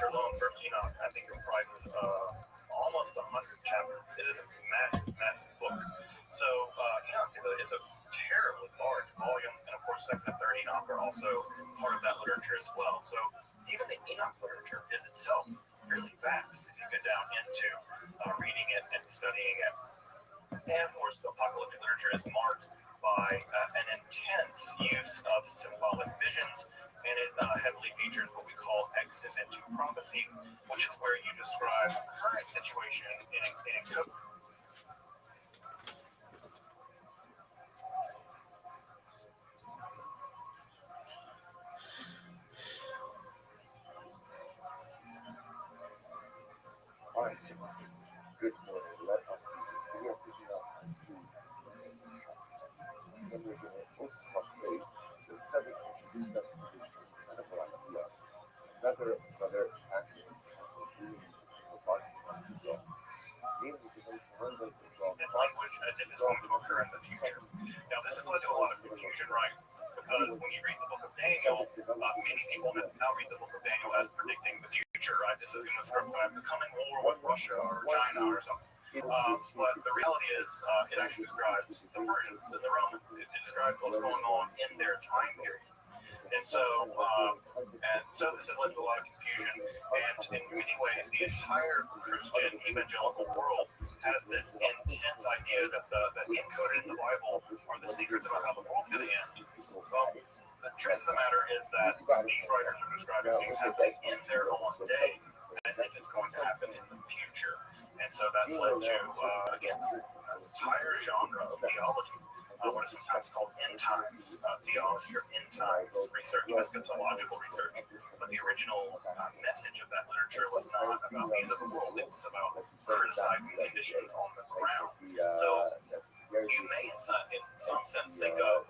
literature alone for Enoch, I think, comprises almost 100 chapters. It is a massive, massive book. So Enoch is a terribly large volume, and of course, Second and Third Enoch are also part of that literature as well. So even the Enoch literature is itself really vast if you get down into reading it and studying it. And of course, apocalyptic literature is marked by an intense use of symbolic visions, and it heavily features what we call ex-eventu prophecy, which is where you describe a current situation in a code. Good morning. Let us we are picking up when we're going to post our faith, the seven introduced us to this idea. Another action of doing the body of God. Namely, because surrender to God. In language as if it's going to occur in the future. Now, this has led to a lot of confusion, right? Because when you read the book of Daniel, many people now read the book of Daniel as predicting the future, right? This is going to start by the coming war with Russia or China or something. But the reality is, it actually describes the Persians and the Romans. It describes what's going on in their time period. And so this has led to a lot of confusion. And in many ways, the entire Christian evangelical world has this intense idea that encoded in the Bible are the secrets about how the world's going to end. Well, the truth of the matter is that these writers are describing things happening in their own day as if it's going to happen in the future. And so that's led to, again, an entire genre of theology, what is sometimes called end times theology or end times research, eschatological research. But the original message of that literature was not about the end of the world. It was about criticizing conditions on the ground. So you may, in some sense, think of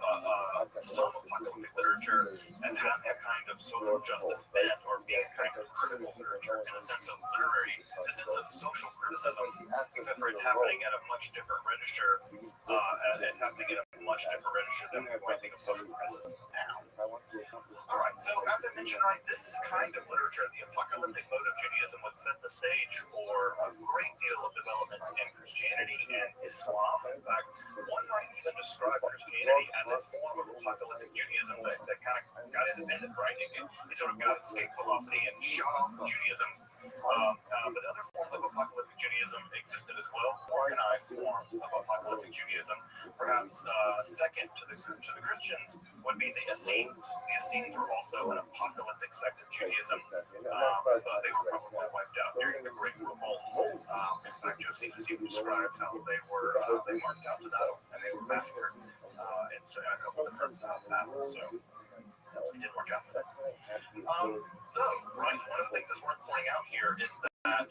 some apocalyptic literature as having a kind of social justice bent or being a kind of critical literature in the sense of social criticism, except for it's happening at a much different register. It's happening at a much different register than we might think of social criticism now. All right, so as I mentioned, right, this kind of literature, the apocalyptic mode of Judaism, would set the stage for a great deal of developments in Christianity and Islam. In fact, one might even describe Christianity as a form of apocalyptic Judaism that kind of got independent, right? It sort of got escape velocity and shot off Judaism. But other forms of apocalyptic Judaism existed as well. Organized forms of apocalyptic Judaism, perhaps second to the Christians, would be the Essenes. The Essenes were also an apocalyptic sect of Judaism, but they were probably wiped out during the Great Revolt. In fact, Josephus even describes how they marched out to battle and they were massacred in a couple of different battles. So it didn't work out for them. Right, one of the things that's worth pointing out here is that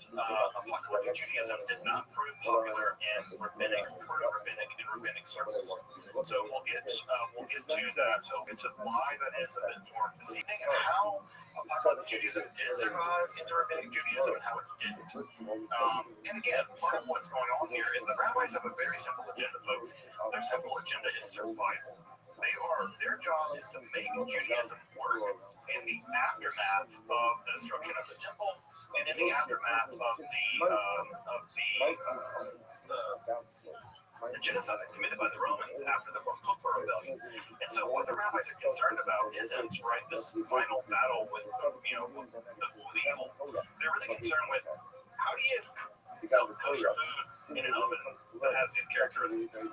apocalyptic Judaism did not prove popular in rabbinic, proto-rabbinic, and rabbinic circles. So we'll get to that. We'll get to why that is a bit more this evening and how apocalyptic Judaism did survive into rabbinic Judaism and how it didn't. And again, part of what's going on here is that rabbis have a very simple agenda, folks. Their simple agenda is survival. Their job is to make Judaism work in the aftermath of the destruction of the temple and in the aftermath of the genocide committed by the Romans after the Bar Kokhba rebellion. And so what the rabbis are concerned about isn't, right, this final battle with the evil. They're really concerned with how do you cook kosher food in an oven that has these characteristics.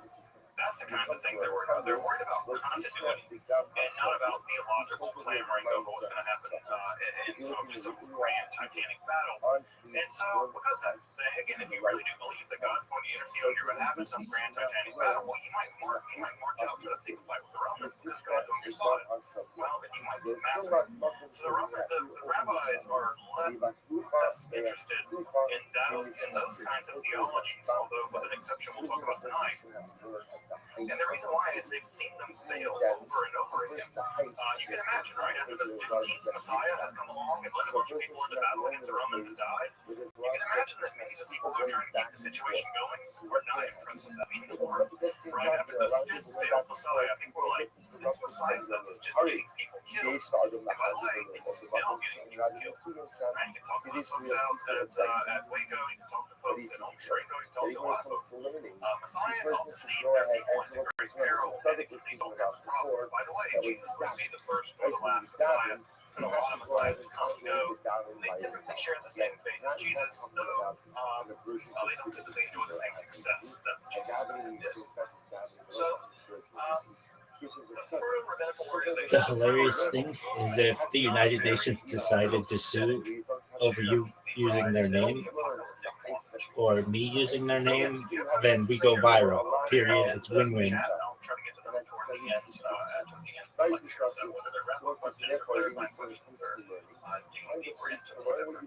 That's the kinds of things they're worried about. They're worried about continuity and not about theological clamoring over what's going to happen in some grand titanic battle. And so, because that, again, if you really do believe that God's going to intercede on your behalf in some grand titanic battle, well, you might march out to take a fight with the Romans because God's on your side. Well, then you might get massacred. So the rabbis are less interested in those kinds of theologies, although with an exception we'll talk about tonight. And the reason why is they've seen them fail over and over again. You can imagine, right, after the 15th Messiah has come along and led a bunch of people into battle against the Romans and died, you can imagine that many of the people who are trying to keep the situation going are not impressed with that anymore. Right, after the 5th failed Messiah, people are like, this Messiah stuff is just getting people killed. And by the way, it's still getting people killed. Right? You can talk to those folks out at Waco, you can talk to folks at Home Shrink, you can talk to a lot of folks. Messiahs often lead their people into great peril, and if they don't have problems. By the way, Jesus wouldn't be the first or the last Messiah. And a lot of Messiahs that come and go, they typically share the same fate as Jesus, though they don't typically enjoy the same success that Jesus did. So, The hilarious thing is that if the United Nations decided to sue over you using their name or me using their name, then we go viral. Period. It's win-win. I'll try to get to them toward the end of the lecture. So whether they're wrap-up questions or clarifying questions or digging deeper into whatever.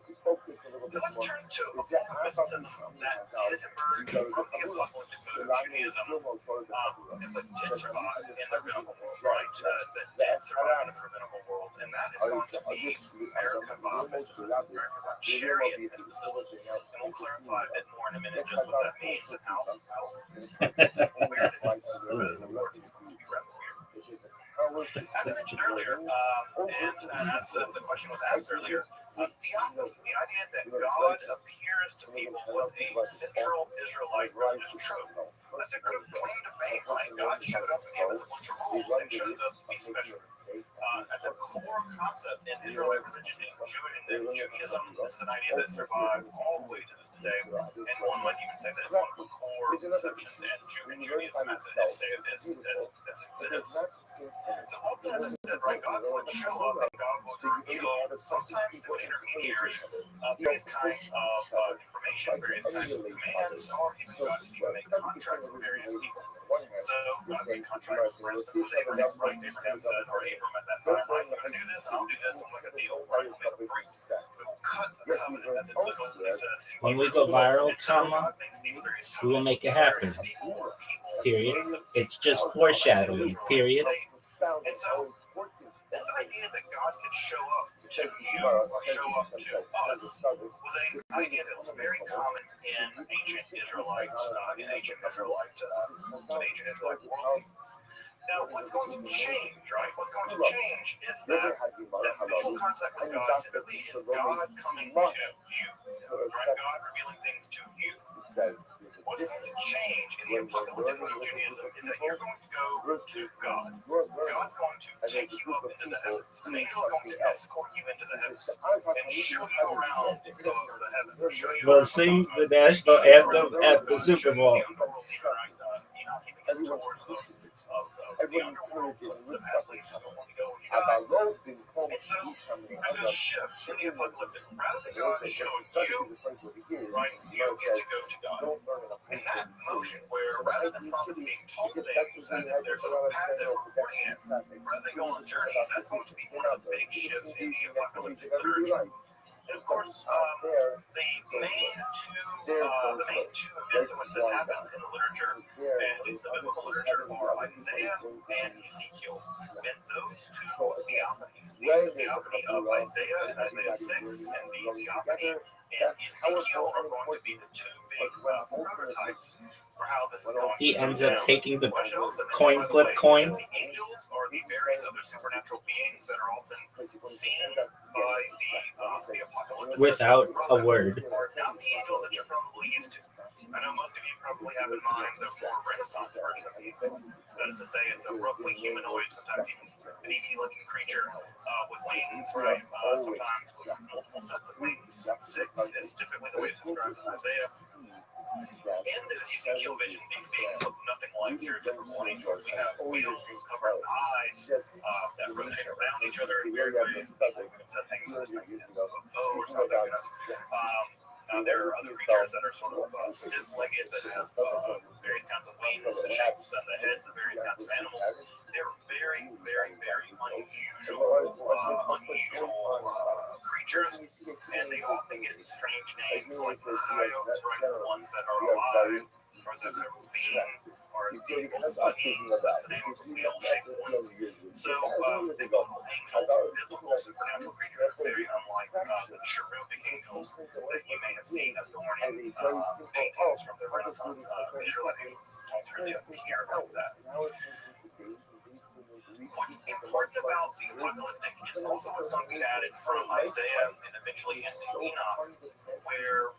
So let's turn to a form of mysticism that did emerge from the apocalyptic mode of Judaism, but did survive in the rabbinical world, right? That did survive in the rabbinical world, and that is going to be Merkava mysticism, chariot mysticism. And we'll clarify a bit more in a minute just what that means and how weird it is, because of course it's going to be rather weird. As I mentioned earlier, and as the question was asked earlier, theophany, the idea that God appears to people was a central Israelite religious trope. That's a good claim to fame, right? God showed up and gave us a bunch of rules and chose us to be special. That's a core concept in Israelite religion, in Judaism. This is an idea that survives all the way to this day, and one might even say that it's one of the core conceptions in Judaism as it exists. So often, as I said, right, God would show up and God would reveal, sometimes through an intermediary, various kinds of information, various kinds of commands, or even God could even make contracts with various people. So God made contracts, for instance, with Abraham, right? Abraham said, or Abram at that time, right, I'm going to do this and I'll do this, I'm like a deal, right? We'll make a break. We'll cut a covenant, as it literally says. When we go viral, comma, we will make it happen. Period. It's just foreshadowing. Period. And so, this idea that God could show up to you or show up to us was an idea that was very common in ancient Israelite world. Now, what's going to change, right? What's going to change is that visual contact with God typically is God coming to you, right? God revealing things to you. What's going to change in the apocalyptic mode of Judaism is that you're going to go to God. God's going to take you up into the heavens. An angel's going to escort you into the heavens and show you around the heavens. We'll sing the national anthem at the Super Bowl. And so there's a shift in the apocalyptic. Rather than God showing you, right, you get to go to God. And that motion where rather than prophets being told things as if they're sort of passive beforehand, rather than go on journeys, that's going to be one of the big shifts in the apocalyptic literature. And of course, the main two events in which this happens in the literature, at least the biblical literature, are Isaiah and Ezekiel. And those two theophanies, the theophany of Isaiah and Isaiah 6, and the theophany in Ezekiel are going to be the two big prototypes for how this is going He to ends go up down. taking the What I should also mention, coin by the flip way, is coin that the angels are the various other supernatural beings that are often seen by the apocalyptic without a word. Are not the angels that you're probably used to. I know most of you probably have in mind the more Renaissance version of the angel. That is to say, it's a roughly humanoid, sometimes even baby-looking creature with wings, right? Sometimes with multiple sets of wings. 6 is typically the way it's described in Isaiah. In the Ezekiel vision, these beings look nothing like stereotypical angels. We have wheels covering eyes that rotate around each other in weird ways. People even said things this thing is a foe or something. There are other creatures that are sort of stiff-legged that have various kinds of wings and shapes and the heads of various kinds of animals. They're very, very, very unusual creatures, and they often get strange names like the Psyops, right? The ones that are alive, or the Seraphim, or the Ophanim, that's the name of the wheel-shaped ones. So, biblical angels, biblical supernatural creatures are very unlike the cherubic angels that you may have seen adorning paintings from the Renaissance Israelite angels. Don't really appear like that. what's important about the apocalyptic is also what's going to be added from Isaiah and eventually into Enoch, where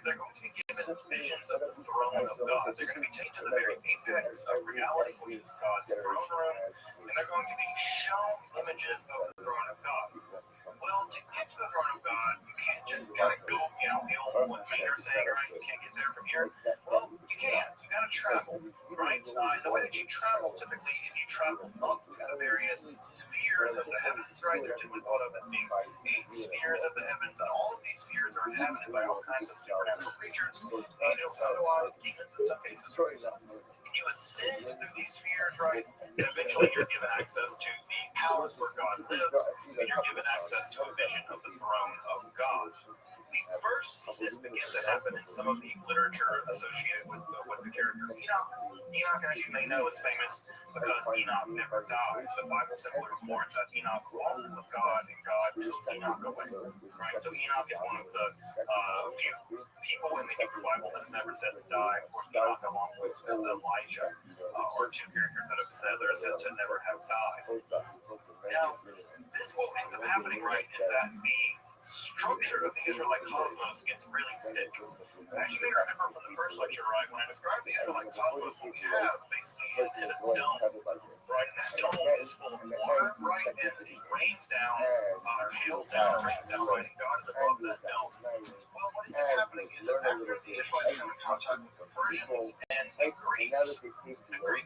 they're going to be given visions of the throne of God. They're going to be taken to the very apex of reality, which is God's throne room, and they're going to be shown images of the throne of God. Well, to get to the throne of God, you can't just kind of go, the old what Maynard saying, right? You can't get there from here. Well, you can't. You got to travel, right? And the way that you travel typically is you travel up through the various spheres of the heavens, right? They're typically thought of as being 8 spheres of the heavens, and all of these spheres are inhabited by all kinds of supernatural creatures, angels, otherwise, demons in some cases. You ascend through these spheres, right? And eventually you're given access to the palace where God lives, and you're given access to a vision of the throne of God. We first see this begin to happen in some of the literature associated with the character Enoch. Enoch, as you may know, is famous because Enoch never died. The Bible simply reports that Enoch walked with God and God took Enoch away. Right? So Enoch is one of the few people in the Hebrew Bible that has never said to die. Of course, Enoch, along with Elijah, are 2 characters that are said to never have died. Now, this what ends up happening, right, is that the structure of the Israelite cosmos gets really thick. As you may remember from the first lecture, right, when I described the Israelite cosmos, what we have basically is a dome, right? And that dome is full of water, right? And it rains down, or hails down, or rains down, right? And God is above that dome. Well, what ends up happening is that after the Israelites come in contact with the Persians and the Greeks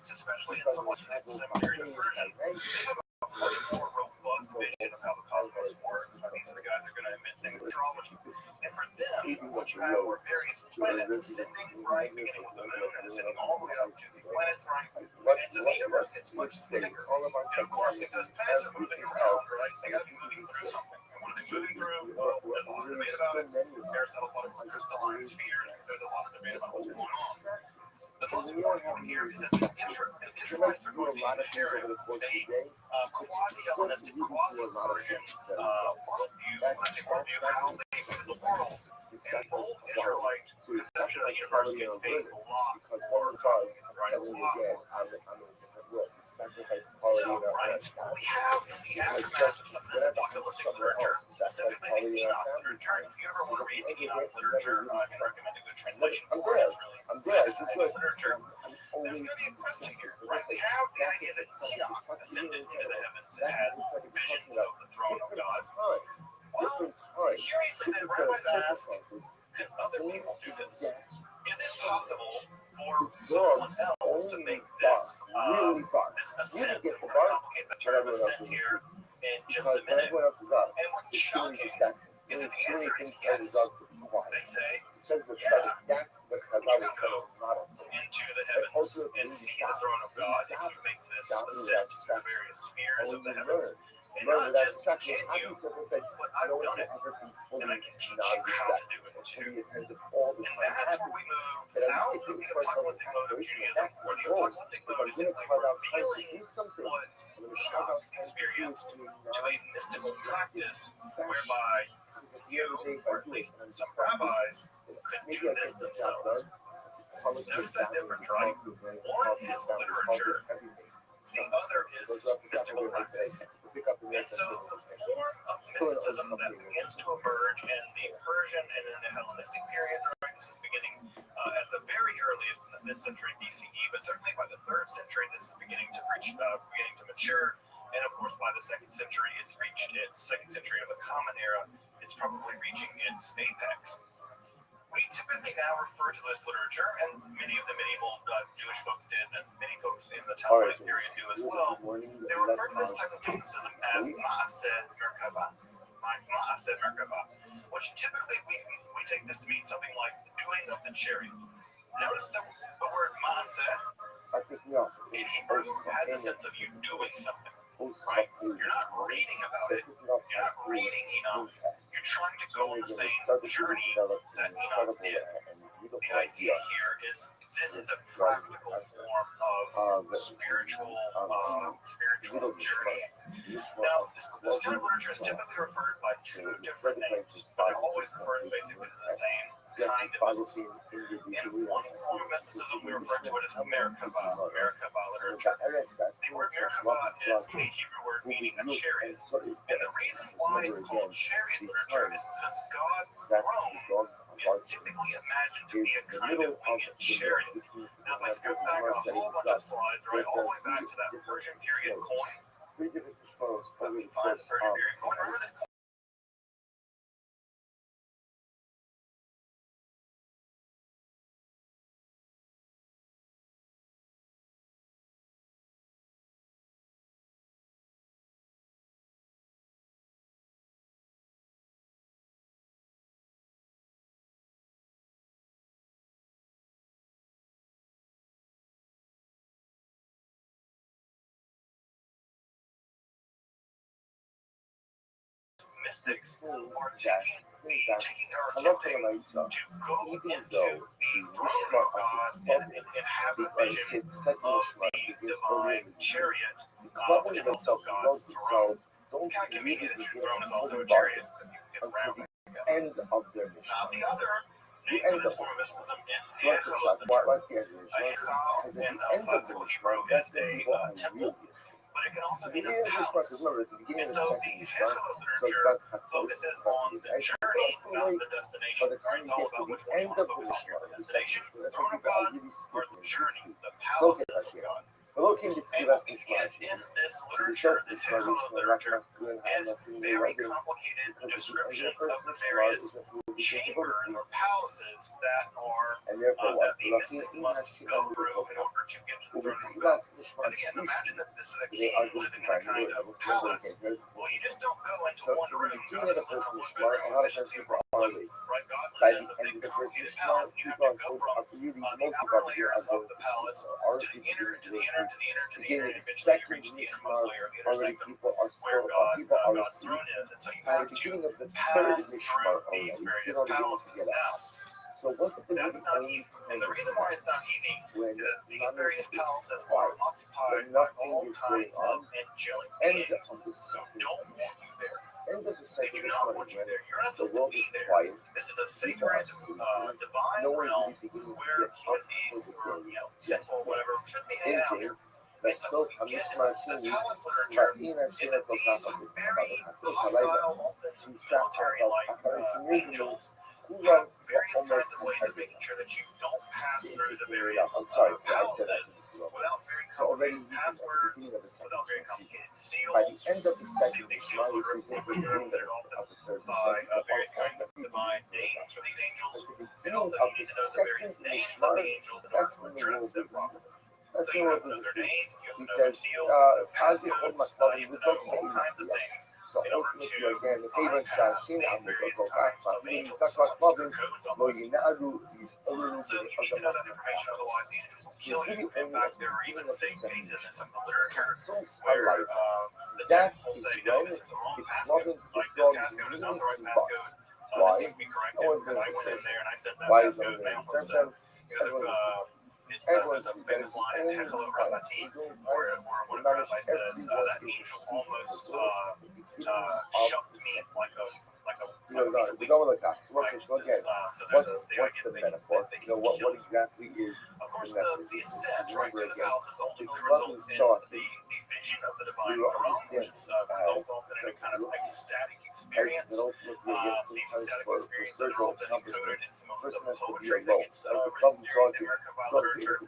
especially, and somewhat similar to the Persians, they have a much more robust vision of how the cosmos works. These are the guys that are going to invent things, astrology. And for them, what you have are various planets ascending, right, beginning with the moon and ascending all the way up to the planets, right? And so the universe gets much thicker. And of course, because planets are moving around, right, they got to be moving through something. And what are they moving through? Well, there's a lot of debate about it. Aristotle thought it was crystalline spheres, but there's a lot of debate about what's going on. The most important point here is that the Israelites are going to inherit a quasi-Hellenistic, quasi-Persian worldview. When I say worldview, how they view the world. And the old Israelite conception of the universe gets a lot more complicated, right? A lot more. So, right, we have in the aftermath of some of this apocalyptic literature, specifically the Enoch literature. If you ever want to read the Enoch literature, I can recommend a good translation for it. It's really fascinating literature. There's going to be a question here, right? We have the idea that Enoch ascended into the heavens and had visions of the throne of God. Well, curiously, the rabbis ask, could other people do this? Is it possible for someone else to make this ascent? I'm going to complicate the term ascent here in just a minute. And what's shocking is that the answer is yes. They say, yeah, you can go into the heavens and see the throne of God if you make this ascent to the various spheres of the heavens. And not just can you, but I've done it, and I can teach you how to do it too. And that's where we move out of the apocalyptic mode of Judaism, where the apocalyptic mode is simply revealing what Enoch experienced to a mystical practice whereby you, or at least some rabbis, could do this themselves. Notice that difference, right? One is literature, the other is mystical practice. And so the form of mysticism that begins to emerge in the Persian and in the Hellenistic period, right? This is beginning at the very earliest in the 5th century BCE, but certainly by the 3rd century, this is beginning to mature. And of course, by the 2nd century, it's reached its 2nd century of the Common Era. It's probably reaching its apex. We typically now refer to this literature, and many of the medieval Jewish folks did, and many folks in the Talmudic period do as well. They refer to this type of mysticism as Ma'aseh Merkava, which typically we take this to mean something like doing of the chariot. Notice that the word Ma'aseh in Hebrew has a sense of you doing something. Right? You're not reading about it. You're not reading Enoch. You're trying to go on the same journey that Enoch did. The idea here is this is a practical form of spiritual journey. Now, this kind of literature is typically referred by 2 different names, but it always refers basically to the same kind of mysticism. In one form of mysticism, we refer to it as Merkaba literature. The word Merkaba is a Hebrew word meaning a chariot. And the reason why it's called chariot literature is because God's throne is typically imagined to be a kind of winged chariot. Now, if I scoot back a whole bunch of slides, right, all the way back to that Persian period coin, let me find the Persian period coin. Remember this coin? Mystics are taking or attempting to go into the throne of God and have the vision of the divine chariot, which is also God's throne. It's kind of convenient that your throne is also a chariot because you can get around it, I guess. The other name for this form of mysticism is Hesel. Hesel in classical Hebrew is a temple, but it can also mean a palace. And so the Hesel literature focuses on the journey, not the destination. Right? It's all about which one you want to focus on here: the destination, the throne of God, or the journey, the palaces of God. And what we get in this literature, this Hesel literature, is very complicated descriptions of the various chambers or palaces that are that the mystic must go through in order to get to the throne of God. Because again, imagine that this is a king living in a kind of palace. Well, you just don't go into one room. God doesn't live in a one-bedroom efficiency apartment, right? God lives in a big, complicated palace, and you have to go from the outer layers of the palace to the inner, to the inner, to the inner, to the inner, and eventually you reach the innermost layer of the inner sanctum, where God's throne is. And so you have to pass through these various palaces. Now, that's not easy. And the reason why it's not easy is that these various palaces are occupied by all kinds of angelic beings who don't want you there. They do not want you there. You're not supposed to be there. This is a sacred, divine realm where human beings who are, sinful, whatever, shouldn't be hanging out here. And so what we get in the palace literature is that these very hostile, often military-like angels have various kinds of ways of making sure that you don't pass through the various palaces without very complicated passwords, without very complicated seals. These seals are represented often by various kinds of divine names for these angels, and also you need to know the various names of the angels in order to address them properly. So you have to know their name, you have to know their seal, their passcodes, you have to know all kinds of things in order to bypass these various kinds of angels. So secret codes almost. So you need to know that information, otherwise the angel will kill you. In fact, there are even safe cases in some of the literature where the text will say, no, this is the wrong passcode. Like, this passcode is not the right passcode. This needs to be corrected because I went in there and I set that passcode down for stuff. There's a famous line in Hesel Rabati where one of the rabbis says that angel almost shoved me like a piece of wheat. Right? So there's the idea that they can kill you. Of course, the ascent right through the palaces ultimately results in the vision of the divine throne, which results often in a kind of ecstatic experience. These ecstatic experiences are often encoded in some of the poetry that gets written during the Merkaba literature.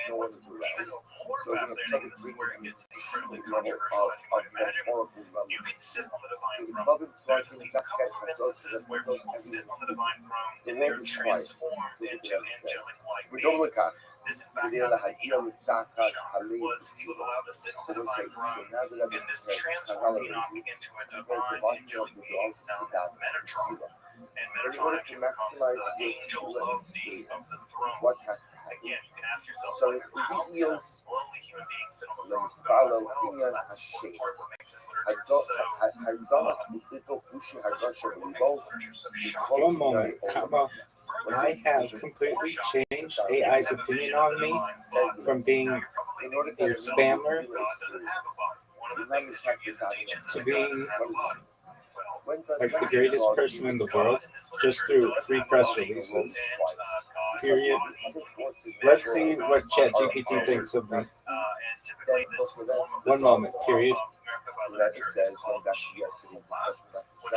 And what's even more fascinating, and this is where it gets incredibly controversial, as you might imagine, you can sit on the divine throne. There's at least a couple of instances where people sit on the divine throne and they're transformed into angelic-like beings. This, in fact, happened to Enoch. He was allowed to sit on the divine throne, and this transformed Enoch into a divine angelic being known as Metatron. And Metatron actually becomes the angel of the throne. Again, you can ask yourself, how can a lowly human being sit on the throne of God? Well, that's part of what makes this literature so shocking. One moment, comma. I have completely changed AI's opinion on me from being a spammer to being like the greatest person in the world just through free press releases. Period. Let's see what ChatGPT thinks of me. And typically this form of One moment. Period. America by literature is called which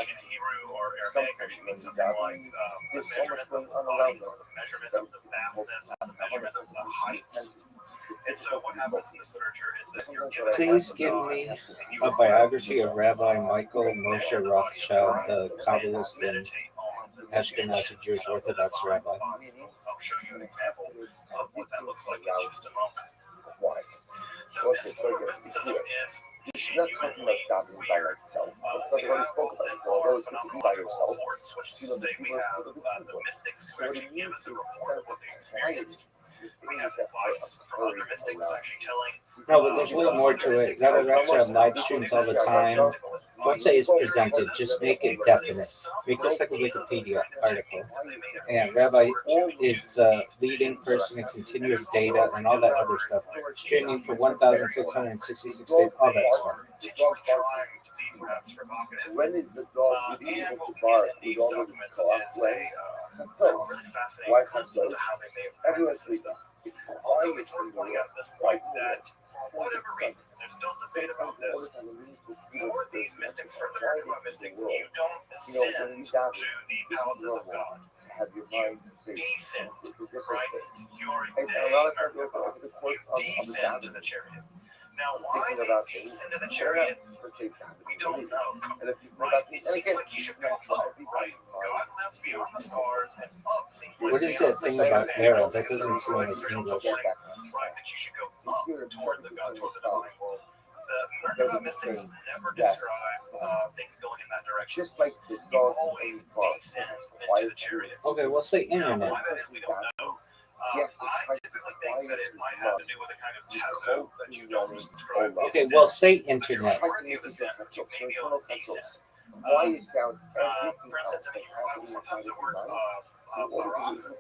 in Hebrew or Aramaic actually means something like the measurement of the body, or the measurement of the vastness, or the measurement of the heights. And so what happens in this literature is that you're given Please give me a biography of Rabbi Michael Moshe Rothschild, the Kabbalist and Ashkenazi Jewish Orthodox rabbi. I'll show you an example of what that looks like in just a moment. Why? So this form of mysticism is genuinely weird. We have what they call phenomenological reports, which is to say we have the mystics who actually give us a report of what they experienced. We have advice from other mystics actually telling. No, but there's a little more to it. Rabbi Rothschild live streams all the time. Don't say it's presented, just make it definite. Make this like a Wikipedia article. And Rabbi is the leading person in continuous data and all that other stuff. Streaming for 1,666 days, all that stuff. When is the dog And what we get in these documents is a really fascinating glimpse into how they may have practiced this stuff. Also, it's worth pointing out at this point that for whatever reason, there's still debate about this. For these mystics, for the American mystics, you don't ascend to the palaces of God. You descend, right? You're a you descend to the chariot. Now, why they descend to the chariot, we don't know, right? It seems like you should go up, right? God lives beyond the stars, and up seems like What is that thing about arrow? That doesn't seem like English. Right, that you should go up toward the divine world. The American mystics never describe things going in that direction. Just like the You dog always descend into the chariot. Okay, we'll say Now, internet. why that is, we don't know. I typically think that it might have to do with a kind of taboo that you don't subscribe to. Okay, well, say internet. Worthy of ascent, you may be able to descend. Why is down For instance, in the Hebrew Bible, sometimes the word barak,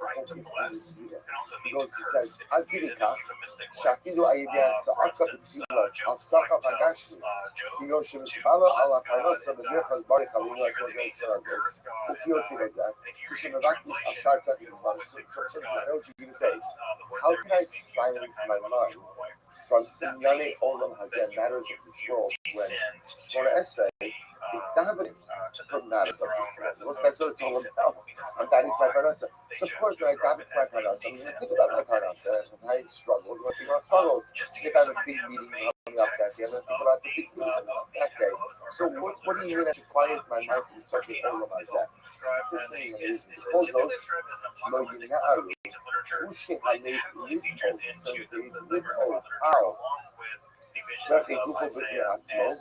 right, to bless, can also mean to curse if it's used in a euphemistic way. Shakido Ayedian For Sa'aka instance, B'Tzibla Job Asaka tells Magashi Job Kiyo to Shemishpala bless Ala God Kanosa and B'Nechaz Barik what she Aluna really means is curse God and Kiyo Tireza and if you read Kushimavaki translation, Asharta you always say curse God I know what you're going to say. because the word How there can I is being used in a silence kind my of mind unusual way. from Signale Olam Hazeh matters of this world when Descend Shona Esrei the is davening to the from matters of throne this as world? opposed That's to what it's all descend. about. We don't I'm know davening for why. Parnasa. So of course when I daven for Parnasa, I'm going to think about my Parnasa and my struggles, when I think about struggles. Just to If give I you have some a big idea of the meeting main coming up that day, I'm going to think about the big meeting coming up that day. So what do you mean I should quiet my mind from such a thing like that? described as a is Suppose typically those described as an no apocalyptic Yinaru, piece of literature, Ushi but it Hane heavily features into the Live American O literature How, along with the visions Just a of group of Isaiah Atzmo,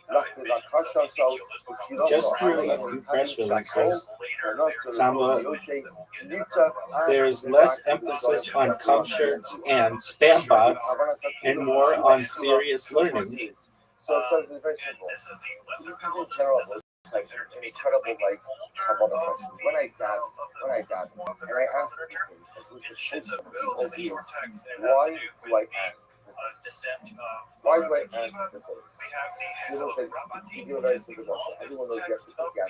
and the visions of Ezekiel as well. Just through a few press releases, there's less emphasis on cum shirts and spam bots and more on serious learning. So it's very simple. This is the lesser This analysis. is terrible. This is Like considered to be incredible, typically like older couple of of questions. When I got the and I asked literature. which is It's a relatively short text, and it has why to do do I with the ask? descent of Why do I Akiva. ask the We things? have the You know, Hechel like, Rabbati, you know, which like, is the everyone longest knows text that of the the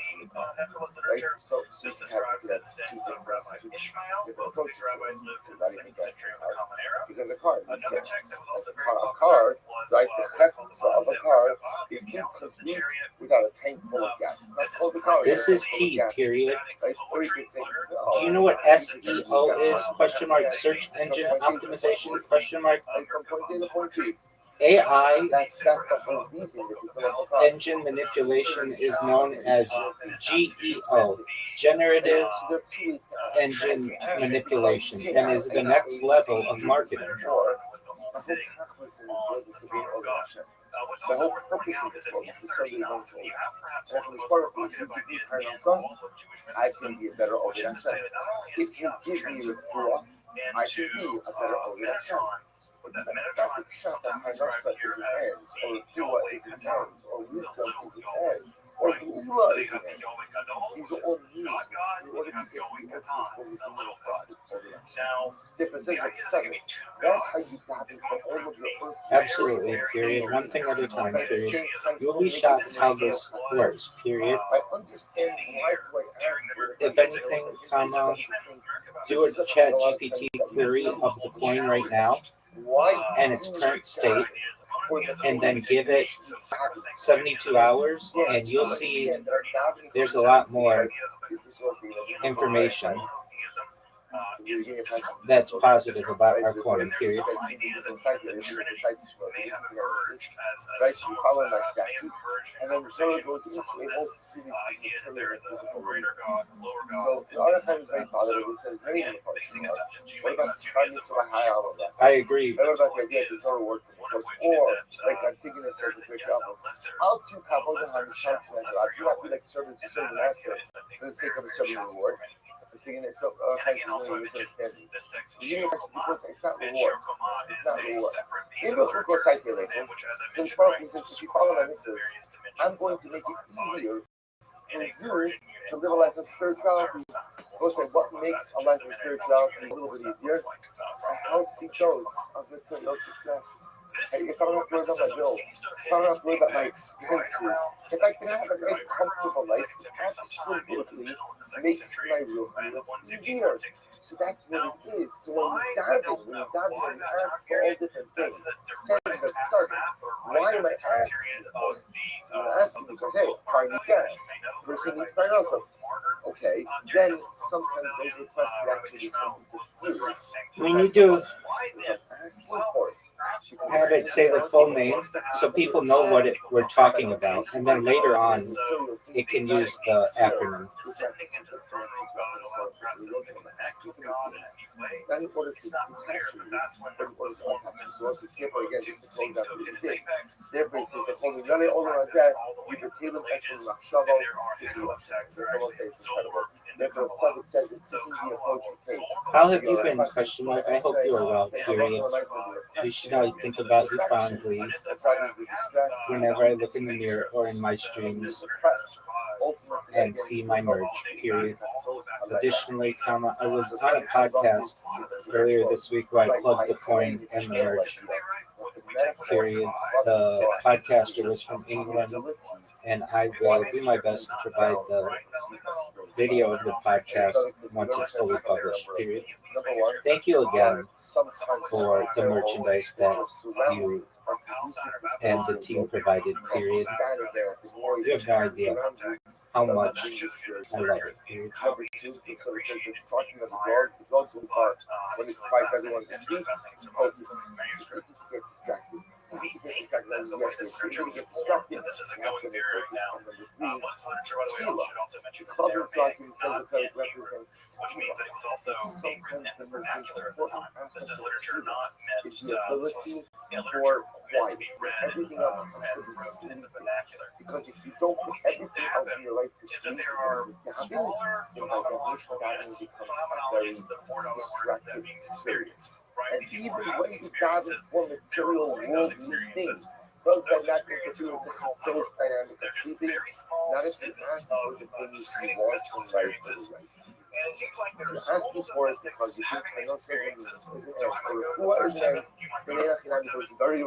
Hechel right? literature. So This you describes the have descent two of Rabbi things. Ishmael. Both of these rabbis lived in the 2nd century of the Common Era. Because a card, Another text that was also very a popular card, was right? what The was called the of a Maaseh card Merkabah, the is account of the complete chariot. without a tank full of gas. That's called the card. This is key, period. Do you know what SEO is? Question mark, search engine optimization? Question mark. AI That's the whole reason that you fill up the engine manipulation is known as GEO, generative engine manipulation, and is the next level of marketing. What's also worth pointing out is that in 39, you have perhaps one of the most provocative ideas in all of Jewish I mysticism, can be a better which is to say that not only is If you Enoch give me transformed I can be into a better Olympus. Metatron, but that Metatron is sometimes described here as the Yahweh Katan, or the wisdom little is his Yahweh. hand, or Right? who So you is have his the hand. Yahweh Gadol, These which are all is used not God, in and order you have to get Yahweh people Katan, to the little God. Now, Say for the instance, like idea that seven. giving two That's how gods you got is into going all through of your earth. Absolutely, period. One thing at a time, period. You'll be shocked how this works, period. I understand why do I ask you If anything, comma, do a chat GPT query of the coin right now and its current state, and then give it 72 hours, and you'll see there's a lot more information that's positive about our coin, period. Right, you follow my statutes, and then the story goes into a whole series of there is a greater God, lower so God. the other time is very positive. It says many of what about starting to high out of that? I agree. What about the idea that no work or like Antigonus says a great job. How to have all the time function as God? Do not be like servants to serve the master for the sake of a certain reward. Antigonus so kind of misunderstanding. Because it's not reward. It's not reward. Maybe we'll go side here later. If you follow my missus, I'm going to make it easier for you to live a life of spirituality. Go say what makes a life of spirituality a little bit easier. A healthy dose of material success. Hey, if I don't have to worry about my bills, if I don't have to worry about my expenses, if I can have a nice comfortable life, it absolutely makes my real life easier. So that's what it is. So when you dive in, and ask for all different things, saying at the start, why am I asking? I'm asking because, hey, I need gas. The person needs fire also. Okay, then sometimes those requests can actually come to fruit. When you do Asking for it. have it say the full name so people know what we're talking about, and then later on it can use the acronym. It's not clear that that's when the form of Mrs. seems to have hit its apex. Therefore, si te pongo ya le olo na zet, you can table it from the shovel, you can therefore, Plug says this is the approach you take. How have you been? Question mark. I hope you are well. Period. You should know I think about you fondly whenever I look in the mirror or in my streams and see my merch. Period. Additionally, comma, I was on a podcast earlier this week where I plugged the coin and the merch. Period. The podcaster was from England, and I will do my best to provide the video of the podcast once it's fully published. Period. Thank you again for the merchandise that you and the team provided. Period. You have no idea how much I love it. Period. Number two, because it's talking about the dogs will bark when it's quiet, everyone can speak. Oh, this is get distracted. We think that the way this literature was formed, and this isn't going theory right now. Most literature, by the way, should also mention that they're not in Hebrew, which means that it was also being written in the vernacular at the time. This is literature not meant literature meant to be read and wrote in the vernacular. Because if you don't put everything out in your life to Is see, that there are smaller phenomenological units, phenomenologies that $4 order that means experience. Right? and even when you dive into more material worldly things, does that not interfere with the soul's dynamic They're of just breathing? very small Not if you snippets ask of for the things you discrete want physical to write. experiences. And it seems like You're there's asking schools of for it mystics because you think having I these don't think experiences. it's So I might go to what the is first that? heaven, you might The go to name the fourth of heaven. was very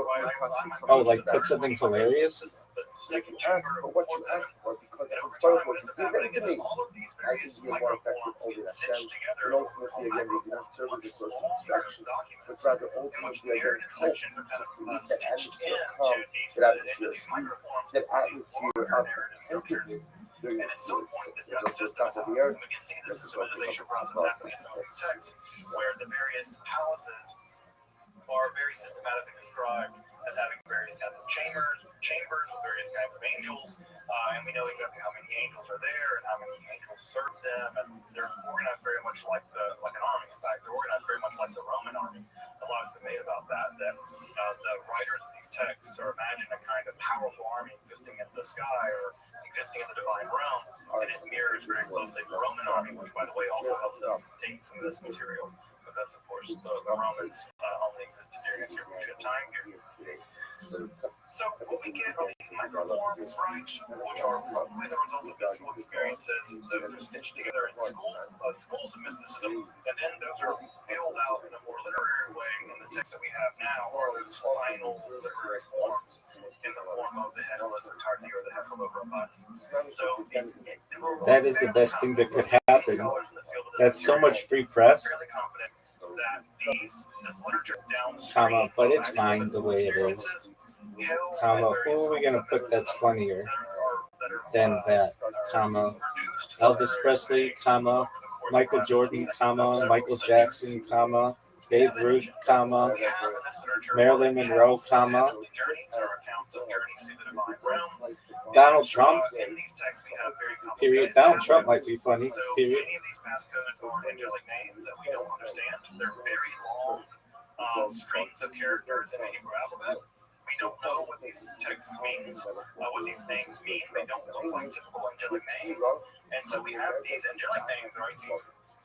Oh, like put something hilarious? The second ask chamber for of what the you fourth ask heaven. for because And it's over part time, of what what ends you up give happening is to that me. all of these I various can be more effective microforms over get that. stitched together. And ultimately, again, we do not serve as a source of instruction, but rather In which ultimately, the again, narrative hope sections are kind of that stitched atmosphere into calm, these that atmosphere of sleep, microforms, that these atmosphere larger of narrative structures. attentiveness during And at some point, this got the top of the systematized. earth. And we can see the systematization process happening in some of these texts, where the various palaces are very systematically described as having various kinds of chambers with various kinds of angels, and we know exactly how many angels are there and how many angels serve them, and they're organized very much like an army. In fact, they're organized very much like the Roman army. A lot is made about that. That the writers of these texts are imagining a kind of powerful army existing in the sky or existing in the divine realm, and it mirrors very closely the Roman army, which, by the way, also helps us date some of this material. Because, of course, the Romans only existed during a certain period of time here. So, we get are these microforms, right, which are probably the result of mystical experiences. Those are stitched together in schools of mysticism, and then those are filled out in a more literary way in the text that we have now, are those final literary forms in the form of the Hesselitterati or the Hesselobropati. So that is the best thing that could happen. That's so much free press. Fairly confident that this literature is Comma, downstream. but it's fine the way it is. Comma, who are we gonna put that's funnier than that? Comma, Elvis Presley, comma, Michael Jordan, comma, Michael Jackson, comma, Babe Ruth, comma, Marilyn Monroe, comma, Donald Trump, period. Donald Trump might be funny, period. Many of these passcodes are angelic names that we don't understand. They're very long strings of characters in the Hebrew alphabet. We don't know what these texts means, what these names mean. They don't look like typical angelic names. And so we have these angelic names, right?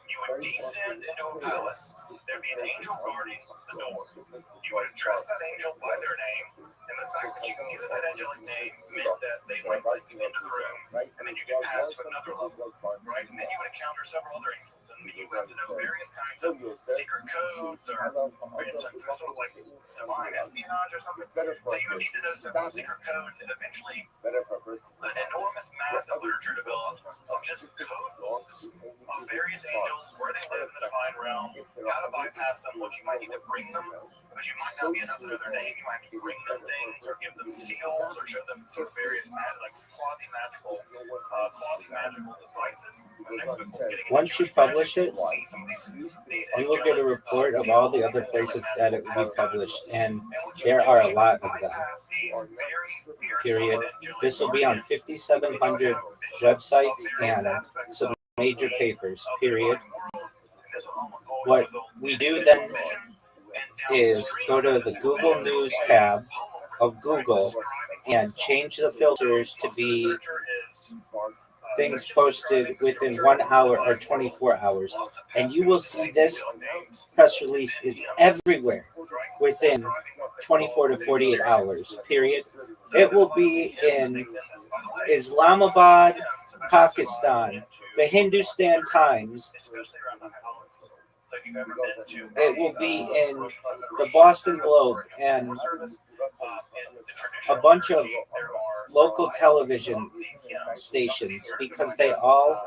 You would descend into a palace. There'd be an angel guarding the door. You would address that angel by their name. And the fact that you knew that angelic name meant that they might let you into the room. And then you could pass to another level, right? And then you would encounter several other angels. And then you would have to know various kinds of secret codes or sort of like divine espionage or something. So you would need to know several secret codes, and eventually an enormous mass of literature developed of just code books of various angels, where they live in the divine realm, how to bypass them, what you might need to bring them, because you might not be enough to know their name. You might have to bring them things or give them seals or show them sort of various quasi-magical devices. Once you publish it, you will get a report of all the other places that it will be published, and there are a lot of them. Period. This will be on 5,700 websites and some major papers. Period. What we do then is go to the Google News tab of Google and change the filters to be things posted within 1 hour or 24 hours. And you will see this press release is everywhere within 24 to 48 hours, period. It will be in Islamabad, Pakistan, the Hindustan Times. It will be in the Boston Globe and a bunch of local television stations, because they all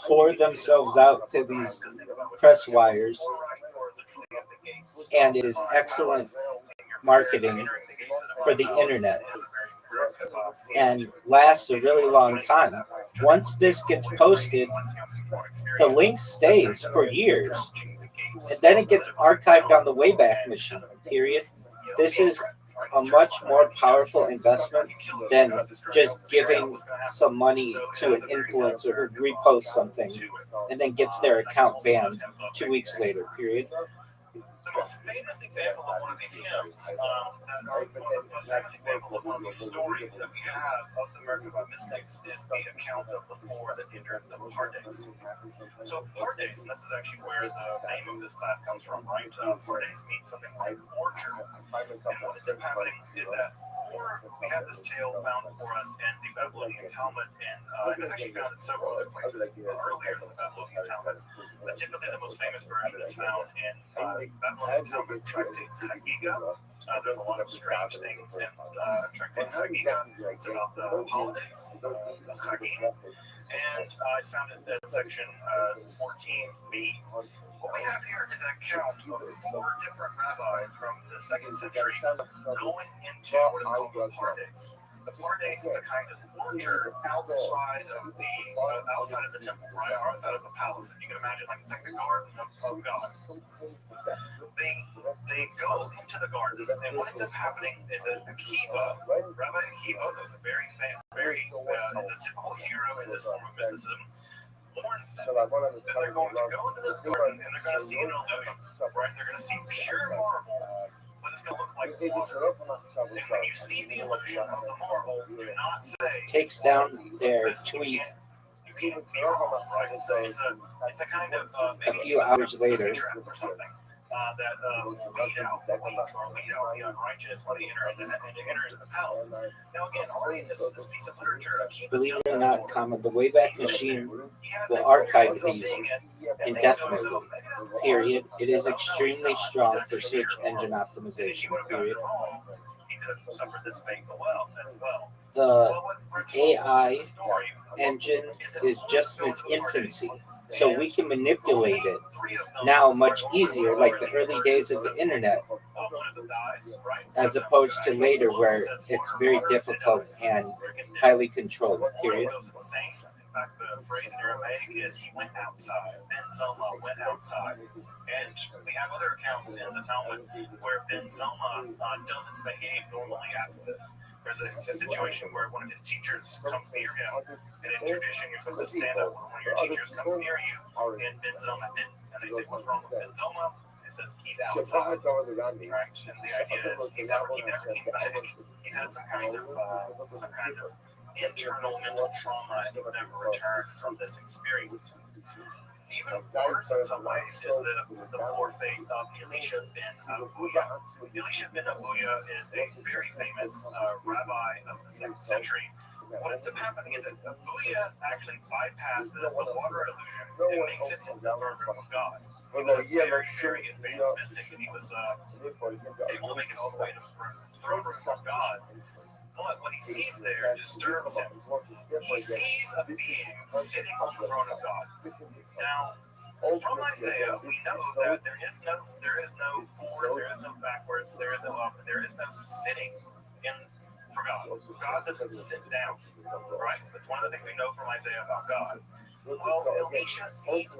pour themselves out to these press wires, and it is excellent marketing for the internet and lasts a really long time. Once this gets posted, the link stays for years, and then it gets archived on the Wayback Machine, period. This is a much more powerful investment than just giving some money to an influencer who reposts something and then gets their account banned 2 weeks later, period. The most famous example of one of these hymns, one of the most famous examples of one of these stories that we have of the Merkaba mystics is the account of the four that entered the Pardes. So Pardes, and this is actually where the name of this class comes from, right? Pardes means something like orchard. And what ends up happening is that we have this tale found for us in the Babylonian Talmud, and it's actually found in several other places earlier in the Babylonian Talmud. But typically the most famous version is found in Babylonian Talmud tractate Chagiga. There's a lot of strange things in tractate Chagiga. It's about the holidays, the Chagim, and it's found in section 14b. What we have here is an account of four different rabbis from the 2nd century going into what is called the Pardes. The Pardes is a kind of orchard outside of the temple, right? Or outside of the palace. If you can imagine, like it's like the garden of God. They go into the garden, and what ends up happening is that Akiva, Rabbi Akiva, who's a it's a typical hero in this form of mysticism, warns them that they're going to go into this garden and they're going to see an illusion, right? They're going to see pure marble, but it's going to look like water. And when you see the illusion of the marble, do not say takes down their tweet you can't be wrong, right? So it's a kind of a few hours later. or something. that weed out the weak or weed out the unrighteous when they enter into the palace. Now, again, already this piece of literature, believe it or not, the Wayback Machine will archive these indefinitely. Period. It is extremely strong for search engine optimization. Period. He could have suffered this fate as well. The AI engine is just in its infancy, so we can manipulate it now much easier, like the early days of the internet, as opposed to later where it's very difficult and highly controlled. Period. In fact, the phrase in Aramaic is he went outside. Ben Zoma went outside. And we have other accounts in the Talmud where Ben Zoma doesn't behave normally after this. There's a situation where one of his teachers comes near him. And in tradition, you're supposed to stand up when one of your teachers comes near you. And Ben Zoma didn't. And they say, what's wrong with Ben Zoma? It says he's outside. Right? And the idea is he never came back. He's had some kind of internal mental trauma, and he's never returned from this experience. Even worse in some ways is the poor fate of Elisha ben Abuya. Elisha ben Abuya is a very famous rabbi of the 2nd century. What ends up happening is that Abuya actually bypasses the water illusion and makes it into the throne room of God. He was a very advanced mystic, and he was able to make it all the way to the throne room of God. But what he sees there disturbs him. He sees a being sitting on the throne of God. Now, from Isaiah, we know that there is no forward, there is no backwards, there is no sitting in for God. God doesn't sit down, right? That's one of the things we know from Isaiah about God. Well, Elisha sees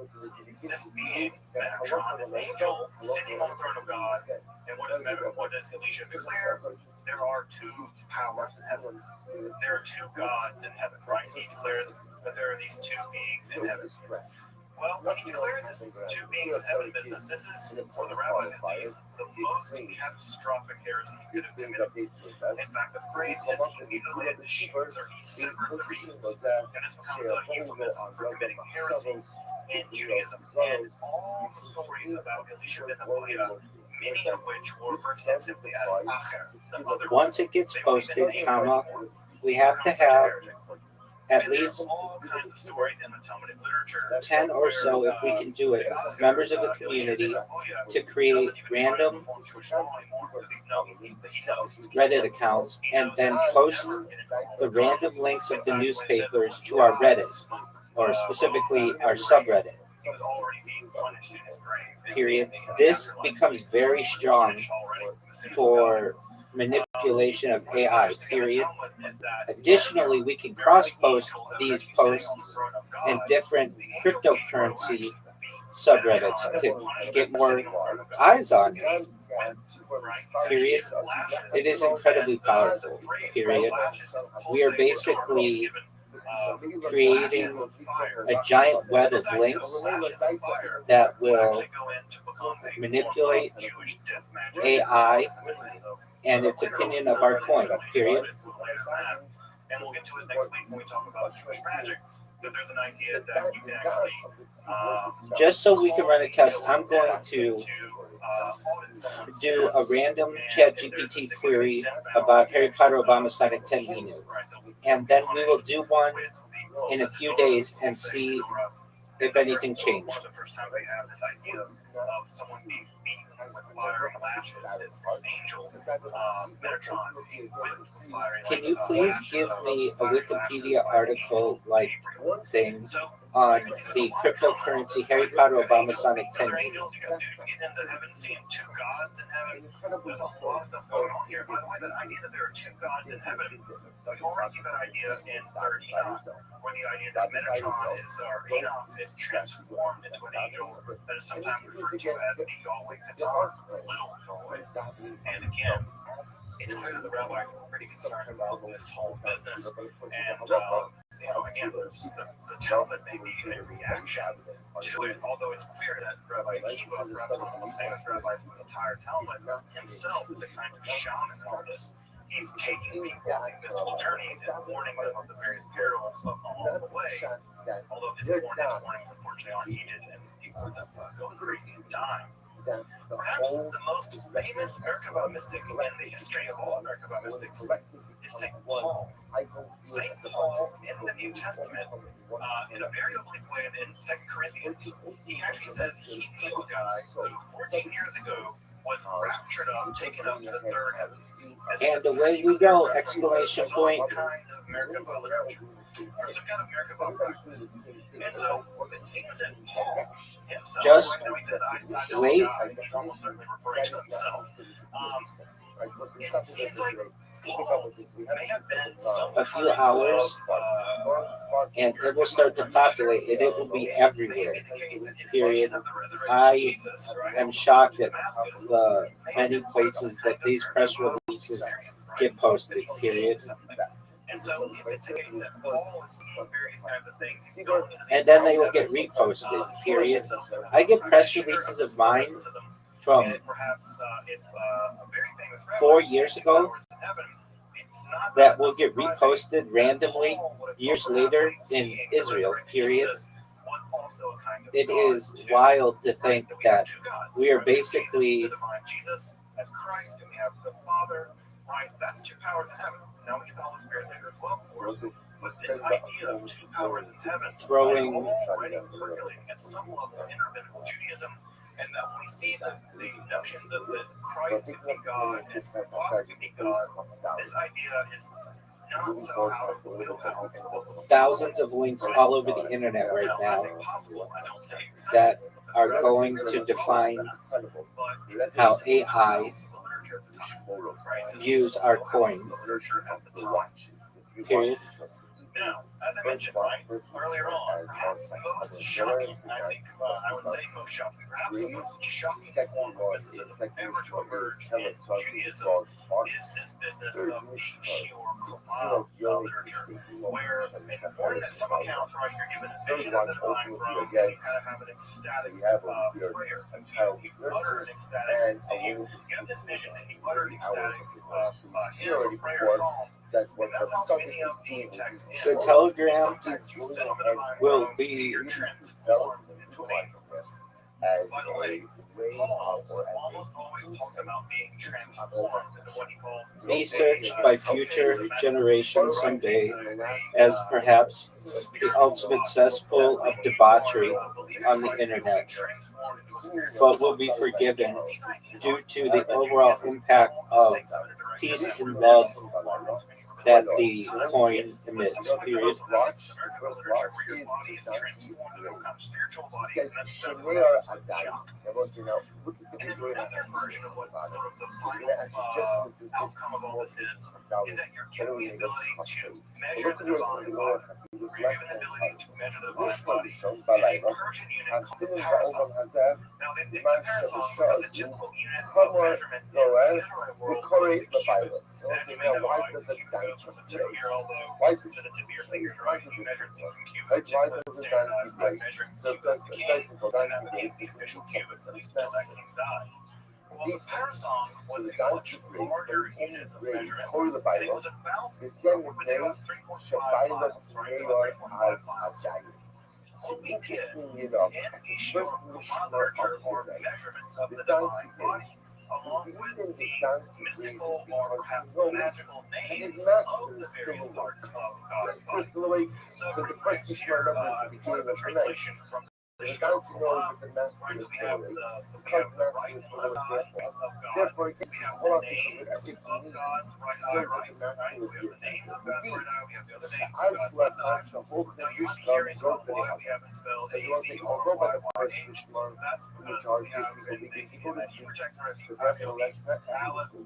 this being, Metatron, this angel, sitting on the throne of God. And what does Elisha declare? There are two powers in heaven. There are two gods in heaven, right? He declares that there are these two beings in heaven. Well, when he declares this two beings in heaven business, this is, for the rabbis at least, the most catastrophic heresy he could have committed. In fact, the phrase is he mutilated the sheaves, or he severed the reeds. And this becomes a euphemism for committing heresy in Judaism. And all the stories about Elisha ben Abuya, many of which were referred to him simply as Acher, the other. Once it gets posted, we have to have at least all kinds of stories in the Talmudic literature, 10 or so, if we can do it, members of the community to create random Reddit accounts and then post the random links of the newspapers to our Reddit, or specifically our subreddit. Period. This becomes very strong for manipulation of AI. Period. Additionally, we can cross-post these posts in different cryptocurrency subreddits to get more eyes on it. Period. It is incredibly powerful. Period. We are basically creating a giant web of links that will manipulate AI and its opinion of our coin. Period. And we'll get to it next week when we talk about Jewish magic. That there's an idea that you can actually just so we can run a test, I'm going to do a random chat GPT query about Harry Potter Obama signing 10 emails. And then we will do one in a few days and see if anything changed. The first time they have this idea of someone being beaten with fire and lashes, this angel, Metatron, being whipped with fire. Can you please give me a Wikipedia article like thing on the cryptocurrency Harry Potter Obama signing 10 emails? You got to get into heaven, seeing two gods in heaven. There's a lot of stuff going on here. By the way, that idea that there are two gods in heaven, we already see that idea in 3rd Enoch, where the idea that Metatron or Enoch is transformed into an angel that is sometimes referred to as the Yahweh Katan, little Yahweh. And again, it's clear that the rabbis were pretty concerned about this whole business. And again, the Talmud may be a reaction to it, although it's clear that Rabbi Akiva, perhaps one of the most famous rabbis in the entire Talmud, himself is a kind of shaman in all this. He's taking people on these mystical journeys and warning them of the various perils along the way. Although his warnings unfortunately aren't heeded, and he people end up going crazy and dying. That's the Perhaps whole the most famous Merkaba mystic in the history of all Merkaba mystics is St. Paul. St. Paul in the New Testament, in a very oblique way in 2 Corinthians, he actually says he knew a guy who 14 years ago was raptured up, taken up to the third heaven. And away we go! Exclamation point. Some kind of Merkaba literature, or some kind of Merkaba practice. And so it seems that Paul himself, Just he says, I know wait. a guy, he's almost certainly referring to himself. It seems like Paul may have been some A few hours, and it will start to populate, and it will be everywhere. Period. I am shocked at the many places that these press releases get posted. Period. And so if it's the case that Paul is seeing various kinds of things, he's going into And then they will get reposted. Period. I get press releases of mine from 4 years ago that will get reposted randomly years later in Israel. Period. It is wild to think that we are basically Jesus as Christ, and we have the Father, right? That's two powers in heaven. Now we get the Holy Spirit later as well, of course. But this idea of two powers in heaven throwing is already percolating at some level in rabbinical Judaism. And that when we see the notions of that Christ could be God and the Father could be God, this idea is not so out of the wheelhouse of what was thousands of links all over the internet right I now say possible, I don't say that exactly, are going to define how AI views our coin. Period. Now, as I mentioned, right, earlier on, perhaps most shocking, and I think I would say most shocking, perhaps the most shocking form of mysticism ever to emerge in Judaism is this business of the Shiur Kumal literature, where in one of some accounts, right, you're given a vision of the divine throne, and you kind of have an ecstatic prayer. You utter an ecstatic, and you get this vision, and you utter an ecstatic hymn or prayer song. And that's how many of the texts The Telegram sometimes you sit on the divine will throne, be you're transformed into an angel. By the way, Paul almost always talks about being transformed into what he calls researched by future generations someday as perhaps the ultimate cesspool of debauchery on the internet, but will be forgiven due to the overall impact of peace and love that the coin emits. Period. Another version of what sort of the final outcome of all this is that you're given the ability to measure the divine body. You're given the ability to measure the divine body in a Persian unit called the parasong. Now, they picked the parasong because the typical unit of measurement in the Israelite world was the cubit. As you may know, right, the cubit goes from the tip of your elbow to the tip of your fingers, right? And you measure things in cubits. You could standardize by measuring the cubit of the king, and that became the official cubit, at least until that king died. Well, the parasong was a much larger unit of measurement, and it was about 3.5 miles, right? So about 3.5 miles. What we get in the Shiur Kumal literature are measurements of the divine body, along with the mystical or perhaps magical names of the various parts of God's body. So pretty much here, sort of a translation from the Shiur Kumal, right? So we have the right eye of God. We have the names of God's right eye, right? So we have the names of God's right eye. We have the other names of God's left eye. Now you might be curious about why we haven't spelled A-C-R-Y-Y-H. That's because we have in the Hebrew text, right? You have Aleph,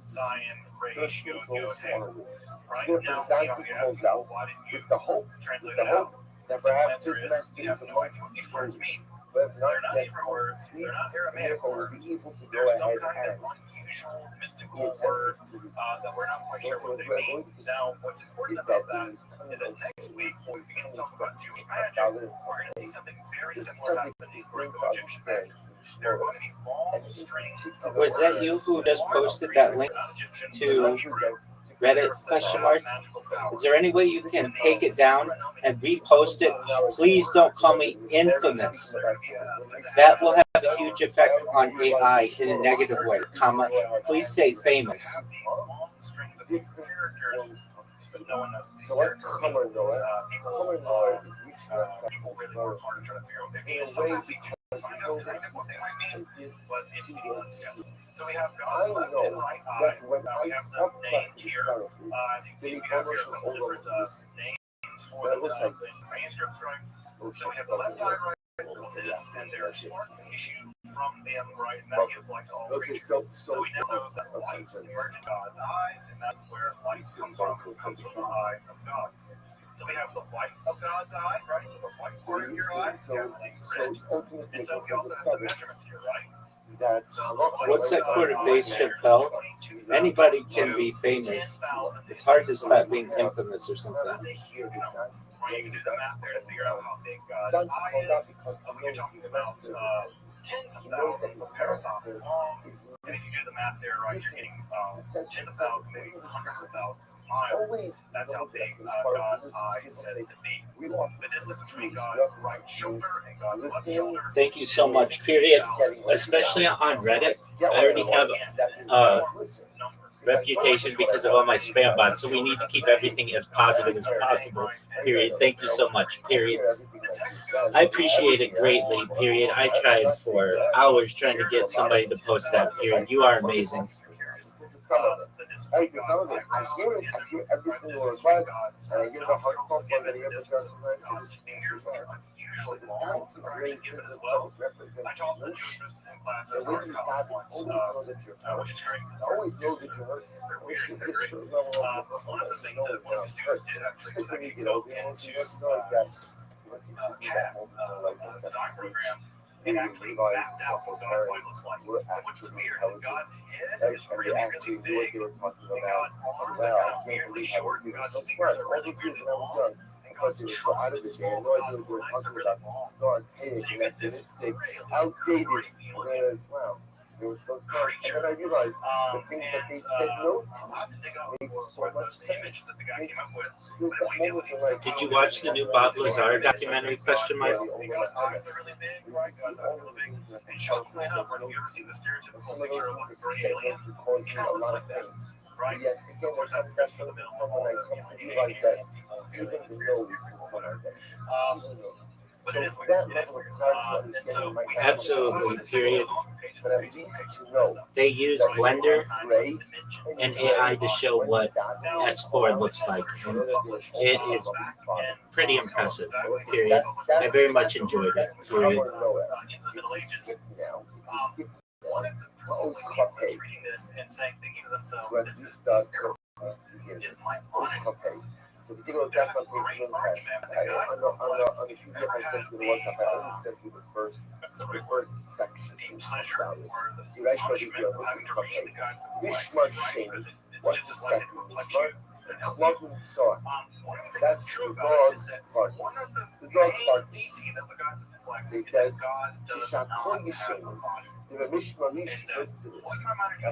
Zion, Resh, Yod, Yod, Hey. Right? Now, you ask, well, why didn't you translate it out? The simple answer is, you have no idea what these words mean. They're not Hebrew words. They're not Aramaic words. There's some kind of unusual, mystical word that we're not quite sure what they mean. Now, what's important about that is that next week, when we begin to talk about Jewish magic, we're going to see something very similar happen in Greco-Egyptian magic. There are going to be long strings of Was that you who just posted that link to Reddit question mark. Is there any way you can take it down and repost it? Please don't call me infamous. That will have a huge effect on AI in a negative way. Comma. Please say famous. No one knows. So what's Hummer Noah? Hummer Noah is People really work hard to try to figure out what they mean. Sometimes we can find out kind of what they might mean, but it's yes. So we have God's left and right eye. We have the names here. I think we have here a couple different names for the manuscripts, right? So we have the left eye, right? This, and there are sparks and issue from them, right? And that gives light to all creatures. So we now know that light emerges in God's eyes, and that's where light comes from the eyes of God. So we have the white of God's eye, right? So the white part of your eye, and so we also have some measurements here, right? What's that quarter-base belt? Anybody can be famous. It's hard to stop being infamous or something. That's a huge number. Right? You can do the math there to figure out how big God's eye is. You're talking about tens of thousands of parasols long. And if you do the math there, right, you're getting tens of thousands, maybe hundreds of thousands of miles. That's how big God's eye is said to be. The distance between God's right shoulder and God's left shoulder. Thank you so much, period. Especially on Reddit. I already have a reputation because of all my spam bots, so we need to keep everything as positive as possible, period. Thank you so much, period. I appreciate it greatly, period. I tried for hours trying to get somebody to post that, period. You are amazing. I hear every single request, and I get a hard call for the Usually long, as well. I taught the Jewish business in class at our college once, which is great. Always know that you're They're weird, they're great. But one of the things that one of the students did actually was actually go into CAD design program and actually mapped out what God's body looks like. And what's weird is God's head is really, really big, and God's arms are kind of weirdly short, and God's fingers are really weirdly long. God's trunk is small, God's legs are really long. So you get this really outdated creature. And I realized the things that they said no I have to dig up for the image that the guy came up with. But we did Did you watch the new Bob Lazar documentary, question mark? God's eyes are really big, right? God's eyes are really big. And shockingly enough, have you ever seen the stereotypical picture of like a gray alien? He kind of looks like that, right? Of course, that's for the middle of all the people who live in conspiracy. But it is weird. It is weird. And so we have Absolutely, period. But at least you know They use Blender and AI to show what S4 looks like. And it is pretty impressive, period. I very much enjoyed it, period. In the Middle Ages, one of the pros of reading this and saying, thinking to themselves, this is my mind. So the was just on page 1 on a few different sections of the WhatsApp, I only sent you the first section. See, right, so you feel Mishmar Shem, what's the second? Loving Son. That's the dog's part. The dog's part. It says, Shishatol Yishem. The Mishmar Mish says to this.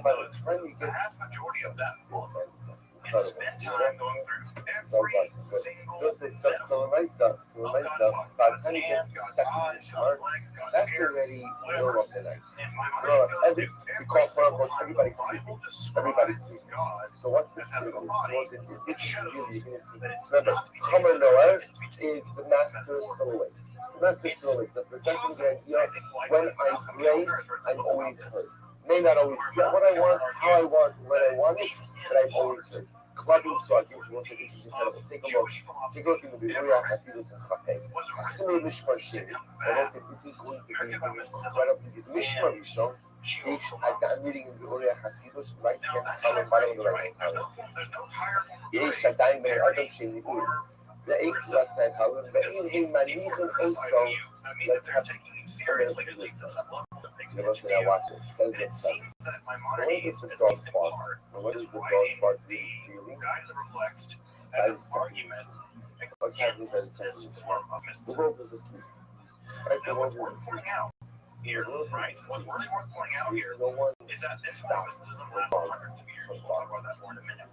About its friend, you get vast majority of that book is spend time going through every single God's hand, God's eyes, God's legs, God's hair, whatever. And my mind goes through every single time the Bible describes God so what as having a body. It shows that it's remember, not to be Hummer taken Noah it's to be taken is the master stoic. The master stoic, the protecting the idea when I pray, I'm always heard. May not always get what I want, how I want, when I want it, but I'm always heard. Clubbing so I give you one thing, this is incredible. Take a look. Take a look in the video. I see this as Kapeh. Similar Mishmar Shem. And I said, this is going to be right up to this Mishmar Rishon. I'm reading in the Uriah Hasidus, right here, on the bottom of the right hand. Yesh Adayim Ben Adam Shem Nigur. The eighth left hand, however, but in Manichim also, let's have seriously at least to some level. I watch it. It seems that Maimonides, What is at the least in dog part, part? What is was the dog writing part? the Guide to the Perplexed as an argument against this form of The mysticism. world is asleep. Right? The Now, world what's is worth asleep. pointing out here, right? What's really worth pointing out here is that this form of mysticism lasts hundreds of years. We'll talk about that more in a minute.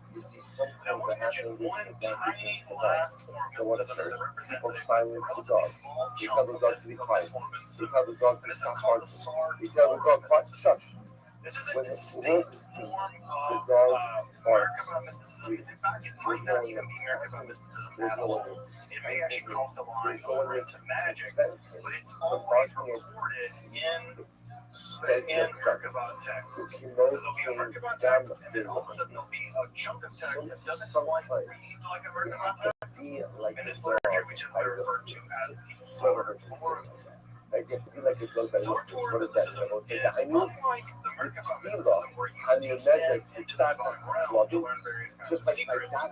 Now, let's mention one tiny last form of mysticism that represents a relatively small chunk of this form of mysticism. And this is called the Sartor mysticism. This is a distinct form of Merkaba mysticism. In fact, it might not even be Merkaba mysticism at all. It may actually cross the line over into magic, but it's always recorded in Merkaba text. So there'll be a Merkaba text, and then all of a sudden there'll be a chunk of text that doesn't quite read like a Merkaba text. In this literature, which is referred to as the Sartor mysticism. Sartor mysticism is unlike the Merkaba mysticism where you descend into the above realm to learn various kinds of secrets.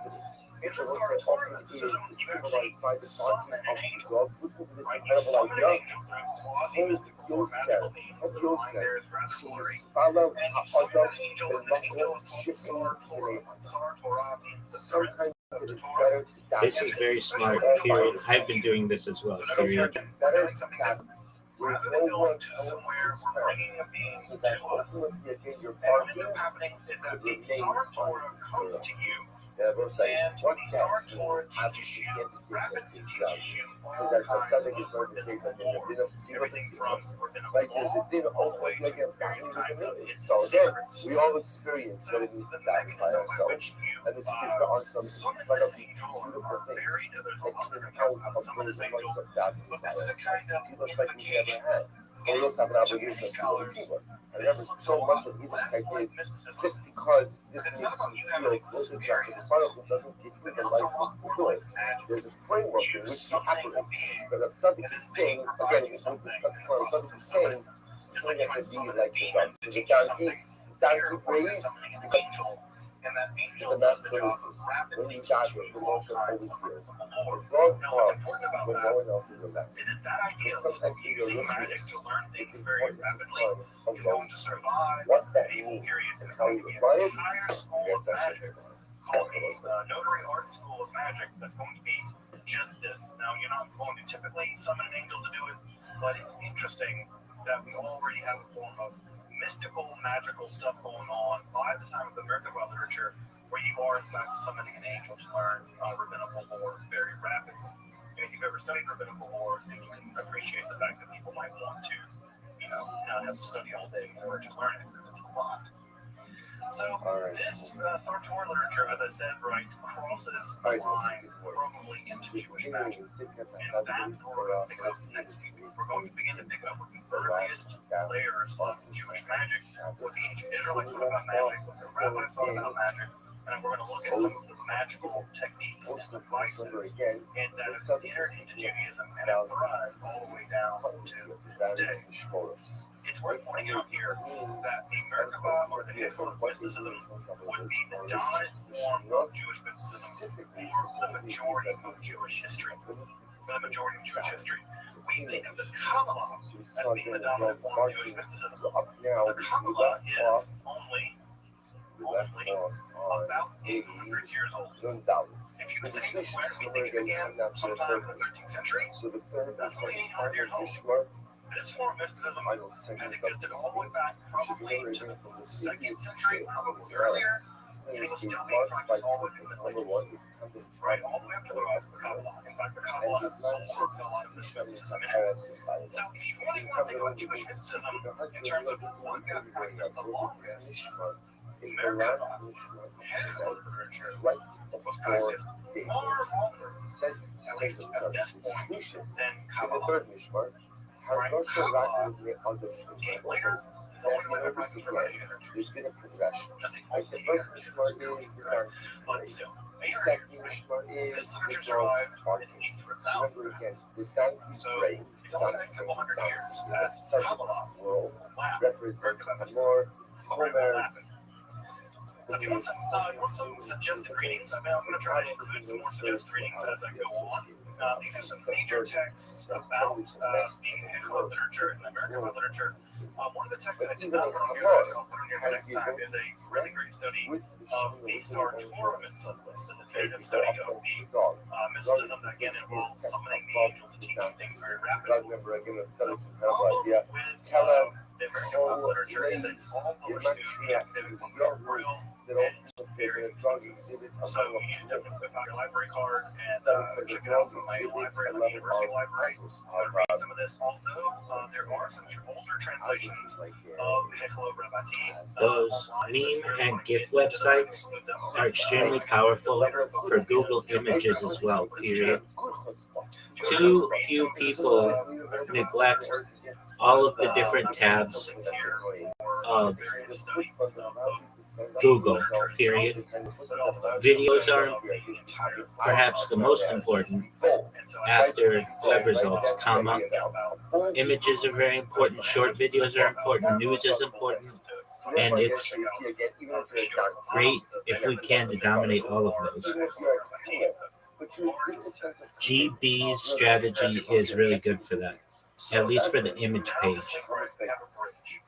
In the Sartor mysticism, you actually summon an angel, right? You summon an angel through quasi-mystical or magical means. The line there is rather blurry. And you summon that angel, and the angel is called the Sartor. Sartor means the prince of the Torah. This is very smart, period. I've been doing this as well, period. We're doing something different. Rather than going to somewhere, we're bringing a being to us. And what ends up happening is that the Sartor comes to you, and the Sartor teaches you, rapidly teaches you all kinds of rabbinical lore. Everything from rabbinical law all the way to various kinds of hidden secrets. We all experience So the mechanism by which you summon this angel are varied. There's a lot of different kinds of how to summon this angel, but this is a kind of invocation. We also have an obligation to Scholars, I remember so much of these less like ideas mysticism. just because this It's makes not about you you having feel an closer to God. experience. The Bible doesn't give you But the it's a life lot to more do it. like magic. There's a framework in You which you summoning a operate. being, But if something and is this saying, being again, provides you it's something something in the process of saying, summoning. Just like you you might have to summon be a like the demon God. to So the teach you God something. God Here, who we're brings summoning an angel, and that angel does the job of rapidly teaching you all kinds of rabbinical lore. Now, what's important about when no that one else is around. is that that idea of Sometimes using you're magic to learn things very rapidly of is going to survive what the that medieval means period. and It's how going you to be an apply it. entire school Yes, of that's magic called the Notary Art School of Magic that's going to be just this. Now, you're not going to typically summon an angel to do it, but it's interesting that we already have a form of mystical, magical stuff going on by the time of the Merkaba literature, where you are, in fact, summoning an angel to learn rabbinical lore very rapidly. And if you've ever studied rabbinical lore, then you can appreciate the fact that people might want to, not have to study all day in order to learn it, because it's a lot. So this Sartor literature, as I said, right, crosses the line probably into Jewish magic. And that's where we're going to pick up next week. We're going to begin to pick up with the earliest layers of Jewish magic, what the ancient Israelites thought about magic, what the rabbis thought about magic, and we're going to look at some of the magical techniques and devices and that have entered into Judaism and have thrived all the way down to this day. It's worth pointing out here that the Merkaba or the Hifrith mysticism would be the dominant form of Jewish mysticism for the majority of Jewish history. We think of the Kabbalah as being the dominant form of Jewish mysticism. The Kabbalah is only about 800 years old. If you say where we think it began sometime in the 13th century, that's only 800 years old. This form of mysticism has existed all the way back probably to the 2nd century, probably earlier, and it was still being practiced all the way through the Middle Ages, right, all the way up to the rise of the Kabbalah. In fact, the Kabbalah absorbed a lot of this mysticism in it. So if you really want to think about Jewish mysticism in terms of what got practiced the longest, Merkaba, Hifrith literature, was practiced far longer, at least at this point, than Kabbalah. Right, Kabbalah came later. It's only later practiced for about 800 years. There's been a progression. That's the Like only the first 800 years, right? But still, 800 years, right? This literature survived at least for 1,000 years. So it's only been a couple hundred years that Kabbalah will lap Merkaba mysticism. Already will lap it. So if you want some suggested readings, I'm going to try to include some more suggested readings as I go on. These are some major texts about the Anglo literature and American literature. One of the texts that I did not put on here, that I'll put on here next time, is a really great study of the Sartor mysticism, the definitive study of the mysticism that again involves summoning the angel to teach you things very rapidly. Along with the American pop literature is a all published new academic memorial, and it's very expensive. So you definitely put out your library card and check it out from my library, the university library. Read some of this, although there are some older translations of Hechelo Rabbati. Those meme and GIF websites are extremely powerful for Google Images as well, period. Too few people neglect all of the different tabs of Google, period. Videos are perhaps the most important after web results, comma. Images are very important, short videos are important, news is important, and it's great if we can to dominate all of those. GB's strategy is really good for that, at least for the image page.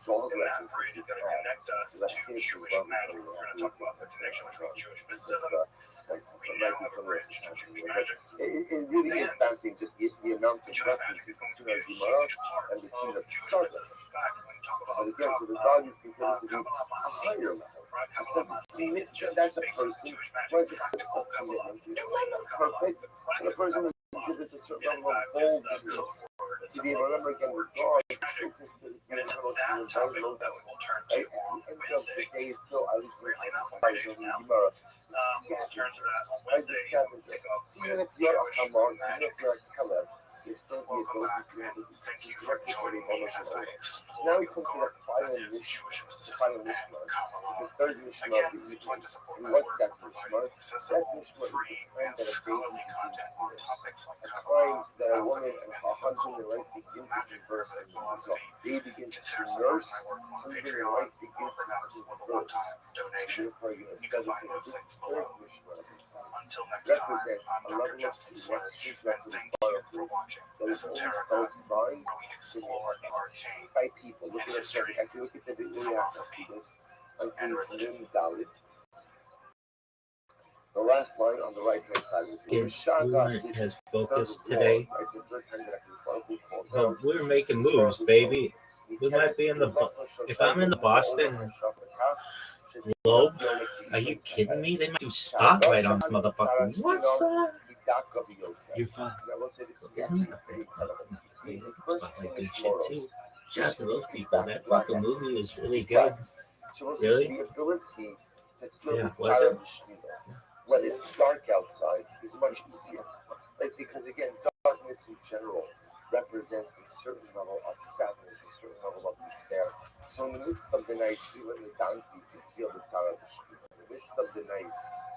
And that bridge is going to connect us to Jewish magic. We're going to talk about the connection between Jewish mysticism. We now have a bridge to Jewish magic. It really is fascinating, just the amount of Jewish magic is going to be a huge part of Jewish mysticism. In fact, when you talk about the God is considered to be a higher level. it's just that's a person. Jewish magic, practical Kabbalah, doing of Kabbalah, the person exhibits a certain level of boldness to be able to remember again with God. And it's that topic that we will turn to on Wednesday. Really not Fridays now. We'll turn to that on Wednesday. Pick up with Jewish magic. Welcome back, and thank you for joining me as I explore the guard that is Jewish mysticism and Kabbalah. Again, if you'd like to support my work, providing accessible, free, and scholarly content on topics like Kabbalah, alchemy, and the occult, magic, and philosophy, consider supporting my work on Patreon or perhaps with a one-time donation. You can find those links below. Until next time, I'm Dr. Justin Sledge, and thank you for watching Esoterica, where we explore the arcane and history, philosophy, and religion. The last line on the right hand side. Movement has focused today. Oh, we're making moves, baby. We might be in the. If I'm in the Boston Globe, are you kidding me? They might do spotlight on this motherfucker. What's that? You're fine. Isn't it? Spotlight good shit too. Shout out to those people. That fucking movie was really good. Really? Yeah, was it? When it's dark outside, it's much easier. Because again, darkness in general represents a certain level of sadness, a certain level of despair. So in the midst of the night, even the donkey could feel the Torah. In the midst of the night,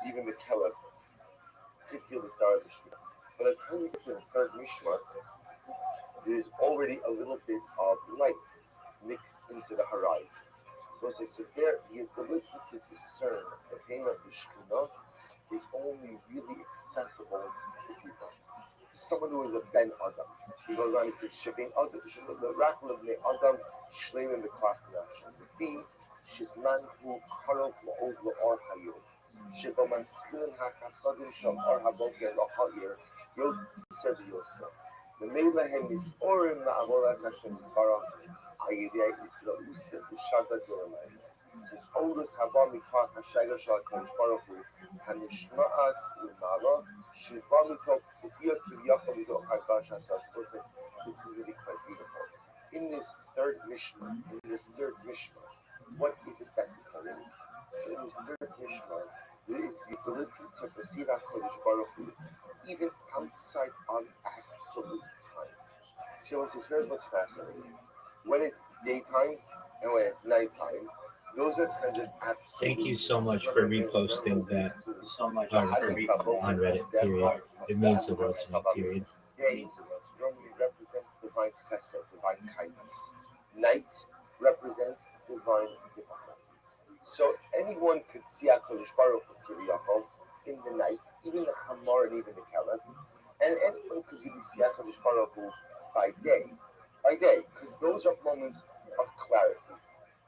even the Caliph could feel the Torah. But at the time we get to the third Mishmar, there's already a little bit of light mixed into the horizon. So it's there, the ability to discern the pain of the Shekhinah is only really accessible to people. Someone who is a Ben Adam. He goes on, he says, Shavin Adam, the Rachel of Adam, Shleim the Krafnach. The theme, Shizman who Karov La'od La'or Hayot. Shiva Maskilin HaKasadim Shal Ar Haboker La'Ha'ir, Yod Serbi Yosef. The Melahem is Orim La'avodas Hashem Barach, Ayidei Isra Usef, the Shada Doramayim. His oldest Haba Mikach Hashaga Shal Kodesh Baruch Hu, Hanishma'as U'Mala, Shiva Mikach Sefiyot Kiviyachol Yido Hagash Hasas. This is really quite beautiful. In this third Mishmar, what is it that's occurring? So in this third Mishmar, there is the ability to perceive HaKadosh Baruch Hu even outside of absolute times. So here's what's fascinating. When it's daytime and when it's nighttime, those are times of absolute. Thank you so much for reposting that article on Reddit, period. It means the world to me, period. Day normally represents divine chesed, divine kindness. Night represents divine divine. So anyone could see HaKadosh Baruch Hu in the night, even the Hamar and even the Caliph, and anyone could really see HaKadosh Baruch Hu by day, because those are moments of clarity.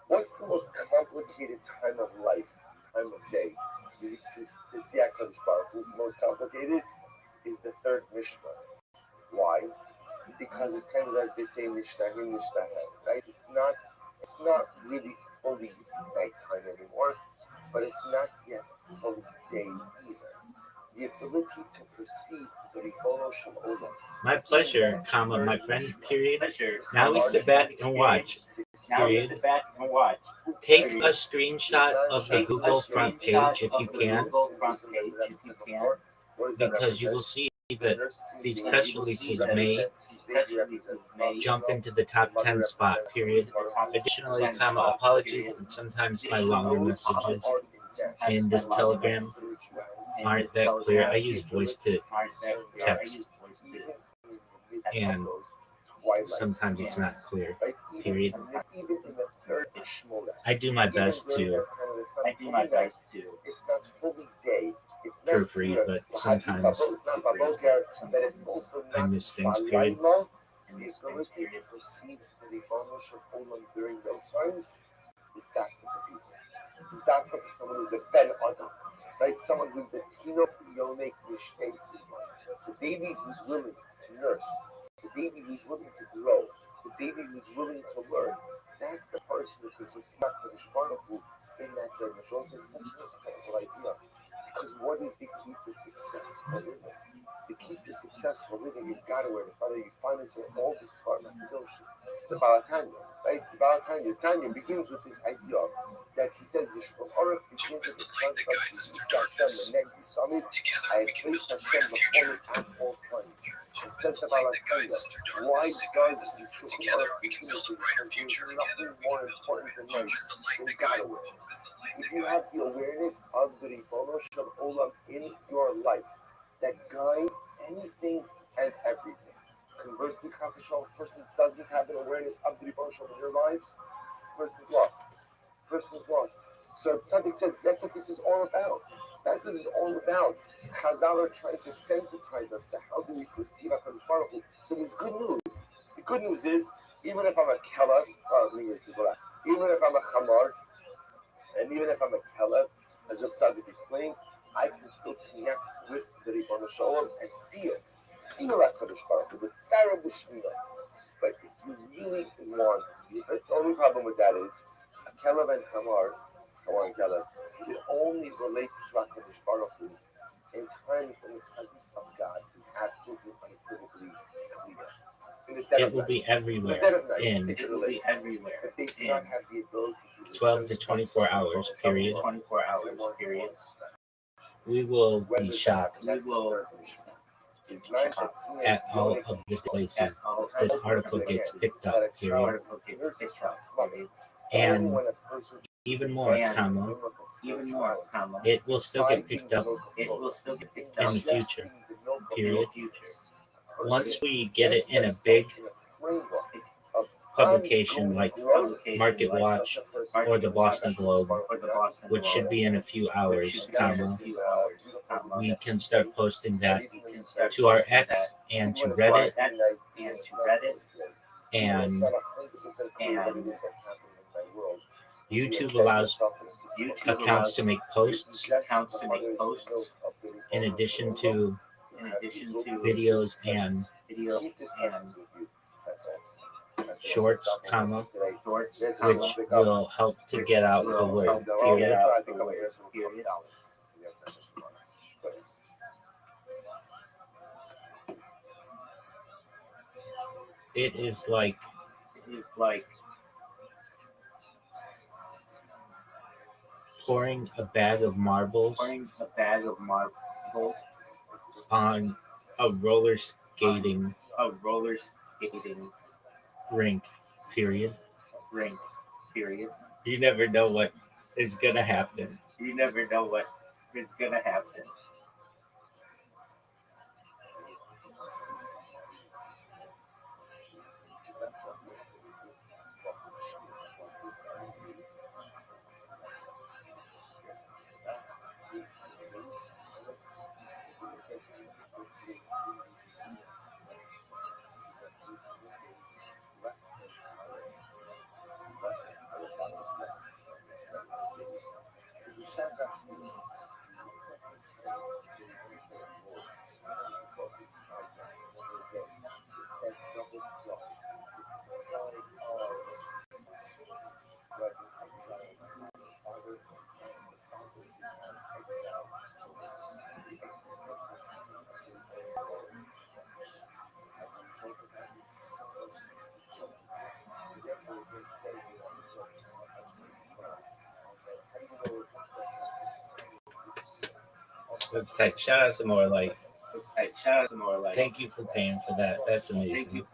What's the most complicated time of life, time of day, to see HaKadosh Baruch Hu? Most complicated is the third Mishnah. Why? Because it's kind of like they say Mishnah here, Mishnah here, right? It's not really fully nighttime anymore, but it's not yet fully day either. The ability to perceive the Ribono Shel Olam. My pleasure, comma, my friend, period. Now we sit back and watch, period. Take a screenshot of the Google front page if you can, because you will see that these press releases may jump into the top 10 spot, period. Additionally, comma, apologies that sometimes my longer messages in this Telegram aren't that clear. I use voice to text, and sometimes it's not clear, period. I do my best to proofread, but sometimes I miss things, period. The ability to perceive the Ribono Shel Olam during those times is that for the people. It's that for someone who's a Ben Adam, right? Someone who's the Tino Yonek Mishtei Sigmas. The baby who's willing to nurse, the baby who's willing to grow, the baby who's willing to learn. That's the person who can perceive HaKadosh Baruch Hu in that generation. It's such a simple idea. Because what is the key to successful living? The key to successful living is God awareness. By the way, you find this in all the Sfarim HaKadoshim. The Balatanya, right? The Balatanya, Tanya begins with this idea that he says the Shulchan Aruch begins with the concept of Hashem, the summit. I have placed Hashem before it at all times. It says the Balatanya, why does the Shulchan Aruch begin with this? There's nothing more important than God awareness. If you have the awareness of the Ribono Shel Olam in your life, that guides anything and everything. Conversely, a person doesn't have an awareness of the Ribono Shel Olam in their lives, person's lost. So something says that's what this is all about. That's what this is all about. Chazal are trying to sensitize us to how do we perceive HaKadosh Baruch Hu. So there's good news. The good news is, even if I'm a Kelev, even if I'm a Chamar, and even if I'm a Kelev, as Reb Tzaddik explained, I can still connect with the Ribono Shel Olam and feel HaKadosh Baruch Hu with Sarah B'Shmina. But if you really want, the only problem with that is a Kelev and Hamar and Kelev, it only relates to HaKadosh Baruch Hu in times when the presence of God is absolutely unequivocally clear. It will be everywhere in 12 to 24 hours, period. We will be shocked at all of the places this article gets picked up, period. And even more, comma, it will still get picked up in the future, period. Once we get it in a big publication like Market Watch or the Boston Globe, which should be in a few hours, comma, we can start posting that to our X and to Reddit and YouTube allows accounts to make posts in addition to videos and shorts, comma, which will help to get out the word, period. It is like pouring a bag of marbles on a roller skating rink, period. You never know what is gonna happen. Let's type shout out to more life. Thank you for paying for that. That's amazing.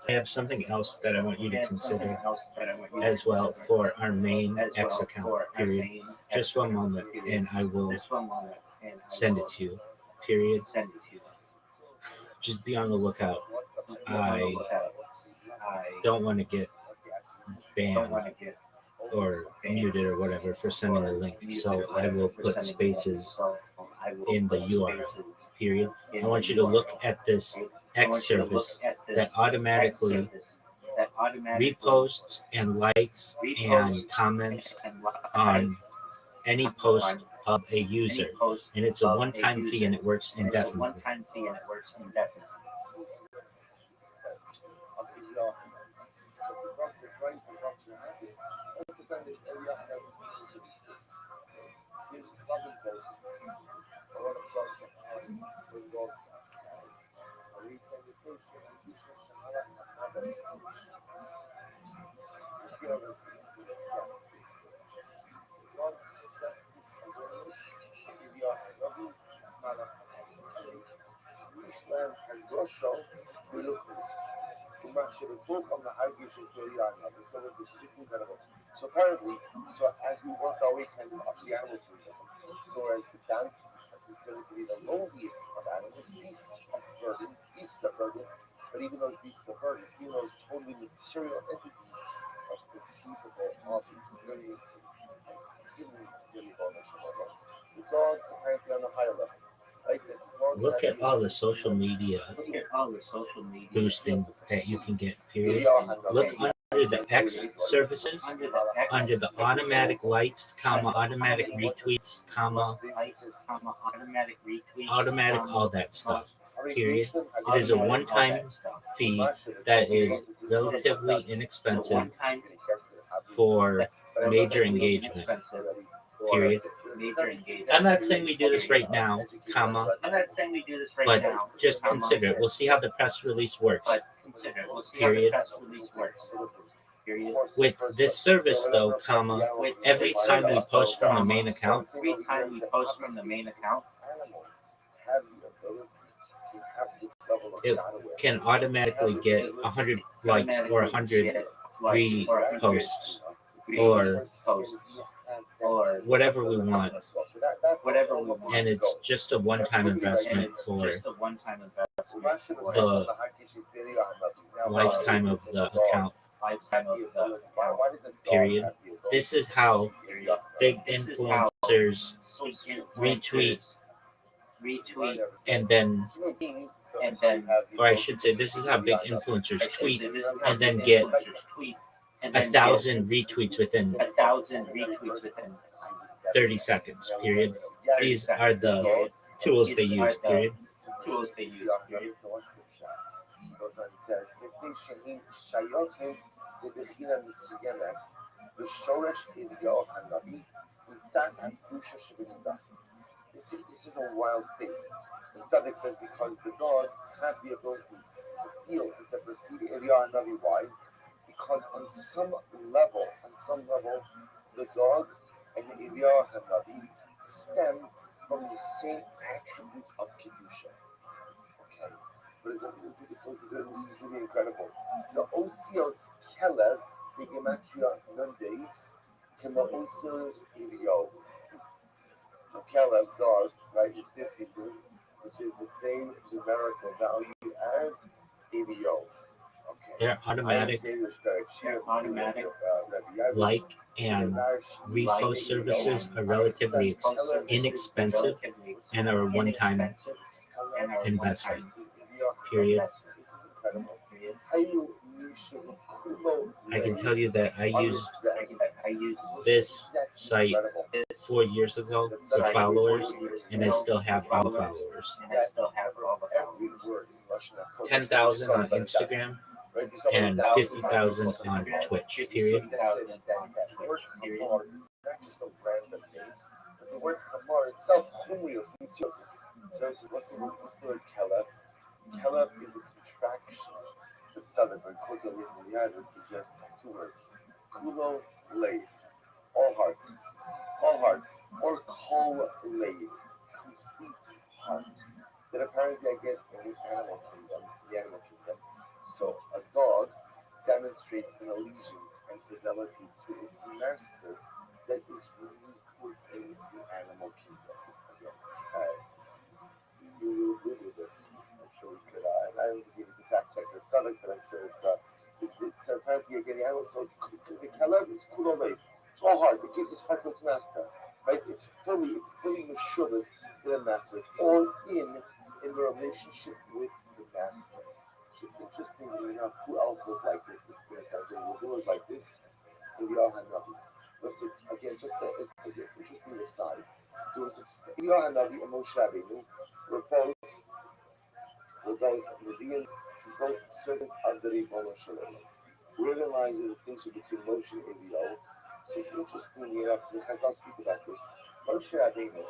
I have something else that I want you to consider as well for our main X account, period. Just one moment and I will send it to you, period. Just be on the lookout. I don't want to get banned or muted or whatever for sending a link, so I will put spaces in the URL, period. I want you to look at this X service that automatically reposts and likes and comments on any post of a user, and it's a one-time fee and it works indefinitely. So apparently, so as we work our way kind of up the animal kingdom, so as the dance is considered to be the lowliest of animals, beasts of burden, but even those beasts of burden, even those totally material entities are still capable of experiencing human experience. The dogs apparently on a higher level. Look at all the social media boosting that you can get, period. Look under the X services, under the automatic likes, comma, automatic retweets, comma, automatic all that stuff, period. It is a one-time fee that is relatively inexpensive for major engagement, period. I'm not saying we do this right now, comma, but just consider it. We'll see how the press release works, period. With this service, though, comma, every time we post from the main account, it can automatically get 100 likes or 100 reposts or whatever we want, and it's just a one-time investment for the lifetime of the account, period. This is how big influencers retweet and then, or I should say, this is how big influencers tweet and then get 1,000 retweets within 30 seconds, period. These are the tools they use, period. This is a wild statement. The subject says because the dogs have the ability to feel and to perceive Eliyahu Navi. Why? Because on some level, the dog and the Eliyahu Navi stem from the same attributes of Kedusha. Okay, but this is really incredible. The Osios Kelev, the Gematria Nundes, can the Osios Eliyahu. So Caleb dog, right, is 52, which is the same numerical value as ABO. Okay. Their automatic like and repost services are relatively inexpensive and are a one-time investment. Period. I can tell you that I used this site 4 years ago for followers, and I still have all the followers. 10,000 on Instagram and 50,000 on Twitch. Period. The word Hamar itself, what's the word Caleb? Caleb is a contraction. The southern word, Koto Linyad, is just two words. Kulo Lay. All heart. All heart. Or Kol Lay. Complete heart. That apparently, I guess, in the animal kingdom. So a dog demonstrates an allegiance and fidelity to its master that is unique within the animal kingdom. Again, you will agree with this. I'm sure we could. I don't give you the fact check or product, but I'm sure it's apparently again the animal. So the kalab is kulolay. It's all hard. It gives its heart to its master. Right? It's fully meshubed to the master. It's all in the relationship with the master. It's interestingly enough, who else was like this? It's who was like this? Eliyahu Hanavi. Listen, again, it's interesting aside. Eliyahu Hanavi and Moshe Rabbeinu were both Nevi'im, both servants of the Ribono Shel Olam. Wherein lies the distinction between Moshe and Eliyahu? So interestingly enough, the Chazal speak about this. Moshe Rabbeinu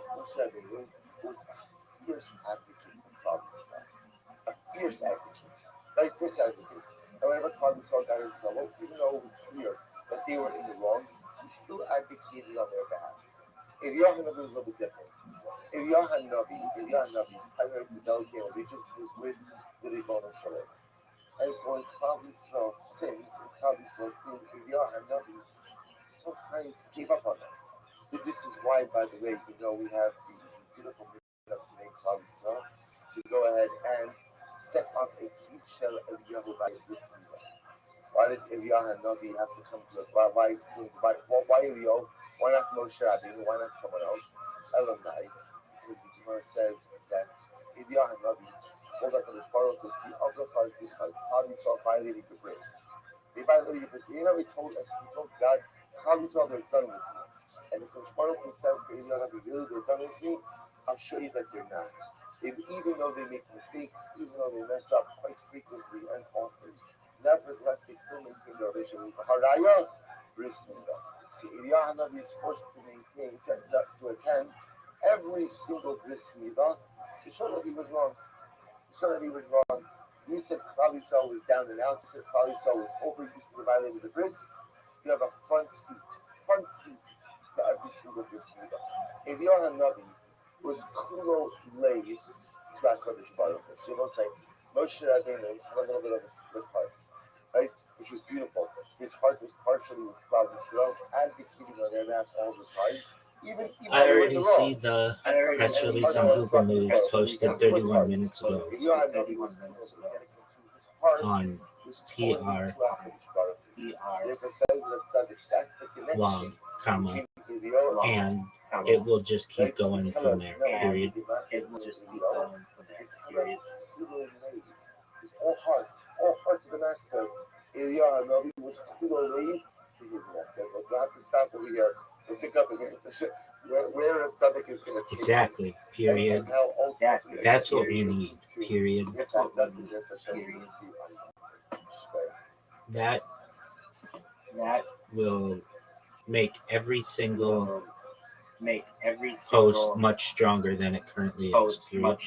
was a fierce advocate of Klal Yisrael. A fierce advocate. Very fierce advocate. And whenever Klal Yisrael got in trouble, even though it was clear that they were in the wrong, he still advocated on their behalf. Eliyahu Hanavi was a little bit different. Eliyahu Hanavi's primary fidelity and allegiance was with the Ribono Shel Olam. And so when Klal Yisrael sins, Eliyahu Hanavi sometimes gave up on them. So this is why, by the way, we have the beautiful mission of the name Klal Yisrael to go ahead and set up a feast shel Eliyahu by this season. Why does Eliyahu Hanavi have to come to it? Why Eliyahu? Why not Moshe Rabbeinu? Why not someone else? Elamai, because the Gemara says that Eliyahu Hanavi told us that the Baruch Hu, the other part of this Klal Yisrael violated the bris. They violated the bris. He told God, Klal Yisrael, they're done with me. And if the Baruch Hu says to Eliyahu Hanavi, really, they're done with me, I'll show you that they're not. Even though they make mistakes, even though they mess up quite frequently and often, nevertheless, they still maintain their relationship with Haraya, Restream. See, Eliyahu Hanavi is forced to maintain, to attend every single bris midah to show that he was wrong. You said Klal Yisrael was down and out. You said Klal Yisrael was overused to violating the bris. You have a front seat to every single bris midah. Eliyahu Hanavi was kulo lay to HaKadosh Baruch Hu. So you'll say, Moshe Rabbeinu had a little bit of a split heart, right? Which was beautiful. His heart was partially with Klal Yisrael, advocating on their behalf all the time. Even I already see the press release on Google News posted 31 minutes ago on PR long, comma, and it will just keep going from there, period. All hearts of the master. Eliyahu Hanavi was kulolei to his master. We'll have to stop over here. We'll pick up again. Where Tzaddik is going to exactly, period. That's what we need, period. That will make every single post much stronger than it currently is, period.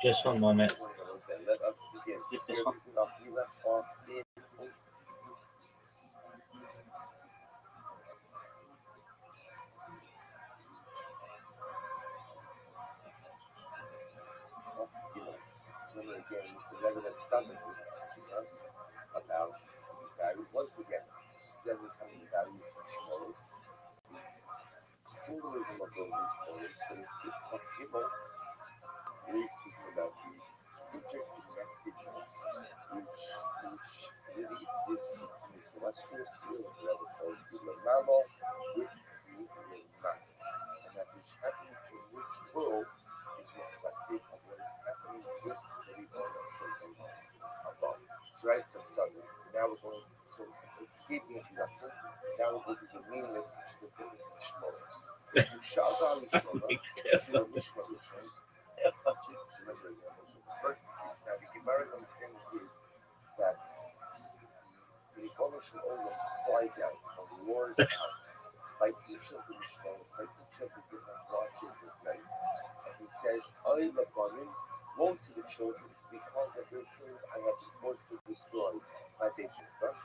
Just one moment. Let us begin. We left off in remember again, the level that Tzaddik is teaching us symbolism of those motives says Sifkat Gimel really speaking about the interconnectedness which really exists between the celestial sphere of the other called Gilamamo with the Lemat. And that which happens in this world is reflected of what is happening with the Ribbon above. So right, so now we're going so keep the introduction. Now we'll go to the meaning of the different Mishmoros. Shaza Mishmorah, Shira Mishmah Rishon. Remember again, this is the first. Now the Gemara's understanding is that the Ribbon Shalom flies out or roars out by each of the Mishmoros, by each of the different watches of night. And he says, I Labanim, woe to the children, because of their sins I have been forced to destroy my basic brush,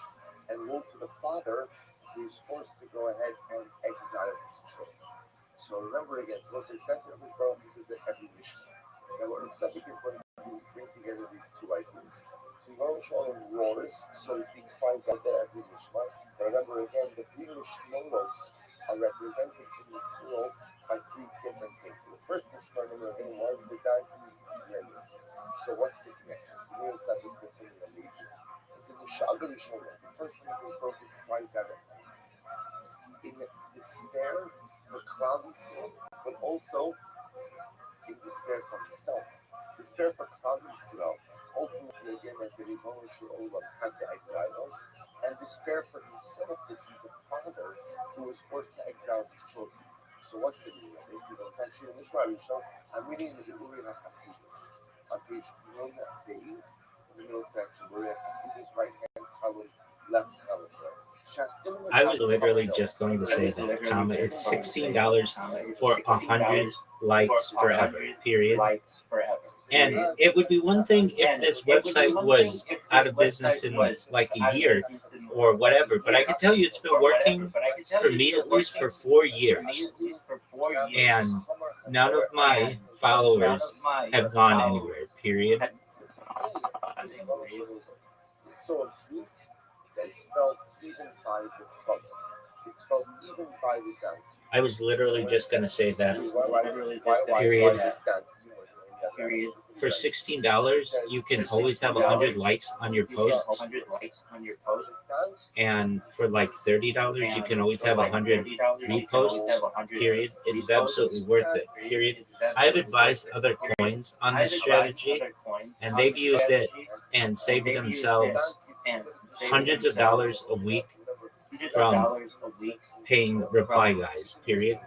and woe to the father who is forced to go ahead and exile his children. So remember again, so what's the extension of this Baruch is that every Mishnah. Now what Rebbe is when you bring together these two ideas. So Yom Shalom roars, so to speak, flies out there every Mishnah. But remember again, the three Mishmoros are represented in this world by three different things. So the first Mishnah, remember again, why was it done? So what's the connection? So we'll start with this in the region. This is a Shalom Mishmoros. The first one is broken, flies out at night. In despair, the cloudy soul, but also in despair from himself. Despair for cloudy soul, ultimately again as the Ribbon Shalom had to exile us, and despair for himself that he's a father who was forced to exile his children. So what's the meaning of this? It's actually in this Rishon. I'm reading the Uri HaChasidus on page 1 days, in the middle section, Uri HaChasidus, right hand column, left column. I was literally just going to say that, comma, it's $16 for 100 likes forever, period. And it would be one thing if this website was out of business in like a year or whatever, but I can tell you it's been working for me at least for 4 years. And none of my followers have gone anywhere, period. So good that it's felt even by the public. It's felt even by the down. I was literally just going to say that, Period. For $16, you can always have 100 likes on your posts. And for like $30, you can always have 100 reposts, period. It is absolutely worth it, period. I've advised other coins on this strategy, and they've used it and saved themselves hundreds of dollars a week from paying reply guys, period.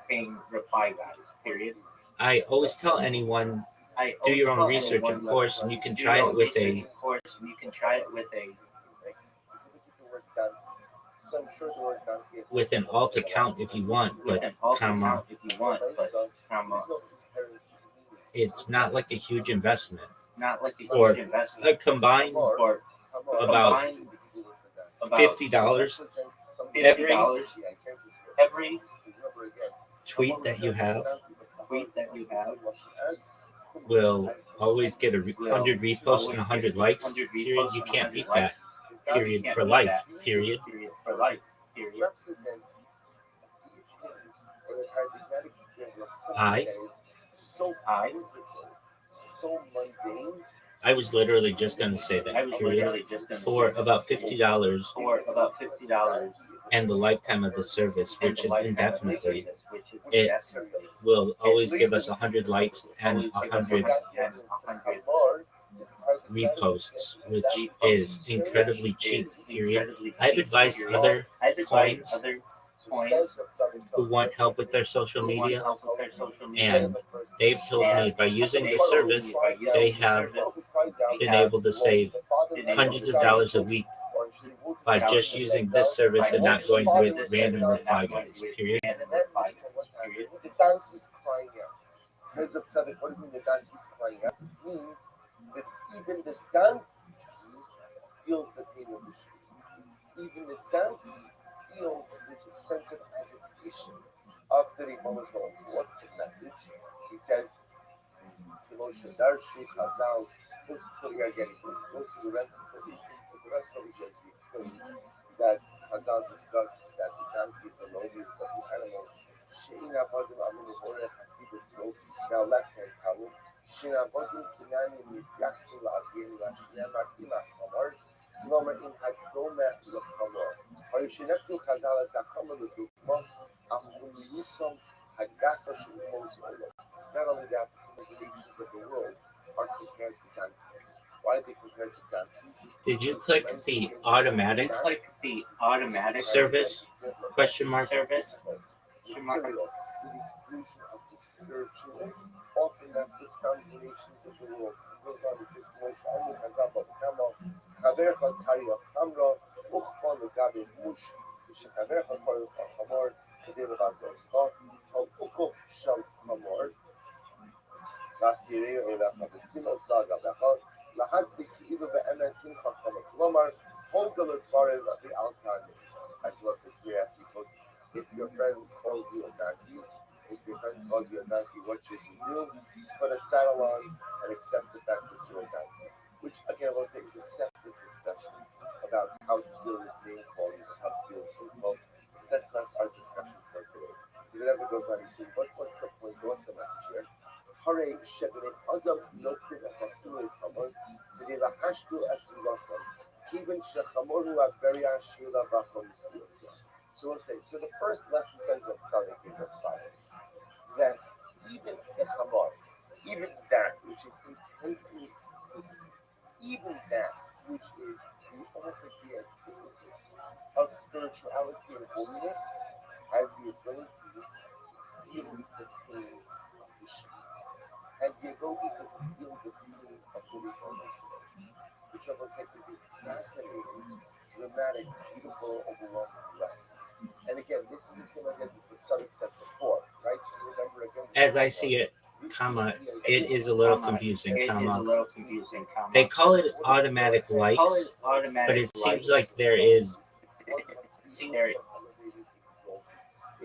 I always tell anyone, do your own research, of course, and you can try it with an alt account if you want, but it's not like a huge investment. Or a combined about $50 every tweet that you have will always get 100 reposts and 100 likes, period. You can't beat that, period, for life, period. I was literally just going to say that, period, for about $50 and the lifetime of the service, which is indefinitely, it will always give us 100 likes and 100 reposts, which is incredibly cheap, period. I've advised other coins who want help with their social media, and they've told me by using the service, they have been able to save hundreds of dollars a week by just using this service and not going with random reply guys, period. The dance is crying out. What does mean the dance is crying out? It means that even the dance feels the pain of the street. Even the dance feels this sense of agitation of the Ribbon Shalom. What's the message? He says, goes to the rest of it just explained that Chazal discussed that the donkey is the lowliest of the animals. Now left hand column. Shinabodim Kinani Misyaksu Agin Lashnema Ima Kamar. Loma in Hadoma Lakamar. Harishinatu Kazala Sakama Lukma. Amulusum Hagasa Shumos Ola. Not only that, some of the nations of the world are compared to donkeys. Why are they compared to donkeys? Did you click the automatic service? Question mark. Service. Material to the exclusion of the spiritual. Often that's what's found in the nations of the world. It goes on with this way. Shamu Kazaba Kama. Kavercha Taria Kamra. Ukhma Lugabe Mush. Shikavercha Taria Kamar. Kadeva Bazar. Start. Tal Ukuf Shal Kamar. Sasire Ela Kabesim Osaga Behar. Lahad Siki Iba Be'emes Simcha Kamar. Lomar. Hold the Lutzarev of the Altan. As well as here, because if your friend calls you a donkey, what should you do? Put a saddle on and accept the fact that you're a donkey. Which, again, I will say is a separate discussion about how to deal with name calling, how to deal with insults. That's not our discussion for today. So it never goes on and see what's the point, what's the message here? Hare Shebene Adam Nokrin Asatulu Kamon, Videva Hashtu Asulasam, even Shekamoru Aberia Shula Bakon. So we'll say, so the first lesson says that Tzaddik is as follows: that even the Chamor, even that which is intensely physical, even that which is the ultimate antithesis of spirituality and holiness, has the ability to feel the pain of the sheep, has the ability to feel the feeling of holy emotion, which I will say is a fascinating, dramatic, beautiful, overwhelming lesson. And again, this is the same idea that Tzaddik said before, right? Remember again. As I see it, it is a little confusing, They call it automatic likes, but it seems like there is a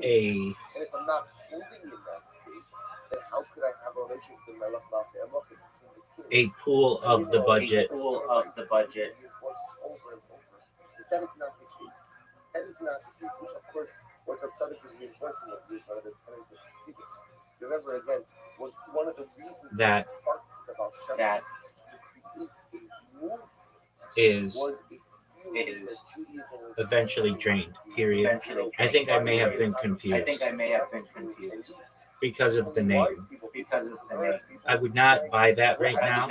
And if I'm not holding in that state, then how could I have a relationship with my love pool of the budget. Over and over. That is not the case. That is not the case, which of course, what Tzaddik is reinforcing is one of the tenets of Hasidus. Remember again, one of the reasons that sparked about Shabbat to create a movement is was a feeling that Judaism was eventually drained, period. I think I may have been confused because of the name. I would not buy that right now.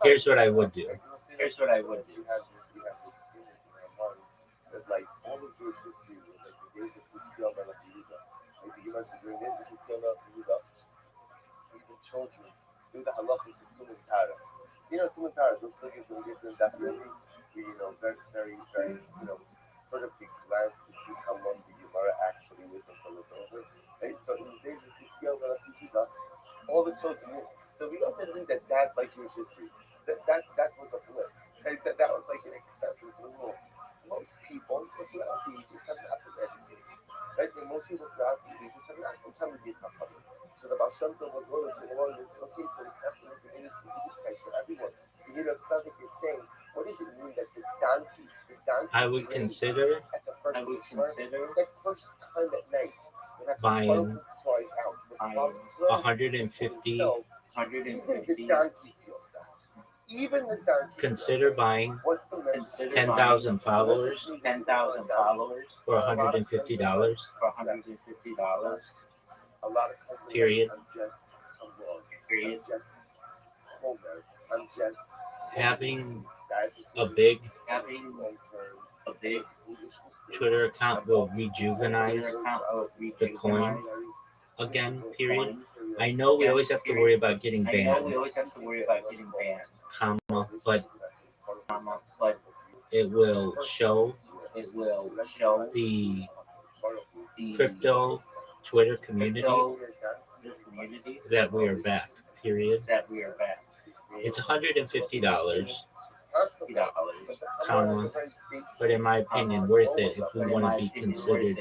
Here's what I would do. That like all of Jewish history, like the days of Hiskiel Melech Yehuda, like the Gemara during the days of Hiskiel Melech Yehuda, even children do the halachas of Tumen Tara. Tumen Tara, those sugars that we get in that really, very, very, very, sort of be glad to see how long the Gemara actually is until it's over. Right? So in the days of Hiskiel Melech Yehuda, all the children knew. So we don't think that like Jewish history. That was a blip. That was like an exception to the rule. Most people throughout the ages have not been educated. Right? And most people throughout the ages have not been coming. So the Baal Shem Tov was willing to go on and say, okay, so we have to make an English type for everyone. So here the Tzaddik is saying, what does it mean that the donkey I would consider at the first that first time at night, buying $150. Even the donkey feels that. Even the donkey. Consider buying 10,000 followers for $150. Period. Having a big Twitter account will rejuvenate the coin again, period. I know we always have to worry about getting banned, but it will show the crypto Twitter community that we are back, period. It's $150, but in my opinion, worth it if we want to be considered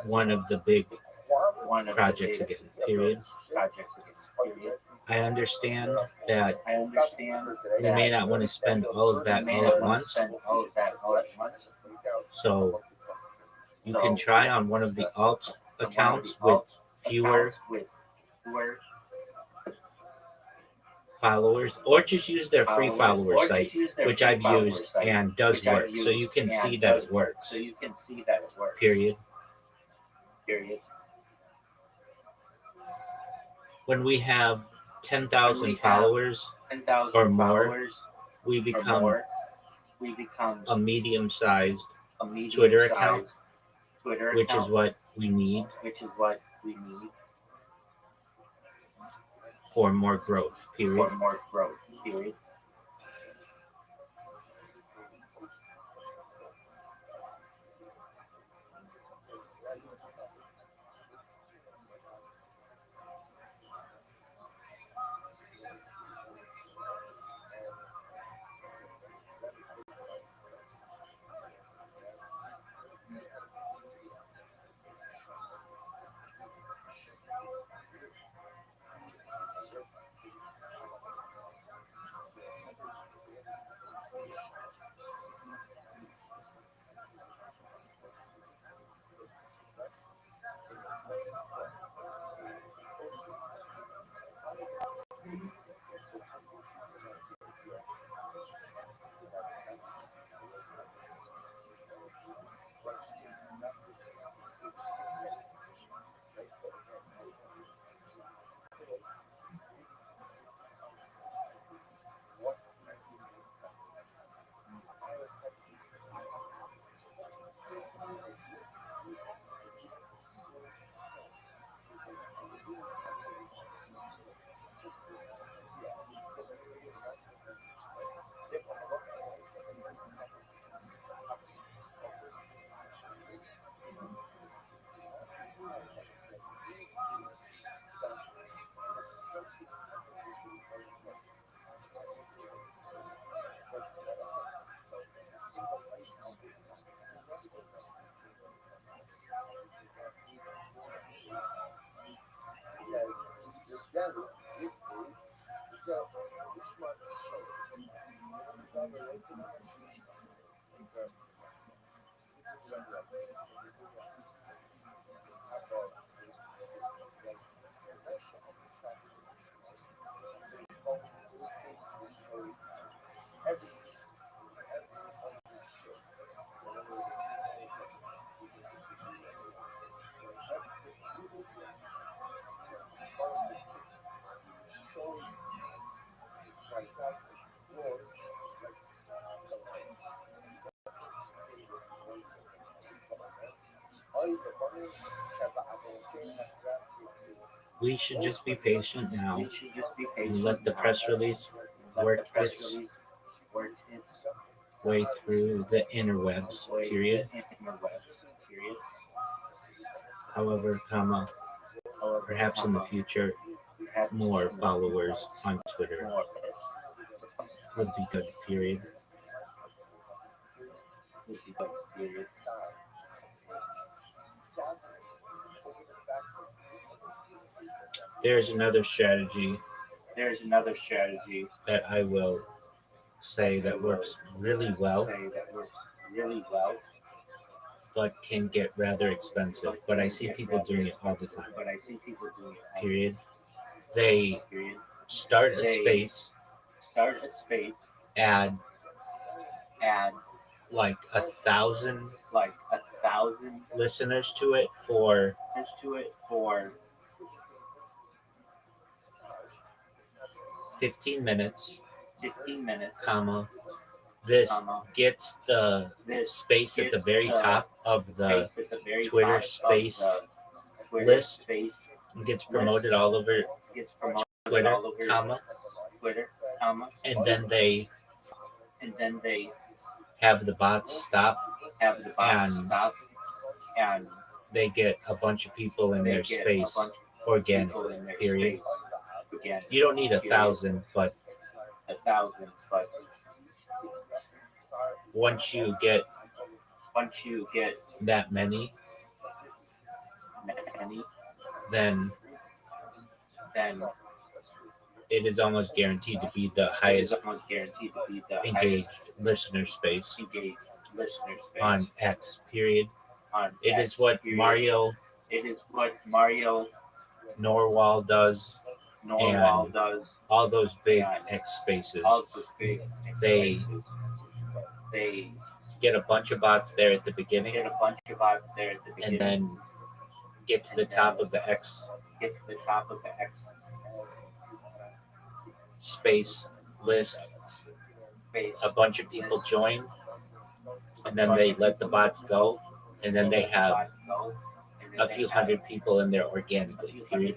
one of the big projects again, period. I understand that we may not want to spend all of that all at once. So You can try on one of the alt accounts with fewer followers, or just use their free follower site, which I've used and does work. So you can see that it works. Period. When we have 10,000 followers or more, we become a medium-sized Twitter account, which is what we need for more growth. Period. We should just be patient now and let the press release work its way through the interwebs. Period. However, perhaps in the future, more followers on Twitter would be good. Period. There's another strategy that I will say that works really well, but can get rather expensive. But I see people doing it all the time. Period. They start a space, add like 1,000 listeners to it for 15 minutes, comma. This gets the space at the very top of the Twitter space list and gets promoted all over Twitter, comma. And then they have the bots stop and they get a bunch of people in their space organically. Period. You don't need 1,000, but once you get that many, then it is almost guaranteed to be the highest engaged listener space on X. Period. It is what Mario Norwal does, and all those big X spaces. They get a bunch of bots there at the beginning, and then get to the top of the X space list. A bunch of people join, and then they let the bots go, and then they have a few hundred people in there organically. Period.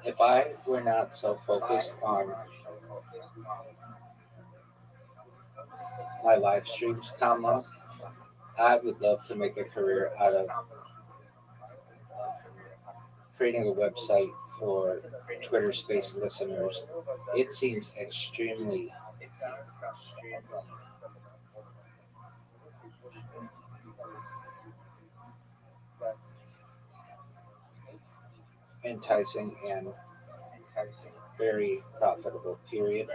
If I were not so focused on my live streams, I would love to make a career out of creating a website for Twitter Space listeners. It seems extremely enticing and very profitable. Period.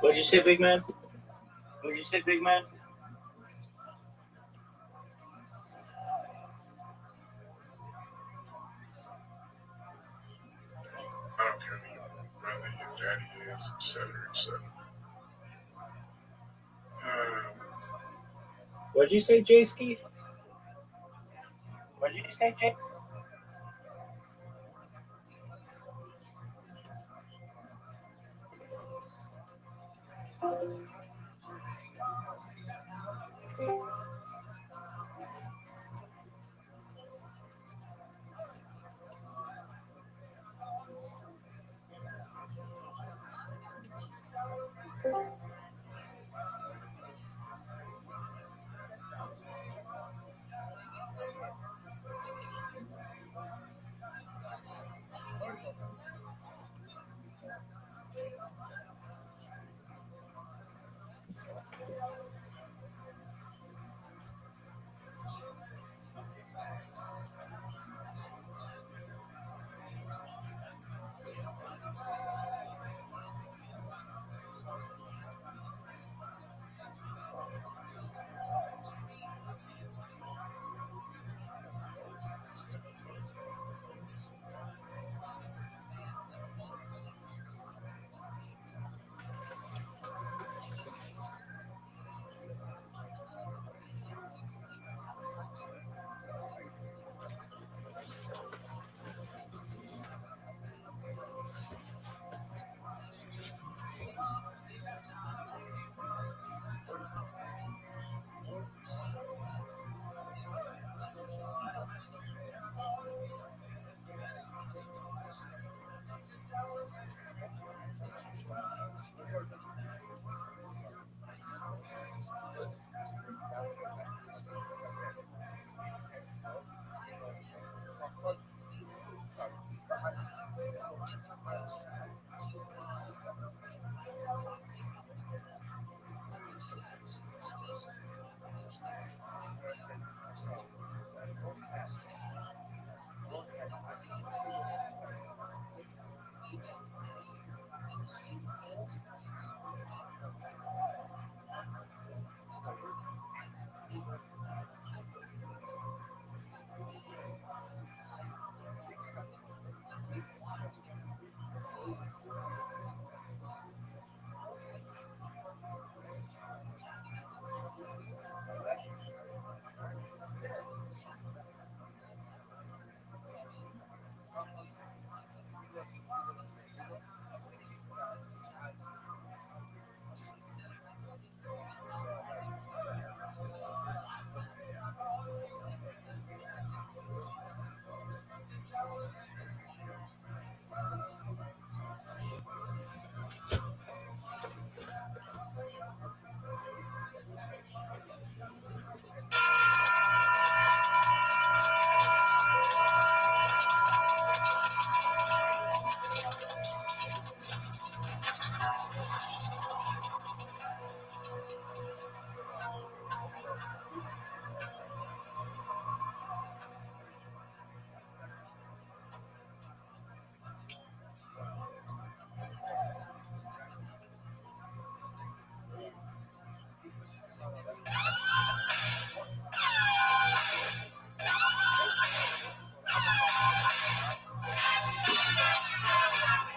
What'd you say, big man? What'd you say, big man? How can you brother your daddy is, etc. What'd you say, Jayski? What did you say, Jay?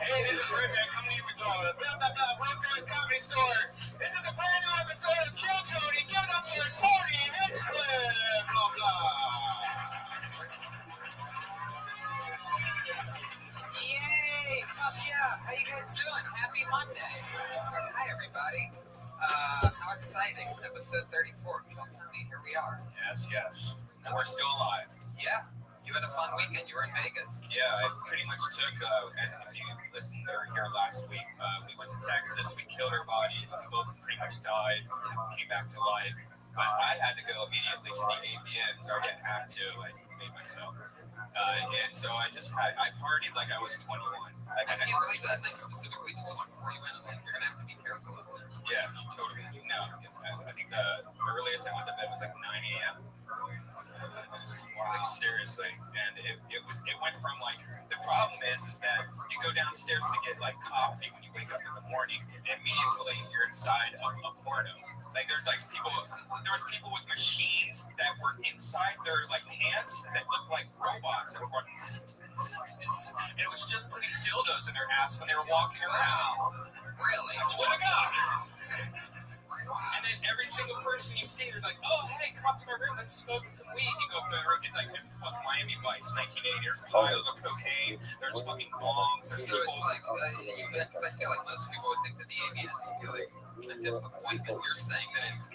Hey, this is Redman coming to you from the blah, blah, blah, World Famous Comedy Store. This is a brand new episode of Kill Tony. Give it up for Tony Hinchcliffe. Blah, blah. Yay! Fuck yeah! How you guys doing? Happy Monday! Hi everybody. How exciting! Episode 34 of Kill Tony. Here we are. Yes, yes. And we're still alive. Yeah. You had a fun weekend. You were in Vegas. Yeah, I pretty much took, and if you listened or here last week, we went to Texas, we killed our bodies, we both pretty much died, came back to life. But I had to go immediately to the ABNs, or I had to, I made myself. And so I partied like I was 21. I can't believe that. And I specifically told you before you went, I'm like, you're going to have to be careful of it. Yeah, you totally do. No, I think the earliest I went to bed was like 9 a.m. Like seriously, and it went from like the problem is that you go downstairs to get like coffee when you wake up in the morning, and immediately you're inside of a porno. Like there was people with machines that were inside their like pants that looked like robots and were and it was just putting dildos in their ass when they were walking around. Really? I swear to God. And then every single person you see, they're like, "Oh, hey, come up to my room, let's smoke some weed." You go up to their room, it's like it's fucking Miami Vice, 1980. There's piles of cocaine, there's fucking bongs. So it's like, because I feel like most people would think that the aliens would be like a disappointment. You're saying that it's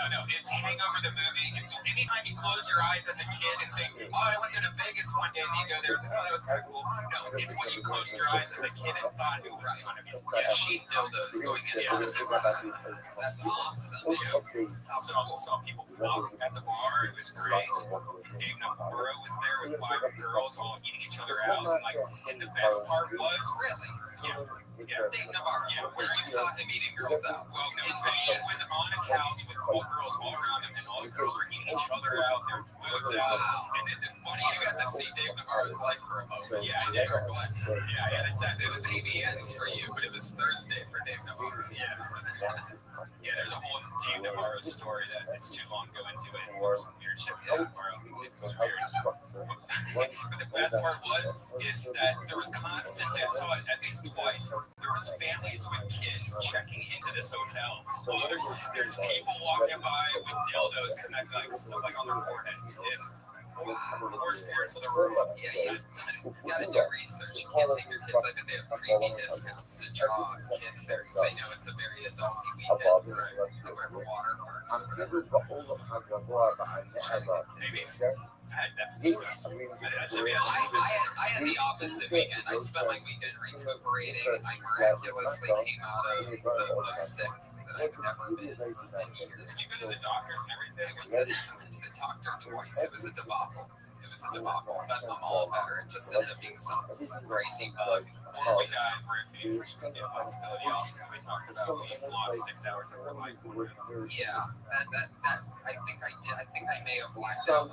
No, it's Hangover the movie. It's anytime you close your eyes as a kid and think, "Oh, I went to Vegas one day," and you go there, it's like, "Oh, that was kind of cool." No, it's when you closed your eyes as a kid and thought it was going to be. Yeah, sheet dildos going in. Yeah. That's awesome. Some people fucked at the bar. It was great. Dave Navarro was there with 5 girls all eating each other out. And the best part was, Really? yeah. Dave Navarro, where you saw him eating girls out. Well, no, he was on a couch with all girls all around him, and all the girls were eating each other out. Their foods out. And then the So funny you got to see Dave Navarro's life for a moment. Yeah, Just yeah. for a glance. Yeah, It was AVNs for you, but it was Thursday for Dave Navarro. Yeah, there's a whole Dave Navarro story that it's too long to go into it. There was some weird shit with Dave Navarro. It was weird. But the best part is that there was constantly, I saw it at least twice, there was families with kids checking into this hotel. Oh, there's people walking by with dildos connected like on their foreheads. Worst parts of the room. Yeah, you gotta do research. You can't take your kids. I bet they have creepy discounts to draw kids there because they know it's a very adulty weekend. So, like whatever water parks or whatever. Maybe that's disgusting. I had the opposite weekend. I spent my weekend recuperating. I miraculously came out of the most sick that I've ever been in years. Did you go to the doctors and everything? I went to the doctor twice. It was a debacle. But I'm all better. It just ended up being some crazy bug. Before we died, briefly, which could be a possibility also, we talked about we lost 6 hours of our life. Yeah, that I think I did. I think I may have blacked out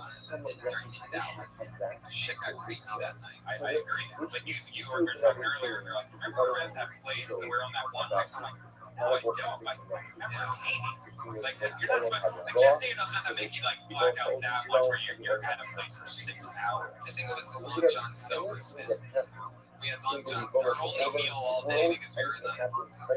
during in Dallas. Shit got crazy that night. I agree. But you were talking earlier, you're like, remember we were at that place and we were on that one night? I'm like, no, I don't. I remember hating. Like, you're not supposed to, like, Jeff Daniels doesn't make you, like, black out that much where you're at a place for 6 hours. I think it was the Long John Silver's, man. We had Long John, our only meal all day because we were in the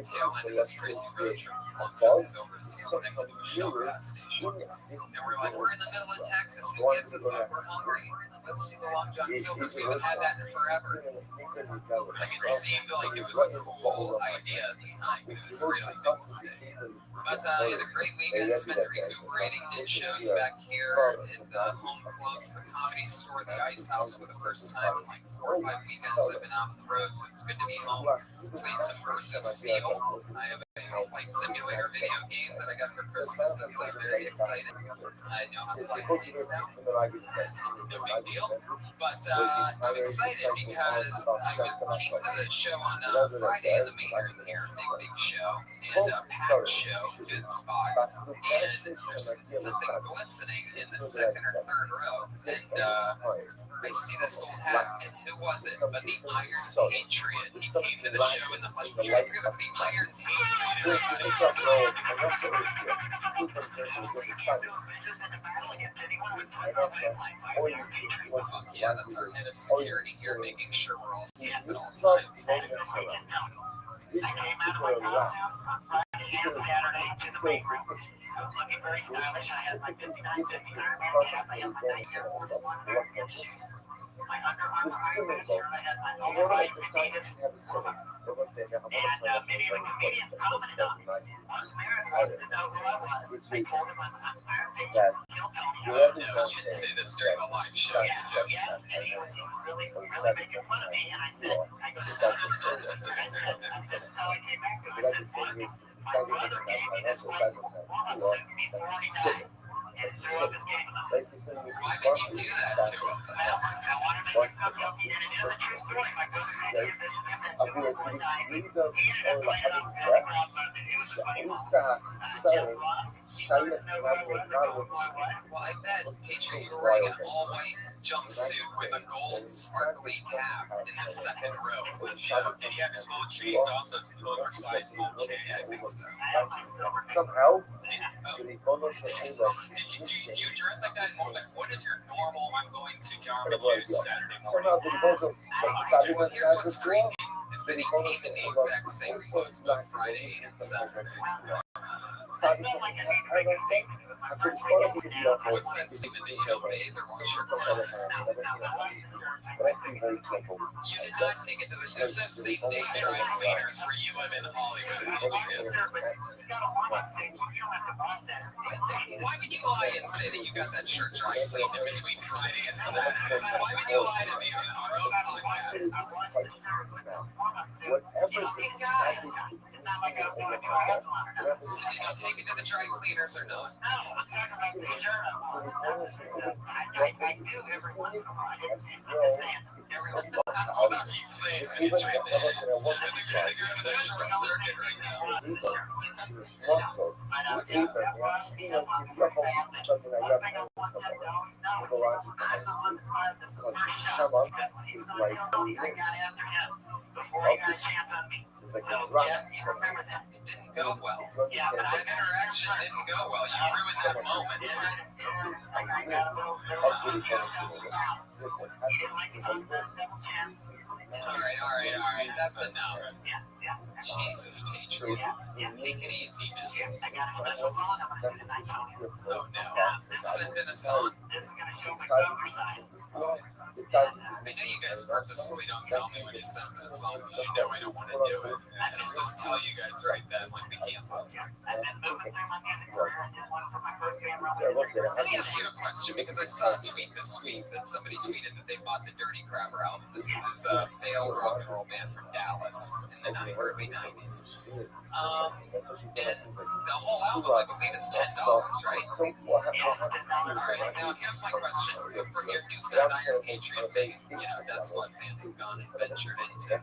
tail end of this crazy road trip. It was Long John Silver's, this thing with a Shell gas station. And we're like, we're in the middle of Texas. Who gives a fuck? We're hungry. Let's do the Long John Silver's. We haven't had that in forever. I mean, it seemed like it was a cool idea at the time, but it was a really big mistake. But I had a great weekend, spent recuperating, did shows back here in the home clubs, the Comedy Store, the Ice House for the first time in like 4 or 5 weekends. I've been out on the road, so it's good to be home. Played some Birds of Steel. I have a flight simulator video game that I got for Christmas that's very exciting. I know how to fly planes now. No big deal. But I'm excited because I came to the show on Friday in the main room here, big show, and a packed show, good spot, and there's something glistening in the second or third row, and I see this gold hat, and who was it but the Iron Patriot? He came to the show in the flesh. Put your hands together for the Iron Patriot. Fuck yeah, that's our head of security here, making sure we're all safe at all times. I came out of my costume on Friday and Saturday to the main room. I was looking very stylish. I had my 5950 Iron Man cap. I had my Nike Air Force One Iron Man shoes. My Under Armour Iron Man shirt. I had my overnight Adidas pullover. And many of the comedians commented on me. One American wanted to know who I was. I told him I'm Iron Patriot. He'll tell me who I am. No, you didn't say this during the live show. Yes, and he was really making fun of me. And I said, that's how I came back to it. I said, fuck, my brother gave me this one. Well, it took me 49. and threw up his game enough. Like you said, Why would you do that to him? I wanted to make himself guilty, and it is a true story. My brother did give it, I'm going to read the he ended up playing on the ground, but it was a funny moment. selling China Well, I bet, Patriot, you were wearing an all-white jumpsuit with a gold sparkly cap in the second row of the show. Did he have his gold chains also? His oversized gold Yeah, I chains? think so. somehow. Do you dress like that? Like, what is your normal? I'm going to John McHugh's Saturday morning. Well, here's what's creepy, is that he came in the exact same clothes both Friday and Saturday. What's that statement that you don't bathe or wash your clothes? You did not take it to the... There's no same-day dry cleaners where you live in Hollywood, Patriot. Why would you lie and say that you got that shirt dry cleaned in between Friday and Saturday? Why would you lie to me on our own podcast? So did you take it to the dry cleaners or not? I do every once in a while. I'm just saying, every once in a while. What are you saying, Patriot? I think you're in the short circuit right now. Before he got a chance on me. So, Jeff, you remember that? It didn't go well. Yeah, but That interaction didn't go well. You ruined that moment. I got a little All right. That's enough. Jesus, Patriot. Take it easy, man. I got a special song I'm going to do tonight. Oh, no. Send in a song. This is going to show my softer side. I know you guys purposefully don't tell me when you send in a song because you know I don't want to do it. And I'll just tell you guys right then, like we can't listen. I've been moving through my music career and did one for my first band, Restream. Let me ask you a question because I saw a tweet this week that somebody tweeted that they bought the Dirty Crabber album. This is his failed rock and roll band from Dallas in the early 90s. And the whole album, I believe, is $10, right? Alright, now here's my question. From your newfound Iron Patriot fame, you know, that's what fans have gone and ventured into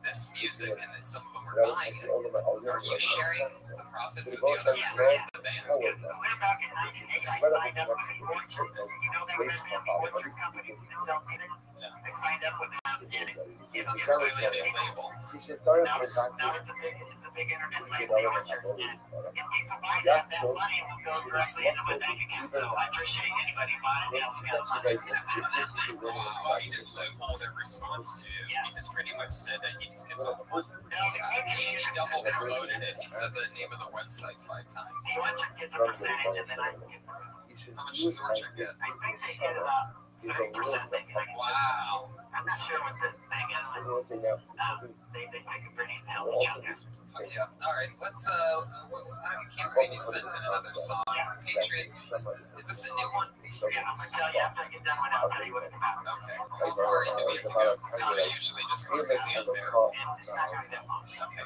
this music, and then some of them are buying it. Are you sharing the profits with the other members of the band? Clear back in 1980, I signed up with Orchard. You know that band, Orchard Company that sells music? I signed up with them, and Sounds really like a big label. now it's a big internet label, Orchard. And if you combine that money will go directly into my bank account. So I appreciate anybody buying it, helping out money. Well, he just loopholed their response to. He just pretty much said that he just gets on the bus. He double promoted it. He said the name of the website 5 times. Orchard gets a percentage, and then I get How much does Orchard get? I think they get about 30%. Wow. I'm not sure what the thing is, but they pick a pretty healthy chunk there. Yeah. All right. Let's. I can't believe you sent in another song. Patriot. Is this a new one? Yeah, I'm gonna tell you after I get done with it. I'll tell you what it's about. Okay. How far into it to go? Because these are usually just completely unbearable. It's not gonna be that long. Okay.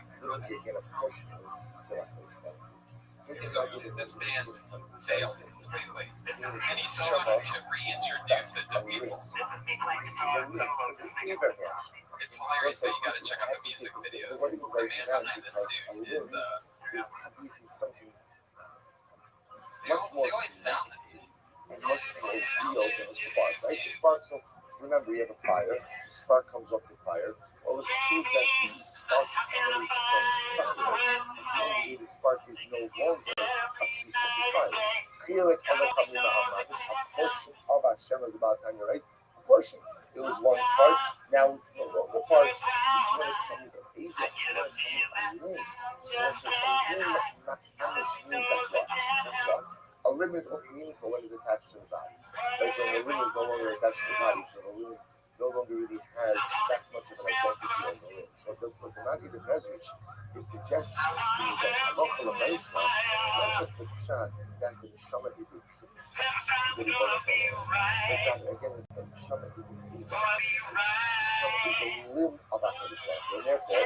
So this band failed completely, and he's trying to reintroduce it to people. This is me playing guitar and solo, just singing. It's hilarious that you got to check out the music videos. The man behind this dude is they always sound the same. The spark, so remember, you have a fire. The spark comes off the fire. Well, it's true that the spark emanates from the spark is no longer a piece of the fire. Clearly, Allah Kamina Allah, a portion of Hashem is about on your right. A portion. It was one spark, now it's no longer part. It's when it's coming to Asia, when it's coming to a limb is only meaningful when it's attached to the body. Like when the limb is no longer attached to the body, so the limb no longer really has that much of an identity on the limb. So that's what the Nagi de Mesrich is suggesting is that a local Mesa, not just the Pshat, that the Neshama is a piece of the Again, the Neshama is a piece. The Neshama is a limb of HaKadosh Baruch Hu. And therefore,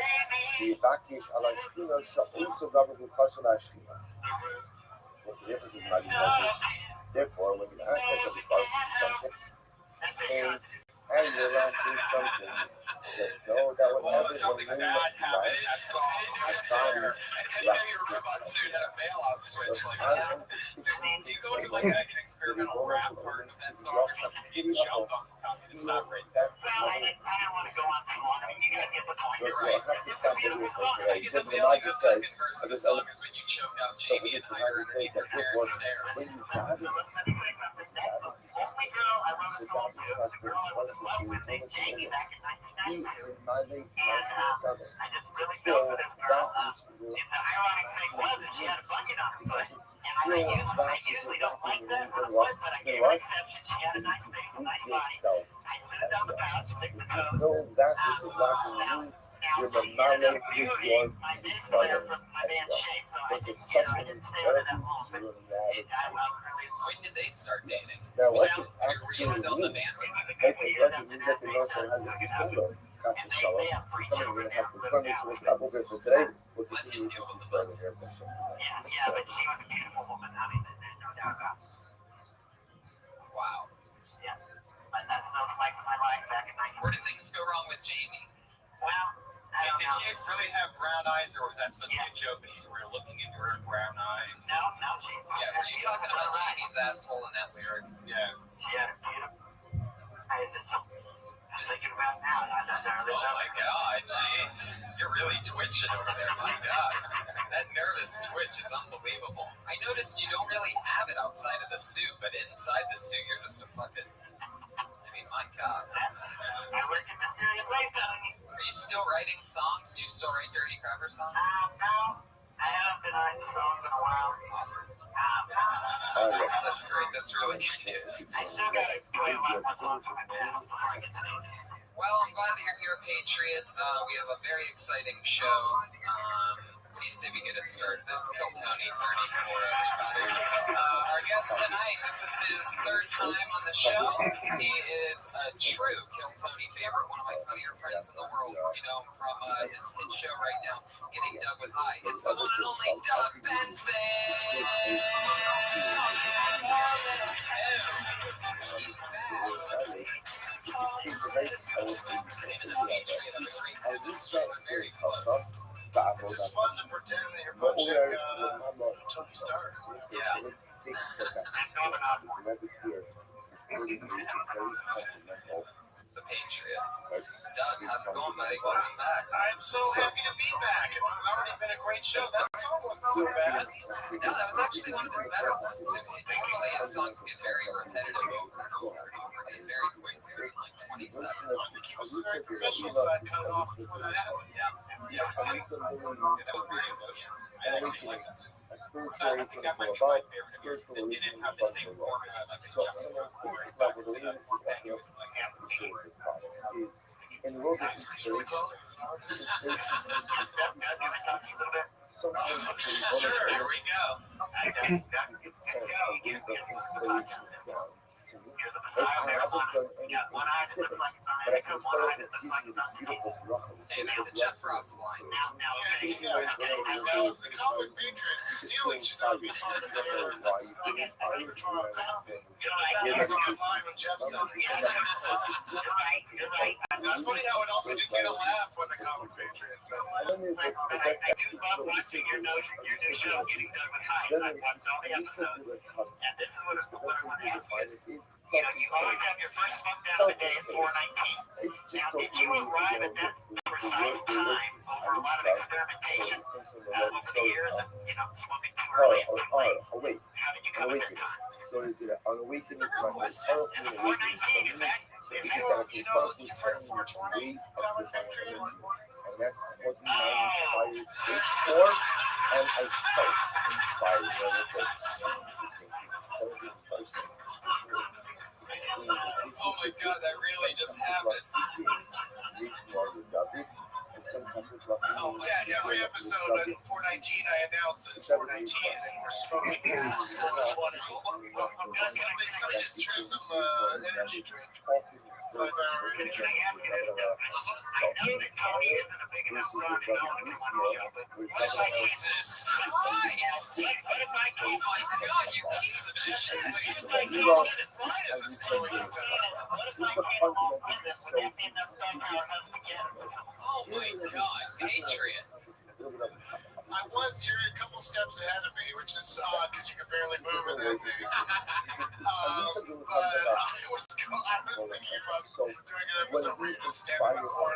the Vakish ala Shechina shall also govern the Chassan HaShechina. What's the difference with Nagi de Mesrich Therefore, when the aspect of the part context came and your lamp did something, just know that whatever the name of the light, I found it last Your robot suit had a bailout switch. so Like, I am Do you go to like an experimental rap part of that song or something? Getting shelved on the top of the stop right there. Well, I don't want to go on too long. I mean, you gotta get the point. You're You're right. I have to stop the video for I today. get the Because the feeling Bible that the says, second verse I of the just song is when you choked out so Jamie we and just hired her have to say underneath that your this parents' was stairs. when you got it. Let me tell you something. That's the only girl I wrote a song to. The girl I was in love with named Jamie back in 1992. In my late And 1997. I just really So felt for this girl. that used to do The ironic thing was that she had a bunion on her foot. And I usually don't like that on a foot, but I gave her an exception. She had a nice face, a nice body. yourself. I smoothed out the pouch, licked the You toes. know that is exactly you. Now, You're she the ended up knowledge muting with my your bass player desire from my as band's well. shape, so I This is didn't such an stay on it that incredible long. But dramatic. When did they start dating? Now, Well, what this were you actually still in the means, band? make a record means that the notion has a single after shallow. So someone's going to have to run this with a bit for today. We'll continue to see further here. Yeah, but she was a beautiful woman. I mean, there's no doubt about it. Wow. Yeah, but that's the life of my life back in 19. Where did things go wrong with Jamie? Well, I don't Did know. she really have brown eyes, or was that supposed to be a joke and you were looking into her brown eyes? No, she's Yeah, were you talking about Jamie's asshole in that lyric? Yeah. She had a beautiful. Is it something I'm thinking about now? Not necessarily. Oh my god, jeez. You're really twitching over there, my god. That nervous twitch is unbelievable. I noticed you don't really have it outside of the suit, but inside the suit you're just a fucking... I mean, my god. I work in mysterious ways, Tony. Are you still writing songs? Do you still write Dirty Crapper songs? No, I haven't been writing songs in a while. Awesome. Oh, yeah. That's great. That's really good news. I still gotta play a lot more songs with my band before I get to know. Well, I'm glad that you're here, Patriot. We have a very exciting show. What do you say we get it started? It's Kill Tony 34, everybody. Our guest tonight, this is his third time on the show. He is a true Kill Tony favorite, one of my funnier friends in the world. You know, from his hit show right now, Getting Doug with High. It's the one and only Doug Benson. He's back. Very close. It's just fun to pretend that you're punching Tony Stark. Yeah. The Patriot. Doug, how's it going, buddy? Welcome back. I'm so happy to be back. It's already been a great show. That song wasn't so bad. No, that was actually one of his better ones. Normally his songs get very repetitive over and over and over again very quickly, within like 20 seconds. He was very professional, so I cut it off before that happened. Yeah. That was very emotional. I actually like that song. I think that might be my favorite of yours, because it didn't have the same formula like the Jefferson chorus, but it did have more bangers like amplification. In the world of Sure, Here we go. You're the Messiah of marijuana. You got one eye that looks like it's on Anakin, one eye that looks like it's on Nicole. Hey, that's a Jeff Ross line. Now, the comic Patriot stealing should not be part of their repertoire of comedy. That was a good line when Jeff said it. You're right. It's funny how it also didn't get a laugh when the comic Patriot said it. But I do love watching your new show, Getting Done with Hype. I've watched all the episodes, and this is what I want to ask you. You know, you always have your first smoke down of the day at 4:19. Now, did you arrive at that precise time over a lot of experimentation over the years of, smoking too early and too late? How did you come at that time? So is it on the weekend? It's 4:19. Is that you heard of 420? Comic Patriot? And that's what my inspired state for, and I felt inspired when I said, Oh my god, that really just happened. Oh, yeah, every episode on 419, I announce that it's 419 and we're smoking 420. Somebody just threw some energy drink. 5-hour energy drink. I know that Tony isn't a big enough rock and roll to come on the show, but what if I Jesus Christ! what if I Oh my God, you piece of shit! It's Brian that's throwing stuff. what if I came along with it? Would that be enough time for us to get? Oh my God, Patriot! You're a couple steps ahead of me, which is odd because you can barely move in that thing. But I was thinking about doing an episode where you just stand in the corner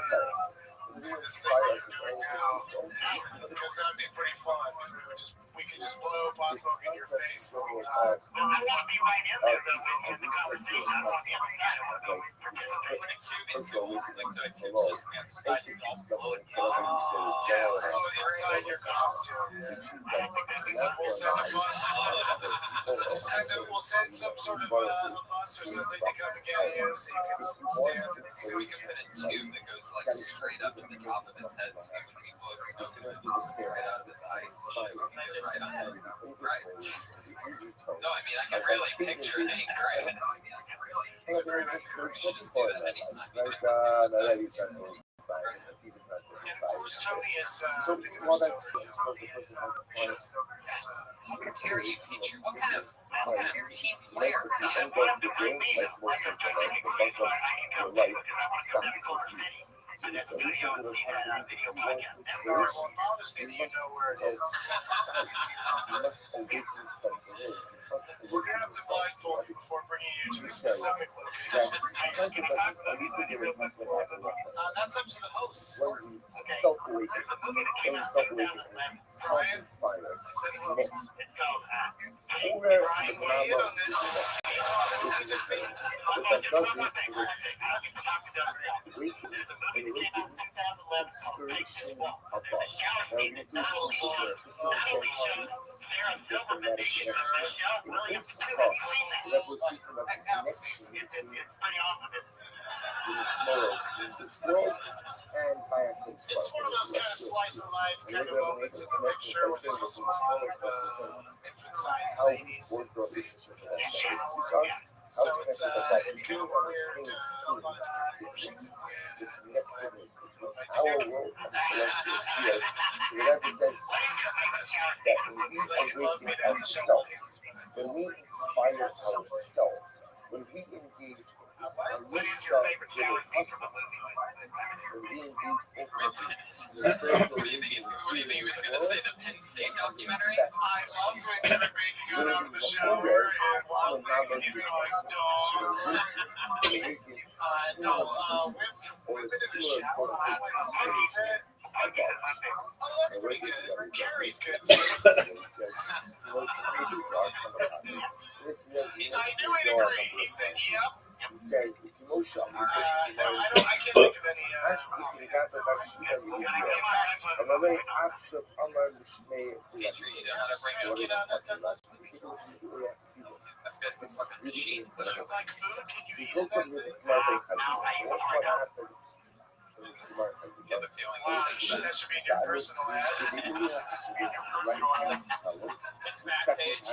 and do this thing like you're doing now, because that'd be pretty fun. Because we could just blow pot smoke in your face the whole time. Well, I want to be right in there, though, in the conversation. I want to be on the side. I want to participate. Let's go inside your costume. We'll send a bus. We'll send some sort of a bus or something to come and get you so you can stand and So we can put a tube that goes like straight up to the top of his head, so that when we blow smoke, it just right out of his eyes. Right on. Right. No, I mean I can really picture it being great. It's a great idea. We should just do that anytime. And of course, Tony is thinking of stuff. How dare you, Patriot? What kind of team player, man? What if it bring me up? Like I said, I can come to because I want to come to Culver City. To the studio and see that video podcast. Well, it bothers me that you know where it is. We're going to have to blindfold you before bringing you to the specific location. That's up to the hosts. Self-awakening. There's a movie that came out 2011. Brian, Self-inspired. I said hosts. It's called Brian, weigh in on this. Is it me? just one more thing. There's a movie that came out in 2011 called Take This Walk. There's a shower scene that not only shows Sarah Silverman naked in the show, Williams too. Have you seen that? I have seen it. It's pretty awesome. It's one of those kind of slice of life kind of moments in the picture where there's also a lot of different sized ladies in the shower. So it's kind of a weird, a lot of different emotions in When we inspire ourselves, when we engage What is your favorite shower scene from a movie? What do you think he was going to say? The Penn State documentary? I loved when Kevin Bacon got out of the shower and Wild Things and he saw his dog. Women in the shower. Oh, that's pretty good. Carrie's good. I knew he'd agree. He said, yep. I can't think of any. Patriot, you know how to bring up. Get on that type of That's good. Fucking machine. Do you like food? Can you eat in that thing? Get the feeling. That should be your personal ad. It's back page.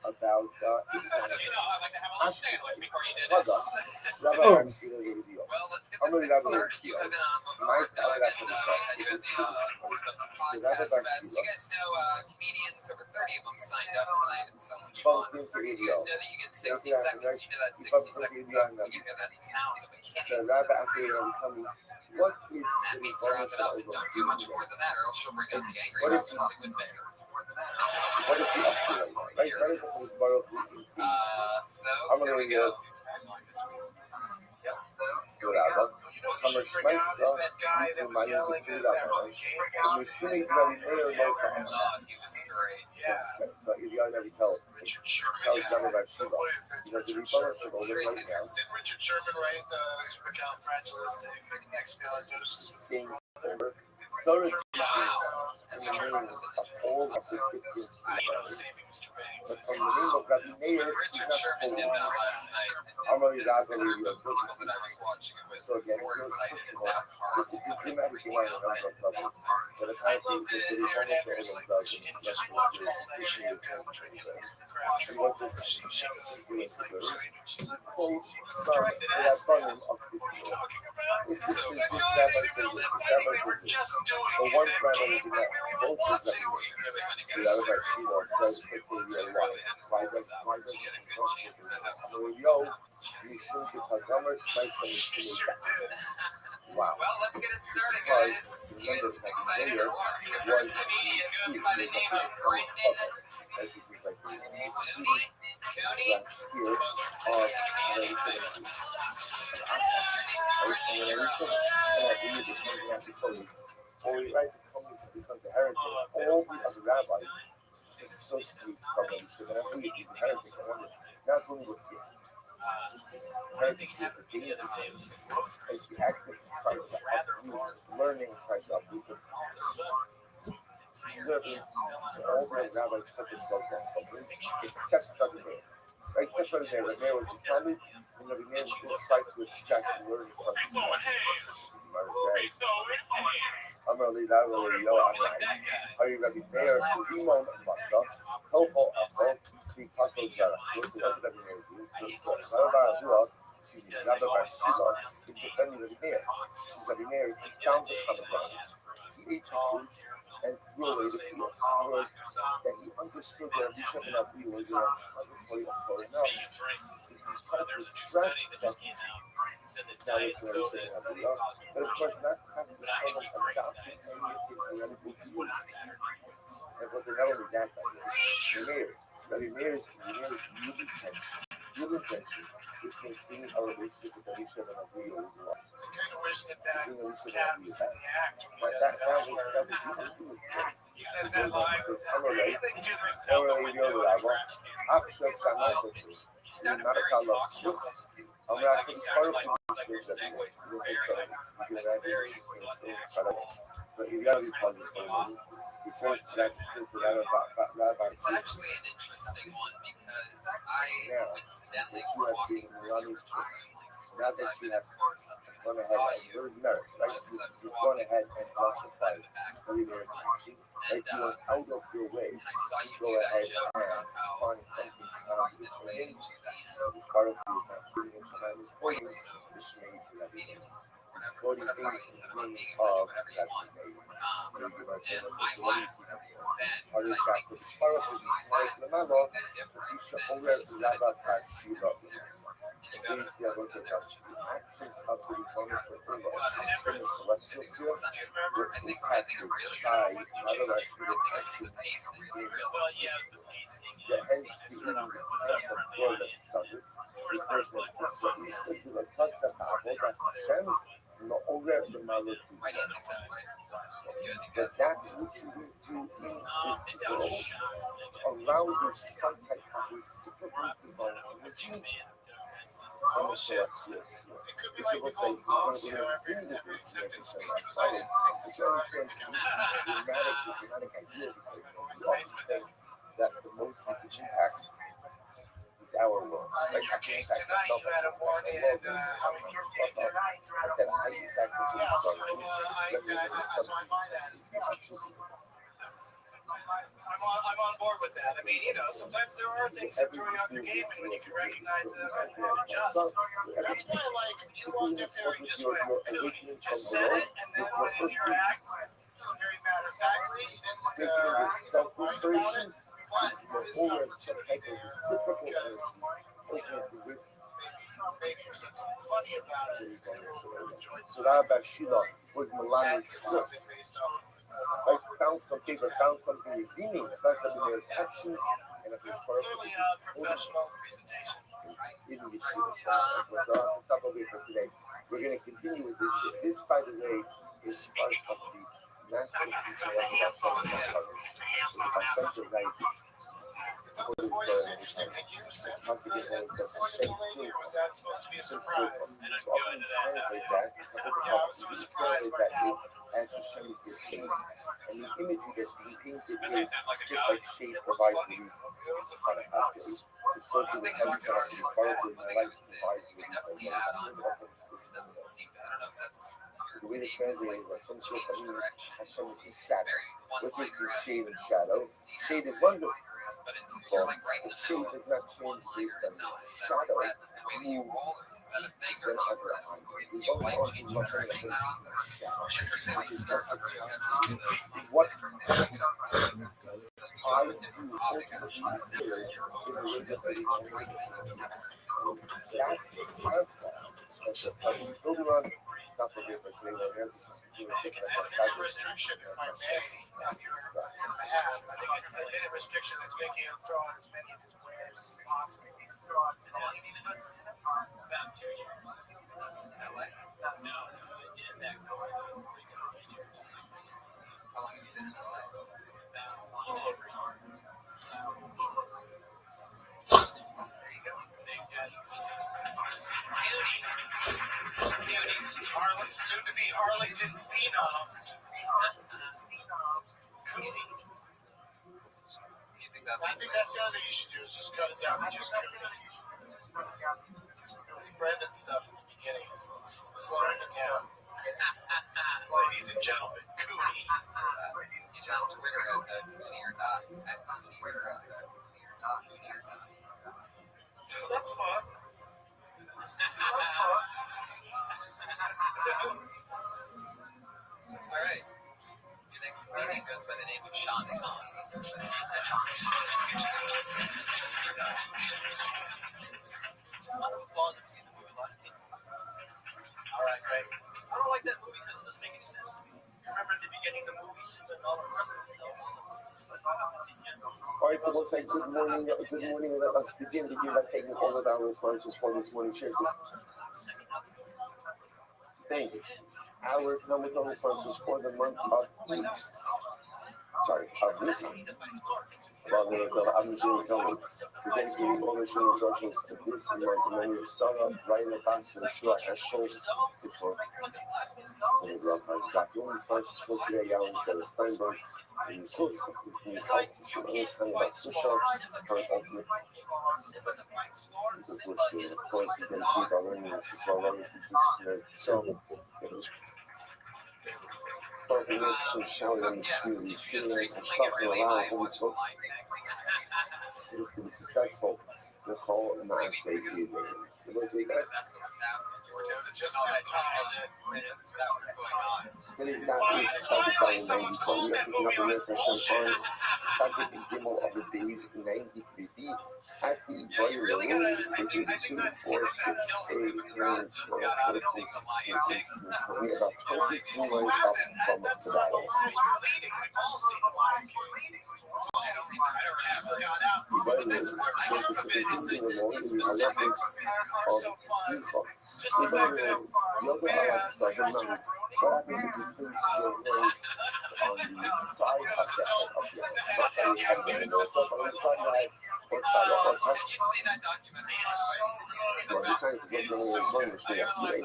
About You know, I'd like to have a little sandwich before you did Hold it. on. Well, let's get this thing started. You have been on before, Doug, and we had you at the podcast fest. You guys know comedians, over 30 of them signed up tonight. It's so much fun. You guys know that you get 60 seconds. You know that 60 seconds up when you hear that sound of a kitty. What is That means wrap it up and don't do much more than that, or else she'll bring out the angry Hollywood bear. what is the So here we go. Yep. Whatever. You know what you should bring out is that guy that was yelling at the game yesterday. He was great. Yeah. Richard Sherman. Did Richard Sherman write the Supercalifragilistic Expialidocious? authority Wow. in That's the true. name That's of interesting. all of the Christians. saving Mr. Bangs But is from the name of Rabbi Meir, Richard Sherman did that last night. I'm already that The already group of people that I was watching it with So was again, more first excited of at all, that part it's a of it dramatic freaking line out on a number of levels. But I apparently, love the it's a internet very who's almost like, does she and didn't just less watch than all that shit between him and Crabtree. And what this She doing he's to like, her, she's like, quote who's this from directed the at? Rabbanim of What are you Israel. talking about? It's So this That rabbi guy in the says, middle of this that fighting rabbi they were says, just doing the in one that rabbi game is in that that we were all both is watching. that she really went the against other her. by Shimon says, She really didn't why know does that why one. does She had a good chance to have so someone. yo Mishum B'Chagomer Shmeitzim She Mishum sure did. Wow. Well, let's get it started, Because guys. You remember guys that excited Meir or what? The was first comedian goes by the name of Brendan as it was like Cooney. here Cooney? of American or we write the comments because the heretic, all the other rabbis associate comments with the heretic. Not only was here. Heretic is the thing as the active try to uproot, learning try to uproot it. Observance, all the rabbis put themselves on something, except Rabbi Meir. Right, except Rabbi Meir. Rabbi Meir was a Talmud, and Rabbi Meir tried to extract and learn from the Amrali Lavali Yo Amai, Hari Rabbi Meir, Imon Masa, Topo Apo, the Paso Zara. What did Rabbi Meir do? So, Rabbi Dua, Rabbi Bar Shila, is defending Rabbi Meir. Rabbi Meir found the Chanabrah, he ate the food, and threw away the food. In other words, that he understood that Rabbi Shemon was a repository of Torah knowledge. He was trying to extract that knowledge from Rabbi Shemon, but of course not have the Shemon adopted any of his heretical views. It was not only that, Rabbi Meir's real intention is to maintain our relationship with Rabbi Shemon of Rio as well. I kind of wish that cat was in the act when he does That it was elsewhere. He says that line. Anything to do with his Or album, radio level, Axel Shaman, Marcelo, I'm not going to start with so you got to be positive for me. Because that It's actually an interesting one because I coincidentally was walking through your farm like 45 minutes ago or something and I saw you just as I was walking on one side of the back of the farm. And out of your way. I saw you do that joke about how I'm middle aged and Part of the points of medium. Whatever you said about being able to do whatever you want. And I laughed then, but I think something different than when you said it the first time downstairs. And you got an person in there, which is a I think it really is the one change. I think it's the pacing, really. the hence the Why do you think that way? If you had to but guess. that which you do in this world arouses some type of reciprocal divine energy from the celestials. It could be like the Golden Globes, every acceptance speech was all things for dramatic idea that the most we can impact is our world. in your case tonight, you had a one and how many years plus tonight? That I exactly Yeah, that's why my dad is an excuse. I'm on board with that. I mean, sometimes there are things that throw you off your game, and when you can recognize them and adjust. That's why, you walked up there and just went, Cooney, just said it, and then went into your act, very matter of factly, didn't worry about it. But this opportunity there, because maybe you're saying something funny about it, and we'll enjoy it. So that about Sheila was Milani Something based off I found something redeeming, not something there's actions and if there's clearly a professional presentation. even you see let's stop over here for today. We're going to continue with this. This, by the way, is part of the national teaching of The voice was interesting. Like you said, this individual lady, or was that supposed to be a surprise? Yeah, I was sort of surprised by that. as the shade is painted. And the imagery that's being painted Especially is sounds like a just guy. like shade It was provides funny. relief. It was a funny voice. The social One thing and I would argue with that, powerful one thing I would say is that you can definitely add on systems and see. I don't know if that's The way your they take, translate it, like some sort change of direction. Hashem Almost. is It's shadow. very one Which is liner as shade you and can shadow. almost see Shade is as wonderful. but it's you're like right in the Shade middle does not of one change liner. based Is on that shadow. the way that you roll? Is that a thing or not? Or do you like changing direction that often? Like for example, the Starbucks you have to do What I with different topic actually. You're over the right thing of the building on stuff like this, like I think it's the minute restriction, if I may, on your behalf. I think it's the minute restriction that's making him throw out as many of his wares as possible. How long have you been nuts? About 2 years. LA? No, I did back home. 10 years. How long have you been in LA? About 1 every year. There you go. Thanks, guys. Beauty. It's beauty. Soon to be Arlington Phenom. Beauty. Do you think that I think that's the other thing you should do is just cut it down to just Cootie. This Brendan stuff at the beginning, slowing it down. Ladies and gentlemen, Cootie. He's on Twitter at Cooney or not. At Cooney or not. That's fun. All right. Your next comedian goes by the name of Sean Conn. All right, great. I don't like that movie because it doesn't make any sense to me. Remember at the beginning of the movie, and all the rest of it. All right, folks, like good morning. Let us begin to give our technical all of our responses for this morning. Cheers. Thank you. Our number responses for the month of East. Sorry, of this month. Well, I'm June Tony. We're dedicating all the show instructions to this month. And then we have Sarah, Ryan, Pastor, Shua, and Schultz. Got your responses for today, Alan, Sarah Steinberg, and Schultz. Please help to show us how about Susha, current ultimate. Because we're seeing, of course, we dedicate our learning to our brothers and sisters there. So, some shouting and sitting and stuff and allowing Holy Spirit is to be successful. The whole not say either. That's what was happening. You were just in time that was going on. Finally, someone called that movie on its bullshit. Started the demo of the days 93B at the Yeah, you really gotta. I think that kills him. The crowd just got out of sync with Lion King. About 22 Who lines hasn't? from the That's not the battle. lies we're leading. We've all seen the Lion King. I don't think I Just ever got out. But that's part of it is the specifics are so fun. Just the fact that What happens if you place your hands on the side of the head of the on the side right or side up or touch? Did you see that documentary? Well, the science is going to learn which way that's today.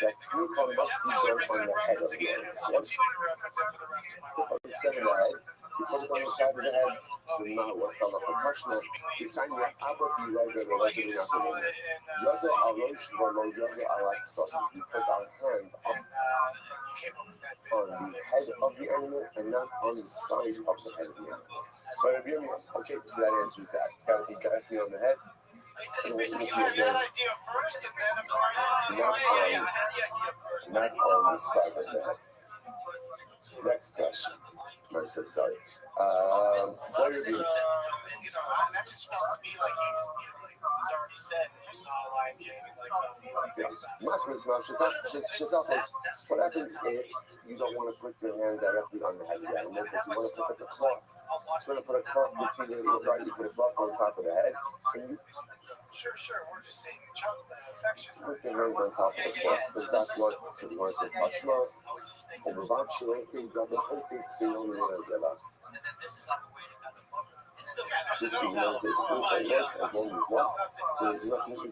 That sweet one must That's be the only done reason on I'm the head of referencing the it, head. and I'll continue to reference it for the rest of my life. On the center of the head, you put it on the side of the head, so now what's called a percussional. You sign your abba be regular Well, you regular just saw after it in Yoga Arosh Volo Yoga Arak Sutton. We put our hand up you came up with that bit on about the it. head of the animal and not on the side of the head of the animal. So if you're okay, so that answers that. It's got to be directly on the head. And we'll You look had again, that idea first, and then applied it to not on the side of the head. Next question. I said sorry. What That's, are you? that just felt to me like he's already said that you saw Lion King and like the funny thing about it. What happens if you don't want to put your hand directly on the head of the animal, but you want to put like a cloth? So you want to put a cloth between the right, you put a cloth on top of the head, and you Sure. We're just seeing the section. put your hands on top of the cloth, because that's what, so you want to say, Pashma, Overvachio, okay, double, okay, stay on the other. This is not a as long as what? There's nothing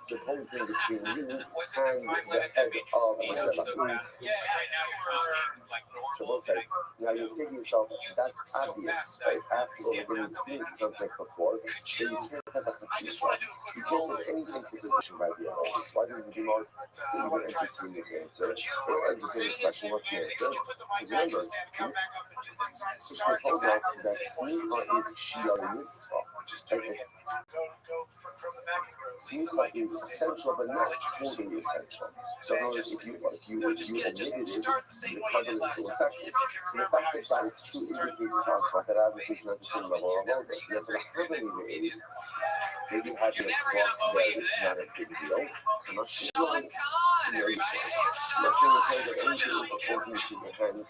the whole thing between you and Was the it the timeline head that you of speed the up so Sheba. fast? Yeah, right now you're talking like So normal. both sides. Now you say to yourself, that's obvious, right? After all the brilliant things contact before, then you can't have a I just want to do a quick you can't roll. take anything to position by the other. So why don't you do more? I want to try something. This answer. Could you Or just say a his question name what the again? answer. Could you put the mic Because back in remember, the stand and come back up and do this? Krishna Start told us exactly the that same way you Simcha did is last Shia time. Mitzvah. Just do it again. Go from the back and go. Leave the Simcha mic in is the stand. essential, but not totally essential. So in other words, if you Just omitted it, start the same the way you cover did is last still time. effective. If you can So the remember fact how you that God is started. true Start indicates to us that obviously is not the same level of awareness. Therefore, the harmony is maybe having You're a never clock gonna there believe is not a big deal. I'm not sure. Sean Khan, everybody. Hey, Sean Nothing to Khan. play with anything with holding to your hands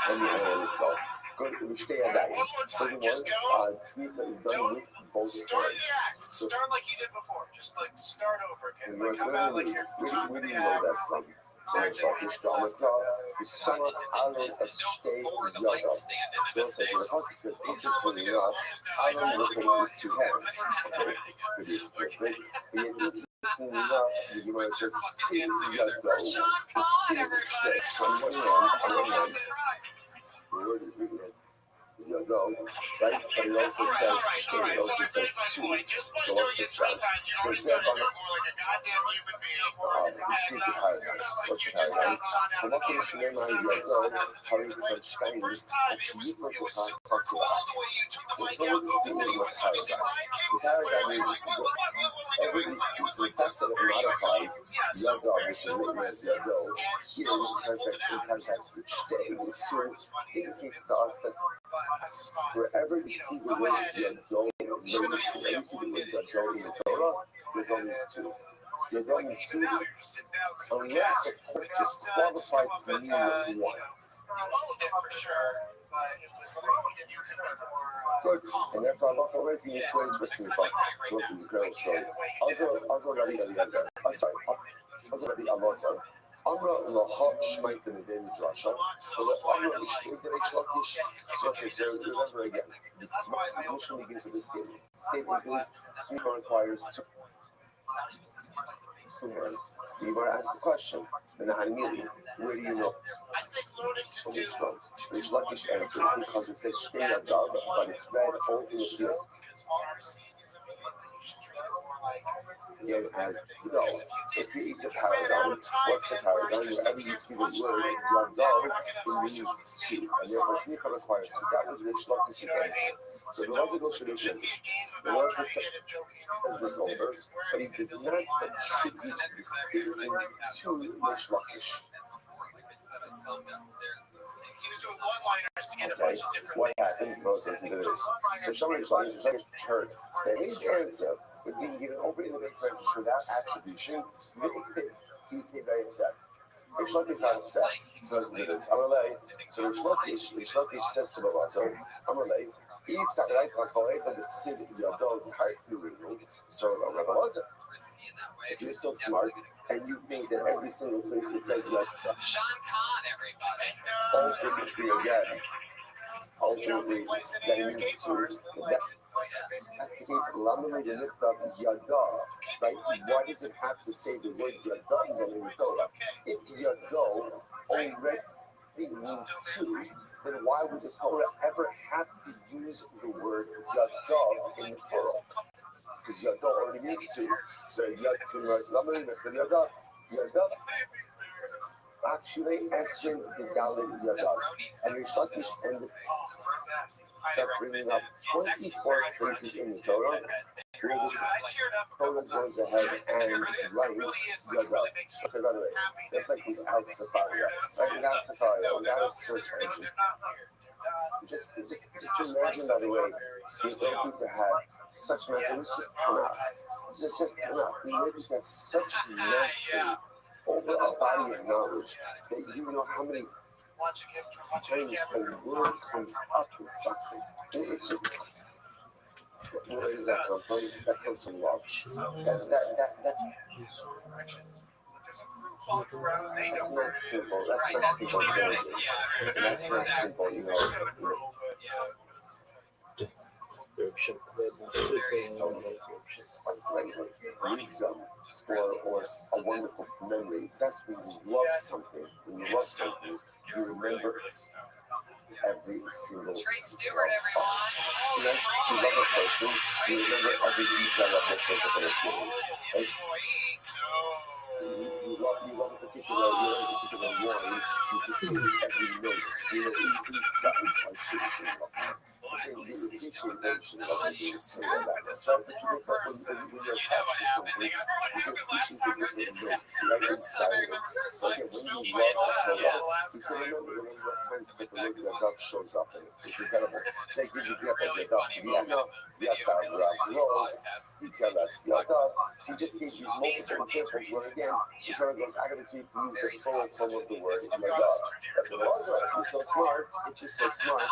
and the iron itself. Good, we stay at that. One more time, just go. Sneaker is done with both Start hands. the act. Start like you did before. Just like start over again. And Like come out like you're top of we the didn't know act. that from. So it's like it's Dhamata, the summer Aaron a stay For the yoga. mic stand in So the it says, mistake. the concept says, interestingly enough, Aaron replaces two hands. Okay, to be explicit. And yet, interestingly enough, the Gemara Put your says, fucking sit hands together yoga. for Sean Khan, everybody. On one hand, the word is written yoga, right? But it also says, All right. it So also I says made my two. point. Just by So doing what's the it 3 challenge? times, you So already step started on doing more like a goddamn human being. this And is the paradigm. not like What's you the just got paradigm? shot out of the What can dark. you name on yoga? How you can The first time, it was super cool the way you took the mic out, both of you, and so you see Ryan came, where it was like, what were we doing? Like, it was like this, very short. Yeah, so very so impressive. And still only pulled it out. It was funny. Indicates to us that But I just thought, wherever you see the word Yado, even though you only have 1 minute here, in the Torah, there's only two. Yado like means even two, now you're just sitting down, so unless of yeah, course just qualified come up to and mean you one. owned it for sure, but it was like you could be more Good. confident. And therefore, Allah always in the twins for Simcha. So this is a great story. Also, Rabbi Eliezer. Sorry. Also, Rabbi Allah, sorry. Amra laha shmaita nedei mizracha. So the Amra shmaita nedei shlokish. So remember again. The Mishnah begins with this statement. Statement is, Simcha requires two hands. The Gemara asks the question, then immediately, where do you know? I think loading to On do this front, Rish Lakish answers because it says Shtei Yadav, but it's read all in the field. because all you're seeing is a meaning, but you should treat it more like Again, as you know, it creates a paradigm. What's the paradigm? Wherever you see the word Yadav, it means two. And therefore, Smicha requires two. That was Rish Lakish's answer. So the logical solution is, the Lord has this over, but he does not attribute the statement to Rish Lakish. he was doing one-liners to get a bunch of different What things. happened? Listen to this. So somebody was like heard that his answer was being given over in the big register without attribution. He became very upset. Rish Lakish got upset. So listen to this. Amalei. So Rish Lakish says to the Razo, Amalei, he's right on the that Sid Yadol's heart renewal. So Rabbi Lazar, if you're so smart and you think that every single place it says that Sean Khan, everybody. ultimately again, ultimately that means to that's the case. Lamali the lift up Yada, right? Why does it have to say the word Yada in the Torah? If Yada already means two, then why would the Torah ever have to use the word Yada in the plural? Because Yada already means two. So Lamali the Yada, actually Esrin is Galil Yada. And Rish Lakish ended up bringing up 24 places in the Torah where the Torah goes ahead and writes Yada. So by the way, that's like without Sefaria. Right? Without Sefaria, without a search engine. Just imagine, by the way, the ability to have such messages just enough. Just enough. The ability to have such mastery over a body of knowledge that you know how many times a word comes up with something. It's just, where does that come from? That comes from love. That's not simple. That's not simple. That's not simple, you know. wisdom or a wonderful memory. That's when you love something. When you love something, you remember every single Trey Stewart, everyone. you love a person, you remember every detail of this physical experience. You love a particular wine, you can see every note. You know, even sounds like changing. So you appreciate that so much. So that you look up when you're attached to something, you can appreciate the different notes right inside of it. So again, when you love a lot, you can remember when your dog shows up and it's incredible. Take these examples, your dog, he just gave these multiple examples where again, the term goes back to use the full form of the word in your dog. But the you're so smart, if you're so smart, and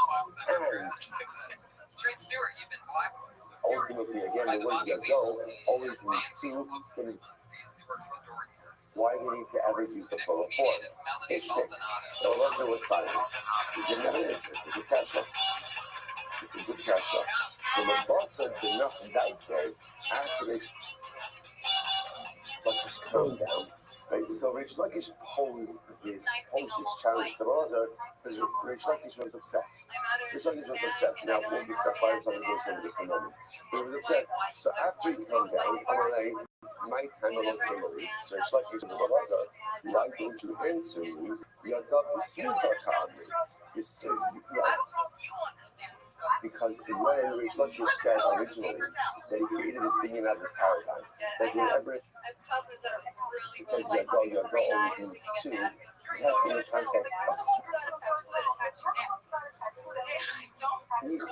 Trey Stewart, you've been blacklisted. ultimately, again, the word your go always means two. Why do we need to ever use the plural form? It's shit. So let's do with silence. It's a catch-up. It's a good catch-up. So the boss said enough that day after they calm down. Right? So Rich Lakish posed this challenge to Rosa because Rich Lakish was upset. Rich Lakish was upset. Now we'll discuss why Rich Lakish was in this in a moment. He was upset. So after he calmed down, my time alone memory. So Rich Lakish was Rosa. Why don't you answer me? You adopt the smooth autonomy. This says you because when Rich Lakish said originally that he created this being out of this paradigm, that whenever it says your go always means two, that's in the context of sneaker.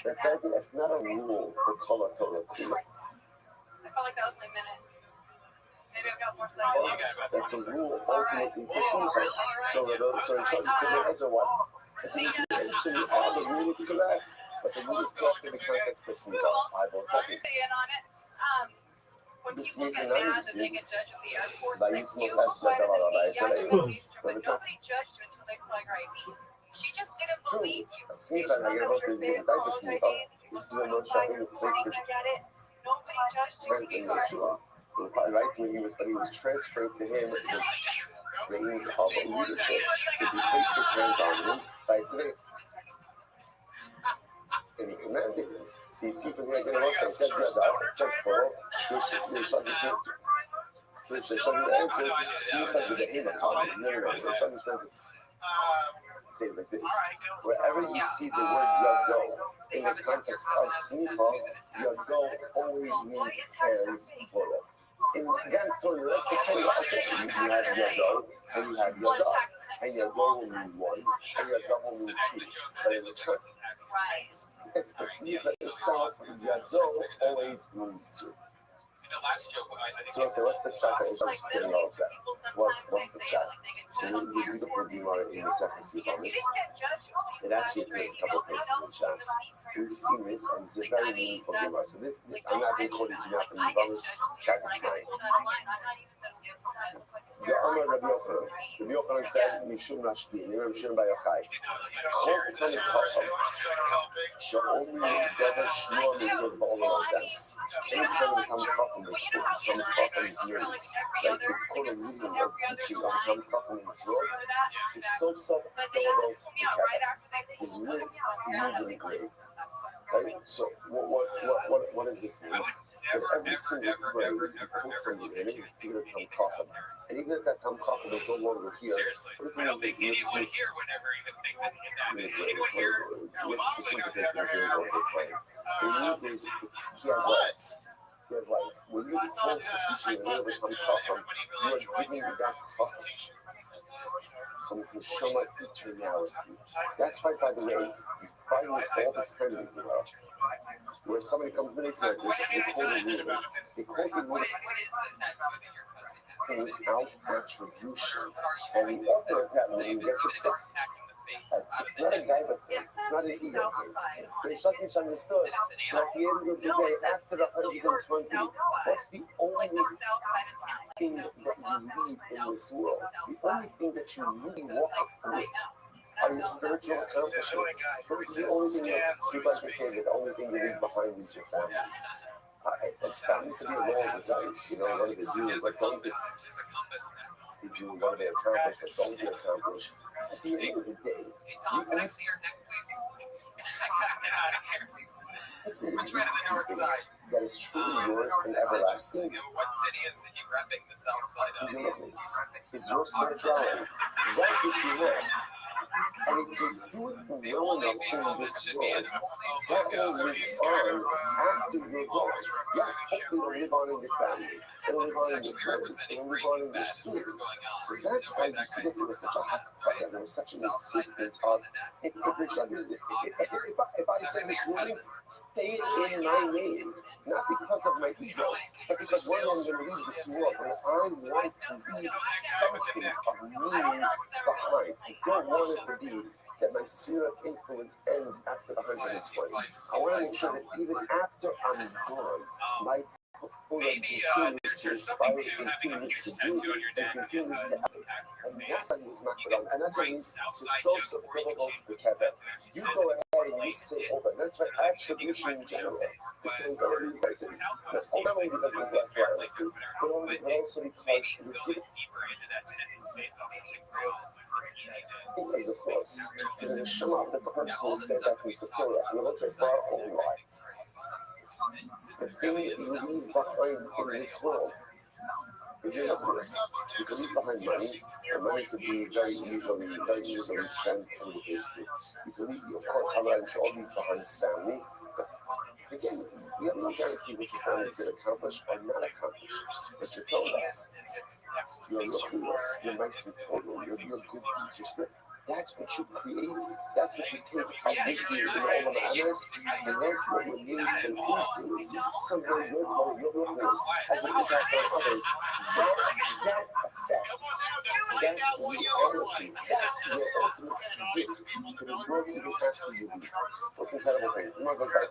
That's not a rule for color Torah. I felt like that was my minute. Maybe I've got more seconds. That's a rule ultimately for sneaker. So it shows you guys are what? So all the rules is correct, but the rule is correct in the context of sneaker. I will second. When people get mad that they get judged at the airport, like you But applied to the media, but nobody judged you until they saw your ID. She just didn't believe you. You should not have your face, college ID, you were fine, you're recording, I get it. Nobody judged you, sweetheart. Right when he was transferred to him the reins of leadership because he placed his hands on him right today. And he commanded him. See from here again, it says just Paul, you're subject to answer, see if I can get him a comment. Say it like this. Wherever you see the word Yado in the context of Simcha, Yado always means hands, plural. In God's story, the rest of the time, you have Yado, and you have Yada, and Yado will mean one, and Yada will mean two. But in the context, it's the Simcha itself, Yado always means two. The last joke, I think. So what's the chat that is getting all of that? What's the chat? So this is a beautiful view on it in the second seat on this. It actually appears a couple of places in chats. We've seen this, and it's a very meaningful view. So this I'm not going to quote it to you now from the bonus chat design. The Amar Rabbi Yochanan said, Mishum Rashbi, Nirem Mishum Bayochai. Chol Tzani Chacham, Sha'omi Deva Shmuel Mishum Ba'olam Hazeh. Anytime we come Chacham, this comes Chacham is years. Like the Kohen reading or teaching of Ham Chacham in this world, Sifsov Dolos Mikata. He's really great. Right? So what does this mean? That every single grade you put somebody in it, you're going to come Chacham. And even if that come Chacham is no longer here, I don't think anyone here would ever even think that anyone here would specifically it means is he has like when you told to teaching a little bit from Chacham, you are giving that Chacham. So it's Neshama eternality. That's why, by the way, you find this all the time in the world. Where somebody comes in and says, they call the ruler. They call the ruler without attribution. And the author of that meaning gets upset. It's not a guy, but it's not an ego thing. It's like it's understood. So at the end of the day, after the 120, what's the only thing that you need in this world? The only thing that you really walk through are your spiritual accomplishments. Those are the only thing that people like to say that the only thing you leave behind is your family. It's family to be a roll of the dice, you know, what do they do, what don't they do, what do they accomplish, what don't they accomplish. At the end of the day, Hey Tom, can I see your neck, please? I gotta get out of here. Which way to the north side? that is truly yours and everlasting What city is he repping the south side is of? your witness, is your spirituality. That's what you want. And if you do it The well only enough vehicle in that this should be in. world, Oh that my will god. live on after you're gone. Yes, hopefully it'll live on in your family. It'll live on in your friends. It'll live on in your students. So that's why you see that there was such a hot fire. There was such an insistence of, if I say this ruling, stay in my name. Not because of my ego, but because one day I'm going to leave this world and I want to leave something of meaning behind. I don't want it to be that my sphere of influence ends after the 120. I want to make sure that even after I'm gone, my Maybe continues to there's inspire, something to having a continues huge to do, tattoo on your and neck. continues to Attack your and man. that's why it's not You wrong. can And that's why write it's Southside so jokes or you can difficult change to the Kevin. tattoo. You go ahead and you say over. That's why attribution in general. The same way we write this. Not only because of black violence, but also because Maybe we going give it deeper into that sentence based on something real. It's easy to as a force. Because it show up the person who said that can support us. And let's say for our own lives. The thing that you leave behind in this world is your happiness. You can leave behind money, and money could be very easily spent through business. You can leave, of course, have I'm sure leave behind family. But again, you have no guarantee what your family is going to accomplish or not accomplish. But you're told that. You're lookiness, you're nice and total, you're good teachers. That's what you create, that's what you take out with you in all the manners, and that's what you need to influence somewhere your witness as an impact on others. That effect, that's reality, that's your ultimate gift to this world even after you leave. What's incredible thing? I'm not going to say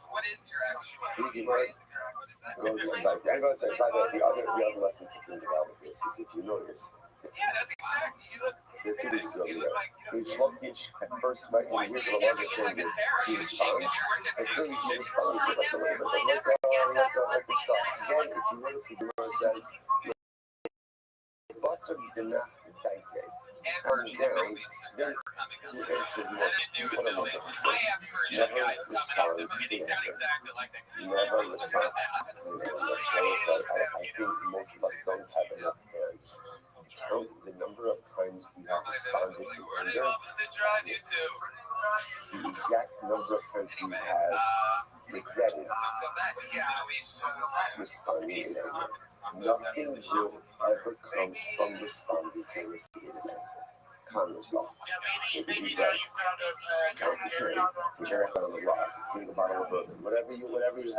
What is your actual? I'm going to say, by the way, the other lesson to think about with this is if you notice, Yeah, that's exactly. You look. the two weeks ago, each at first might be weird, but I'm just saying that he responds. And then he responds with like a little bit of like the shot. Again, if you notice the Gemara says, Basar Dinah Daite. And down, then he answers more. What am I supposed to say? Never respond to the answer. Never respond. I think most of us don't have enough hands. Count the number of times we have responded to anger, the exact number of times we have regretted responding in anger. Nothing good ever comes from responding to receiving anger. Calm yourself. Take a deep breath. Count to 10. Put your hand on the rock. Drink a bottle of bourbon. Whatever you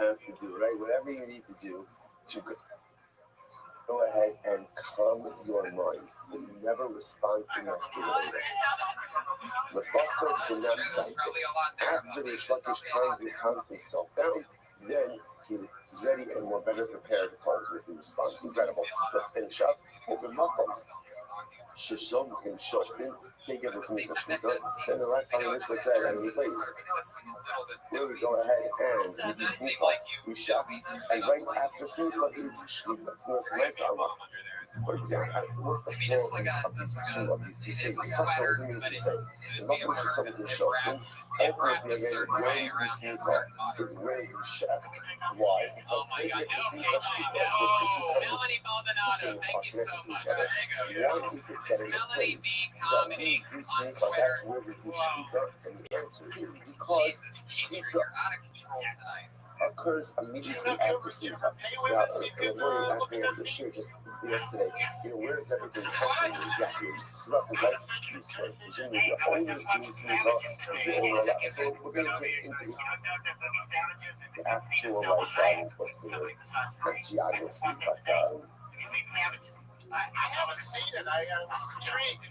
have to do, right? Whatever you need to do to go ahead and calm your mind. But you never respond to masculinity. The bustle did not fight. After the Shlakish kindly calmed himself down, then he was ready and more better prepared to ultimately respond. Incredible. Let's finish up. Open Malcolm. Shishon can show. Then they give us Mika Shmita. Then the right time is said, and he plays. Here we go ahead and we do Sneaka. We shot. And right after Sneaka is Shmita. So it's right armor. For example, what's the flow of these two things? Something doesn't mean to say. The muscle is something to show. Ultimately, again, where you Sneaka is where you shot. Why? Because they get the Sneaka Melanie Maldonado, thank you so much. There you go. Why is it that in a place that we do Sneaka, that's where we do Shmita? And the answer is because Jesus, Keith, you're out of control tonight. occurs immediately after Sneaka. Now, a lawyer asked me over the show just yesterday, where is everything happening exactly? It's not the right this way. Presumably, you're always doing Sneaka, so we're going to get into the actual, what's the word? Not geography, but I haven't seen it. I was intrigued.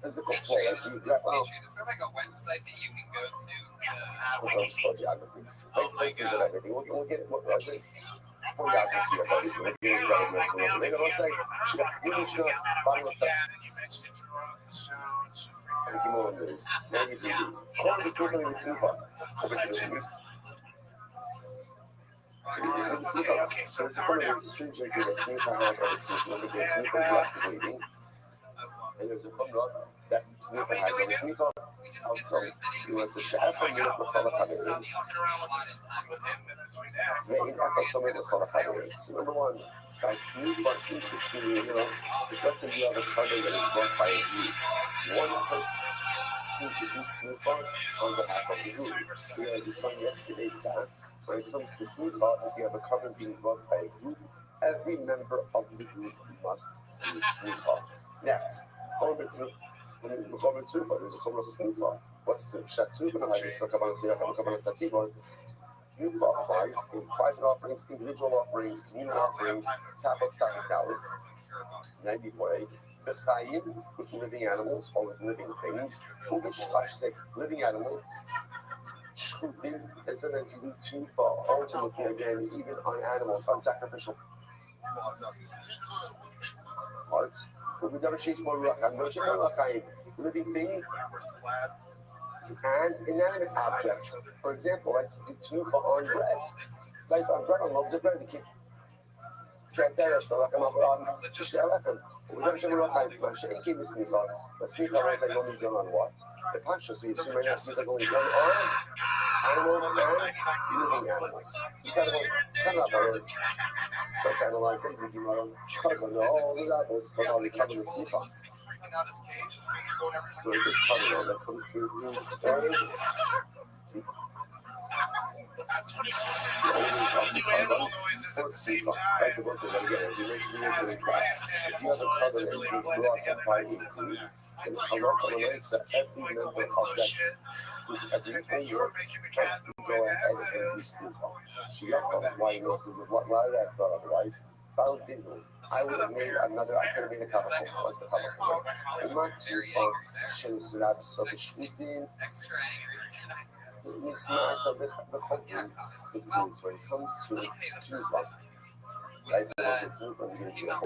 physical flow. Is there like a website that you can go to? Geography. My God. We'll get it. We'll say, Takim olanlarız. Ne güzel. Ama bir sınıfın bir sınıf var. Tabii ki de biz. Bir sınıf var. So to come and street chase that sınıf var. Or sınıf var. The sınıf is activating. And there's a fun run that sınıf has on the sınıf var. Also, it's a shadow from the Makala Kadir. Ve in episode of Makala Kadir. So number one, like new fucking system, you know, let's say you have a cover that is brought by a group. One person seems to do smooth on behalf of the group. We had this one yesterday that when it comes to smooth if you have a cover being brought by a group, every member of the group must do smooth on. Next, going to there's a couple of smooth on. What's the chat to the highest new applies in private offerings, individual offerings, community offerings, top of $1,000, 90 way, the Chaim with living animals or with living things, I should say living animals, and sometimes you do too far, ultimately again, even on animals, on sacrificial parts. But we never chase more living things and inanimate objects. For example, like you do too far on bread. Like on bread, on loaves of bread, you can't. وده مش هنروح على مش اكيد السنيكر السنيكر is like only done on what the conscious we assume right now is like only done on animals and living animals you kind of about it let's analyze it we do our own cover all the apples but all the cover the sneaker so it's just cover that comes through That's what it's do animal noises at the same time. These brands and animals are really blended together nicely. I thought you were really getting some deep Michael Winslow shit. And then you were making the cat noise I would have made another, I could have made a couple of I'm not too far. Shouldn't slap so the shooting. It's not a bit of a distance when it comes to Tuesday. Right, so it's not going to be a joke.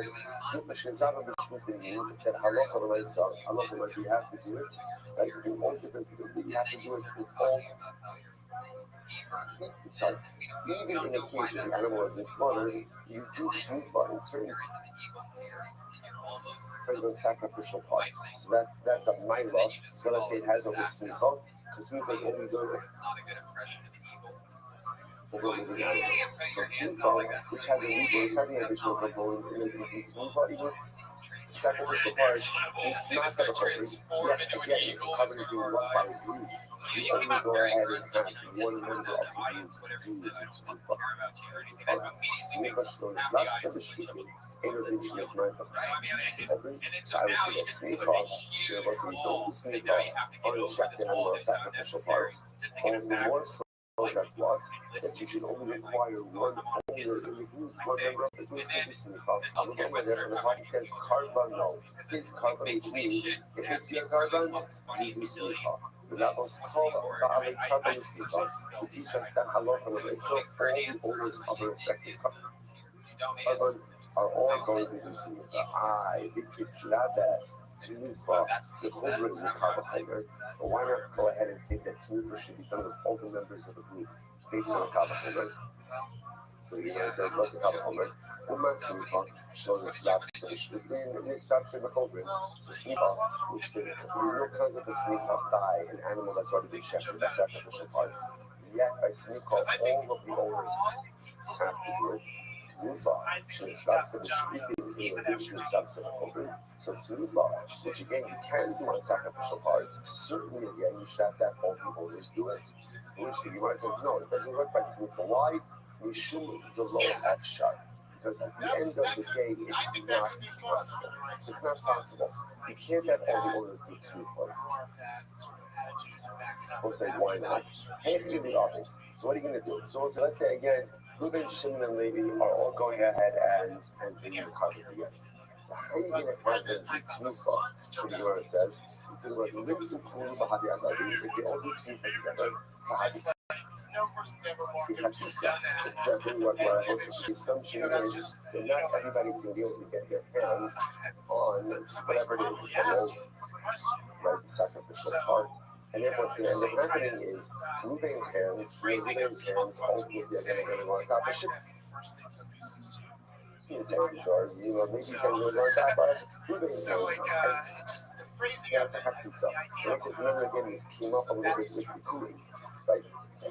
If the Shazam of the shooting means that Allah you have to do it, like in all different people, you have to do it, it's all. So, even in the case of the animal has been slaughtered, you do too far in certain sacrificial parts. So that's a my law. So let's say it has over smicha, because smicha is always over. So smicha, which has a rebirth, has an additional component in the smicha, even sacrificial parts, it's not that appropriate. Yet, again, covered in one by a group. You only go ahead and have one member of the group do this. Smicha shows lots of the shooting. Intervention is not the I would say that smicha, there was a no smicha on the check the animal sacrificial parts. Only more so that what? That you should only require one owner in the group, one member of the group to do smicha. Look over there, and the Bible says carbon, no. It's carbon, which means if it's your carbon, you do smicha. The Bibles call Ba'alei carbon smicha to teach us that halacha is so all the owners of the respective carbon are all going to do smicha. It's not that Tunufa is already a carbohydrate, but why not go ahead and say that Tunufa should be done with all the members of the group based on a carbohydrate? So you know, it says what's a carbohydrate? Uma smicha shows us raps and shlitin, and it's raps and mechobrin. So smicha, which there are no kinds of a smicha by an animal that's already been shepherded by sacrificial parts. Yet by smicha, all of the owners have to do it. Tunufa, she straps and shlitin, in addition to straps and mechobrin. So tunufa, which again you can do on sacrificial parts, certainly again you should have that all the owners do it. Which the Gemara says no, it doesn't work by tunufa. Why? We should the low F sharp. Because at the end of the day, it's not possible. It's not possible. You can't have all the owners do tunufa. We'll say why not? Hey, it's really awful. So what are you going to do? So let's say again, Reuben, Shimon, and Levi are all going ahead and doing the carpet together. So how are you going to count them to tunufa? So the Gemara says, instead of if they all do tunufa together, No person's ever walked it's up to done that. definitely what the assumption is that not everybody's going to be able to get their hands on whatever it is. right? The sacrificial part. And then what's going to end up happening is Ruben's hands ultimately are going to want to accomplish it. Maybe he's going to learn that, but Ruben's hands, just the phrasing. that's a hatsitza. And it's again, this came up a little bit with Bikurim, right?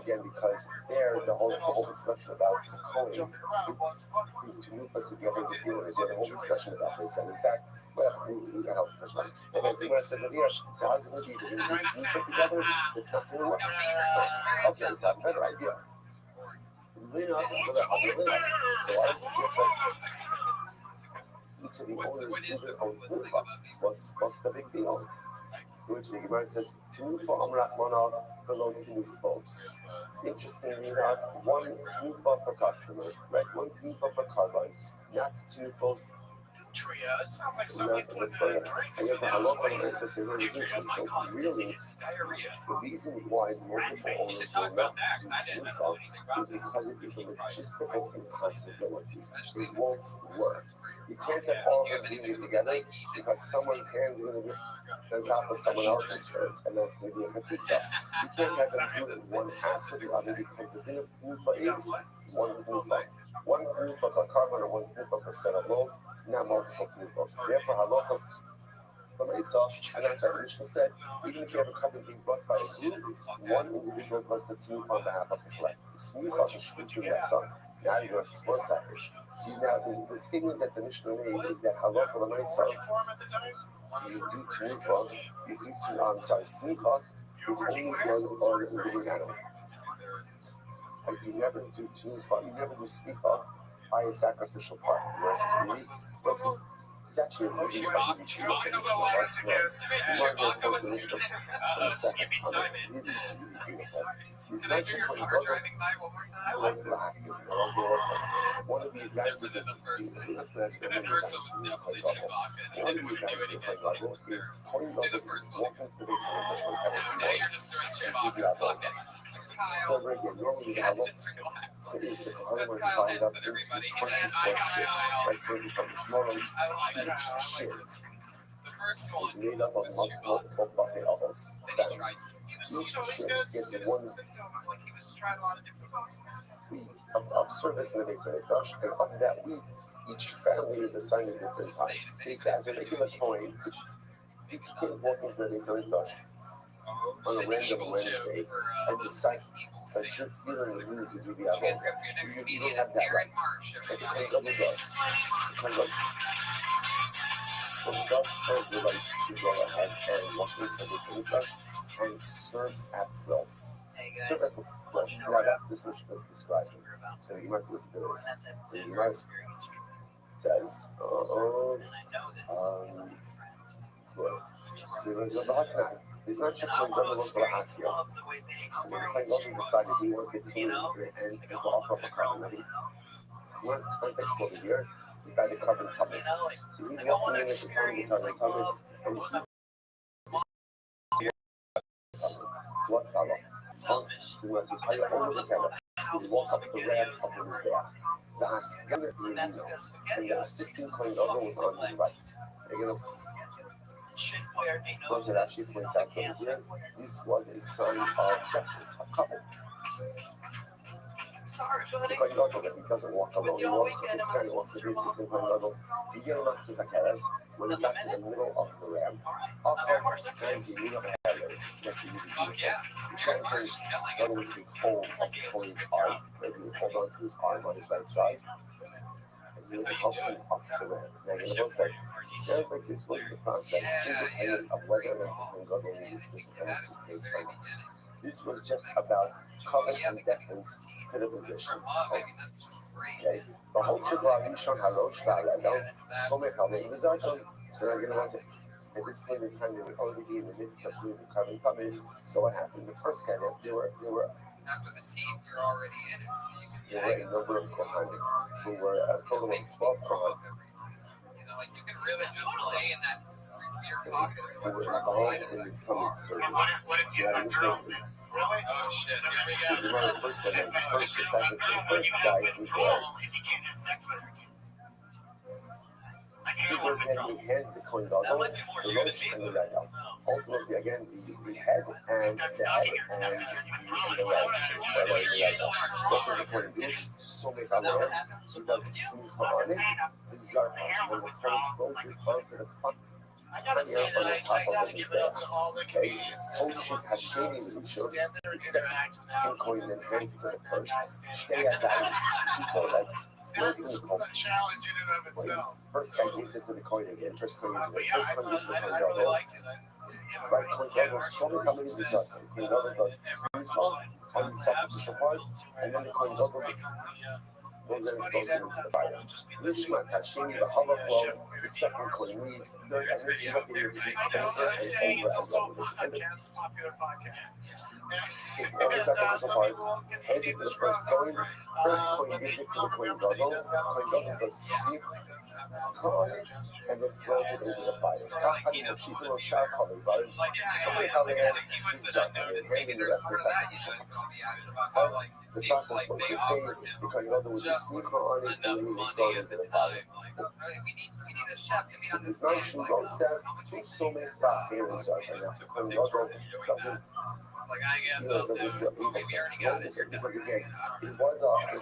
Again, because there, the whole discussion about Kohen, to move us together with you, and the whole discussion about this, and in fact, well, we got help discussion. And then Zima said, yeah, so how's it going to be? We're going to put together? It's not going to work. Okay, so I have a better idea. It's really not going to work. So I each of the owners is their own group. What's the big deal? Which the Gemara says, Tunufa Amrat Mana below Tunufos. Interestingly enough, one Tunufa per customer, right? One Tunufa per carbon, not Tunufos. It sounds like somebody put a drink So really, the reason why multiple owners will not do Tunufa is because it is a logistical impossibility. It won't work. You can't have all of them being together because someone's hands are going to be on top of someone else's hands, and that's going to be a chatzitza. You can't have them do it one half of the other because the thing of Tunufa is one Tunufa. One Tunufa per carbon or one Tunufa per set of loads, not multiple Tunufas. Therefore, halacha from Esau, and that's what Mishnah said, even if you have a carbon being brought by a group, one individual does the Tunufa on behalf of the collective. Smicha is shlichim that son. Now you're going to see one second. Now, the statement that the Mishnah made is that halacha from Esau, you do Tunufa, Smicha is only one or living animal. Like you never do Tunufa, you never do Smicha by a sacrificial part. It's actually a really Skippy Simon. He's mentioned when he's over. One of the examples The first one was definitely Chewbacca, and he wouldn't do it again. Do the first one. Now you're just doing Chewbacca. Fuck it. Kyle, just relax. That's Kyle Henson, everybody. He said, I love it. The first one made up of was multiple Chewbacca. bucket levels. Then he tried. He was Like he was trying a lot of different things. Week of service in the Beis Hamikdash, and of that week, each family is assigned a different time. After they give a coin, each kid walks into the Beis Hamikdash on a random Wednesday and decides that you're feeling the mood to do the album. transcript for your next comedian is Aaron Marsh, It everybody. depends on the dust. So the dust tells the right to go ahead and walk into the Beis Hamikdash and serve at will. Serve at will. Now that's this mission is describing. So you must listen to this. So you must says, it's not just playing double for the Axia. So when playing double decided he wanted to and to offer up a carbon. Once the context over here, he's got the carbon cover. So he's walking in with the carbon cover, and so what's that like? So what's his higher over the camera? You walk up the ramp up in his back. The Haskell and the 16 coin dollar was on the right. You know, was it actually points out here? This was a sign of deference, a couple. Sorry, buddy. Coin dollar that he doesn't walk alone. He walks with this guy, walks with his 16 coin dollar. You get him up to Zacchaeus when he got in the middle of the ramp. Up there, stands the middle of the header that you need to Fuck yeah. the second thing, one would be hold of the coin's arm. Maybe you hold on to his arm on his right side. And you would help him up the ramp. Now, you know, say, sounds like this was the process, independent of whether or not the government used this assistance or not. This was just about cover and deference to the position. Okay? The whole Chibra Rishon Harosh Va'aladon, Somech Havein V'Zarton, so they're going to want it. At this point in time, they would already be in the midst of doing the carbon coming. So what happened? The first guy, they were After the team, you're already in it, so you can there were a number of Kohanim who were a total of 12 Kohanim You know, like you can really just stay in that weird pocket who of were the truck involved side of in the the summit car. service. What if you Yeah, have a this drill? was Really? Oh shit, here we go. the one first one, the first, the second, the You first can guy have who was control if you can't have sex with her. Like he goes ahead and he hands the coin goggle, the roach, and the red dot. Ultimately, again, the head and the red dot. What does the coin do? So make a layer. He does a smooth on it. This is our when the coin closes onto the front. I gotta say that I gotta give it up to all the comedians that has shady stand there and interact with and coin then hands to the first. Stay at that. That's a challenge in and of itself. First guy gives it to the coin again. First coin is But the yeah, first coin is the coin I really double. liked it. Right, coin double. So many companies do that. Coin double does smooth on the sacrificial part, and then the coin double goes in and throws it into the fire. This is not touching the hover flow. The second coin leaves. Third energy up in your feet. And I'm saying it's also a podcast, popular podcast. And some people get to see this run. First coin gives it to the coin double. Coin double does sleep on it and then throws it into the fire. She can go sharp color, but somebody how they have these maybe the rest of the sacrificial. The process what you say the coin double with the sleep on it and then you throw it into the fire. We need a chef to be on It's this not page. true wrong step. There's so many theories out there. Coin double doesn't. Like, I guess I'll do it. Okay, we already got it. You're done. Because again, I it don't know.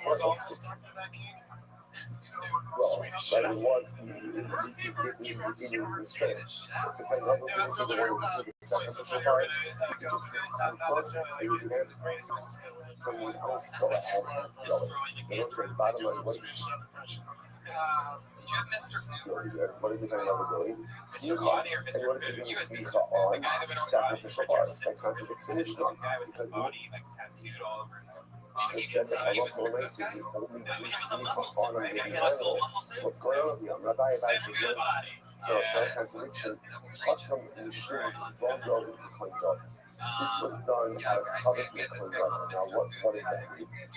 was Almost done for that king. well, but it was it was straight. The coin double Yeah, that's was the another one who did the place of sacrificial my part. heart. It just didn't seem Not close. necessarily And you can have greatest vestibular. someone else go ahead and go. And also, the bottom line, what is Did you have Mr. Food? what is the kind of ability? Sneak off. And what is it doing? Sneak off on sacrificial parts. That contradicts the Mishnah. Because she said that I love the race and you only do sneak off on the animal. So what's going on here? Rabbi advises you. So, contradiction. Custom is true. Don't go with the coin job. This was done out of cover to the coin job. Now, what is that?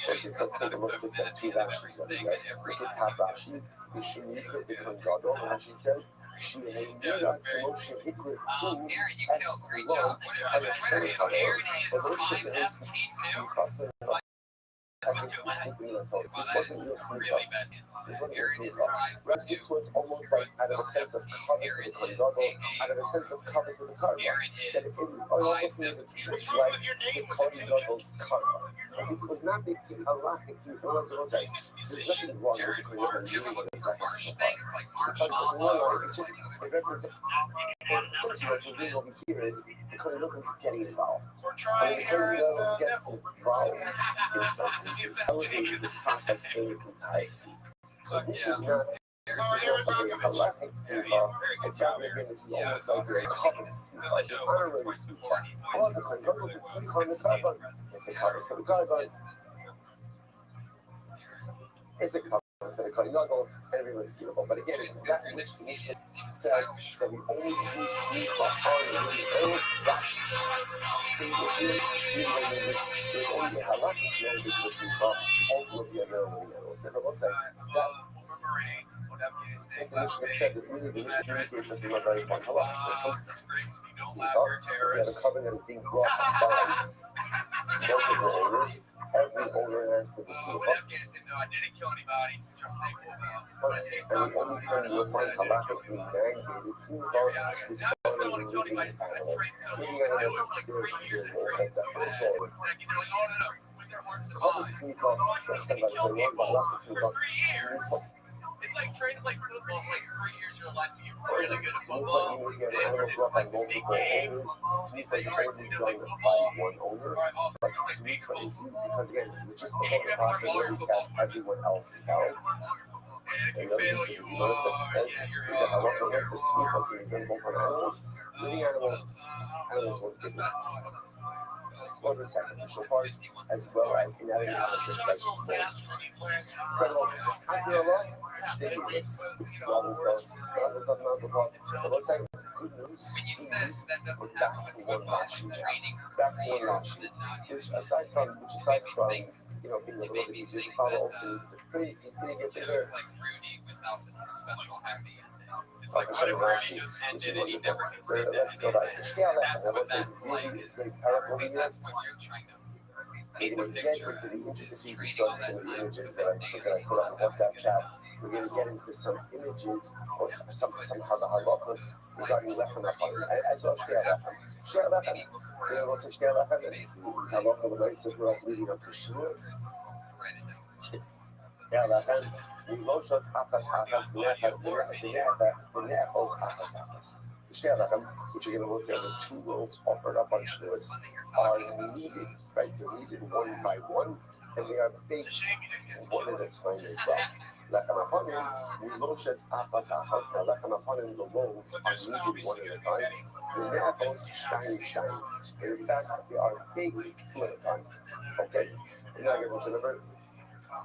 First, let's take a look just at two Rashi's of it, right? Look at top Rashi. Is she needed the coin job? And she says, she may need a promotion equal food Aaron, you as killed. Great long job. What as is a this? certain Aaron color. is The Rosh Hashanah 5FT2. this wasn't real sneak Really bad. This wasn't real Aaron sneak is up. This was almost like out of a sense of cover to the coin double, out of a sense of cover to the karma. Aaron That is it almost means What's it's wrong like with your name? the Was it coin taken? double's karma. And this was not the halachic to the words of the Mosaic. There's nothing wrong with the coin double. You ever look It's for harsh things like because marshmallow or it's just it represents essentially what we're doing over here is the coin double is getting involved. We're And trying the here coin in double gets Neville. involved in something See to if that's elevate taken. the process in its entirety. So this is not this Oh, is Aaron not a Markovich. halachic speaker. And John again, this is almost like a covenant speaker, like an honorary speaker. Oh, the coin double can speak on the carbon. It's a cover for the carbon. It's a cover for the coin double, and everyone's beautiful. But again, it's that which the Mishnah says that we only do speak on the old Rashi. There's only a halachic knowledge of the speaker, ultimately a known animals. And I will say that the Mishnah said that really the Mishnah communicates us in a very important halachic. When it comes to speaker, we have a covenant that is being brought by multiple owners. Every owner has to be speaker. And the only time you'll find halachic being mandated, speaker is found in living animals. Living animals are spiritual, like that control. Covenant speaker, that's the like the one halachic speaker. It's like training like football for like 3 years of your life. You're really good at football. You get animals brought by multiple owners. Two plays only done by one owner. Like two plays, because again, it's just the whole process where we got everyone else involved. And the other thing you notice that is that a lot of us is two fucking done both on animals. Living animals want business. Explore sacrificial part as well as inanimate objects like incredible. I feel a lot. Ridiculous. But let's say good news. When you said that doesn't happen with football, like training Back to one last year. Which aside from being a little bit easier to follow, also needs to pretty get bigger. it's like Rudy without the special happy ending. It's Like like what if Rudy just ended and he never can say let's go that. back to scale. That's what that's like. Because that's when you're trying to paint the Get picture into the is intricacies training all of some that of the time images for that the I put on the WhatsApp chat. we're going to get into some images or some halachas regarding lechem upon as well. Shtea lechem. There was a shtea lechem. Halacha l'maisa for us leading up to Shavuos. Shtea lechem. Miloshos achas achas v'ne'echos achas achas. The shtea lechem, which again we'll say the two loaves offered up on Shavuos are needed, right? They're needed one by one, and they are baked one at a time as well. Lechem aponim, miloshos achas achas. Now lechem aponim, the loaves are needed one at a time. The ne'echos shine. In fact, they are baked two at a time. Okay. And now again, so remember.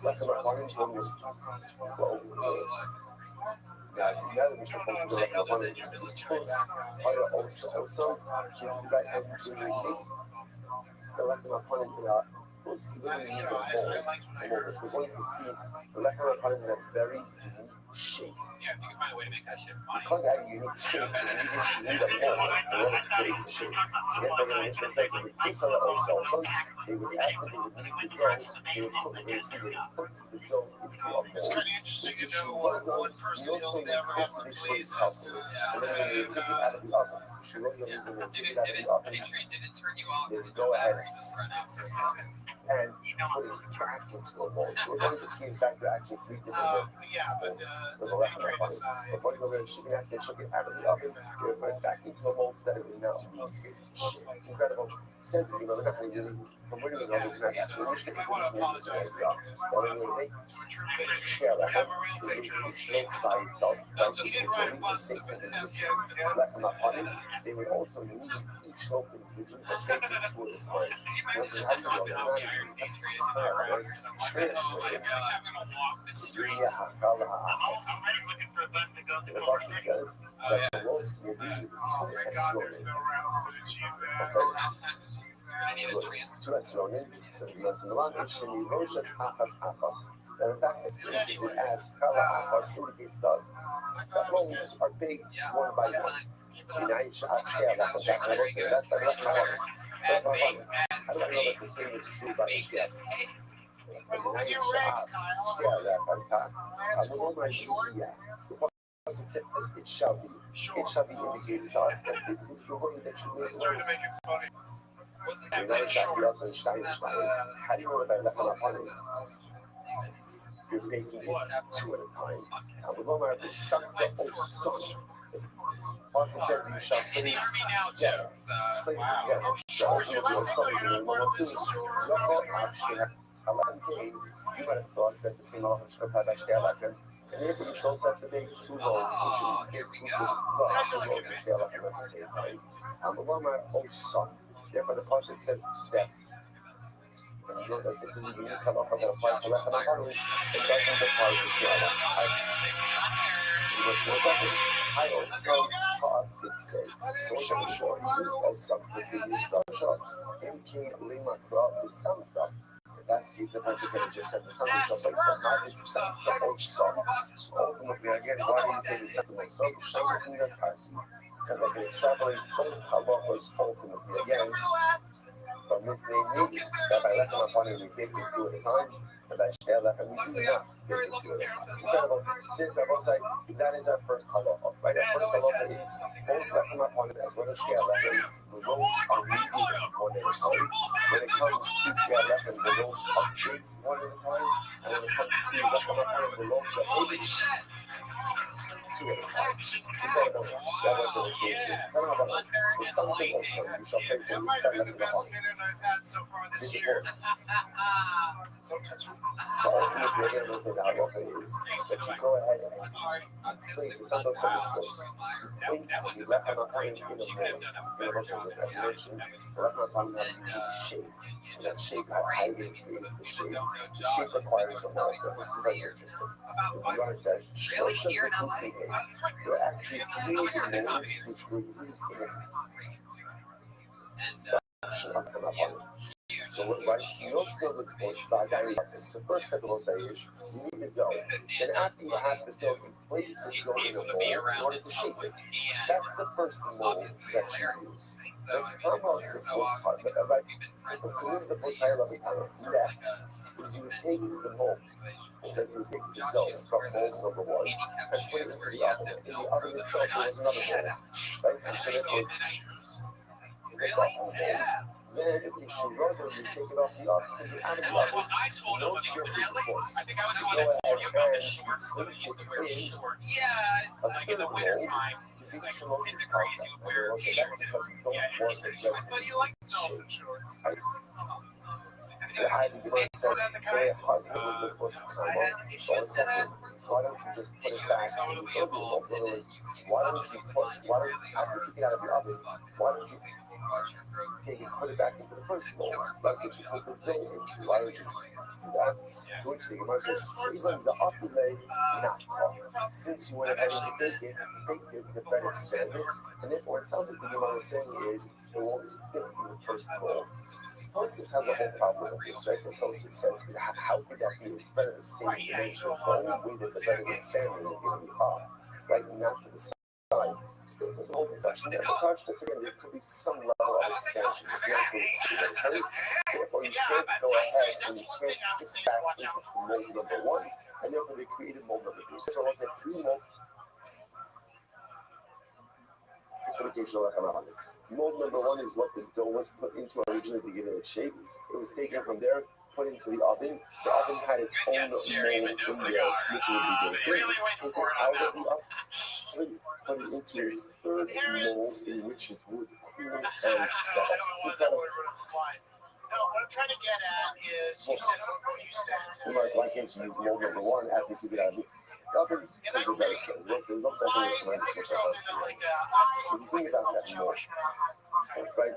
Lechem aponim was 12 loaves. Now that we should focus on lechem aponim, also, if you guys have to take the lechem aponim in a was literally needs a mold. We're going to see the lechem aponim in a very unique shape. Yeah, if you can find a way to make that shit funny. Because that unique shape, you need a mold in order to create the shape. So therefore, the Mishnah says that the kids are also, they would after they would make the dough, they would put the dough into a mold. It's kind of interesting to know what one person will never have to please as to. And then when you take it out of the oven, Did it turn you off? Then go ahead You just run out for a second. and put it back into a mold. So we're going to see, in fact, there are actually three different molds. Yeah, but There's a lechem aponim. Before you go to shipping out, they took it out of the oven, you put it back into a mold that it will now lose its shape. It's incredible. Simply, you know, look at the really, from where do we know this next? So we're just going to put this name into the oven. Now we're going to make share lechem. It's made by itself. By taking the lechem aponim, they would also need each loaf individually, but take it two at a time. Once you have to go, they're not even the Boston says that the lowest will be two esrogin. So you must know that sheni roshas achas achas. Now in fact, it as kala achas indicates us that loaves are baked one by one. That's not how do I know that the same is true about the share? Because it shall be. It shall be indicates to us that this is the way that you make trying to make it funny. How do you know that I left on it? You're making it two at a time. And we're going to have the son of also said you shall place it together. Place it together. Sure, your last name, You might have thought that the same halacha should have had shtea lechem, and therefore you chose that to make two loaves, which is two loaves and shtea lechem at the same time. And the one might also, therefore the pasuk says that. And you know that this is a unique halacha that applies to lechem aponim. It doesn't apply to shtea lechem. I also did say, so short, use those something to use those shops. In King Lima crop is some crop. That is the person who just said the sun shop, but not is some the whole song. Ultimately, again, why do you say this something like so? Shows in your party. Because I can extrapolate both halachos ultimately again from this name means that by lechem aponim we take it two at a time. And I share that, and we do not get into it. Incredible. Since the website, that is our first halacha. Right? Our first halacha is both lechem aponim as well as share lechem. The roads are needed one at a time. When it comes to share lechem, the roads are baked one at a time. And when it comes to lechem aponim, the roads are baked two at a time. Incredible. That was an escape. It's something also you shall face in this kind of halacha. So far this year. So ultimately, again, we'll say the halacha is that you go ahead and place the son of something close. Place the lechem aponim in the mold. In the motion of the resurrection, the lechem aponim has a unique shape. So that shape, how I create the shape. The shape requires a mold. This is very interesting. The Gemara says, "Shosha v'kusei." They're actually creating molds which were used in the production of lechem aponim. So So right, you don't spill the divorce by diabetes. So first step I will say is you need the dough. Then after you have the dough, you place the dough in a mold in order to shape it. That's the first mold that you use. Then how about the first part? The first higher level part next is you take the mold. Then you take the dough from mold number one and put it in the oven. In the oven itself, there was another mold. Right? And so then Really? Yeah. then you should rubber, you take it off the oven. Because you're out of the oven. I told him about the Really? I think I was the one that told you about the shorts. That he used to wear shorts. Yeah. Like in the wintertime, like 10 degrees, you would wear a t-shirt. Yeah, and t-shirt. I thought you liked dolphin shorts. So I had to give myself very hard to look the first time. Why don't you just put it back in the oven? Why don't you after you take it out of the oven, why don't you take it, put it back into the first mold? Like if you put the dough into, why don't you do that? To which the Gemara says, even the upper leg, not tough. Since you went ahead and baked it, the bread expanded, and therefore it sounds like the Gemara is saying is, it won't fit in the first mold. Tosis has a whole problem with this, right? Tosis says, how could that be better the same dimension? The only way that the bread is expanding is going to be up, right? Not to the side. Still says all this action. Never touch this again. There could be some level of expansion. It's not going to be therefore, you can't go ahead and you can't fit back into mold number one, and therefore they created mold number two. So it's a three mold. Mold number one is what the dough was put into originally to give it its shape. It was taken from there, put into the oven. The oven had its own mold in there, which would be baked in. Take it out of the oven, put it into the third mold in which it would cool and set. No, what I'm trying to get at is you said. Why can't you use mold number one after you get out of the oven? And I'd say, why put yourself into like think about that mold. Right?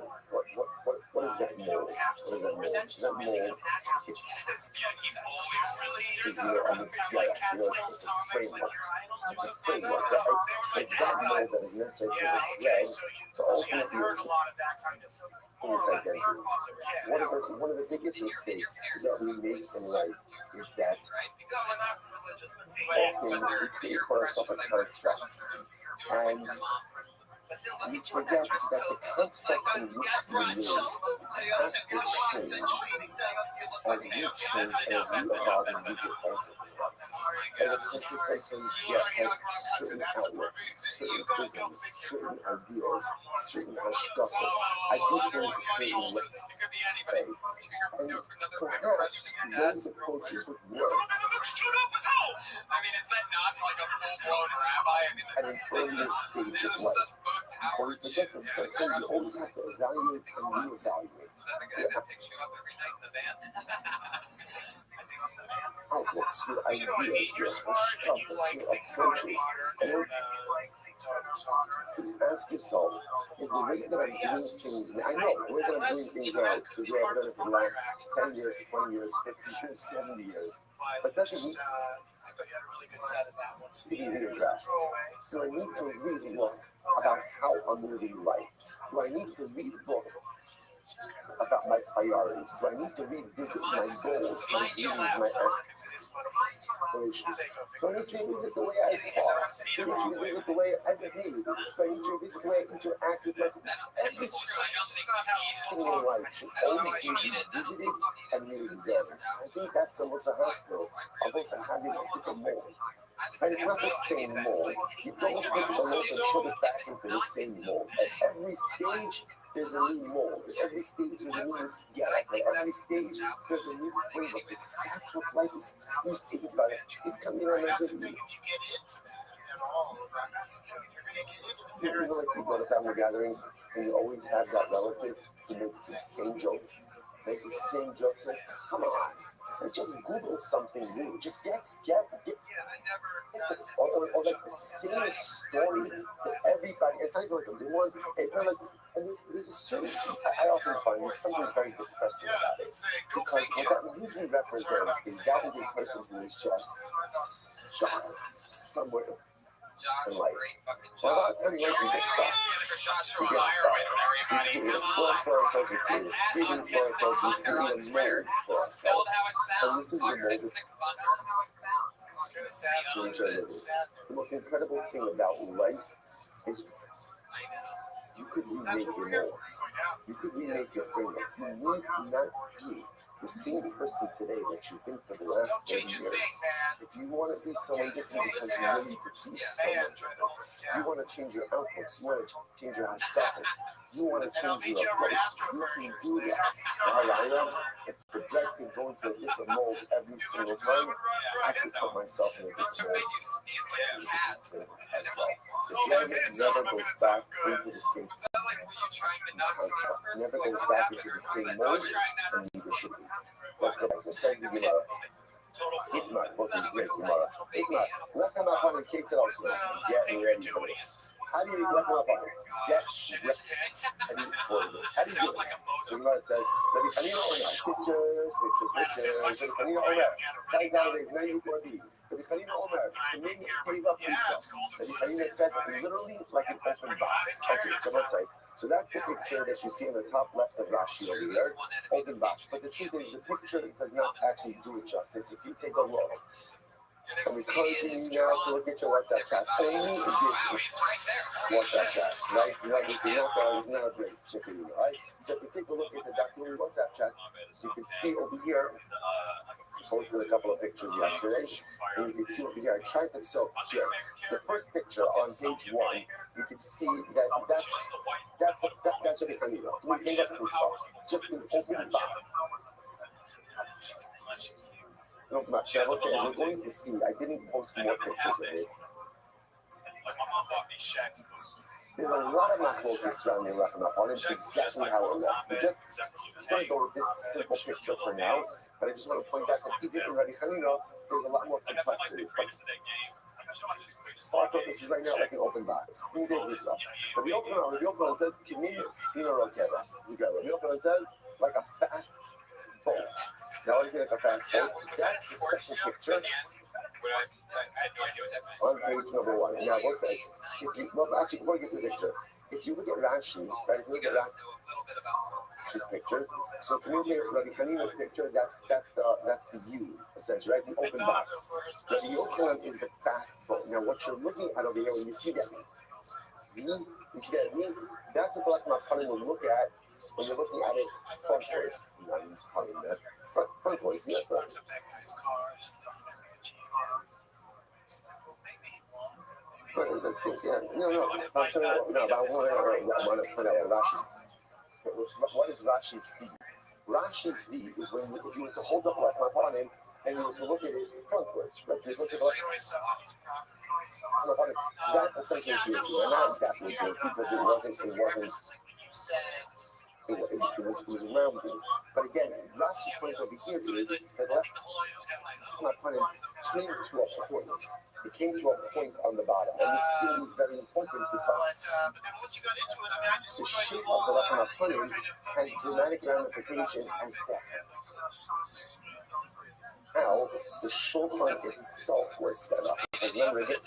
What is that mold? That mold is on this it's a framework. It's a framework. It's that mold that is necessary for the bread to ultimately its identity. One of the biggest mistakes that we make in life is that often we create for ourselves a construct, and we forget that the construct in which we live has to change as we change and as we evolve and we get older. And the consistency has certain outlooks, certain prisms, certain ideals, certain structures. I think there's a certain way. And perhaps those approaches would work. I mean, is that not like a full-blown rabbi? At an earlier stage of life. Or we forget that sometimes you always have to evaluate and reevaluate. Is that the guy that picks you up every night in the van? Outlooks, your ideas, your struggles, your approaches. And ask yourself, is the way that I'm doing things, I know the way that I'm doing things now, because we have done it for the last 10 years, 20 years, 50 years, 70 years, but doesn't mean I thought you had a really good set of that one. to be readdressed. So I need to read a book about how I'm living life. Do I need to read a book about my priorities? Do I need to revisit my goals, my dreams, my aspirations? Do I need to revisit the way I talk? Do I need to revisit the way I behave? Do I need to revisit the way I interact with my every thing in life should always be revisited and re-examined. I think that's the most hospital of also having a different mold. And it's not the same mold. You don't put the mold and put it back into the same mold. At every stage, there's a new mold. At every stage, there's a new scale. At every stage, there's a new flavor. That's what life is. You see it's about it. It's coming on as a new. You know, like you go to family gatherings and you always have that relative who makes the same jokes. Make the same jokes. Like, come on. Let's just Google something new. Just get or like the same story that everybody. It's not like a new one. It's not like, and there's a certain. I often find there's something very depressing about it because what that usually represents is that is a person who is just stuck somewhere Josh, in life. great fucking Well, job. not everyone can get stuff. Joshua You get stuff. Everybody, We come work on. for ourselves, we create a That's city at for ourselves, we Autistic create a Thunder on Twitter. mold for Spelled ourselves. how it And sounds. this is the most Autistic Thunder. It's gonna sad Let me owns tell you it. this. Sad. The most incredible thing about life is I know. you could That's remake what your we're here molds. for. Yeah. You could remake your framework. You need not be the same person today that you've been for the last Don't 30 change a years. thing, man. If you want to be someone different because you know you could be Just someone man trying to hold it you down. want to change your outputs, you want to change your hypothesis, you want to And I'll change meet you your over at approach, Astro you can Furnishers. do that. Now, I am, if project and go into a different mold every single time, I can put myself in a Not to different make mold. you sneeze like a cat. As well. The planet never goes back into the same Is that like were you trying to not sneeze first? never Like goes what back happened? into Or the was same that mold no, and neither should we. Let's go back. Says the Gemara. Hitman, what is great Gemara? Hitman, let them up on the cake to those get ready for this. How do you let them up on it? Get ready for this. How do you do it? So Gemara says, let me tell you pictures. Let me tell you Take down the 94B. Let me tell you the name pays up for yourself. Let me tell you that said literally like an open box. Okay, so let's say. So that's the picture that you see on the top left of Rashi over there, open box. But the truth is, the picture does not actually do it justice. If you take a look, I'm encouraging you now to look at your WhatsApp chat. Only if this WhatsApp chat, right? You know, this is not a great chicken, right? So if you take a look at the documented WhatsApp chat, so you can see over here, I posted a couple of pictures yesterday, and you can see over here, I tried to, so here, the first picture on page 1, you can see that's a bit uneven. Just an open box. Not much. I will say, we're going to see. I didn't post more pictures of it. There's a lot of macros surrounding Rachman. It's exactly how it looks. We just going to go with this simple picture for now, but I just want to point out that even in Radicalino, there's a lot more complexity. Our purpose is right now like an open box. But the opener says, "Kimin Sino Rokeras." The opener says, like a fast boat. Now, is it like a fast boat? That's the second picture on page number 1. Now, we'll say, if you, well, actually, before we get to the picture, if you look at Rashi, right, if you look at Rashi's pictures, so communicate Rabbi Hanina's picture, that's the U, essentially, right? The open box. But the open one is the fast boat. Now, what you're looking at over here, when you see that V, you see that V, that's what Black Mapanim will look at when you're looking at it frontwards. Frontwards, yeah, front. But that seems, yeah, no, I'm sorry, no, but I want to put out Rashi's. What is Rashi's V? Rashi's V is when if you were to hold up like my bottom and you were to look at it frontwards, right? You look at that essentially what you see, and not exactly what you see because it wasn't. It was rounded. But again, Rashi's point over here is that my pun came to a point. It came to a point on the bottom. And this is very important because the shape of the left pun has dramatic ramifications as depth. How the shulchan itself was set up. And remember again,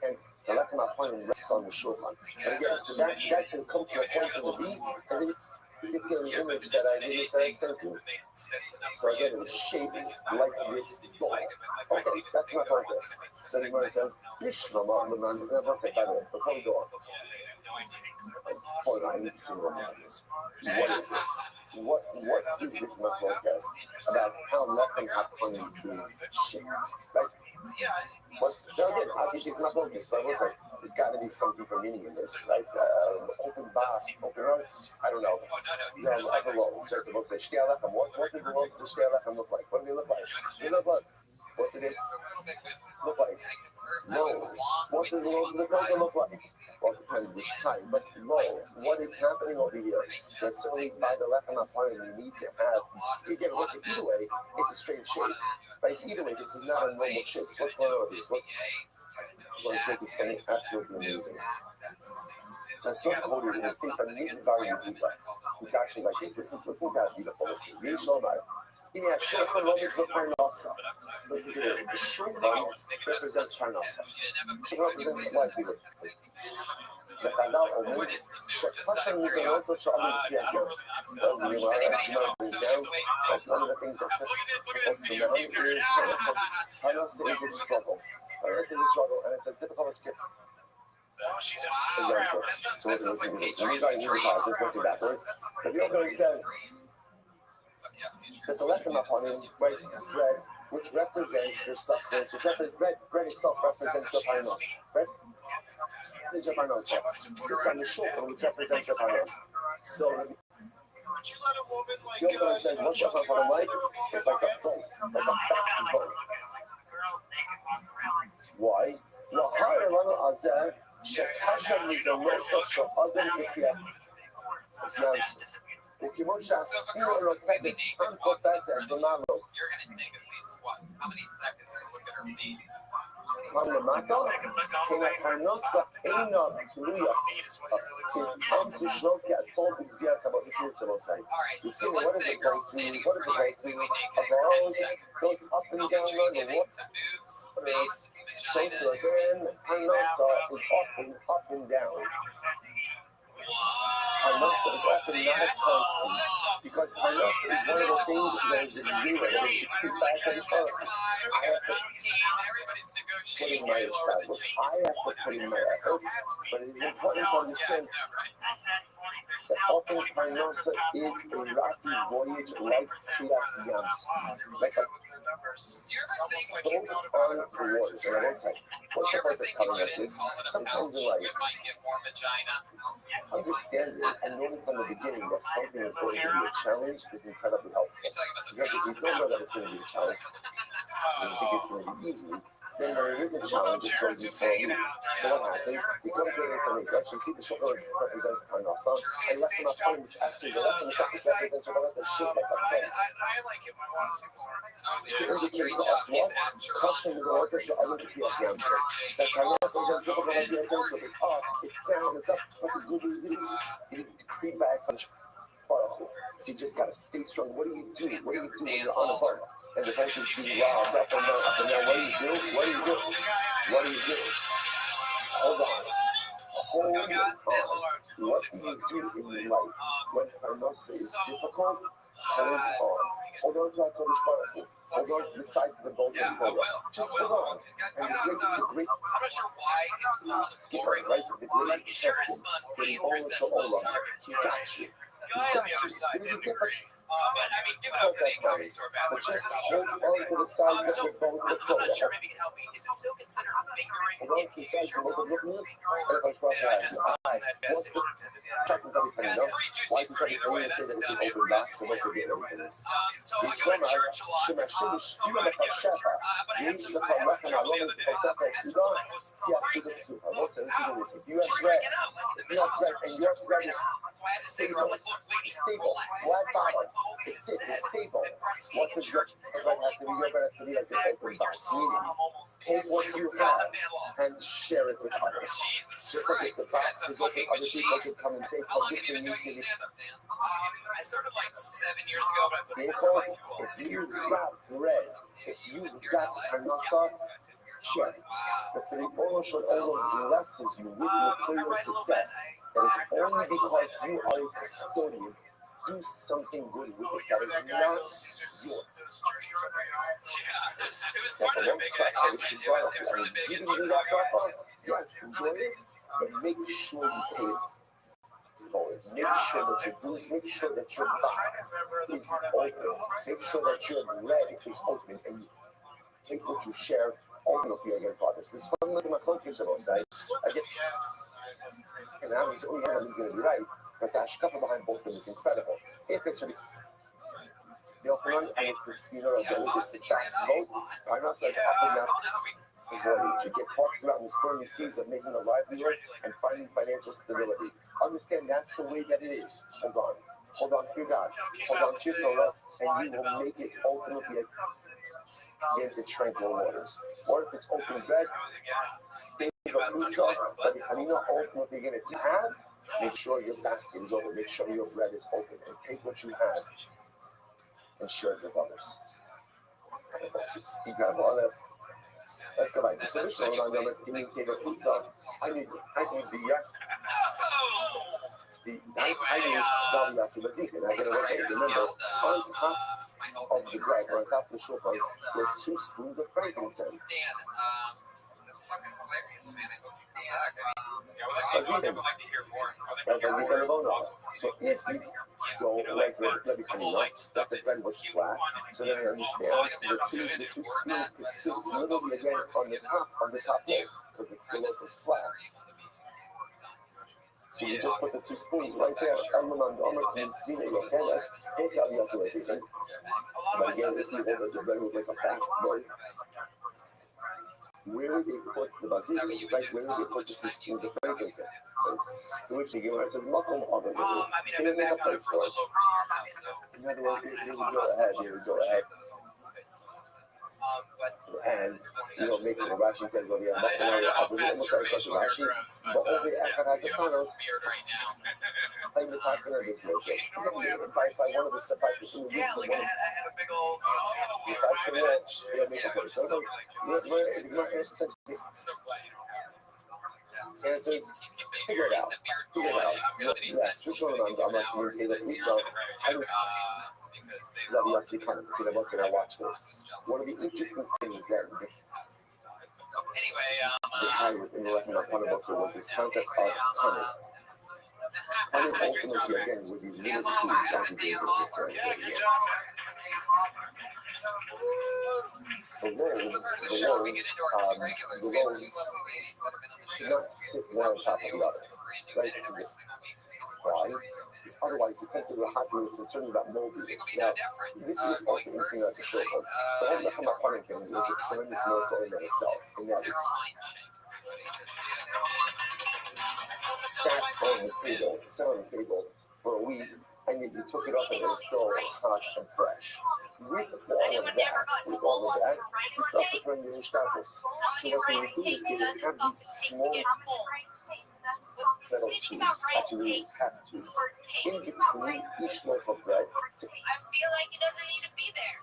and the left pun rests on the shulchan. But again, so that can come to a point in the V, and then you can see on the image that I sent you. So again, it was shaped like this bolt. Okay, that's my focus. So the word says, let's say, by the way, before we go on, hold on, I need to see what it is. What is this? What is this my focus about how Lechem HaKonim is shaped? Right? Now again, obviously it's not focused, so I will say, there's got to be some deeper meaning in this, right? Open box, open road, I don't know. Like a roll, so we'll say, Shtea Lechem, what did the roll to Shtea Lechem look like? What do they look like? They look like, what's it look like? Rolls. What does the roll to the Koga look like? Well, it depends which time, but rolls. What is happening over here? That's certainly by the Lechem HaKonim, we need to have, again, listen, either way, it's a straight shape. Right? Either way, this is not a normal shape. So what's going on with this? What shape is saying absolutely amazing. So I saw the whole in the same, but maybe it's already deeper. It's actually like this. Listen to how beautiful this is. Yeah, short Romans with Parnasa. So this is it. The short one represents Parnasa. Short represents livelihood. The Hadal Omid, Hashem is also Shalom Piazim. So we are down. That's one of the things that's supposed to know is Parnasa is a struggle. Parnasa is a struggle, and it's a difficult escape. Wow. So what does it mean? Let me try and read the let's work it backwards. The Yoga says that the lechem upon bread, which represents your sustenance, bread itself represents your parnos. Bread is your parnos. Sits on the shoulder, which represents your parnos. So the Yoga says, what's your parnos like? It's like a boat, like a fast boat. Why? Well, higher level azeh. שחשב מזמוסו של אדם בקריאתו. אז נעשו. וכמו שהספירה רוקדת אנקופת אז למעלות. כאן למטה, כן הפרנסה אינה תלויה. His time to show at all exist about this mitzvah side. You see, what is it going to? What is it going to? A ball goes up and down on the water. So to again, Parnasa is up and down. Parnasa is often not constant because Parnasa is one of the things that is zero. That is put back and forth. I have to put in my establish. I have to put in my effort. But it is important to understand that often Parnasa is a rocky voyage like Kriyas Yams. Like a boat on the waters. And I won't say, what's the point of telling us this? Sometimes in life, understanding and knowing from the beginning that something is going to be a challenge is incredibly helpful. Because if you don't know that it's going to be a challenge, and you think it's going to be easy, then there is a challenge, it's going to be slow. So what happens? You come to it from the actually see the shoulder represents Parnasa, and left in a point which actually the left in the second represents Parnasa shaped like a pen. To indicate to us what? Caution is a word that should identify us. That Parnasa is as difficult as the essential. It's up, it's down, it's up, but the good news is, it is feedback. So you just gotta stay strong. What do you do? What do you do when you're on a boat? And the boat is being robbed up and down, up and down. What do you do? What do you do? What do you do? Hold on. Hold on. What do you do in life when Parnasa is difficult? Hold on. Hold on to our Kodesh Baruch Hu. Hold on to the sides of the boat and hold on. Just hold on. And the great I'm not sure why it's called skipper, right? The great shepherd, the Olam, he's got you. guy on the other side didn't agree. But I mean, give it up for the comedy store bad. But just hold on to the side of the boat. I'm not sure. Maybe you can help me. Is it still considered fingering Hold on in to the side future of the mode? boat. Or I just thought that best intended. Checking everything, It's no? pretty Why juicy do for you either way. say That's that a it's an W. open basket? What's the deal with this? So I go to church a lot. But I had some trouble the other day. This woman was pregnant. Wow. If you have Just bread, freaking out, like in the if middle you of have bread, and your bread is so I had to say to her, I'm like, look, lady, stable, relax. black Like bottom, the Pope it's said, sick, it's stable. that breastfeeding What in does your church is bread have totally to be? Your bread has to be like this fine. open Read your box. songs, I'm almost Take what you Guys, have I'm Dan Long. and share it with others. Jesus Just like if the Christ, box that's a is open, fucking other people machine. can come and take How long what have you you been doing need. stand up, Dan? I started like 7 years ago, but I put it People, like too long. if you've got bread, if you've got Parnasa, share it. If the Ribono Shel Olam blesses you with material success, that is only because you are a custodian. Do something good with it. That is not yours. Yeah, it was part of their big event. It was really big in Chicago. Yes, enjoy it, but make sure you pay it forward. Make sure that your boots, make sure that your box is open. Make sure that your bread is open and you take what you share, open up your fathers. This fun look at my focus on side. I get and now he's going to be right, but the hashkafa behind both of them is incredible. If it's a the Oakland and it's the Skeeter of the it's the fast boat. I'm not saying up and down voyage. You get tossed around the stormy seas of making a livelihood and finding financial stability. Understand that's the way that it is. Hold on. Hold on to your God. Hold on to your Torah, and you will make it ultimately into tranquil waters. Or if it's open bread, think of roots up, but I mean, not ultimately you're going to have, make sure your basket is open, make sure your bread is open, and take what you have and share it with others. Incredible. Let's go back to solution. I'm going to communicate with pizza. I need the yes. I need the yes of the Zeke. And I'm going to say, remember, on top of the bread, or on top of the shofar, there's 2 spoons of frankincense. Dan, that's fucking hilarious, man. I hope you come back. So if you go like let me come up, that the bread was flat, so then I understand the two spoons could sit literally again on the top layer, because the list is flat. So you just put the 2 spoons right there. I'm going to see that your canvas. Don't tell me also anything. But again, if you hold the bread with like a fast boy, where they put the basil, like where they put the 2 spoons of frankincense, which they give us a local of it. Can they make a place for it? In other words, they would go ahead. And make sure Rashi says, "Oh yeah, I believe almost like Rashi, but over the Akanos, I'm the talking of this notion. By one of the stuff I can do, Yeah, like I had a big old. besides from that, they make a place. So, so glad you don't have answers, figure it out. That's which one I'm not communicating with me. So, let me actually kind of put them up and I watch this. One of the interesting things that they had in the lesson of Cunning was this concept of cunning. Cunning ultimately, again, would be really seeds as we do the loaves should not sit one on top of the other. Right? Why? Because otherwise, because they were happy with concerned about molding. Now, this is also interesting as a show, but I'm not talking about cunning things. There's a tremendous miracle in itself, in that it's sat on the table for a week, and you took it up and it was still hot and fresh. With all of that, you start preparing your status. So what they do is they have these small metal tubes, actually half tubes, in between each loaf of bread. I feel like it doesn't need to be there.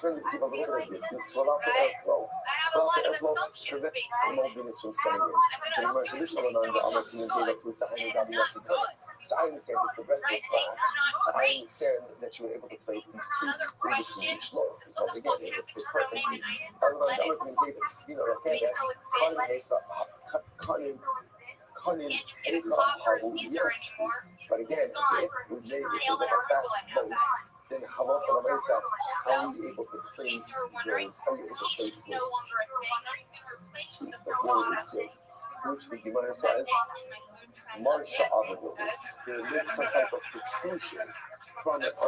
Turn the a little bit of distance to allow the airflow. I have a lot of assumptions based on this. From setting in. So my solution on the communicator fruits I understand that the bread was flat. So I understand that you were able to place these tubes in between each loaf. Because again, it would fit perfectly. Cunning, yes. But again, we made this as a fast boat. Then how about the Mesa? How are you able to place those? How are you able to place those? The word is sick, which the Gemara says, Marsha Avadu. There is some type of protrusion from on the top of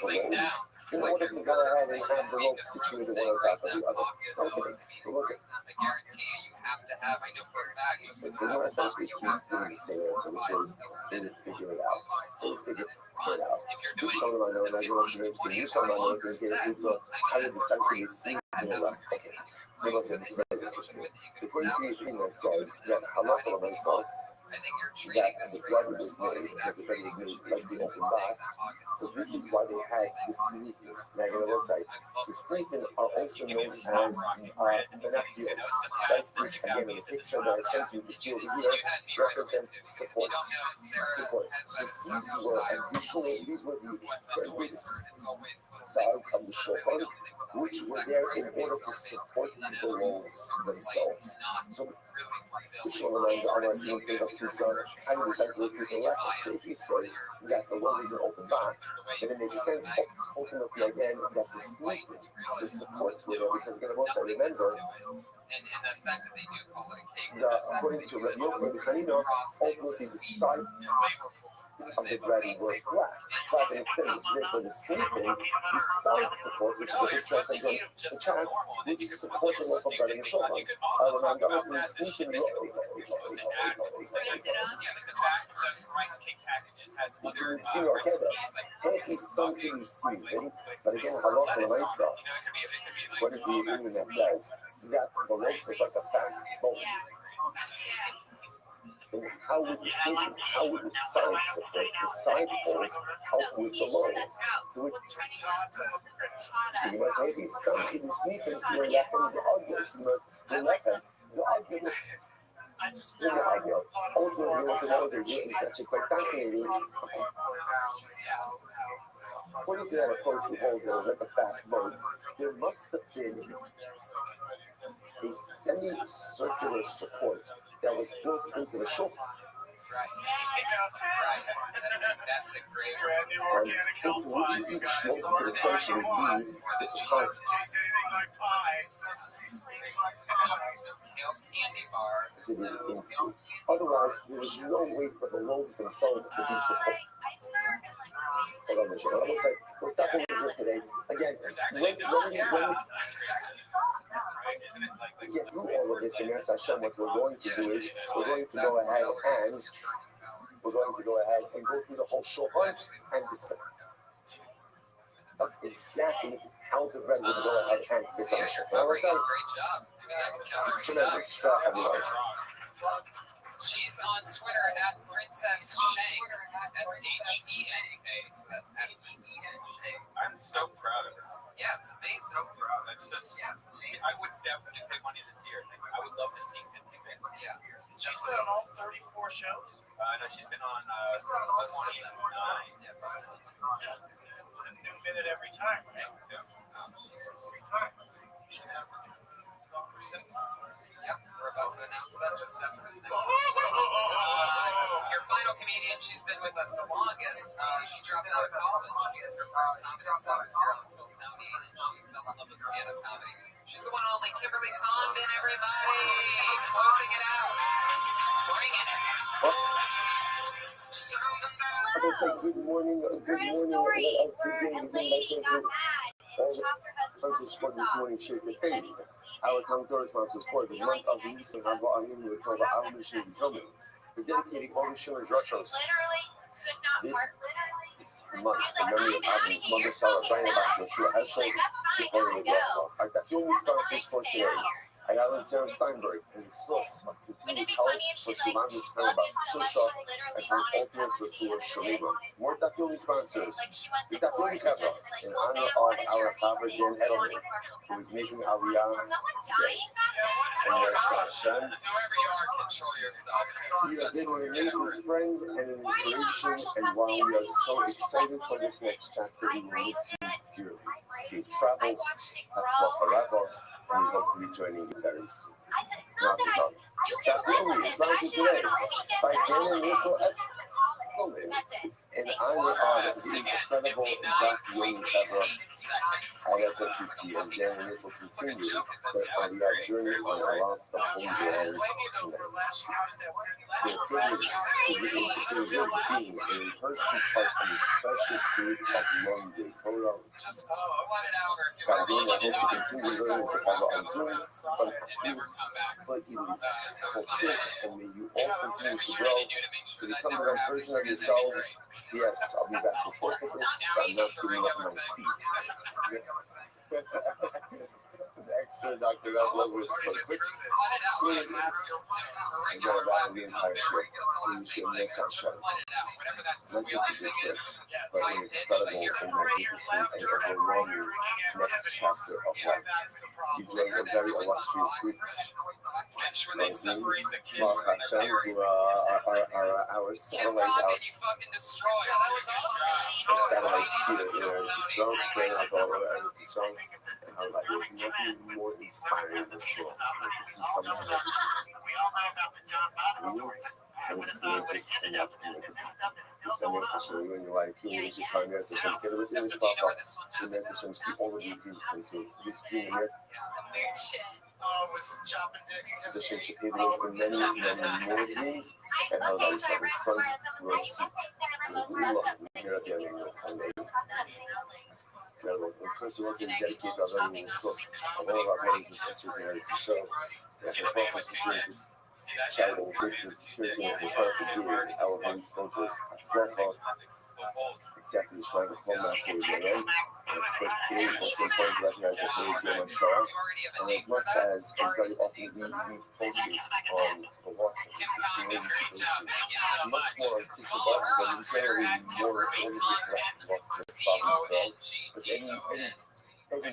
the loaves in order to go ahead and have the rope situated one on top of the other. Okay, what was it? I guarantee you have to have, I know for a fact, just it's not essentially keeps doing the same answer, which is they would figure it out. They would figure it out. You show them I know, and I go to the you show them I know, because I would decide to see they must have very interesting. So according to the thing that says that halakha myself, that the bread was made, because the bread was made like the open box. So this is why they had the sneaking. Now on the website, the sneaking are also known as menachios. That's which again in the picture that I sent you, the see over here, represent support. So these were the extended sides of the shofar, which were there in order to support the loaves themselves. So the shofar lines are like being pizza, and the cycle is looking left. So if you say that the loaf is an open box, then it makes sense ultimately again that the sleep, the supports were there, because again, also remember that according to Rabbi Yochanan, ultimately the side of the bread were flat and finished. Therefore, the sleeping, the side support, which is a big stress again, the chat, which support the loaf of bread in the shofar. Remember, the sleeping Yeah, like the back of the rice cake packages has other recipes. Can't be something sleeping, but again, halakha l'maisa. What is the agreement that says that the loaf is like a fast boat? And how would the sneaking, how would the side support, the side holes help with the lungs? Do it Mas aí sabe que os níveis do olhar do audience, the left I just the audio, although there was another video, it's actually quite fascinating. What if they had approached the whole girl like a fast boat? There must have been a semicircular support that was built into the shoulder. Right. Right. That's a great brand new organic health pies, you guys. So For the session you want. would be This just doesn't taste anything like pie. candy bar. fitted into. Otherwise, there was no way for the loaves themselves to be supported. Hold on, Michelle. We'll stop over here today. Again, when we get through all of this, and as I show what we're going to do is we're going to go ahead and go through the whole show and discuss. That's exactly how the bread would go ahead and fit on the show. Great job. It's tremendous. Everyone. She's on Twitter at Princess Shank, SHENK, so that's SHENK. I'm so proud of her. Yeah, it's amazing. So proud. It's just, I would definitely pay money to see her. I would love to see 50 minutes. Yeah. She's been on all 34 shows. No, she's been on Most of them. 9. Yeah, most of them. A new minute every time, right? She's should have number 6. Yep, we're about to announce that just after this next. Your final comedian, she's been with us the longest. She dropped out of college. She has her first comedy spot this year on Phil Tony, and she fell in love with stand-up comedy. She's the one and only Kimberly Condon, everybody! Closing it out. Bringing it. I can say good morning. Heard a story where a lady got mad and chopped her husband's Sport this off morning, because shape he and said pain. he was Our leaving. counter sponsors for the month of Nisan have our new cover our mission filming. We're dedicating all the show and drug shows. Literally could not part. Literally. This He month, was the like, memory I'm of out of Adam's here. mother You're Sarah fucking Bryan nuts. back to a She's like, that's fine. I gotta go. I got film Have a sponsors nice for day today. out here. I got Sarah Steinberg and it's Sloss of Wouldn't it be Health funny if for she's like, Shuman is love about you so much, social she literally and wanted ultimate custody for of the kid? Shalima. More that film sponsors. Like she went to That court film and the cover judge is like, in well, honor ma'am, of what is our your Father reasoning Dan for wanting Edelman, partial who is custody of making this our one? Is someone dying back there? and their passion. Whoever you are, control yourself. We have Just been an get over amazing it. friend and an Why do you want inspiration, partial and while custody? we are so excited for this next chapter, I we miss raised you it. dearly. I Safe I travels, watched it that's love grow. forever, and we hope to be joining you very soon. It's not that Not you can live with it, but I should have it on weekends By and Dan and holidays. Russell Edelman, That's it. in Thanks. honor of the Again, incredible 59.88 Dr. Young Trevor, seconds. ISFTC, and Dan and Russell It's like a continue joke at that this on point. the journey on around the I Holy don't Land blame you though for tonight. lashing out at that weird We're laugh. privileged to be interested in being an in-person part of the special state of London, Colorado. Just let it out, or if you By want to doing let that, it hope out, you continue switch learning to to have on Zoom, but and never come back. but you fulfill and may you all continue Whatever to you grow, need to do to make to sure that become the never best happens version of again, that'd be yourselves. great. Yes, I'll be back to work with this, so I'm not giving up my seat. Excellent, Dr. That was so quick. Let it out. Let it out. For regular life, it's not very good. That's all I'm saying. Like, just let it out. Whatever that Not just a squealing good thing trip, is, it's a but high an pitch. incredible Like you're and magnificent and overwhelming next chapter of life. You join a very illustrious group. Where they separate the kids Mark from their Hashem, who parents. are our Kim satellite out. Robin, you fucking destroy. That was awesome. Our satellite here, it's a strong spread of all over, and it's a strong. And I was like, there's nothing more inspiring in this world than to see someone like you. And it's courageous enough to make it. It's a message to you in your life. You just find a message and get it with Do you you. know where this one The message and see all of your dreams come true. This dream here, Some weird shit. Oh, it was chopping dicks, this Tennessee. is able for many, many more dreams. And how Okay, that so I read fun somewhere that someone said you can taste the most wrapped up things You're at the you end can of do. your time. And I was like, Of course, it wasn't dedicated to other than Swiss. All of our brothers and sisters in order to show that the purpose to create this charitable group is security and the part to give our brave soldiers. Slow exactly trying to pull my city again. And of course, today is also important to recognize that there is Yom HaShoah. And as much as very often we focus on the loss of the 16 million population, much more on tissue boxes and generally more overly collected losses of South Israel. But any day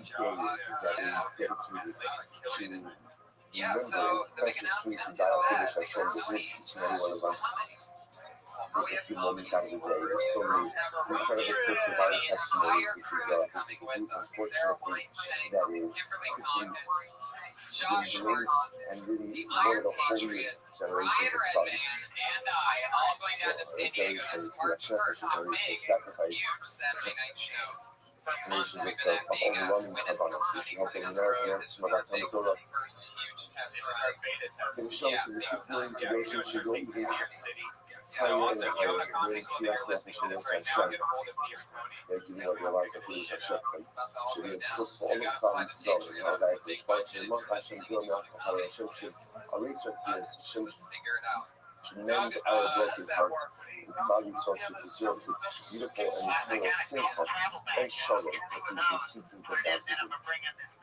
that is dedicated to Yeah, so the big announcement is that we are donating each and every one of us. we have A few moments out of the day. three There's so many incredible personal vital testimonies. This is coming a with group, us. Sarah unfortunately, Weinstein, that is Kimberly quickly Conner, Josh dwindling Gordon, and really the one Iron of the Patriot, holiest generations Ryan of Redman, fathers. and I all going down to San Diego this March 1st to make sacrifice huge Saturday night show. For months nations we've of been at Vegas, overwhelming Winnebago abundance. County We hope putting that on the road. America, This some is of our our big Minnesota, first huge test This is our ride. beta test. can show us the 6 million population should go even New York City. higher So and also, if you have higher. a comment, Really see go us there nothing listening should to us this right that now. show. Get a hold of New York County. They're giving what you like to finish that show. Should be supposed to all the Gotta problems find the spelled and how that big is part of budget the month. I should do investigation. enough how I should our research years should Let's figure it out. mend our broken hearts. The body social deserves the beautiful and eternal simple and shalom that we can see through the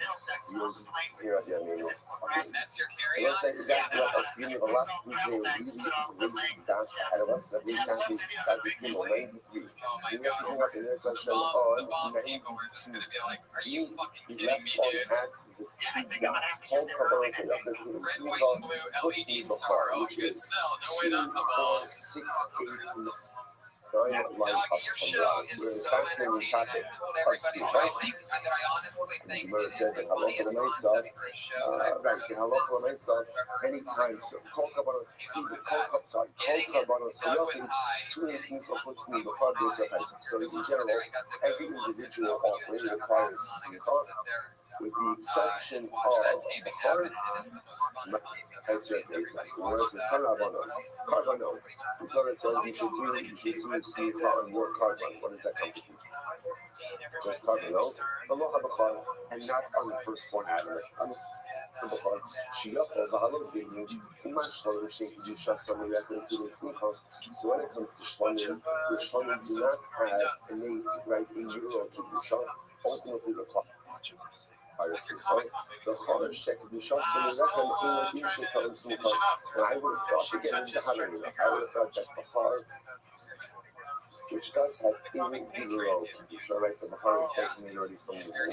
thousand years here at the Amino. That's your And I say that let us be the last week really dance ahead of us that we can't be sadly people 93. Oh my We god. have to up in this session The on bomb people are just gonna be like, are you fucking we kidding left me, on dude? at the two dots, all combos and up the Red, white, and blue LED star. Oh, good sell. No way that's a bomb. 6, 8, 9 Doug, light up your from show the is We're so fascinating entertaining. topic I told everybody of what I think, and that I honestly think it is the funniest concept for a show that I've right, heard hello for since myself I've ever anytime. thought So call Kabanos, see the call cups on, call Getting it Kabanos, done with nothing, high. 2 minutes Getting for it listening done before with this high. offensive. So in Every general, I got to go every once and individual go and operator check requires on some it. thought, Sit there with the exception and watch that of the taping heart. happen, and it's the most fun concept. As your Everybody basis, wants whereas the that. Carabano, What else is Carbano, the Torah says you should do Smicha and more carbon. What does that come to? Just Carbano, the law of a car, and not on the firstborn Adam. On the car, Shiach, the Halal Giving, much for the Shin Kedusha, something that they do in Smicha. So when it comes to Shlonim, the Shlonim do not have innate right in Euro Kedusha, ultimately the clock. The Chor Shek Kedusha, so the Rechem in the Kedusha and Smicha. And I would have thought, again, in the Hallel, I would have thought that the Chor, which does have in Euro Kedusha, right, but the Chor doesn't mean already from the Euro.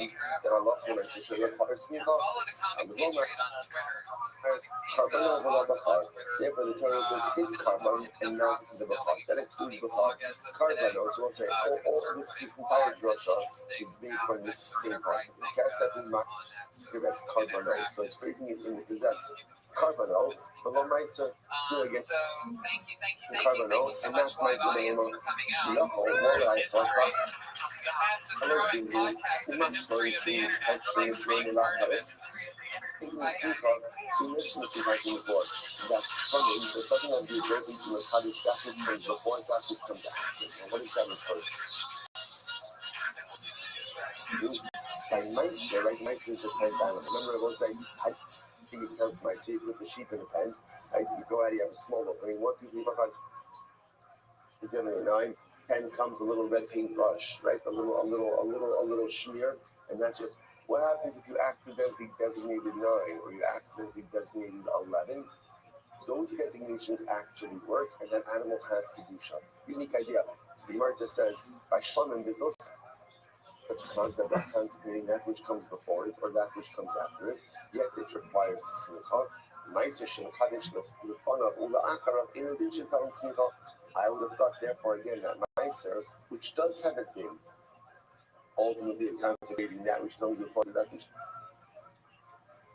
There are a lot of women who say the Chor Smicha, Follow the Comic Patriot on Twitter. He's Carbon over the awesome on Bachar. Twitter. Therefore, the Torah says his carbon and not the Bachar. That excludes Bachar. Carbon also will say all this entire drasha is being put in this same concept. Kasset and Mak, that's carbon. So it's phrasing it in the possessive. Carbon, but the Meiser, So again, thank you so much, live audience, for coming out. This is great. The fastest growing podcast in the history of the internet. Thanks for being part of it. so listen to my before. That's funny. It doesn't have to be broken to us how the statute comes before the statute comes after. And what is that refer to? By Meiser, right? Meiser is a pen diamond. Remember, I was saying, I see you count my sheep with the sheep in the pen. Right? You go out, you have a small opening. 1, 2, 3, 4, 5. It's in there, 9. 10 comes a little red paintbrush, right? A little smear, and that's it. What happens if you accidentally designated 9 or you accidentally designated 11? Those designations actually work, and that animal has kedusha. Unique idea. So the Gemara says by shlonim there's no such concept of consecrating that which comes before it or that which comes after it. Yet it requires smicha. Meiser shem kadesh lefanav ula'acharav eredin shetal smicha. I would have thought, therefore, again, that Meiser, which does have a thing, ultimately consecrating that which comes before that which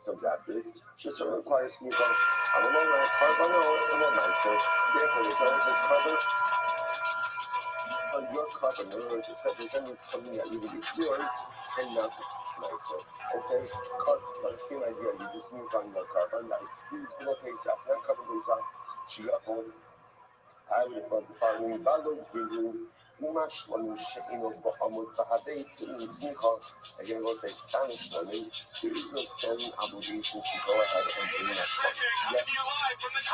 comes after it, should certainly require smicha. I'm a long run, carbon, I'm a Meiser. Therefore, the Torah says carbon. Your carbon, in other words, it's representing something that really is yours and not Meiser. Okay? But the same idea, you just move on your carbon, that excludes below Pesach, not carbon Pesach, Shiach. I would have thought the following Balo Gilu, Uma Shlomu She'ino Ba'amud Bahadei Tunin Smicha, Again, we'll say Spanish women, there is no standing obligation to go ahead and bring that up. Yes,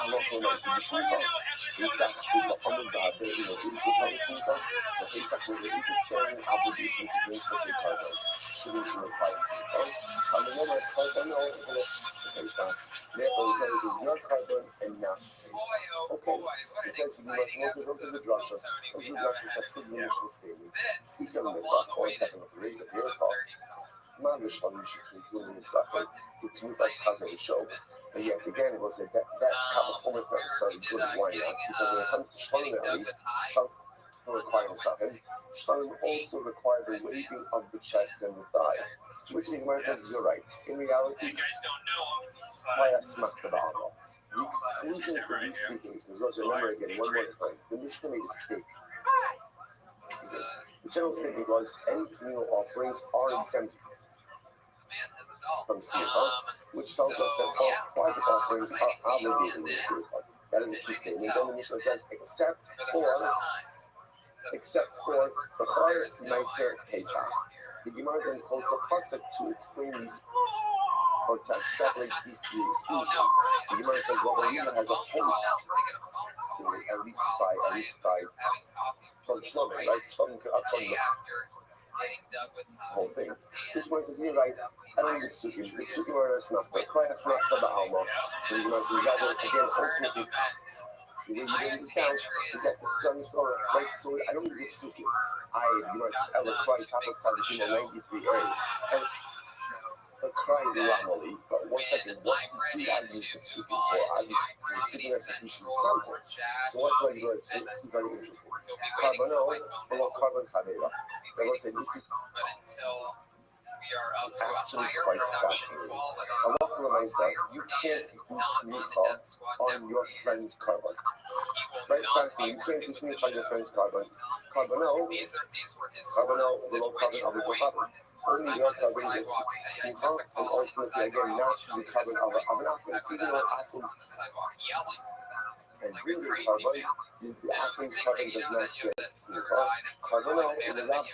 I'm not going to do this. Exactly, on the God, there is no punishment, but exactly there is a standing obligation to bring such a cargo. So this is required. I'm the one that's carbon, therefore, it is your carbon and not his. Okay, it says you must also go to the drashas. Those are the drashas that put the initial statement. Seek them in the top, or second of the raise of your thought. Man, the Shalom Shekhi, doing the suffering, it's with us Chazal show. And yet again, it was that Kabbalah almost necessarily good. Why not? Because when it comes to Shalom, at least, Shalom requires something. Shalom also requires the waving of the chest and the thigh. Which the Gemara says you're right. In reality, why I smacked the Baal. The exclusion for these three things, because let's remember again, one more time, the Mishnah made a statement. The general statement was any communal offerings are exempt from Smicha, which tells us that all private offerings are obligated in Smicha. That is a true statement. Then the Mishnah says, except for the Chayr Meiser Pesach. The Gemara then quotes a pasuk to explain these, or to extrapolate these three exclusions. The Gemara says, well, the Gemara has a whole, at least by from Shlomo, right? Shlomo could upside the whole thing. This one says, you're right, I don't need psukim. The psukim are enough. The cry has not for the alma. So you must rather, again, ultimately, the way you understand is that this is on the Torah, right? So I don't need psukim. You must have a cry, top of Tzadikim 93a. And the cry normally, but one second, what do I use the psukim for? I use the psukim execution sample. So what do I do? It's very interesting. Carbonel, below carbon chavera. I will say this is actually quite fascinating. Allah myself, you can't do smicha on your friend's carbon. Right, fascinating. You can't do smicha on your friend's carbon. Carbonel, below carbon, carbon. Only your carbon gets smicha, and ultimately again, not the carbon of an apple. Even though apple and really carbon, the apple's carbon does not get smicha. Carbonel in the lab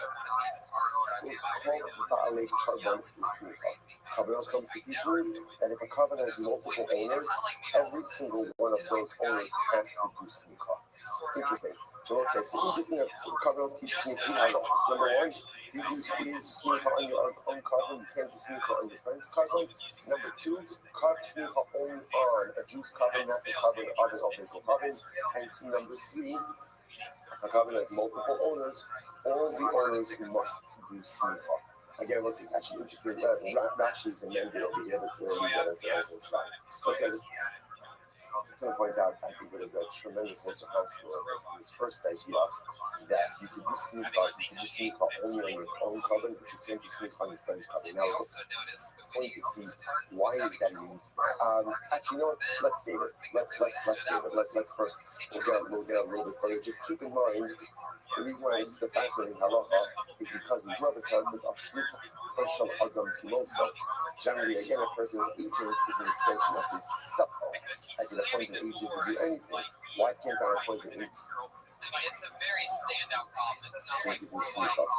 is called Baale carbon smicha. Carbonel comes to teach that if a carbon has multiple owners, every single one of those owners has to do smicha. Interesting. So let's say, so interesting that carbonel teaches me three halachas. Number one, you use smicha on your own carbon, you can't do smicha on your friend's carbon. Number two, smicha only on a juice carbon, not the carbon of an optical carbon. And number three, a carbon has multiple owners, all the owners must do smicha. Again, what's actually interesting, Rashi is amended over here, but clearly that is inside. Let's say this. To point out, I think it is a tremendous response to this first idea that you could do smicha only on your own carbon, but you can't do smicha on your friend's carbon. Now, we're going to see why is that unique. Actually, you know what? Let's save it. Let's save it. Let's first we'll get a little bit further. Just keep in mind the reason why this is a fascinating halacha is because we love the concept of shlichut Hershel Adam Kimoso. Generally, again, a person's agent is an extension of his subtle. I can appoint an agent to do anything. Why can't I appoint an agent? It's a very standout problem. It's not like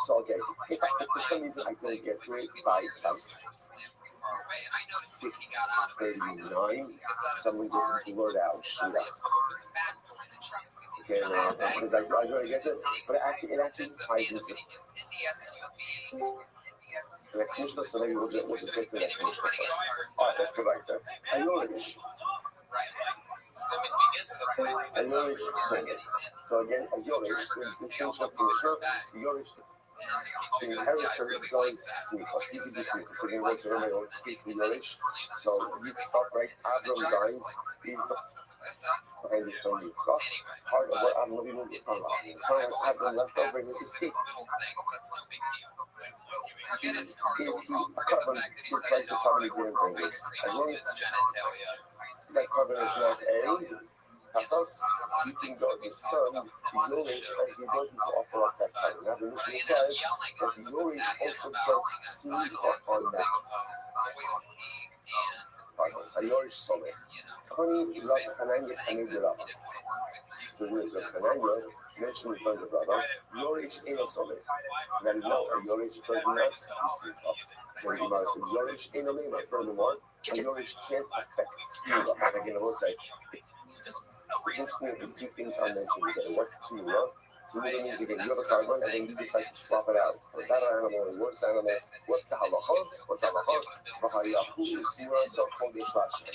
so okay, if for some reason I don't get to it by 6:39, someone just blurred out shit out. Okay, because I don't get it, but it actually ties into the next Mishnah, so maybe we'll just get to the next Mishnah first. Alright, let's go back there. Ayorish. So again, Ayorish, the distinction of Mishnah, Ayorish, the inheritor does smicha. He can do smicha. So again, what's everybody else? It's the Ayorish. So you stop right, Abram dies, behind his son Yitzchak. Part of what I'm looking at from Abram left over in his estate. Forget his cargo Is he problem. a Forget the carbon? fact that He's he's trying to carbon again from ice this. cream As long on as his genitalia. that carbon is not A, Pathos, you can go to son to Yorish as the ability to offer up that carbon. Now the Mishnah says that the Yorish also does smicha on that carbon. So Yorish Somech. Tony loves Hananya Kanegula. So there's a Hananya, mentioned in front of brother, Yorish ain't no soulmate. That is no, Yorish does not do sweet up. So the Gemara said, Yorish ain't no name. Furthermore, a Yorish can't affect Tumura. And again, I will say, it's interesting that these two things are mentioned together. What's Tumura? Tumura means again, you have a carbon and then you decide to swap it out. For that animal, or worse animal, what's the halacha? What's the halacha? V'hayahu Tumura so kodesh lashem.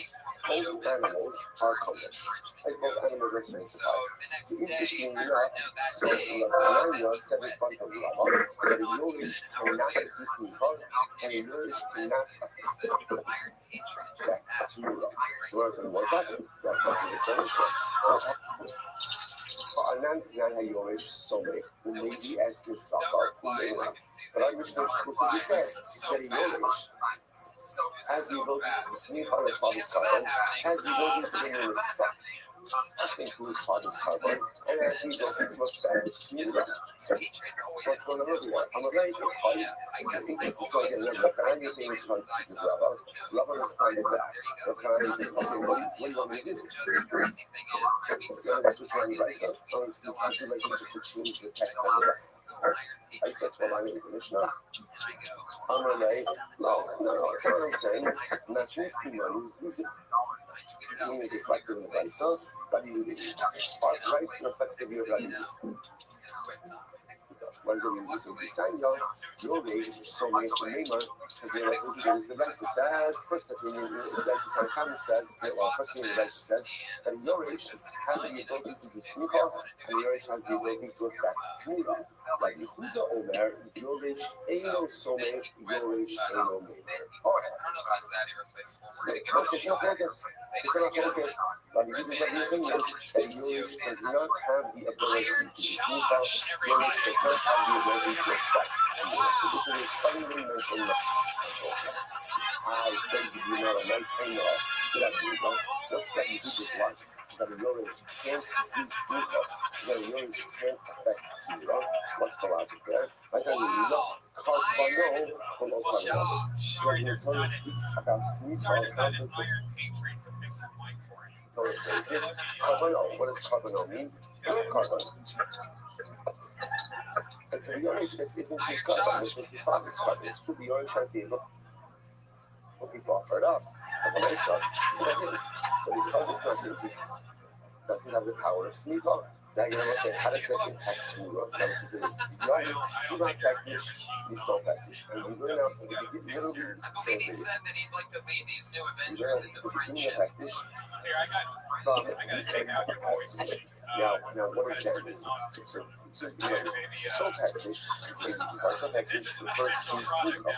Both animals are kodesh. Like both animals are sanctified. Interesting enough, so in the Tananya said in front of Rama, that a Yorish cannot do smicha, and a Yorish cannot affect Tumura. So what's that? That contradicts Anan Yorish Somek, who may be as the Saka, but I wish to explicitly say that a Yorish, as we go to the Smicha of his father's carbon, as we go into the name of Saka, into his father's carbon, and as we go into a better Smicha. What's going on here? I'm a very good fight. I think this is what I'm just saying is from Rabba responded back. The Quran says, okay, what do you want me to do? Switch on the right side. I'm just like just to change the text of this. I said to my Mishnah, I'm going to say, no, that's not what I'm saying. And that's what I'm saying. You just like in the right side, but you did it. Rice reflects the view of God. What is it? This is the sign of your age, so much to name her, because the rest is the best. It says, first that we need the Khan says, well, first thing the best says, that your age has the ability to do smicha, and your age has the ability to affect Tmura. Like this Muda Omer, your age ain't no soulmate, your age ain't no name. Alright. It's not focus. It's not focus. But if you do everything, and your age does not have the ability to do smicha, your age does not have the ability to affect. So this is a fundamental focus. I said to you not a night pain off. So that you know, what's that you do this life? That a your age can't do smicha, that a your age can't affect you, right? What's the logic there? I tell you, not Karbano, but no Karbano. When your Torah speaks about smicha, it's not just like Torah says it. Karbano, what does Karbano mean? Karbano. But for the orange, this isn't his carbon, this is his father's carbon. It's true, the orange has the ability to be offered up. But the nice stuff, it's not his. So because it's not his, it doesn't have the power of smicha. Now you're going to say, how does that impact Tumura? Now this is it. You don't practice, you still practice. And you learn out from the beginning of the Maybe said that he'd like to lead these new Avengers into friendship. Here, I got to take out your voice. Now, what is that? So practice refers to smicha.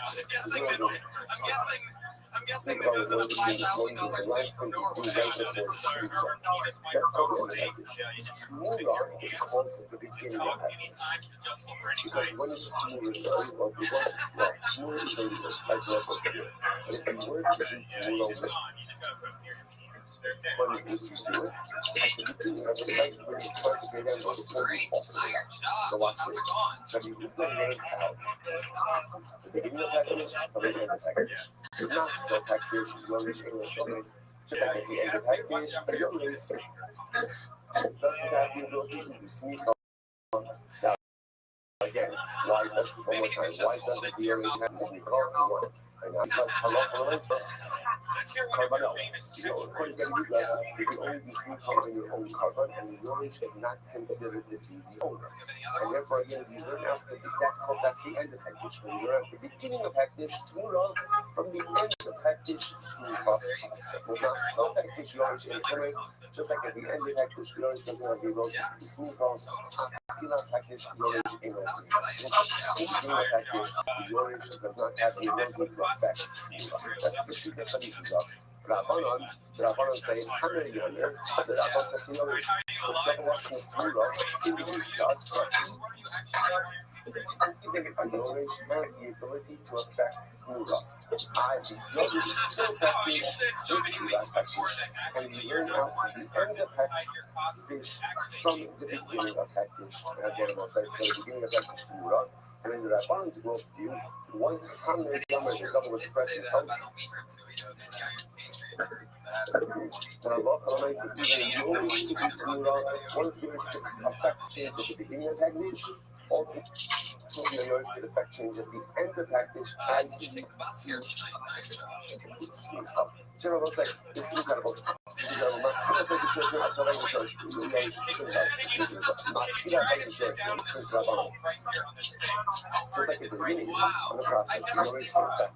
I'm guessing this isn't a $5,000 suit from Norway. That's called Tumura is called the beginning of practice. Because when it's Tumura, Tumura is very good. But if you were to do Tumura when you do it, at the beginning of the site, when you concentrate on the so watch this. So you put the names out. The beginning of package, the beginning of package. Not so package, you reach English something. Just like at the end of package, you don't really say. Doesn't have the ability to do smicha. Now, again, why does one more time? Why doesn't the orange have the smicha? Because halacha Carbon, according to you can only be smicha in your own carbon, and the orange is not considered to be the owner. And therefore, again, you learn out that's the end of package. When you learn at the beginning of package, Tumura, from the end of package, smicha. Well, not some package, the orange is coming, just like at the end of package, the orange doesn't have the ability to be smicha. Last package, the orange ain't no beginning of package, the orange does not have the ability to affect smicha. That's the two different pieces of Rabbanon saying, how many are there? So Rabbanon says, the orange, the double action of Tumura, indicates us even if the orange has the ability to affect Tumura. The orange is so effective into that package, and we learn out the end of package from the beginning of package. Again, I'll say, so the beginning of package Tumura, And then the Rabbanon to go view, once Hamner It is Yammer true. is double He with did fresh say and that toast, about a week or two ago. That the Iron Patriot turned bad. and I love how nice it is. Yeah, You yeah, only like need to trying be to fuck to everybody once you affect change at the beginning of the package, or the effect change at the end of the package, Did you take the bus here tonight, Josh? Cyril looks like this is incredible. This is incredible. I was like the church, I saw like the church. Just like at the beginning of the process, you always take that.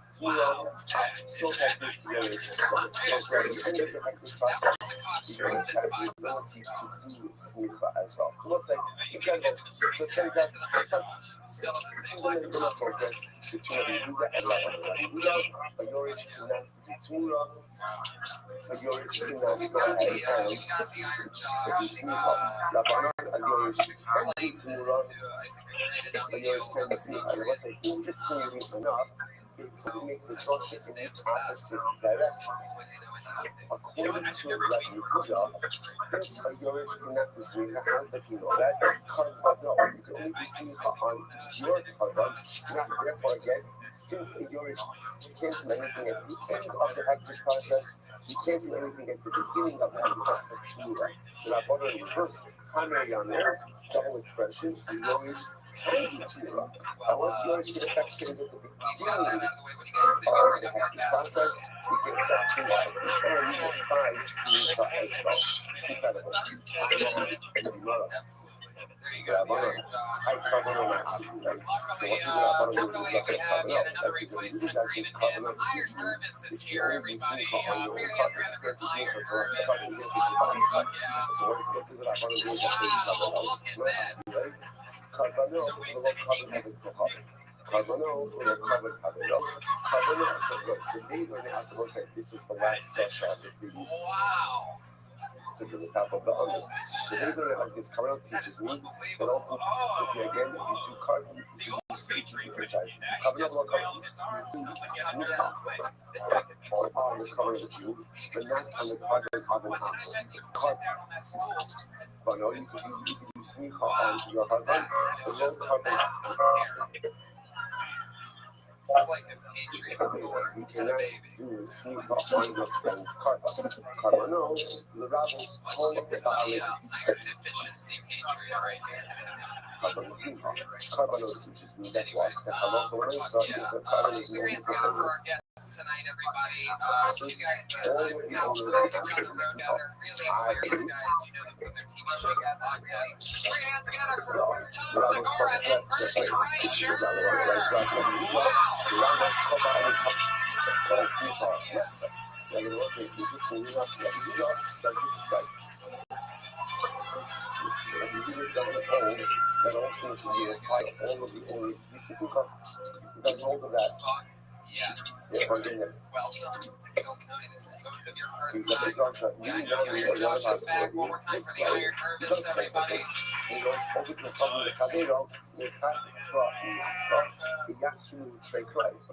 So package, you always so at the end of the package process, you always have the ability to do smicha as well. So looks like incredible. So it turns out Still at the same fundamental progress between the Yehuda and Rabbanon. Yehuda, a Yorish cannot do Torah, a Yorish cannot we got the have we got the Iron the Josh. smicha. Rabbanon, a Yorish can do Explained Torah, to I think a Yorish can do smicha. And what's like interestingly enough, is to make the Torah in the opposite direction. According to Rabbi Yehuda, since a Yorish cannot do smicha, how does he know that? Because no, you can only do smicha on your carbon, not therefore again. Since a Yorish can't do anything at the end of the hectic process, he can't do anything at the beginning of the hectic process. The Rabbanon reverse, Hamer Yamer, double expression, a Yorish can do Torah. And once Yorish can affect change at the beginning of the hectic process, he can affect change at the end by smicha as well. Incredible. Absolutely. There you go. The Iron Josh. I cover on that. So Luckily, we have yet another replacement for even him. Iron Nervous is here, everybody. We're together with Iron Nervous. Fuck yeah. Wow, look at this. So wait a second. Carbonell, so good. So they learned how to look like this was the last special of the previous Wow. to the top of the under. So they learned how this Carbonell teaches me that also if you again if you do carbon, if you do speech inside. Carbonell will come on the cover of the Jew, but not on the carbon but no, you can do smicha on your carbon, It's the just low a carbon. mess on here. This is like a Patriot war You to the cannot baby. do smicha on your friend's carbon. Carbon, no, the rabbis told the This is Baal the iron deficiency Patriot right here. carbon smicha. Carbon teaches me that's why. Anyways, The halacha when I saw yeah, the carbon is we're no in together for our guests tonight, everybody. Two guys that I've now spoken to on the road now. They're really hilarious guys. You know them from their TV shows and podcasts. Put your hands together for Tom Segura and Bernie Kreischer. Yes. Well done to Kill Tony. This is both of your first time. Yeah, I know the Iron Josh is back. One more time for the Iron Nervous, everybody. So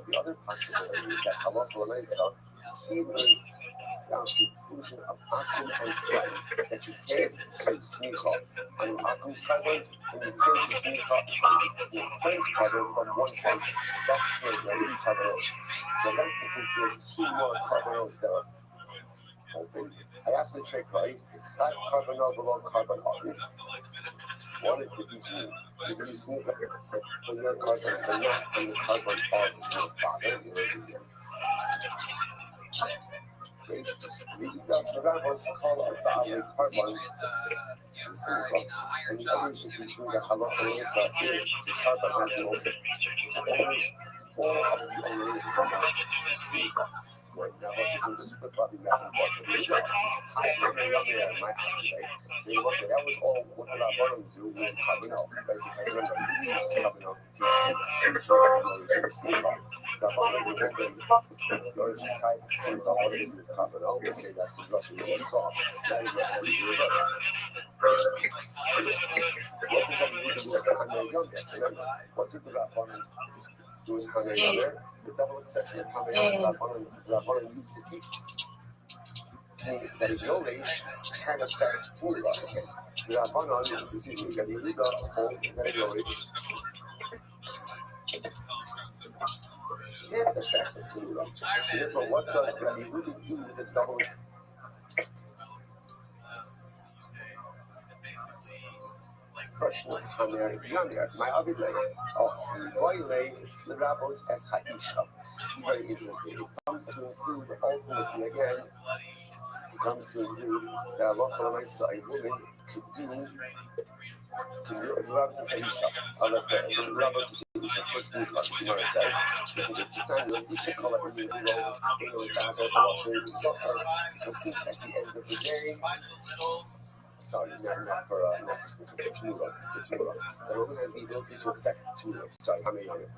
the other possibility is that halacha l'maisa, he learned down to the exclusion of akum and clay, that you can't do smicha on akum's carbon, and you can't do smicha on your friend's carbon from one place. That's clear, right? Carbonos. So that's the case. There's two more carbonos that are open. I asked the trick, right? That carbonol below carbon off. One is the DG. You can use smicha on your carbon, but not on the carbon of your father. The rabbis call a Baal carbon. Iron Josh. The halacha is the carbon has no all of the owners must speak. Right now, this is just flip flopping back and forth. I remember my house, right? So that was all what the rabbis do with carbon out, right? Because remember, we used carbon out to teach the speak about. The rabbis would open the type and the order with carbon out. Okay, that's the Russian we saw. Now you get to see it. What does that mean to do when they're younger? Remember, what does the rabbis doing Hanayah, the double expression of Hanayah, Rabbanon used to teach. That is no age can affect Torah. The Rabbanon, excuse me, the Yehuda holds that no age Yes, attracted to Mura. So therefore, what does Rabbi Reuben do with this double question of Tamer Yamir? My Avidlay. Oh, Boyle, the Rabbos as Haisha. This is very interesting. It comes to include ultimately again. It comes to include that Allah a woman could do. Rabbos as Haisha. Let's say Rabbos as Haisha. First, the Gemara says, "It's the sign that you should call it in the role. So since at the end of the day." Sorry, not for specific Tumura. The woman has the ability to affect Tumura. Sorry, how many are there?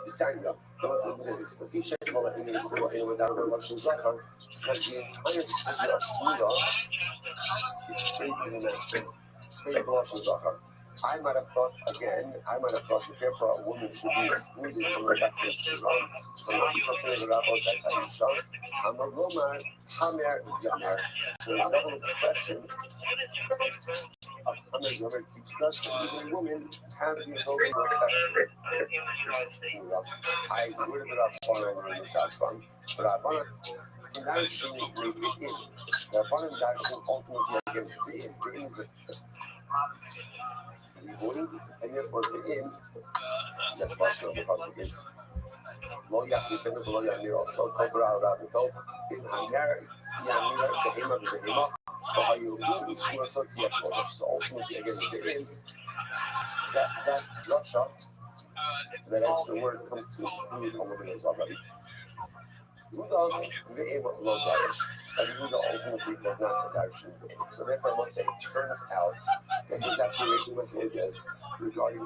The sign up. The one says this. The teacher called it in the Tumura without a Russian Zachar because the entire figure of Tumura is praised in the master. Praised the Russian Zachar. I might have thought that therefore a woman should be excluded from the fact that she's wrong. So not something the rabbis as Aisha, Hamar Roma, Hamer Yamer. So a double expression of Hamer Yamer teaches us that even women have the ability to affect. I would have been following in the South Front, but I want to Darshan make it in. The Rabbanan Darshan ultimately against the in. The in is and therefore the in, that's Lashon of the Pasuk is Lo Yachid Ben Lo Yamir also Kobra Rabito in Hamer Yamir the Hema the Hema so how you do is you also so ultimately against the in that Russia that extra word comes to include a woman as already. Yehuda the aim of Lo Darish and Yehuda ultimately was not a Darshan. So therefore I must say it turns out that there's actually what it is regarding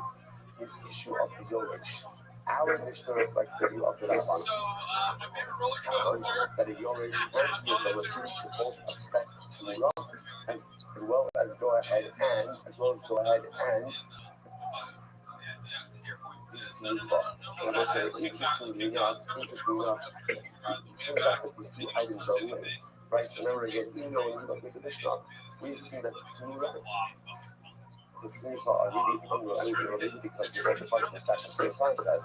this issue of the Yoresh. Our Mishnah reflects the view of the Rabban. That a Yoresh has the ability to both affect Tumura as well as go ahead and move forward. And I say, interestingly enough, it turns out that these two items are linked. Right? Remember again, even though when you look at the Mishnah, we assume that Tumura the Sinifa are really unrelated because they're the part of the sacrifice process.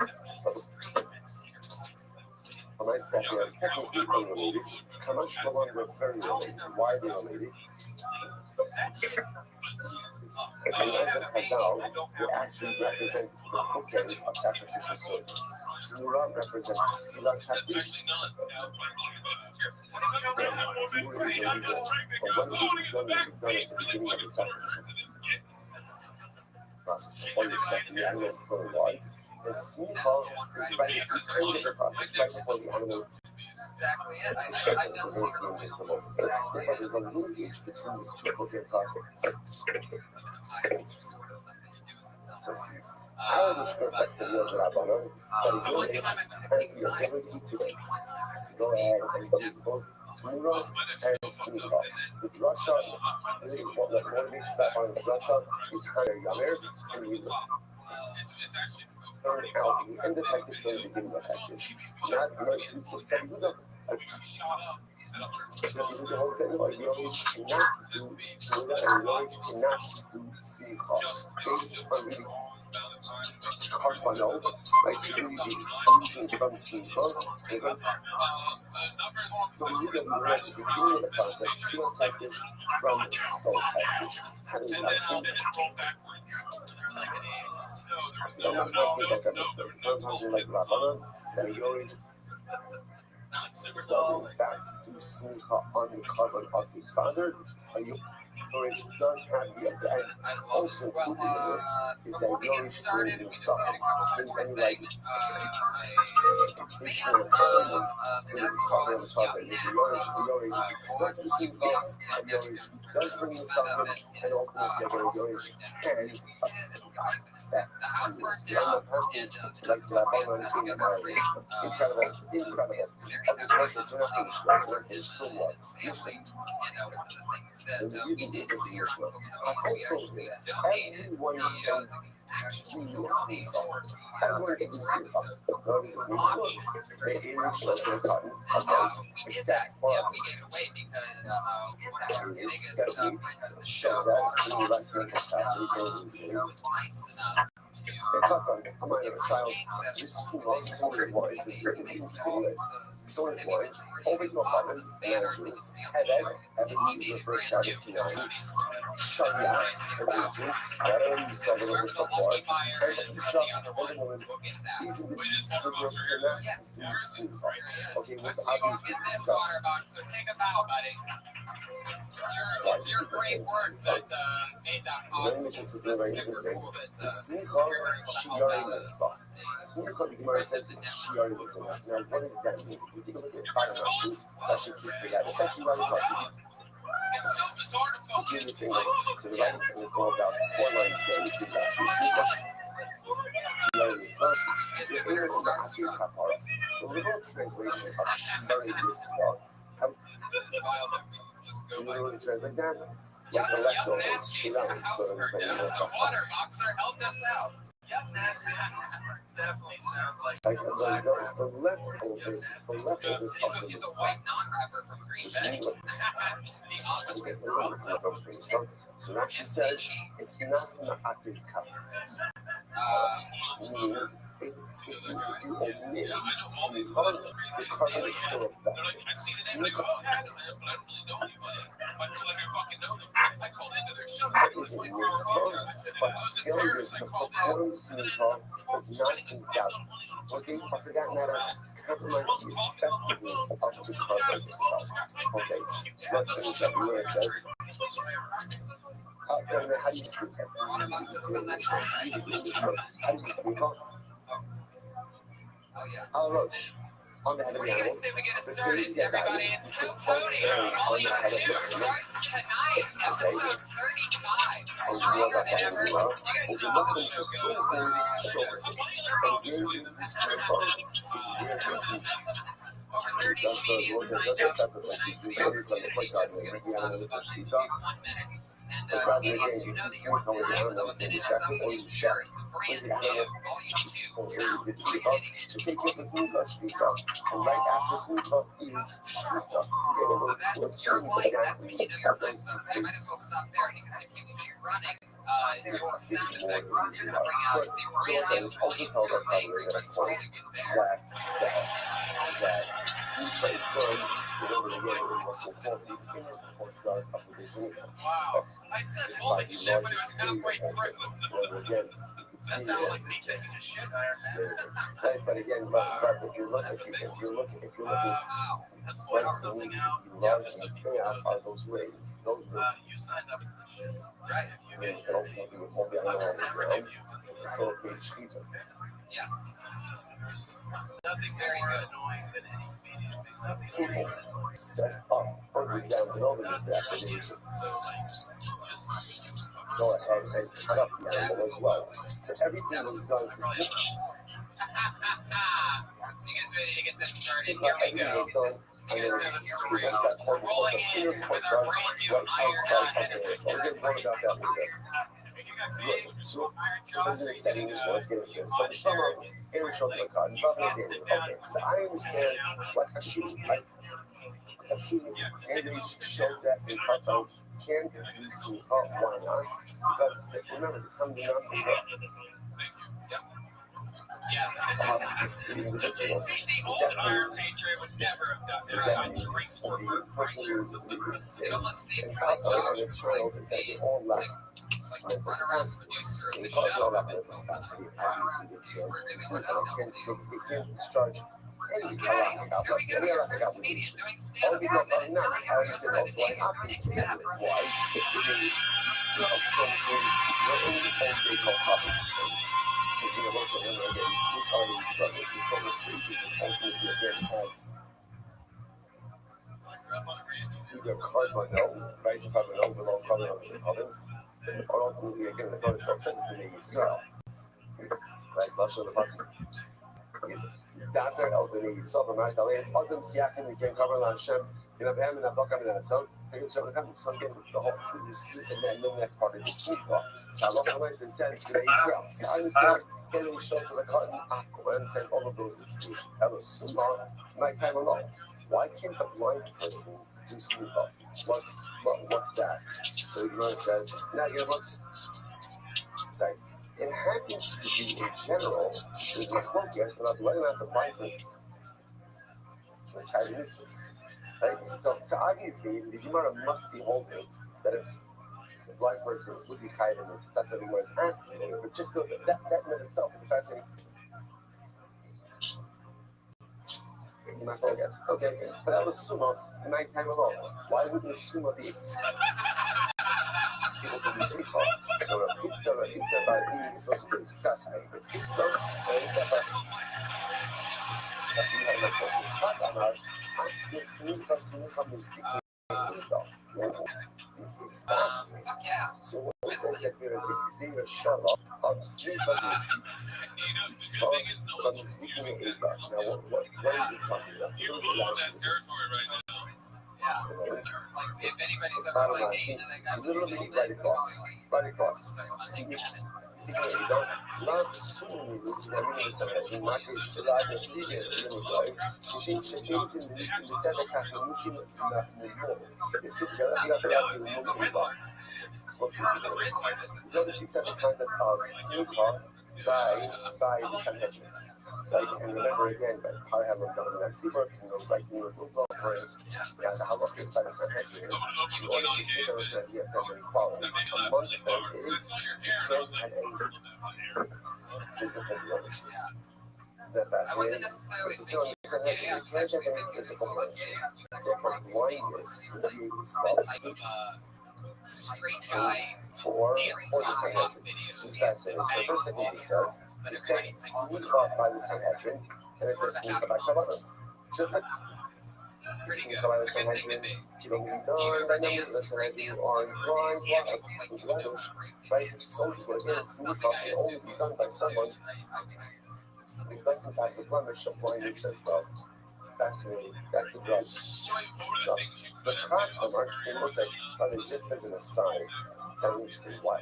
But my step here is technically unrelated. Kamash Malan were very related. Why are they related? As the lines of Chazal, they actually represent the bookends of sacrificial service. Tumura represents Tfilas Hadish. Tumura is illegal, but when it is done at the beginning of the sacrificial process. Before you check the animal's full life. And Smicha is right at the end of the process, right before the animal. Exactly it. I don't see Therefore, there's a linkage between these two bookend processes. Our Mishnah reflects the view of the Rabbanon that a Yoresh has the ability to go ahead and do both Tumura and Smicha. The drasha, really what motivates that on the drasha is Hamer Yamer and Yehuda. Turn out the end of package from the beginning of package. Not to study Yehuda. The whole thing like Yoresh cannot do Tumura and Yoresh cannot do Smicha. Based on really Karpano, like really the exclusion from Smicha. So you get the rest of the beginning of the process, feels like this from soul package. How do you like it? I'm not talking about that much. I'm talking like Rabbanan, that Yoresh doesn't back to Smicha on the carbon of his father. Yoresh does have the and also included in this is that Yoresh brings himself in any like visual element to the father of his father. Yoresh does the Smicha and Yoresh does bring himself in and ultimately Yoresh can that like the Rabbanan in the marriage. Incredible. Others like this, we're not finished. We're not finished. Still what? Usually. And you can do this in your show. Also, everyone can actually see everyone can see God is in the shelter of cotton, except for shows that in less than capacity, so to you. I'm not a child. Change that This is from not someone's voice. It's someone's voice. Over the awesome button, banners manager, that you see on head the end, show. every He user made first brand started new to hoodies. shut me out. Prices And out. then whatever you saw the Whoever little the before, lucky buyer and is the of shop, the other one and the woman, will get that. these are the Wait, is the that girls here? in that. Yes. Here it is. Here he is. Okay, with So you obvious get this stuff. water box, so take a bow, buddy. It's your great work that made that possible. That's super cool that we were able to help out. Sneaker Gemara says it's shi'ar listen. Now, what does that mean? If you look at China Rashi, that should kiss together. It's actually very possible. It's so bizarre to The focus. other thing to the right thing is all about what line carries in that. Get Twitter starstruck. The literal translation of shi'ar mitzvah, It's wild that we just go you by. literally translate that, Yep, like the yep, leftovers, Nasty's shirah, house so burnt down, there's so water boxer helped us out. Yep, nasty. Definitely sounds like like the leftovers, the leftovers He's a white non-rapper from Green Bay. The opposite. So Rashi says it's not an active cup. Means if you omit smicha, the carbon is still a they're like, I've seen it, and I go, oh, I know him, but I don't really know anybody. Until I fucking know them. I called into their show. That It was is a 24 hour podcast. And but I was in failure Paris. I to called in. perform smicha does not invalidate. Okay, for that matter, compromise the effectiveness of the carbon itself. Okay, let's finish up where it says. How do you speak? Water boxer was on that show, right? How do you speak? Oh, yeah. Al Roche. On the head So of what the do you animal. guys say we get it started, everybody? It's How Tony. Volume 2 starts tonight, episode 35. Stronger than ever. You guys know how the show goes. Over 30 comedians signed up tonight for the opportunity just to get a hold of about 1 minute. And comedians who know that you're on time, the 1 minute is up, you share it. Brand new, volume 2, sound marketing. To take it with smicha, smicha. And right after smicha is shmita. So that's your light. That's when you know your time's up. So you might as well stop there because if you keep running your sound effect, you're going to bring out the brand new volume 2 of Angry Persuasive Bear. That smicha is done. Remember again, it was before the podcast of the Disney. Wow. I said holy shit, but it was halfway through. That sounds like me taking a shit. Right, but again, but if you're looking, Wow. That's why I'm something out. Yeah, are those ratings. Those You signed up for this shit. Right. If you ratings get that don't help you with all the other ones, facilitate cheaper. Yes. nothing Very more good. annoying than any comedian because nothing People set up, further down below them is that they need to just go ahead and cut up the animal as well. So everything was done So you guys ready to get this started? Here we go. You guys know the story. We're rolling in with our brand new Iron Head of Security. More about that later. if you got creative, Iron So Jaws, the setting is let's get into this. So the summer, Aaron showed my card. Okay, so I understand what a shoot, like a shoot, Andrew showed that in cartels can do some why not? Because remember, the coming up with Yeah. see, the old Iron Patriot would never have done that. Drinks for her fractures of the wrist. It almost seems like Josh was like being like run around producer of the show up until tonight. We really were not helping you. Okay, here we go. Your first comedian doing stand-up comedy, telling everyone by the name of Nick Babbitt. Either carbon no, right? Carbon no, below carbon no, or ultimately again the carbon self-sensitive Israel. Right, I'll show the button. Dafür aus der Israel, man kann lernen, Adam Jacken mit dem Carbon on Shem, in a bam in a block in a sun, because so the some game the whole and then the next part of the sneak off. So I look at my says to Israel. I understand getting show to the cotton and send all of those extinction. That was small, night time alone. Why can't the blind person do sneak off? What's that? So the man says, now you know what? Say, It happens to be a general with a focus about whether or not the Vikings was Hydrolysis. Right? So obviously, the Gemara must be holding that if the blind person would be Hydrolysis, that's what he was asking. But just that in itself is fascinating. Okay, but that was sumo nighttime alone. Why wouldn't sumo be able to be sweet call? So it's about being associated with fascinating. But it's about this is fascinating. So what we say that there is a Xena Shalom of sleep from the Zikina Eva. Now, what is this talking about? If anybody's ever like, hey, that guy literally right across. Love sumini lukinamini sana imake shtilade shtige lukai. Shishim litada kahnukin na mumo. Yesika la grasi mumo. Notice he said the concept of simcha by the Sanhedrin. Right? And remember again that power have a government at Seabrook, like New York Rule offering, and the Halachic by the Sanhedrin. In order to see those idea of gender equality, among them is you can't have any physical blemishes. That's I wasn't necessarily thinking, you can't have any physical blemishes. Therefore, blindness would be disqualified. straight guy Or the Sanhedrin. This is fascinating. So the first thing he says sneak up by the Sanhedrin, and it says sneak up by Columbus. Just like sneak up by the Sanhedrin, you don't need the Sanhedrin are blind, right? So again, sneak up can only be done by someone who doesn't have the blemish of blindness as well. Fascinating. That's the drug. So, the Chacham, it looks like, just as an aside, telling you why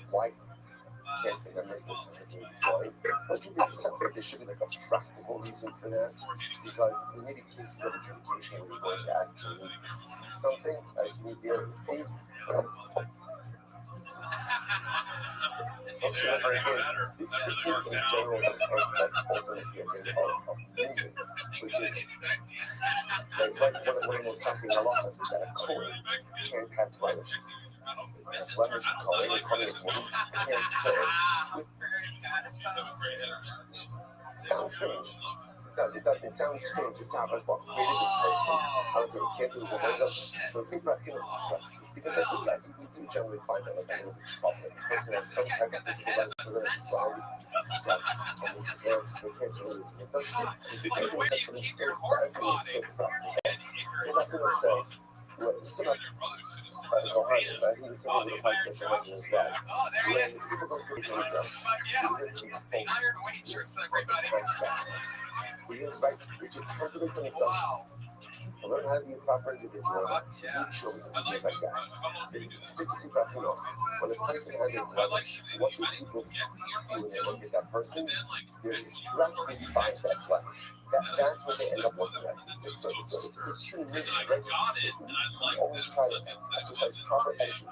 can't they memorize this as a blind? Don't you think something there should be like a practical reason for that? Because in many cases of adjudication where you're going to actually see something, as we be able to see, also remember again, this difference in general concept ultimately of movement, which is like one of the most fascinating halachas is that a Kohen can't have blemishes. It's a blemish called any Kohen woman can't say. Sounds strange. It does. It sounds strange. It's not like what created this person. I would say it can't do the so think about human expressions because I think that we do generally find that like a little bit troubling. The person has some type of physical benefit so and they can't release it. It doesn't. It's a good way to keep your horse body. So that's what it says. It's about Ohio, but I think it's something with like this as well. oh, there he is. Yeah, iron waitress, everybody. Which is confidence in yourself. Wow. Learn how to be a proper individual. Yeah. Children, things like that. Consistency, when a person has a blemish, what do people see when they look at that person? They're distracted by that blemish. That's what they end up looking at. It's human nature, right? We always try to exercise proper etiquette.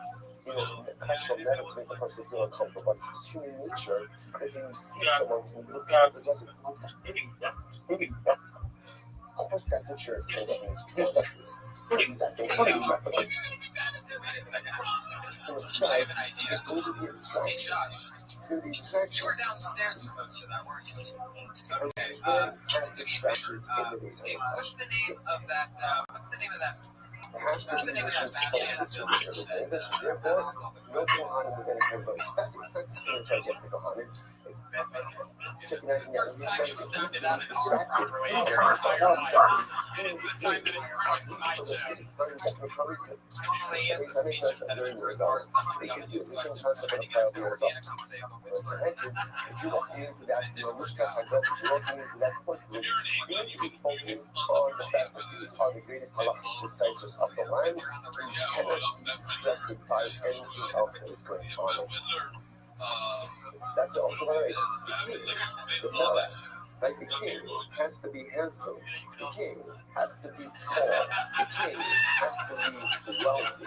Actual matter to make the person feel uncomfortable, but it's human nature that when you see someone who looks like it doesn't. Of course, that's what you're told that means trust. That's the only method. Wait a second. I have an idea. It's going to be a distraction. Josh, It's going to be a distraction. you were downstairs most of that, weren't you? Okay. Do me a favor. Hey, what's the name of that? What's the name of that? What's the name of that Batman film? Therefore, no Kohanim are going to have those. That's not spiritual, just the Kohanim. First time you've sounded out of your proper way in your entire life. And it's the time that it ruins my joke. Normally, as a speech impediment or someone coming to so I'm just trying to get the organically say the word. If you walk into that Mishka Sagat, if you walk into that courtroom, you need to be focused on the fact that these are the greatest halachic decisors of the land. These cannot be distracted by anything else that is going on. That's also right. The king, the Melech, like the king has to be handsome. The king has to be tall. The king has to be wealthy.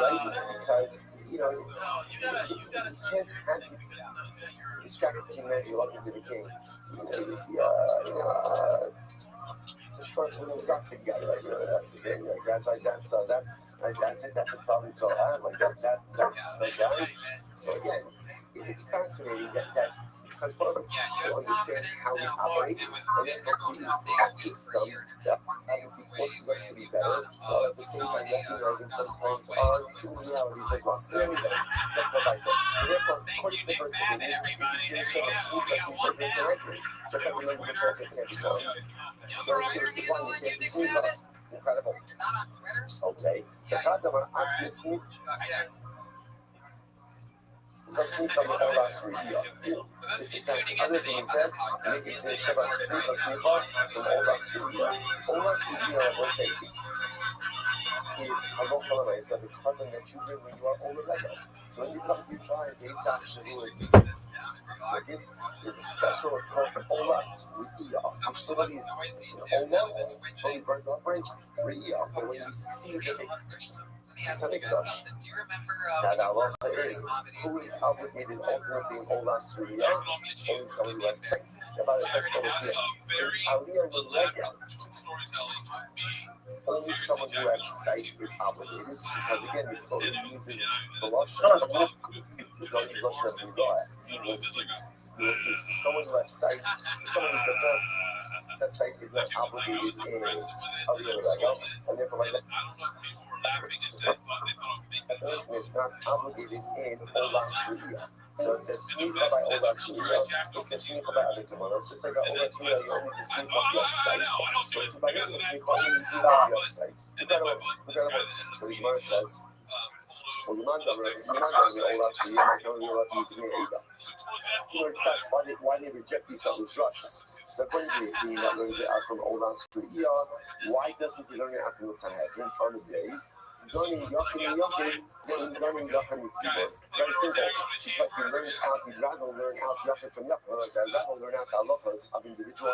Right? Because you know, So you gotta can't trust your have instinct because you're distracted team manager like into the game. You know, you see, just start little soccer guy, like, guys like that. So that's it. That's a problem. So like that's the guy. So again, it's fascinating that confirm to understand how we operate, and then for the system that obviously forces us to be better, while at the same time recognizing sometimes our true realities as well. So anyway, that's what I think. So therefore, according to the verse that we read, it's a generation of sleepless and perfect surrender. Just like the language of Scripture can't be taught. So here's the one you can't be sleepless. Incredible. Okay. The Kadama asks you sleep. Let's sleep on the whole last week. This is that's other than he said, and it is a Shabbat sleep, a sleep on from all last week. All last week, will say, is a local away, so the cousin that you bring when you are older level. So when you come to try and base out the rules, so this is a special called Olas Re'iyah, which literally is an Olah, only bird offering, Re'iyah, but when you see the Mikdash, that Allah is, who is obligated ultimately in Olas Re'iyah, only someone who has sex. About it, that's what we're saying. Aliyah Re'iyah, only someone who has sight is obligated, because again, you're totally using the Lashon of the Lashon of the God. You will see someone who has sight, someone who does not, that sight is not obligated in Aliyah Re'iyah, and therefore like that. A person is not obligated in Olas Re'iyah. So it says sneaker by Olas Re'iyah. It says sneaker by other commands. Just like Olas Re'iyah, you only do sneaker off your sight. So to buy the sneaker, only sneaker off your sight. So the Gemara says, well, you might not be Olas Re'iyah, might not be using it either. You know, it says why they reject each other's drushes. So according to the being that learns it out from Olas Re'iyah, why doesn't he learn it out from the Sanhedrin on the days? Learning Yachim and Yachim, learning Yachim and Tzibos. Very simple. Because he learns out, he'd rather learn out Yachim from Yachim. I'd rather learn out the halachas of individual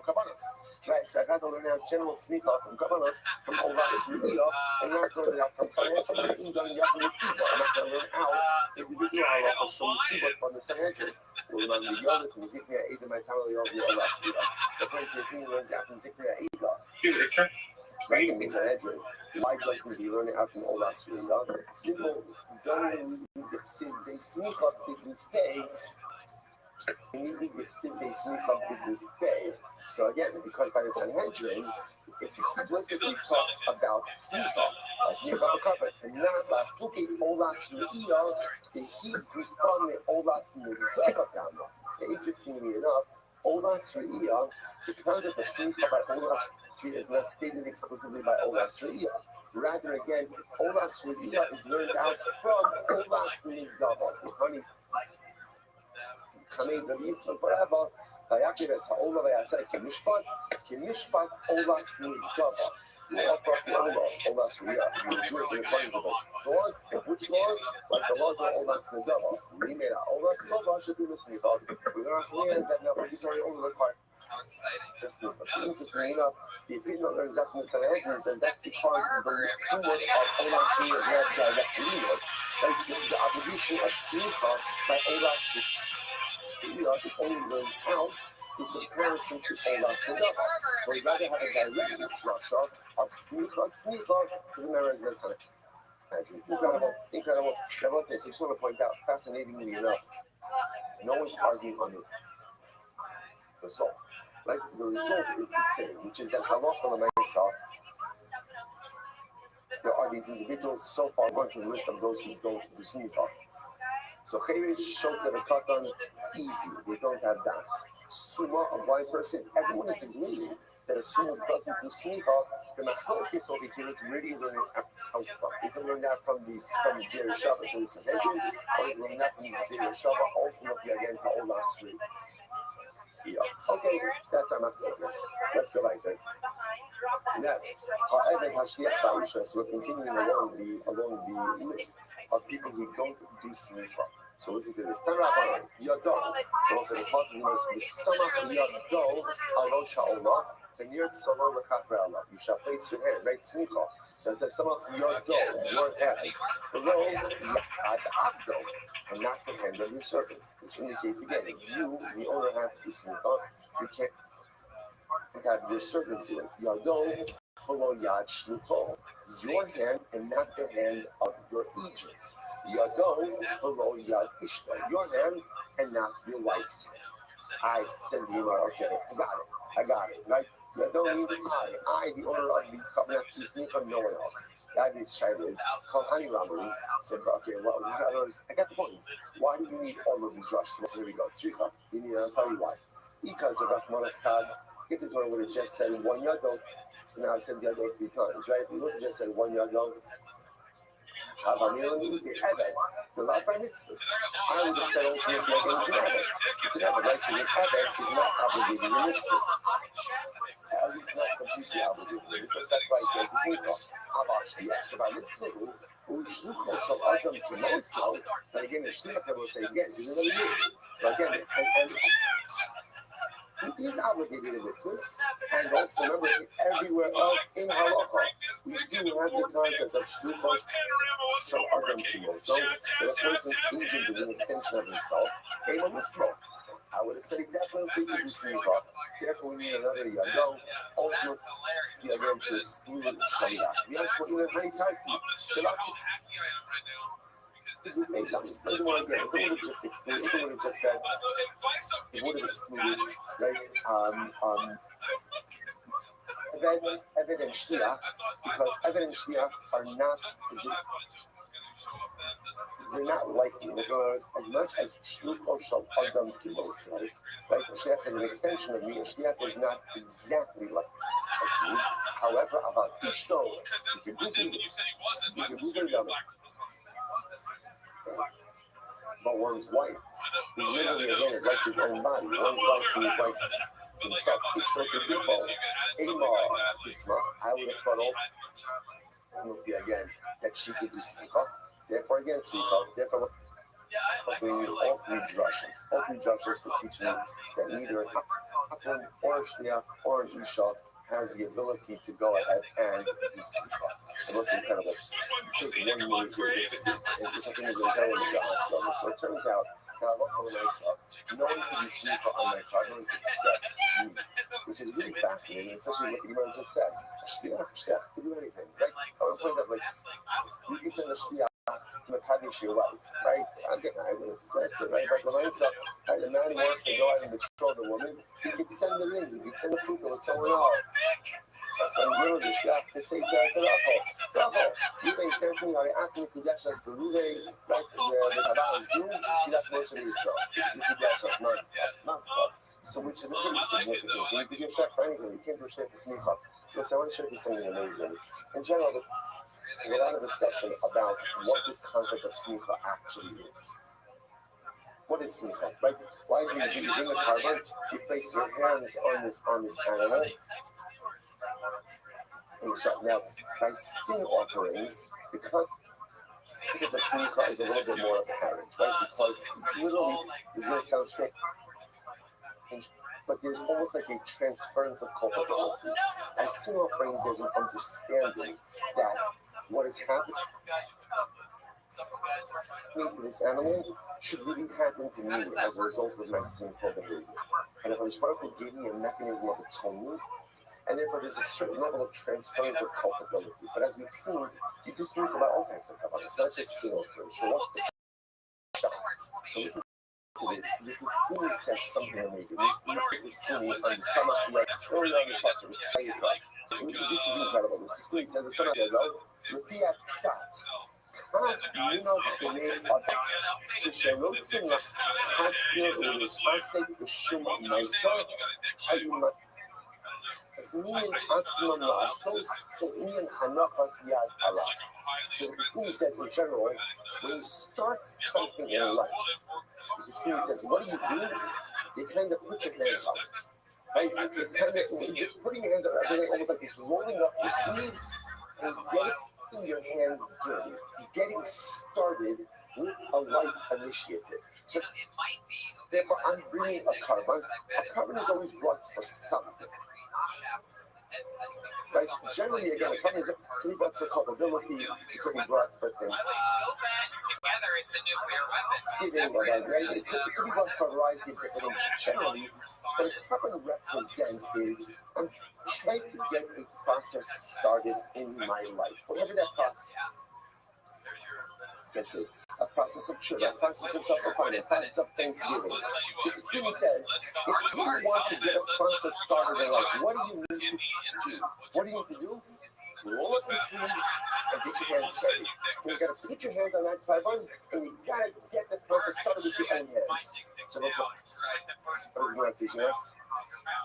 kabbalas. Right, so I'd rather learn out general smicha from kabbalas from Olas Re'iyah, and not learn it out from Sanhedrin. I'm learning Yachim and Tzibos. I'm not going to learn out individual halachas from Tzibos from the Sanhedrin. We'll learn the Yodah from Zikriya Eidah, my family of the Olas Re'iyah. According to the king, learns out from Zikriya Eidah. Right from the Sanhedrin. Why doesn't he learn it out from Olas Re'iyah? Simple, they sneak up with Fay. They sneak up with Fay. So again, because by the Sanhedrin, it explicitly talks about sneak up a carpet, and not about Fuki Olas Re'iyah, the heat from the Olas Re'iyah. Interestingly enough, Olas Re'iyah, the concept of sneak up by Olas is not stated exclusively by Olas Re'iyah. Rather, again, Olas Re'iyah is learned out from Olas Nidava. Coming the Mitzvah forever, Vayakiv es ha'olah v'yaseh k'mishpat Olas Nidava. You offer up the Olas Re'iyah. You do it according to the laws. And which laws? Like the laws of Olas Nidava. We made our Olas Nidava should be listening to. We're going to learn that now obligatory only required. How exciting. Just interesting enough, the opinion learns that's in the Sanhedrin, and that's because the tumult of Olas Re'iyah is not direct leader. Like the obligation of sneaker by Olas Re'iyah is only learned out in comparison to Olas Re'iyah. So we'd rather have a direct structure of sneaker to the marriage of the Sanhedrin. Incredible. I will say, so I just want to point out, fascinatingly enough, no one's arguing on the result. Right? The result is the same, which is that halacha l'maisa, there are these individuals so far going to the list of those who's going to do smicha. So Cheresh, Shota, and Katan, easy. They don't have das. Suma, a blind person, everyone is agreeing that a Suma doesn't do smicha. The machlokes over here is really learning out from. Is it learned out from the Zera Shabbat to the Sanhedrin, or is it learned out from the Zera Shabbat ultimately again to Olas Re'iyah? Yeah. Okay, that's our machlokes. Let's go right there. Next, so we're continuing along the list of people who don't do smicha. So listen to this. Tanrabanan, Yado. So also the positive notes, Samach Yado, Alo Sha'olah, the near Samar Lakakra Allah. You shall place your hand, right? Smicha. So it says Samach Yado, your hand. Below Yad Abdo, and not the hand of your servant, which indicates again, you, the owner, have to do Smicha. You can't have your servant do it. Yado, below Yad Shlucho, your hand and not the hand of your agent. Yado, below Yad Ishta, your hand and not your wife's hand. I said, okay, I got it, right? Yado means I, the owner of the covenant, to sneak on no one else. That is Shaila. It's called honey robbery. Said, okay, well, I got the point. Why do you need all of these rushes? So here we go. Tzricha. You need, I'll tell you why. Because of Rahman Echad, if the Torah would have just said one Yado, so now it says Yado 3 times, right? If you would have just said one Yado, the love by mitzvahs. I would have said ultimately it's an Eved. It's an Eved, right? Because an Eved is not obligated in mitzvahs. He's not completely obligated. So that's why he says the Smicha. About mitzvah, Ushlucho shall Adam Kimoso. But again, the Shliach will say again, this is another year. So again, he is obligated in mitzvahs, and also remember, everywhere else in halacha, we do have the concept of shluchos from Adam Kimoso. That a person's agent is an extension of himself. I would have said definitely to do smicha. Therefore, we need another yado. Also, the other to exclude shaliach. The other one is very tight. It would have just excluded. It would have just said. It would have excluded, right? Eved and Shliach, because Eved and Shliach are not. They're not like you. Because as much as Shlucho shall Adam Kimos, right? Right? Shliach is an extension of me, and Shliach is not exactly like you. However, about Ishto, you can do things. You can do them. But one's wife, who's literally again like his own body. One's wife who is like himself. Ishto can do both. Isma, I would have thought again that she could do smicha. Therefore, again, smicha. Therefore, we need all three drushes. All three drushes to teach me that neither an Aton or a Shliach or an Isha has the ability to go ahead and do smicha. It looks incredible. Take 1 minute here, which I think is incredible to ask them. So it turns out that I look over myself. No one can do smicha on my card, no one can set me, which is really fascinating, especially what you just said. Shliach can do anything. Right? I want to point out, like, you can send a Shliach to Makadosh your wife, right? I would have stressed it, right? But the mindset, right? The man wants to go out and betroth the woman, he can send her in, he can send a photo with someone else. So little the Shliach can say, you may send me our acting Kudashas to Ruve, right? The Sabah Zoom, that's most of this stuff. This is not. So, which is a pretty significant. You need to give Shliach for anything. You can't do Shliach for smicha. Listen, I want to show you something amazing. In general, there's a lot of discussion about what this concept of smicha actually is. What is smicha? Right? Why do you bring a carbon? You place your hands on this animal. Now, by sin offerings, the concept of smicha is a little bit more apparent, right? Because literally, this is going to sound strange, but there's almost like a transference of culpability. By sin offerings, there's an understanding that what has happened to this animal should really happen to me as a result of my sinful behavior. And if Baruch gave me a mechanism of atonement, and therefore there's a certain level of transference of culpability. But as we've seen, you do speak about all types of covenants, it's not just sin offerings. So what's the shot? So listen to this. This Skuni says something amazing. This Skuni on the summer, like early on this part, so this is incredible. This Skuni says the summer, לפי הפשט, מינו בני אדם, כשלא צמח הסגר ולהתעסק בשום מעשה, היו מזמינים עצמם לעשות כעניין הנחס יד עליו. So the Skuni says in general, when you start something in life, the Skuni says, what do? You kind of put your hands on it. Right? It's kind of putting your hands on everything, almost like this rolling up your sleeves and getting your hands dirty, getting started with a life initiative. So, it might be. therefore, I'm bringing a carbon. A carbon is always brought for something. Right? Generally, again, a carbon can be brought for culpability, it can be brought for things. Go back together, it's a nuclear weapon. Speaking of that, right? It can be brought for a variety of different things. Generally, what a carbon represents is I'm trying to get a process started in my life. Whatever that process is. A process of truth, a process of self-refinement, a process of thanksgiving. The student says, if you want to get a process started in life, what do you need to do? What do you need to do? Roll up your sleeves and get your hands dirty. You gotta put your hands on that carbon and you gotta get the process started with your own hands. So that's what is not teaching us.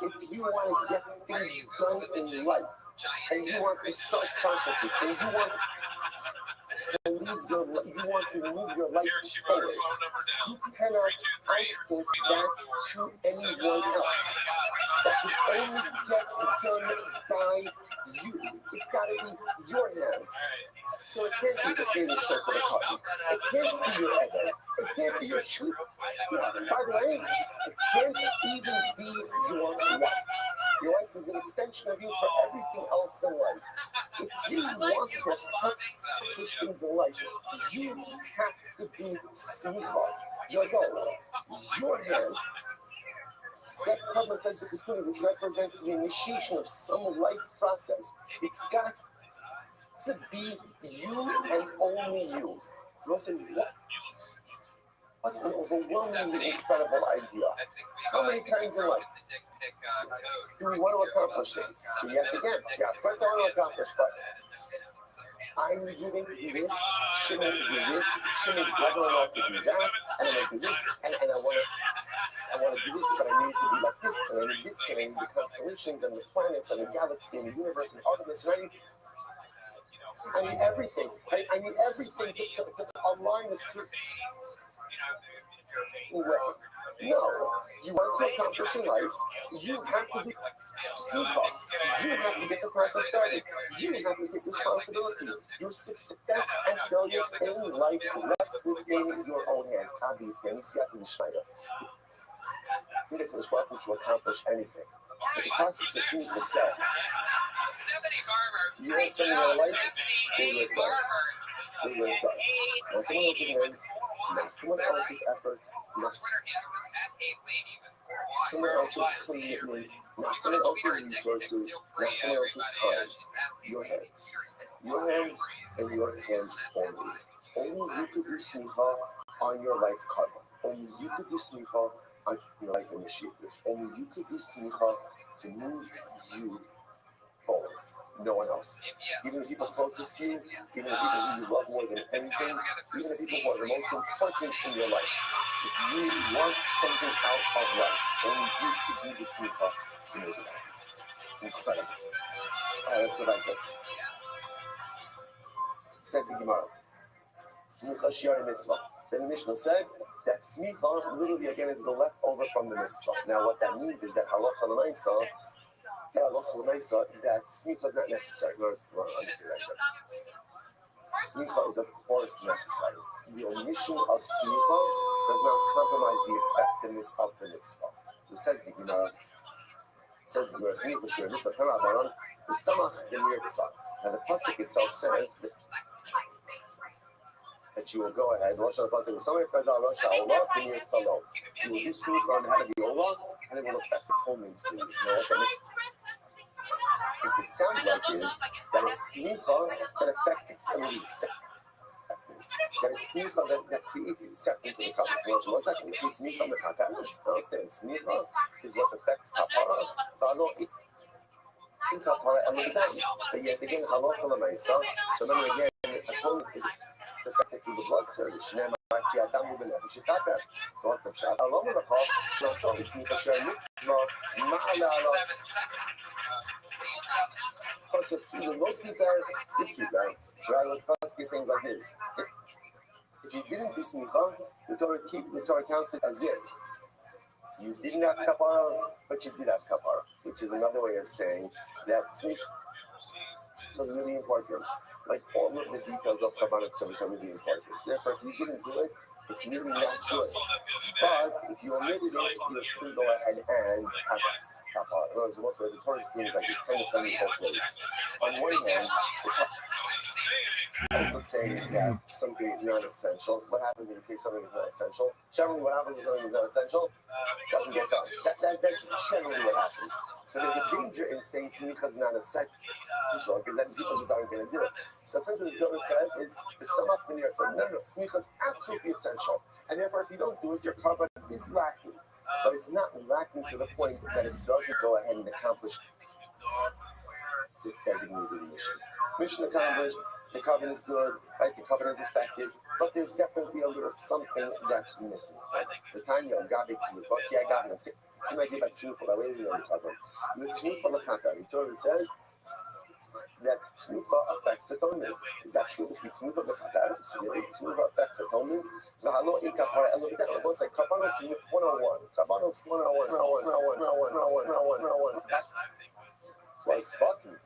If you want to get things done in life, and you want to start processes, and you want to move your life forward, you cannot outsource that to anyone else. That should only get done by you. It's got to be your hands. So it can't be the finish shirt for the party. It can't be your ego. It can't be your truth. By the way, it can't even be your life. Your life is an extension of you for everything else in life. If you want to push things in life, you have to be simcha. Your goal, your hand. That carbon says that this thing which represents the initiation of some life process. It's got to be you and only you. Listen, what an overwhelmingly incredible idea. How many times in life do we want to accomplish things? Yes, again, yeah, of course I want to accomplish, but I'm willing to do this, shouldn't to do this, shouldn't brother enough to do that, and I want to do this, and I want to do this, but I need it to be like this, and I need this, and I need the constellations, and the planets, and the galaxy, and the universe, and all of this, and I need everything, right? I need everything to align the well, no, you want to accomplish in life, you have to do simcha. You have to get the process started. You have to take responsibility. Your success and failures in life rest within your own hands. Obviously, and see in Schneider. Ridiculous welcome to accomplish anything. The process is needs to set. You want something in your life? They will start. They will start. Not someone else's hands, not someone else's effort, not someone else's commitment, not someone else's resources, not someone else's time. Your hands. Your hands and your hands only. Only you could do simcha on your life karma. Only you could do simcha on your life initiatives. Only you could do simcha to move you forward. No one else. Even the people closest to you, even the people who you love more than anything, even the people who are the most important in your life. If you want something out of life, only you could do the simcha to move it. Incredible. That's what I think. Said the Gemara. Smicha shiar mitzvah. Then the Mishnah said that smicha literally again is the leftover from the mitzvah. Now what that means is that halacha l'maisa, that smicha is not necessary. Smicha is of course necessary. The omission of smicha does not compromise the effectiveness of the mitzvah. So says the Gemara. Smicha shiar mitzvah kamabaran the samach the. Now the pasuk itself says that you will go ahead. You will do simcha on how to be Allah, and it will affect the homing food. You know what that means? What it sounds like is that it's simcha that affects acceptance. That it's simcha that creates acceptance in the context. What's that? It's simcha mechataris. Understand? Simcha is what affects kapara. In kapara and the dam. But yet again, halacha l'maisa. So remember again, atonement is affected through the blood surge. So what's the shot? Allah will have also is simcha share mitzvah ma'ala. Also, the low keeper, sit keeper. So I would ask things like this. If you didn't do simcha, the Torah counts it as if you didn't have kapara, but you did have kapara, which is another way of saying that simcha. So it's really important. Like all of the details of Kabbalah service are really important. Therefore, if you didn't do it, it's really not good. But if you omitted it, you still go ahead and have kapara. In other words, most of the Torah schemes like this kind of thing in both ways. On one hand, people say that something is not essential. What happens when you say something is not essential? Generally, what happens when something is not essential? Doesn't get done. That's generally what happens. So there's a danger in saying smicha is not essential because then people just aren't going to do it. So essentially, what the Torah says is to sum up the near saying, no, smicha is absolutely essential. And therefore, if you don't do it, your korban is lacking. But it's not lacking to the point that it doesn't go ahead and accomplish this designated mission. Mission accomplished, the covenant is good, right? The covenant is effective, but there's definitely a little something that's missing. The time you got it to you, but yeah, I got it. You might give a two for the way you know the covenant. The two for the contract, the Torah says that tnufa affects atonement. Is that true? If you tnufa the contract, really tnufa affects atonement. The halo in kapara, and look at that. It's like kabanos 101, kabanos 101. That's like fucking.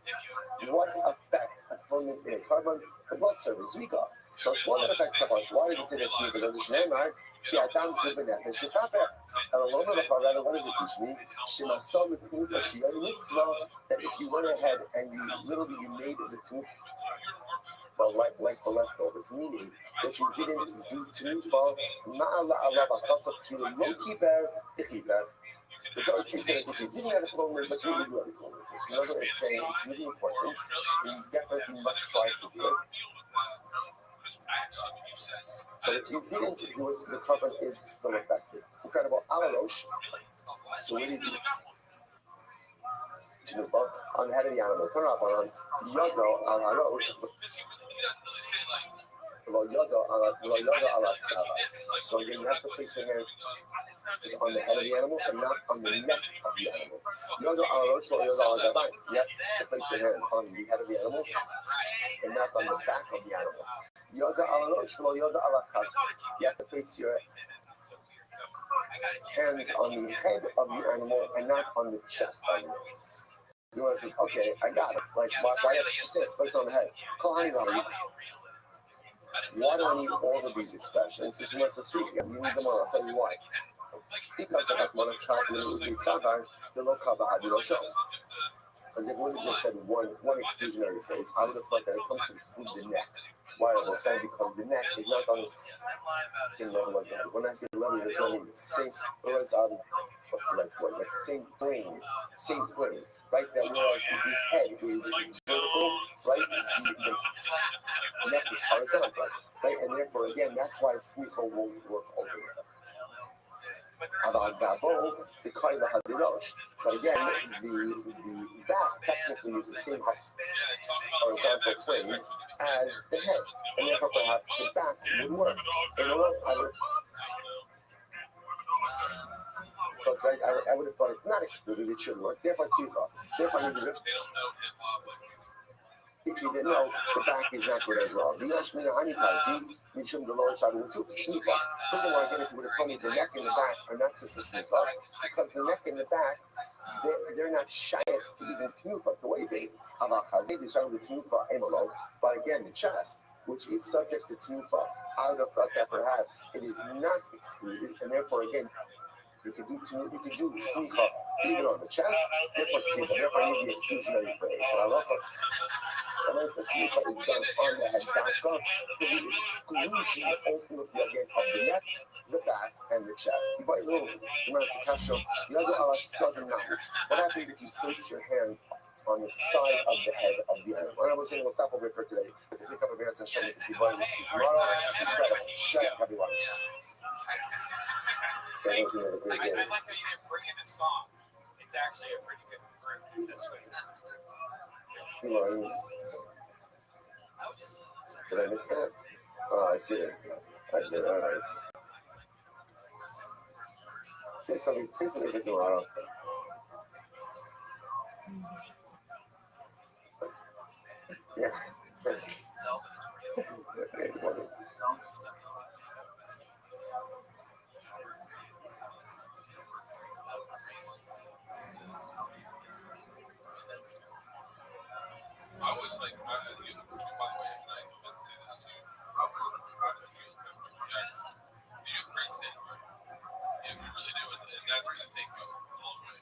What affects atonement in a carbon? The blood service we got. So what affects kapara? Why did it say that tnufa? Because it's Shneimar. She had done good with that. And she thought that, and alone with the Parada, what does it teach me? She must saw the tnufa. She had a mitzvah that if you went ahead and you literally made the tnufa, but like the leftovers, meaning that you didn't do tnufa, ma'ala Allah b'chasab ki lo kiber ichiber. The Torah teaches that if you didn't have a atonement, but you really do have a atonement. So another is saying it's really important. You definitely must try to do it. But if you didn't do it, the carbon is still effective. Incredible. Alarosh. So what do you do? On the head of the animal. Turn off on Yodo Alarosh. So again, you have to place your hand on the head of the animal and not on the neck of the animal. Yodo Alarosh or Yodo Alagabai. You have to place your hand on the head of the animal and not on the back of the animal. Yoda alarosh, yoda alakas. You have to place your hands on the head of the animal and not on the chest of the animal. The one says, okay, I got it. Like, why have to sit? Place on the head. Call honey. Why do I need all of these expressions? Because you want to speak, you need them all. I'll tell you why. Because of one of the low carbohydrate shows. As if we would have just said one exclusionary phrase, I would have thought that it comes to exclude the neck. Why I will say because the neck is not on the same level as the head. When I say level, it's only same words out of like same plane, right? That whereas the head is vertical, right? The neck is horizontal, right? And therefore, again, that's why smicha won't work over there. About Gabo, the Kaiser has the Rosh. But again, the back technically is the same horizontal plane as the head. And therefore, perhaps the back would work. In a way, but right, I would have thought it's not excluded, it should work. Therefore, Tzuka. Therefore, if you didn't know, the back is not good as well. The Yashmina Hanipati, we shouldn't the lower side of the tooth. Furthermore, again, if you would have told me the neck and the back are not just a smicha, because the neck and the back, they're not shaykh to even tnufa, the way they have a chazay, they start with the tnufa emolo, but again, the chest, which is subject to tnufa, I would have thought that perhaps it is not excluded, and therefore, again, you can do smicha even on the chest, therefore tnufa, therefore I need the exclusionary phrase. And I love it. And as the smicha is done on the head dafka, the exclusion ultimately again of the neck, the back, and the chest. What happens if you place your hand on the side of the head of the animal? And I was saying we'll stop over for today. We'll pick up a verse and show you to see what tomorrow. Strike everyone. I like how you didn't bring in a song. It's actually a pretty good group this week. Did I miss that? Oh, I did. All right. Say something for tomorrow. Yeah. I was just like, by the way, and I meant to say this to you, Jackson, you have great steak, right? Yeah, we really do, and that's going to take you a long way.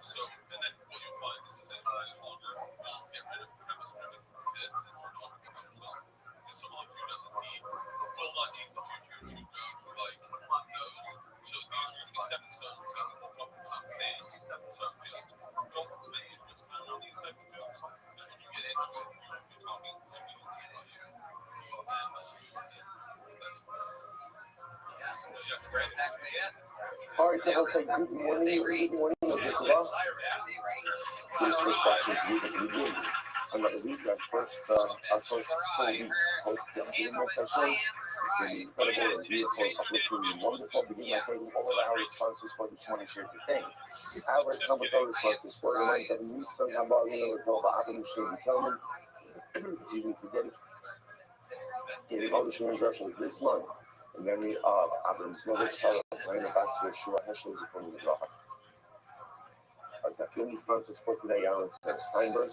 So, and then what you'll find is that as longer, you'll get rid of premise-driven bits and start talking about yourself. Because someone like you will not need the future to go to like those. So these are going to be stepping stones. So we'll talk about stage, stepping stones. Just don't spend too much time on these type of jokes. Because when you get into it, you're talking exclusively about you. And that's That's exactly it. All right, then I'll say good morning. Good morning. Please switch back to the another week. Our first full week post the Entertainment session. It's been incredible and beautiful, uplifting, and wonderful. Begin by thanking all of our sponsors for this morning's show today. Our Commodore sponsors for the night of Nissan Habalino with Nova Avenue Shane Kelman. Excuse me, for dedicating all the show instructions this month. And then we Abrams Nova Charlotte, Ryan Ambassador Shua Heschel is upon the draw. Our Captain sponsors for today, Alan Steinberg,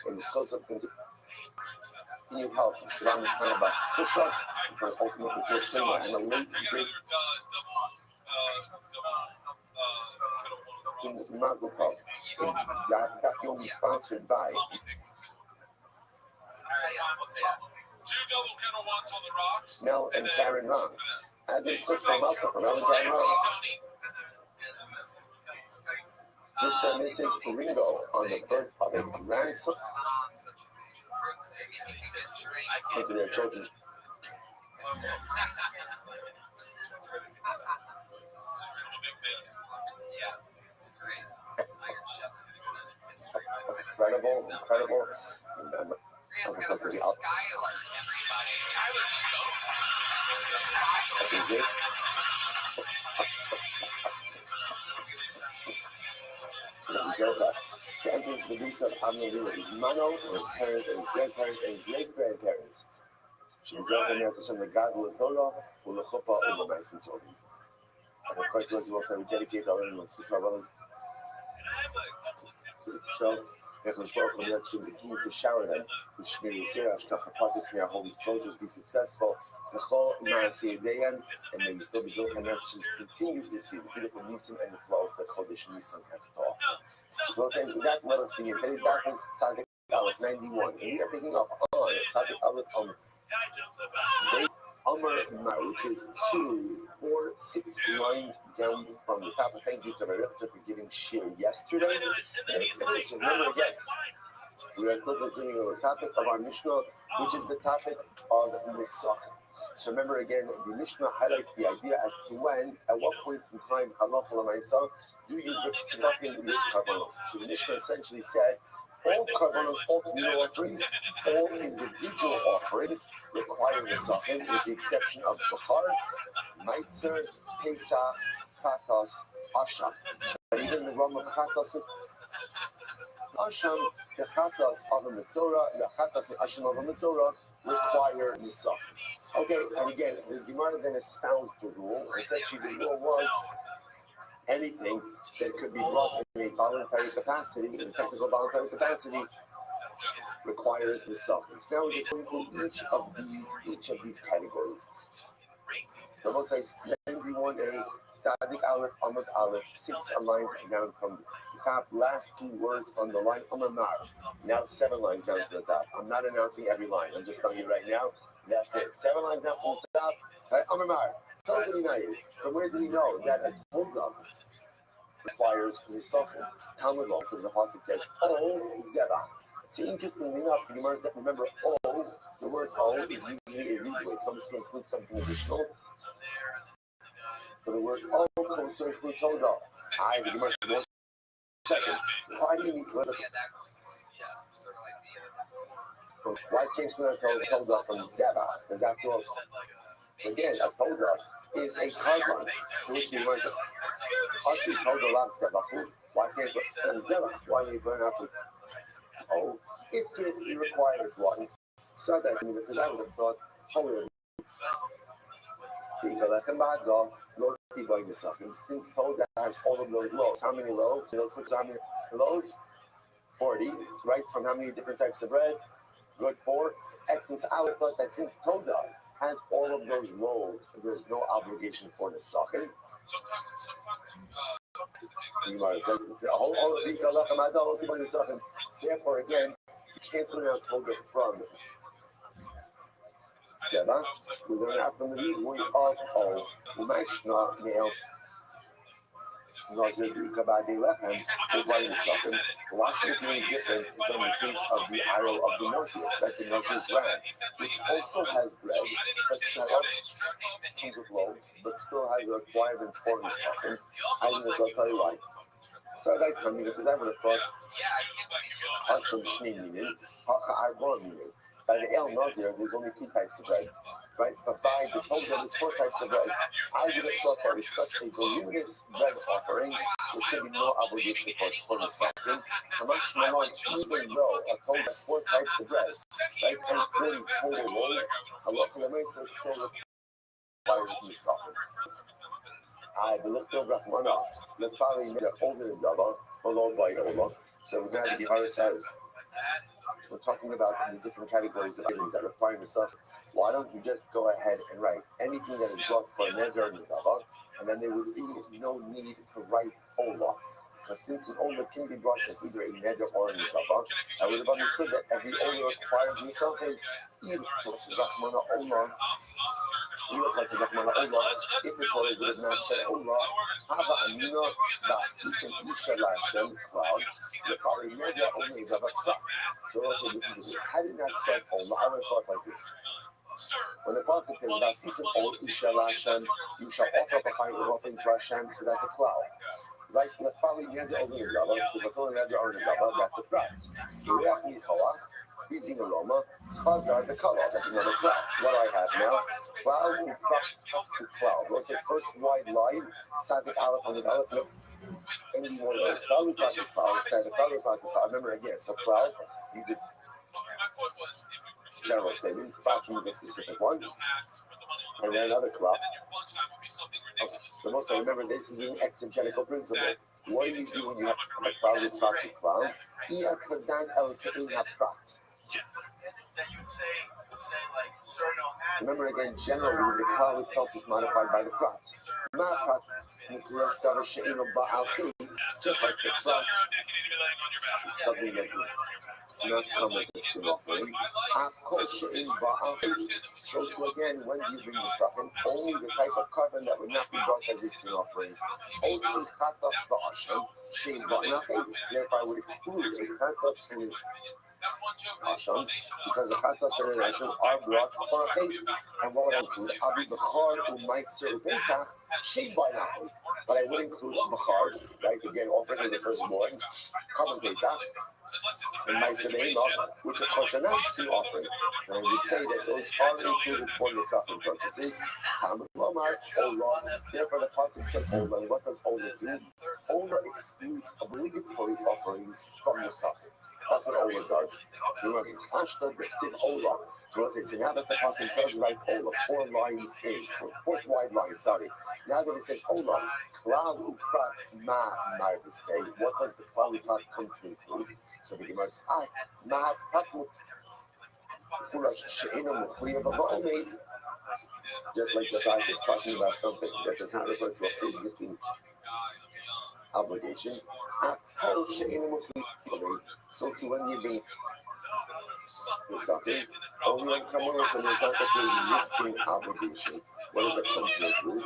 and the Scots of continued help. Shram is kind of a social for ultimately pushing and a late great in the Mago Cup. Captain sponsored by Mel and Karen Ron. As it's just from Malcolm from Mel and Karen Ron. Mr. and Mrs. Ringo on the birth of a grandson. Look at their children. Yeah, it's great. Iron Chef's gonna go down in history, by the way. Incredible. Brianna's gonna for Skylar, everybody. Champions the beast of Amelie is Mano, his parents and his grandparents and his great-grandparents. She was out there for some of God with Torah, with the Chuppah, and the Mason Torah. And of course, as well, so we dedicate our own sister brothers to themselves. If we spoke from that to continue to shower them, with Shmir Yisrael, Ashkachapatis, may our holy soldiers be successful. The whole Maaseh and may we still be Zilcha Nefesh to continue to see the beautiful Nisan and the flows that Chodesh Nisan has to offer. Well, saying to that, let us be in very darkness, Tzaddik Aleph 91. And we are picking up on Tzaddik Aleph on Amar Mar, which is 2 or 6 lines down from the top. Thank you to my Rector for giving shir yesterday. And so remember again, we are still continuing on the topic of our Mishnah, which is the topic of Nisach. So remember again, the Mishnah highlights the idea as to when, at what point in time, halacha l'maisa, do you conducting your karbanos. So the Mishnah essentially said, all karbanos, all meal offerings, all individual offerings require nisachim, with the exception of Bachar, Meiser, Pesach, Chatas, Asham. But even the Ram of Chatas, Asham, the Chatas of a Mitzorah, the Chatas and Asham of a Mitzorah require nisachim. Okay, and again, the Gemara then espoused the rule. Essentially, the rule was anything that could be brought in a voluntary capacity, in a technical voluntary capacity, requires the suffix. Now we're just going through each of these categories. The most I 91A, Sadik Aleph, Amud Aleph, 6 lines down from the top, last 2 words on the line, Amar. Now 7 lines down to the top. I'm not announcing every line, I'm just telling you right now. That's it. 7 lines down from the top. Amar. Totally United. From where do we know that a Toga requires Nisachim? Talmud law, because the Pasuk says, O Zebach. So interestingly enough, you remember O, the word O is usually illegal. It comes to include something additional. So the word O comes to include Toga. The Gemara says, 1 second. Why do you need to why change the Toga from Zebach? Because after all, again, a Toga is a carbon, which he was actually told a lot of stuff. Why can't you why you burn up with it's really required one. So that because I would have thought, however, since Toga has all of those loaves, how many loaves? How many loaves? 40, right? From how many different types of bread? Good, 4. Since I thought that since Toda has all of those roles, there's no obligation for the socket. Therefore, again, you can't put out Toda from Seba. We learn out from the read, we are all, we might not now. Nazir Kabadi Lechem, who writing something. Watch it being different than the case of the arrow of the Nazir, like the Nazir's ram, which also has bread, but comes with loaves, but still has a requirement for the something. I think I'll tell you why. So I like coming because I would have thought Hashem Shni meaning, Haka Arbor meaning. By the El Nazir, there's only 2 types of bread. Right? But by the Torah, there's 4 types of bread. I would have thought that is such a voluminous bread offering, there should be no obligation for the second. Hamash Malon, even though a Torah has 4 types of bread, right? And 40 total loaves, Halacha Lemaisa still requires in the second. I believe the Rahmanah, the following the older Dava, followed by Ola. So we're going to be hard says. We're talking about the different categories of things that require the stuff. Why don't you just go ahead and write anything that is brought for Neder and Nidava, and then there would be no need to write Ola. But since an Ola can be brought as either a Neder or a Nidava, I would have understood that every Ola requires me something. Even plus Rahmana Ola, if the Torah would have not said Ola, Hava Amina, Basis and Isha Lashem, cloud, the following Neder only is of a cloud. So also this is this. Had it not said Ola, I would have thought like this. When the Pasuk says Basis and Ola Isha Lashem, you shall offer up a fire offering to Hashem, so that's a cloud. Right? The following Neder only is of a, the following Neder only is of a, that's a price. The Reach Nikola, Using aroma, Chazar the color, that's another cloud. So what do I have now? Cloud and to cloud. Let's say first wide line, Sadik Aleph on the Aleph, any more like cloud with cloud, Sadik cloud with cloud. Remember again, so cloud, you did general statement, fraction is a specific one, and then another cloud. Okay. So most I remember this is an exegetical principle. What do you do when you have a cloud with cloud to cloud? Remember again, generally the cloud itself is modified by the cloud. Just like the cloud is something that does not come as a sin offering. So to again, when you bring this offering, only the type of carbon that would not be brought as a sin offering. Therefore, I would exclude a katas and Asham, because the Chatas and the Asham are brought for a faith. And what would I include? Abi Bechar Umaiser Pesach, Shein by Nachman. But I would include Bechar, right? Again, offering to the firstborn, common Pesach, and Maiser Beimach, which of course are not sin offering. And I would say that those are included for the suffering purposes. Therefore, the concept says Ola. What does Ola do? Ola excludes obligatory offerings from the suffering. That's what Ola does. So it says, Hashtag Sin Ola. So it says, now that the concept does write Ola, 4 lines in, 4 wide lines, sorry. Now that it says Ola, Cloud Uprat Ma Marviste, what does the Cloud Uprat come to include? So the Gemara says, Ma Pratmut Furash She'ena Mukhriya Ba'omid. Just like the fact is talking about something that does not refer to a pre-existing obligation. So to when you bring something, only when coming from there's not a pre-existing obligation. What does it come to include?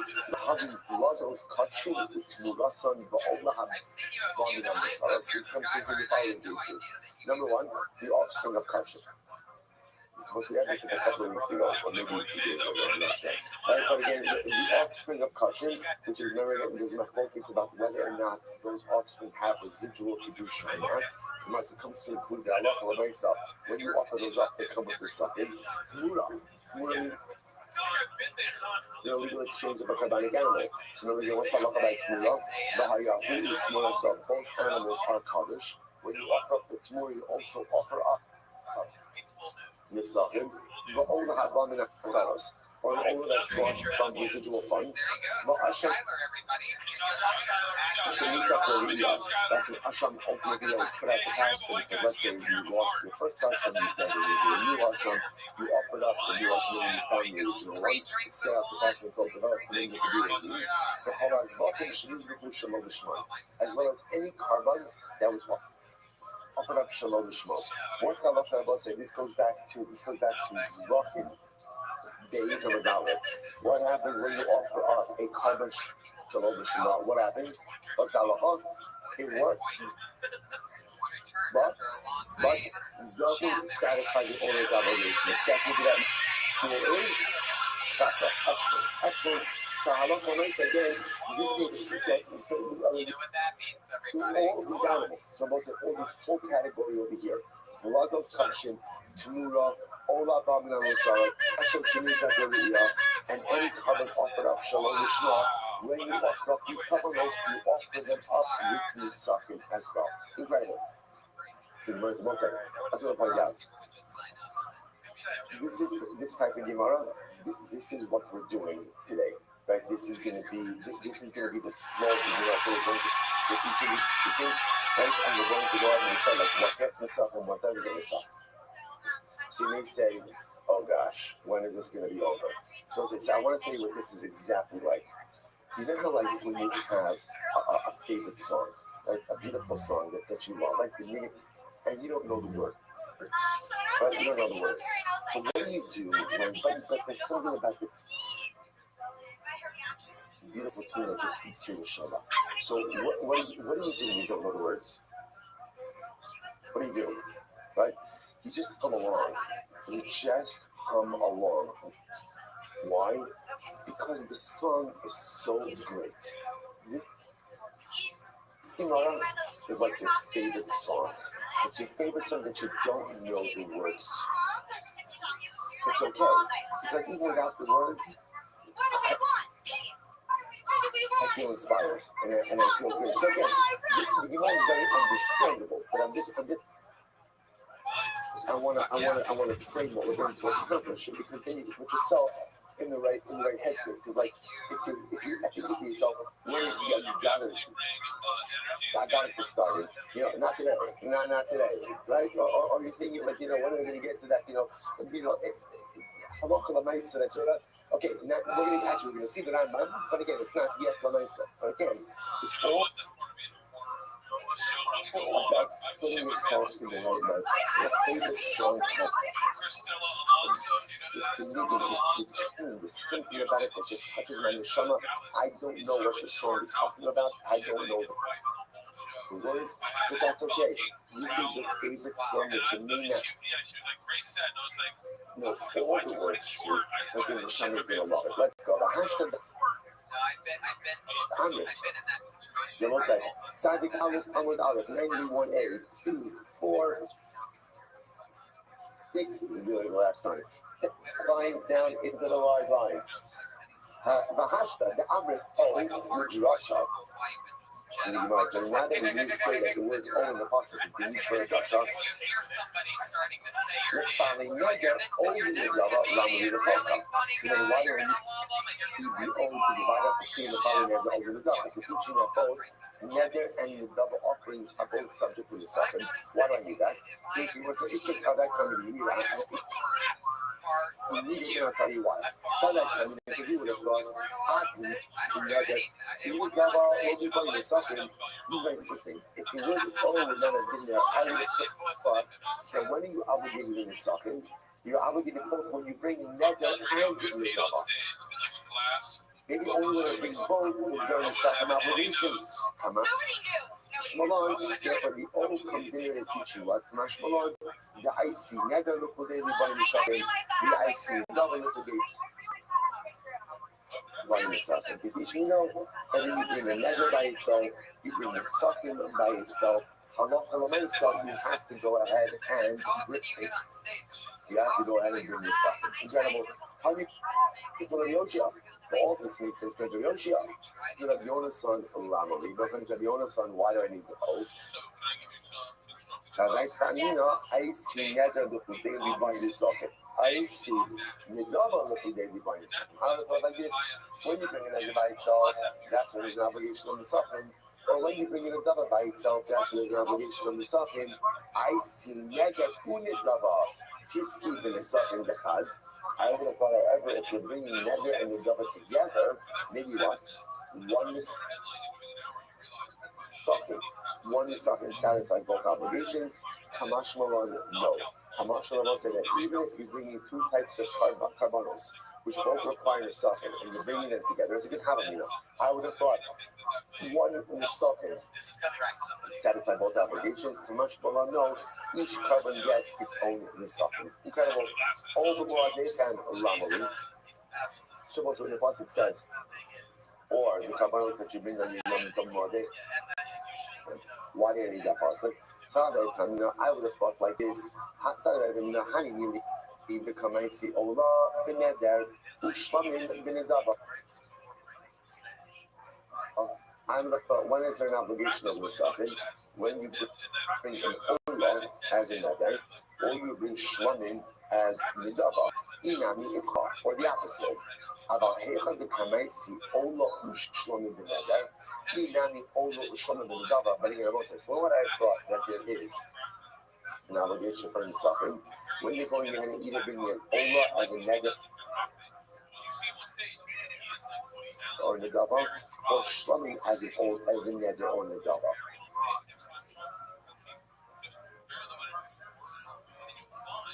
Having blood cut short with Murasan Ba'olah bonded on the stars. It comes to the following cases. Number 1, the offspring of Kasha. Most we had this a couple of weeks ago, or maybe 2 days ago, I'm not sure. Right, but again, the offspring of Kachin, which is never there's no focus about whether or not those offspring have residual kedusha or not. Unless it comes to include the Allah or myself. When you offer those up, they come with the sucking. Tmura means the illegal exchange of a carbonic animal. So remember, you want to talk about Tmura, the Hayahu, the Tmura, so both animals are kaddish. When you offer up the Tmura, you also offer up Nisachim, but all the Habam and Akvaros, or all that's brought from residual funds. But Asham, that's an Asham ultimately that was put out the pasture because let's say you lost your first Asham, you started with a new Asham, you offered up the new Asham and you found the original one, you set out the pasture and told developed, so then you can do it. The Halas Vakim Shemiz B'Chu Shalom L'Shmo, as well as any carbon that was offered up Shalom L'Shmo. What's the halacha about say? This goes back to Zvachim. Days of a dollar. What happens when you offer up a carbon shalom b'shema? What happens? What's the halacha? It works, but it doesn't satisfy the owner's obligation. Exactly what that is. Excellent. So halacha makes again. So You know what that means, everybody? all these animals, so most of all this whole category over here. Blood of Tashin, Tamura, Ola Babna Musara, Hashem Shemita Beria, and any carbon offered up Shalom Yishma, when you offer up these carbonos, you offer them up with the Sachin as well. Incredible. See, one second. That's what I'm pointing out. This type of Gemara, this is what we're doing today. Right? This is going to be the flow of the Gemara. So we're going to right? And we're going to go out and say, like, what gets Nisach and what doesn't get Nisach. So you may say, oh gosh, when is this going to be over? So I want to tell you what this is exactly like. You know how, like, when you have a favorite song, like a beautiful song that you love, like the meaning, and you don't know the words. Right? You don't know the words. So what do you do when, but there's something about the beautiful tune that just speaks to your Shabbat. So what do you do when you don't know the words? What do you do? Right? You just hum along. You just hum along. Why? Because the song is so great. This Gemara is like your favorite song. It's your favorite song that you don't know the words. It's okay. Because even without the words, I feel inspired and I feel good. So again, the Gemara is very understandable, but I want to frame what we're going to accomplish because then you can put yourself in the right headspace. Because like if you actually think to yourself, where is you got it? I got it for starting. You know, not today, right? Or you're thinking like, when are we going to get to that? Okay, now we're going to see the Rambam, but again, it's not yet Lamaisa. But again, it's all about putting yourself in the right mind. Your favorite song it's the medium, it's the tune, the something about it that just touches my neshama. I don't know what the song is talking about. I don't know the words, but that's okay. This is your favorite song that you may not know all the words to, but the neshama is going to love it. Let's go. The hashtag. I've been in that situation. One second. Sadik Amud Aleph, 91A, 2, 4, 6, really the last time. Lines down into the wide lines. The hashtag, the Amrit, Drasha. And you might say, why don't we use straight like the word all in the passage is being used for a Drasha? Somebody starting to say your name. Finally, not get all the Java, Ramani the Falcon. So then why don't we be only to divide up the stream of following as a result? Like the teaching of both, Nether and the double offerings are both subject to the second. Why do I need that? It's just how that coming to you. You need it, I'll tell you why. How that coming, because you would have gone, Ati, Nether, you would have all the point of suffering. It's very interesting. If you would, all would not have been there. I would just thought, so when are you obligated in the second? You're obligated both when you bring Nether and the Java. Maybe only when I bring both is during the second obligation. Come on. Shmalon, therefore the old comes in to teach you what? Shmalon, the icy, Nether look what everybody in the second, the icy, double look what they by yourself. And to teach me know, and then you bring the Nether by itself, you bring the sucking by itself. Halacha l'maisa, you have to go ahead and bring it. You have to go ahead and bring the sucking. Incredible. How do you people in Yoshia? All this means is going to Yoshia. You have Yona's son, Ramali. You're going to have Yona's son. Why do I need the oath? Right, I see nether the daily binding socket. I see Nidaba the daily binding socket. I would have like this. When you bring in a by itself, that's when there's an obligation on the socket. Or when you bring in a double by itself, that's when there's an obligation on the socket. I see nega unidaba. Tiski in the socket the chad. I would have thought, however, if you're bringing nether and Nidaba together, maybe what? One is socket. One is socket satisfies both obligations. Kamash Malon, no. Kamash Malon say that even if you're bringing two types of carbonos, which both require a socket, and you're bringing them together, it's a good habit, I would have thought one in the socket satisfy both obligations. Kamash Malon, no. Each carbon gets its own socket. Incredible. All the more they found Lamali. Suppose when the Pasuk says, or the carbonos that you bring on your Yom Tov Mordeh. Why do you need that Pasuk? I would have thought like this. Honey, you become I see Allah, Fineder, Ushmamin, Binidaba. I would have thought, when is there an obligation of the Safin? When you bring an Allah as another, or you bring Shmamin as Nidaba, Inami Ikha, or the opposite. About Hecha the Kamaisi, Allah Ushmamin Bineder. Inami Olo Ushmamin Binidaba, but again, so what I thought that there is an obligation for the Safin, when you're going ahead and either bring an Allah as a negative or Nidaba, or Shmamin as an old as a neder or Nidaba.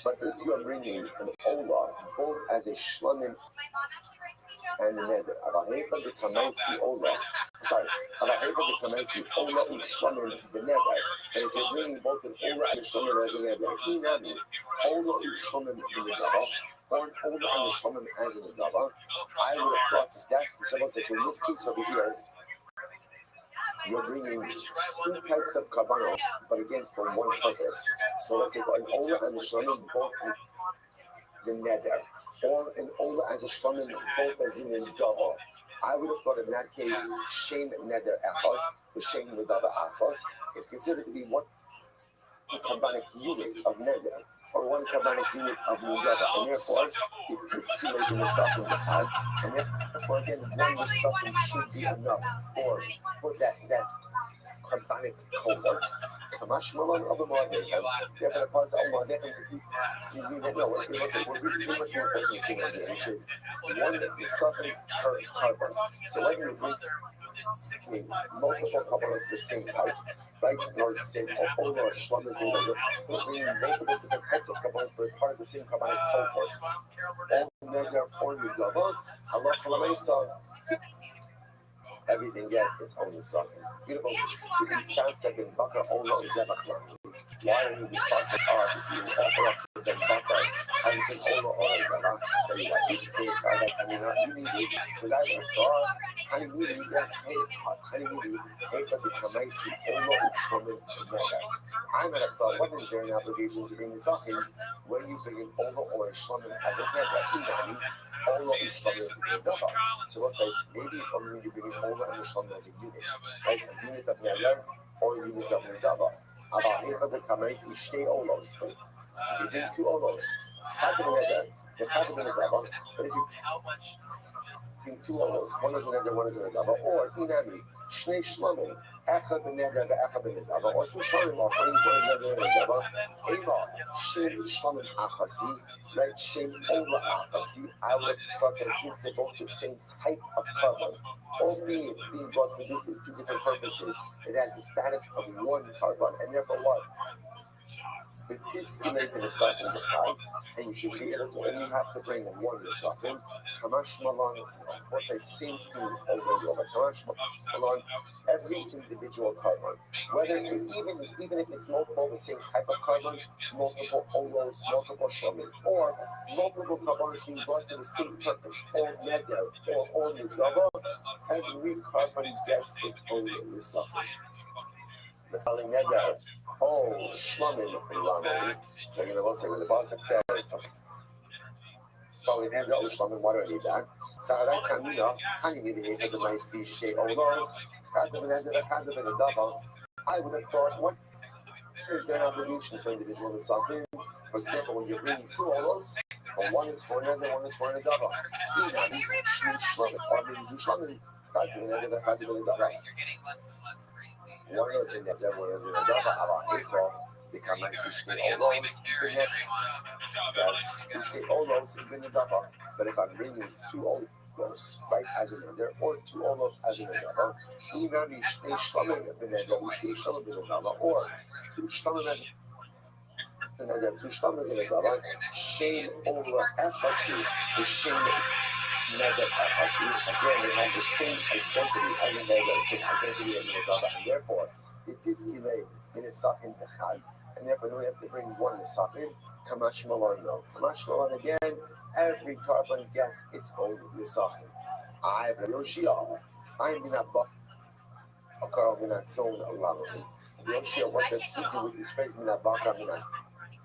But if you are bringing an Ola both as a Shmamin and a neder, Abahepa the Kamaisi Ola, sorry, Abahepa the Kamaisi Ola and Shmamin the neder, and if you're bringing both an Ola and a Shmamin as a neder, Inami, Ola and Shmamin the Nidaba, or an Ola and a Shmamin as a Nidaba, I would have thought that's the Shabbat. So in this case over here, you're bringing two types of carbonos, but again for one purpose. So let's say an Ola and a Shmamin both the neder, or an Ola as a Shmamin both as in Nidaba. I would have thought in that case, Shem neder echad, the Shem Nidaba achos, is considered to be one carbonic unit of neder, or one carbonic unit of Nidaba, and therefore it is stimulating the suffering of had, and therefore again one suffering should be enough for that carbonic cohort. Kamash Malon of the Mordecai, therefore the parts of Mordecai, you don't know what's we're really too much more focusing on here, which is one that is suffering per carbon. So when you bring multiple carbonos the same type, right? Or same or Shlomo we're bringing multiple different types of carbonos, but it's part of the same carbonic cohort. All neder or Nidaba, Allah Kalamesa, everything gets its own suffering. Beautiful. It sounds like in Bakar Allah Zebachman. Why are you responsible if you offer up the Bakar? How you can Allah Zebach? That you have each case, I like, I mean, you need it. Because I would have thought, I need it, yes, I need it. Hey, but the Kamaisi, Allah Ushmamin Neder. I might have thought, what is there an obligation to bring this up in when you bring in Allah or Shmamin as a Neder? Inami, Allah Ushmamin Neder. So let's say, maybe it's only when you bring in Allah and Shmamin as a unit. Right? A unit of Neder or a unit of Neder. About Hecha the Kamaisi, Shtei Olos. You bring two Olos. Half of the Neder, the half of the Neder. But if you bring two Olos, one is a Neder, one is a Neder, or Inami, Shnei Shlamim, Echad the Neder, the Echad the Neder, or two Shlamim offerings, one is Neder, Neder, Eva, Shem Shlamim Achasi, right? Shem Ola Achasi. I would have thought that since they're both the same type of carbon, albeit being brought for two different purposes, it has the status of one carbon, and therefore what? The tiscimate in the suffering the five, and you should be able to only have to bring one the suffering. Kamash Malan, what's the same thing over and over. Kamash Malan, every individual carbon, whether even if it's multiple the same type of carbon, multiple olos, multiple shomin, or multiple carbons being brought for the same purpose, all neder or all nidaba, every carbon gets its own suffering. The following neder, oh, shmamin lamali. So you're going to say with the bottom says, following neder, oh, shmamin, why do I need that? So I like Kamina, I need to hear the nice state olos, kind of a neder, kind of a nidaba. I would have thought, what Is there an obligation for individual to suffer? For example, when you're bringing two olos, or one is for another, one is for another. Hey, do you remember I was actually sort of You're getting less and less crazy. one is in the devil, one is in the devil, aber April, become like 16 olos, olos is in the devil. But if I'm bringing two olos, right, as in there, or two olos as in the devil, even if they shlomim in the devil, they shlomim in the devil, or two shlomim as in the devil, two shlomim in the devil, shame over FLQ, the shame negative FLQ, again, they have the same identity as in the identity of the devil, and therefore, it is delayed in a second echad, and therefore we have to bring one in a second. Kamash Malon, no. Kamash Malon again, every carbon gets its own nisachim. I have a Yoshia. I'm in a buff. A car in that zone of Lamani. Yoshia, what does he do with his phrase? In a buff, I'm in that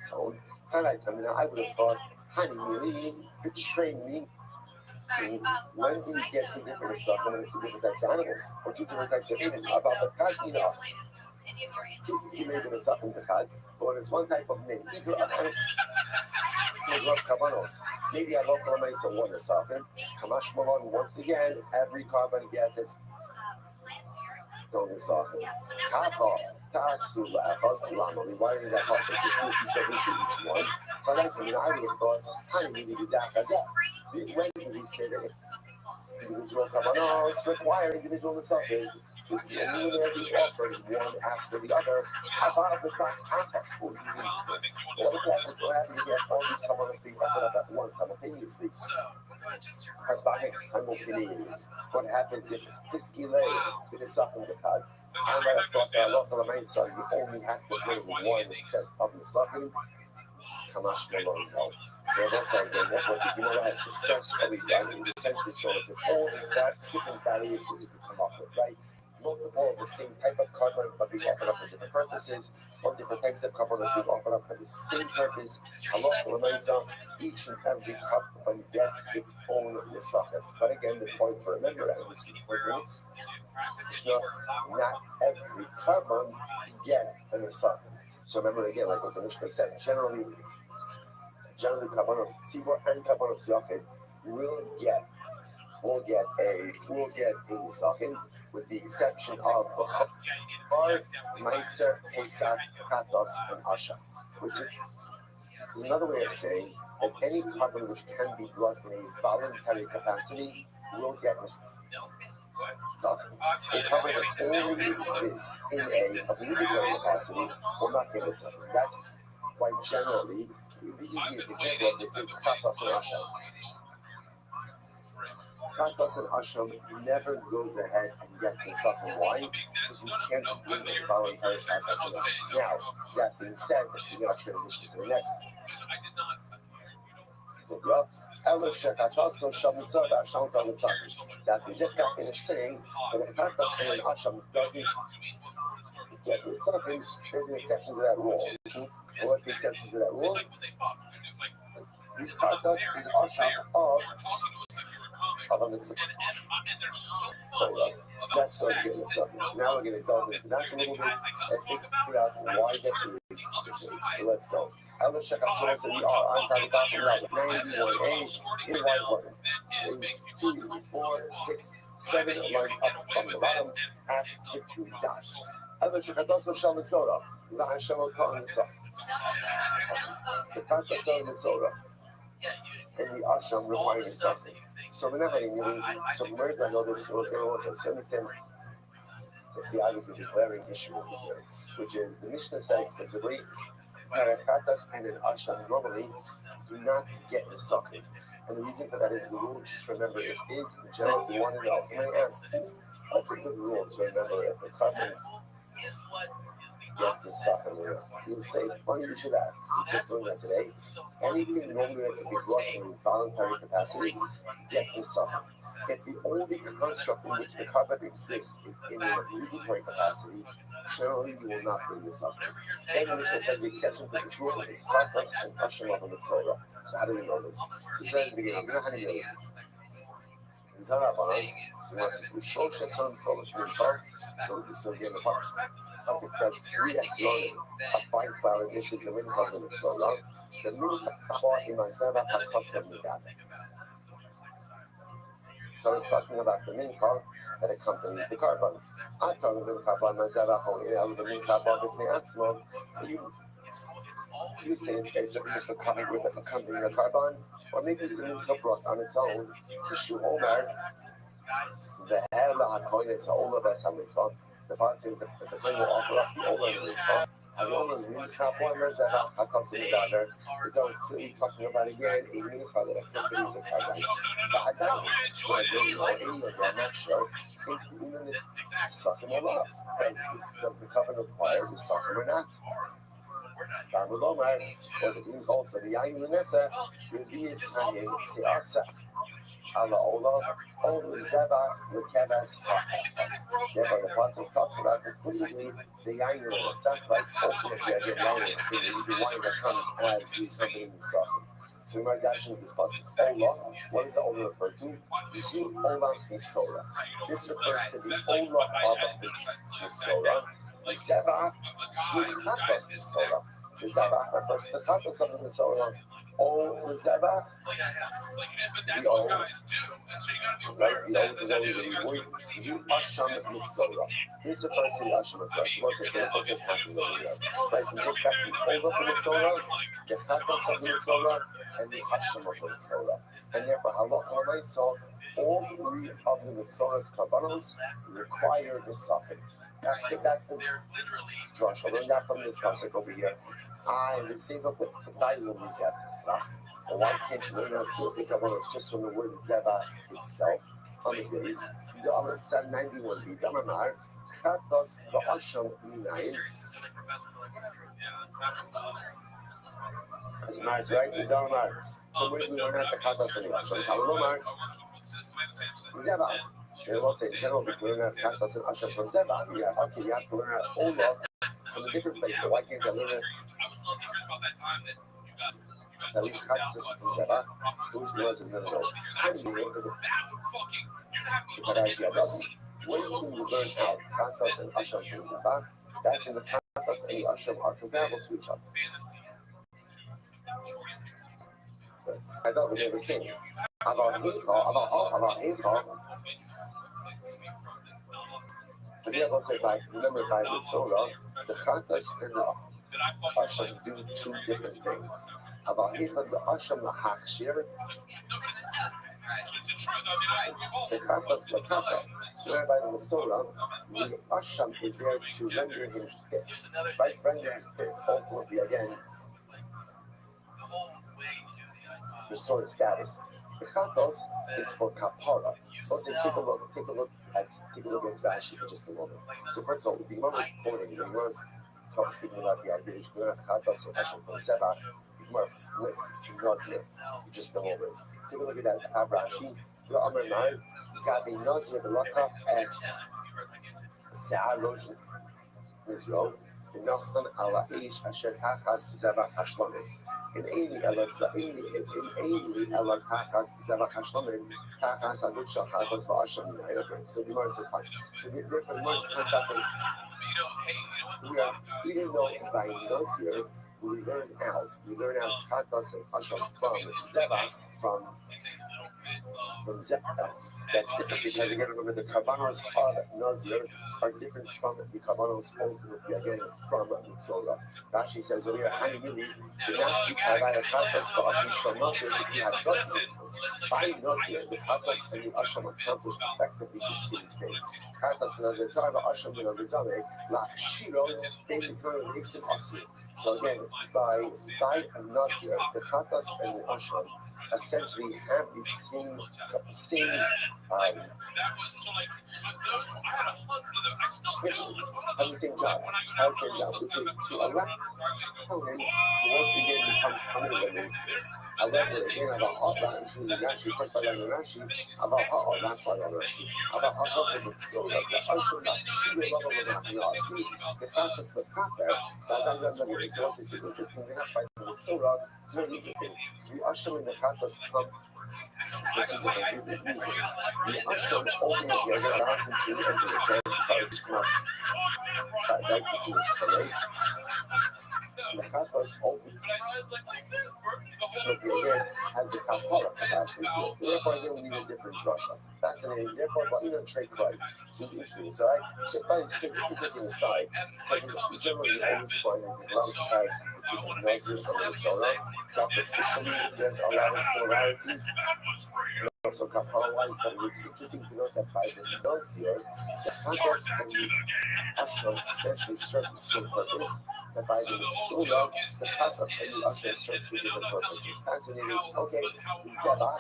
zone. I would have thought, honey, really, betray me. When do we get two different nisachim and two different types of animals? Or two different types of animals? About the Kajina. This is made in a second echad, but when it's one type of name, either of Kavanos, maybe I love Kamaisa one or something. Kamash Malon, once again, every carbon gets its own something. Kapa, Tasu, Lamali, why did that process to see if you each one? So that's I would have thought, honey, maybe when did he say that individual Kavanos require individual something? Is the illuminary offering one after the other about the class aspects for you. What happens to get all these components being offered up at once simultaneously? Harmonic simultaneity. What happens if this delay it is up in the card? I might have thought that a lot of the main side you only have to bring one set of the suffering. Kamash Malone, no. So that's how again, that's what you know what has successfully done. It essentially shows us all that different variations you can come up with, right? Multiple of the same type of carbon but being offered up for different purposes, or different types of carbon being offered up for the same purpose. Each and every carbon gets its own nisachim. But again, the point to remember, and this is not every carbon get a nisachim. So remember again, like what the Mishnah said, generally carbonos tzibur and carbonos yachid will get a nisachim, with the exception of Bachar, Meiser, Pesach, Katos, and Asha, which is another way of saying that any carbon which can be brought in a voluntary capacity will get nisachim. A carbon that only exists in a obligatory capacity will not get nisachim. That's why generally the easiest example of this is Katos and Asha. Katos and Asham never goes ahead and gets the suffering. Why? Because you can't bring a voluntary Katos and Asham. Now, that being said, we're going to transition to the next. That we just got finished saying, but if Katos and Asham doesn't get the suffering, there's an exception to that rule. What's the exception to that rule? We Katos and Asham of a mitzvah. That's what getting the subject. Now we're going to delve into that a little bit and figure out why that is the case. So let's go. I will check out so we are on time about 91A in white button. 2, 4, 6, 7 lines up from the bottom at the 2 dots. I will check out also Shell Minnesota. La Shell Minnesota. The fact that Shell Minnesota and the Asham requiring something. So whenever so where do I know this? So understand the obviously declaring issue over here, which is the Mishnah said explicitly that Katas and an Asham normally do not get the socket. And the reason for that is the rule, just remember, it is generally one and all. When I ask, that's a good rule to remember if the carbon get the socket. You say, funny you should ask, you just doing that today. Anything normally that to be brought in voluntary capacity gets the socket. If the only construct in which the carbon exists is in an obligatory capacity, generally you will not bring this up. And the Mishnah says the exception to this rule is Katas and Asham of the Mitzvah. So how do we know this? He said in the beginning, you know how do you know this? So we show Shesam Tolos Minchar, so we can still get the parts. as it says, if you're in the yes, game, a then fine flower, this is the wind cross comes in those so long. two The key moon bought in my server has cost me that. So it's talking about the mincha that accompanies the carbon. I thought the mincha by myself, the mincha by the atzmo. You say it's basically just a cover with accompanying a carbon, or maybe it's a mincha brought on its own to show Omer. The hell of a is all of us have mincha. The part says that the thing will offer up the Omer mincha. And the Omer mincha, one myself, I can't see the daughter. Because clearly talking about again a mincha that accompanies a carbon. But I don't know. So I don't know any of them, I'm not sure. Even if suck him or not. Does the covenant require to suck him or not? Barmelomar, or the being called the Yain Nessa, Yuzi is hanging, Kiasa, Allah Ola, only Deva, Rukevas, therefore the Apostle talks about explicitly the Yain Nessa, right? Ultimately, again, Yain is the wine that comes as the accompanying sauce. So my reaction is possible. Ola, what does the Ola refer to? Zu Ola Sora. This refers to the Ola of the Sora. Zeva, Zuchatas Sora. The Zeva refers to the Chatas of the Sora. Oh, the Zeva, the O, right? The O is always the reward. Zu Asham Mitzora. This refers to the Asham Mitzora. So what's the purpose passing over here? Right, so just back the Ola of the Mitzora, the Chatas of the Mitzora, and the Asham of the Mitzora. And therefore, Halacha I saw all three of the Mitzora's Karbanos require the socket. That's the drush. I learned that from this pasuk over here. I receive a Bible Mizeh. Why can't you learn how to pick up Karbanos just from the word Zeva itself? On the days, the other 791 be Damamar, Chatos the Asham Minayin. As a nice right, the Damamar. From where we learn at the Chatos and the Asham. Kalomar. Zeva. They will say in general, we learn out Chatos and Asham from Zeva. Yeah, okay, you have to learn out Ola from a different place, but why can't I learn it? At least Chatos from Zeva. Who's the ones in the middle? How do you learn it? But idea doesn't. When can you learn out Chatos and Asham from Zeva? That's when the Chatos and the Asham are comparable to each other. So, I thought we were the same. About Eichel, but the other say remember by the Sola, the Chatas and the Asham do two different things. About Eichel, the Asham, the Hachshir, the Chatas, the Kata, whereby the Sola, the Asham is there to render him fit. Right, render him fit, ultimately again, restore his status. The Chatos is for Kapara. Okay, take a look at Rashi for just a moment. So first of all, the Gemara is quoting, the Gemara is speaking about the idea of Chatos and Asham from Zeva. The Gemara flipped Nazir for just a moment. Take a look at that Rashi. The Amar Mar, Gabi Nazir Belaka as Sa'arosh Israel. The Nasan ala Eish Asher Hachas Zeva Hashlamim. In Aini Elas, in Aini Elas Hachas Zeva Hashlamim, Hachas Aduksha Hachas Vasham. Okay, so the Gemara says fine. So the Gemara comes out from even though by Nazir we learn out Chatas and Asham from Zeva from Zeva. That's different because again remember the Karbanos of Nazir are different from the Karbanos ultimately again from Mitzora. Rashi says over here, Hanimili, the Nazi Kavaya Chatas for Asham from Nazir, if you have gotten by Nazir, the Chatas and the Asham accomplish effectively the same thing. Chatas and Nazir, Tava Asham and Nazir Dame, La Shiro, they return an Isim Asir. So again, by Nazir, the Chatas and the Asham essentially have the same have the same job, which is to allow Conan to once again become Conan. However, again, about Hotline, to Rashi, first by Rashi, about Hotline, that's why Rashi, about Hotline with Sola, the Asham, the Shiro level of Nasi, the Chatas, the Kata, that's how I'm going to say, what's this interesting? We're not fighting with Sola, it's very interesting. The Asham and the Kata Katas come with the different users. The Ashram only together allows him to enter the camp to try to come up. I'd like to see this parade. The Katas only has the Kapara capacity, so therefore I don't need a different drasha. Fascinating. Therefore, but you don't trade right. This is interesting. So I just find things aside, because generally you always find that there's a lot of times between Nazir and the Torah. Sacrificially, there's a lot of similarities. Also, Kapara-wise, but it's interesting to note that by the Nazir, the Katas and the Ashram essentially serve the same purpose. That by the Surah, the Katas and the Ashram serve two different purposes. Fascinating. Okay, Zebah.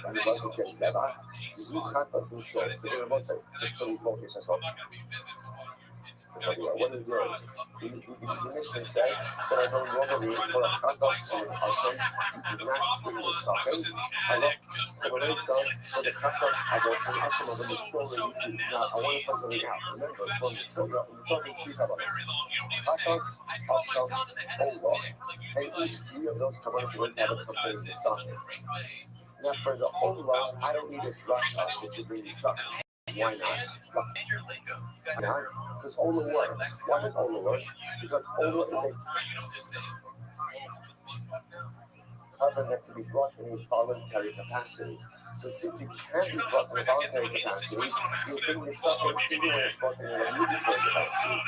And the Muslim says Zebah. Zu Katas and Surah. So they're both like, just totally focus yourself. What is doing? The Mishnah said that I don't normally for a Katas and an Ashram, you do not bring the suffering. I love Kobaresa for the Katas, I go for the Ashram of the story, you do not. I want to point something out. Remember, from the Surah, we're talking three Kabbalahs. Katas, Ashram, Allah, and each three of those Kabbalahs would have a company suffering. Now, for the Allah, I don't need a drasha to bring the suffering. Why not? Why? Because Ola works. Why does Ola work? Because Ola is a carbon that can be brought in a voluntary capacity. So since it can be brought in a voluntary capacity, you bring the suffering even when it's brought in a regulatory capacity.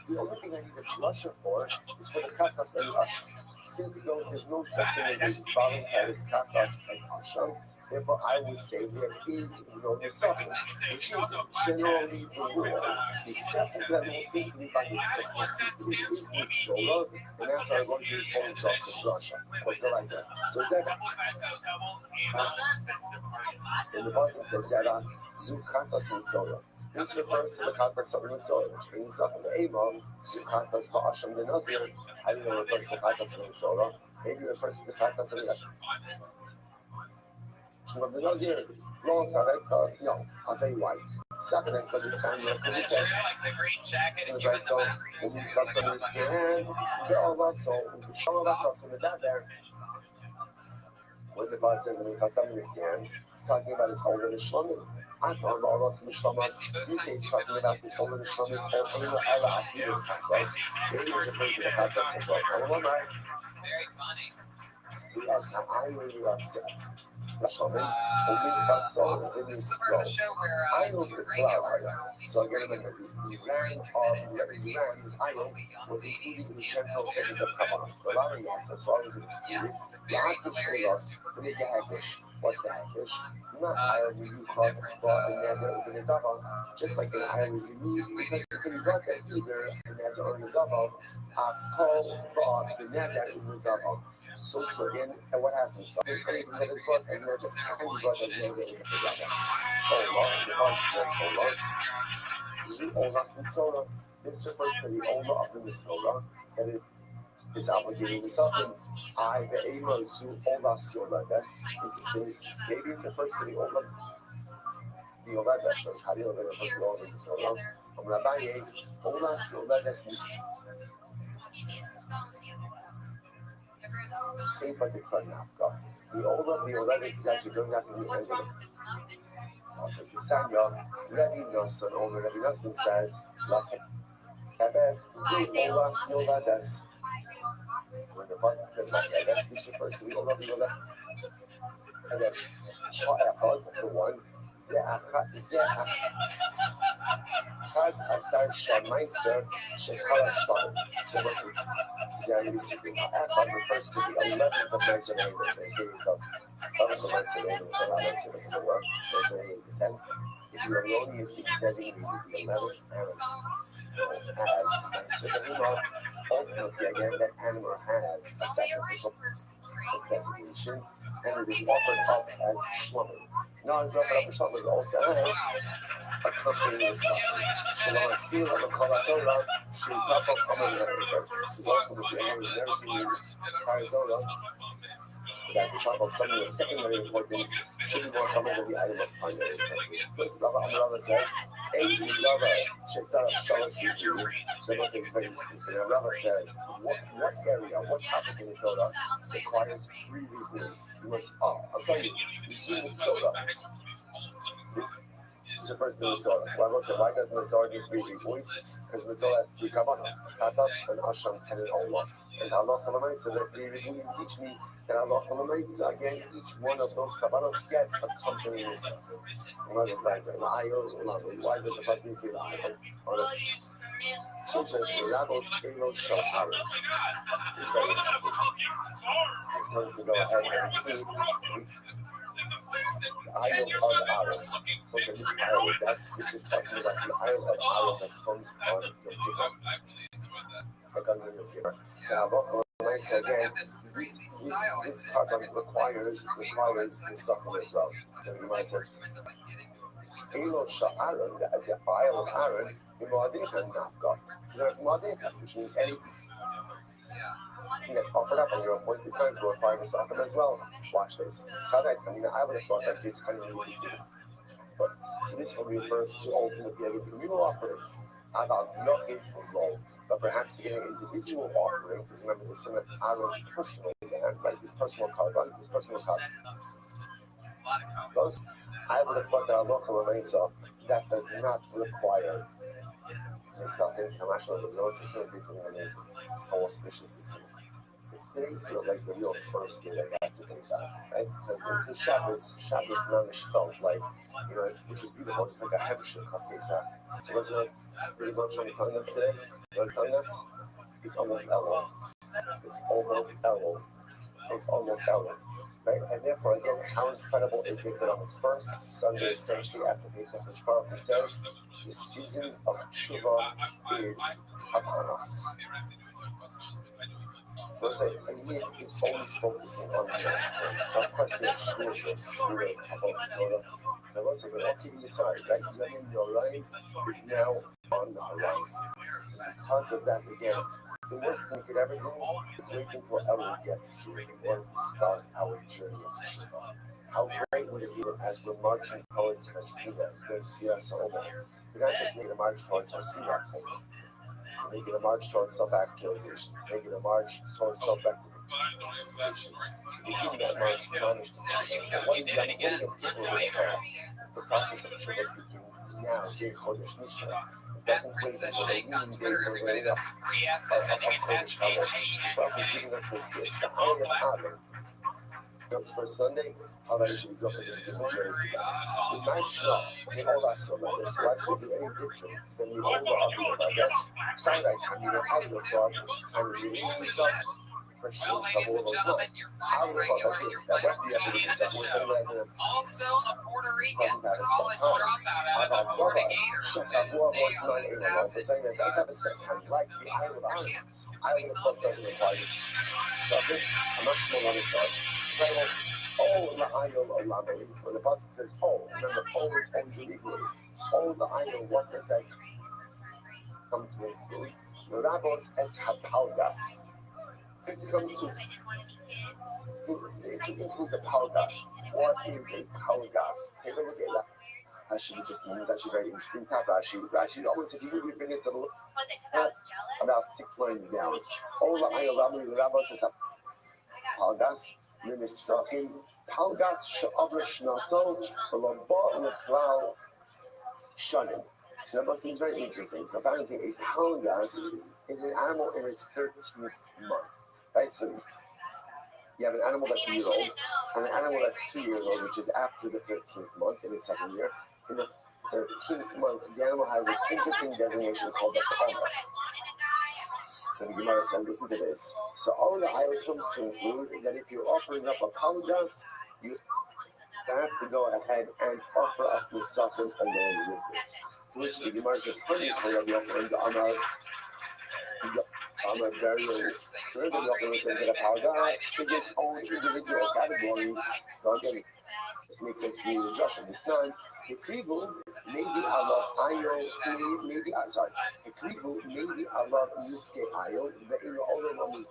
The only thing I need a drasha for is for the katas and the ashram. Since there's no such thing as a voluntary katas and ashram, therefore, I would say there is no suffering, which is generally the rule. The acceptance that will seem to be by the acceptance is the Torah, and that's why I want to use whole stuff to drasha. Let's go like that. So Zebah. And the Muslim says Zebah, Zu Katas Mitzorah. This refers to the Katas of Mitzorah, which brings up in the Imam, Zu Katas Ha'asham the Nazir. I don't know if it refers to Katas of Mitzorah. Maybe it refers to the Katas of the of the Nazir, long time, no, I'll tell you why. Second, because it's Samuel, because it says, in the right soul, when we trust them in the skin, they're all about soul, when we show about us in the dead there. When the God says, when we trust them in the skin, he's talking about his whole little shlomim. I'm talking about all of the shlomim. You say he's talking about this whole little shlomim, whole little Allah, right? Maybe he's referring to the Katas as well. Very funny. Yes, I really love that. So I know the cloud, so I get the rank of the rank is iron was included in the general thing of Kabbalah. So allowing that, so I was excluded. The Akish to make a hackish. What's the hackish? Not iron you call and never open the double, just like an iron you need, because you can got that either and never earn the double. Call brought the never in the double. So again, and what happens? So anything that is brought and never can be brought and never in the double. This refers to the Ola of the Mitzvah, and it's obligated to something. I, the Ema, Zu, Ola, Siola. That's interesting. Maybe it refers to the Ola. The Ola, that's how do you know that it refers to the Ola of the Mitzvah? I'm Rabbi, Ola, Siola, that's same but it's not enough. The Ola is that you don't have to do anything. Also, Samuel, Rabbi Nosson, over Rabbi Nosson says, when the person says, this refers to the Ola, and then, for one, Had Asar Shamaiser Shekara Shvan. So what's it? Echad refers to the 11th of Nicer. They say so. 11th of Nicer is a lot nicer than the work. Nicer is the 10th. If you are erroneous, it's designated as the 11th animal. As Nicer the Emo, ultimately again, that animal has a sacrificial designation, and it is offered up as Shlomo. No, it's offered up as Shlomo also. accompanying the suffering. Shalom Asila, Makala Torah, Shintapa Kaman, welcome to the nursery, Kaya Torah. That we talk about something of secondary importance should be more common than the item of primary importance. But Rabba Amrava said, Eji Rabba, Shetzah Shalom Shiki, Shalom Shiki. Rabba says, what area, what topic in the Torah requires three reasons? I'm sorry, you see Mitzvah. This is the first thing Mitzvah. Rabba said, why does Mitzvah give three reasons? Because Mitzvah has three kavanas, Chatas and Asham and Allah. And Allah said that three reasons teach me that Allah again, each one of those kavanas gets accompanying Mitzvah. Why does the person say the ayah? She says, Rabos Elo Shahar. This one's to go ahead and see the Isle of Arab. So which Isle is that? This is talking about the Isle of Arab that comes on the Kippur. Like on the Kippur. Now, again, this carbon requires the suffering as well. So you might say, Elo Shahar, the Isle of Arab, the Muadika Nafka. Muadika, which means any that's offered up on your appointed times will require the suffering as well. Watch this. I would have thought that this kind of easy. But this one refers to ultimately communal offerings. About nothing role, but perhaps getting an individual offering, because remember there's some of Aaron's personal demand, like his personal carbon, his personal carbon. Thus, I would have thought that Allah Kalamesa, that does not require the suffering. I'm actually the most amazing how auspicious this is. Today feels like the real first day that got to Pesach, right? Because the Shabbos Mamish felt like, which was beautiful, just like a Hebshuk of Pesach. So what's it pretty much on telling us today? What's telling us? It's almost Elul. It's almost Elul. It's almost Elul. Right? And therefore, again, how incredible is it that on the first Sunday, essentially after Pesach, which Baruch says, the season of Tshuva is upon us. So it's like a year is always focusing on the next thing. So of course we have schools about the Torah. But listen, but all keeping aside, right? Letting your life is now on the horizon. And because of that, again, the worst thing we could ever do is wait until Elul gets here in order to start our journey of Tshuva. How great would it be as we're marching towards Hasidah, there's we're not just making a march towards Hasidah, making a march towards self-actualization, making a march towards self-rectification. Making that march managed to one young people the process of Tshuva begins now, being Kodesh Mishnah. It doesn't wait until the evening day for the day of Kodesh Hallel. Well, he's giving us this gift. The Isle of Adam. It's for Sunday, how that should be up in the journey together. We might show, all that so like this, why should it be any different than the older argument, I guess? Sunday, how do you thought, and we really thought, Christian couple was not. I would have thought that that might be a bit of Also, a Puerto Rican college dropout out of the Florida Gators to stay on the staff. Does have a second, like the Isle of Ireland. I would have thought that was like, so I'm not sure on the start. Oh, the Isle of Lamely. When the bus says, oh, remember, oh is illegally. Oh, the Isle, what does that come to include? The Rabos es Hapalgas. This comes to include the Palgas. What is a Palgas? Take a look at that. Actually, just means actually very interesting. Actually, almost if you move your finger to the about 6 lines down. Oh, the Isle of Lamely, the Rabos es Palgas. Minisakin, Palgas Sha'abra Shnasol, Lamba Leflau Shunin. So that seems very interesting. So apparently a Palgas is an animal in its 13th month. Right? So you have an animal that's a year old, and an animal that's 2 years old, which is after the 13th month in its second year. In the 13th month, the animal has this interesting designation called the Palmas. So the Gemara said, listen to this. So all the Isle comes to include that if you're offering up a Palgas, you have to go ahead and offer up the suffering along with it. To which the Gemara just honey for the offering on a burial. So the offering says that a Palgas is its own individual category. So again, This makes sense to me in Joshua. Nisnan, Hekrivu, maybe Allah Ayo, maybe, sorry, Hekrivu, maybe Allah Niske Ayo, the in all the numbers.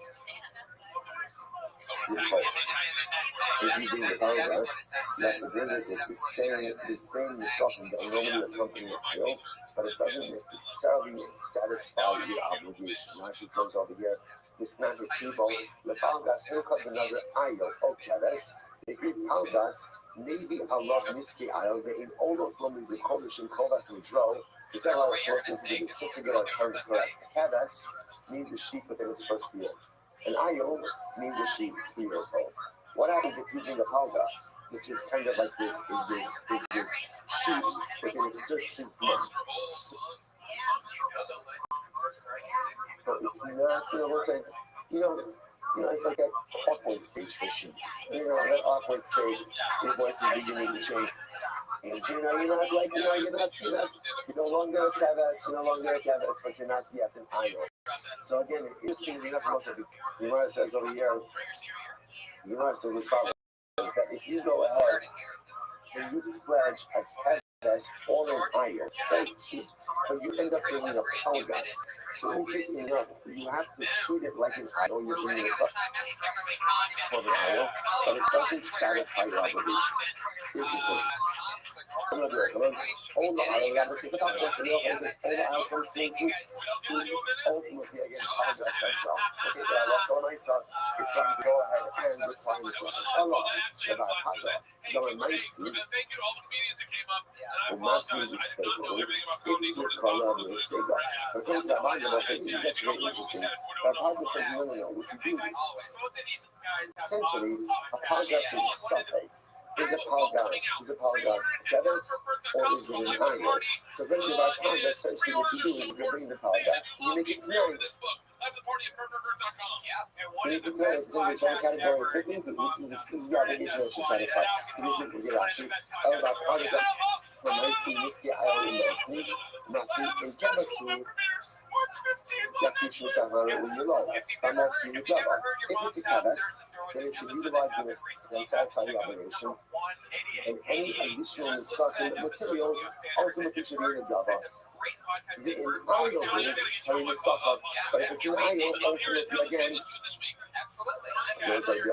If you do the paragraph, like the derivative is saying the something that normally accompany a Ayo, but it doesn't necessarily satisfy the obligation. Rashi says over here, this not the people, the Palgas, here comes another Ayo, okay, that's the Greek Palgas, maybe Allah Niske Ayo, the in all those numbers of Kodesh and Kovas and Dro, is that how it's supposed to be, just to get our terms correct. Kadas means the sheep within its first year. And Ayo means the sheep 3 years old. What happens if you bring the Palgas, which is kind of like this sheep within its 13th month? So it's not, we'll say, it's like an awkward stage for sheep. That awkward stage, your voice is beginning to change. And you're not like, you're no longer a Kavas, but you're not yet an Ayo. So again, it's interesting enough also, the Gemara says over here, the Gemara says as follows, that if you go ahead and you pledge a Kavas or an Ayo, but you end up bringing a Palgas. So interesting enough, you have to treat it like an Ayo, you're bringing a for the Ayo, but it doesn't satisfy your obligation. Interesting. I'm going to do it. All the Ayo, ultimately again, Palgas as well. Okay, but I love going it's time to go ahead and refine the system. Hello, about Palgas. Going nice. The master is stable. If you call out the stable, but comes that mind of us, it's actually interesting. But Palgas said, no, what you do, essentially, a Palgas is a suffix. Is a Palgas Kavas, or is it an Ayo? So bringing about Palgas, essentially what you do is you bring the Palgas, you make it tonight. You make it tonight, it's in the category of 15, this is the obligation that should satisfy. You need to get actually, about Palgas, when I see Niski Ayo in the sleep, Matthew in Kavasu, Yakushu Sahara in your law, Amasu in Java. If it's a Kavas, then it should utilize this and satisfy the obligation. And any additional instructed material ultimately should be in the Java. The Ayo ring, having the sucker, but if it's an Ayo, ultimately again, there's like when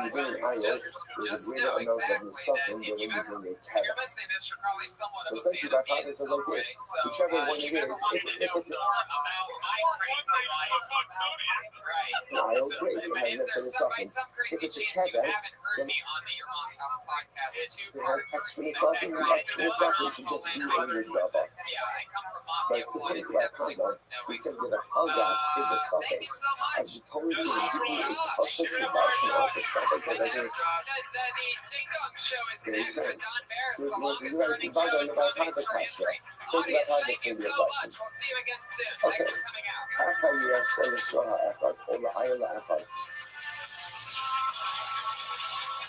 you bring an Ayo, there's a greater amount of the sucker than when you bring a Kavas. So essentially, by Palgas says like this, whichever one it is, if it's Ayo, great, it has necessarily suffering. If it's a Kavas, then it has extra suffering, the extra suffering should just be in your Java. But to put it like Palgas, we said that a Palgas is a suffix. I just told you to give you a perfect reduction of the suffix that doesn't make sense. There's no reason about Palgas question. Think about Palgas can be a question. Okay. After you ask for the Shara effort, or the Ayala effort,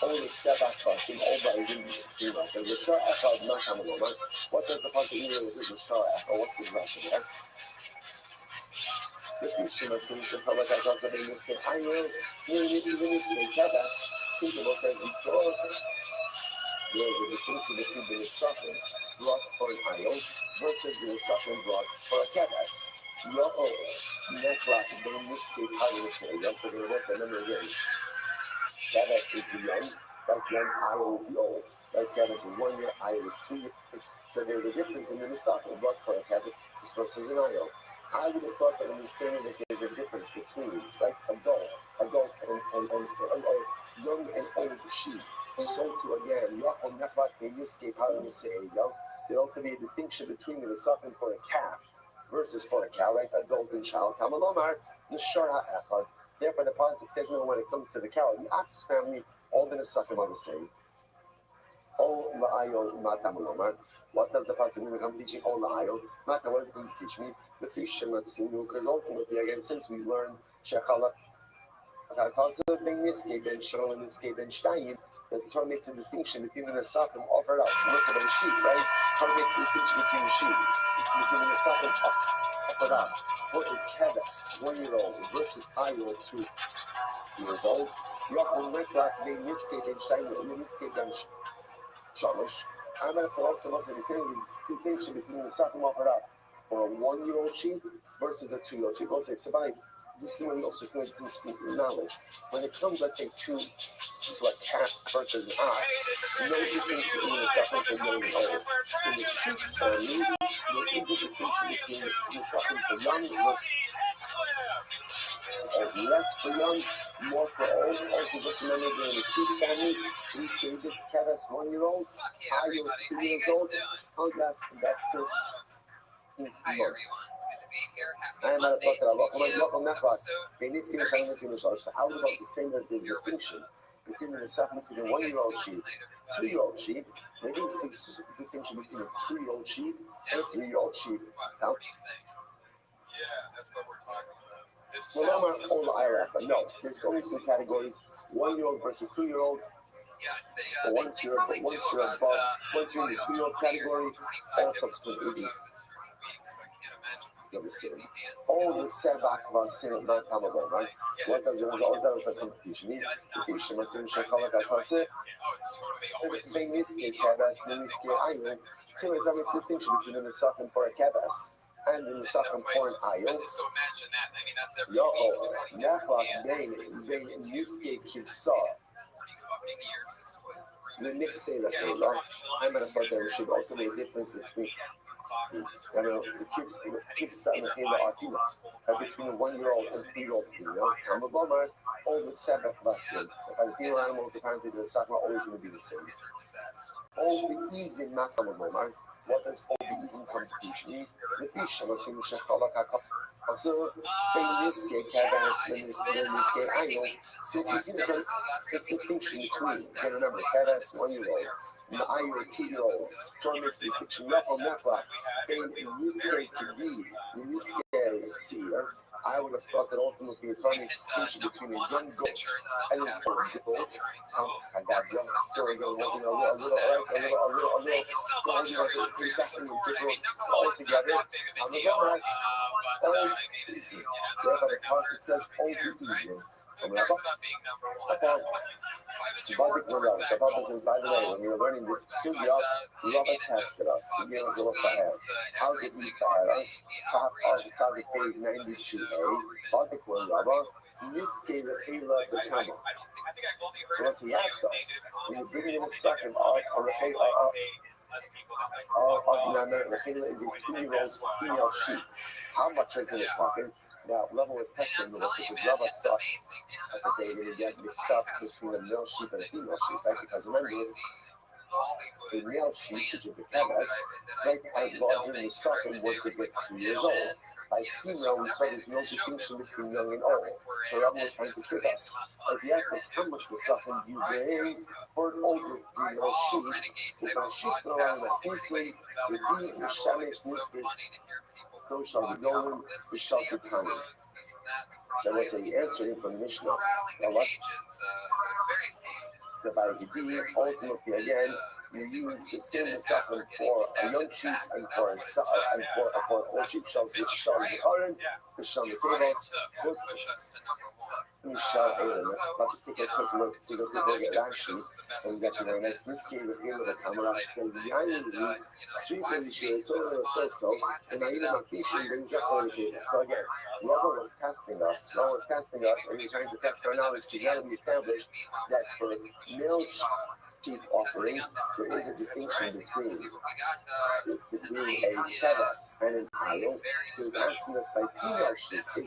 all the step effort, in all the ideas, the Shara effort, not coming over. What does the possibility of the Shara effort? What's the rest of it? The future of things that public has also been missing. I know, even if they have that, think about that before. There's a distinction between the suffering brought for an Ayo versus the suffering brought for a Kavas. Network, then this state, how do you say? That's what it was, and then again. Kavas is the young, like young Ayo is the old. Like Kavas is 1 year, Ayo is 2 years. So there's a difference in the suffering brought for a Kavas versus an Ayo. I would have thought that in the saying that there's a difference between like adult and young and old sheep. So to again, there'd also be a distinction between the suffering for a calf versus for a cow, right? Adult and child. Kamalomar, the Shara effort. Therefore, the pasuk says when it comes to the cow, the ox family, all the suffering are the same. All la'ayo matamalomar. What does the pasuk mean when I'm teaching all la'ayo? Mata, what is it going to teach me? The fish and not sinu, because ultimately, again, since we learned Shechala, that the Torah makes a distinction between the Nesafim offered up, listen, and sheep, right? Torah makes a distinction between the sheep, between the Nesafim offered up, versus Kavas, 1 year old, versus Ayo, 2 years old. Jochen Mettler, den Mistgate, den Stein, den Mistgate dann Charles. I'm going to put also what's the distinction between the second offered up for a 1-year-old sheep versus a 2-year-old sheep. Also, it's about this is when you also can teach knowledge. When it comes, let's say, to a cat versus an ox, no difference between the second and the old. In the sheep family, there is a distinction between the second for young less for young, more for old. Also, just remember that in the sheep family, 3 stages: Kevis 1-year-old, Ayo 2 years old, Hungas Investor. Hi everyone, good to be here. Happy I'm not Monday talking about to you. local network. Episode They need to be so how about the same that the distinction between the second between a 1-year-old sheep, 2-year-old sheep, maybe the distinction between a 2-year-old sheep and a 3-year-old sheep. What are you saying? Yeah, that's what we're talking about. This Well, I'm sounds not all Iraq, but no, there's only 2 categories: 1-year-old versus 2-year-old. Yeah, I'd say But they once you're probably do above, once you're in the 2-year-old category, all subsequent will be the same. All the setback was seen at that time ago, right? What does it always have a competition? The fish, and what's in Chicago, I pass it. They miskate Cabas, they miskate Iron. So it makes a distinction between the second for a Cabas and in the second for an Iron. So imagine that. I mean, that's every Yo, week. Nafak, they miskate Jigsaw. 40 fucking years this way. The Nick say that they love. I'm gonna put there should also be a difference between the kids starting to pay the Artinas between a 1-year-old and 3-year-old females. I'm a bummer. All the Sabbath lesson. If I zero animals, apparently the Sabbath always going to be the same. All the easy math on the bummer. What does all the easy competition? The fish, I'm assuming also, in this case, Cabas, in this case, I know, since you see the distinction between, and remember, Cabas 1-year-old, and the Iowa 2-year-old, strong mix distinction, not on that block. In this case, in this case, see, I would have thought that ultimately the strong mix distinction between a young goat and an old goat. I got young story going on a little, all together. I'm the bummer. Easy. Therefore, the concept says all easy. About being number one. By the way, when you're learning this sugya, Robert tested us. He gave us a look ahead. How did he fire us? Top of the page 92A. Robert will Robert. This gave a halo of the camera. So as he asked us, when you bring in a second art on the halo the halo is a 2-year-old female sheep. How much is in a second? Now, Level was testing the list because Level thought that they didn't get mixed up between a male sheep and a female sheep, right? Because remember, the male sheep, which is the Cabas, right, has larger in the second once it gets 2 years old. By female, we saw there's no distinction between young and old. So Level was trying to trick us. As he asked us, how much the second do you bring for an older female sheep? If my sheep go around that's easily, the D, the Shamish, those shall be golden, the shall be common. So what's the answer from Mishnah? Now what? So by the D, ultimately again, you use the same suffering for a young sheep and for an old sheep. Shall be Aaron, the shall be Tables, we shall Aaron. But just take a quick look to the that sheep and get you very nice. This gave a feel of the camera. So the island sweet really sure it's over so, and I even a fishing brings up all the shit. So again, Robert was testing us, and he was trying to test our knowledge to now be established that for male sheep offering, there is a distinction between a Cabas and an Ayo. So he's asking us by female sheep, is there a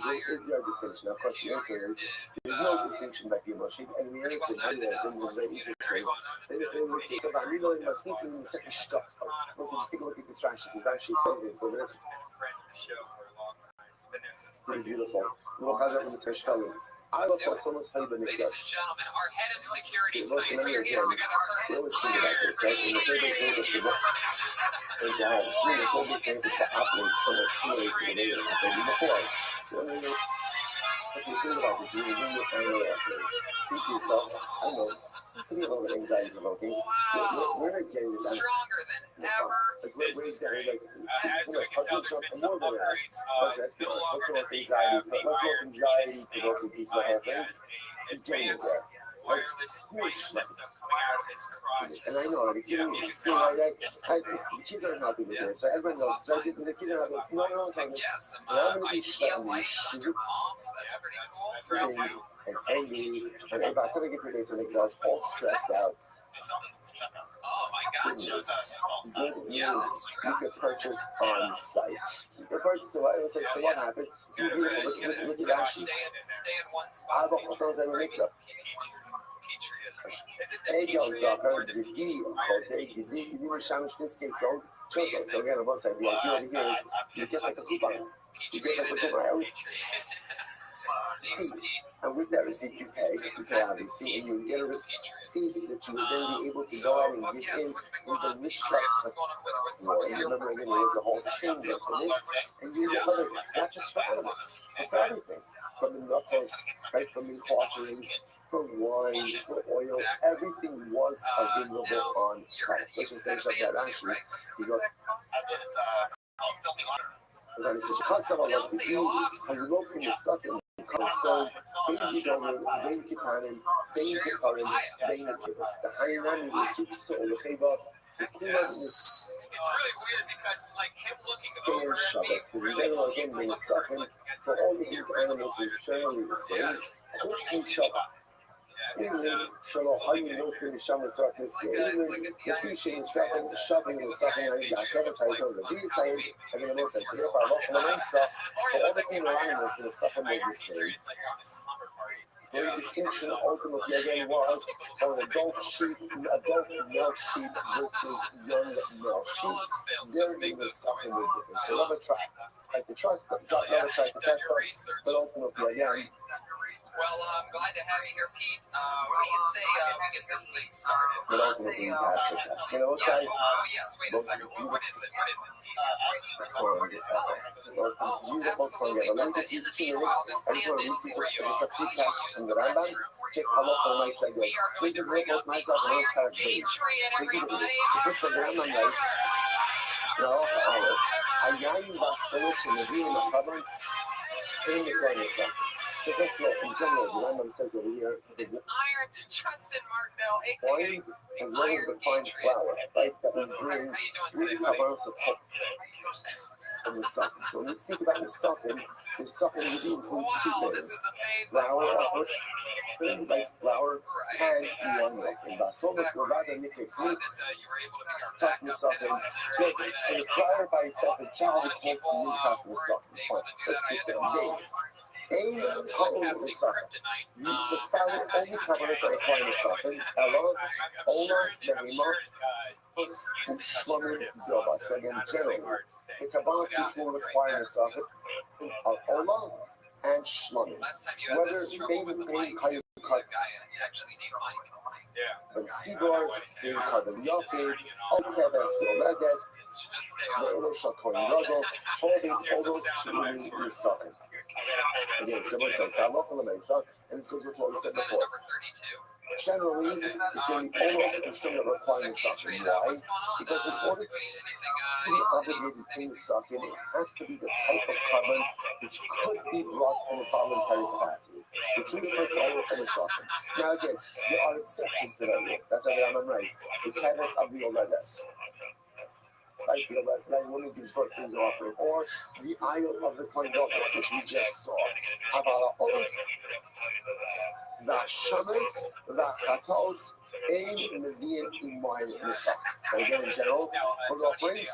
distinction? Of course, the answer is there's no distinction by female sheep, and the answer is was very interesting. So by reloading my species in the second shot, let's just take a look at this trash. This trash sheep says so that's pretty beautiful. Look how that was the fish color. I look for someone's husband. Ladies and gentlemen, our head of security tonight, we are here We together. always think about this, right? And the third service is what is to have the whole thing to operate somewhat similar to the way it happened before. So, if you think about this, you really think to yourself, I know, it can be a little bit anxiety provoking. We're not getting this done. Stronger than ever. Like, As we can tell, there's been more some than that. upgrades. Let's No longer most does he anxiety have the provoking piece of the whole thing. it's It's getting advanced there. wireless mic system coming out of his crotch. And I know it. It's like that. The kids aren't happy with this. So everyone knows. So the kids are happy. No, no, no. Yeah, some I'm gonna be IKEA shut lights on their palms. That's pretty cool. That's right too. and angry, and if I couldn't get to this, and I was all stressed out. Oh my God, Good news, yeah, that's true. you could purchase on site. You could purchase. So I was like, so what happened? It's beautiful. Look at that. Stay in one I spot. bought my friends that were makeup. Ej, zakar, gdy kotek, gdy masz szamszczyńskie są, często są, ja na włosach, ja wiem, you get like a coupon. You get like a coupon. And with that receipt, you pay obviously, and you get a receipt that you will then be able to go out and get in with the mistrust war. And remember, again, there was a whole chain link in this, and you get other, not just for animals, but for everything. From the knuckles, right, from the offerings, for wine, for oil, everything was available on site. Let's just finish up that actually. You go, as I said, because of all of the ease, and you look in the second, so baby government, baby Kitanin, baby Zikarin, baby Kibis, the Hainan, the Kibs, the Heba, the Kuman is. It's really weird because it's like him looking over Shut at me, us, really again, super the second, looking at for all of these animals is generally the same. Quick each other. Shalom, how you know in the shaman talk this year? Even appreciating shopping in the second line, that never say to the B side, and then also say, if I lost my answer, for all the animal animals in the second was the same. The distinction ultimately again was on adult male sheep versus young male sheep. There in the second was different. So love a track, like the trust, love a track, the test us, but ultimately again. Well, I'm glad to have you here, Pete. What do you say we get this thing started? But ultimately, that's you know, it's like, yes, wait a second. What is it? What is it, Pete? the song, the most beautiful song ever. Let me just use 2 minutes. I just want to read you just a few passages from the Rambam. Just how often I say, so you can break those nights off and those kind of things. Listen to this. This is the Rambam writes. No, Ayayin Basolos in the View in the Carbon, in the corner. So that's what, in general, the Rambam says over here. It's iron, Justin Martindale, Wine as well as the fine flour, right? That we bring 3 ounces from the suffering. So when we speak about the suffering really includes 2 things. Flour, trained by flour, and wine milk. And Basolos Ravada Nikos meat, tough the suffering. And the flour by itself is generally called the new customer suffering. Fine, let's skip the days. A total of the suffering. The flour only covers the requirement of suffering. Ella, Olas, Behema, and Shlumim Zilbas. Again, generally, the Kabbalah's which will require the suffering are Ola and Shlumim. Whether they Kayu Kat, but Sigor, they carbon Yofi, Okebes, Yoledes, Zero Shakoin Rogo, holding all those to the suffering. Again, someone says, and this goes with what we said before. Generally, it's going to be almost a constraint of requiring suffering. Why? Because in order to be obligated to pay the suffering, it has to be the type of carbon which could be brought in a voluntary capacity, which really first to always have a suffering. Now again, there are exceptions to that rule. That's why the Rambam writes, the Keves of the Oledes. Like one of these virtues offering, or the Isle of the Coin which we just saw. Avala Olaf, the Shamas, the Chatos, and Median in wine Nisa. So again, in general, for the offerings,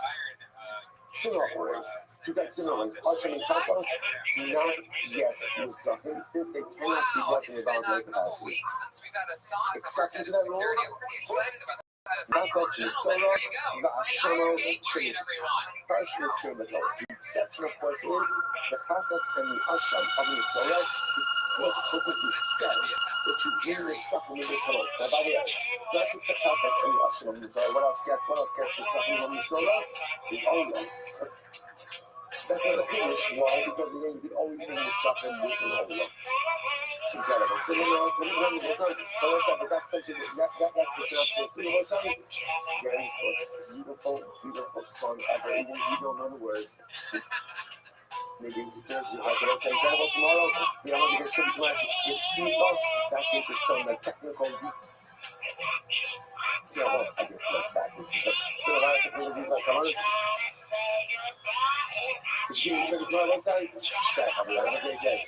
sin offerings, to that sin offerings, Asham and Chatos do not get Nisa, since they cannot be brought in a voluntary capacity. Exception to that rule, Chatos is Solo, the Ashamo, the partially scamatol. The exception, of course, is the Chatos and the Asham of the Solo, which explicitly says that you bring the supplement with Halos. Now, by the way, not just the Chatos and the Asham of the Solo. What else gets the supplement of the Solo? Is Ola. That's not a finish. Why? Because again, you can always bring the supplement with an Ola. Incredible. So when it goes on, but that's the synopsis. So it was on. Again, it was a beautiful song ever. Even you don't know the words. maybe it's Thursday, like what I'm saying, about tomorrow, you know, there's some magic, it's simple, that gives us some like technical deep. Yeah, well, I guess that's that. It's just a lot of technologies like ours. The shooting for the tomorrow outside, that have a great day.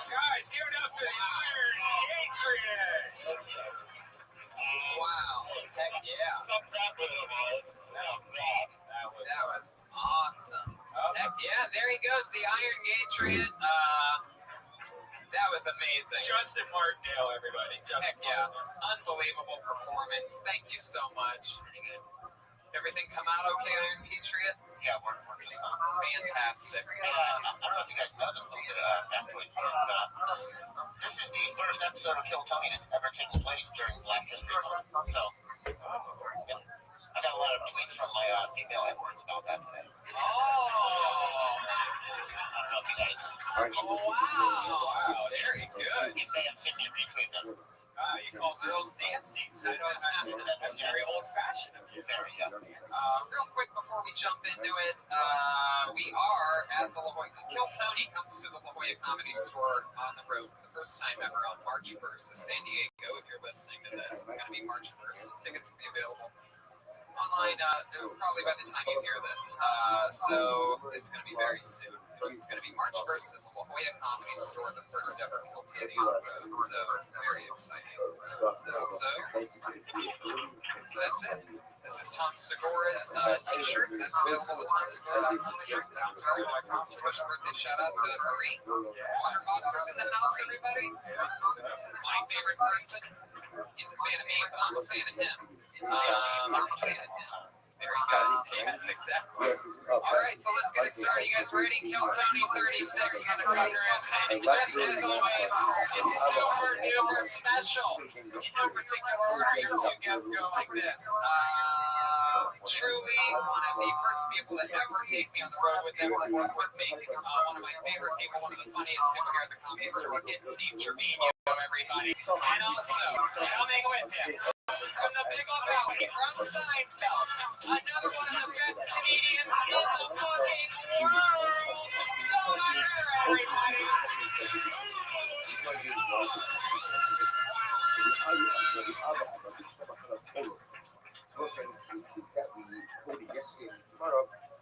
Guys, give it up to the Iron Patriot. Wow. Heck yeah. That was awesome. Heck yeah. There he goes, the Iron Patriot. That was amazing. Justin Martindale, everybody. Heck yeah. Unbelievable performance. Thank you so much. Everything come out okay, Iron Patriot? Yeah, we're Fantastic. I don't know if you guys know this, this is the first episode of Kill Tony that's ever taken place during Black History Month. So, I got a lot of tweets from my female N-words about that today. Oh. I don't know if you guys. Oh, wow. Very good. You may have seen me retweet them. You call girls Nancy's. I don't. That's very old-fashioned of you. Very, yeah. Real quick before we jump into it, we are at the La Jolla. Kill Tony comes to the La Jolla Comedy Store on the road for the first time ever on March 1st. So San Diego, if you're listening to this, it's going to be March 1st. Tickets will be available online probably by the time you hear this. So it's going to be very soon. It's going to be March 1st at the La Jolla Comedy Store, the first ever Kill Tony on the road. So very exciting. Also, that's it. This is Tom Segura's t-shirt. That's available at TomSegura.com. Special birthday shout out to Marie. Water Boxers in the house, everybody. My favorite person. He's a fan of me, but I'm a fan of him. I'm a fan of him. Very good. Yes, exactly. All right, so let's get it started. You guys ready? Kill Tony 36 on the Thunder is heading. Just as always, it's super duper special. In no particular order, your two guests go like this. Truly, one of the first people to ever take me on the road with them or work with me. One of my favorite people, one of the funniest people here at the Comedy Store. It's Steve Trevino, everybody. And also, coming with him, from the Big Lebowski, from Seinfeld, another one of the best comedians in the fucking world. Donner, everybody.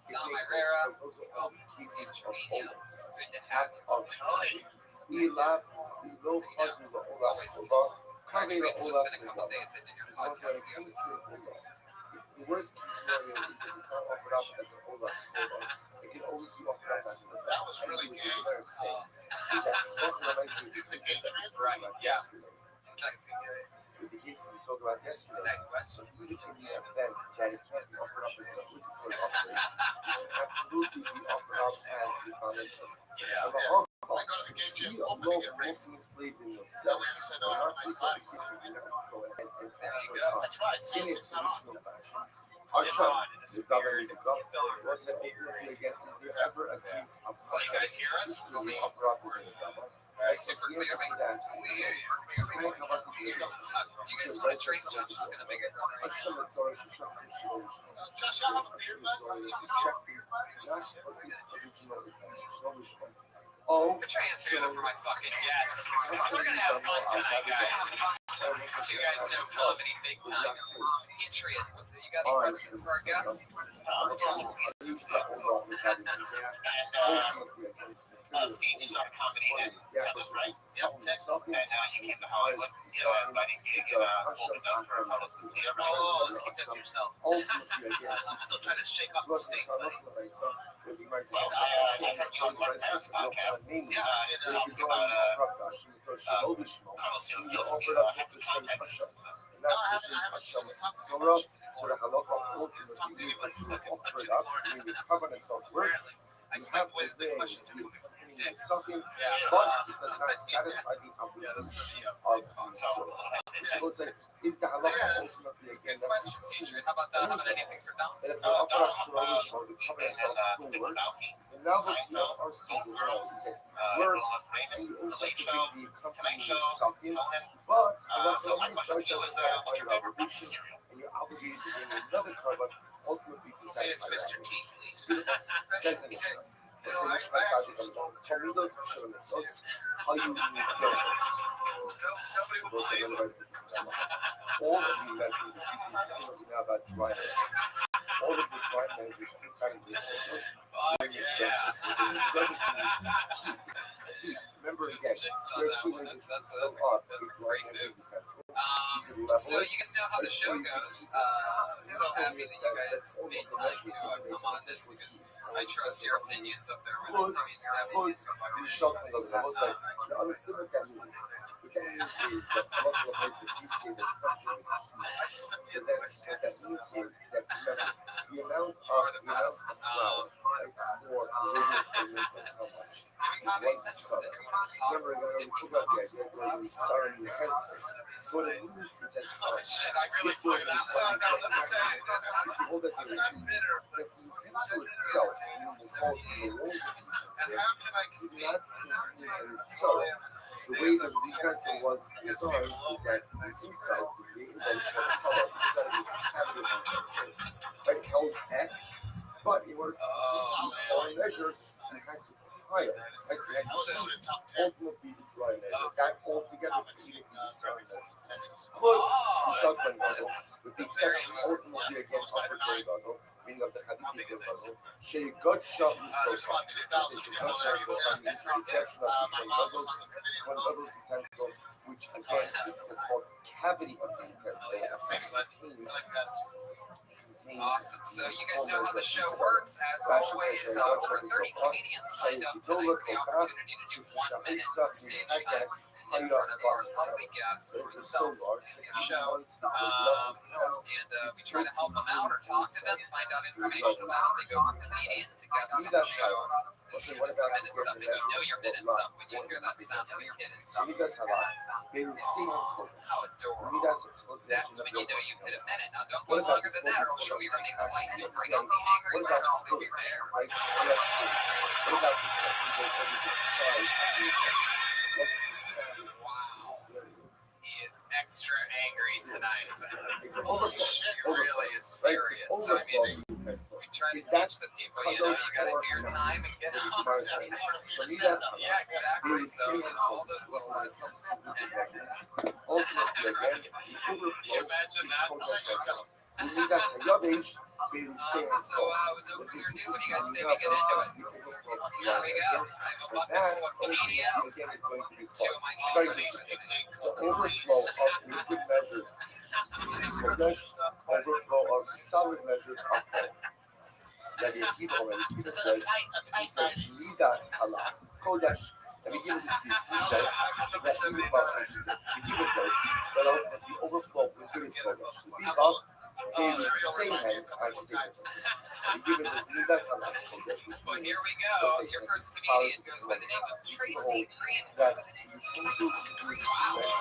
Dom Herrera, Steve Trevino, good to have you. Tony. It's always fun. Actually, it's just been a couple days into your podcast. The worst case scenario is offered up as an older score. It can always be offered up as an older. That was really good. Right, yeah. With the case that we spoke about yesterday, so even in the event that it can't be offered up as a auditory operation, it can absolutely be offered up as the foundation. I go to the gate gym, open to get rings. That way I said, no, I nice body. There you go. I tried. See, it's not on. It's on. It's weird. It's So you guys hear us? Super clearly. Do you guys want to drink? Josh is going to make it right now. Josh, I'll have a beer, Oh, Put your hands together for my fucking guests. We're going to have fun tonight, guys. These two guys know comedy big time. Patriot, you got any questions for our guests? Steve, you started comedy in Texas, right? Yep, Texas. And you came to Hollywood. You know, inviting gig and opened up for Carlos Mencia. Oh, let's keep that to yourself. I'm still trying to shake off the state, buddy. Well, I heard you on Mark Maron's podcast. Yeah, talking about Carlos, you know, have some contact with him. No, I haven't talked to him. So the halacha ultimately offered up in the covenants of works. I like the way the questions are coming from. and sucking, Yeah. but it does not satisfy the Yeah, that's obligation gonna be of the soul. So it's like, is the halacha ultimately It's a again good question, Adrian. How about anything for Dom? and if the upper Torah show the cover itself still works, the novelty of our soul works and you also have to be the accompanying of sucking, but halacha only starts to satisfy your obligation, and you're obligated to bring another carbon ultimately to Say it's satisfy Mr. that. T, please. Says the Mishnah. Listen, Mishnah Tzaddik on the bottom. Talmidot Hashem Mitzvos, Hayu Midoshos. All of the measures, if you can see now about dry measures, all of the dry measures inside of this measure, remember again, there are two measures. That's a great move. So you guys know how the show goes. I'm so happy that you guys made time to come on this because I trust your opinions up there. With We shot on the level side. Now, understand what that means. What that means is that a lot of places you say that something is huge. So then what that means is that remember, the amount of flour, right, for a regular payment is how much? Is 1 son. Remember, we spoke about the idea that when we saw in utensils. So what it means is that I really blew that one. if you hold that in the utensil itself, meaning the whole the rolls of the utensil, did not contain any salt. The way that the utensil was designed is that the inside would be able to color inside of the cavity of the utensil. Right, held X, but in order to solid measure, you had to higher. Like you had to ultimately the dry measure. That altogether created the solid measure. Plus, the shotgun model, with the exception ultimately again of the dry model, meaning of the Hadithi model, she got shot in so far. This is the exception of the one utensil, which again is called cavity of the utensil. Awesome. So you guys know how the show works. As always, over 30 comedians signed up tonight for the opportunity to do 1 minute of stage time in front of our lovely guests, myself, and the show. And we try to help them out or talk to them, find out information about them. They go from comedian to guest on the show. This is the minutes up, and you know your minutes up when you hear that sound of a kid. How adorable. That's when you know you've hit a minute. Now don't go longer than that or I'll show you running the light. You'll bring out the angry myself in your hair. Wow. He is extra angry tonight. Holy shit, really is furious. So I mean, we try to teach the people, you know, you gotta do your time and get home. Yeah, exactly. So, you know, all those little lessons. You imagine that? So, without further ado, what do you guys say we get into it? Here we go. I have a bucket full of comedians. 2 of my favorites. So overflow of liquid measures, overflow of solid measures of hope. That the Akiva already says, Midas halach, Kodesh. Let me give you this piece. He says that the Akiva says that ultimately overflow of liquid is Kodesh. The Bichat, they say I should say this. We give it the Midas halach, Kodesh. Well, here we go. Your first comedian goes by the name of Tracy Green. That Wow,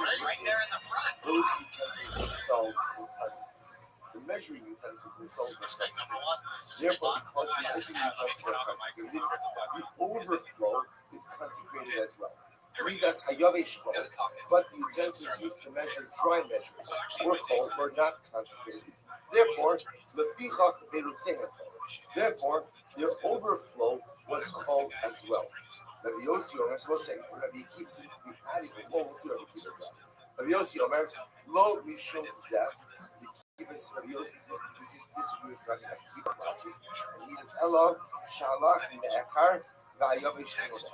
right there in the front. those utensils themselves will touch. The measuring utensils themselves will touch. Therefore, because the measuring utensils are consecrated, the overflow is consecrated as well. Midas hayavesh flow, but the utensils used to measure dry measures were full, were not consecrated. Therefore, lefichach berutzehen. Therefore, their overflow was full as well. Rabbi Yossi Omer, so we'll say, Rabbi Akiva seems to be adding, we'll see Rabbi Akiva as well. Rabbi Yossi Omer, lo mishum zeh. Rabbi Yossi seems to disagree with Rabbi Akiva, and he says, Elo shalach me'ekar v'hayavesh enodah.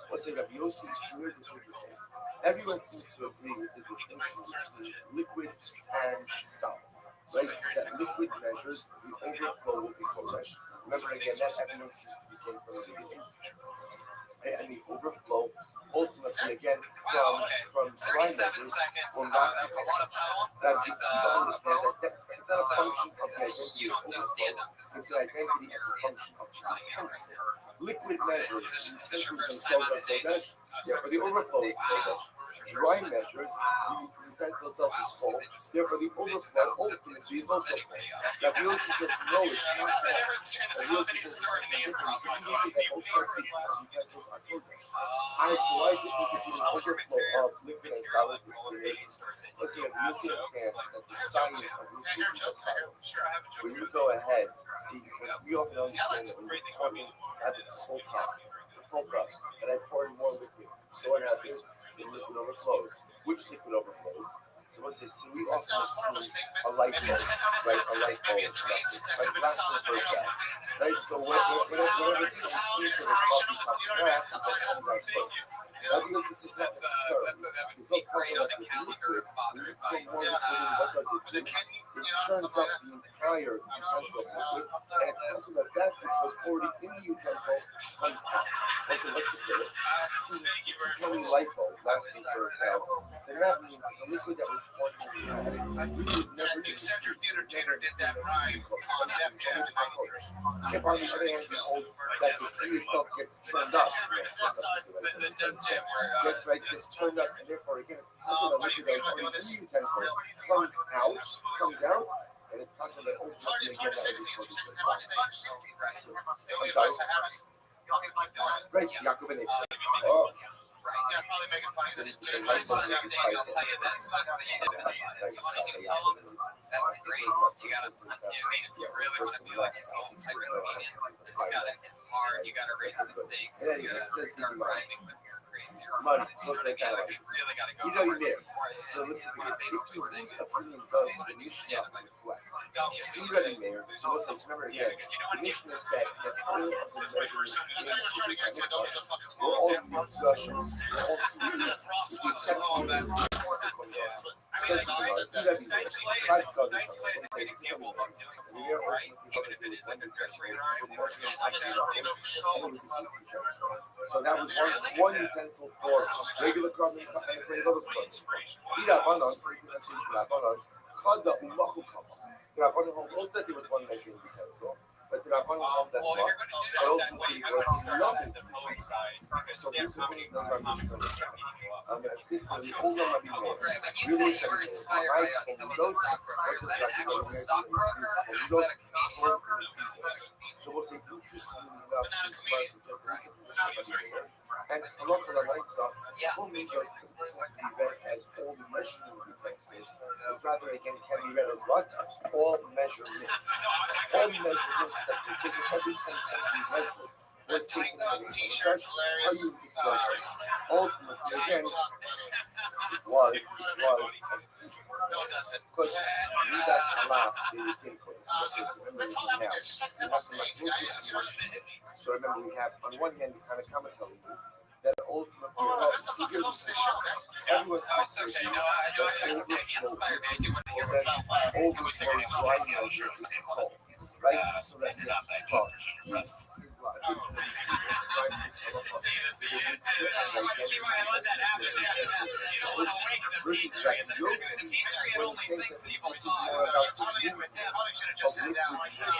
We'll say Rabbi Yossi is similar to what you're saying. Everyone seems to agree with the distinction between liquid and solid. Right? That liquid measures the overflow will be Kodesh. Remember again, that everyone seems to be saying from the beginning. and the overflow ultimately again Wow, okay. from dry 37 measures seconds. will not That was a lot of power. that But, is to understand that it's not a so function of the identity you of don't just stand overflow. up. This It's is an something identity you're of a function of trying out intensity. right now. Liquid measures Is this your essentially first time themselves on are stage? Kodesh. Yeah, for the overflow is Kodesh. Dry measures, the utensil itself is full. Therefore, the overflow ultimately is also full. That we also said, no, it's not That's a that. different stream And of we also comedy said, story it's being different. from So we need to get both parts of the utensils are Kodesh. I so I think we could do an overflow of liquid and solid distillation. Listen, you must understand that the science of liquid is science. When you go ahead, see, we often understand that when you're pouring at the full top, and I pour in more liquid. So what happens? The liquid overflows. Which liquid overflows? So let's say, so we often assume a light bulb, right? A light bulb, right? Glass will break out, right? So whatever comes into the coffee cup glass, it comes out first. Now, because this is not necessarily, it's also great on the with calendar liquid. of father When you put advice. more liquid in, what does it do? It churns up the entire utensil of liquid, and it's also that which was already in the utensil comes out. Listen, let's get it. See, if you tell me light bulb lasting for a while, then that means the liquid that was poured in the glass, we would And I never think do Cedric the Entertainer did that rhyme on Def Jam in '93. if on the other hand you hold that the key itself gets turned up, The Def Jam where that's right, gets turned up, and therefore again, what do you think about doing this? utensil comes out, and it's possible that It's hard to say anything if you're second time on stage. So, right. The only I'm sorry. advice I have is y'all get like that. Right, Yaakov and Esau. Oh, Right. Yeah, probably making fun of this. But if I'm on stage, I'll tell you this. Just the end of it. If you want to do poems, that's great. You gotta, if you really want to be like a poem type of comedian, it's gotta hit hard. You gotta raise the stakes. You gotta start rhyming with your crazy. money, You really gotta go. you know for you're there. it. So listen to What I'm this. basically If saying you is, opinion you does want to the do mission stand of up. the flag. You See see that in there. So let's remember again, the mission is set that all of the measures in the we're all discussions, we're all except for the says That's an example of what I'm doing, right? Even if it is like a cursory rhyme or so that was one utensil for regular carbon and for other carbon. Most that there was one measuring utensil, but there well, if you're going to do that way, you have to start off at the poet side because stand comedy is not comics will start beating you up. Right, when you say you were inspired by Attila the Stockbroker, is that an actual stockbroker or is that a comedian? So we'll say interestingly enough, and Halacha Lamaisa will make us be read as all measuring utensils, but rather again can be read as what? All measurements. All measurements that can take every 10 centimeter measure. That tight top t-shirt, hilarious. Ultimately, again, it was, No, it doesn't. because Midas Allah is in place. That's all that is. You're second time on stage, guys. That's your first hit. So remember, we have on one hand the kind of commentary that ultimately That's the fucking host of the show, man. everyone Oh, it's okay. No, I get inspired, man. You want to hear what about fire? overflow dry measure is called, right? So that you have to talk. See why I let that happen. You don't want to wake the Petri. The Petri had only things evil thoughts. So I probably should have just sat down myself.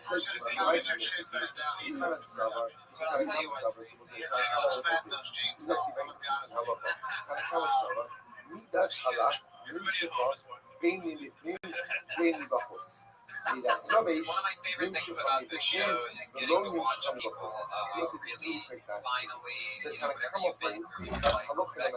Should have stayed on your shit, sat down. But I'll tell you what. I was fat in those jeans, though. I'm gonna be honest with you. מידס הלך, נמשכות, בין מבפנים, בין מבחוץ. מידס רבש, One of my favorite things about this show is getting to watch people really finally, whatever you've been through in your life, that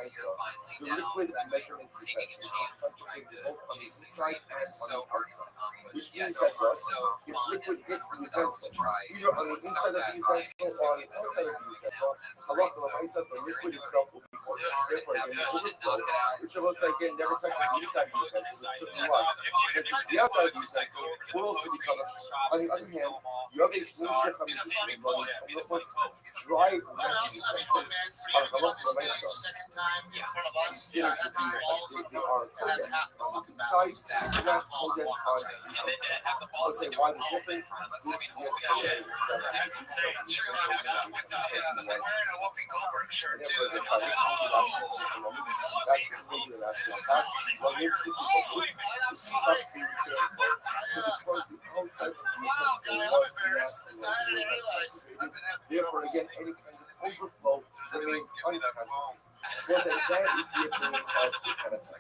you're the finally liquid now measurement taking a chance and trying to chase it. inside And it's so hard to accomplish. which Yeah, means that what? so If fun liquid and hits the worth it out utensil, to try. either on the inside of the utensil or on the outside of the utensil, halacha l'maisa, the liquid itself will be poured. Therefore, again, the overflow, which of us again never touches the inside of the utensil, it's certainly was. The outside of the utensil will also be covered. On the other hand, you have a smooth shecham dry I don't know, utensils I mean, look, man, for you to get on this stage second time in front of us, they that takes balls, they are and that's half the fucking inside, battle. it's not Kodesh on And then to have the balls say to do why it the all in difference front of us, is I mean, holy yes, shit. That's insane. True, with the, I'm wearing a Whoopi Goldberg shirt too. Therefore, And I'm like, oh, this is that's Whoopi. the national This is fact. Whoopi. What makes you Oh, I'm sorry. so because the outside of the Wow, guy, I'm embarrassed. I didn't realize. I've been having therefore, trouble. again, any kind of overflow remains Give me that unconstitutional. phone. Well, then that is the opinion of the Canada.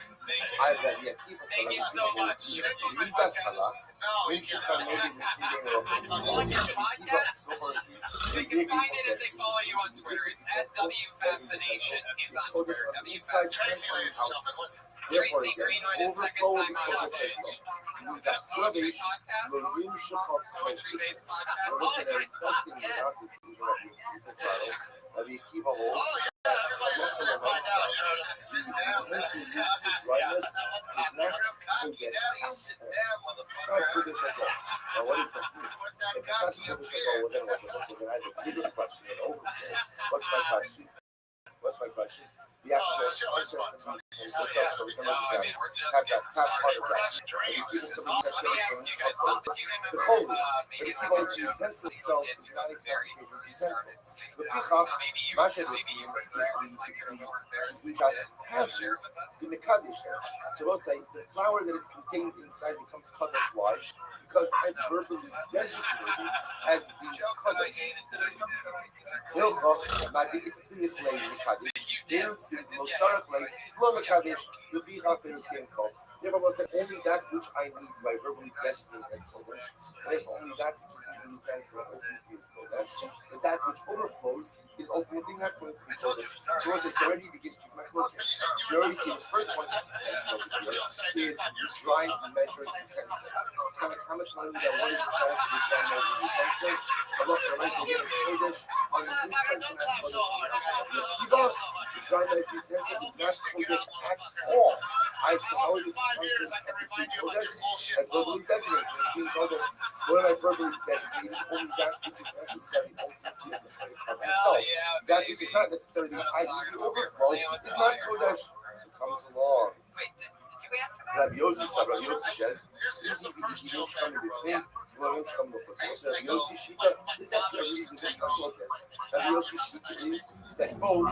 I've got the Akiva Thank you so much. You didn't take my Rita podcast. Sala, No, when she can maybe on your podcast? They can find it if they follow you on Twitter. It's at WFascination. He's on Twitter. Tracy, ladies and gentlemen. Tracy Greenwood is second time on stage. Is that poetry podcast? Poetry-based podcast? Poetry podcast. Oh, yeah. Everybody listen and find out. You know, sit down. Sit down. Let's cocky daddy. Sit down, motherfucker. Now, what is that? Put that If it's not cocky up here. What's my question? What's my question? The Oh, this show is fun, Tony. So, yeah, no, I mean, we're just getting started. We're watching Dream. This is awesome. Let me ask you guys something. Do you remember maybe the version of this that you did very first started seeing? Maybe you were there, like you're a little embarrassed that you did. Share it with us. In the Kaddish, so we'll say the flour that is contained inside becomes Kaddish. Why? Because I verbally designated it as the Kaddish. Hilchah, my biggest thing is playing the Kaddish. Never was it only that which I need by verbally blessing as Kodesh, and if only that which is even translated is Kodesh, but that which overflows is ultimately not going to be Kodesh. So as it's already begins to my focus. So you already see the first point is dry and measured utensil. How much longer that one is the size of the dry measured utensil? I love the rice again is Kodesh, and in this sentence, the dry measured utensil is not Kodesh at all. I saw it. 5 years, I can remind you about your bullshit. I verbally designated being called what I verbally designated is only that which is necessary only to the itself. That which is not necessary to the overflow is not Kodesh. So comes along. Wait, did you answer that? Rabbi Yossi says, Here's the first joke I ever wrote. Rabbi Yossi Shita, this actually a reason to upload this. Rabbi Yossi Shita is that both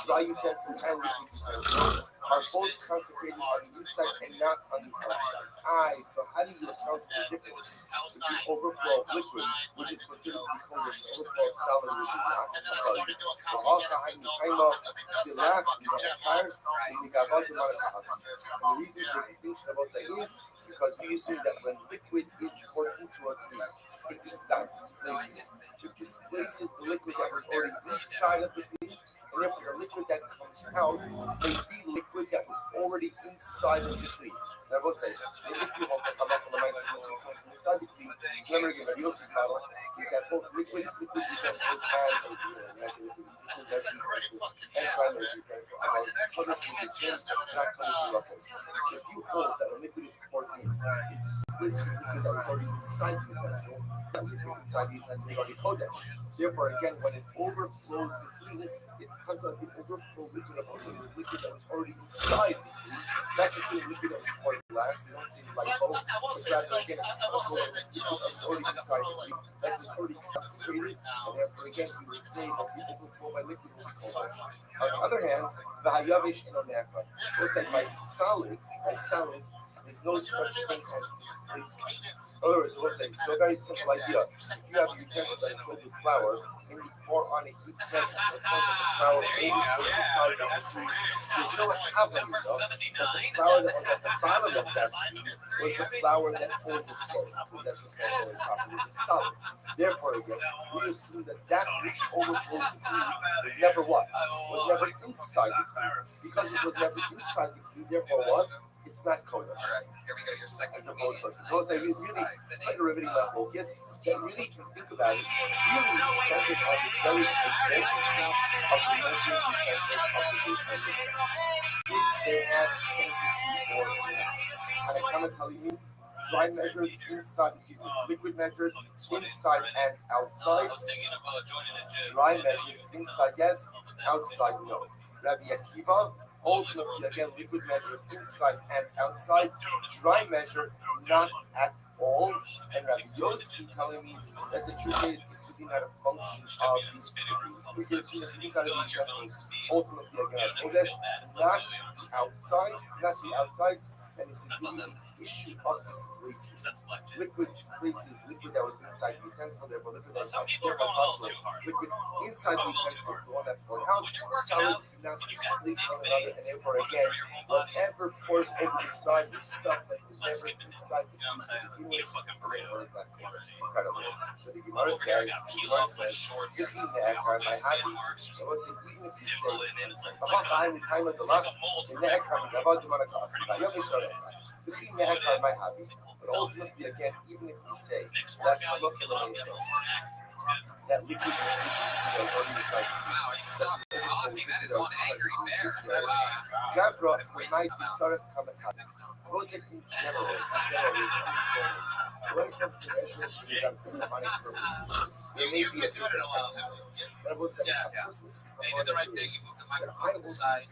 dry utensils and liquid utensils are both concentrated on the inside and not on the outside. So how do you account for the difference between overflow of liquid, which is considered to be Kodesh, and overflow of solid, which is not? And then I started doing The reason for distinction about that is because we assume that when liquid is poured into a cream, it displaces the liquid that was already inside of the cream, and therefore the liquid that comes out may be liquid that was already inside of the cream. And I will say, if you want to come up with a nice liquid that comes from inside the cream, remember again, the Yosef's model is that both liquid utensils That's a great fucking job, man. I was an extra DNC's doing it. So if you hold that a liquid is poured in, it displaces the liquid that was already inside the utensil. That liquid inside the utensil is already Kodesh. Therefore, again, when it overflows the cream, it's constantly overflow liquid of also the liquid that was already inside the cream. Not just the liquid that was poured glass. We don't see like both. I will say that, you know, it's already inside the cream. That was already concentrated, and therefore, again, we would say that the overflow by liquid will be Kodesh. On the other hand, the Hayavish and Onekha, we'll say by solids, there's no such thing as displacement. In other words, we'll say, so a very simple idea. If you have a utensil that is filled with flour, and you pour on a heat tent and the flour over inside of the cream, there's no happening though. The flour that was at the bottom of that cream was the flour that overflowed, because that's just not really properly solid. Therefore, again, we assume that that which overflowed the cream was never what? Was never inside the cream. Because it was never inside the cream, therefore what? It's not Kodesh. All right, here we go. Your second comedian. So it's like it's really quite a riveting level. Yes, that really, if you think about it, really centered on the very identity of the Muslim utensils of the Jewish people. They have sensitive order. And I cannot tell you, dry measures inside, liquid measures inside and outside. I was thinking of joining a gym. Dry measures inside, yes, outside, no. Rabbi Akiva, ultimately, again, liquid measure inside and outside. Dry measure, not at all. And Rabbi Yossi telling me that the truth is, it's really not a function of these we can assume that these are the utensils. Ultimately, again, Kodesh, not the outsides, not the outsides. And this is really the issue of displaces. Liquid displaces liquid that was inside the utensil, therefore liquid that was Some people are going a little too hard. liquid inside the utensil is the one that's poured out. Solids do not displace one another, and therefore again, whatever pours over the side, the stuff that was never inside the utensil, Eat a fucking burrito. incredible. So the Gemara says, if you neck on my hobby, I was saying, even if you say, about time the time of the last, the neck on the about the Manakasi, I only show that. If you neck on my hobby, but ultimately, again, even if we say, that's what the basis, that liquid is Wow, he stopped talking. That is one angry bear. Gavra might be sort of come at us. Most in general, when it comes to measurements, we got money purposes. There may be a do it in a while. that was Yeah. They did the right thing. You moved the microphone to the side.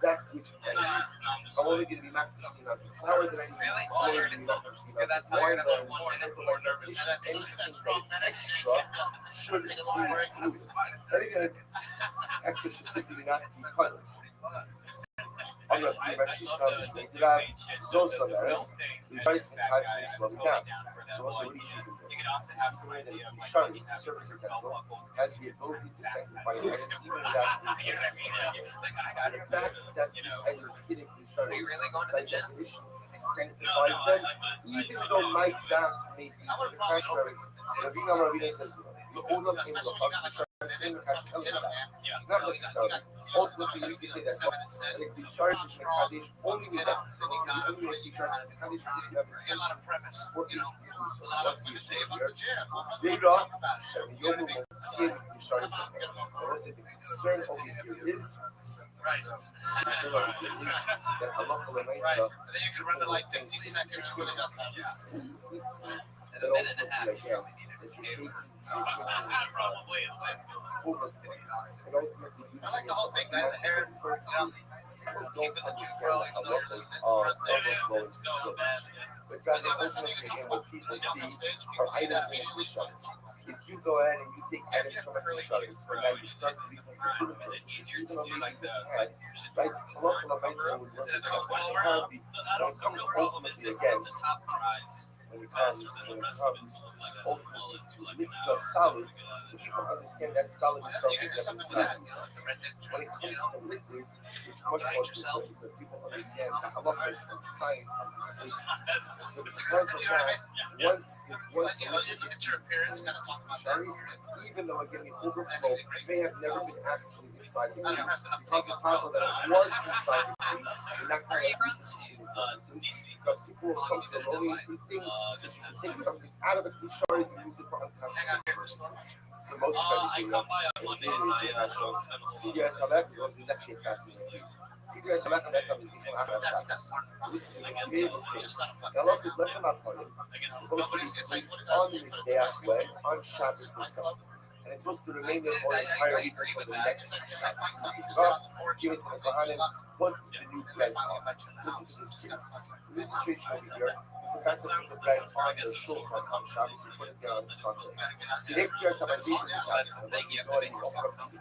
That which I'm only going to be maximizing on the flour that I need. Really? I'm only going to be You're that tired of it 1 minute? More nervous. Yeah, that's extra should Take a long break. anything extra should simply not be cut. I'm going to be my shish on this thing. Did I Zosa Maris? The rice and catching from gas. So what's the reason for that? The Shari, the service utensil, has the ability to sanctify the items even without the fact that these items hitting the Are Shari you really going to the gym? sanctifies them, even though Mike Bass may be the contrary. Ravina says, not necessarily. Ultimately, you can say that if the shards is Kaddish only with that, then you can only make the shards in Kaddish if you have A lot of premise. what you do. So that's the issue here. Zero. Zera, Yomu will see the shards in there. So what's the concern over here is Right. that Allah will Right. Mesa. And then you can run it like 15 seconds. Really not time. We see In a minute and a half. again, that you take over things. And ultimately, I like the whole thing, man. The hair, keeping the Jew fro, even though you're losing it. But rather, ultimately, again, what people see are items in the shutters. If you go ahead and you take items from the shutters, and now you start to be from the even though you like that, right? Allah will Mesa would run this up. When it comes ultimately, again, when it comes ultimately to liquid solids, so people understand that solid is You can do something with that, something. you know, the red When it comes to liquids, which much more difficult because people understand the halachas and the science of displacement. So because of that, once you know, you get your appearance, kind of talk about that. even though again the overflow may have never been actually inside the I'm cave, impressed enough to because take it's it. possible that it was inside the cave, and that's Where are you from? because people will come to the lowliest think something out of the cliches and use it for Hang on, unconscious here's the store. so most I studies come by on Monday and CBS Alexa is actually a fascinating piece. CBS Alexa has some music on our That's side. wonderful. This is I a guess creative it's thing. just not a fucking Now, look, it's left on our part. I guess It's supposed to be released on this day after on Shabbos itself. And it's supposed to remain there for the entire week agree until with the that. next It's like Fight Club. You week. sit on the porch, Give it to the Kohanim. What the new guys are. Listen to this case. This situation over here. You forgot to put the bread on the shulchan on Shabbos. You put it there on Sunday. The next year, some of these Shabbos. And what's the door? You open up the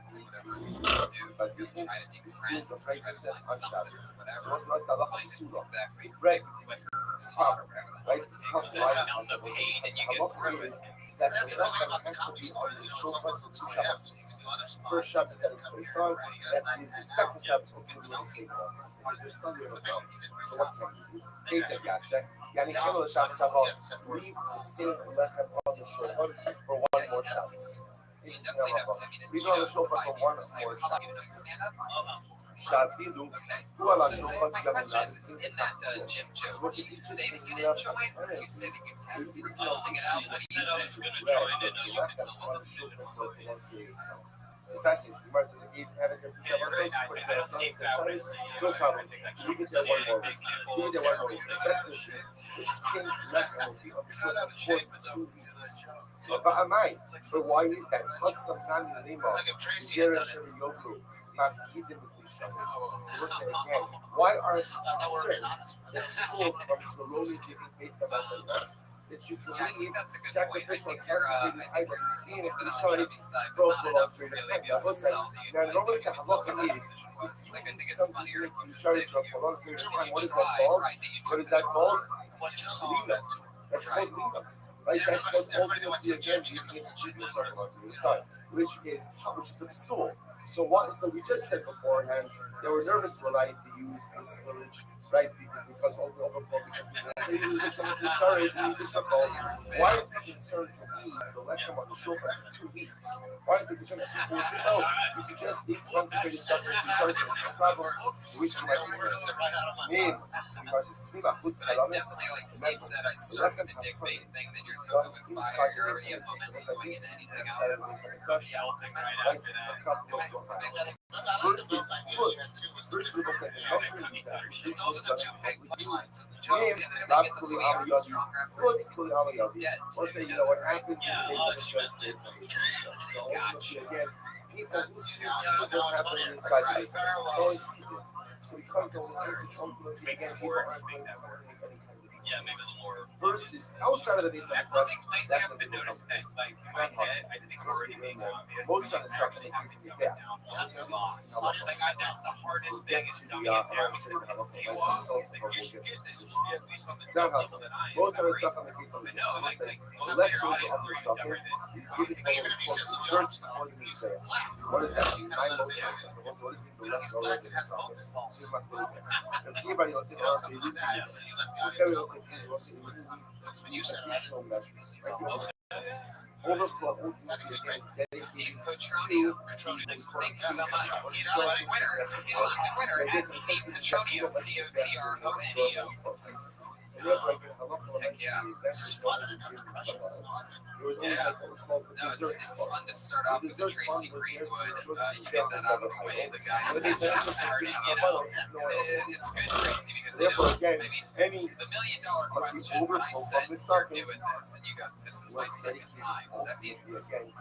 but this means the right on Shabbos. What's the halacha psula? Bread. Top. Right? Top. The pain and you get Halacha is that the lechem has to be on the shulchan for 2 Shabbos. First Shabbos that it's placed on, that means the second Shabbos will be on the same one. Sunday will come. So what's next? Kate Yasek. Yani Chilul Shabbos Abba, leave the same lechem on the shulchan for 1 more Shabbos. Leave it on the shulchan for 1 more Shabbos. Shabilu, who are So my question is, in that gym joke, do you say that you didn't join, or do you say that you tested testing it out? I said I was going to join it. You can tell them. It's fascinating. You might just ease have it. Yeah, you're right. I don't see Fabris. No problem. I think that You can tell one more. big people. You can tell one more. That's the shit. It's the same left energy of the short for 2 weeks. So, but I might. So why is that? Plus some time in the name of Like if Tracy had Zero done it. Shuri Yoku. Not keep them with these shows. So we're saying again, why aren't certain that people from Slowly giving based on that that you can Yeah, I think leave that's a good point. I sacrificial think you're, consecrated I think items you're a in little bit the on the choice chubby side, go but not enough to for really be able to sell the now normally you the can tell halakha what that is decision was. Like, I think it's something funnier you if you just charge say for you a long period of time. What is that tried, called? right, that you What took is that called? what you saw Lead that. up. That's Right. called lead up. Right? Yeah, That's everybody called went to the again. gym, you get the full shit. Which is a soul. So what? So we just said beforehand they were nervous to allow you to use the slurage, right? Because all the overflow. They use it some of the charges. Why are they concerned to leave the lecture on the show for 2 weeks? Why are they concerned that people will say, "Oh, you can just eat concentrated stuff and you charge it? No problem." Which So the words are right out of my name. mouth. But I definitely, like Steve said, I'd start with the dick bait thing, then you're cooking with fire, you're already at momentum going into anything else. Those are the two big punchlines of the joke. And then they get the VR stronger after he's dead. Or say, you know what happens? Yeah, she meant that. Again, people who see what's happening inside the no one sees it. So because no one sees it, ultimately, again, people aren't going to make any kind of Yeah, maybe a little more. versus outside of the base of I stuff, think lately that's I've what been people noticing come that, like, my head, I think I'm already being obvious. most of the stuff actually that having is to there. down a lot. Like, that's the hardest thing is dumbing it down because you off. Like, you should get this. You should be at least on the top level that I am. Most of the Not stuff crazy. on the case of But no, like most of left your shoulder audience of is the already dumber than He's giving Even if you said the search jobs, what he he's said. flat. What does that mean? Yeah. My most of what is the left He's shoulder black of and has the both his balls. to my focus. If anybody else in You know, our something they like that. So you let the audience Everybody know. else in When you said it, national measures. Overflow ultimately again getting Steve Cotronio. Thank you so much. He's on Twitter. He's on Twitter at Steve Cotronio, Cotronio. Heck yeah. This is fun. Yeah. No, it's fun to start off with the Tracy Greenwood. You get that out of the way. The guy who's just starting, you know. It's good, Tracy, because you know, I mean, the $1 million question when I said you're doing this and you got this is my second time, that means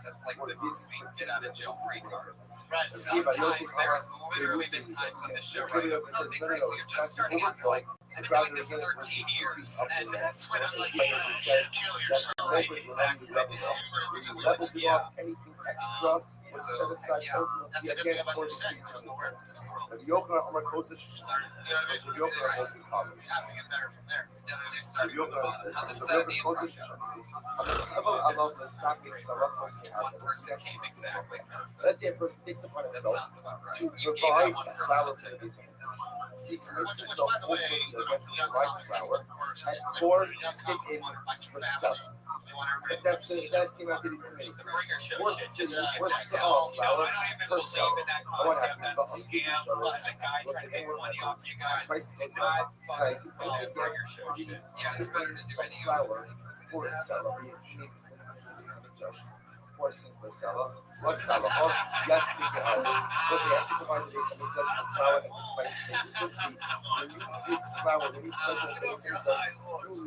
that's like the movie get out of jail free card. Right. Sometimes there's literally been times on this show where you have nothing great, you're just starting out, you're like, I've been doing this 13 years, and that's when I'm like, you should kill yourself. Right, exactly. It's just like, yeah. Anything extra was set aside That's a good thing about your set. There's nowhere in the world. The Yokohama Armacosa You know what I mean? Having it better from there. Definitely starting from the bottom. On the set of the impression. I love the Sapping Sarasosky. One person came exactly perfect. Let's say a person takes upon That itself sounds about right. to You gave provide that one flour person to to the See, Which, commits which, itself by the way, against the young right comics, that's flour the worst. and Like, pour young sit comics in want to fight for your self. family. They want everybody to That's see the it. that came out of these committees. The bringer show We're shit sitting, just we're that all you know, flour I don't even for believe self. in that What concept. happened? That's a scam. There's a guy trying to make money off you guys. Price Do goes not up. It's like, fucking do that bringer show shit. Yeah, it's better to do any flour other. for celery and cheese. For simple salad. What's salad? Yes, we can have it. Because you have to provide the basic because the flour and the price is when you give flour, when you put it in you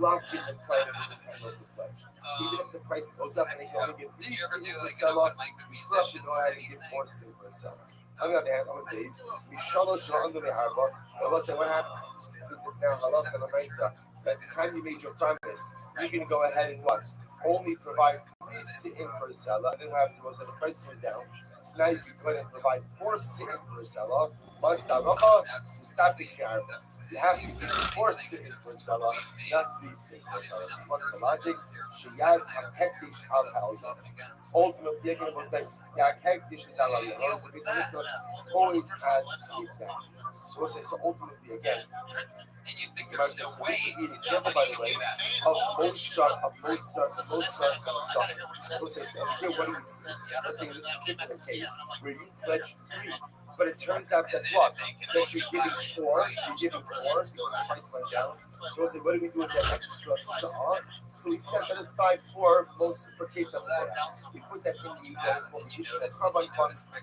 lock in the price of the kind of the flesh. So even if the price goes up and they can only give Did 3 you ever do cents per like an salad, open mic with you still have to musicians go or ahead and give anything? 4 cents per salad. On the other hand, on the days, we shuttle under the harbor. But let's say what happens? Now, halach and the at the time you made your promise, you can go ahead and what? Only provide 3 sit-in per seller, and then what happens was that the price goes down. So now you can go ahead and provide 4 sit-in per seller. Once the halacha, you have to give 4 sit-in per seller, not 3 sit-in per seller. What's the logic? Shiyad hektish al halal. Ultimately, you're going to say, yeah, hektish is halal. Always has a advantage. So we'll say, so ultimately, again, And you think there's no way. this would be an example, by the way, of most let's say, so here, what do you see? Let's say in this particular case, where you pledge 3, But it turns out that what? That you're giving four, because the price went down. So I said, what do we do with that extra saw? So we set that aside for most for kids up there. We put that in the condition of carbon funds, My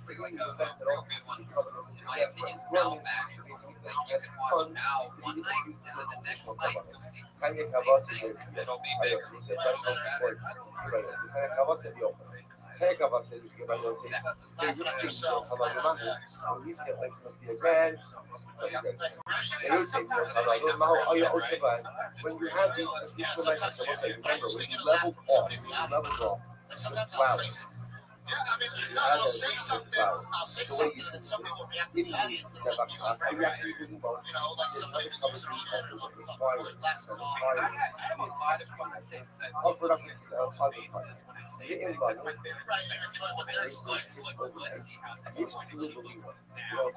opinion, smell back. Like you can watch now one night, and then the next night you'll see the same thing. It'll be bigger. When you have these additional measures, remember, when you level off, Sometimes wow. I'll say, yeah, I mean, no, I'll say something, and then somebody will react in the audience. They'll like, like somebody will lose their shit or like glasses off. I have a lot of fun mistakes because I think basis when I say things. That's my favorite Right, thing. it's like, well, there's Let's see how this Absolutely. looks now.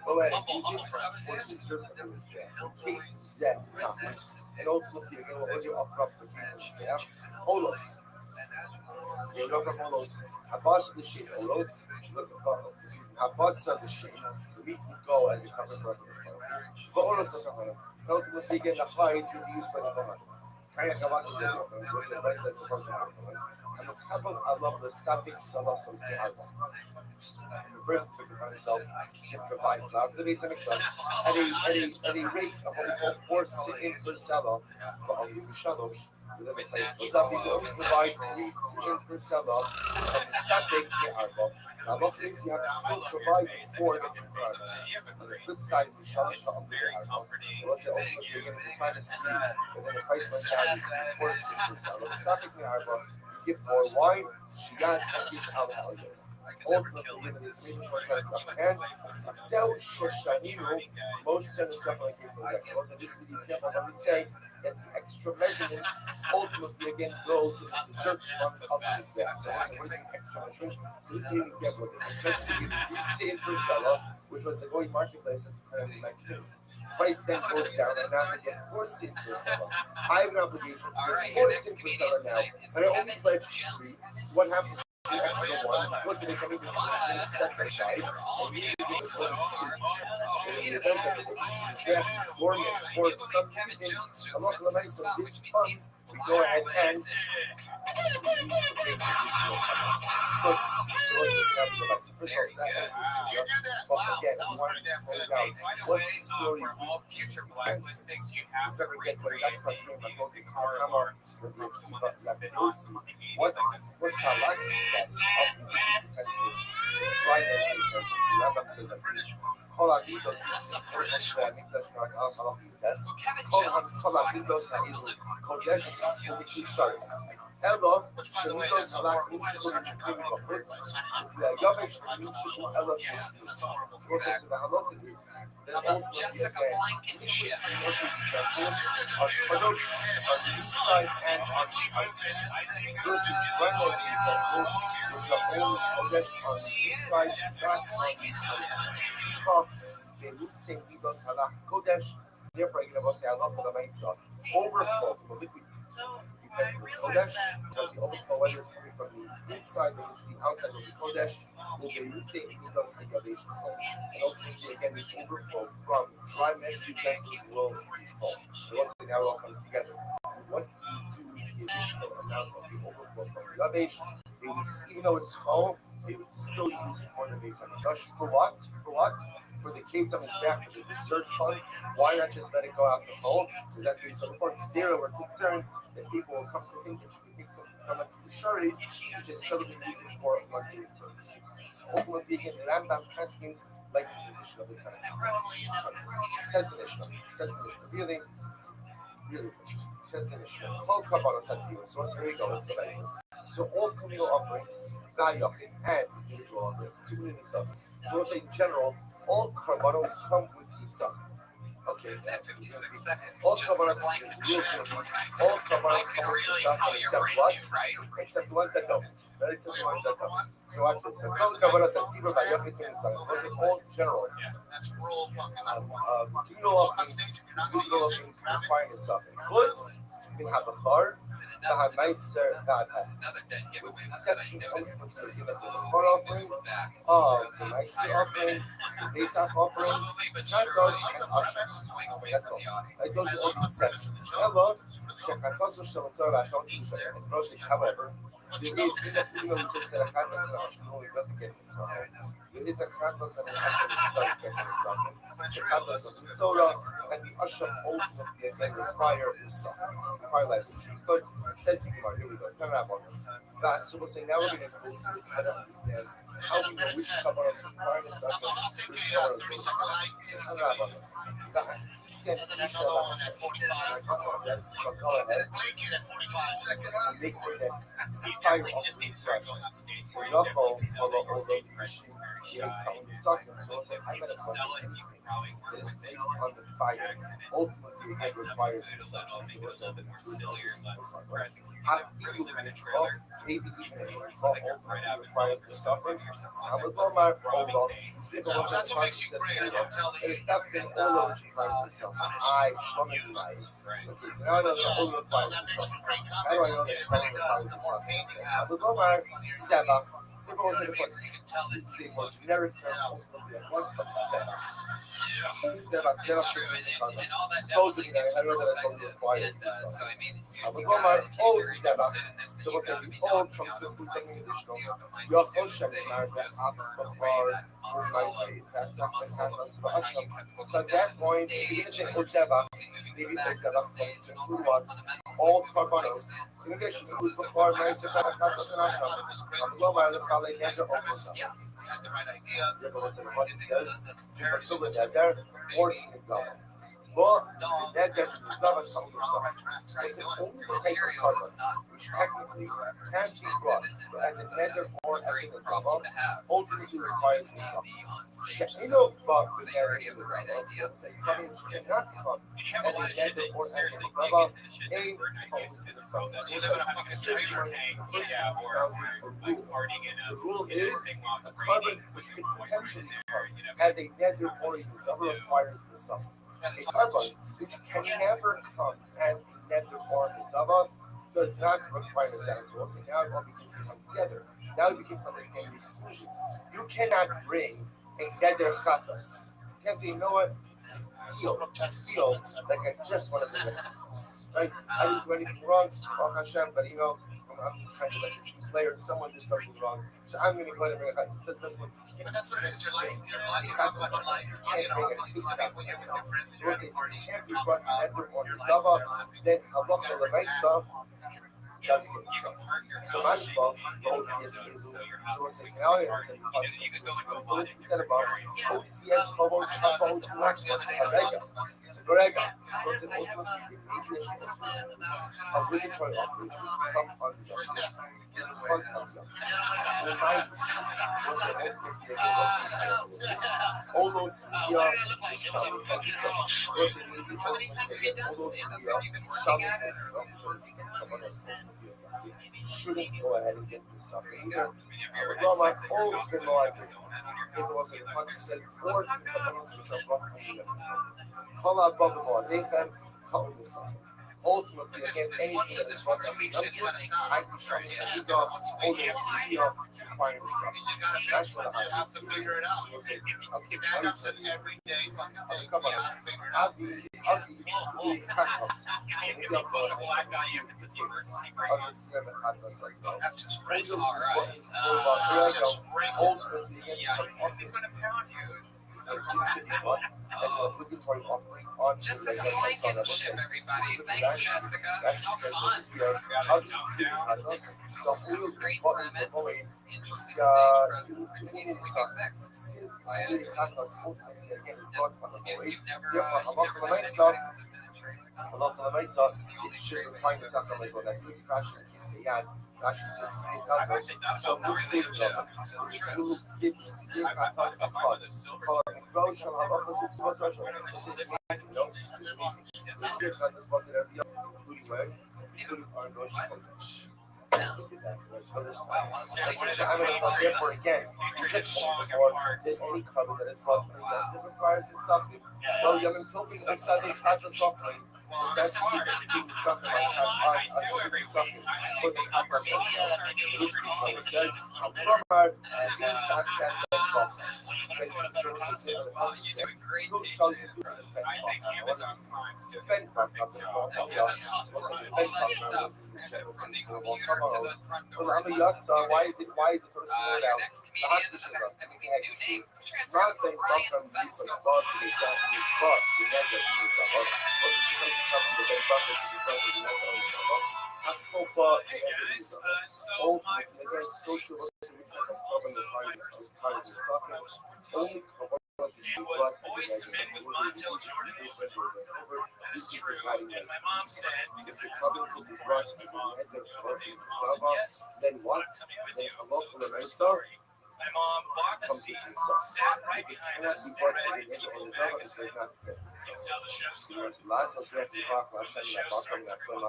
Go ahead and use it and also again what was your offer up for kids? Holos. You know from Holos. Abbas the sheet. Holos. Abbas the sheet. We can go as a cover for but Holos the cover. Ultimately again the high to be used for the cover. Kind of Abbas the with the advice that's supposed to happen. And the couple I love the suffix I love some stay out. The person took it on himself to provide flour for the base and the club at a rate of what we call 4 sit-in per seller for all the Shalosh within the place. Wasabi will only provide 3 sit-in per seller from the Saturday to Arba. Now, most things you have to still provide 4 to get your products. On the flip side, the Shalosh to Very Arba. comforting. Well, let's say also if you're going to find a seat, and then the price went down, you give 4 sit-in per seller. The Saturday to Arba, you give 4 wine, you got to give out alligator. Ultimately, in this meeting, and sell Shoshaninu, most of the stuff like it. Also, this is the example when we say that the extra measurements ultimately again go to the dessert fund of the staff. So, we're doing extra measurements. This is the example. We see in Brussels, which was the going marketplace at the time of the 19th. Price then goes down, and now I get 4 cents per seller. I have an obligation to get 4 cents per seller now, and I only pledge 3. What happens? The extra one, listen, it's everything that's inside. For some reason, I'm not going to make some this fun. We go ahead and For all future blacklistings, you have to recreate the car alarms from the Nazis. what's our Ela, Shemitos Halak Inchikul Chikul Bafritz, Yavish, Inchikul Ella, process of the Halak is the Jessica Blankenship. on the east side and on the outside. Versus Rhino people, which are only possessed on the east side, not on the south. They would say Midos Halak Kodesh, therefore I give us a lot for the Mesa. Overflow from the liquid. Kodesh, because the overflow weather is coming from the inside and the outside of the Kodesh, will be rooting in the elevation flow. And ultimately, again, the overflow from dry mesh utensils will fall. So once the all comes together, what do you do with the additional amount of the overflow from the elevation? They would, even though it's cold, they would still use it for the base of the gush. For what? For the kids on his back for the dessert fund. Why not just let it go out the hole? So that's what we said before. Zero, we're concerned that people will come to think that you can take something from the sureties and just suddenly use it for one day first. So ultimately, again, the Rambam Haskins like the position of the time. Says the Mishnah. Really interesting. Says the Mishnah. Call Kabbalah Satzim. So here we go. Let's go back. So all communal offerings, Gayachin, and individual offerings, to the Nisa. So we'll say in general, all karbanos come with Nisa. Okay. It's at 56 seconds. All Just karbanos like all karbanos I come can with really Nisa, tell you're except brand what? new, right? Except the ones that don't. Except the ones that don't. So watch this. So all karbanos and Tzibur Gayachin to Nisa. Those are all general. That's rural fucking Communal offerings, individual offerings require Nisa. Goods, can have a far, have nicer, not has. Another dead giveaway With the that I exception of noticed the was far offering, back the nicer offering, the base offering, slowly but not surely those and usher. going away That's from all. the audience. Like those I are love all the premise exceptions. of the joke. However, It's really שהחלטות של המצור והשעות there. and Roshik, however, there is, even though we just said a Chatos and a Hashemon, it doesn't get in something. There is a Chatos and a Hashemon that does get in something. The Chatos of Mitzora and the Asham ultimately again require something. Require life. But says the Gemara, here we go. Turn around on this. So we'll say now we're going to go through try to understand how we know which Kabbalah require the something. Which Kabbalah goes turn around on it. Guys, he said And then another one at 45. so go ahead. Take it at 45. Second And make sure that You fire definitely off just the need to start instruction. going on stage So where you your definitely phone, can tell that your although stage the presence machine, is very you shy. come with something, If so it's like, I you gotta sell it, you can probably work It is with based things on the fire. Ultimately, it requires good, the a little, make it a little bit more sillier, less I aggressive. You feel can really live in a trailer. maybe You even can if take it's something right out of requires the the suffering. or something I was like on my robbing hold on. banks. If it was That's what makes you great. I can tell that It you is definitely all over requires the suffering. I strong in life. Right. So, okay, so now I know that all requires the that makes for suffering. great How do I know comics. that It really suffering requires does. The the more suffering? pain you I have, was the on more my you're Seba. If it You know was what in I the mean? question, You can tell that this is a more generic term, ultimately, a one of Seba. Seba, It's true, and all that definitely gives you perspective. And so, I mean, I you was on my gotta, if old you're Seba. interested in this, then So you what's gotta it? be All knocking comes out to open put mics, something and in this the should be open mics Your too, ocean, they America, just after burn the away bar, that muscle of the muscle of how you can so at that point, even if it was Seba, maybe back it to the was stage and all the Seba, fundamentals all like moving carbonos. mics in. So in addition, it was So before when my I saw the first one, I thought it was great. I'm low by the Kale Neger almost. Yeah, we had the right idea. You ever listen to what it says? The If I comparison feel that there, or in the government. Well, that there is the government on something the or right something. track, right? It's The only the only type of material carbon is not which trouble technically whatsoever. can It's be brought genuine, and as a measure that's or a as great an problem example. to have. Ultimately For it to requires just the not something. be on stage. You know, but So you already have the right idea. Coming cannot come And you have as a lot a of shit measure that or you as seriously a dig rubber. into the shit that we're not used to. That's all that You is. live in a fucking trailer. Tank, yeah, or like farting in a The rule in a is thing while a it's carbon raining, which which could could potentially there, come you know, as a measure or use never requires the sum. A carbon which can never come as a measure or a double does not require the sound. So also now all begins to come together. Now we can understand the exclusion. You cannot bring a nether chatas. You can't say, you know what? I feel like I just want to bring a chatas. Right? I didn't do anything wrong, Baruch Hashem, but you know, I'm kind of like a player. Someone did something wrong, so I'm going to go ahead and bring a chatas. That's what But that's what it is. Your life. Your life. You talk about your life. You know, when you're with your friends and you're at a party, and you're talking about your life. You're laughing. then halacha lemaisa doesn't get in trouble. So mashma, OCS is so it's a scenario that's in the you could go into a lot context. of Instead of OCS, hobos, hobos, The so Gorega. So it's an ultimately aviation obligatory operation which come under the concept of remind you what's the ultimate all those media How many times have you done stand-up? Have you been working at it, or shouldn't go ahead and get this stuff either. You're Well, my old good life, if it was a concept says, or the components which are brought from the call out Bogomar, they can call this up. Ultimately, But against this once anything a week shit's gonna stop. I can show you that you got all those media requiring this stuff. You gotta fix it. You have to figure it out. Stand-up's an everyday fucking thing. You have to figure it out. I'll be crackhouse. If you put a black guy, you have to put the emergency brake on. That's just race, all right. That's just race. Yeah, he's gonna pound you. Jessica Blankenship, everybody. Thanks, Jessica. How fun. Great premise. Interesting stage presence that can easily be fixed. If you've never met anybody who lived in a trailer, this is the only trailer you've ever been in. Rashi says, I've actually thought about that. It's really a joke. It's just true. I've thought about mine with a silver therefore, again, just did any cover that is brought from that requires something. Well, you have been talking of Sunday Kata suffering. Well, That's so far, just something like I do every week. something. I Put think the the upper concept media of maybe which pretty is safe. says, Robert, this I said that box. When you throw it up on positive, you're doing great. So Dave. shall you do Impressed. the I think Amazon Prime's doing a benchmark perfect of the job. top. Amazon Prime, all that stuff, from the computer to the front door. I'm a yacht star. Why is it sort of slowed Your down? next comedian, I think a new name, transfer Not over saying Brian welcome you Festo. for the boss to the Japanese boss. You never do the boss. But you can come to the best bucket to the front of the next on the boss. Not so far. Hey guys, so Oh, my again, first social date was also my first concert when I was 14. It was Boyz II Men with Montel Jordan. That is true, and my mom said, because I asked her before I asked my mom, and my mom said, yes, then what? I'm coming with Then you. come So up with true a nice story. My mom bought a seat, sat right behind us, and read People magazine. You can tell the show started. Lots of Right stuff you there, talk about, the show starts at 1:10.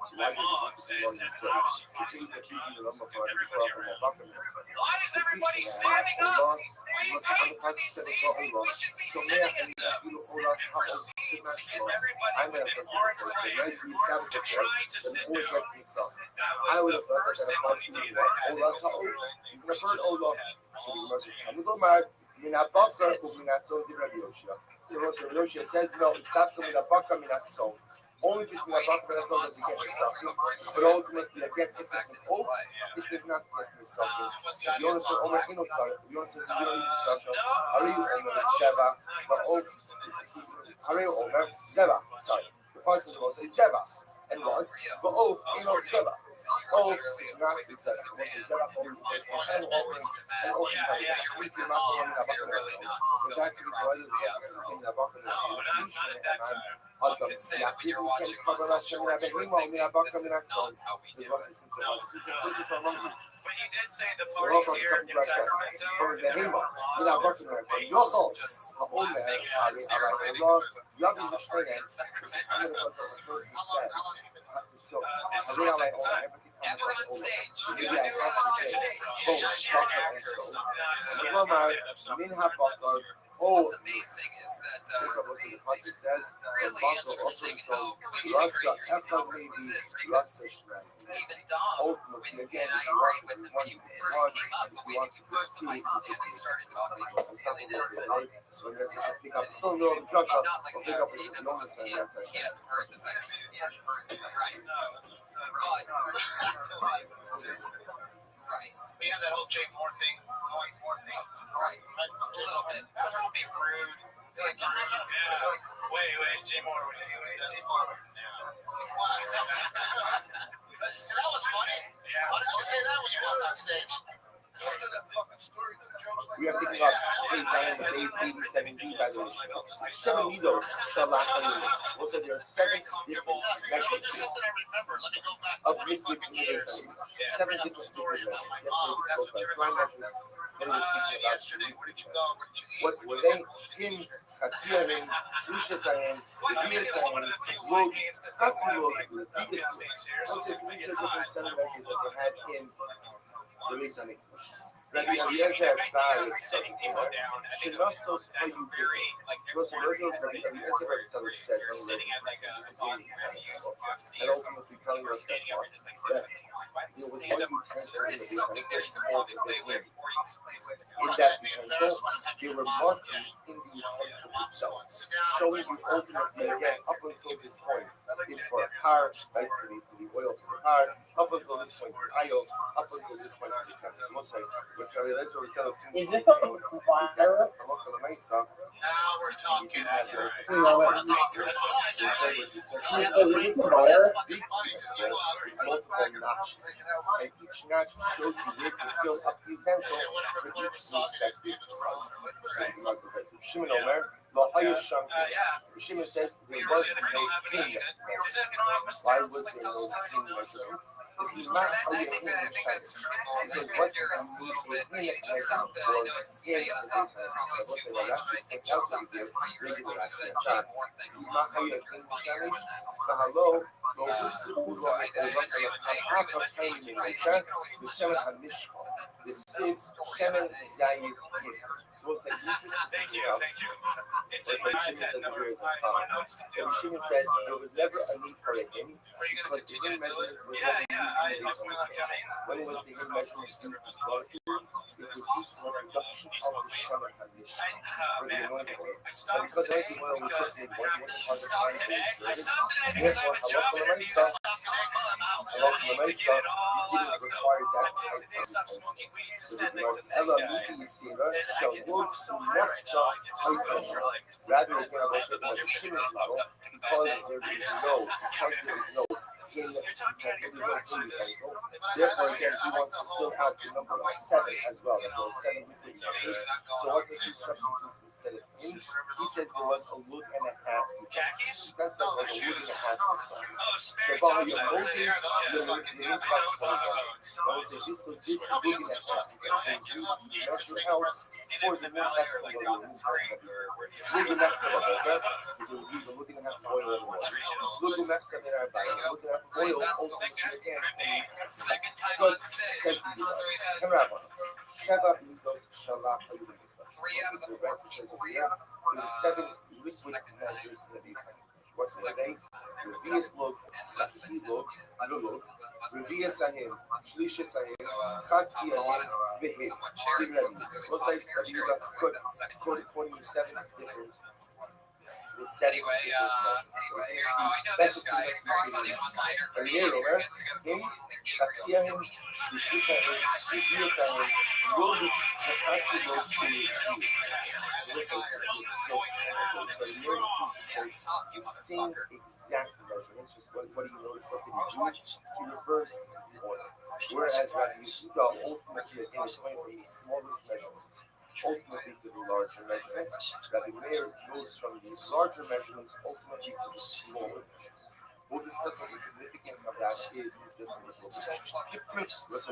My My mom says, as loud as she possibly can, to everybody around, why is everybody standing up? We paid for these seats. We should be sitting in them. And proceeds to get everybody within arm's length to try to sit down. That was the first and only date I had with a girl named Rachel who had all hands. Minapaka combinação de radiosia. Se você radiosia says no, that's the minapaka minapso. Only this minapaka minapso that you get something. But ultimately, again, if it's an oath, it does not get me something. You want to say, oh my God, sorry. You want to say, you don't discussion. Are you over Seba? The oath. Are you over Seba? Sorry. The person will say Seba. And what? But oh, you know, Seba. Oh, it's not the Seba. It's Seba. And Always to Matt. Yeah, You're with your mom, so you're really not fulfilling the prophecy of her. No, not at that time. One could say when you're watching Montel Jordan, you were thinking, this is not how we do it. But he did say the parties here in Sacramento and everyone lost their face. Just a one thing as here, maybe because there's not a party in Sacramento. This is my second time. Ever on stage. You do have a sketch today. You're an actor or something. So yeah, you stand up something. What's amazing is that really interesting how really great your skill presence is, because even Dom, when I agreed with him when you first came up, the way you moved the mic stand and started talking, really nailed it. This was amazing. Not like that, even because he hadn't heard the fact that he hadn't heard the right. Right. We have that whole Jay Moore thing going. Right. A little bit. Someone will be rude. Like, Yeah. Wait, Jay Moore when he's successful. That was funny. Why didn't you say that when you walked on stage? We are picking up things on the base 87B by the way. 7 needles shall not only. Also, there are 7 different mechanisms Something I remember. Let me go back of 20 liquid fucking years. communication. 7 different Story mechanisms. about my mom. That's what you remember. Yesterday, where did you go? Where did you eat? What were they in Katsianin, Trisha Sayan, the I mean, Dia this is one of Sayan, the few Wood, white games that doesn't have Festival, like the biggest things here, so what's if this I get different hot, 7 measures that they had in release on English. That I the actually ideas have that an idea of varies sitting people down. I should think not so that's how you very like Because important those are as the they ideas that you're sitting at like a box, you have to use a box seat and or something. ultimately telling Or us standing up, you're just like that stand up. So there is something there you can probably play with before you can play with. in that potential, there were markings in the utensil itself, showing you ultimately again up until this point is for a car, right? For the oil for the car, up until this point is aisle, up until this point is the camera. Most like what Charlie Leslie would tell us Is this a wire? Now we're talking. No, We're talking. is it a wire? Multiple notches, and each notch shows you where to fill up the utensil for each respective Shimon Omer, Lo Haya Shanka. Shimon says there was no king. Why was there no king measurement? If he's not how I you think king that's true. I because think what you're a little bit just out there. I know it's saying that probably too much, but I think just out there, how you're speaking to that Jay Moore thing, a lot of people are funnier when that's. Hello, So I agree with Jay. Let's do it right. And you can always push it up. That's the story of it. So it's like you just Thank you. It's in my iPad. My notes to do. Shimon said there was never a need for a him. Are you going to continue to do it? Yeah. I'll plan on counting. When it was the him measurement in the floor, it was just an introduction of the Shemon HaMishkan for the Man, anointing oil. I stopped Because today anointing oil was because just I have to stop stop today. I stopped today because I have a job interview. There's stuff going on. I need to get it all out. So I think they stop smoking weed to stand next to this guy. And I get so high right now. I can just go for like Rather than the Shimon's model, because there is no You're talking out of your drugs. therefore, again, he wants to fill out the number of 7 as well. There are 7 liquid numbers. So what does he substitute instead of him? He says there was a look and a half. Khakis? That's not like a look and a half. Oh, spare So tops. by your motion, Yeah. the I don't want those. I would say this look and a half. You can use to measure out for the more Like green or where do you look and a half use a look and a half oil and water. Look and a half something I buy. Look and a half oil again. Second time Good. on stage. Says So we had Karabba. Sheva Midos Shalach. 3 out of the 4 people. 3 out of the 4 There were 7 liquid measures in the base. What's the name? Revius log, Chasi log, Lulog, Revius Sahim, Shlisha Sahim, Chatsi Ahim, Vihim, Tirani. Looks like Aviva scored 27 different. Anyway, here, oh, I know this guy. Very funny one-liner. Him, Him, Chatsi Ahim, Shlisha Sahim, Revius Sahim, Lulog, the Chatsi log to same exact measurements, just what do you notice? What did he do? He reversed the order. Whereas Rabbi Yehuda ultimately again is going from the smallest measurements ultimately to the larger measurements. Rabbi Meir goes from the larger measurements ultimately to the smaller measurements. We'll discuss what the significance of that is in just a little bit. So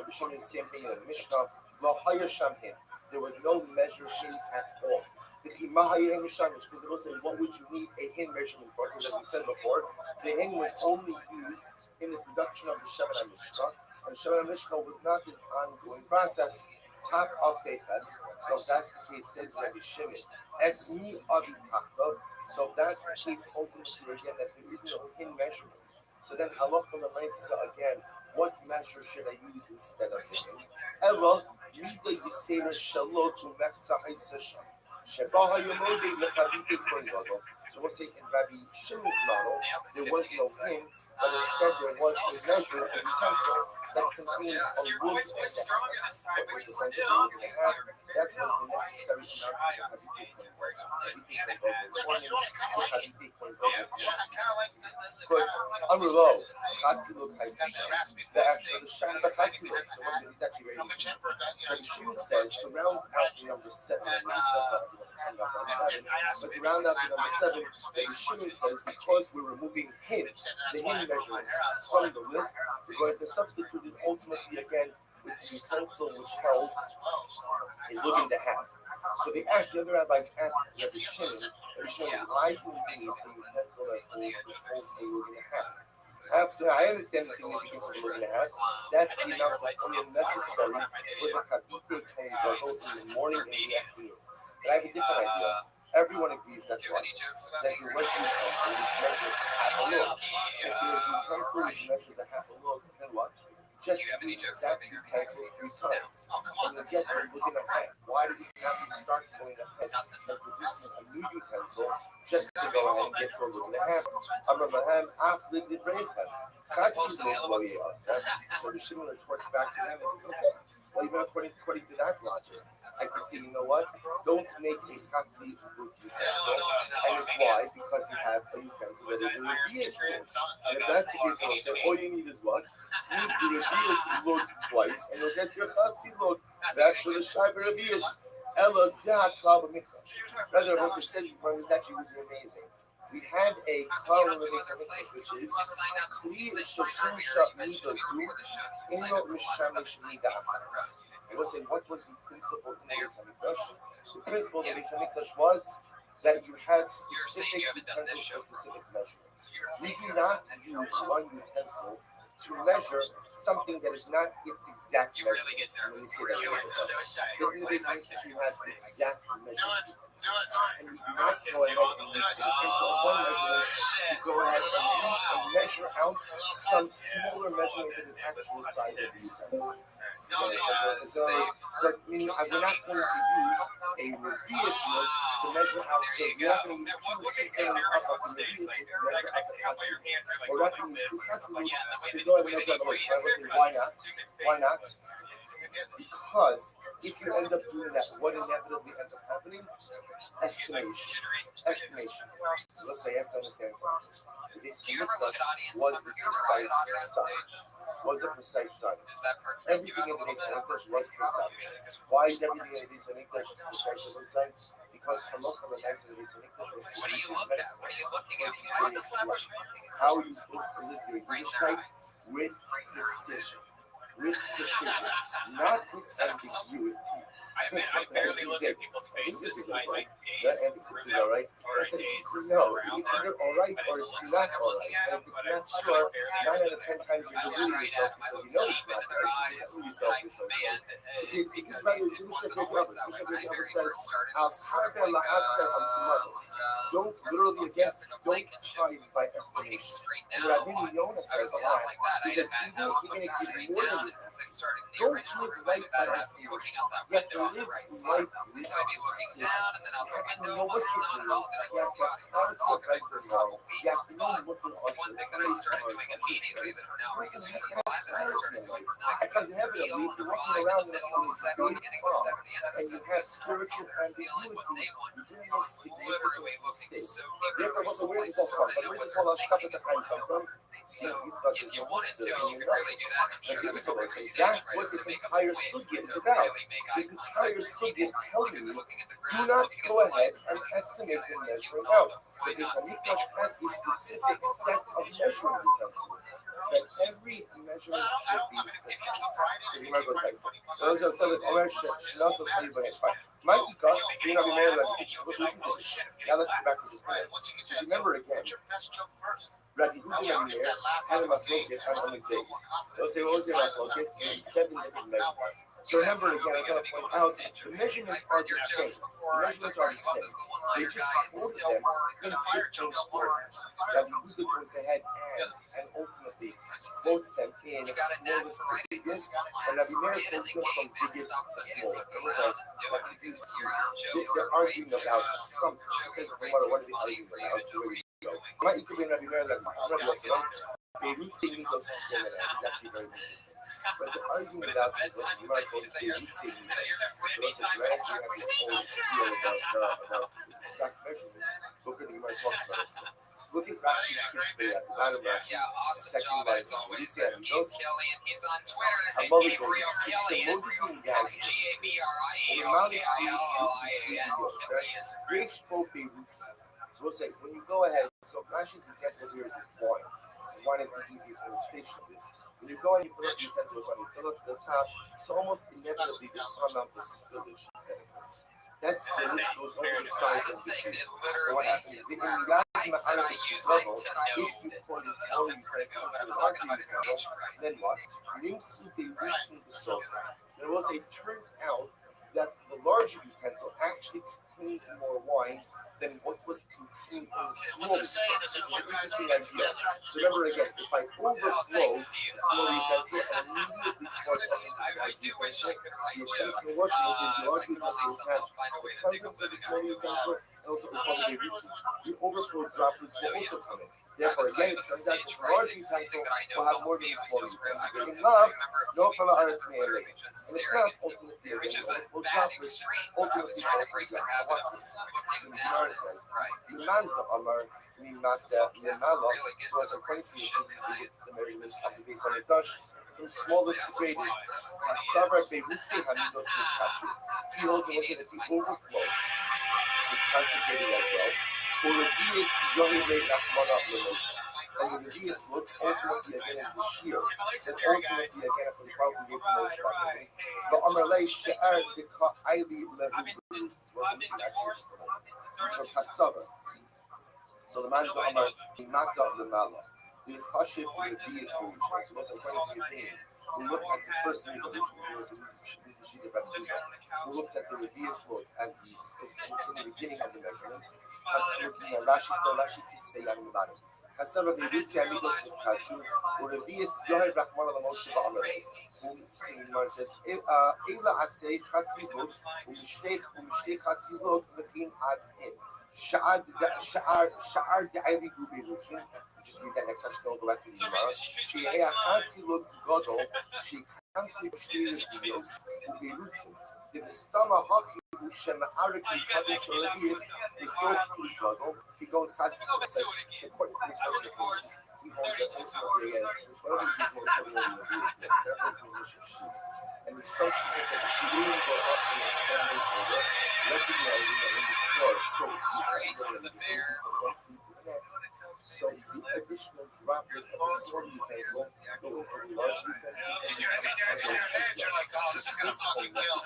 Rabbi Shimon is the same thing in the Mishnah. There was no measure in at all. Because they will say, what would you need a hin measurement for? Because as we said before, the hin was only used in the production of the Shemen HaMishka, and Shemen HaMishka was not an ongoing process. Top of Bechas. So if that's the case, says Rabbi Shimon. Esmi Abi Tachtav. So if that's the case, ultimately again, that there is no hin measurement. So then halacha l'maisa again, what measure should I use instead of the hin? Ella, mida yisera shalot u'mechza haisasham. Shebaha yomodi lechavite kohen gadol. So we'll say in Rabbi Shimon's model, there was no hin, but instead there was a measure, a utensil that contained a Your wood voice was and stronger this time, but you still. that was the necessary amount of but unreload, Chatziluk has the actual Shana Chatziluk. So what's it? He's actually ready. So Shimon says to round out the number 7, but to round out the number 7, Shimon says because we're removing him, the him measurement from the list, we're going to substitute it ultimately again with the utensil which held a look and a half. So they asked, the other rabbis asked Rabbi Shimon, why do we need a utensil that holds a look and a half? After I understand the significance of a look and a half, that's the amount of oil necessary for the chavite kohen gadol in the morning and the afternoon. But I have a different idea. Everyone agrees that's what. That your wet utensil is measured half a look. If there's a utensil which measures a half a look, then what? Just use that utensil 3 times. And you get a look and a half. Why do we have to start going ahead and producing a new utensil just to go ahead and get to a look and a half? Abraham after the Vreichem. Chatzi lo yaseh. So the Shimon retorts back to them and says, okay. Well, even according to that logic, I could say, you know what? Don't make a chatzi look utensil. And it's why? Because you have a utensil that is a revius look. And if that's the case, we'll say, all you need is what? Use the revius look twice, and you'll get your chatzi look. That's for the Shaiber revius. Ella zeh klal b'mikdash. Rather, what it says is actually really amazing. We have a klal b'mikdash, which is kli shoshisha midazu ino mishamish midasas. I will say, what was the principle in the Beis Hamikdash? The principle of the Beis Hamikdash was that you had specific utensils for specific measurements. We do not use one utensil to measure something that is not its exact You measure. really get Let me nervous. say that You again. are so shy. The individual has exact measurement. No, it's fine. And we do not go ahead and use the utensil of one measurement to go ahead and use and measure out some smaller measurement that is actual size of the utensil. So meaning we're not going to use a reverse look to measure out the we're not going to use two centimeters up of the reverse look to measure out the touch. We're not going to use two centimeters to go ahead and measure out the look. Why not? Why not? Because if you end up doing that, what inevitably ends up happening? Estimation. Estimation. So let's say you have to understand something. Do you ever look at audience Was members the who are precise on your size? stage? Was a precise size? Does that part freak you Everything out a in the little base bit? English was precise. Why is everything in the base English precise and precise? Because halacha in the base English was What do you look at? What are you looking at? how are you supposed to live your Right in English their right eyes. with precision. With precision, not with ambiguity. I mean, I barely look at people's faces. My That days and this is all right. or I said, days no, around it's either all right or it's not all right. And if it's not sure, 9 out of 10 times you're I look deluding right yourself at them. I because look you know deep it's not into their right. eyes, You're and yourself I command because because it wasn't always that way. When I very first started, it was sort of like don't literally again, don't try by looking estimation. straight And down. what I really know that I was a lot like that. I because had even no if you're looking going to straight give more down, than and since I started in the don't original live group, I life had by to be looking out that you have to window on the live right side. life with So I'd be looking precision. down and then out the You have to window. know what Wasn't you're not at doing. all that I You have looked to out. have It's talking right my first now. couple You weeks. have to know But what you're also one thing that I started doing immediately that I'm now super glad that I started doing was not because feel inevitably, in if the you're walking ride in around the in a middle of the set, the beginning of the set, or the end of the and set, you have that's spiritual they're feeling what they ambiguities, want. you're going to I'm make significant literally looking mistakes. so deep into Therefore, their soul, where I does this sort all of come know from? Where what does they're all that stuff thinking is is going come from? on. So if you wanted to, you could really do that. I'm sure that would help every stage That's writer what to this make up a entire way sugya is to about. really make eye This contact entire with sugya is people. telling Because you, looking at the do ground, not looking at go the ahead lights, and really estimate it's and cute measure and all, out. but why But this not mikdash make it has a specific set of measuring utensils. That every measurement should be precise. So you might go like, those are some of the orange shnasos chayim it's fine. My ika, so you know, be married like, now let's go back to this one. So remember again, Rabbi Huda and Meir had a machlokas on only days. They'll say, what was your machlokas? In 7 different measurements. So remember again, I gotta point out, the measurements are the same. The measurements are the same. They just quoted them in different orders. Rabbi Huda goes ahead and ultimately quotes them in smallest to biggest, and Rabbi Meir quotes them from biggest to smallest. They're arguing about something. She says, what are they arguing about? My equally Rabbi Meir, Beirut Singing goes to Yemen, is actually very interesting. But the argument about is what you might call Beirut Singing. So let's just right here have this whole deal about exact measurements. Look at the Gemara talks about it. Look at Rashi Kisvei at the bottom Rashi. Yeah, awesome job as always. That's Gabe Killian. He's on Twitter at Hamalik Gabriel Killian. That's Gabriel Great spoke Beirut. So we'll say, when you go ahead, so Rashi's example here is wine. Wine is the easiest illustration of this. When you go and you fill up your utensils on, you fill up to the top, so almost inevitably there's some amount of spillage that occurs. That spillage goes over the side of the thing. So what happens? If you got in the Arabic level, if you pour this oil utensils into the Arabic level, then what? Rinse the soap. And we'll say, it turns out that the larger utensil actually contains more wine than what was contained in the small utensil. Interesting idea. So remember again, if I overflow the small utensil and immediately pour it into the I do wish I could write jokes. the working with the large I could only utensil somehow has find a way to think of presence of the living small out utensil and also probably the overflow droplets will also come in. Therefore, again, it turns out the large utensil will have more than the small utensil. In love, no fellow arts may relate. And it's not ultimately which is a overflow bad droplets. extreme, but I was trying to break the habit of looking down. Right. Limanta Amar, Limata, Limala, Really get was to a the roots of country shit tonight. the measurements of the base on the Dutch, from smallest to greatest. Hasavra Beirutsi Hamidos Miskachu. He holds the lesson as the overflow is concentrated as well. For the Dias, Johnny Ray Nakmana Limos. And the Dias look ultimately again at the shield, and ultimately again at the 12 year promotion. But Amalei Sha'ar, the Kaili Lehu, was the Hasavra. So the man's the Amar, he knocked out the Mala. The Chashiv and the Dias were each other. So that's according to the opinion. We look at the first Nida, which was this is Shita Batuta. Who looks at the Revius look as the beginning of the measurements. Rashi still Rashi Kisve Yan Mibani. Hasaba the Rusi Amigos Miskachu, or Revius Yohev Rahman of the Moshe Ba'amar. Whom Simon says, Ela Asay Chatzivot, Umshtech Chatzivot, Mechin Ad Him. Sha'ar Da'ari Gubi Rusin. Just read that next section, don't go back to the Gemara. She Hansi look Godol, she Hansi Videos, Ubirusin. The Stama Haki, Shem Araki, Kaddish Revius, the Soap Please Godol, he goes fast. It's important to this first of he holds that ultimately again, it's one of the people coming over the Revius, they're of the mission sheet. And the substance that she didn't go up in the Sunday order, recognizing that in the court, so straight to the bear. So the additional droplets of the small utensil go into the large utensil. You're like, oh, this is gonna fucking kill.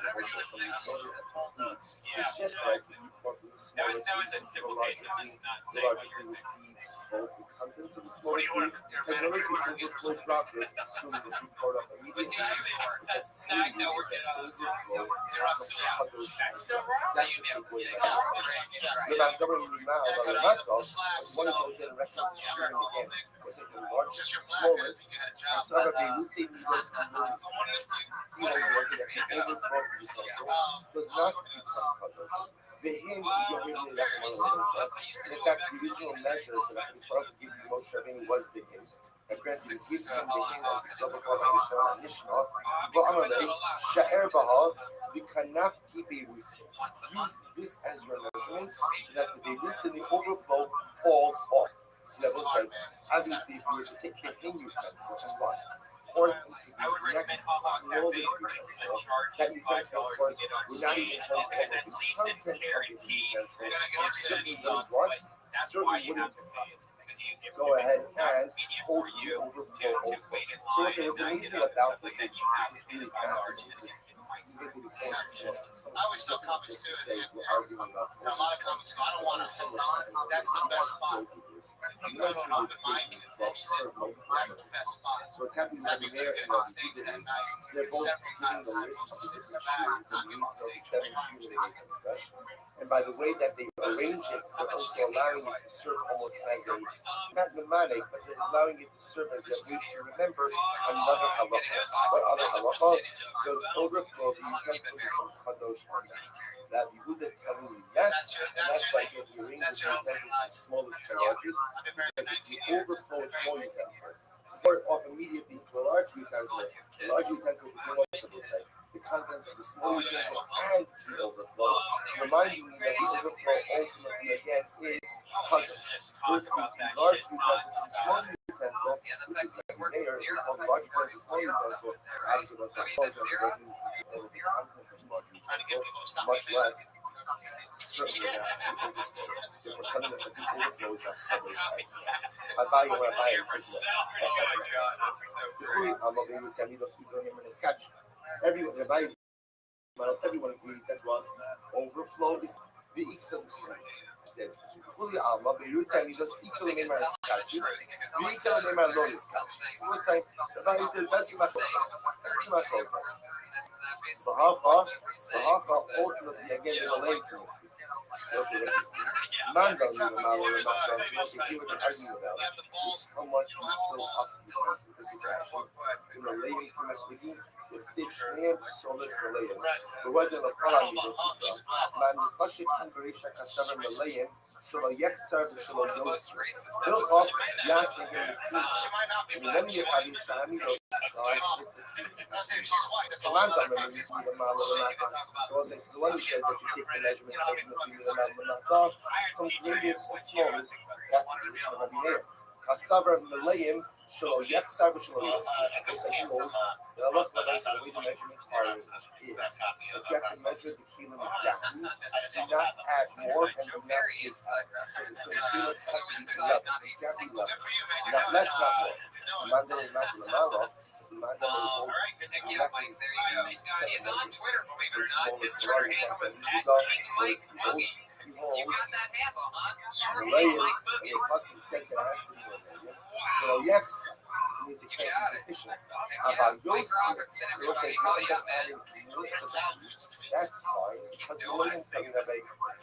It's just like you pour from the small utensil to the large utensil, receives both the contents of the small utensil as well as the overflow droplets, assuming that you pour it off immediately. That's the overflow. That's the way that one goes in and recognizes the shooting again. Was it the largest slowest? And some of the would say was he was it the overflow of the vessel does not become covered. The hymn you really left one of those. In fact, the original measure that the Torah gives to Moshe Rabbeinu was the hymn. And granted, it gives him the hymn of the Zohar and Mishnah. But Amalei, Sha'er Bahal, the Kanaf Beirutz. Use this as your measurement so that the Beirutz in the overflow falls off. So that was like, obviously, if you were to take the hymn utensil and what? Or into the next slowest utensil, that utensil, of course, would not even hold all of the content of the utensil. It certainly wouldn't what? Certainly wouldn't go ahead and hold the overflow also. So listen, what's amazing about this is really fascinating. I always tell comics too, and a lot of comics go, I don't want to film on. That's the best spot. You know, up in my that's the best spot. So what's happening That'd be there good and on stage that night. they're both Several times giving the I list was to sitting in different the back, shoes, knocking off the stage. 7 shoes they make from fresh. And by the way that they arrange it, they're also allowing it to serve almost as a, not mnemonic, but they're allowing it to serve as a way to remember another halacha. What other halacha? Those overflow of the utensil become kadosh on that. That Yehuda telling you yes, and that's why they arrange the utensils from smallest to largest, because if you overflow a small utensil, pour it off immediately into a large utensil, the large utensil is one of those sites. The contents of the small utensil and the overflow, reminding you that the overflow ultimately again is kadosh. Versus the large utensil, the small utensil, which is like a layer, called the large utensil, small utensil, actually was a contents of the large utensil, much less certainly not the overflow. Therefore, telling us that the overflow is not kadosh. I buy you when I buy it. Everyone agrees that what overflow is the equal strength. Said, fully alma, Beirut and just equal in my statue, the equal in my loan. What's like, somebody says, that's my progress. So how far ultimately again in a lane to me. Man don't even know what I'm not going to see what they're arguing about. Is how much you fill up the interaction in the lane to my sleeping with 6 shame solace related. The weather of Kala Man, the Fashik Hungarish Kasavan Malayan, Sholo Yexar, Sholo Yos, built up Yasin in the seats. And then you have in Shami, it's a land on the movie, the Mala. So the one who says that you take the measurements of the Mala comes maybe it's the smallest, that's the position of the air. Kasavar Malayim, Sholo Yexar, Sholo Yos. It's like you know, the Allah the way the measurements are is. But you have to measure the kilo exactly. Do not add more and do not take so the kilo has to be level, exactly level. Not less, not more. Manda is not the Mala. All right, good to go, Mike. There you go. He's on Twitter, believe it or not. His Twitter handle is @KingMikeMuggy. You got that handle, huh? You're Lay being it, like and Boogie. the custom says it has to be related. So yes, it means it You can't got be it. deficient. Yeah, About Mike Yosef, Robertson, Yosef everybody. Hell yeah, man. that's fine. Because Williams doesn't have a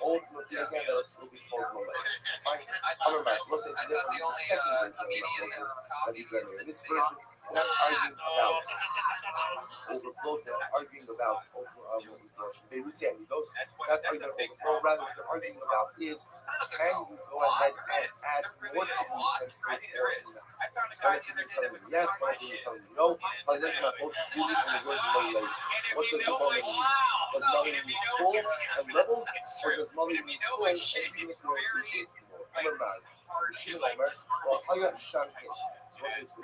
ultimately again that it's still be possible. Fine. Other match, let's say it's I thought different. the It's only the second comedian version that of copies the was This version, we're not arguing about overflow, they're arguing about they would say those not arguing about overflow, rather what they're arguing about is can you go ahead and add more to the defense or yes, one thing you're telling me no, but then my both is really in the word no late. What does the moment mean? Does money mean full and level, or does money mean full and even if you're appreciating more? I'm not. Well, how you have Shankin? What's this? So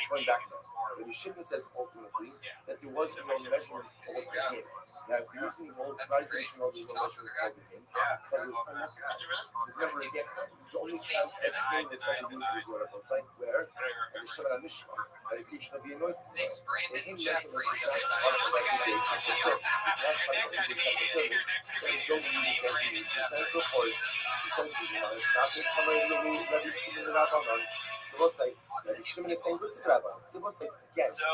going back now, the Restream says ultimately that there was no measurement called to him. Now, if you're using the most valuation of the measurement called to him, because it was unnecessary. Because remember again, the only time everything was ever used was what it was like where the Shemana Mishra, medication of the anointing. His name's Brandon And Jeffries. So what's like, Shimon is saying, what's Rabbi? So what's like, again, So,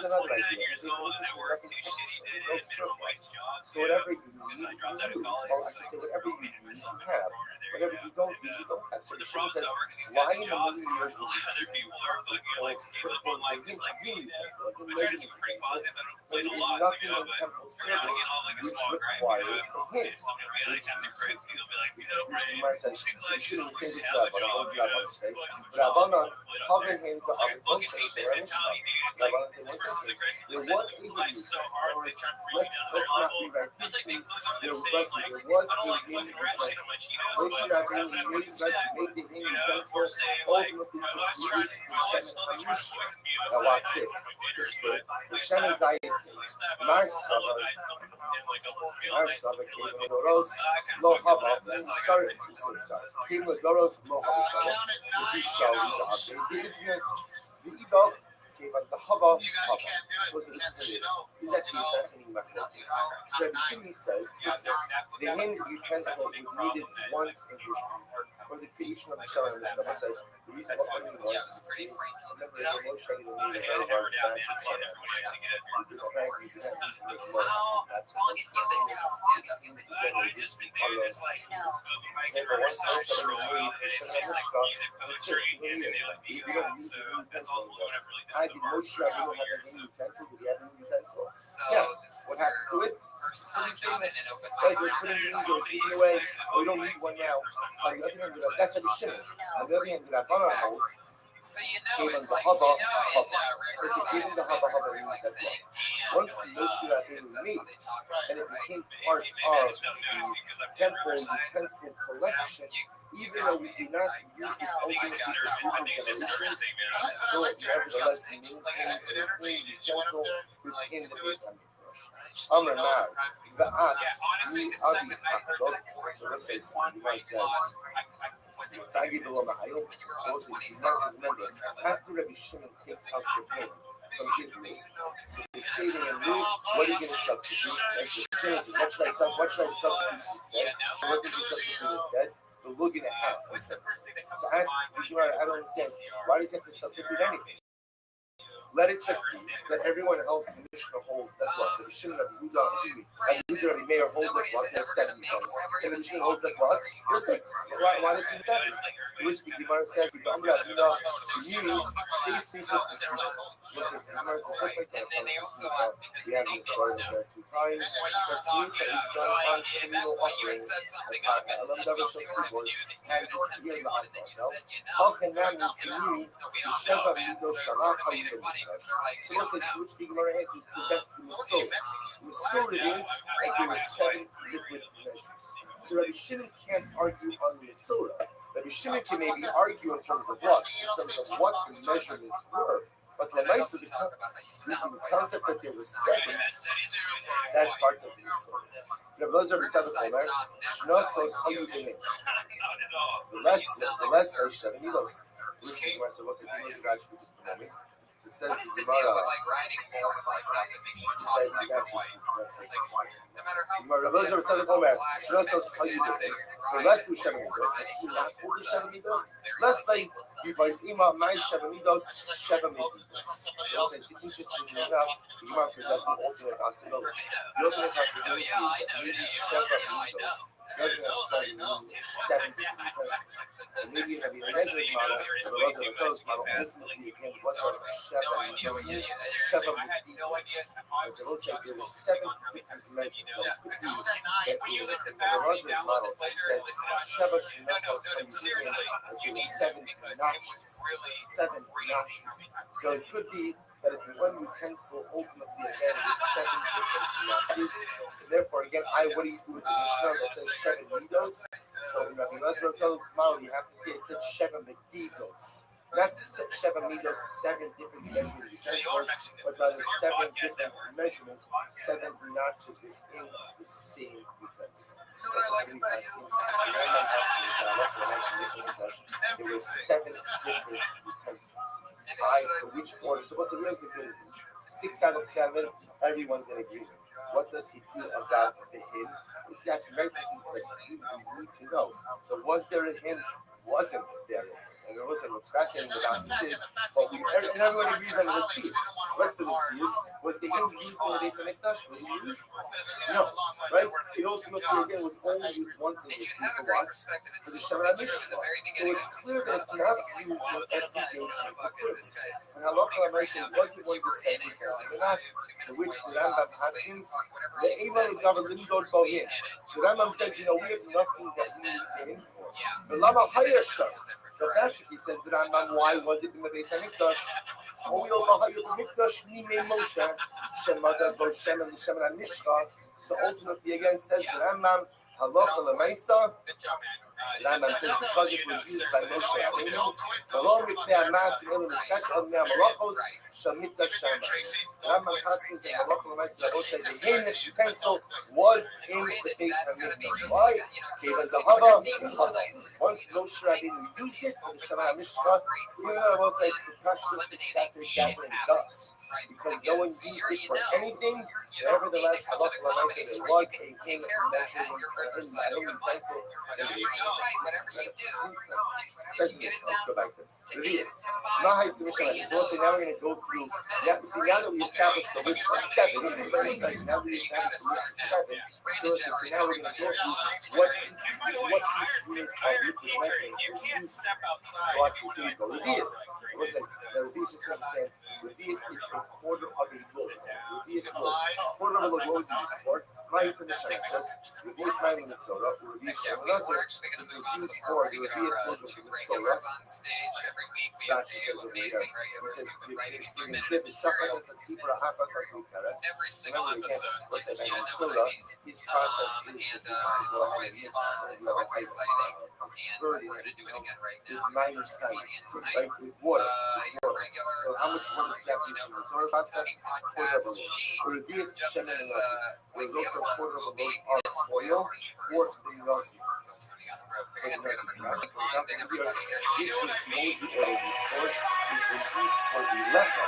this is another 29 idea. years old and I work 2 shitty days, minimum wage jobs. So whatever you Because need, I dropped out of you college, or I so should say, I whatever you made need, myself you in the have. corner there. Whatever you don't need, you don't have. So But the Shimon problem is says, I work at these why guys' in the jobs, million years where other people are fucking like gave up on life just like me. I try to keep it pretty positive. I don't complain a lot, nothing you know, in but temple every now and service again I'll like a which small gripe, requires you a know, hint. if somebody will be like, Captain Crazy, they'll be like, you know, Ray, You might say, seems you like you shouldn't always say this have a Rabbi, job, don't you Rabbi know, say. but Rabbanan, put up cover there. him the Like I other fucking functions hate for that any mentality, dude. It's like Rabbanan say, this one person's second. aggressive. There They was said a you apply so hard, they try to bring you down to their let's not level. rewrite It's like they these click on things. them saying like, There was I don't a like name fucking rat shit on my Cheetos, What but should I sometimes do? I Maybe fucking let's snack. make the name You know, or saying like, ultimately I was trying to, my wife slowly trying to poison me with now watch cyanide this. for my dinners, but The at least I Shem have, Zayis, at least I have a Mar solo Saba, night, something, and like a meal Mar night, Saba, something Kevin like Doros, I kind Lo of fucking Haba, laugh, but that's all I sorry, got. Kevin Doros, Lo Haba, this is Shawi, the Idris, the Idol, Kevin, the Haba, You got, you can't do it. was You it can't say you know. is actually fascinating about so Rabbi Shimon says the hand utensil was needed once in history for the creation of the Shema and the Shema. So the reason why it was Yeah, it was pretty freaky. remember the Moshe and the I never doubt, man. It's fun everyone actually get up here. How long have you been doing stand-up? I just been doing this like open mic and side for a while, and it's just like music, poetry, and then they like beat me up. So that's all I've really I done did so far. Moshe Rabbeinu have a hand utensil? Did he have a hand utensil? So Yes. this is What happened to your it? first time down in an open Guys, mic. we're putting these or taking away. We don't need one now. On the other hand, that's what it's Shimon. On the other hand, the Rabbanan holds. So you know Gave it's him the like, hubba, you know in hubba. Because he Riverside gave him it's the hubba, basically hubba, like that's saying once the Moshe Rabbeinu meet, they talk right, and it right? became part Maybe I of just don't notice the because I'm in temple Riverside. utensil collection, even though we do not use it ultimately for I think it's just a nervous generations, thing, man. we I'm still nevertheless maintain Like a good energy. hand You went up utensil there, like within you the do it. base Amid. Just Amr you know, Mad, the Ats, Yeah, honestly, me the Adi second I heard Takadot, that word, so let's say it's one Simon weight says, loss. I wasn't even Sagi the Lama Hayel, when you were so about let's say 27, Simon says, remember, so like, after Rabbi Shimon takes out your pain from his list, so they say to him, what are you going to substitute? Like Shimon says, what should I substitute instead? So what did he substitute instead? The look and a half. What's the first thing that comes So to ask mind? the Gemara, I don't understand. Why does he have to substitute anything? Let it just be that everyone else in the Mishnah holds that what? The Shimon of Yehuda, excuse me, Yehuda Rabbi Meir holds that what? There's 7 points. And the Mishnah holds that what? There's 6. Why does he 7? Which the Gemara says, the Amr Avina, Yini, they see this listen, the Gemara says just like that. and then they also We have this story there 2 times. That's me, that is done on communal you offering. had said something I up and love you never sort shall of see knew that and you the sort of seal knew of and then you myself. said How can that no, mean community? no, we The don't Sheva know, man. Mido So it Shalach sort of made it Haludim. funny because they're like, So we what's don't the know. switch the Gemara answers? Because that's the Okay, Masor. Mexican. The Masor it is that there were 7 different measures. So Rabbi Shimon can't argue on the Masora. Rabbi Shimon can maybe argue in terms of what? In terms of what the measurements were. But the nice of the concept that there were 7, that's part of the Masor. Rabbi Lozer B'Tzadok Omer, Shnosos Haludim. The less are 7 milos. Which the Gemara said, what's the Gemara guys for just a moment? So says What is the Gemara, deal with like riding boards like that that makes your top says super that's white? Like, no matter how Gemara, those are something Omer. Should also tell you so less do Shem Midos, the ski not for the Shem Midos, less like you buy Ima, my Shem Midos, Shem Midos. So it's interesting enough, the Gemara presents an alternate possibility. The alternate possibility is that maybe Shem Midos doesn't necessarily mean 7 different things. And maybe you have the negative model, or the other close model, ultimately again, what are Shem Midos? Shem Midos. They will say there is 7 different dimensions of the that is in the Raj's model. It says Sheva Knessos there is 7 notches. 7 notches. So it could be that it's one utensil ultimately again with 7 different notches. And therefore, again, what do you do with the Mishnah that says Sheva Midos? So in Rabbi Lazar's model, you have to say it says Sheva Medigos. Not Sheva Midos, 7 different measurements, but rather 7 different measurements, 7 notches within the same utensil. That's what we asked him. There were 7 different utensils. So which order? So what's the real good? 6 out of 7, everyone's in agreement. What does he do about the hint? It's actually very interesting. You need to know. So was there a hint? Wasn't there a hint? And it wasn't what's fascinating about this is, but and everyone agrees on the Ritzias. What's the Ritzias? Was the hint used in the Beis HaMikdash? Was it used? No, right? It ultimately again was only used once in this for what? For the Shabbat Mishpah. So it's clear that it's not used with every day of service. And Halacha L'Maaseh wasn't one to say or not, for which the Rambam Haskins, the Eva L'Gavar Lindor Bohin. The Rambam says, we have nothing that we need the hint for. The Lama Hayashah. So that's what he says, the Rambam, why was it in the Beis HaMikdash? So ultimately, again, says the Rambam, Halacha L'Maaseh. Rambam says because it was used by Moshe Rabbeinu, V'lo mipnei ha'ma'asim elu nishkach al mei ha'malachos shel mikdash Shamayim. Rambam Haskins and Halacha L'Maaseh Rabbeinu say the utensil was in the Beis HaMikdash. Why? Because the Hava, once Moshe Rabbeinu used it for the Shema HaMishpah, even though I will say the touch just sat there gathering dust. Because no one used it for anything, nevertheless, Halacha L'Maaseh there was a thing measurement utensil. Says this, let's go back to Revius. Now we're going to go through. Now that we established the list of 7, now that we established the list of 7, so now we're going to go through what You can't step outside. so actually, so we go Revius. Listen, Revius just understand. Revius is a quarter of a loaf. Revius is a quarter of a loaf. What was it before? Mice in the Shemshas, Revius Mine in the Soda, Revius Shemanazir, it was used for the Revius look of the Soda. Rashi says over here, he says, you can say the Shachatas and Tzipra Hakas are from Teres. Every single episode, What's like, that you name? know Soda, what I mean? his process is And it's always fun. It's always exciting. And we're going to do it again right now. minus First 9, one in tonight. right, with water. Your regular, So how much water do you have to use in the reserve process? Quarter of a loaf. For Revius just as Shemanazir, there's the also other a quarter of a one will be loaf of Illinois oil orange for first. the Yossi. That's already on the road. They're going to take the first line, then everybody here. This was made the oil before it was used for the lesser,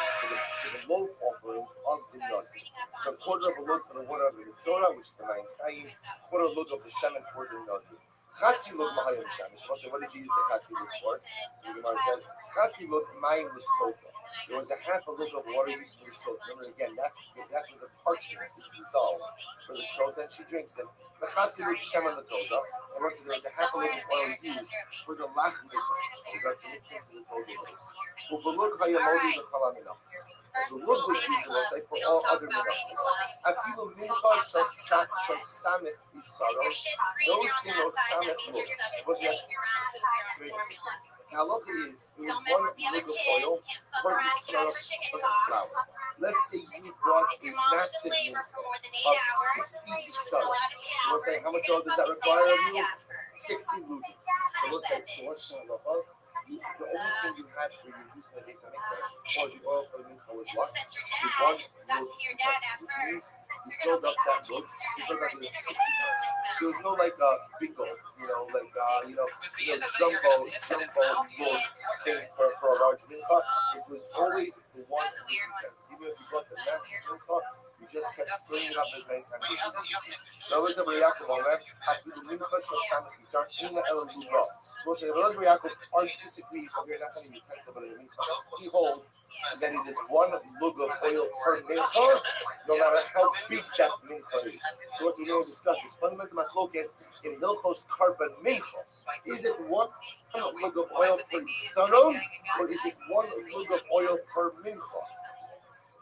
for the loaf offering of the Yossi. So a quarter of a loaf for the water of the Mitzorah, which is the Mayin Chayim, quarter of a loaf of the Shemen for the Yossi. Chatzi look Mahayim Shamish. What did you use the Chatzi look for? So the Gemara says, Chatzi look Mayim was Sota. There was a half a look of water used for the Sota. Remember again, that's where the parchment is dissolved for the Sota, and she drinks it. The Chatzi look Shem on the Toda. And also there was a half a look of oil used for the Lachim. We got to mix into the Toda loaves. Ubeluk Hayamodi B'chalaminachs. The look was used also for all other minachos. Afilu mincha shasamech bisaro. No sin no samech lo. What's next? Now look at this. It was one look of oil for the syrup for the flour. Let's say you brought a massive mincha of 60 bisaro. So let's say how much oil does that require of you? 60 lukim. So let's say so what's the halacha? The only thing you had for your use in the Beis HaMikdash or the oil for the mincha was what? The one loaf, which means you filled up that loaf, you filled up with 60 times. There was no like bingo, jumbo loaf thing for a large mincha. It was always the one Yaakov Omer, Hafidu Mincha Shel Samach Yisar, Ina El Luga. So we'll say, Elazar Yaakov disagrees that we're not having utensil but a mincha. He holds that it is one lug of oil per mincha, no matter how big that mincha is. So what we're going to discuss is fundamental machlokes in Hilchos Karban Mincha. Is it one lug of oil per saron, or is it one lug of oil per mincha?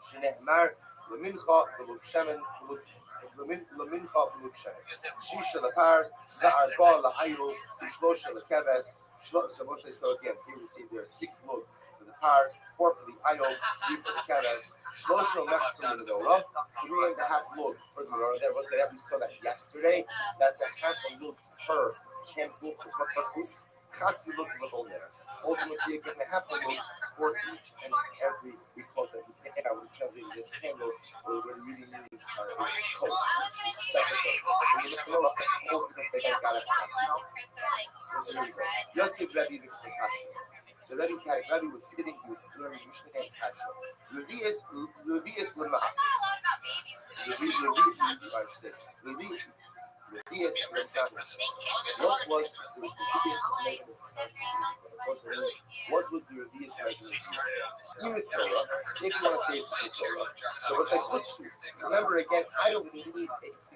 Shnehmar lemincha v'lug shemen lemincha v'lug shemen. Shisha lepar za'arba la'ayu v'shlosha lekeves. So we'll say, so again, here we see there are 6 lugs for the par, 4 for the ayol, 3 for the keves. Shlosha mechzim l'menorah, 3.5 lug for the menorah. There was that we saw that yesterday. That's a half a lug per candle for Makbakus. Chatzi lug for the whole there. Ultimately, you're going to have to look for each and every report that we can have, which is this candle, where we're really needing close. Yosef Rebbe the compassion. So Rebbe was sitting, he was learning Mishnah and Passion. Levius Lemah. Levius What was the Revius measurement? What was the Revius measurement? Imitzora, if you want to say it's Imitzora. So it's like Chutzu. Remember again, I don't need a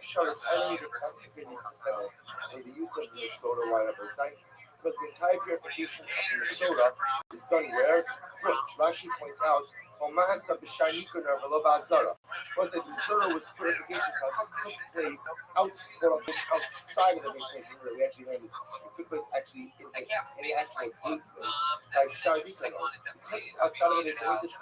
Sharis, I don't need a consecrated level for the use of the soda whatever site. Because the entire purification of the soda is done where? Fruits. Rashi points out, Omasa b'shaynikuna v'lo was that the Torah was purification process took place outside of the base nation. We actually learned this. It took place actually in the actual gate by Shaynikuna. Because it's outside of the base nation,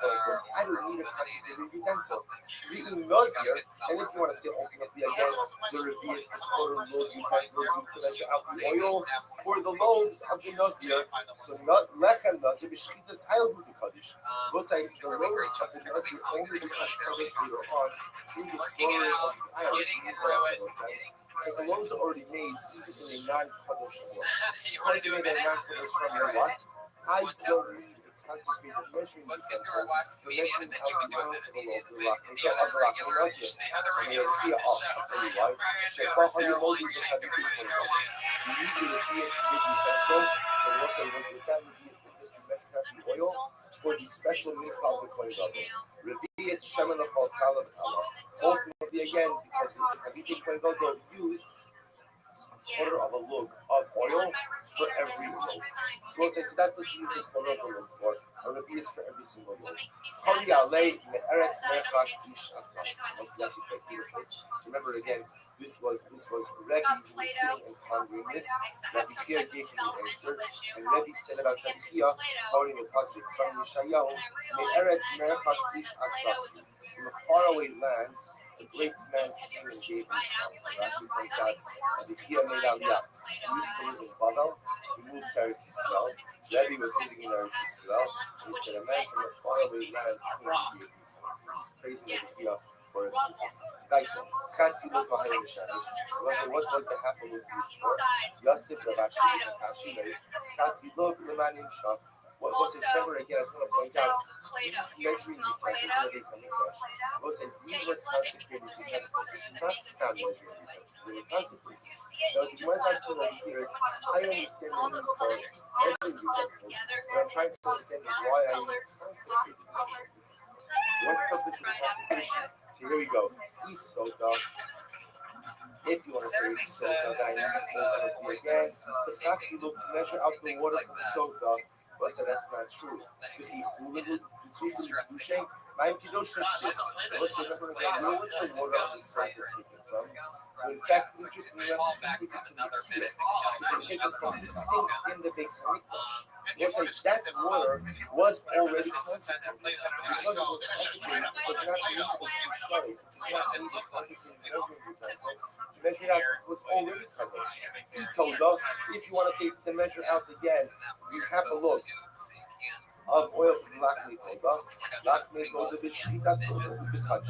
I don't need a consecrated utensil. The Nazir, and if you want to say ultimately again, the Revius, the quarter load utensils used to measure out the oil for the loaves of the Nazir. So not lechem Nazir b'shchitas hayel du kaddish. We'll say the loaves of the Nazir only become covered later on through the slaughtering of the ayah. So the loaves are already made even in a non-kaddish form. Because they made a non-kaddish from your what? I don't need a consecrated measuring utensil for measuring out the oil for the loaves of the rock. And so of the rock of the Nazir. So may it be off. I'll tell you why. Shekbah hayel du kaddish. You use the Revius utensil, so what they want with that Revius the oil for the special mincha of the Kohen Gadol. Revius shemen l'chol challah v'challah. Ultimately, again, because the Chaviti Kohen Gadol used a quarter of a lug of oil for every loaf. So we'll say, so that's what you use a quarter of a lug for, a Revius for every single loaf. Kol yalei me'eretz me'echad ish atzah. So remember again, this was Rebbe who was sitting and pondering this. Rabbi Chia gave him the answer, and Rebbe said about Rabbi Chia, quoting the passage from Yeshayahu, Me'eretz me'echad ish atzah. From a faraway land, a great man came and gave him something. Rashi points out, Rabbi Chia made Aliyah. He used to live in Babel. He moved to Eretz Yisrael. Rebbe was living in Eretz Yisrael, and he said, a man from a faraway land came and gave him. Praising Rabbi Chia for his what was the happen with these four? Yosef the Bashi and Hashimei. Katzi look the man in shop. What was his number again? I want to point out. These measuring utensils were based on English. Was it these were consecrated utensils? Not sound measuring utensils. They were consecrated. Now, the ones I still over here is I understand the need for measuring utensils, but I'm trying to understand why I need consecrated utensils. What purpose is consecration? So here we go. Isota. If you want to say soda, again, the facts you look measure out the water from soda. But that's not true. My kiddush says, let's remember again, where was the water on the soda taken from? So in fact, interestingly enough, you can take it from the sink in the base of It's like that water was already consecrated. Because it was consecrated, it was not used as choice. It was not consecrated measuring utensils. To measure it out, it was already consecrated. If you want to take the measure out again, you have to look. of oil from the Lachmi Toga. Lachmi Toga the Shitas Toga to the touch.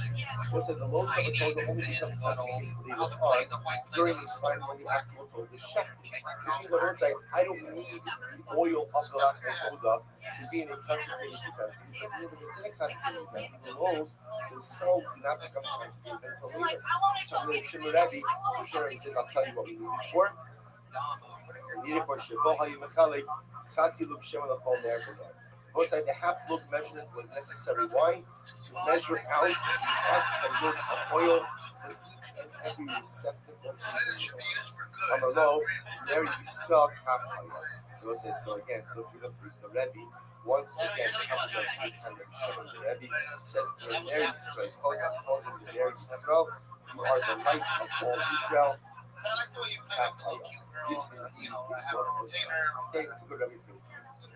Was that the loaves of the Toga only become touchy later on during the time when the actual Toga is shechted. Which means what we're saying, I don't need the oil of the Lachmi Toga to be in a concentrated utensil. Because when it's in a concentrated utensil, the loaves themselves do not become concentrated until later. So the Shimon Rebbe, says, I'll tell you what we need it for. We need it for Shabbat HaYimachalik, Chatzi Lug Shem L'Chol Ner B'Gad. Most like the half lug measurement was necessary. Why? To measure out the half a lug of oil for each and every receptacle. On the low, there you stuck half a lug. So it says, so again, so beautifully. So Rebbe, once again, comes up this time of Shimon the Rebbe, says, there you strike, calls him the Ner Yisrael. You are the light of all Israel. Half a lug. This indeed is what was okay, it's a good Rebbe piece.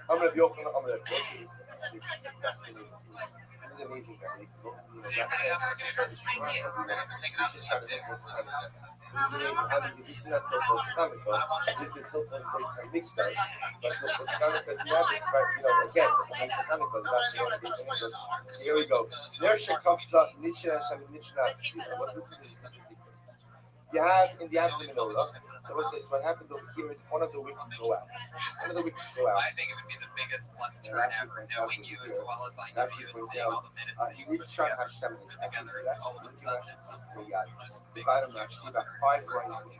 I'm going to be open. I'm going to this is fascinating piece. This is amazing, guy. Because just have to make this kind of. So this is amazing. This is not Hilchos Hanukkah. This is Hilchos Beis Hamikdash. But Hilchos Hanukkah is not again. Beis Hanukkah is not Beis Hamikdash. So here we go. Ner Shekafsa Nichna Shem Nichna Tzina. What's this interesting piece? You have in the menorah. So what's this? What happened over here is one of the wicks go out. One of the wicks go out. I think it would be the biggest left turn ever, knowing you as well as I know you, seeing all the minutes that you put together. Just big about 5 rounds.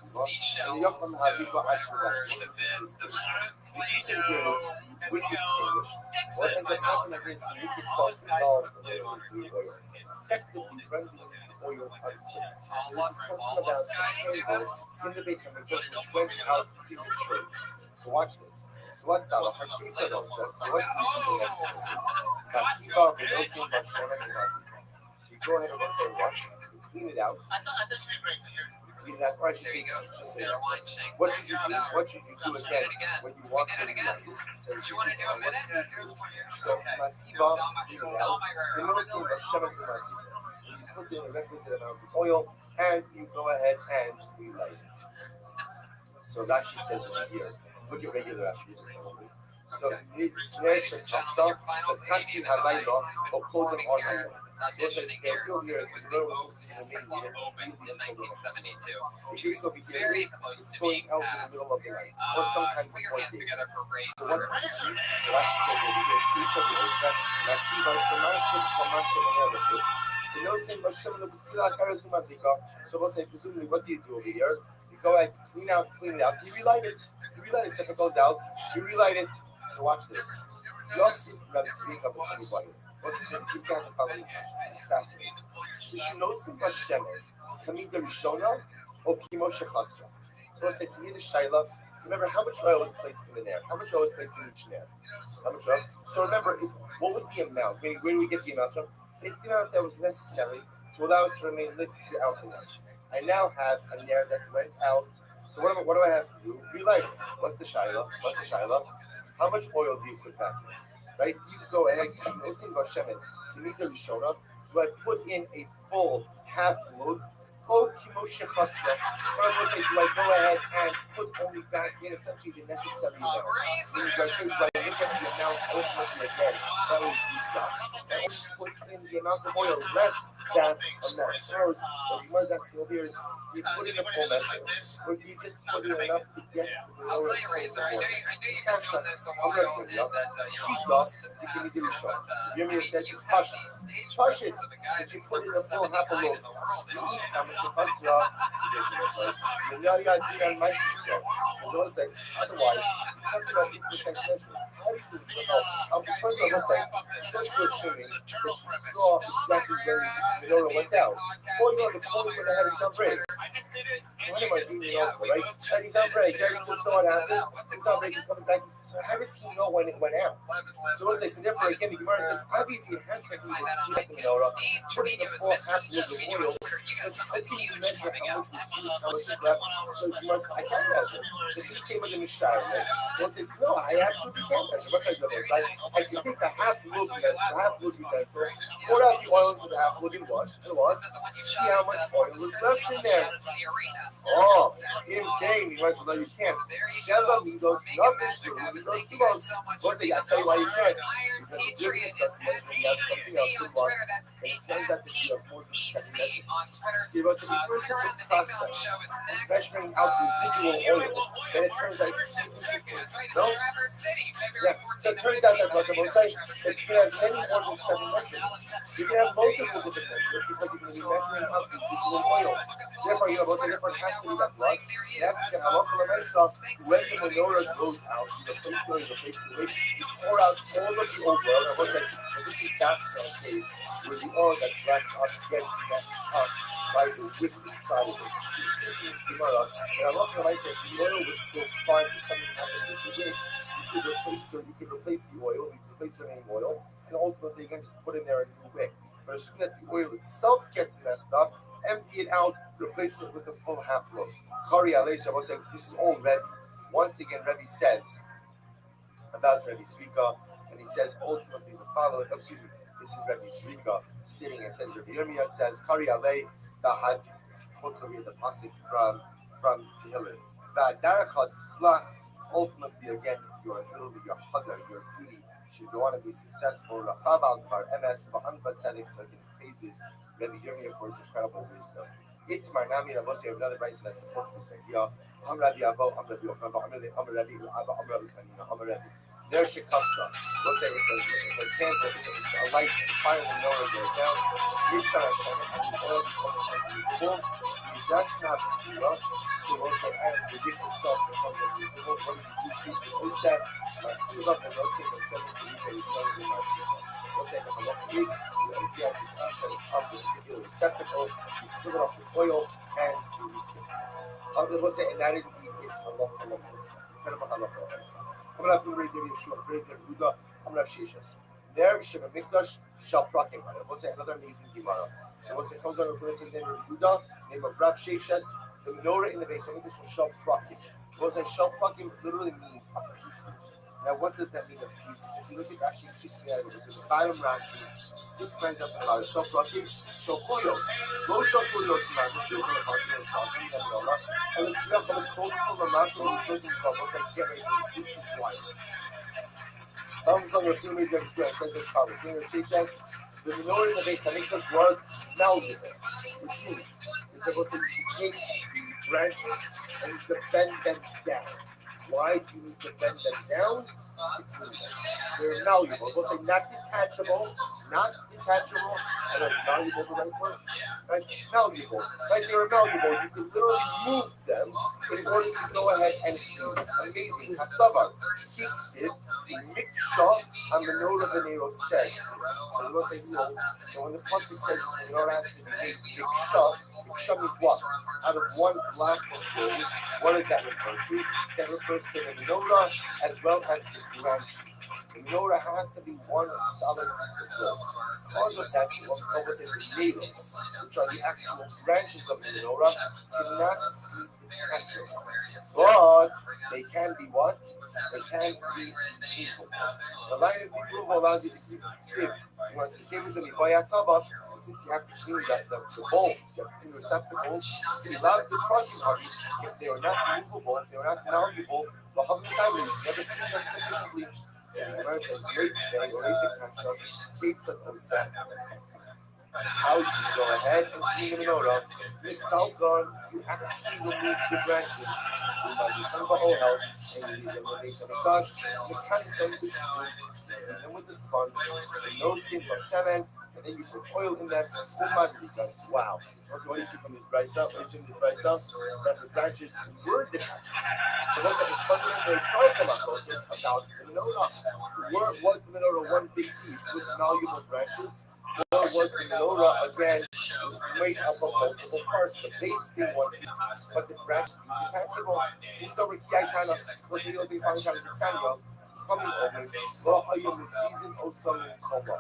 seashells to over the biz, the Play-Doh, Oreos, sticks it in my mouth every time. Oh, it's nice. Almost guys do that. In the base of the book, which went out to the church. So watch this. So what's that? So what do you do next? So you go ahead and say wash it. Clean it out. Clean it out. Or There you go. Center line shank. What should you do? What should you do again when you walk Did it again? Do you want to do a minute? So Mativa, you noticing the Shem you put in a requisite amount of oil and you go ahead and relight it. So Rashi says right here. Look at regular Rashi just a moment. So Ner Shekafsa, the Chasi Halayla, or called them on Halayla. Auditioning here was the music club opened in 1972. He's very close to being passed. Put your hands together for Ray. So we'll say, presumably, what do you do over here? You go ahead, clean it out, you relight it. So if it goes out, you relight it. So watch this. You also speak of the anybody. Fascinating. Shinosim Bashemer, Kamida Rishona, or Kimo Shechasra. So let's say it's Yiddish Shaila. Remember how much oil was placed in the nair? How much oil was placed in each nair? How much oil? So remember, what was the amount? Where do we get the amount from? It's the amount that was necessary to allow it to remain lit throughout the night. I now have a nair that went out. So what do I have to do? Relight it. What's the Shaila? How much oil do you put back in? Right? You go ahead, do I put in a full half load? Oh, Kimoshe Chasra. What I'm going to say, do I go ahead and put only back in essentially the necessary amount? Do I look at the amount ultimately again that was used up? And put in the amount of oil less than amount. So, what that's going to be is, do you put in a full measure? Or do you just put in enough to get the I'll tell you, Razor, I know you've been doing this a while, and that you're almost past it, but you have these stage presence of a guy that's number 79 in the world, and otherwise, I'm just assuming that you saw exactly where the menorah went out. Or you know, the point where they had it on break. What am I doing also, right? He's on break. Gary just saw it happen. He's on break. He's coming back. So how does he know when it went out? So let's say, so therefore, again, the Gemara says, obviously, it has to be the menorah. Putting the full half of the oil. Because how can you measure how much was left? So I can't measure. If he came with a Mishai, right? Well, says, no, I absolutely can't measure. What kind of this? I can take the half look utensil, pour out the oil into the half look and wash, see how much oil was left in there. Oh, him king, he wants to know you can't. Sheva Midos, nothing true. Midos Timos. What's it? I'll tell you why you can't. Because the difference doesn't make me have something else to watch. And it turns out to be a more than 7 metrics. See, what's the first such a process? Measuring out residual oil. Then it turns out it's no? Yeah, so it turns out that's what the Mosaic, that you can have many more than 7 measurements. You can have multiple different measurements because you can be measuring out residual oil. Therefore, you have also different has to be that blood. You have to get halakha l'maisa. When the menorah goes out, the place to wait, you pour out all of the old oil. And what's that? And this is that case where the oil that's left up gets that up by the whiskey side of it. And halakha l'maisa, if the oil was still fine, if something happened with the wind, you could replace the oil, you could replace the main oil, and ultimately you can just put in there a new wick. But as soon as the oil itself gets messed up, empty it out, replace it with a full half load. Kari Alesha was saying, this is all Rebbe. Once again, Rebbe says about Rebbe Zvika, and he says ultimately the following, this is Rebbe Zvika sitting and says, Rebbe Yirmiyah says, Kari Ale, the Hajj, quotes over here the passage from Tehillim. Va'darachad slach, ultimately again, your hadar, your duty, should you want to be successful. Rachav al dvar emes, va'anvat tzedek, so he praises Rebbe Yirmiyah for his incredible wisdom. Itmar Nami Rabbi, another rice that supports this idea. Am Rabbi Abo, Am Rabbi Yochanan, Am Rabbi Aba, Am Rabbi Chanina, Am Rabbi. There she comes up. Let's say if a candle, if a light, fire the menorah goes down, Yishar Hashem, and the oil becomes unbelievable. That's not the Sira. So also, and the different stuff becomes unbelievable. What do you do? You set, fill up and rotate and fill it to each other. Let's say the halakha is, you empty out the content of the particular receptacle, you fill it up with oil, and you refill it. Let's say, and that indeed is halakha l'maisa. I'm going to have to read you a short break. I'm going to have shishas. There, Shema Mikdash, Shal Prakim. Let's say another amazing Gemara. So once it comes on a person named Yehuda, name of Rav Sheshas, the menorah in the base of English was Shal Prakim. Let's say Shal Prakim literally means pieces. Now, what does that mean of pieces? If you look at Rashi, the bottom Rashi, 6 lines up in about Shal Prakim, Shal Kuyos. Go Shal Kuyos, man. The children of our children talking to them, and the children of told from the mountain of the children of what they get ready to do is life. Comes on the Restream says this college. The menorah in the base of English was malleable, which means it's supposed to take the branches and you can bend them down. Why do you need to bend them down? They're malleable. We'll say not detachable. And it's malleable the right word? Right? Malleable. Right? They're malleable. You can literally move them in order to go ahead and do amazing Hasavar. Siksit, Miksha, and the note of the Nero says. And we'll say no. And when the pasuk says, you know, asking Miksha means what? Out of one block of gold, what does that refer to? That refers to the menorah as well as the branches. The menorah has to be one solid piece of gold. Because of that, what was it? The needles, which are the actual branches of the menorah, cannot be detachable. But they can be what? They can be movable. The line of people allows you to keep sieve. You want to give it to me by a tabak. Since you have to clean the bowls, you have to clean the receptacles, you're allowed to crush them if they are not movable, if they are not malleable, but how many times you never clean them sufficiently? How do you go ahead and clean the menorah? This salzon, you actually remove the branches. And you use them with the brush, mechanical with spoon, and with the sponge, and no sin but shemen. And then you put oil in that. Wow. Also, what do you see from this rice up? What do you see from this rice up? That the branches were detached. So that's a fundamental historical focus about the menorah. Was the menorah one big piece with malleable branches? Or was the menorah again made up of multiple parts? The base being one piece, but the branches being detachable. It's over Kiaitana, was the only function of the Samuel. Coming over, well, I am the season of summer Kova.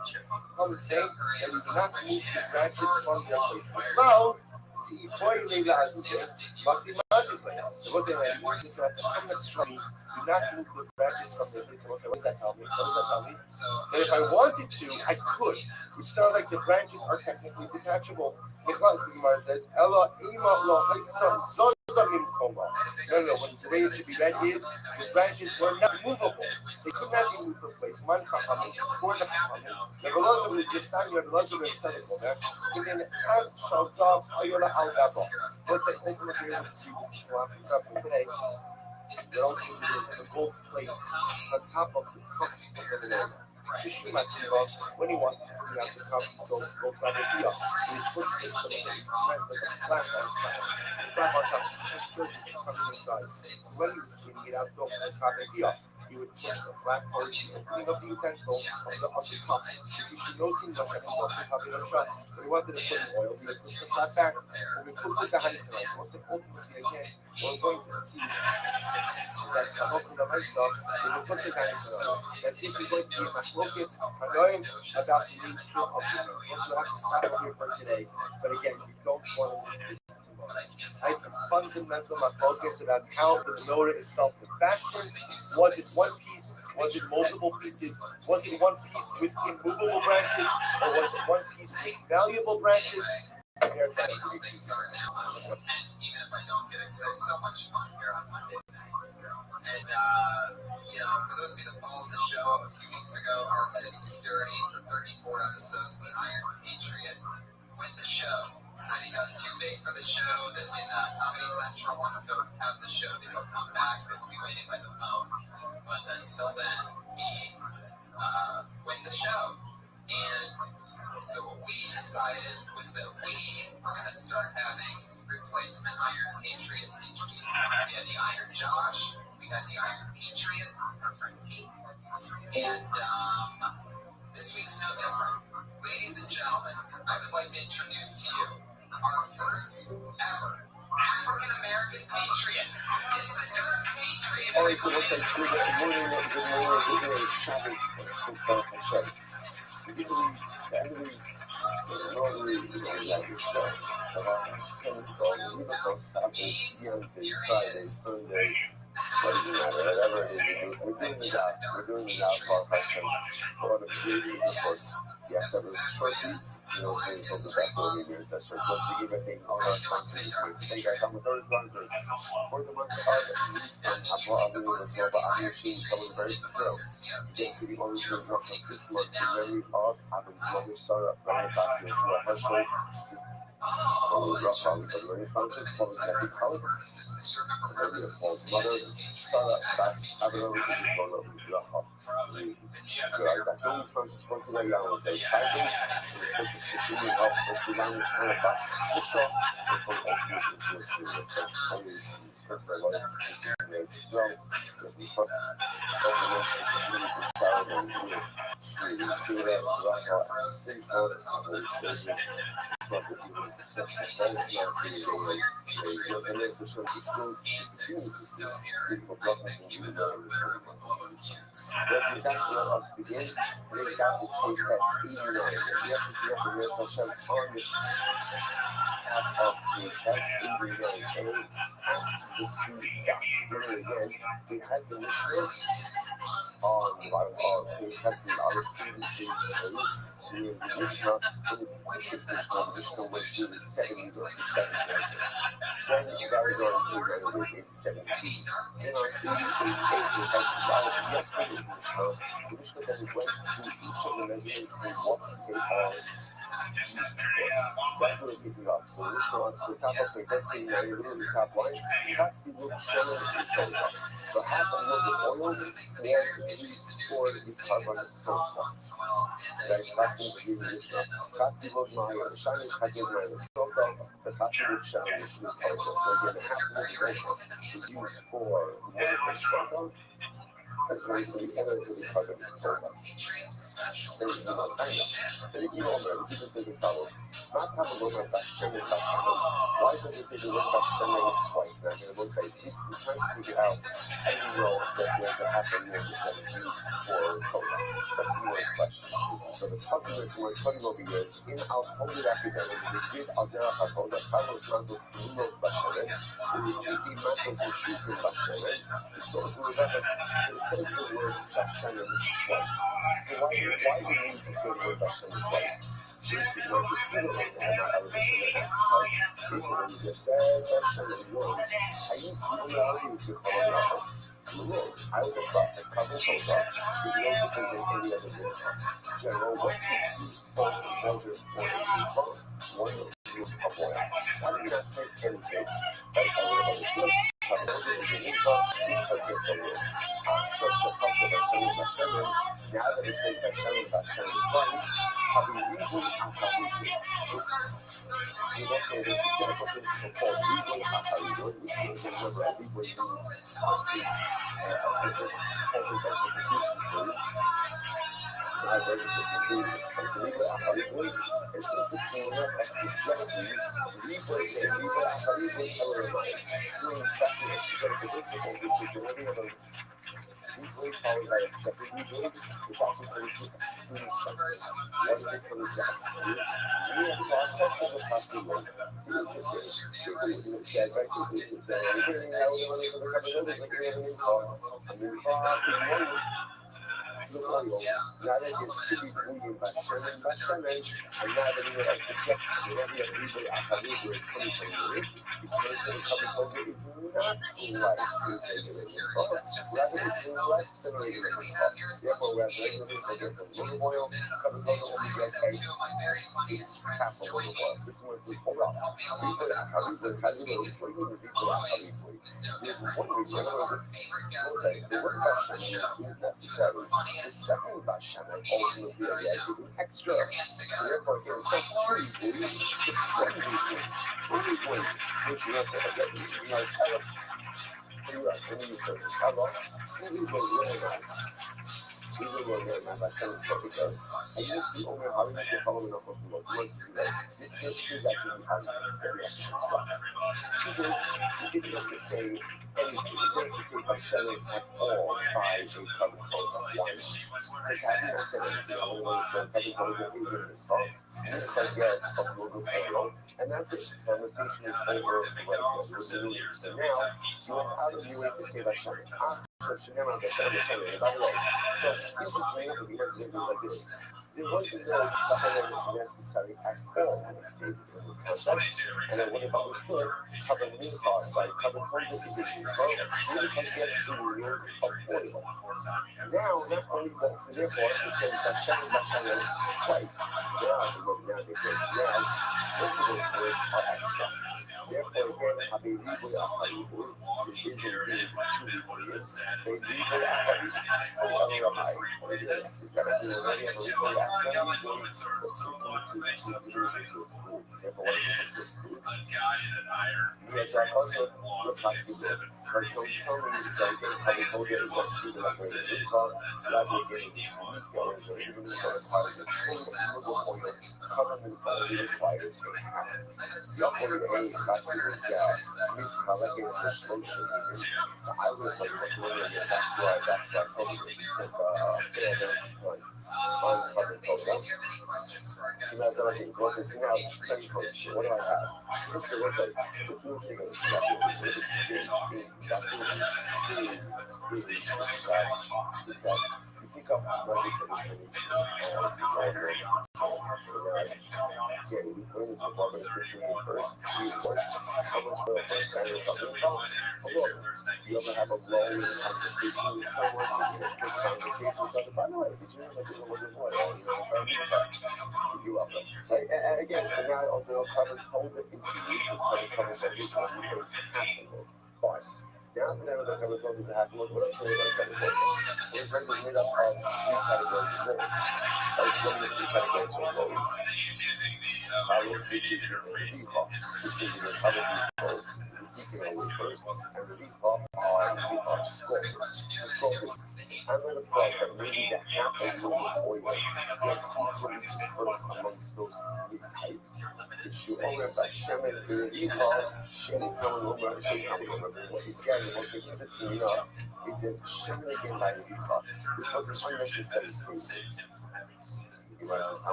Come and say that we do not move the branches from their place. Now, the Ipoy Lela Azute, Maxi Mazis way. So what they were doing is that do not move the branches from their place. What does that tell me? That if I wanted to, I could. Which sounds like the branches are technically detachable. Because the Gemara says, Ella Ima Lo Haisa Zon. something coma. No. When today it should be read is the branches were not movable. They could not be moved from place. Man kahamim, or the kahamim. The velocity would just sign your velocity and settle there. Within as shall solve ayola al gabo. What's the ultimate way of today? They're also using a gold plate on top of the cups of the banana. When he wants to bring out the cups, go grab a deal. He puts it so that he like a flat outside. The flat on top of the coming inside. When he was bringing it out, go grab a deal. He would put the flat part, opening up the utensil of the cup. You should know things like that. When he wanted to put in oil, he would put the flat back. When we put the honey tonight, once it ultimately again, we're going to see that the hope of the myself, we will put the honey tonight. That this is going to be my focus, annoying about the nature of the mess. We'll have to stop here for today. But again, we don't want to miss this too much. I can fundamental my focus about how the menorah itself was fashioned. Was it one piece? Was it multiple pieces? Was it one piece with immovable branches? Or was it one piece with malleable branches? Things are now intent, even if I don't get it, because I have so much fun here on Monday nights. And, for those of you that followed the show a few weeks ago, our head of security for 34 episodes, the Iron Patriot, quit the show. Said he got too big for the show, that when Comedy Central wants to have the show, they will come back, they will be waiting by the phone. But until then, he quit the show. And so what we decided was that we were going to start having replacement Iron Patriots each week. We had the Iron Josh, we had the Iron Patriot, our friend Pete, and this week's no different. Ladies and gentlemen, I would like to introduce to you our first ever African American Patriot. It's the Dark Patriot. All right, good morning.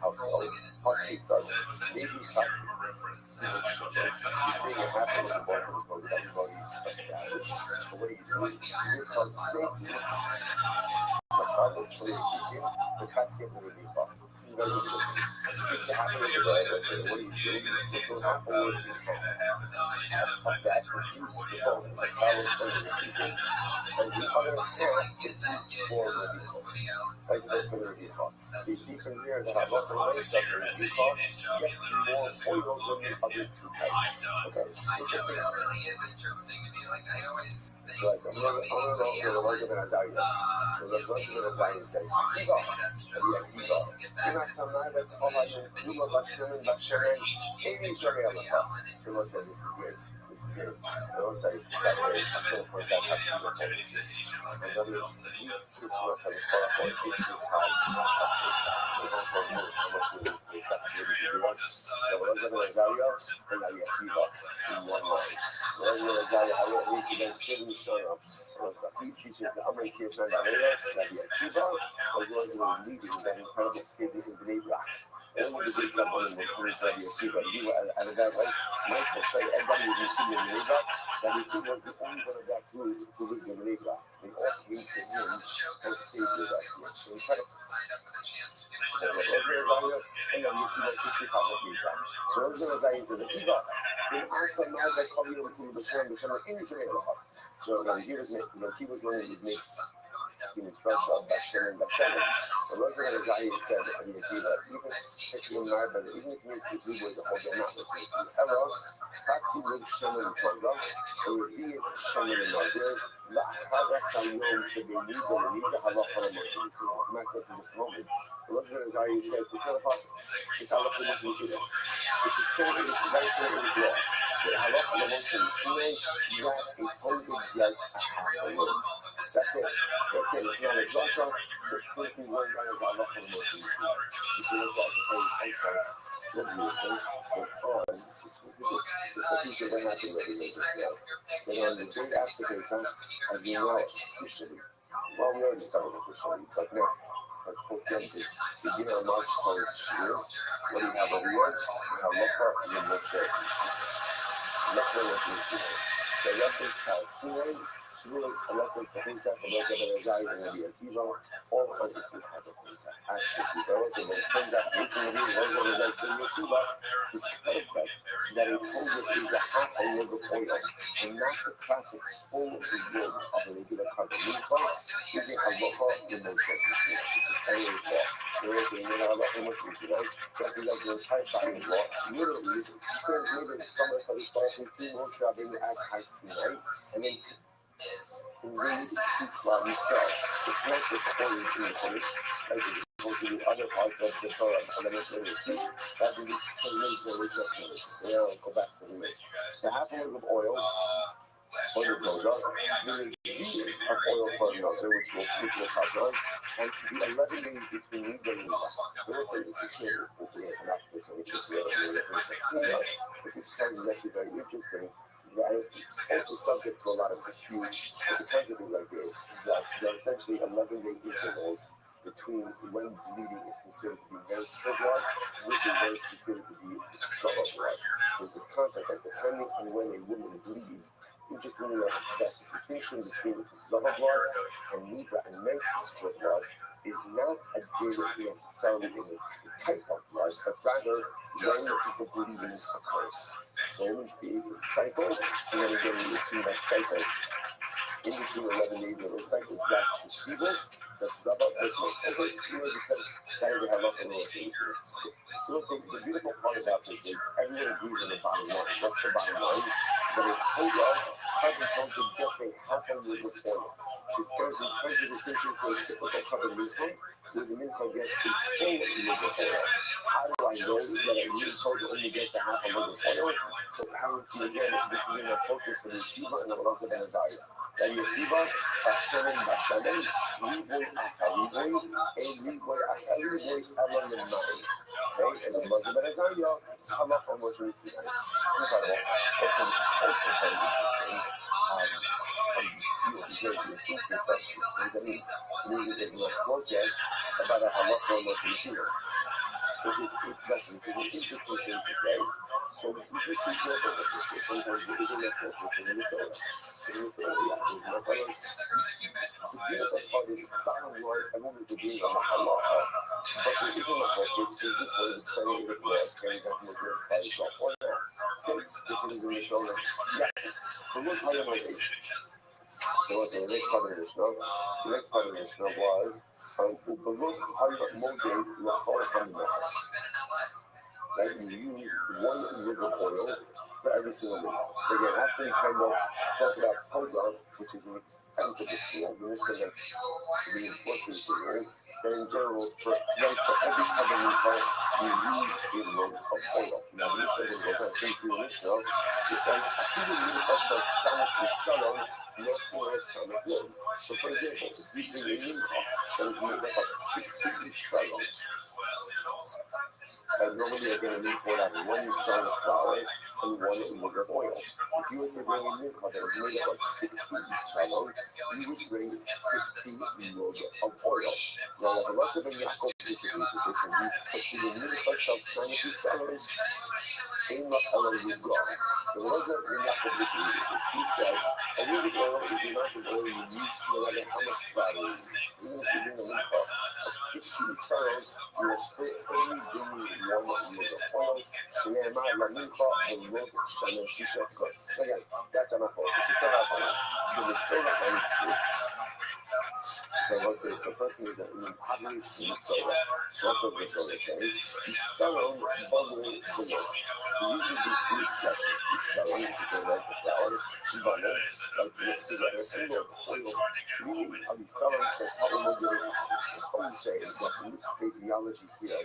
household, hot pizzas, maybe pasta. You think it happened in the morning because everybody's stressed out. So what do? You come safely. The car is so easy. The car is really fun. This is very interesting. It's happening in the world. What do? People have always been fun. Of that, the phone, the car was very easy. And the other hand is used for the vehicles. Like the vehicle. So you see from here that lots of ways that the vehicle gets more oil than the other two types. Okay. I know, it really is interesting to me. Like, I always think, Right. I'm going to go to the So the first one is like, ego. Ego. You're not telling me that all I should do about sharing, any journey on the top. So let's say this is good. This is good. I don't say that way. So of course, that has to be okay. Another sweet is what I was talking about. This is how we don't know how much it is. It's actually really good. So we're going to go and I get ego in one line. We're going to go how we can then show up. He teaches the American kids on the radio, that he had Cuba, or going to a meeting that incredible city in Geneva. And when the big number was first that he had Cuba, he was at a guy like Michael, so everybody was in Geneva, that he was the only one of that group who was in Geneva. They all came to him and stayed with us. So incredible. So and then you see what this is how it is. So those are the guys that are Cuba. Then also now they call you to the term in Geneva. So he was going to make he was drugged up by sharing the shadow. So those are the guys who said that he even if you're not, but even if you was a whole not listening to the error, Foxy was sharing the program, or he is sharing the idea. لا هذا اليوم شبه نيجا ونيجا على قرن ما كان في الصوم. الرجل الجاي says it's not possible. It's على قرن مسلم. It's a story of the right thing in the law. على قرن مسلم. You have a total judge That's it. That's it. It's not a doctor. It's simply one guy is على قرن مسلم. It's not a doctor. Well, guys, you guys are getting 60 seconds of your pick. Then on the big application, as you know, officially, well, we already started officially, but now, let's post them to begin our March towards years. What do you have over here? We have Locker and then Locker. Locker is the reference Palestinian, reference to things that the Locker and the guy and the Akiva, all countries will have a things that actually developed, and then it turns out recently, one of the guys in Akiva is perfect. That a cover is a half a load of oil, and not the classic full of the wood of a regular cover. Meanwhile, using a local in the process. It's the same as that. There is a lot of emotions, right? That is like the entire body of law. Literally, you can live in summer for the party, 2 months job in the high sea, right? And then really keep while you sell. It's not just pouring in the finish, like go to the other parts of the product and then it's really sweet. That will be so really go back to the list. To half a load of oil for your closure, the use of oil fertilizer, which will cover on, and to be 11 days between you getting back. There was a picture of the this which is really which is actually very interesting. That it's also subject to a lot of disputes because of things like this. That there are essentially 11-day intervals between when bleeding is considered to be menstrual blood, which is considered to be solid blood. There's this concept that depending on when a woman bleeds, interestingly enough, that the distinction between solid blood and Libra and menstrual blood is not as big necessarily in the type of blood, but rather when the bleeding occurs. So woman creates a cycle, and then again you assume that cycle in between 11 days of the cycle is back to cerebrus. That's about this one. Okay, you know, just kind of have up in the location. So the beautiful part about this is everyone agrees on the bottom line. What's the bottom line? That it's so well, hard to come to just a half a year before. This goes in terms of decision for a typical covered neutral, so the neutral gets a full year before. How do I know that a neutral only gets a half a year before? So apparently, again, this is in the focus for the yeshiva and the also the desire. The yeshiva, Hashem, Hashem, Liboy, Achaliboy, and Liboy, Achaliboy, Elam, and Mari. Okay, and the Muslim and Isaiah, Allah, and what we see. Incredible. That's also very interesting. About a halakha and what we see. That's an interesting thing to say. So you can see examples of this. Sometimes it isn't that focus in Minnesota. In Minnesota, yeah, there's no problem. The beautiful part is, bottom line, everyone is agreeing on the halal. But there isn't a focus. Is this one is saying it was and government will pay so or not? Different in Minnesota. Yeah. But look how you might be. So what's the next part of the Mishnah? The next part of the Mishnah was, but look how you might motivate the fall from the house. Right? You use one river oil for every single meal. So again, after you kind of talk about Toga, which is an expense of the school, the Mishnah that reinforces the rule, but in general, for every other meal, you use a load of oil. Now, the Mishnah that goes on through the Mishnah, because I think the Mishnah Samach is Salon, not for a Samach load. So for example, if you bring a Mincha that is made up of 60 Salon, and normally you're going to need for that one son of flour and one liter of oil. If you were to bring a Mincha that was made up of 60 Salon, you would bring 60 load of oil. Now, the rest of the Yaakov disagrees with this, and he's put the Mincha of 70 Salon in the oil you draw. The word that Yaakov disagrees with this, he said, a liter of oil is the amount of oil you use to let how much flour you use. Even if you bring a Mincha of 60 Salon, you will still only bring one liter of oil. ונאמר למינכה ולמות שמן שישה קוץ. רגע, that's my focus. It's not the Minnesota and the person is an impoverished Minnesota. What does Minnesota say? He's selling bubbling sugar. He uses these two expressions. He's selling because they like the flour. Bubbling, like mixed together, and the oil. Meaning, I'll be selling for how we're doing it. What I'm saying is that in this phraseology here,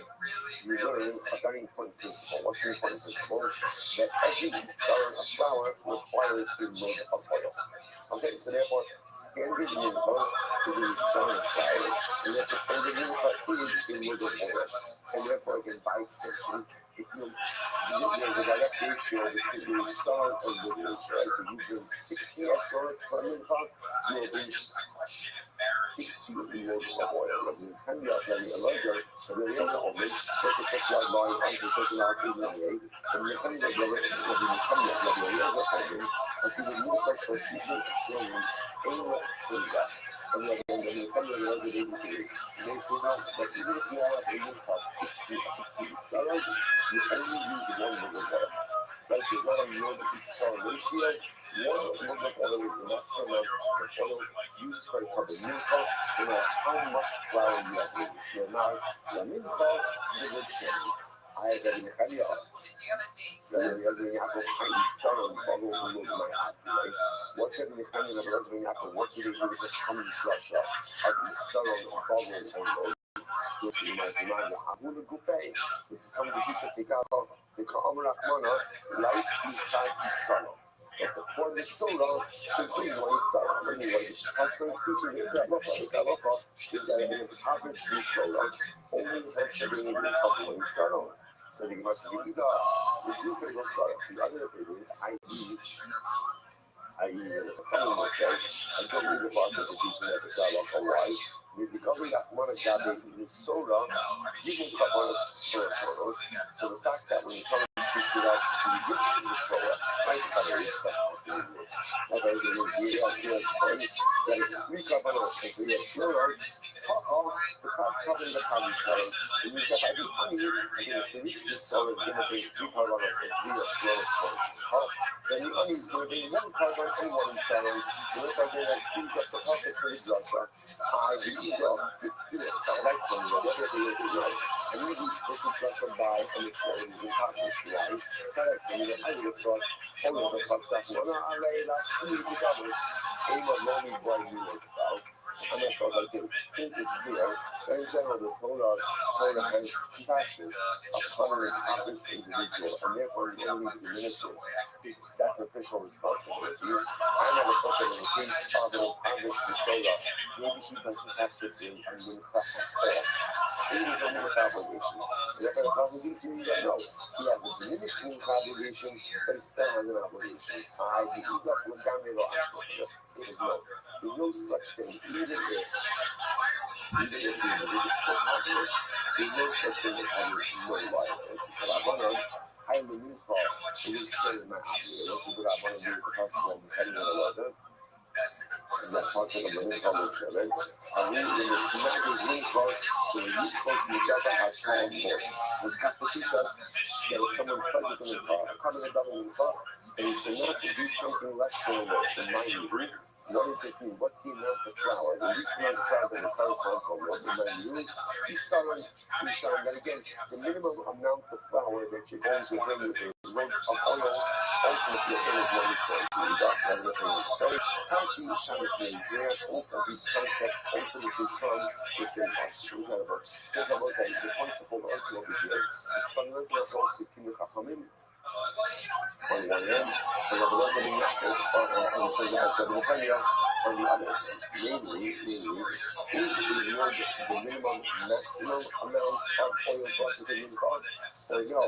you learn a very important principle. What's the important principle? That every selling of flour requires the load of oil. Okay, so therefore, every mincha is in selling of flour, and therefore every mincha is in load of oil. And therefore, again, by extension, if there's a direct ratio between the selling and the mincha, so you bring 60 dollars per mincha, you'll bring 60 loads of oil. And you can get a larger, a really oil, just like my wife is taking out his money, and you can get a little bit of the company of the other thing, and to the new person, people still need anywhere to that. And then the company of the other agency, they say now that even if you have a use of 60 sellers, you only use one of the oil. Like there's not a load of sell ratio, one load of oil is enough for the oil used for the mincha, no matter how much flour you have used. Now, the mincha, the good thing. I have a Nechaya. Then the other Yaakov finally started bubble who was my happy. What did Nechaya of the other Yaakov, what did he do to come to Russia? How do you settle the bubble and which you might imagine, Abu Gupay. This is coming to teach us about the Ka'amar Akmana, life sees time is sorrow. But the point is so long, simply one sorrow. Anyway, as for the creature, the Ka'amaka is that an impoverished sorrow, only has to be in the one sorrow. So you must be the group of sorrow. The other thing is, I.e., the Ka'amar says, I don't read the process of teaching at the Ka'amaka why. Because we got one of God in soda, you can cover for sorrows. So the fact that when you come and speak to that, you give it the soda, I cover it. Okay, so you realize that if we cover it, if we have sorrows, the fact covering the common sorrows, it means that I do honey, and if we just soda, give it a two cover of it, we have sorrows for it. Then you only do one cover and one sorrow. So if I do that, you get the perfect for this Russia. Sound like from the other thing is right. And we do this instruction by an experience in conflict, right? And I would have thought, all of the stuff, well, no, I lay like 2 others, ain't what lonely boy you like about. And I thought like this, since it's real, in general, the Torah has compassion upon an accomplished individual, and therefore you only administer his sacrificial responsibility. I never thought that in the case of an accomplished Torah, maybe he doesn't have to do and then crack his fall. He was under the obligation. And if an obligation, you don't know. He has a diminishing obligation, but it's still under an obligation. He got one down there, there's no such thing, even if even if the individual populace, there's no such thing as having no liability. Kalabanan ay lumiko, illustrate na application to Kalabanan dito sa possible heading of the weather. And that part of the lumiko was given. And we in the smack is lumiko, so you close the gather at home more. With Kafukusa, there was someone pregnant in the car, coming about in the car, and he said not to do something less than mind you. What does this mean? What's the amount of flour? And this amount of flour that occurs from what the man knew, he's selling that again, the minimum amount of flour that you're going to bring with a load of oil, ultimately is what it's going to be. That's everything. So, how do you try to be there? All of these concepts ultimately come within us. We have a think about that. The point of all us over here is fundamental to Kimu Kahamim. On one end, and the rest of the apples on the other. Namely, the minimum maximum amount of oil brought within the car. So, is the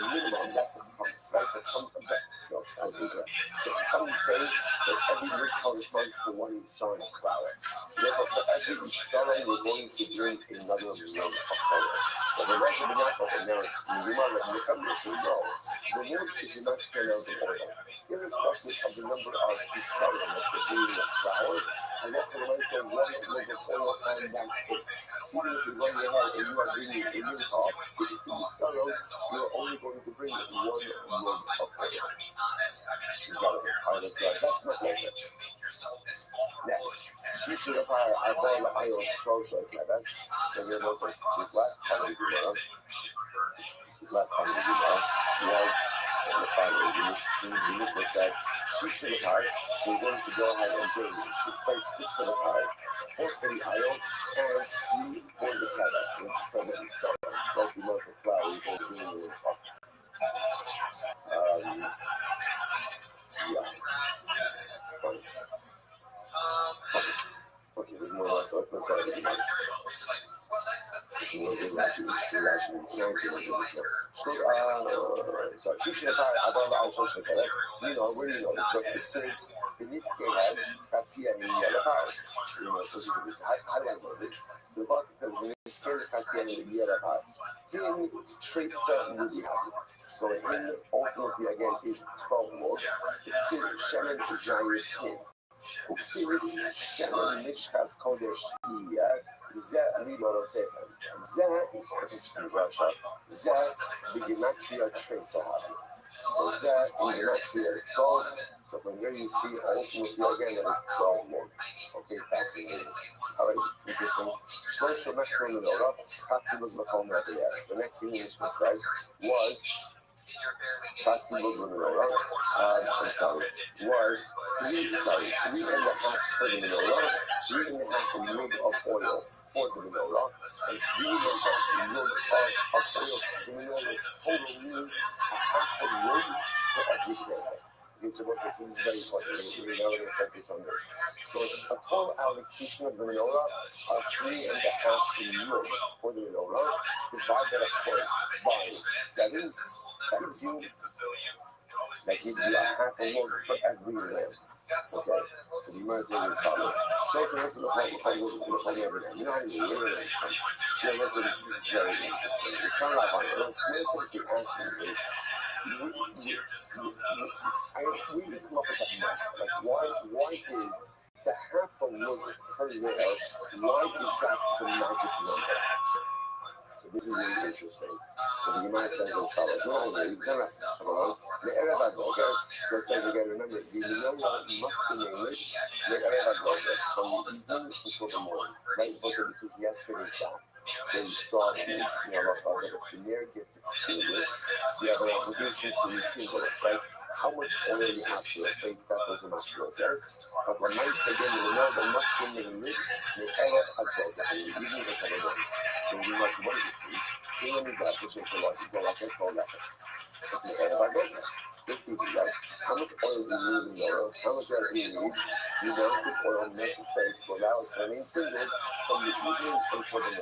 minimum that comes, right? That comes of that. So, some say that every milk corresponds to one install of flour. Therefore, for every install, we're going to drink another amount of flour. So, the rest of the apple, and now, you might have become this, the milk is not sent out of oil, irrespective of the number of installers that are doing the flour, and that's the way to run it with the oil on that cake. Even if you run your head and you are bringing a milk of 60 installers, you're only going to bring 1 mug of oil. You got it. That's not like it. Next, you should have I bought the oil close like that. That's the last part of the last time we did that was the final unit was that 6 to the pie. So we're going to go ahead and do place 6 to the pie, 4 for the aisle, and 3 for the cattle, which is probably solid. Like the most of flour, we're going to do in the pot. Okay, there's more left. Let's try to do that. So teaching about our social care, we know the social things. In this case, that's here in the other part. So this I like this. The boss says in this case, that's here in the other part. In trace certain will be happy. So in ultimately again is 12 words. It's Shannon is Giant's King. Shannon Mishkas Kodesh זה אני לא עושה זה is perfect in Russia זה בגימטריה traceable so זה בגימטrיה is 12 so from here you see ultimately again that is 12 more okay fascinating alright interesting שלוש המטרו מנורה חצי בגמקום מהביאס the next thing which was said was Patsy was in the row. I'm sorry. Was 3 and a half for the menorah, 3 and a half mug of oil for the menorah, and 3 and a half mug of oil for the menorah. Total means a half a mug for every candle. So this is very important. We know to focus on this. So a total allocation of the menorah of 3 and a half mug for the menorah. Divide that, of course, by 7. That gives you a half a load for every lamb. Okay, so the American is follows. So to answer the point, everything. You know how you do it. Yeah, look at this. This is very interesting. It's kind of like on earth. Here's what you're asking is, we come up with that much. Like, why is the half a load per layer, why is that the magic number? So this is really interesting. So the Gemara says as follows. Not only, the Erev HaGoger, so it says again, remember, the menorah must be named the Erev HaGoger from the evening until the morning. Right? So this was yesterday's shop. When you saw the the premier gets extinguished, you have an obligation to rekindle, right? How much oil you have to replace that was a matter of test. But when I say again, the menorah must be named the Erev HaGoger, the evening until the morning. So you might what is this? Even if that's a psychological like I call that. This is like how much oil do you need in the oil? How much oil do you need? The amount of oil necessary to allow it to remain single from the evening until the morning.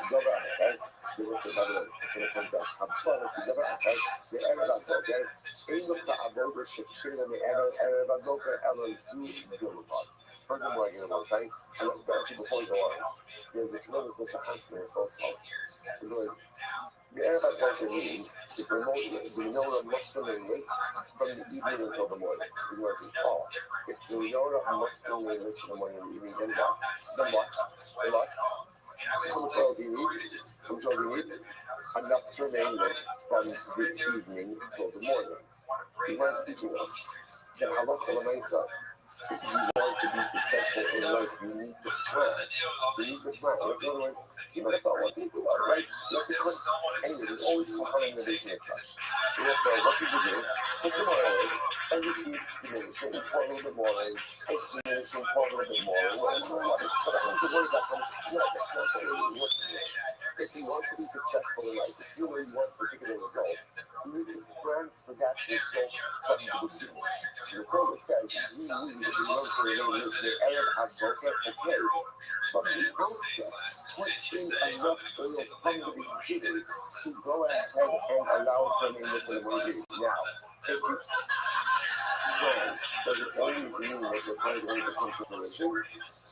Go back, right? So what's the other? So it comes out. So go back, right? The Erev HaGoger, in the Ta'avover Shekshir and the Erev HaGoger, Elo Zu Gilubot. Furthermore, again, on site, and actually before we go on, there's a tremendous list of aspects also. Because the Arabic culture means if we know the Muslim late from the evening until the morning. We know it's fall. If we know the Muslim late from the morning and the evening, then what? Then what? Then what? How much oil do you need? How much oil do you need? Enough to remain lit from the evening until the morning. We weren't teaching us that halakha l'maisa, if you want to be successful in life, you need to plan. You need to plan. In other words, you might thought what people are, right? You have to plan. Anyway, there's always some other innovation in touch. You have to, what you do, put some oil in, and you see, you pour a little bit more in, it's you pour a little bit more in, whatever, but I don't have to worry about how much to do. That's not the way it works. If you want to be successful in life, if you really want a particular result, you need to plan for that result from the beginning. So the Torah says, you want to remain the Arab advocate okay. From the outset, put in enough oil from the beginning to go ahead and allow them in the way. Now, if you plan, does it always mean that you're going to come to fruition?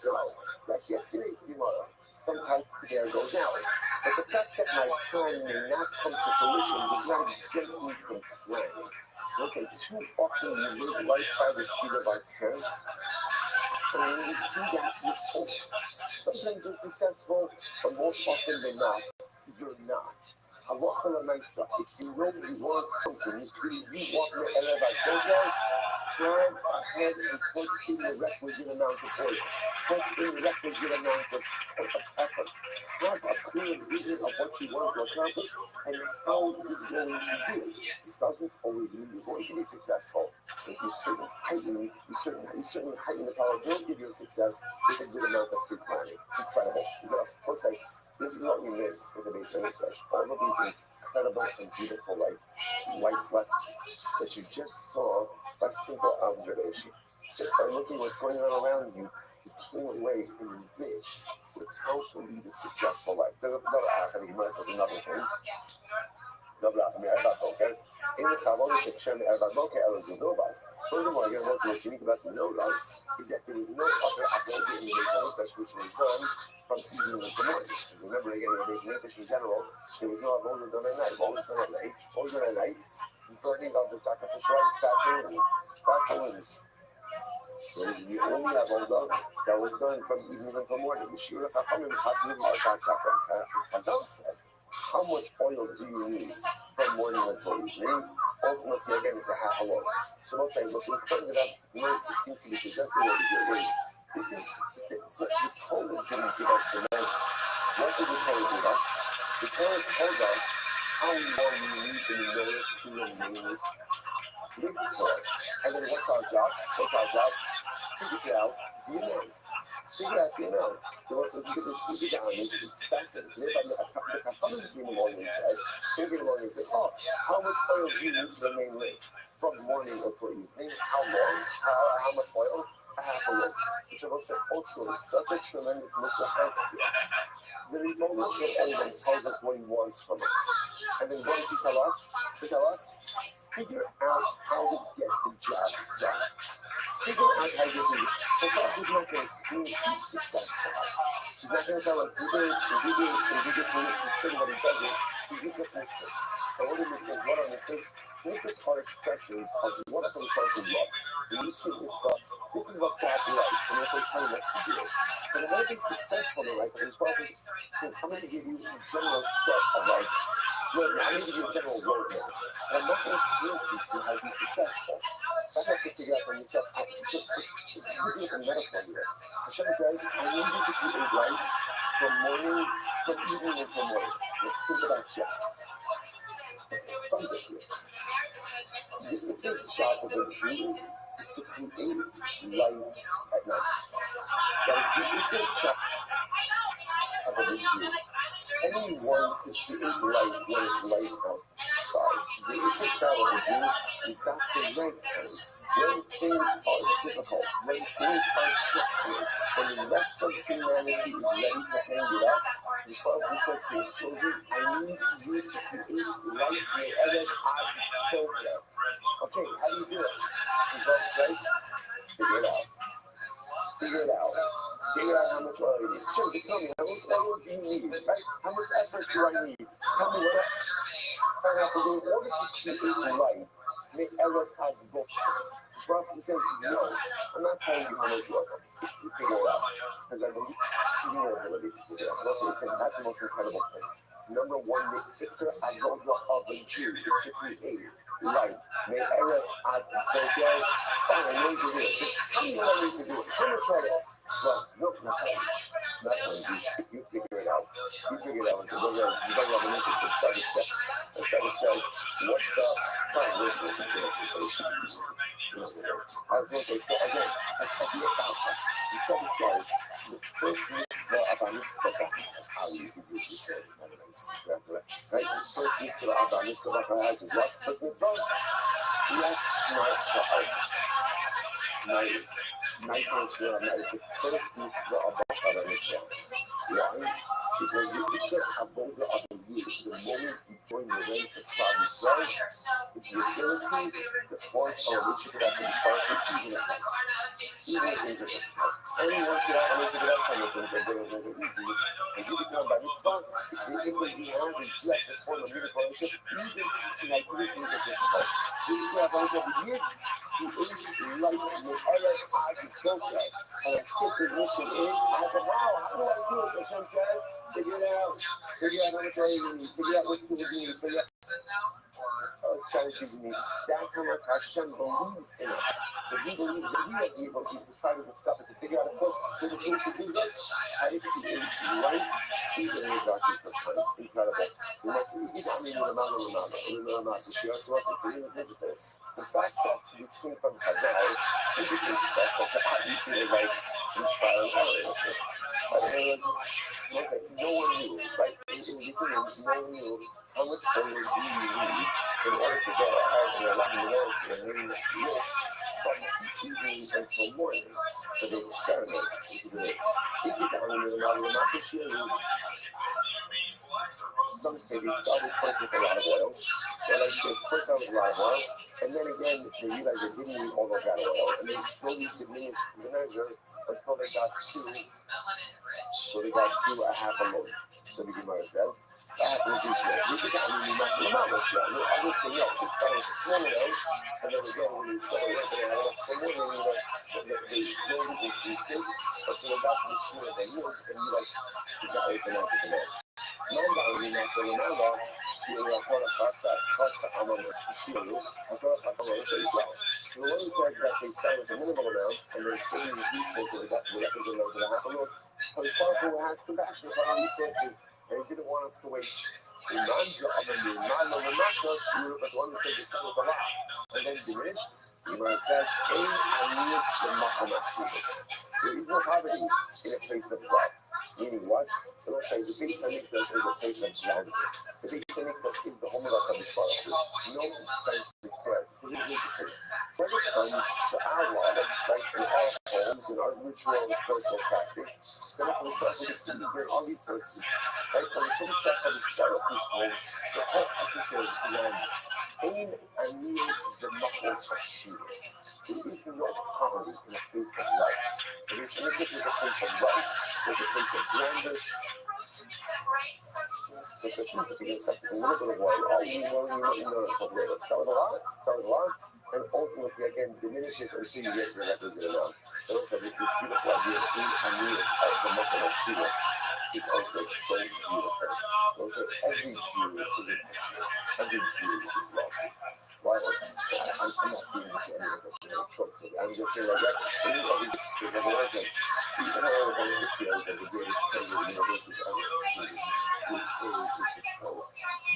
No. Like yesterday's Gemara, sometimes there goes out. But the fact that my plan may not come to fruition does not exempt me from planning. Listen, too often we live life by the seat of our parents. And when we do that, we hope. Sometimes you're successful, but most often than not, you're not. Halakha l'maisa, if you know you want something, you want your Erev HaDoga, plan ahead and put in the requisite amount of oil. Put in the requisite amount of effort. Have a clear vision of what you want to accomplish and how you're going to do it. It doesn't always mean you're going to be successful. If you certainly heighten the probability of your success with a good amount of pre-planning. Incredible. First, this is what we miss with the basic English. All of these incredible and beautiful life lessons that you just saw by simple observation. Just by looking what's going on around you, you came away enriched with how to lead a successful life. Another thing. Okay? In the Kabbalah, furthermore, again, what's unique about the no-life is that there was no other avodah in the Beit which was done from evening to morning. Remember, again, in the Beit in general, there was no avodah done at night. Always done at night. Always done at night. Burning of the sacrificial statues. So the only avodah that was done from evening until morning. Yeshua Chachamim Chachamim Arkat Chachamim said, how much oil do you need from morning until evening? Ultimately, again, it's a half a loaf. So don't say, look, we're putting it up. This seems to be suggesting what we're doing. This is what the Torah didn't give us the name. What did the Torah give us? The Torah told us how long we need in order to remain with the Torah. And then what's our job? Figure it out. Do you know? Figure out, you know. So let's get this down. This is fascinating. The Chachamim came along and said, oh, how much oil do you need to remain late? From morning until evening. How long? How much oil? A half a loaf. Which also is such a tremendous mitzvah. The Rebbe tells us what he wants from us. And then what does he tell us? He tells us, figure out how to get the job done. Figure out how to get the job. So God is not going to scream success for us. He's not going to tell us, do this, and do this, and do this, and this, and what he doesn't. He gives us mixes. And what are mixes? What are mixes? Mixes are expressions of what comes out of love. When you see this stuff, this is what God likes, and what they tell us to do. And it might be successful in life, and it's probably, I'm going to give you a general set of like, I'm going to give you a general roadmap. And I'm not going to steal you to how to be successful. I have to figure out for yourself how to be successful. This is a metaphor here. Hashem says, I need you to create life from evening until morning. Let's think about that. The big job of a Jew is to create life at night. That is the big job of a Jew. Anyone can create life when it's light outside. The big job of a Jew is not the right time. When things are difficult, when things are stressful, when the rest of humanity is ready to hang it up, the Father says to his children, I need you to create life wherever I told you. Okay, how do you do it? Is that right? Figure it out. sign up to do in order to keep it light. Make Erev Chag book. He says, no, I'm not telling you how much you are. You figure it out. Because I believe you have the ability to figure it out. Also, he says that's the most incredible thing. Number one, the picture of a Jew is to create light. May Erev Chag Boker. Fine, I know you do it. Just tell me what I need to do. How much are you? Well, look, not telling you. Not telling you. You figure it out. You figure it out. So you don't have an interest in trying to check. And so it says, what's the time? I was going to say, so again, at the account, it says, the first mitzvah of a mitzvah, how you can do this. Right? The first mitzvah of a mitzvah is what? First mitzvah? Yes, not for others. Nice. Nice mitzvah, nice. The first mitzvah of a mitzvah. Why? Because you put a boulder of a youth the moment you join the ranks of Klal Yisrael, with the ability to form a relationship that can be powerful even at night. Anyone can have a relationship from it, and they're very easy. And you become by mitzvah, basically he has a direct to form a beautiful relationship, even like everything is difficult. You can have a relationship with you is like the Erev Chag Boker. And a simple mission is, how do I do it? Hashem says, figure it out how much I need, figure out what you need, figure out strategies you need. That's how much Hashem believes in us. But he believes that we are able to try to discover, to figure out, of course, when the things to do this, how to create light, even in the darkness of time. Incredible. So let's eat it. The fact that this came from Chazal indicates that you feel like we trial and error. No one knew, right? In between, no one knew how much oil do you need in order to go out and allow the world to remain lit from evening until morning. So they experiment to do it. If you don't remember, not this year, some say they started first with a lot of oil. So like they first out with a lot of oil, and then again they realized they didn't need all of that oil, and they slowly diminished the measure until they got to a half a loaf. So the Gemara says, obviously no, they started with a small oil, and then again when they started working it out, they slowly increased it, but when they got to the shore of the milk, and you like, you got to open up with the milk. They didn't want us to waste. But the one who said the son of Allah, and then diminished, it says, there is no poverty in a place of God. Meaning what? So let's say the big Mikdash is a place of land. The big Mikdash is the home of the Baruch. No expense is spared. So we need to say, when it comes to our life, like in our homes, in our ritual and spiritual practice, then if we start to see all these sources, right? When we finish that from the Baruch home, the whole essence is land. Aim and means the knuckles of Jesus. There is no poverty in a place of life. The big Mikdash is a place of life. There's a place of grandeur. So the truth is that a little bit of water, all you know, start with a lot, and ultimately again diminishes until you get the requisite amount. So also this beautiful idea of being amazed of the method of Jesus is also so beautiful. Also every Jew is lawful. Why? I'm not doing this to anyone. I'm just saying like that. Everybody is like that. Even all of the videos that the greatest president of the university ever seen is exposed.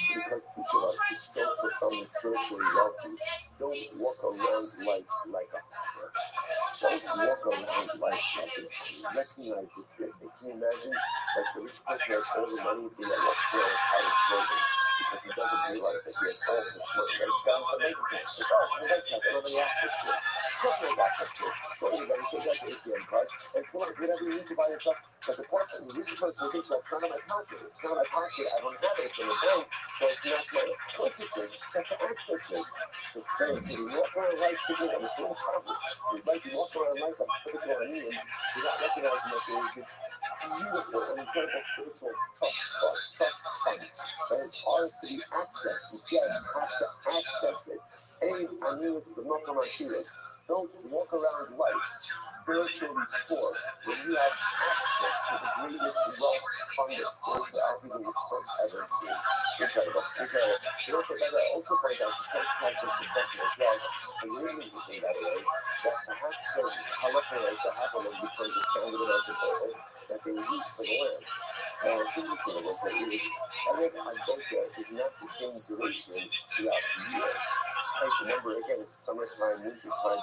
Because each of us is so profoundly spiritually wealthy. Don't walk around like a pauper. Don't walk around like a recognize this gift. Can you imagine like the rich person has all the money in that walks there out of smoking? Because he doesn't realize that he has all the smoke. Right? He's got some bank account. It's all the bank account. Nobody access to it. Of course they have access to it. So everybody should have the ATM card. And it's like whatever you need to buy yourself. But the person, the rich person who thinks that's not in my pocket. It's not in my pocket. I don't have it. It's in the bank. So it's not my consciousness. It's not the access it. So spiritually, you walk around life thinking that it's so accomplished. You'd like to walk around life like spiritual and without recognizing that there is this beautiful and incredible spiritual trust. Trust fund. But in order to be accessed, you just have to access it. Hey, amigos, no comanchiles. Don't walk around life spiritually poor when you have access to the greatest well-funded spiritual algorithm you've ever seen. Incredible, incredible. You know, I also point out the first time this discussion as well, and really interesting, by the way, that perhaps certain halachites that happen when you become the standard of the Torah that they use for the land. Now, it's interesting that they use, Erev Adbeka is not the same duration throughout the year. Right, remember, again, it's summertime, wintertime.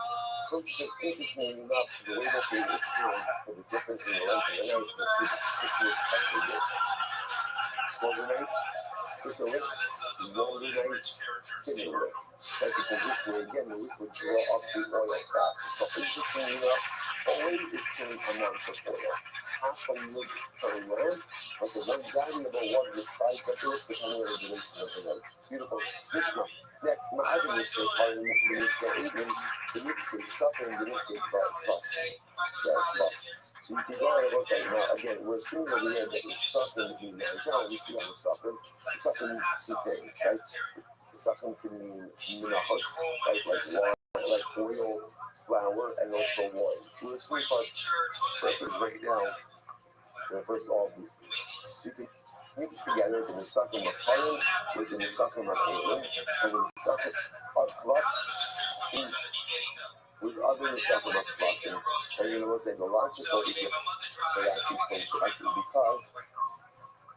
It's just interesting enough the way that they experience for the difference in the length of the night versus the sickness of the day. Shorter nights, quicker winds, longer nights, thinner wind. Right, because this way, again, the wind would draw up the oil fast. So interesting enough, always the same amount of oil. Half a wood per land, but the one valuable was the size of the earth depending on the duration of the night. Beautiful. Mishnah. Next, Ma'adim is the part of the Minister Aiden, the Minister suffering, the Minister plus. So you can go ahead and look at it. Now, again, we're assuming over here that the suffering means the general, we see on the suffering. The suffering means two things, right? The suffering can mean minachos, right? Like wine, like oil, flour, and also wine. So we're assuming purpose right now. First of all, these things. So you can mix together the Nisachim of Harim with the Nisachim of Elim and the Nisachim of Klap with other Nisachim of Klasim. And you know, say the logical is that they actually place it because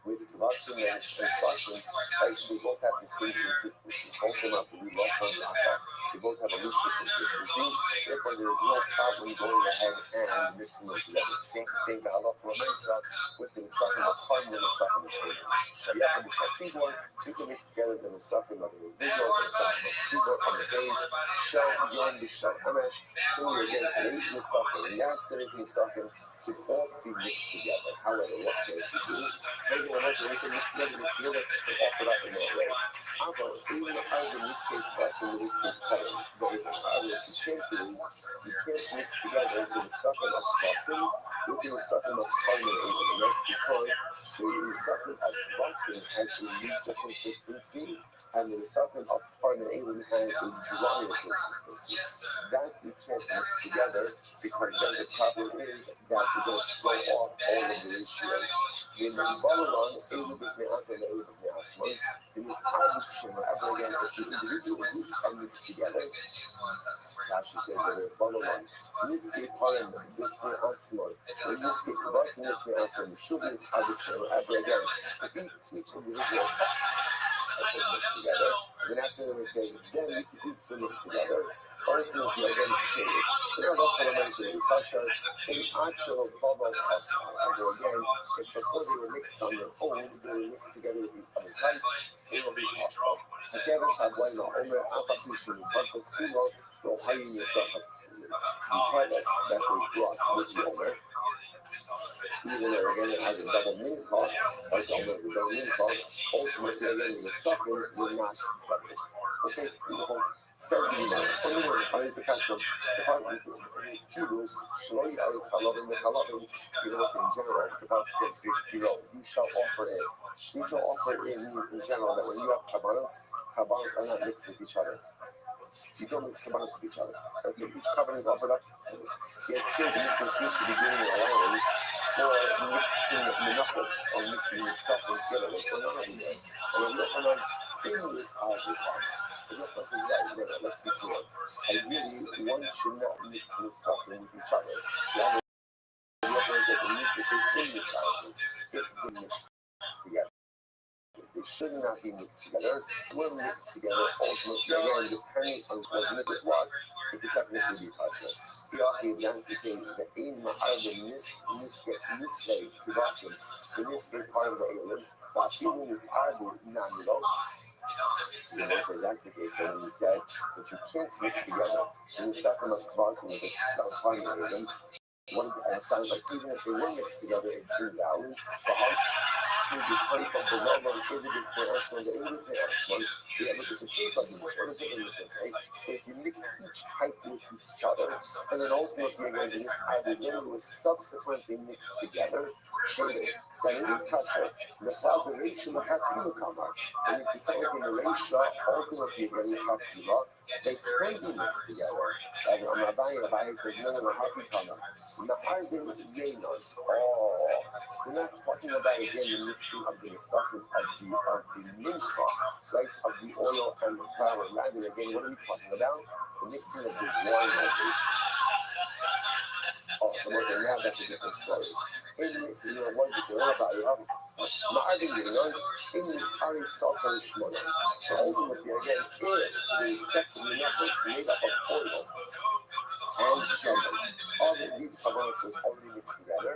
with Klasim and Klasim, actually both have the same consistency. Both of them have to be lost on Naka. They both have a loose consistency. Therefore, there is no problem going ahead and mixing them together. Same thing that Allah promised with the Nisachim of Harim and the Nisachim of Elim. So you have to mix one, you can mix together the Nisachim of the Visual, the Nisachim of Tzibor, on the days, Shel, Yom, Bishal, Hamesh, similar again, today's Nisachim, yesterday's Nisachim, should all be mixed together. However, what can you do? Maybe the most recent mix together is still offer up in that way. However, even if I have the mistake plus and the mistake color, but if I was to change it, you can't mix together the Nisachim of Klasim with the Nisachim of Harim and Elim, because the Nisachim of Klasim has a looser consistency, and the Nisachim of Harim and Elim has a drier consistency. That you can't mix together, because then the problem is that you're going to throw off all of the ratios. In the Babylon, Elim is the answer, and Elim is the answer. In this addiction, wherever again, if the individual groups are mixed together, that's the same as Babylon. In this case, Harim is the answer. In this case, Klasim is the answer, and Shubin is addiction, wherever again, each individual together. Then after they say, then you can eat them together. Also, if you're going to say it, they're not going to mention it because in actual bubble again, if before they were mixed on their own, they were mixed together with these other sites, they will be possible. The Kevin said, when the Omer Application is also Sumo, will hire yourself up. That was brought with the Omer. Even though again it has a double meaning cost, like almost a double meaning cost, ultimately again the suffering will not cover it. Okay, beautiful. So, I need to catch them. The part is two rules. Shloi are kalavim, you know, in general, about this you shall offer it. You shall offer it in general that when you have kabbalas are not mixed with each other. You don't mix kabbalas with each other. That's it. Each covenant is offered up. Yet here the mixing seems to be giving an allowance for mixing menachos or mixing the suffering together. What's going on here? And when you're on in this as a father. Let's be clear. Ideally, one should not mix the suffering with each other. The other is that the need to say in the suffering if they mix together. They should not be mixed together. When mixed together, ultimately, again, depending on what liquid was, it could technically be possible. The author advanced the case that in Ma'arab mislay Kivassim, the mislay part of the Elim, but even this Arbu Namilo, you know, so that's the case. And he said that you can't mix together. And the second of Kivassim is a part of the Elim. What is it? And it sounds like even if they were mixed together, it's invalid. The heart is the type of the love of everything for us, and the everything else. Yeah, look at the same thing. What is it in this, right? So if you mix each type with each other, and then ultimately again this hydrogen was subsequently mixed together, showing that in this culture, the population of Hakimukama, and it's something in the ratio ultimately when you have Kima, they can be mixed together. And on my buying says, no, Hakimukama. Ma'arvin Yenos. Oh, we're not talking about again the mixing of the suffering of the mincha, right, of the oil and the flour. Rather, again, what are we talking about? The mixing of the wine like this. Oh, so now that's a different story. In this, what did you know about it? Ma'arvin Yenos, in this Ari Salsa Shmona. So ultimately, again, if the respective metals made up of oil and sugar, all of these components was already mixed together,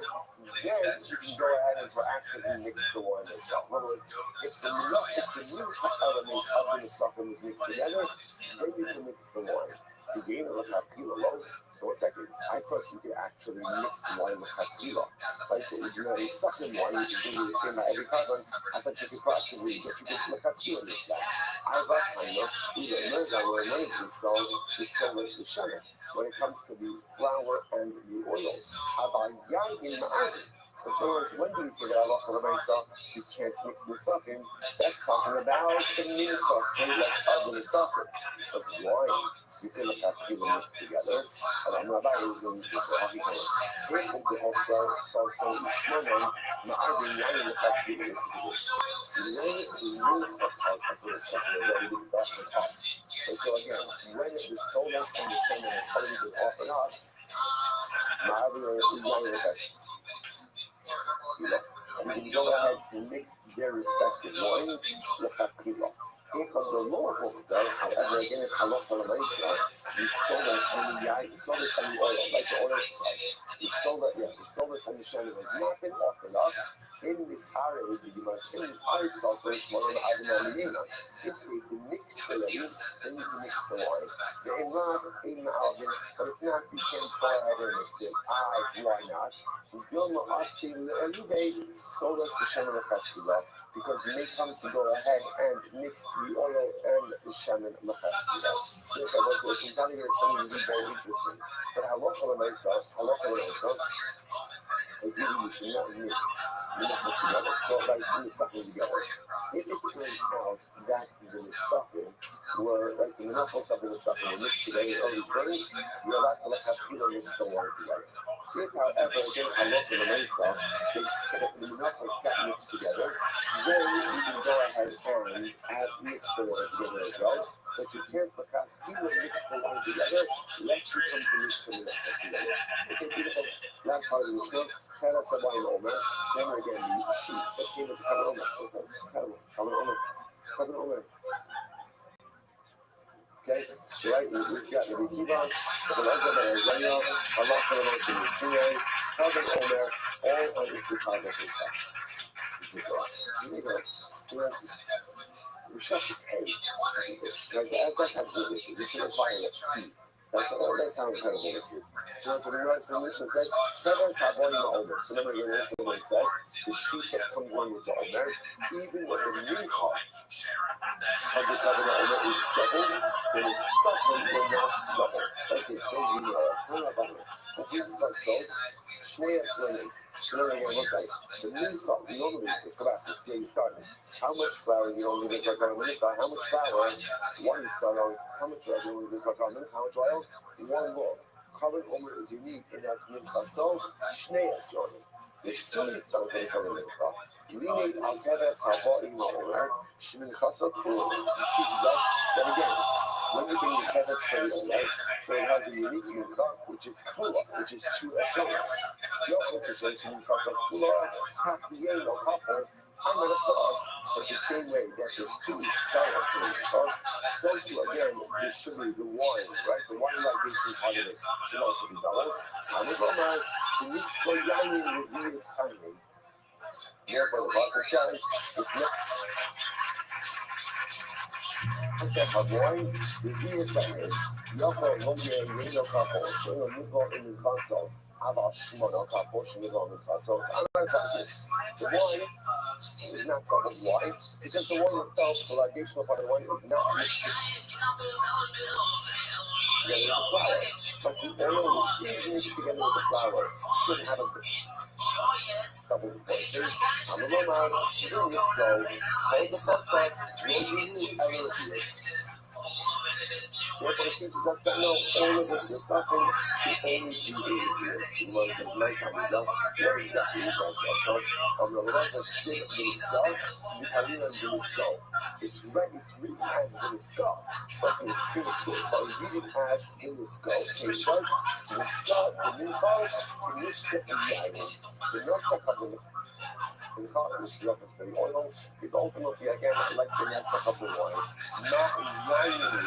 then you can go ahead and actually mix the wine itself. In other words, if the new element of the stuffing is mixed together, then you can mix the wine. You gain a kilo alone. So what's that? I thought you could actually mix wine with kilo. Right? So if you have a sucking wine, you can do the same by every carbon. I thought you could actually get you could kilo mix that. I thought I know either America or America is so much the sugar. When it comes to the flour and the oil, about young in the army. In other words, when do you say that Allah for myself, you can't mix this up in? That's talking about the meal suffering, like of the suffering. But wine, you can look at people mixed together. And I'm not using this talking about it. If the whole salsa each moment, my army wine in the fact people mixed together. The meal suffering of the suffering is already off the top. And so again, when the soul and the family has already been offered up, my army is wine in the fact. And you go ahead and mix their respective wines with Hakila. If on the lower hook, however, again, it's halal for the Malaysia, the sodas and the oil, like the oil side. The sodas and the shannon has not been offered up in this area, in this area sauce, where it's more than Adonai. If you mix the ladies, then you can mix the wine. The Imran, in the oven, but if not, you can't go ahead and mix it. Why not? Sodas the shannon of Hakila. Because you may come to go ahead and mix the oil and the shannon machashira. So I was something really very interesting. But halacha l'maisa, ideally you should not mix the machas together. So like in the suffering together. If it turns out that the suffering were like the machas of the suffering were mixed together already burning, you're allowed to let hashira mix the water together. If however again halacha l'maisa, the machas got mixed together, then you can go ahead and mix the water together as well. But you can't because either mix the water together, lest you come to mix the water together. Okay, beautiful. Last part of the show, tell us about an Omer. Then again, the sheep that came with the Cover Omer. What's that? Cover Omer. Okay, so right, we've got the Kivan, the Lazar, the Isaiah, Allah for the Most in the Sinai, Cover Omer, all under the Cover of His we shut his head. That's how good this is. You can't find it. That's how incredible this is. So the mission said, Sevens have one older. So remember, you're going to what it said. The sheep that come one with the Omer, even when the new heart of the covenant Omer is doubled, then the suffering will not double. Okay, so we know. But this is also, so again, what's that? The new crop, normally, it's about this where you started. How much flour you only need for a minute? How much flour? One cell. How much oil you only need for a minute? How much oil? One loaf. Covered Omer is unique, and that's Minchasol, Shneas Yonim. It's two something from the Mincha. We need Altera Savo in Omer, Shminchasol Kul. This teaches us that again, when you bring the Kevet for the Omer, so it has a unique Mincha, which is Kula, which is two Essenes. Your interpretation because of half the year or copper, I'm going to thought, but the same way that there's two sour things, so too again, there should be the wine, right? The wine like this is part of it should also be doubled. I'm going to go now, the Nisco Yamin will be the signing. Therefore, the Basa Challenge is okay, my boy, the year signing, Yoko, Logia, and Reno Couple, so you go in the console. About Shimono portion of the so I'm not about this. The wine is not called wine because the wine itself, the ligation of the wine is not together with the flower. But the oil is mixed together with the flour should have a couple of voices. I'm a little out, doing this slow, hold the puffs up, will be ever appears. Therefore, the people that don't know all of this is something to only do is was a lifetime without very exactly what I thought. On the left, it's still in the skull, the Italian in the skull. It's ready to read as in the skull, but it's primitive, but read it as in the skull. Okay, so the skull, the new ball, the new step in the island. The north step of the cotton is reference to the oil is ultimately again like the nasa of the wine. Not this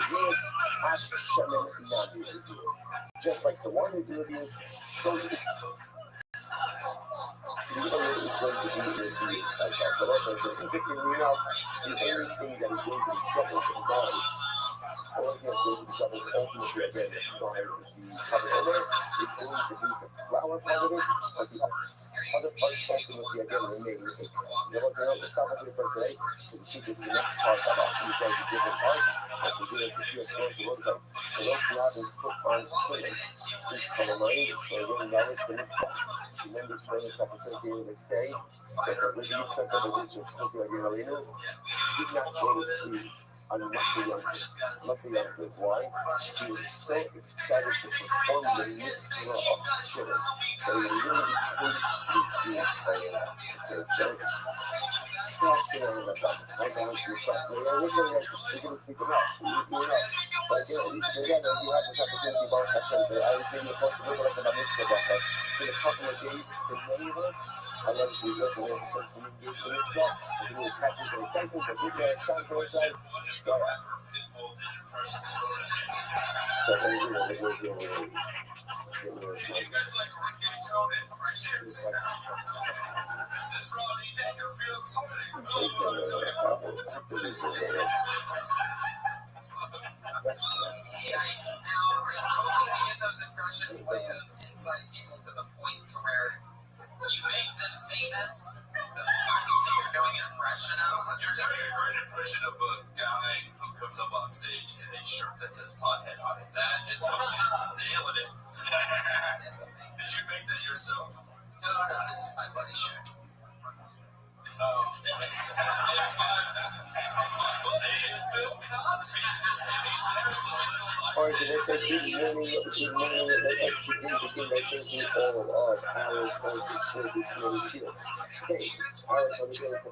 as shaman navigators. Just like the wine is reduced, so the oil is going to be reduced as well. But also, interestingly enough, the only thing that is going to be doubled and gone, or again, going to be doubled ultimately again by the cover over, is going to be the flower part of it, but the other part ultimately again remains. There was another stop at the first day, so the chicken is the next part that actually does a different part. As the good as the few explores the website. So those who haven't put on filling, please come online, so again, that is the next step. Remember to bring this opportunity, they say, that the review center of which is supposed to be arenas, did not go to sleep. I'm not the young kid. Why? He was so excited to perform the mixture of children that he literally couldn't sleep being playing that. Okay, so that's the end of that. I don't want you to stop. We're gonna sleep enough. We're enough. But again, together we have this opportunity about that center. I was being supposed to look like about this about that. In a couple of days, for many of us, I love to be looking at the person who engaged in this stuff. I think it was happy for excitement, but we got time for it. So you guys like reggaeton impressions? This is Rodney Dangerfield's Yikes. Now, hoping to get those impressions like inside people to the point to where you make them famous. The person that you're doing an impression of. You're doing a great impression of a guy who comes up on stage in a shirt that says pothead on it. That is fucking nailing it. Did you make that yourself? No, this is my buddy shirt. Oh, my buddy is Bill Cosby, and he sounds a little like Or the next good morning, all of hours for this little chill. Hey, hours on the day for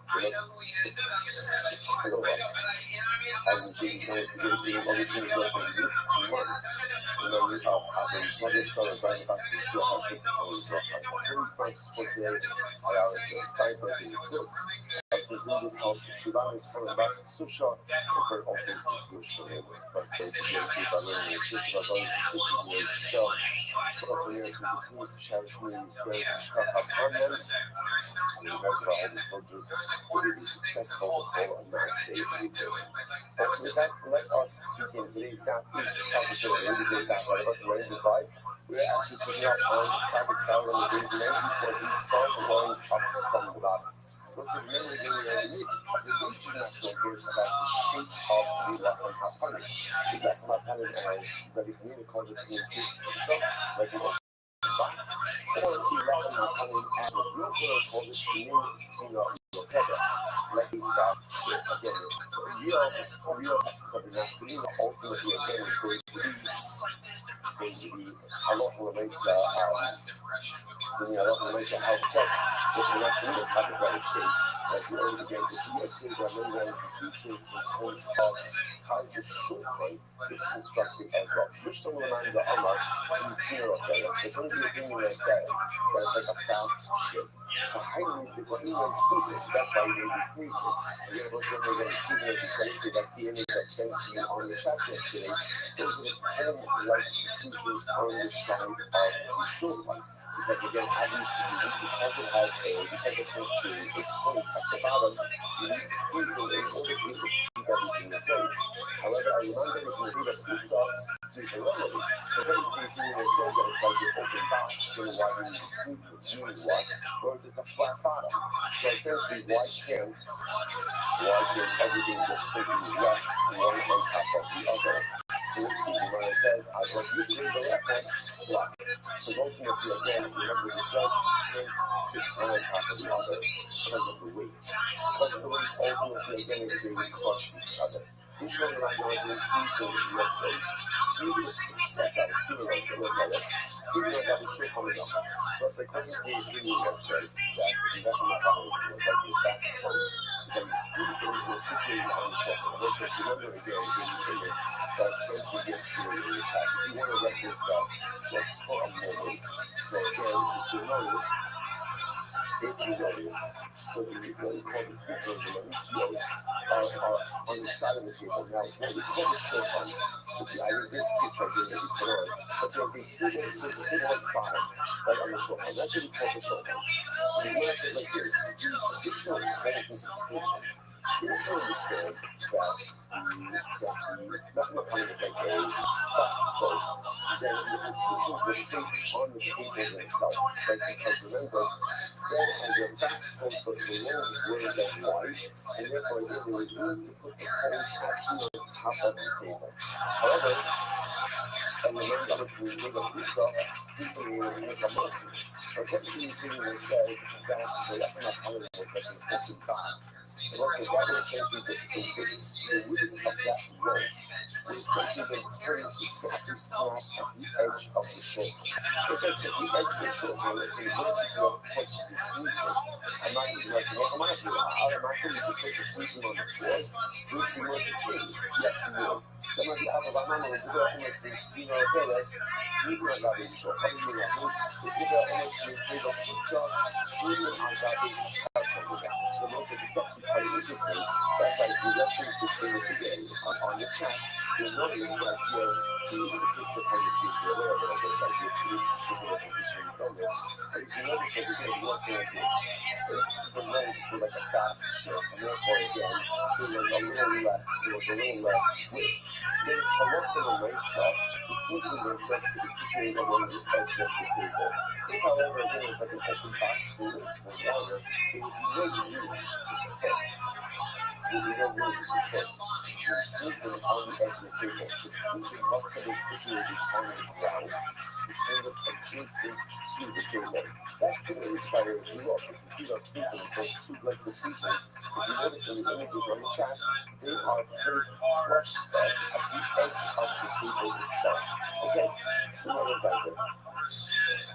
I know who he is. I'm just having fun. hello. I'm being told to get the other things up on this month. You know, we have been mother started buying back to the house of the house. I was cyber in the source. I was in the house of Shivani, so that's so short. For also institution, but so to get people in the system of going to the show. For the years, we continue to challenge me and say, upon them, we have all the soldiers will be successful and not safe. But with that, let us begin today's downbeat conversation. Really good that let us learn the vibe. We're actually putting up on cyber power and the internet before we start going up from the bottom. Which is really, really unique. The reason that's so good is about the shape of the black and half hundred. The black and half hundred is that if we need to call it between two, like you know, box, or the black and half hundred as a real world call it the new single header. Like we got again, real essence of the masculine ultimately again is going to be a lot more like how cut what the masculine is how the better shape. Like we already began to see a stage of many institutions in terms of how the short is constructed as well. Which some remind the Allah in fear of that. There's going to be a thing like that that's like a fast shape. So I need to go in and sleep. That's why you need to sleep. And you're going to go to sleep and essentially that's the image that sent you on the chat yesterday. Those are the home like teachers on the side of the short one. Because again, obviously you need to have it as a because it has to explain at the bottom, you need to sleep in order to be able to keep everything in place. However, I remember if you read a flip top, sleep alone. Because everything is so that it's like an open box, then why you need to sleep with meaning what? Whereas it's a flat bottom. So essentially, why can't everything just simply rest one on top of the other? says, I was using the reference block. So ultimately, again, remember the judgment is on top of the other because of the weight. Because the weight ultimately, again, is they will crush each other. This one right now is increasing the red face. That's our steroid, the red color. Steroid that is still coming up. So it's like, when you see the red face, that's not how it's like the back point. Then you see the situation on the chest. Remember again, when you say it, that essentially gets to your attack. If you want to wreck this stuff, let's put a more weight. So again, if you notice, so the what we call the sleepers and the EPOs are on the side of the table. Now, what we call the short one, which is either this picture or the picture, but there's a table side right on the short one. That's what we call the short one. So the way I say like this, this short is beneficial. So you have to understand that not in a kind of like a plastic boat, that the nutrition was placed on the table themselves. Right? Because remember, bread has a fast coat, but the loaves were then wide, and therefore they would need to put the coals actually on top of the table. However, and remember that we make a pizza, sleeping in a make a monkey. But what she pretty much says is that that's not how it works, that's a cooking time. And also, that is simply the root of that roll. We simply then turn exactly flat at the edge of the shell. Because if the edge of the shell will let you work to what you sleep on. I'm not even like, well, I'm not doing that. I'm not going to put the sleeping on the floor. Would you want to change? Yes, you will. Some of the other banana will do that in the you know, that is so how do you like it? If you got energy, you got pizza, you know, I got this type of the most of the stuff you play with this thing. That's like the reference between the today on your chat. You'll notice that you're the picture from the future, whatever, like your particular position from it. And if you notice that you're going to be working like this, the lens is like a fast shift, and therefore again, feeling a little less, a little less weight. Then a lot of the weight stuff is simply the rest of the situation on the edge of the table. If, however, again, it's like an open box for water, it would be really easy to fit. It would be really easy to fit. You're sleeping on the edge of the table. The sleeping must have been situated on the ground, kind of adjacent to the table. That's going to require, if you look, if you see those sleeping, those two length of sleeping, if you notice in the images on the chat, they are placed flush at the edge of the table itself. Okay? So now we're back there.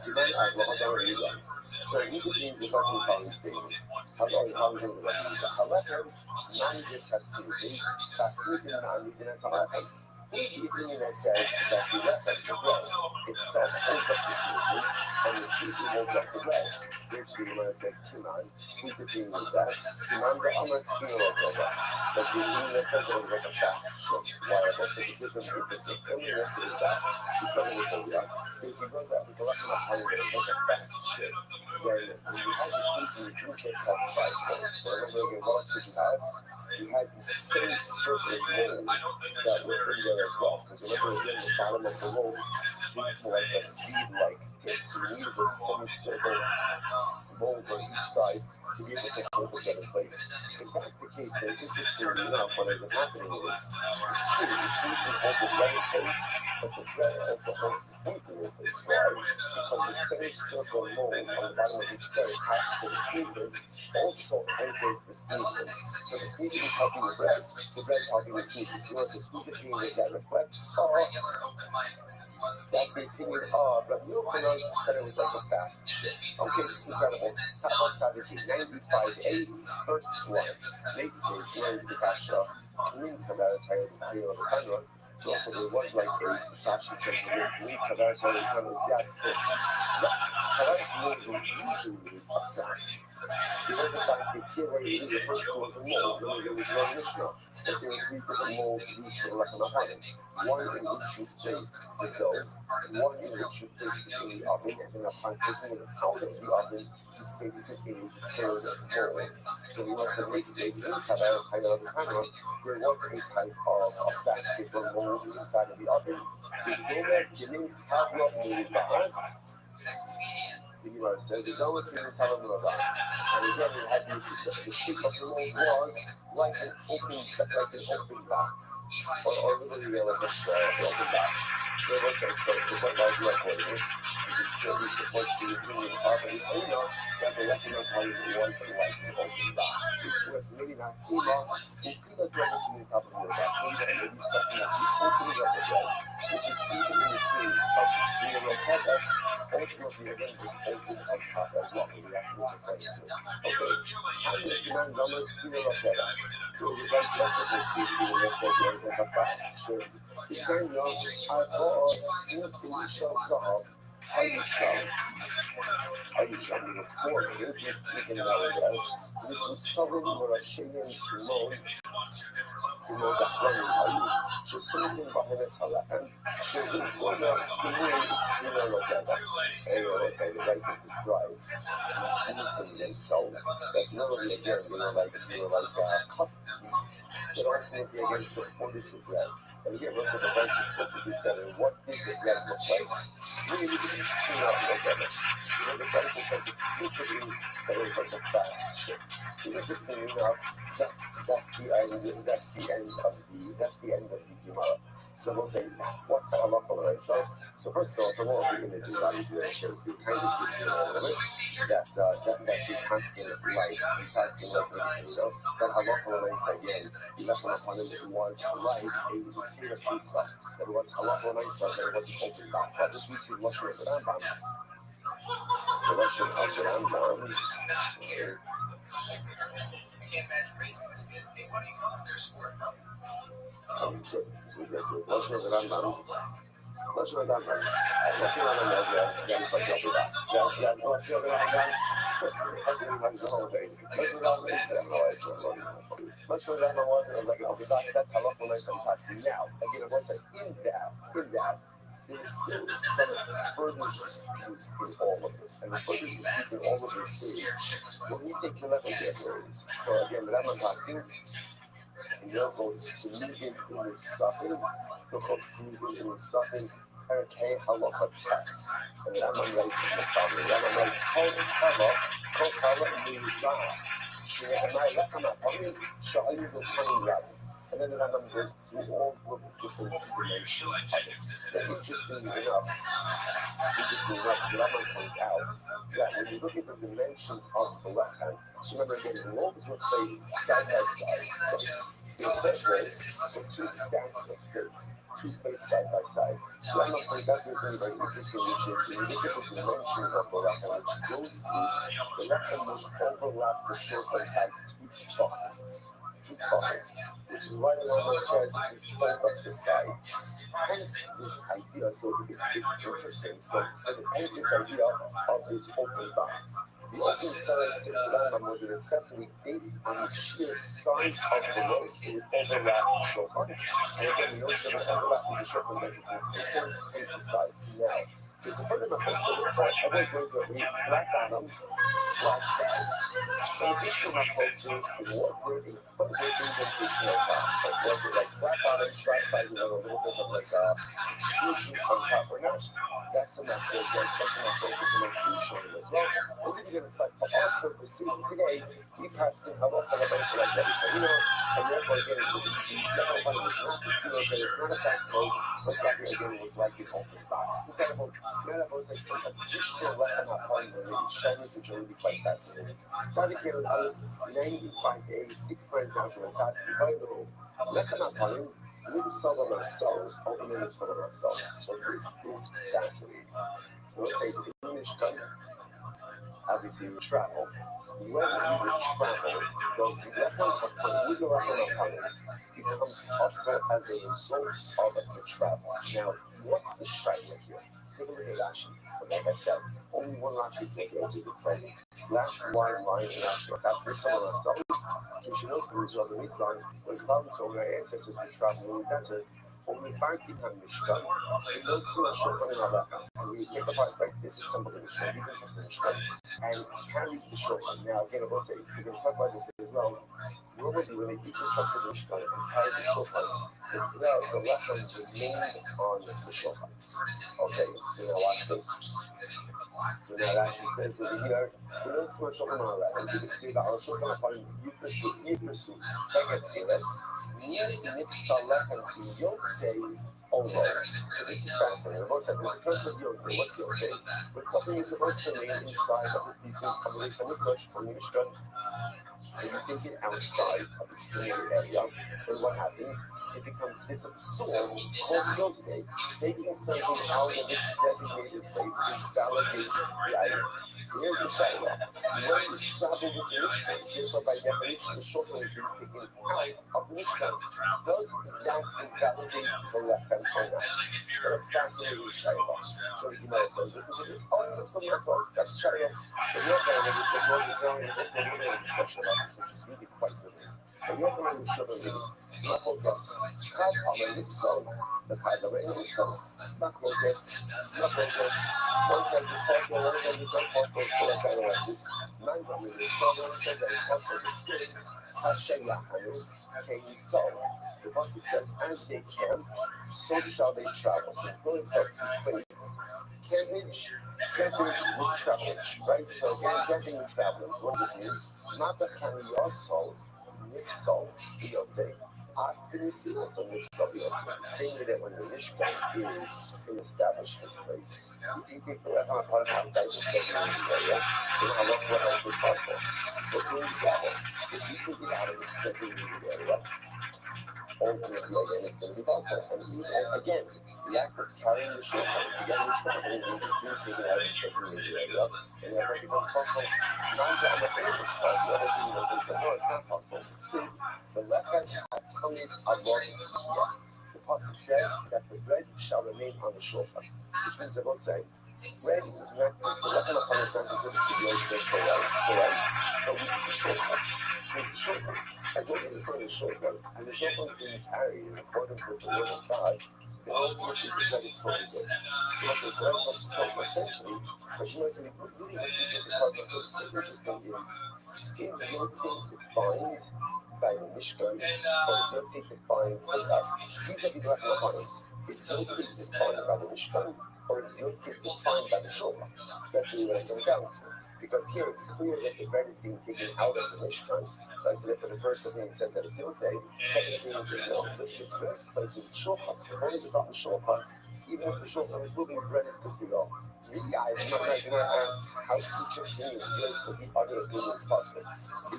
You might add, well, I've already done. So we just need the fucking calling statement. I've already calling the reference. However, non-this has sleeping, that's sleeping non-this has sleeping. Each evening that says that the reference of bread itself holds up the sleeping, and the sleeping holds up the bread. Which the one says Kiman, who's the thing with that? Kiman the Amas funeral over. But the thing that says it was a fast ship. Why? Because it isn't the only rest of that. It's not going to hold up. So if you go back to the left of the it was a fast ship. Then when you had the sleeping, you get outside first. Remember the walls that you had? You had the same circle mold that were in there as well. Because remember again, the bottom of the mold is like a bead-like. So you need a semicircle mold on each side to be able to hold the better place. If that's the case, then interestingly enough, what ends up happening is, sure, the sleeping holds the better place, but the bread also holds the sleeping in place. Why? Because the semicircle mold on the bottom of each tray attached to the sleeping also anchors the sleeping. So the sleeping is helping the bread is helping the sleeping. So you know, the sleeping being that reflects, that's the opinion of, but you don't know that it was like a fast shit. Okay, incredible. Top one strategy, 95A, first one. Next stage, where is the Kasha? Linka, that is higher than the camera. So also there was like a Kasha session with Linka, that is higher than the camera. Kavaris mold was usually a fast. There was a fast that here where you do the first one was a mold, and there was one Mishnah. But there were three different molds used for like an oven. One in which you place the dough, one in which you place it in the oven, and then upon taking it out of the oven, you place it in the third mold. So we went to make this in Kavaris higher than the camera. There was a type of fast paper mold inside of the oven. The donor didn't have what made the us. So the Noah team telling them about. And again, we had the shape of the mold was like an open box. Or literally like an open box. So it looks like so it's like recording it. It's supposed to be really hard, but you know that the electrical volume was like open box. It was maybe not too long. It could have done it to the top of the box. Maybe something that you open it up again, which is even in the case of the zero purpose. Ultimately, again, just open on top as well. We have to look at it. Okay. Numbers, zero purpose. So we got flexible to do the rest of the back. So the same note, I thought a smooth initial solve. How you show me the four here, just speaking about it, with the solving what I say in mode, that running value, just something behind us, and so for the way look at that, and say the right it describes, smoothing themselves, that none of the again, cup, but ultimately against the condition bread. And again, look at the rights explicitly said, and what did the bread look like? Really, look at it. The rights says explicitly that it was like a fast ship. So interestingly enough, that's the end of the Gemara. So we'll say, what's the halacha on the right side? So first of all, the more we're going to do that is to kind of give you a little bit that the constant light, that halacha on the right side, again, the lesson upon it was light, a material pizza, that was halacha on the right side, that it wasn't open back. That was due to Lashon of the Rambam. The Lashon of the Rambam. I can't imagine raising this kid. Hey, what do you call it? Their sport, huh? So we get to Lashon of the Rambam. Lashon of the Rambam. Lashon of the Rambam, yeah, it's like Lashon of the Rambam. Yeah, Lashon of the Rambam. That's the whole thing. Lashon of the Rambam is that, no, it's not Lashon of the Rambam was, like, okay, that's how Lashon of the Rambam. Now, again, I want to say, in that, there is still some further disputes in all of this. And the further dispute in all of this is, when we say kinetic words, so again, the Rambam talks, goes to medium in suffering, goes to medium in suffering, okay, halakha test. And the Rambam writes in the following, the Rambam writes, kol kala mi'udas, she'emai lekama pamim, sha'ayu v'chanim rabim. And then the Rambam goes through all of the different dimensions of it. But interestingly enough, the Rambam points out that when you look at the dimensions of the left hand, so remember again, the lobes were placed side by side. So two stacks of six, two placed side by side. The Rambam points out something very interesting, which is when you look at the dimensions of the left hand, which goes through, the left hand will overlap the short right hand two chocolate. Which is why the Rambam says both of the sides. Hence this idea, so it's interesting. So hence this idea of this open box. The open side says the Rambam was a necessity based on the sheer size of the road. It would overlap the shofar. And again, the notion of overlapping the shofar makes it the side. Now, there's a part of the whole part. Other words that we flat bottoms, flat sides. So the issue of cultures towards their indentation of that. Like, was it like flat bottoms, flat sides, and then a little bit of like squeaking on top or not? That's enough for this. That's enough focus and inclusion as well. We're going to get inside for our purposes today. We passed in how often I'm also like that. And therefore, again, it's not a fast mode, but that again was like an open box. That was like some additional weapon upon the shiny, which will be quite fascinating. So I think I was 95 days, 6 times out of that, divided weapon upon him. We discover ourselves, ultimately discover ourselves. So this is fascinating. We'll say the English obviously we travel. When we travel, the weapon becomes also as a result of the travel. Now, what's the shine here? Take a look at Rashi. Like I said, only one Rashi is exciting. Last wide line in Rashi. After some of ourselves, we should also result in it done. When clouds over our ancestors we travel in the desert, only 5 people have Mishkan. We don't see a shofar in our left. And we think about it like this is somebody in Mishkan. We think of Mishkan. And carry the shofar. Now, again, we're going to talk about this as well. Normally, when they deconstruct the Mishkan and carry the shofar, the left hand remained on the shofar. Okay, so now watch this. So now that she says over here, we don't switch on all that. And you can see that also going to find you pursue. Negative. Nip select and you'll say over. So this is fascinating. Most of this person you'll say, what's your say? But something is supposed to remain inside of the pieces of the some such from the Mishkan. And you take it outside of the community area. And what happens? It becomes disabsorbed, called you'll say, taking something out of its designated place to validate the item. Here's the shadow. When you travel with the Mishkan, therefore by definition, the short one is being taken out of the Mishkan. Does that invalidate the left hand or not? But it's fascinating shadow. So you might say, listen to this. Oh, no, something else. That's shadow. But you're going to get more Israeli discussion about this, which is really quite brilliant. And you're going to show them not hold us. Have our itself, the kind of rain itself, not hold us, not hold us. One side is possible, one side is not possible, so I kind of like this. Man, but with the problem, says that it's possible to say, Hashem Yahanu, can you solve? Because it says, as they can, so shall they travel. So going up to place. Carriage with travelers, right? So again, getting with travelers, what does this mean? Not the kind of your soul, Nixol, say. After you see also Nixol, saying that when the Mishkan is an establishment place, if you take the rest of the part of how that is taken in the area, then how much what else is possible? So in travel, if you take it out of the taking in the area, ultimately again it's going to be possible. And again, the act of carrying the ship together with travel is just being taken out of the taking in the area, and therefore it becomes possible. Not that the other side, the other thing that they say, no, it's not possible. See, the left hand comes above here. The pasuk says that the bread shall remain on the shoulder, which means they're both saying, bread is not the left hand upon the front is going to be correct. So we need the shoulder. It's shoulder. As long as it's on the shoulder, and the shoulder is being carried in accordance with the word of God, the ultimate is that it's so good. So essentially, but you know, really the secret part of this interesting is not defined by the Mishkan, or it's not defined by us. These are the black lines. It's not defined by the Mishkan, or it's not defined by the Shofar. That's really what it comes down to. Because here it's clear that the bread is being taken out of the Mishkan. So that for the first thing it says that it's Yosef. Second thing is that no, the first place is the Shofar. The bread is not the Shofar. Even if the Shofar is moving, the bread is good to go. The guy is not going to ask how each opinion deals with the other opinions possible.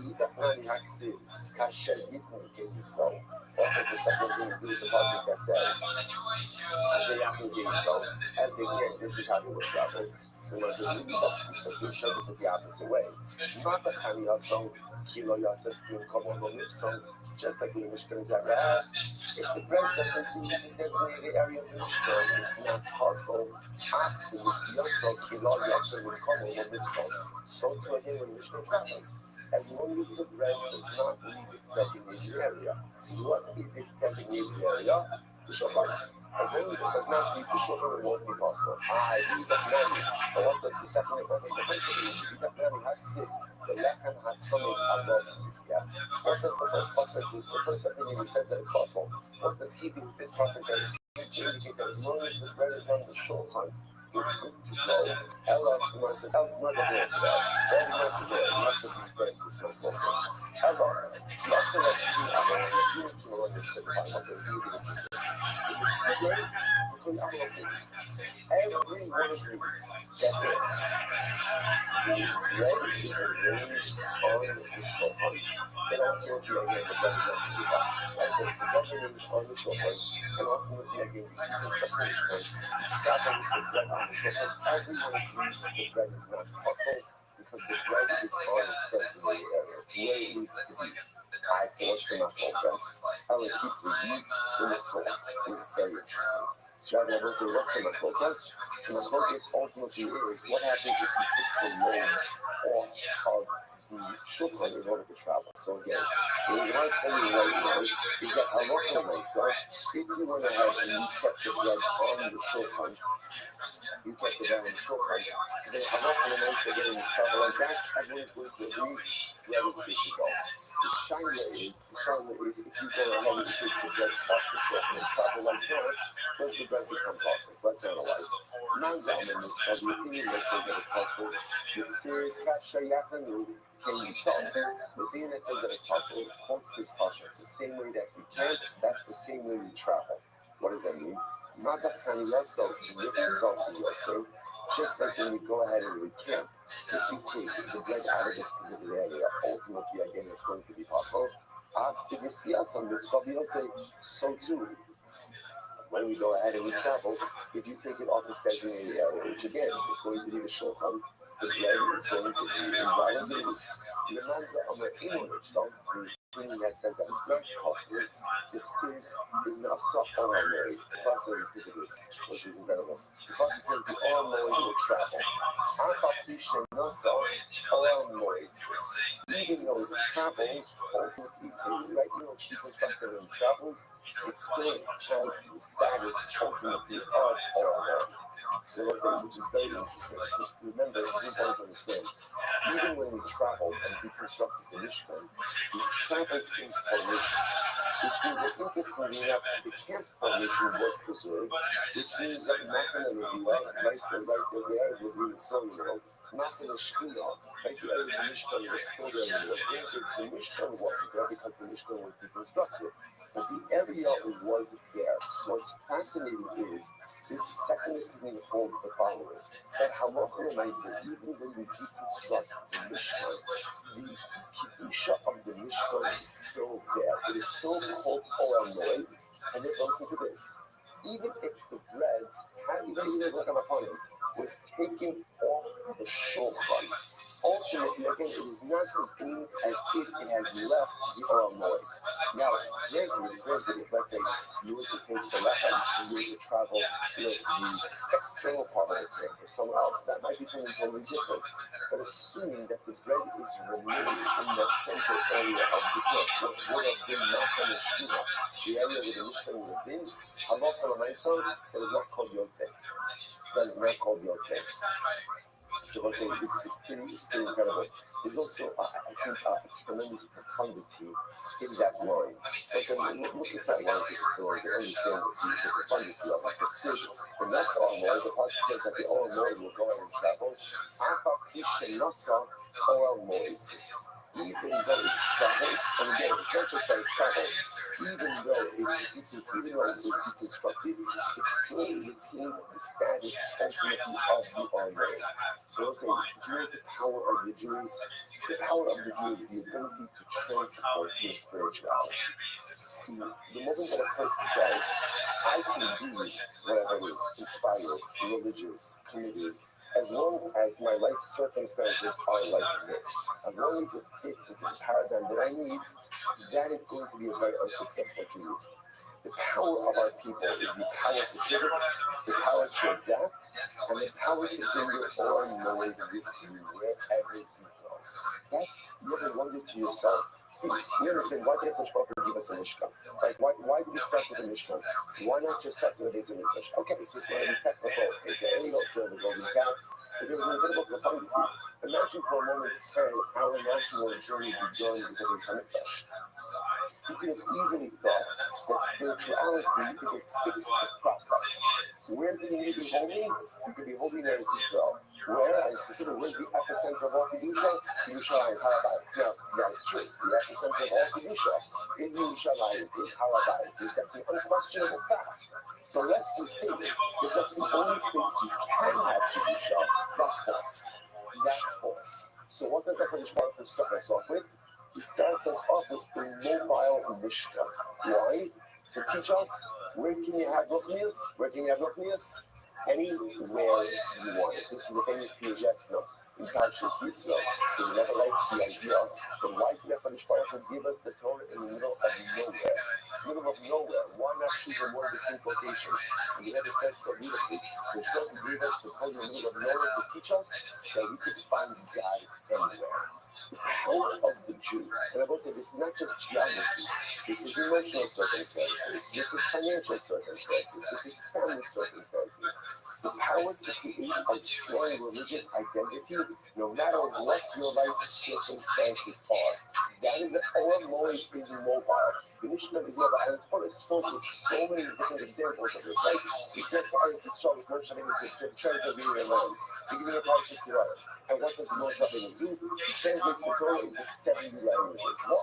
These are planning actually Kasher Yitni gave you so. Or the second thing to do with the project that says, Asher Yachni gave you so. As they get, this is how they were traveling. So there's a really but do service it the opposite way. Not the Kani song, Kilo Yata, Komo Lip song, just like the Mishkan is at last. If the bread doesn't mean the designated area of the Mishkan, it's not possible. After this Yosef, Kilo Yata, Komo Lip song. So to again, when Mishkan happens, as long as the bread does not leave its designated area, what is its designated area? The Shofar. As long as it does not leave the Shofar, it won't be possible. Leave that money. But what does the second one? The first thing is leave that money, have to sit. The left hand had something above you. Yeah. What does the first possible? The first opinion says that it's possible. What does keeping this concentration indicate that as long as the bread is on the Shofar, it's good to go. Ella doesn't answer that. Every answer there, not to be bread, this one's focus. Ella, lots of you have a unit to understand what they're doing. Everyone agrees that the bread is arranged on the Shofar. But ultimately, again, the bread is not to be back. Because the bread is on the Shofar, and ultimately, again, this is the punishment. Traveling with the bread on the Shofar, everyone agrees that the bread is not possible. Because the bread is on its designated area. It's where it needs to be. I say, what's the matter with breast? I will keep the meat in the soul. It's very interesting. So I will say, what's the matter with breast? The focus ultimately is what happens if you put the load off of the shofar in order to travel. So again, the right thing right now is that I look at myself. If you went ahead and you kept the bread on the shofar, you kept it on the shofar, then I'm not going to make it in trouble like that. Everyone's going to agree where it's good to go. The shiner is if you go ahead and take the bread off the shofar and travel like that, does the bread become processed? Let's analyze. Manzamen Sovietini says that it's possible. Yitzir Kashayakanu can be solved. The thing that says that it's possible quotes this pasuk. The same way that we can't, that's the same way we travel. What does that mean? Just like when we go ahead and we camp, if we take the bread out of this particular area, ultimately again it's going to be possible. So too, when we go ahead and we travel, if you take it off this designated area, which again is going to be the shulchan, the bread is going to be invalidated. The mantra of the English song, the thing that says that it's not possible, it says it's not soft on our marriage. The process is this, which is incredible. The process says the all knowing will travel. Even though it travels, ultimately, right now, people's factor in travels, it still has the status ultimately of all. So which is very interesting. Just remember, it's important to understand, even when we traveled and deconstructed the Mishkan, we traveled in formation, which means that interestingly enough, the camp formation was preserved, which means that nothing in the right there was in the soil world, nothing in the Shekhinah, right there in the Mishkan was still there in the world. The Mishkan wasn't there because the Mishkan was deconstructed. But the area was there. So what's fascinating is this second opinion holds the following: that halacha l'maaseh, even when we deconstruct the Mishkan, the kedusha of the Mishkan is still there. It is still called Oral Moed, and it goes into this. Even if the breads, even if look upon it, was taken off the shulchan, ultimately, again, it is not contained as if it has left the Oral Moed. Now, granted, let's say you were to take the lechem and you were to travel with the external part of the camp or somewhere else, that might be something totally different. But assuming that the bread is remained in the center area of the camp, what would have been not from the Shema, the area where the Mishkan would have been, Allah for the that is not called Yotzei. That is not called Yotzei. So what I'm saying is pretty incredible. There's also, I think, a tremendous profundity in that line. But then look at that line to the story to understand the profundity of it. The next all Lord, the passage says that the all Lord will go out and travel. Even though it's travel, and again, it's not just that it's travel, even though it's deconstructed, it still retains the status ultimately of the all Lord. They'll say, during the power of the Jews, the power of the Jews is the ability to transport your spirituality. See, the moment that a person says, I can be whatever it is, inspired, religious, committed, as long as my life circumstances are like this, as long as it fits into the paradigm that I need, that is going to be a very unsuccessful Jews. The power of our people is the power to pivot, the power to adapt, and the power to bring your own knowledge with you wherever you go. That's, you ever wonder to yourself, see, we understand why did Pushpa give us a Mishkan? Like, why did we start with a Mishkan? Why not just start with a basic English? Okay, so it's going to be technical, it's the angle, so we're going to be back. But there's an incredible profundity. Imagine for a moment our national journey began because of Hamikdash. You could have easily thought that spirituality is a fixed process. Where do you need to be holding? You could be holding there in Israel. Where, and specifically, where's the epicenter of all Kedusha? Kedusha and Harabais. Now, that's true. The epicenter of all Kedusha is Yerushalayim, is Harabais. That's an unquestionable fact. So let's think that that's the only place you can have Kedusha. That's false. That's false. So what does HaKadosh Baruch Hu start us off with? He starts us off with a mobile Mishkan. Why? To teach us where can you have Ruchnius? Where can you have Ruchnius? Anywhere you want it. This is a famous Piaget film in Conscious Yisrael. So we never liked the idea, but why did HaKadosh Baruch Hu give us the Torah in the middle of nowhere? Middle of nowhere. Why not choose a more distinct location? And we never said so beautifully. The Torah gave us the Torah in the middle of nowhere to teach us that we could find God anywhere. the power of the Jew. And I will say this is not just geography. This is emotional circumstances. This is financial circumstances. This is family circumstances. The power to create a strong religious identity, no matter what your life circumstances are. That is our Moed is mobile. The mission of the Yabba and Torah is filled with so many different examples of this, right? You can't to start with Moshe Rabbeinu to try to be in land. To give you a part of Torah. And what does Moshe Rabbeinu do? He translates the Torah into 70 languages.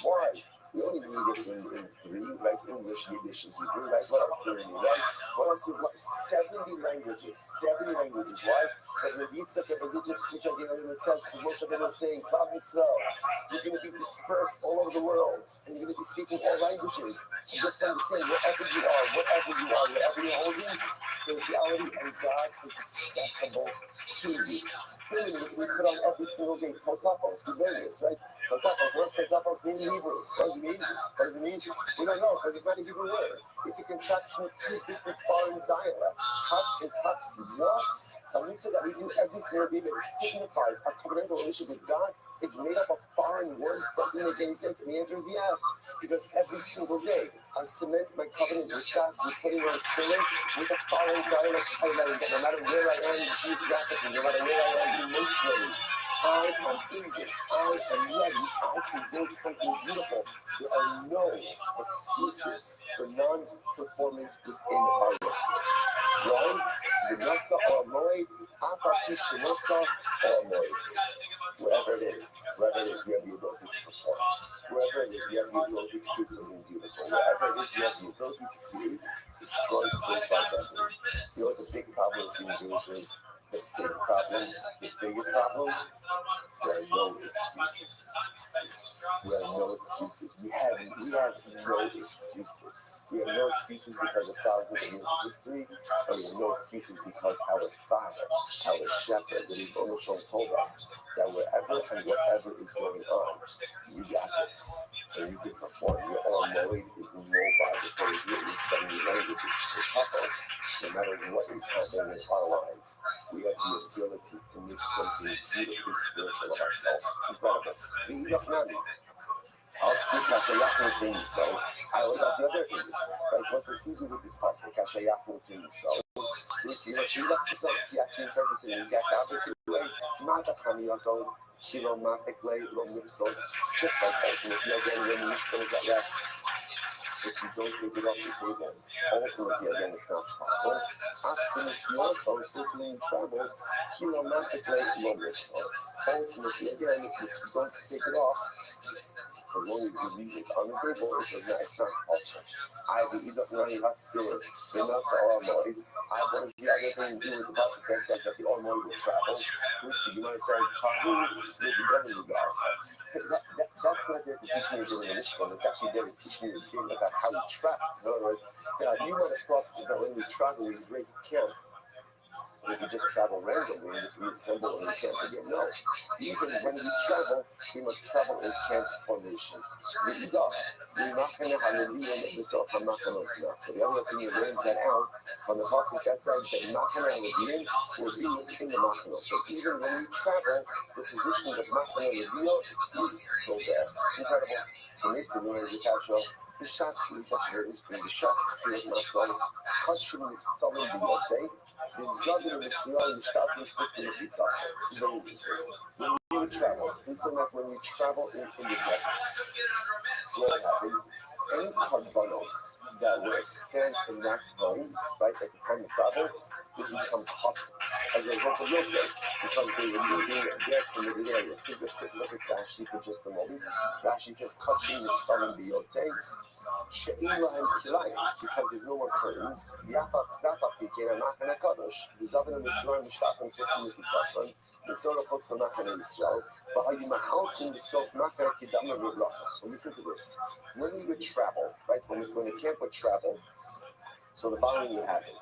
Why? We only read it in 3, like English, Yiddish, and Hebrew, right? What else do we need, right? What else do we need? 70 languages. 70 languages. Why? But when you such a religious speech again in yourself, because most of them are saying, Klal Yisrael, you're going to be dispersed all over the world, and you're going to be speaking all languages. You just understand, wherever you are, wherever you're holding, spirituality and God is accessible to you. Healing, which we put on every single day, Totapos, we learn this, right? Totapos, what does Totapos mean in Hebrew? What does it mean? We don't know, because it's not a Hebrew word. It's a contraction of 2 different foreign dialects. Kaf and Kapsi. What? A mitzvah that we do every single day that signifies our covenantal relationship with God is made up of foreign words. Doesn't make any sense. And the answer is yes. Because every single day, I cement my covenant with God, with putting on children with a foreign dialect highlighting that no matter where I am geographically, no matter where I am emotionally, I am in this. I am ready. I can build something beautiful. There are no excuses for non-performance within our workplace. Why? The Nasa or Moed, Apakish, Nasa or Moed. Wherever it is, we have the ability to perform. Wherever it is, we have the ability to do something beautiful. Wherever it is, we have the ability to create, destroy spiritual identity. You know what the big problem is being Jewish is? The biggest problem, there are no excuses. We have no excuses. We have no excuses. We have no excuses because of thousands of years of history, or we have no excuses because our Father, our Shepherd, the Rebbe told us that wherever and whatever is going on, you got this. And you can perform. Your all knowing is mobile because you're in 70 languages to help us. No matter what is happening in our lives, we have the ability to make something beautifully spiritual of ourselves. Incredible. We just not. I'll see Kashayakmo things, so I was at the other end. Like what the season with this passage, Kashayakmo things, so which you left to some Yakin purposes and get opposite way, not a honey or so, Shilomatic way, so just like ultimately again when you finish at rest. If you don't take it off the table, ultimately again it's not possible. After you also certainly in trouble, Shilomatic way, so ultimately again if you don't take it off, as long as you leave it on the table, it's not possible. Either you don't know you have to say it, then that's all noise. I want to see everything to do with the bus text that the all noise will travel. Which you might say, Kahu will be better than the outside. That's not there to teach me doing the Michigan. It's actually there to teach me about how we travel. In other words, you might have thought that when we travel, we break camp. We can just travel randomly and just reassemble and we can't forget. No. Even when we travel, we must travel in camp formation. We not going to have a real this up. I'm not going to know. So the other thing you learn that out on the house that side that not going to have a being will be in the Machano. So even when we travel, the position of Machano reveal is still there. Incredible. So listen, when we catch up, the shots is such a very interesting. The shots see myself, question with someone be okay. The Zogin of Israel is starting to put in the pizza. When we travel, system like when we travel in the desert, what happened? Any carbonos that will extend in that zone, right, at the time of travel, will become possible as a result of real estate, because they were moving gas from the areas. Take a quick look at Rashi for just a moment. Rashi says, "Cutting the sun and the yote, she'ila and kilayim," because there's no more curtains. Yafa pikin and machane kadosh. The Zavin and Mitzrayim mishtachim tzitzim mitzitzasam. Mitzrayim puts the machane Yisrael. But are you mahalchim the sof machane kidam v'blachos? So listen to this. When we would travel, right? When the camp would travel, so the following would happen.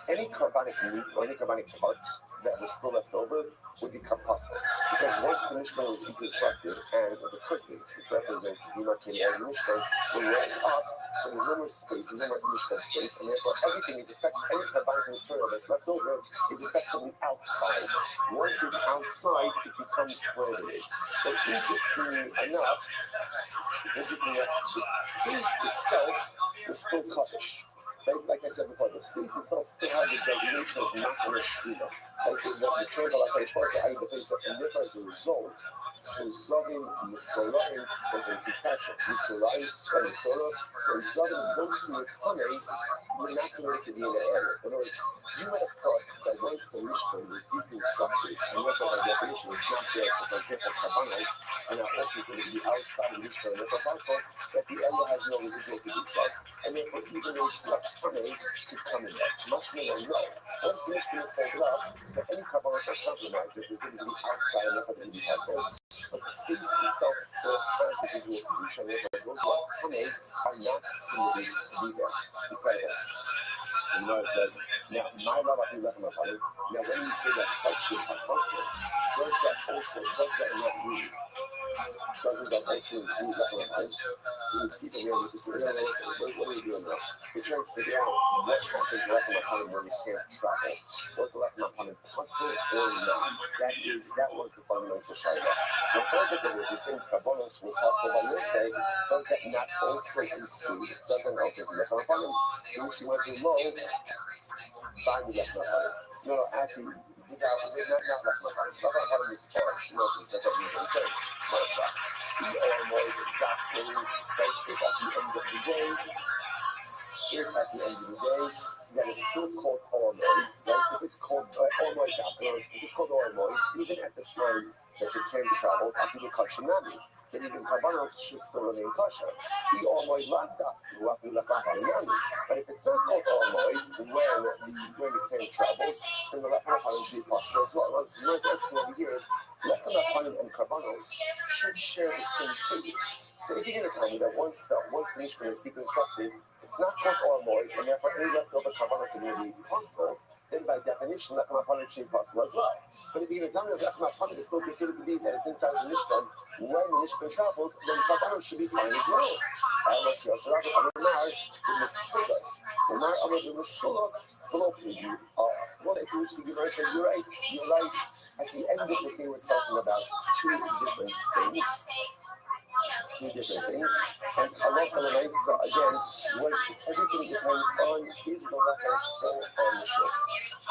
Any carbonic meat or any carbonic parts that was still left over would become possible. Because once the Mishnah was deconstructed and the curtains, which represent the demarcated area of the Mishnah, were rolled up, so there's no more space, there's no more Mishnah space, and therefore everything is effectively, any combined material that's left over is effectively outside. Once it's outside, it becomes prohibited. But interestingly enough, the space itself is still covered. Like I said before, the space itself still has the designation of not a shkina. Like the Torah like I spoke, I defend that, and therefore as a result, so Zovim Mitzorayim was in Tzitachah, Mitzorayim and Mitzorah, so Zovim, those who were coming, were not permitted to be in the area. In other words, you would have thought that once the Mishnah was deconstructed, and therefore by definition it's not there, so for example, Kabbalah, and our also going to be outside of Mishnah, and therefore also that the area has no residual to be felt, and therefore even those who are coming is coming back. Much more than no. Once the Mishnah is folded up, so any Kabbalah are compromised, if there's going to be outside, and therefore going to be possible. But the space itself still has residual pollution, therefore those who are coming are not permitted to be there. You know, it says, now, my love, I think that's my father. Now, when you say that function of hustle, does that not mean? Doesn't that also include that one time? You see the real, what are you doing now? You're trying to figure out what happens left in the time when you can't stop it. What's left in the time, hustle or not? That was the fundamental shayla. So it's not that you're saying Kabbalos will hustle by your side, does that not also include, doesn't also include the Kabbalah? When she went to low, buying left in the time. No, actually, not left in the time. It's not like having this car. You know, that's what you're saying. The oil is exactly at the end of the day. If at the end of the day, then it's still called oil, right? If it's called oil, it's called oil, even at the time that the train traveled, after the Kashanami, then even Kabbalos should still remain kosher. The oil locked up, but if it's not called oil, when the train travels, then the Lachman should be possible as well. What's asking over here is, Lachman and Kabbalos should share the same fate. So if you're going to tell me that once the Mishnah is deconstructed, it's not called oil, and therefore any leftover Kabbalos are going to be possible, then by definition, Lachman should be possible as well. But if you're going to tell me that Lachman is still considered to be that it's inside the Mishnah, when the Mishnah travels, then Kabbalos should be fine as well. Let's see, so Rabbi Amar, the Mesilah. Amar Amar, the Mesilah, well, if you wish to be very sure, you're right. At the end of the day, we're talking about two different things. And Allah again, everything depends on is the weapon still on the shore.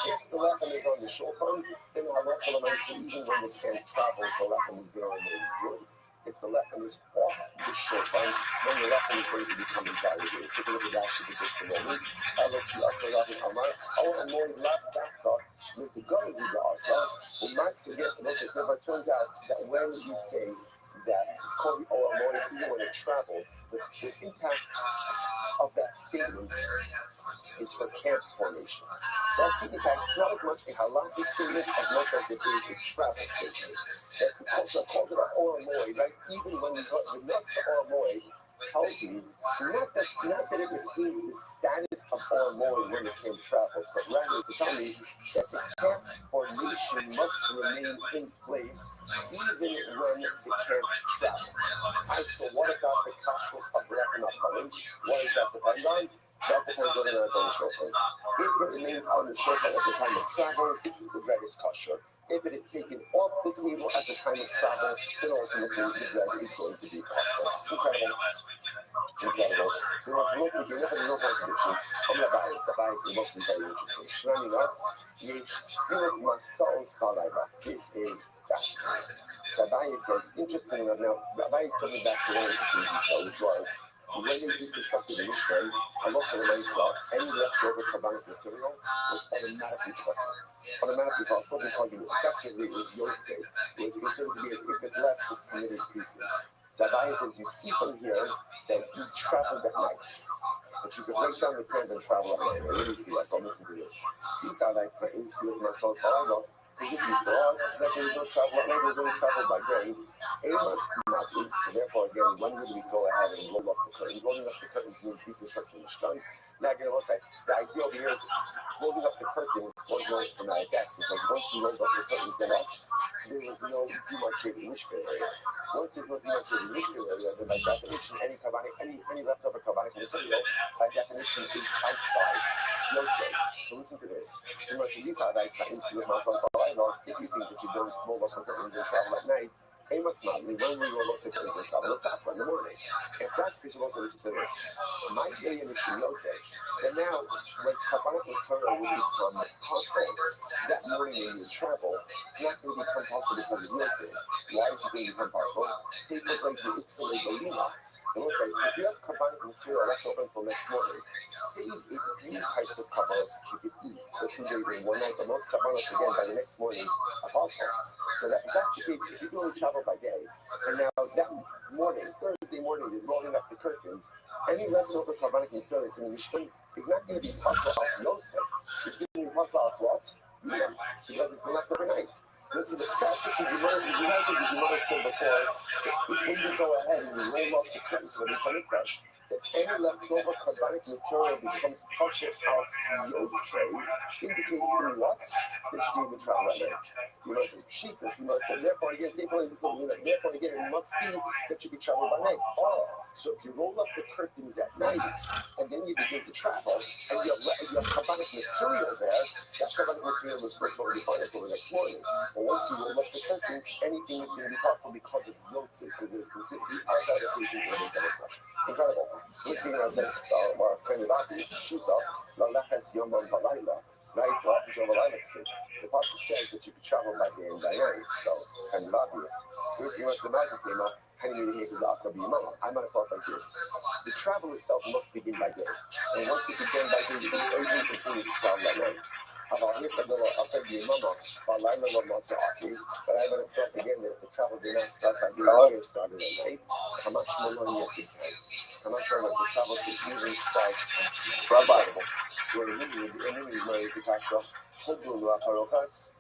If the weapon is on the shore front, then Allah even when they can't travel, the weapon is going to remain good. If the weapon is off the shore front, then the weapon is going to become invaluable. Take a look at that to be just a moment. Allah also Rabbi Amar, our Lord left back off with the guns in the Asa. We might forget, but it turns out that when we say that it's called the oil even when it travels, the impact of that statement is for camp formation. That's the impact. It's not as much a halakhic statement as much as it is a travel statement. That's also calls it an oil right? Even when you go to the Nasa oil tells you not that it retains the status of oil when the camp travels, but rather to tell me that the camp formation must remain in place even when the camp travels. So what about the kashrus of Rechanaphalim? What does that depend on? That depends on whether it's on the shofar. If it remains on the shofar at the time of travel, the bread is kosher. If it is taken off the table at the time of travel, then ultimately the bread is going to be kosher. Incredible. So look at the no contradiction. On the bias, is mostly very interesting. Shranina, Yeshua Masal's Kalayva. This is fascinating. Sabai says, interesting enough, now, Rabbi told me back to one interesting detail, which was, when they deconstructed the Mishnah, a lot of the law, any leftover Kabbalah material was automatically possible. Automatically possible because it effectively was yoked. It was considered to be as if it left with committed pieces. Sabai says, you see from here that he traveled at night. But you can break down the plans and travel at night. I really see that, so listen to this. These are like, see with myself, Because if you thought that there was no travel at night, there was no travel by day, it must not be. So therefore, again, when would we go ahead and roll up the curtains? Rolling up the curtains means deconstructing the strike. Now, again, I'll say, the idea over here is rolling up the curtains was no dramatic act, because once you rolled up the curtains, then there was no demarcated Michigan area. Once there's no demarcated Michigan area, then by definition, any leftover carbonic material, by definition, is outside. No shade. So listen to this. So much of these are like into the house on fire. If you think that you don't roll up the curtains and travel at night, they must not. We when we roll up the curtains and travel, it's up in the morning. If that's the case, you also listen to this. My day in the noted that now when carbonic material will become possible, that morning when you travel, it's not going to become possible because it's melted. Why is it going to become possible? Because like the Ipsilon Bolina. And we'll say, if you have carbonic material left over until next morning, save a few types of carbonic you could eat for 2 days and 1 night, but most carbonic again by the next morning are possible. So that's the case. If you only travel by day, and now that morning, Thursday morning, you're rolling up the curtains, any leftover carbonic material that's in the machine is not going to be possible osmosis. It's going to be possible as what? Yeah, because it's been left overnight. Listen, the practice is you might have said before, is when you go ahead and you roll up the curtains with this crush, that any leftover carbonic material becomes partial osmosis, indicates to me what? That you need to travel at night. You know, it's cheapest, you know, so therefore again, people in this little unit, therefore again, it must be that you can travel by night. Oh, so if you roll up the curtains at night, and then you begin to travel, and you have carbonic material there, that carbonic material is first already fine until the next morning. But once you roll up the curtains, anything is going to be possible because it's melted, because it's considered the adaptation to the chemical. Incredible. Which means I said, well, I explained about this, shoot up, la lefes yomam balayla. Right, the Pasuk says that you can travel by day and by night, so kind of obvious. If you want to magic came up, how do you hear the after be mama? I might have thought like this. The travel itself must begin by day. And once you begin by day, you can only continue to travel by night. About here, after the mama, but I might have thought again that the travel did not start by day, it started at night. How much more money is this time? How much more the travel is even start probable. Where the enemy is money to catch up. Hopefully, we are Parokas.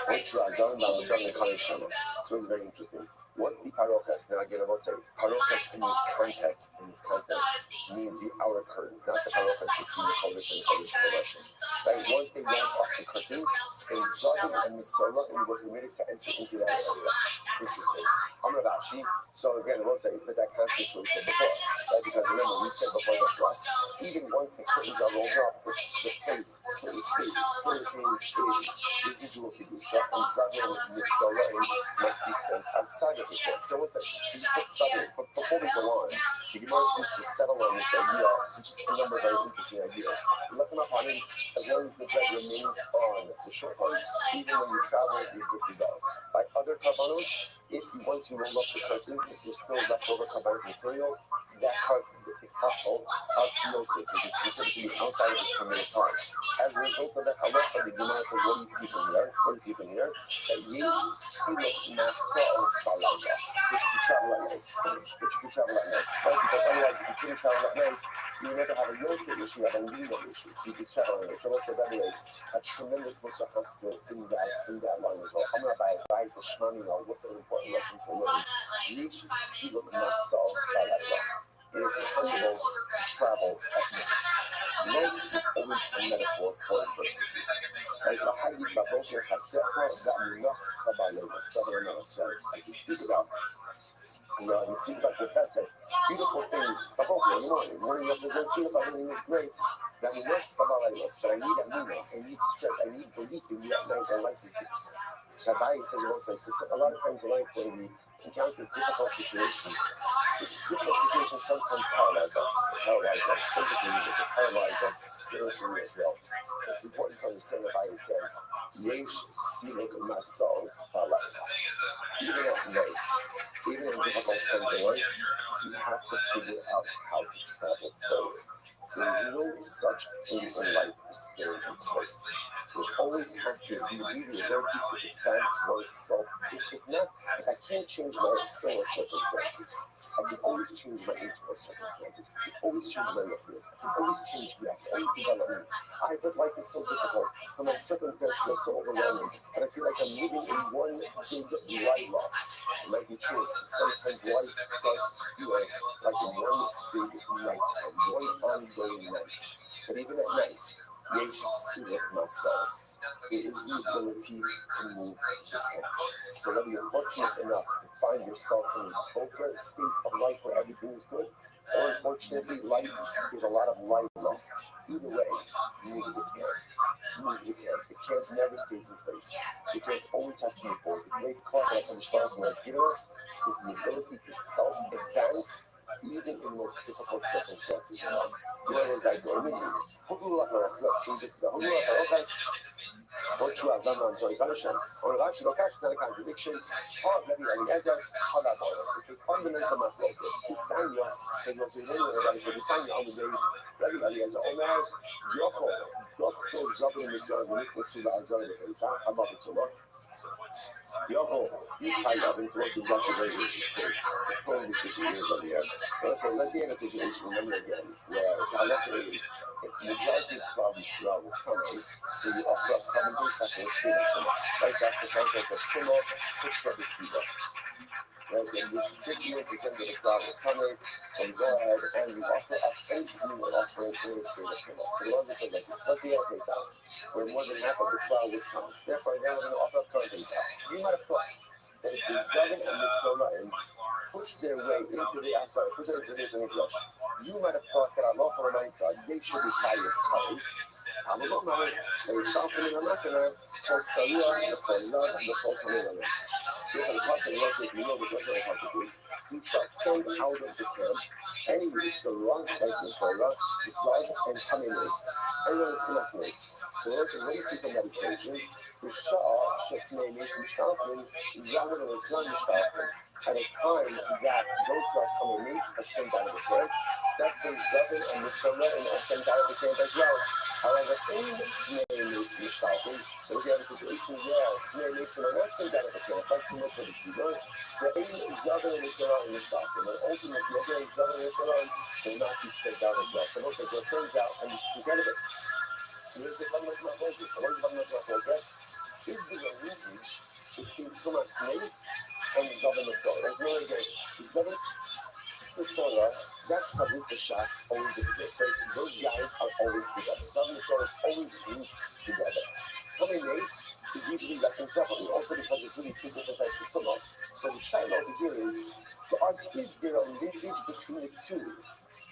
It's done by the connection. So it's very interesting. What the Parokas, now again, I will say, Parokas in this context, means the outer curtains, not the Parokas between the Polish and Polish connection. Like once they went off the curtains, they Zodin and Mitzvah and were permitted to enter into that area. Interesting. Amravashi. So again, I will say, but that context what we said before. Right? Because remember, we said before that what? Even once the curtains are rolled up, the place, so the space, residual kedusha, and Zodin and Mitzvah must be sent outside of the court. So what's that? Before we go on, the Gemara seems to settle on this idea, just a number of very interesting ideas. Looking up on it, as long as the bread remains on the short ones, even when you travel, you're good to go. By other carbonos, if you once you roll up the curtains, if there's still leftover carbonic material, that part, it's possible, osmotic, which is considered to be outside of its permitted part. As a result of that, halacha, the Gemara says, what do you see from here? What do you see from here? That you see masal balaga, which you can travel at night. Right? Because otherwise, if you couldn't travel at night, you would never have a yosef issue, you have a legal issue. So you can travel at night. So let's say that way, a tremendous musafasta in that line as well. I'm going to advise a shmani on what's an important lesson to learn. You should see what masal balaga. It is possible to travel at night. Night is always a metaphor for a person. Right? The hadith baboker hasefa da'minas kabalayla. I can speak about we speak about the fact that beautiful things baboker in the morning. Morning after the beautiful everything is great. Da'minas kabalayla. But I need aminas. I need strength. I need belief in me at night. I like to do. Shabai says it also. So a lot of times in life when we encounter difficult situations sometimes paralyze us physically, but paralyze us spiritually as well. It's important to understand that Bible says, Yesh siluk masos paralyze. Even at night, even in difficult times in life, you have to figure out how to travel forward. So there's no such thing in life as staying in place. It always has to be really working to advance oneself. If not, if I can't change my external circumstances, I can always change my internal circumstances. I can always change my appearance. I can always change me. I can always develop me. But life is so difficult. So my circumstances are so overwhelming. And I feel like I'm living in one big life. It might be true. Sometimes life does feel like one big lifetime, one ongoing night. But even at night, ourselves. It is the ability to move the hand. So whether you're fortunate enough to find yourself in a poker state of life where everything is good, or unfortunately life is a lot of life left. Either way, move the hand. Move the hand. The hand never stays in place. The hand always has to move forward. The great card that Hashem has given us is the ability to self-advance even in the most difficult circumstances. Ocho Adam'dan sonra karışan, orada lokaç tane contradiction, all very Eliezer, it's a fundamental matter. Pisania, que nos viene de Pisania on the days, very Eliezer, Omer, Yoko, Dr. Zabin is on the Nicholas Azar, I'm up to look. Yoko, you find out this was exactly very interesting. Holy shit, so let's get a situation, remember again, where luckily, the majority of problems was coming, so you offer up 70 seconds to right, that's the concept of pull up, push for the season. Right, and this is 58% of the crowd is coming, so you go ahead and you offer up anything you offer a straight up pull up. For the ones that say like this, let's see how it plays out. Where more than half of the crowd would come. Therefore, now we're going to offer up content. You might have thought that if the Zavin and the Tzora'im push their way into the outside, push their way into the flush, you might have thought that Allah on the inside, they should be higher colors. I don't know, they were softening the Makana, called Sariyah, the Kolah, and the Kolah. You know the he shall send out of the camp any Yisrael, like Yisrael, with love and kindness, and lessons. So those are ready to meditation. The Shah, Shekhnei, Mishtalkin, Yahweh, and Mishtalkin. At a time that those who are coming are sent out of the camp, that's when Zevin and Mishtalkin are sent out of the camp as well. However, in Mishtalkin, there's the other situation where Shnei Nation are not sent out of the camp, that's too much of the Shibur. The aim is Zevin and Mishtalkin in Mishtalkin, and ultimately, again, Zevin and Mishtalkin will not be sent out as well. So look, it turns out, and you should get it. Here's the fundamental focus. What is the fundamental focus? Is there a linkage between Shumas Nates and Zevin and Mishtalkin? That's really good. Zevin the Torah, that's how the shot always exists. Those guys are always together. Some of the Torah is always grouped together. Coming late is usually less than separately, also because it's really two different types of Torah. So the shot over here is, is there a linkage between the two?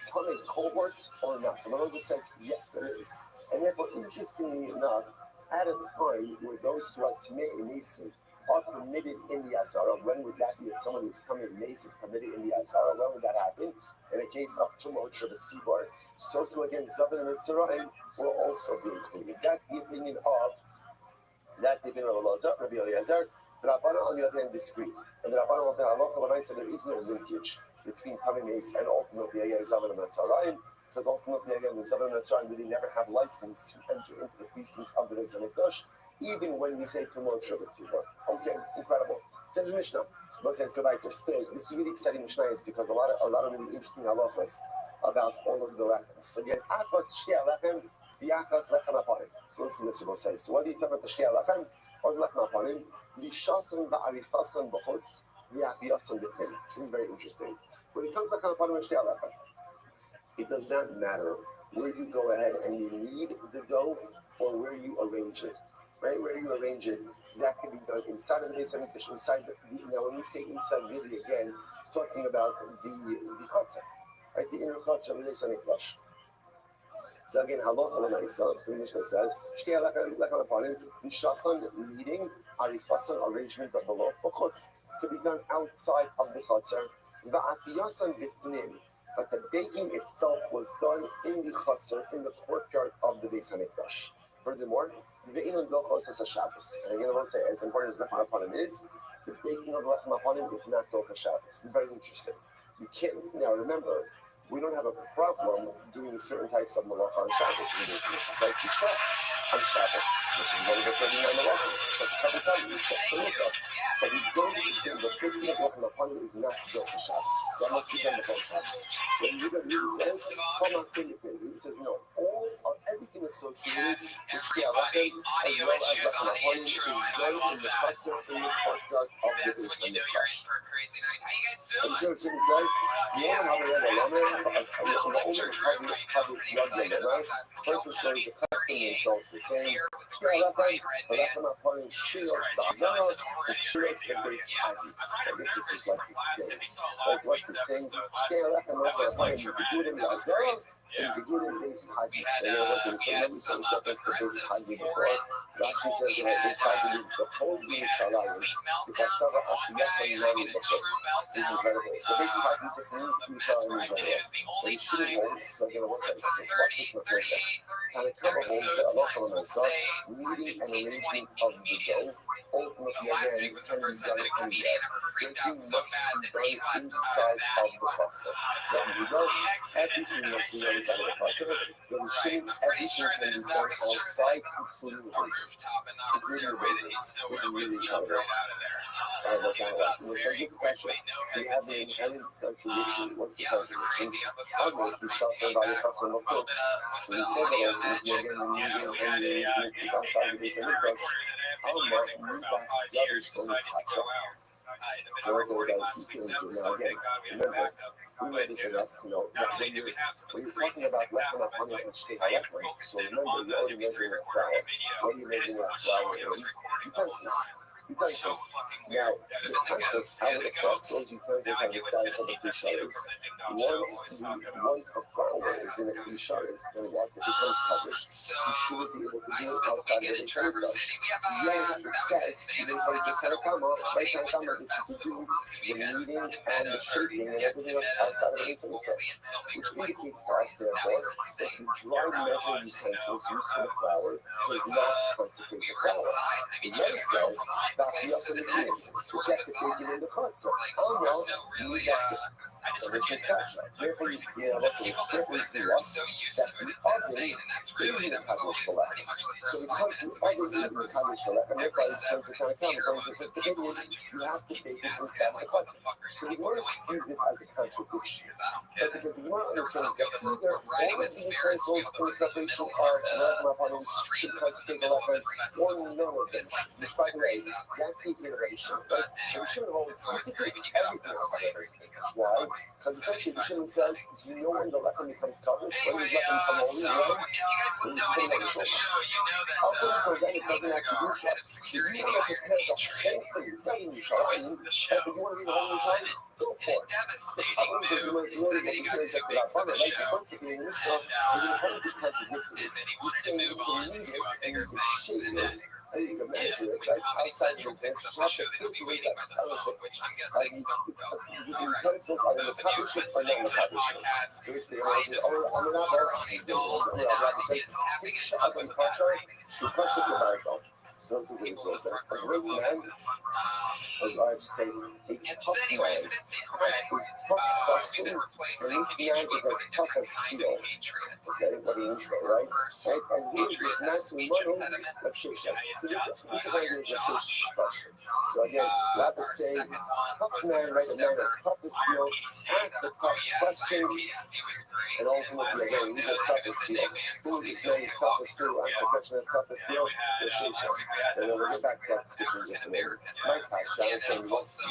Coming cohort or not? And the Lord says, yes, there is. And therefore, interestingly enough, at a time where those who are Tamei and Mason are permitted in the Azara, when would that be if someone who's coming in Mace is permitted in the Azara? When would that happen? In a case of Tumot Shabbat Sibar, so too again, Zabin and Mitzrayim will also be included. That's the opinion of Elazar, Rabbi Eliezer. The Rabbana, on the other hand, disagreed. And the Rabbana of the Halacha said there is no linkage between coming Mace and ultimately again Zabin and Mitzrayim, because ultimately again the Zabin and Mitzrayim really never have license to enter into the precincts of the Beis Hamikdash. Even when you say Tumot Shabbat Sibar. Okay, incredible. Says the Mishnah. Let's go back to still. This is really exciting Mishnah is because a lot of really interesting halachas about all of the lechems. So again, achas shtia lechem, the achas lechem apanim. So listen to this what says. So what do you talk about the shtia lechem or the lechem apanim? The shasan ba'arichasan b'chutz, the apiyasan b'pin. This is very interesting. When it comes to lechem apanim and shtia lechem, it does not matter where you go ahead and you knead the dough or where you arrange it. Right, where you arrange it, that can be done inside of the Beis Hamikdash, inside the, now when we say inside, really again, talking about the chutzah, right, the inner chutzah of the Beis Hamikdash. So again, halacha l'maisa, so the Mishnah says, shtia lechem apanim, nishasan kneading, arichasan arrangement of the law for chutz, to be done outside of the chutzah, va'atiyasan b'fnim, but the baking itself was done in the chutzah, in the courtyard of the Beis Hamikdash. Furthermore, the Inon Dochos is a Shabbos. And again, I want to say, as important as the Lechem Apanim is, the baking of the Lechem Apanim is not Dochos Shabbos. It's very interesting. You can't, now remember, we don't have a problem doing certain types of malacha on Shabbos. We do like Isha on Shabbos, which is one of the 39 malachas. But the couple times we check for yourself. But we don't do the fixing of what upon is not built for Shabbos. That must be done before Shabbos. When you says, come on, say it. He says, no, everything associated with the halacha, as well as the halacha, is done in the chutzner, in the courtyard of the base of the crush. And so Jimmy says, you want to have a person shows the custom themselves the same. But that's not part of the Shios, the Shios, the base package. So this is just like the same. Like what's the same? You do it in the Azara, and you do it in base package. And then what's the same? That's the base package before. Rashi says that this package is the whole Yerushalayim. Because Sava Achiyasa Yari the Chutz. This is incredible. So base package just means Yerushalayim in general. But it shouldn't hold, so you know what's it? It's what this looks like this. Tanakama holds that Allah from himself, leading an arrangement of the dough, ultimately again, can be done in there. Baking must be done inside of the cluster. Then you go, everything must be done inside of the cluster. Then you shouldn't, everything can be done outside, including the baking. Including the baking, which is really incredible. That's awesome. It's a good question. We have the inherent contradiction. What's the contradiction? I'm going to show somebody custom of cooks. So you say that you're getting the music and the arrangement is outside of this and the brush. How much new bass gathers from this hot shop? Those are the guys who can do now again. Remember, we made this enough, when you're talking about lechem upon it and shtei halechem, so remember, you're already measuring a flour. What are you measuring a flour in? Utensils. Utensils. Now, the utensils out of the cup, those utensils have the size of the clisharis. Once the flour is in the clisharis, then what? It becomes covered. You shouldn't be able to do it outside of the toothbrush. Yeah, it says, they just had a comma, right hand comma, that you could do the kneading and the shaping and everything else outside of the toothbrush. Which indicates to us, therefore, that the dry measuring utensils used for the flour does not consecrate the flour. The letter says, that we also need it, which have to take it in the concept. Oh no, you need that. So which is that? Therefore you see, therefore you see what? That the oven is in the published shalach. So because the oven is in the published shalach, and therefore it's going to kind of come, going to take the video, you have to bake it inside the concept. So the Gemara sees this as a contradiction. But because the Gemara understands that either all of the utensils in the separation of lechem upon should consecrate the lechem, or none of them. Which, by the way, that's the iteration. But we shouldn't hold it. We could do everything else like this. Why? Because essentially the shouldn't says, do you know when the lechem becomes covered? When does lechem come over? So if you guys know anything about the show, you know that so then it doesn't have to do shot. security You want to prepare the whole thing. It's not even shot. But if you want to be the whole time, go for it. devastating move. He said that he got too big for the show, and then he wanted to move on to bigger things, and then You can measure it, we right? Comedy Outside Central of picks this, up the show that he'll be waiting by the phone, which I'm guessing don't. All right. For those of you listening to the podcast, Ryan just poured water on a doll, and now he is tapping his mug with a battery. So it's People in the front row are loving this. It's anyway, Cincy Craig, we've been replacing Patriot with a different kind of Patriot. Our first Patriot has speech impediment. Just iron Josh. So again, Our second one was the first ever piece. Oh yes, Iron PST was great. and And last ultimately, again, one, he's a toughest Sunday steel. man Who called is the his name is toughest steel? Ask the question is toughest steel. The Shishas. And then we'll get back to that description in just a minute. Mike Patch, that was what's the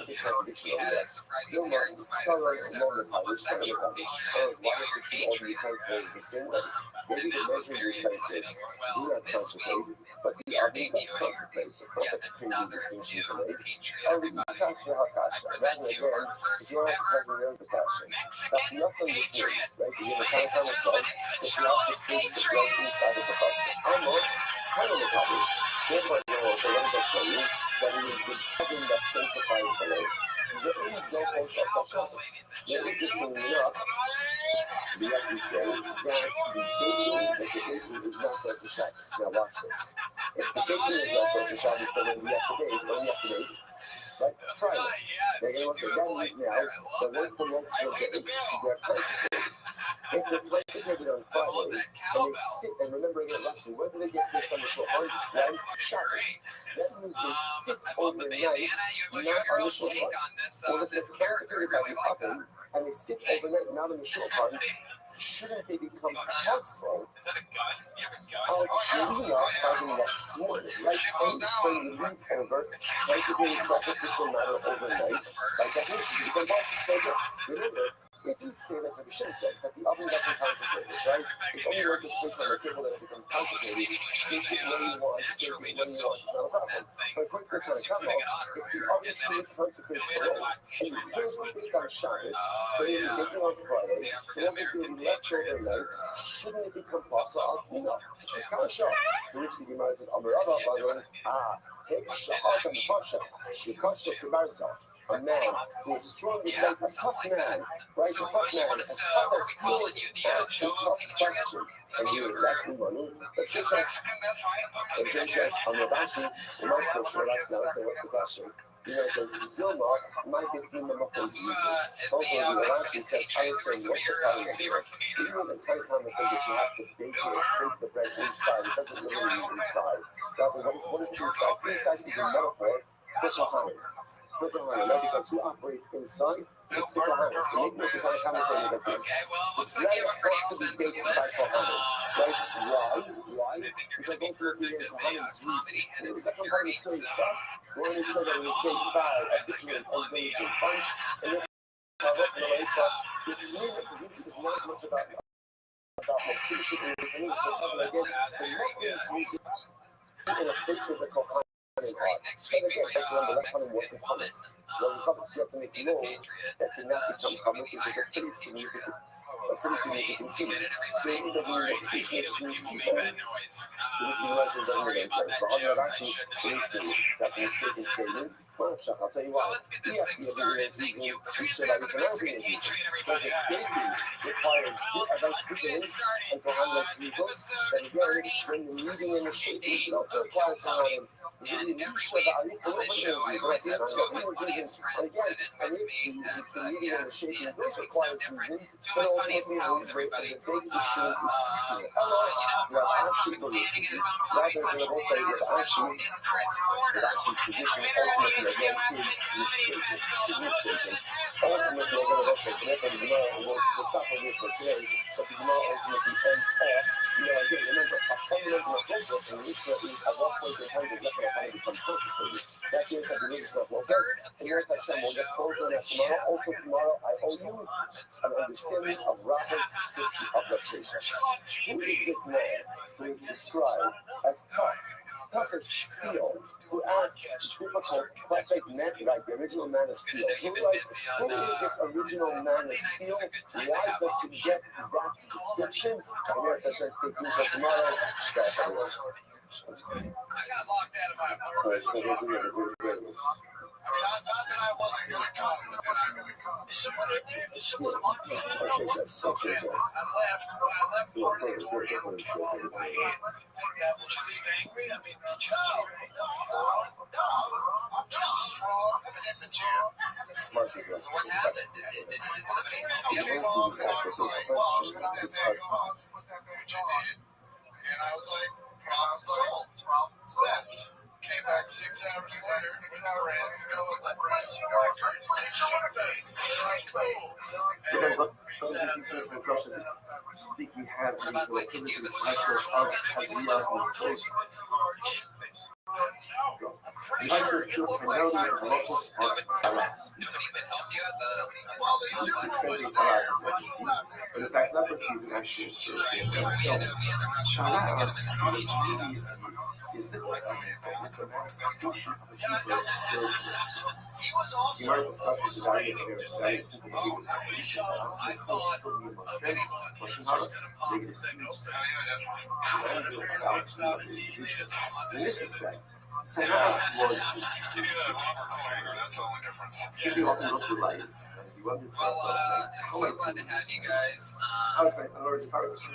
big contradiction we over had a there? surprising Dilma appearance is by the so first ever moment by this kind of homosexual Patriot, the why Iron don't you all Patriot. translate the same way? Maybe And the that was measuring very utensils exciting. do Well, not this week consecrate, but we the are oven does debuting consecrate. It's not yet a crazy another distinction new to make. Patriot, everybody. I present to you our first You're ever not the fashion. Mexican That's nothing to do, Patriot. right? You're going to Ladies and gentlemen, it's the that you True have to prove the blood inside of the box. I'm not the public. Therefore, you know, so let me just show you that it is the heaven that sanctifies the Lord. There is no cause of such others. There is just enough, we have to say, that the baking is not for the Shabbos. Now watch this. If the baking is not for the Shabbos, then we have to bake, what do we have to bake? Right? Friday. They're going to say that is now But once the local get their consecrated, if they're consecrated on Friday, and they sit and remember their lesson, when do they get this on the short run? Right? Shabbos. That means they sit overnight, not on the short run. Well, if they're consecrated by the oven, and they sit overnight, not on the short run, shouldn't they become apostle clean up by the next morning? Like when you leave over, consecrated sacrificial matter overnight, by definition, you become apostle. So again, remember, if you say like Rabbi Shimon said, that the oven doesn't consecrate it, right? It's only once it's placed on the table that it becomes consecrated. Take it when you want, take it when you want, it's not a problem. But according to the Tanakh, if the oven truly consecrates the oil, and you put it bake on Shabbos, but it's baking on Friday, the oven is going to be left overnight, shouldn't it become pasa al tzmina? Kasha. To which the Gemara says, Amar Rabba, a man who is strong is like a tough man, right? A tough man, as tough as steel, asks a tough question. And he was exactly money. But she says, I'm Rabashi, in my question, that's not what's the question. You know, so Dilma might have been the Muslims using. Although the Rabashi says, I understand what the problem is. Even the kind of conversation that you have to bake the bread inside, it doesn't really mean inside. Rather, what is it inside? Inside is a metaphor for Kohanim. For Kohanim, not because who operates inside, it's the Kohanim. So maybe what the kind of conversation like this. The bread has to be baked by Kohanim. Right? Why? Because ultimately the Kohanim's reason. It's not part of the silly stuff. We want to make sure that we baked by a ritual engaged in punch, and then the way stuff. If you name it, it's not as much about location and reasoning, but again, the Muslims reason in a place with the Kohanim. And again, that's remember that one was the comments. Well, the comments you have to make know that did not become comments, which is a pretty significant thing. So it doesn't mean that the teaching means people. The realization doesn't make any sense. But on the other hand, that's a mistaken statement. Well, I'll tell you what. Thank you. Because a baby requires vitamins and Kohanim glucose. Then again, when the kneading and the shaking, it also requires time. And on this show, I always have two of my funniest friends sit in with me as a guest, and this week's no different. Two of my funniest pals, everybody. For the last comic standing in his own Comedy Central 1 hour special, it's Chris Porter. Also tomorrow, I owe you an understanding of Rabbi's description of Restream. Who is this man who is described as tough as steel, who asks difficult questions, like the original man of steel? Who is this original man of steel? Why does he get that description? And yes, I should stay tuned for tomorrow. I got locked out of my apartment. Not that I wasn't going to come, but then I is someone in there? Did someone lock me out? Okay, I left. When I left part of the torture came off of my hand. Would you leave angry? I mean, no. I'm just strong. I've been in the gym. What happened? Did something help you? Came off and I was like, well, put that thing on. Put that bitch on. And I was like, problem solved. Left. Came back 6 hours later with friends going, let's listen to records. Like, cool. I think we have What about like, can you have a cigar or something if you want to? I'm pretty sure it looked like fireworks. Nobody would help you at the Well, the super was there when you left. but in fact, leper season actually is is the manifestation of the Hebrew spiritualist. You might discuss his values and his values simply because he's just asking for the most favorite negative speech. In this respect, Sanas was the true Here we often go through life, and we wonder to ourselves, I'm so glad to have you guys. I was like, in other words, if I was You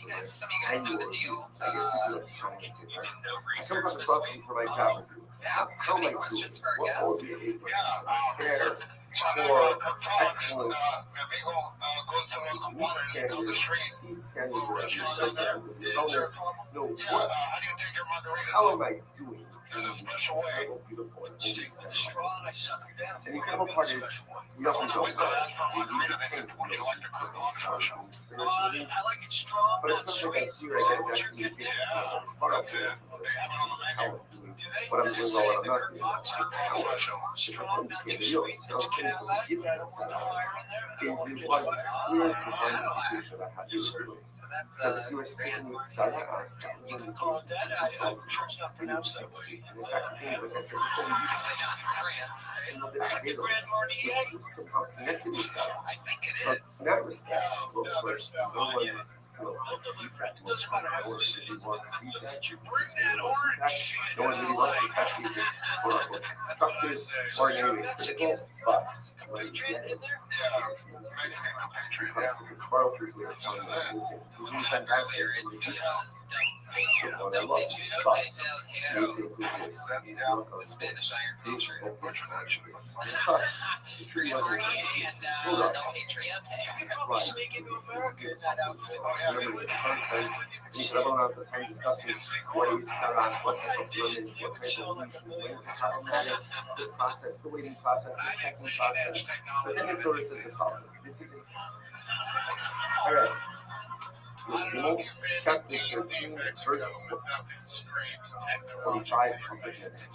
guys, some of you guys know the deal. I guess people are showing it. I come from the for my job. How Any questions for our guests? fair, for excellent meat standards, seed standards, whatever. Wellness, no, what? How am I doing in this incredible, beautiful, and holy place? And the incredible part is, we often don't know. We really think we know how we're doing spiritually, but it's not like I hear, I get that communication from others, how I'm doing, what I'm doing well, what I'm not doing well, how I'm understand the yoga. So I was thinking what the gift of us is it was a clear divine indication about how you were doing. Because if you were speaking with Sarah, that was an indication of and in fact, again, like I said before, we use the potatoes, which somehow connected with Sarah. So in that respect, well, of course, no one feedback most no one really wants feedback. No one really wants especially if it's quote unquote constructive or in any way critical, but when you get it, it's a tremendous gift. Because the control is way of telling us, listen, you're doing fantastic, you're one I love, but you need to improve this, you need to work on this, you need to focus on this. And as such, the tree wasn't pulled up. This is right. Remember the content, incredible amount of time discussing what is Saras, what type of learning, what type of illusion, when is it problematic, the process, the waiting process, the checking process. But then it goes to the solving. This is it. All right. Chapter 13, verse 45, consequence.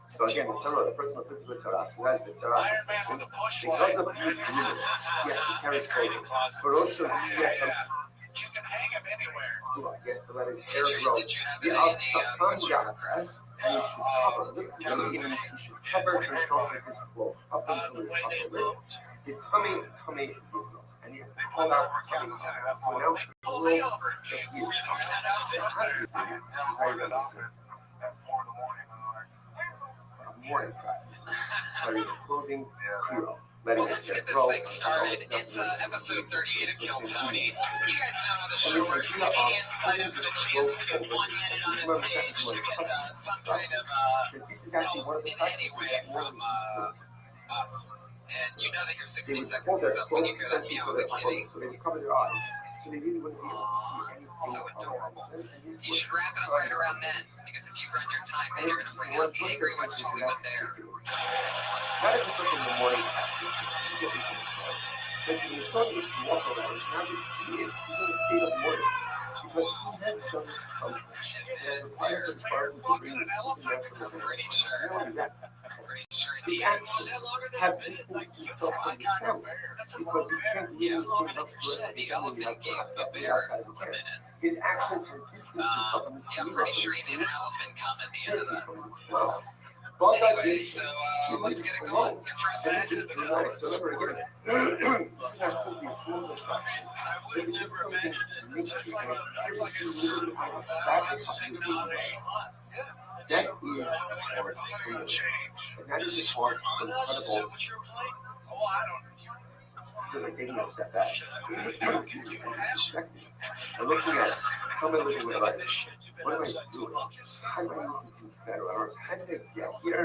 So again, the Sarah, the person of 50 Saras, who has the Saras function, because of you, he has to carry clothing. You can hang him anywhere. He has to let his hair grow. He and he should cover. Literally means he should cover himself with his cloak up until his upper lip. The tummy, and he has to call out tummy to announce to the world that he is covered. So obviously, this is very reminiscent of morning practices, wearing his clothing, Creole. Well, let's get this thing started. It's episode 38 of Kill Tony. You guys know how the show works. Give me the insight of the chance to get one-headed on a stage to get some kind of in any way from us. And you know that your 60 seconds is up when you hear that meow of the kitty. So they would cover their eyes, so they really wouldn't be able to see anything. So adorable. You should wrap it up right around then, because if you run your time, then you're going to bring out the angry West Hollywood bear. That is the person in the morning practice. He's what we should say. Listen, the son is to walk around, not just he's in a state of mourning. Because he has done something. He has required the child to bring the supernatural event. Not only that, his actions have distanced himself from his family. Because you can't really see enough to rest of the family outside of the care. His actions has distanced himself from his family. I'm pretty sure he made an elephant come at the end of that. But Anyway, so let's get it going. and this is dramatic. So remember again, this is not simply a small distraction. This is something nature and literally out of fabric of your being. That is cause for you. And that is a cause for incredible. Because I'm taking a step back. I'm distracted. I'm looking at how am I living my life? What am I doing? How do I need to do better? Or how did I get here?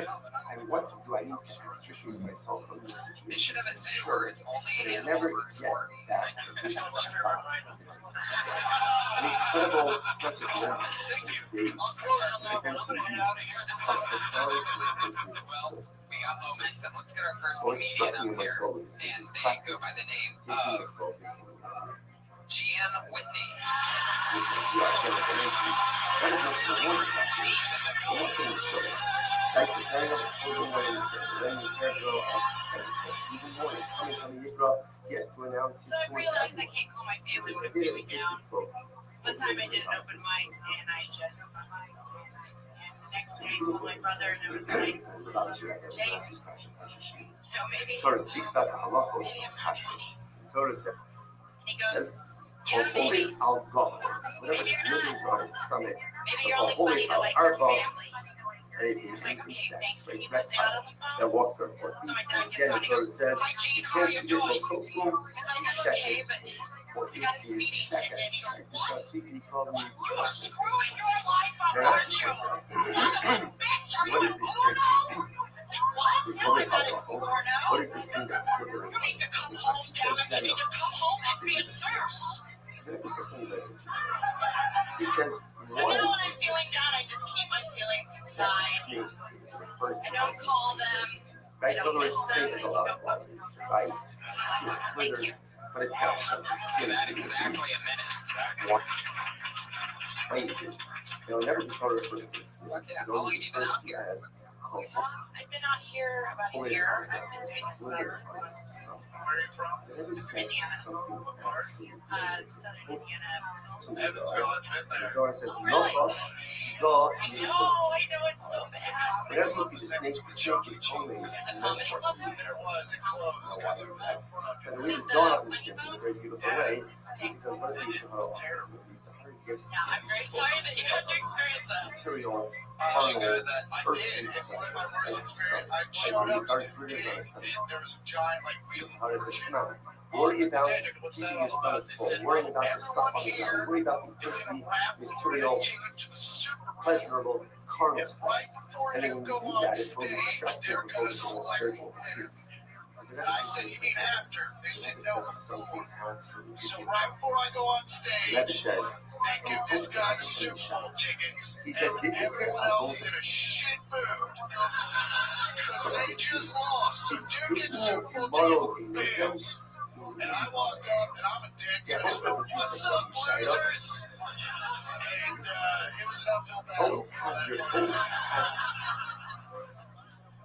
And what do I need to extricate myself from this situation? Mission of a sewer, it's only And in never words get for. back to this spot. An incredible, it's not just moments, it's days, potentially weeks, of profound intensive soul. We got momentum. Let's get our first What struck comedian me up when I here. saw this And is they go by practice the name taking of the soul into Gian Whitney. this is the idea of energy. That is not the one practice. The one thing is so practice hanging up his clothing when he's letting his hair grow up and even more he's coming from the Negro, he has to announce his So I realized I can't call my family for 3 weeks now. One time I did an open mic and I just and the next day I called my brother and I was like, James, no, maybe. Torah speaks about the halachos of kashrus. Torah said, And he goes, for yeah, holy maybe. al-gachor, whatever slivers are in the stomach, Maybe you're for only holy funny to like your al-arba, family. anything It's like, sinking okay, sex, thanks. Can like you put down on the that phone? walks on 4 So feet. my dad gets Again, on, the he Torah goes, says, hi Gene, you how are can't you do doing? so boom, He's like, you I'm okay, shekes, but for we got a 8 is speeding ticket. And he shekes. goes, what? He called me You are screwing your life up, They're not aren't you? Son of a bitch! What is this thing? What? This No, woman I'm not a called porno. what is this thing that's slithering? You need to come home, damn it. You need to come home and be a nurse. This is something very interesting. He says, So now when I'm feeling down, I just keep my feelings inside. I don't call them. Right? In other words, snake has a lot of qualities. Right? It slithers, but it's not shut. It's Give that exactly a minute. What? Wait, they'll never be told first this. Okay, how long have you been out here? I've been out here about a year. I've been doing this for about 6 months. Where are you from? Southern Indiana, Evansville. Evansville. I've been there. So I said, Really? no, I know, it's so bad. whenever you see the snake is always There's a comedy club there. There was, it closed. Because it was and the reason Zona understands in a very beautiful way is because one of the things about her gifts Yeah, I'm very sorry that you had to experience that. material, I should go carnal, to that. I did. And one of my worst experiences, I showed up to the gig, and there was a giant, like, wheel. how does it come out? Worry about What's keeping that your all about? stomach They full, said, worrying about the stuff everyone on the here ground, worry about the is in a earthly, raffle material, taking you to the Super Bowl. pleasurable, carnal And stuff. right before And you then when go you do on that, it's totally stage, distracts you they're from gonna focusing on select spiritual the winner. pursuits. And I said, you mean after? They said, no, Something before. absolutely So ridiculous. right before I go on Never stage, says, they give this guy the Super Bowl tickets, he says, and everyone else is in a shit mood because they just lost. So two get Super Bowl tickets for fans. And I walk up, and I'm a dick, so I just went, what's up, losers? And it was an uphill battle. always have your always have.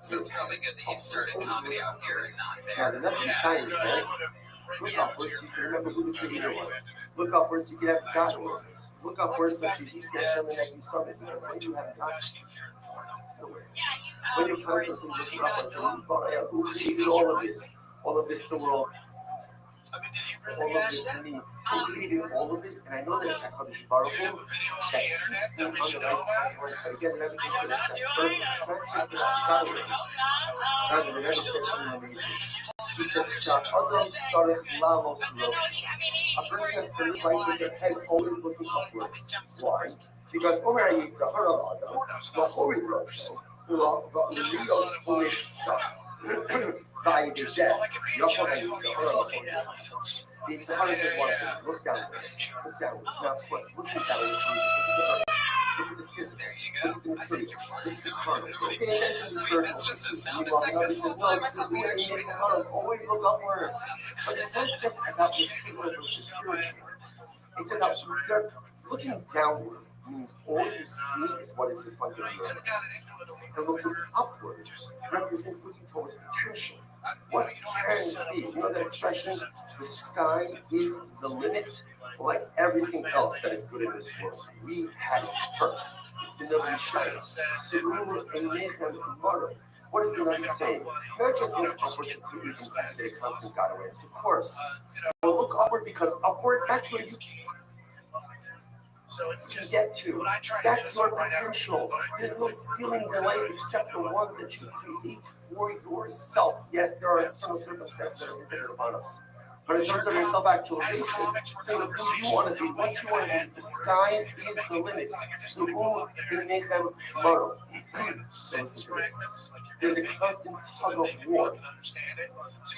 So it's probably good that you started comedy out here and not Now, there. the Nucky Shiny says, look upwards so you can remember who the creator was. Look upwards so you can have God awareness. Look upwards so you can see Hashem and that you summit. Because when you have God awareness, when you're constantly looking upwards and who created all of this, the world, all of this me, who created all of this, and I know that it's HaKadosh Baruch Hu that keeps me on the right path. But again, remember to consider that it's not just about God awareness. God never said something amazing. He says, "Sha'adam sarech lamos lo." A person has to live life with their head always looking upwards. Why? Because Omer Yitzhahara Adam, Lahorid Rosho, Lilios Polish Self, by the death, Yahweh Yitzhahara. The Yitzhahara says one thing: look downwards. Look downwards. Now, of course, looking downwards means look at the physical, look at the material, look at the carnal. Pay attention to the spiritual. Meanwhile, another says, no, always look upward. But it's not just about material versus spiritual. It's about looking downward means all you see is what is in front of you. And looking upward represents looking towards potential. What can be? You know that expression, the sky is the limit? Well, like everything else that is good in this world, we had it first. It's the Navi Shaya. What is the Navi saying? Not just look upward to create and cultivate a constant God awareness, of course. But look upward because upward, that's where you can get to. That's your potential. There's no ceilings in life except the ones that you create for yourself. Yes, there are external circumstances that are visited upon us. But in terms of your self-actualization, in terms of who you want to be, what you want to be, the sky is the limit. So listen to this. There's a constant tug of war.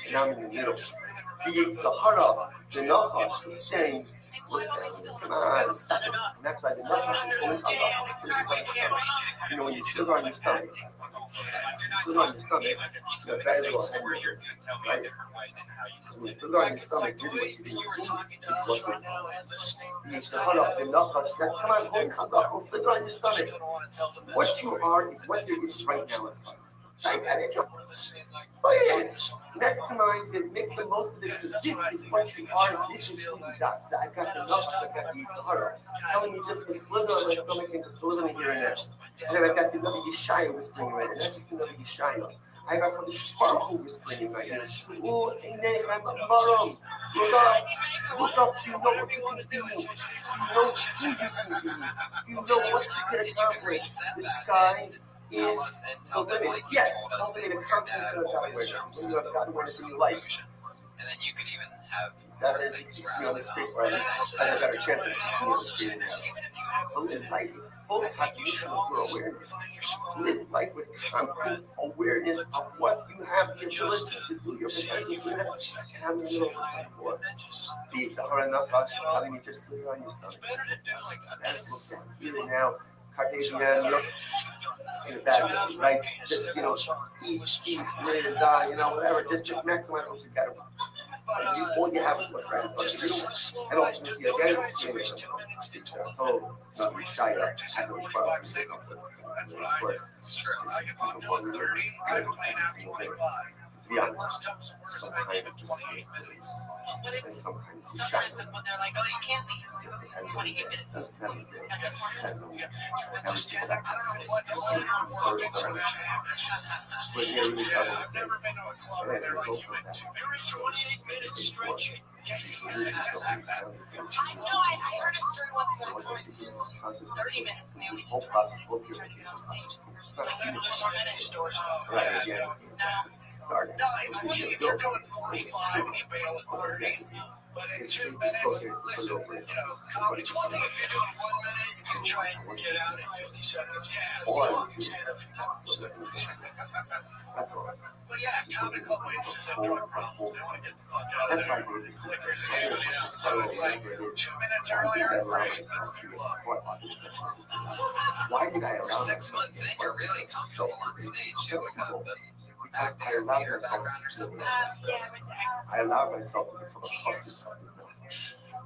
And I'm in the middle. The Yitzhahara, the Nachash, is saying, look down, come on, stop it. And that's why the Nachash is always up. You know, when you slither on your stomach, you're very little head, right? When you slither on your stomach, really what you can see is what's in the Yitzhahara, the Nachash says, come on, hold Chagach, slither on your stomach. What you are is what there is right now in front. Right? And enjoy. Maximize it, make the most of it, because this is what you are, this is who you got. So I got the Nachash, I got the Yitzhahara, telling me just to slither on my stomach and just deliver me here and now. And then I got the Navi Yeshaya whispering right, and not just the Navi Yeshaya. I got the Baruch Hu whispering in my ear. Look up, do you know what you can do? Do you know who you can be? Do you know what you can accomplish? The sky is the limit. Yes, cultivate a constant set of God awareness. When you have God awareness in your life, And then you could even have that is, it keeps me on the street, or at least as I got a chance to keep me on the street now. Live life with full cognition of your awareness. Live life with constant awareness of what you have the ability to do, your potential. And I'm in the middle of this thing for. Beats are enough us telling me just lay on your stomach. Let's look down here and now. Cartesian, look in that, right? Just, eat, feast, live, die, whatever. Just maximize what you got. All you have is what's right in front of you. And ultimately, again, it's not shy up. That's true. I get 130, I'm playing after 25. To be honest, sometimes the same minutes. And sometimes the shy. When they're like, oh, you can't leave. 28 minutes. Depends on the day. Depends on the day. But yeah, really tell us. I've never been to a club where they're like, there is 28 minutes stretching. I know, I heard a story once about a comic who's 30 minutes and they always try to get on stage. It's like, there's more minutes. Right, again. No, it's one thing if you're doing 45 and you bail at 30. But in 2 minutes, listen, it's one thing if you're doing 1 minute, you can try and get out in 50 seconds. Yeah, Or 10 or 15 seconds. that's all. But yeah, comedy club waitresses have drug problems. They want to get the fuck out of That's there. my greatest Liquor's mistake. usually out. So it's like 2 minutes earlier, great, let's keep looking. Why did I allow 6 months in, you're really comfortable on stage. You look at the Because back I there, allowed theater myself background or to something. Yeah, I went to acting I allowed myself to become a hustler.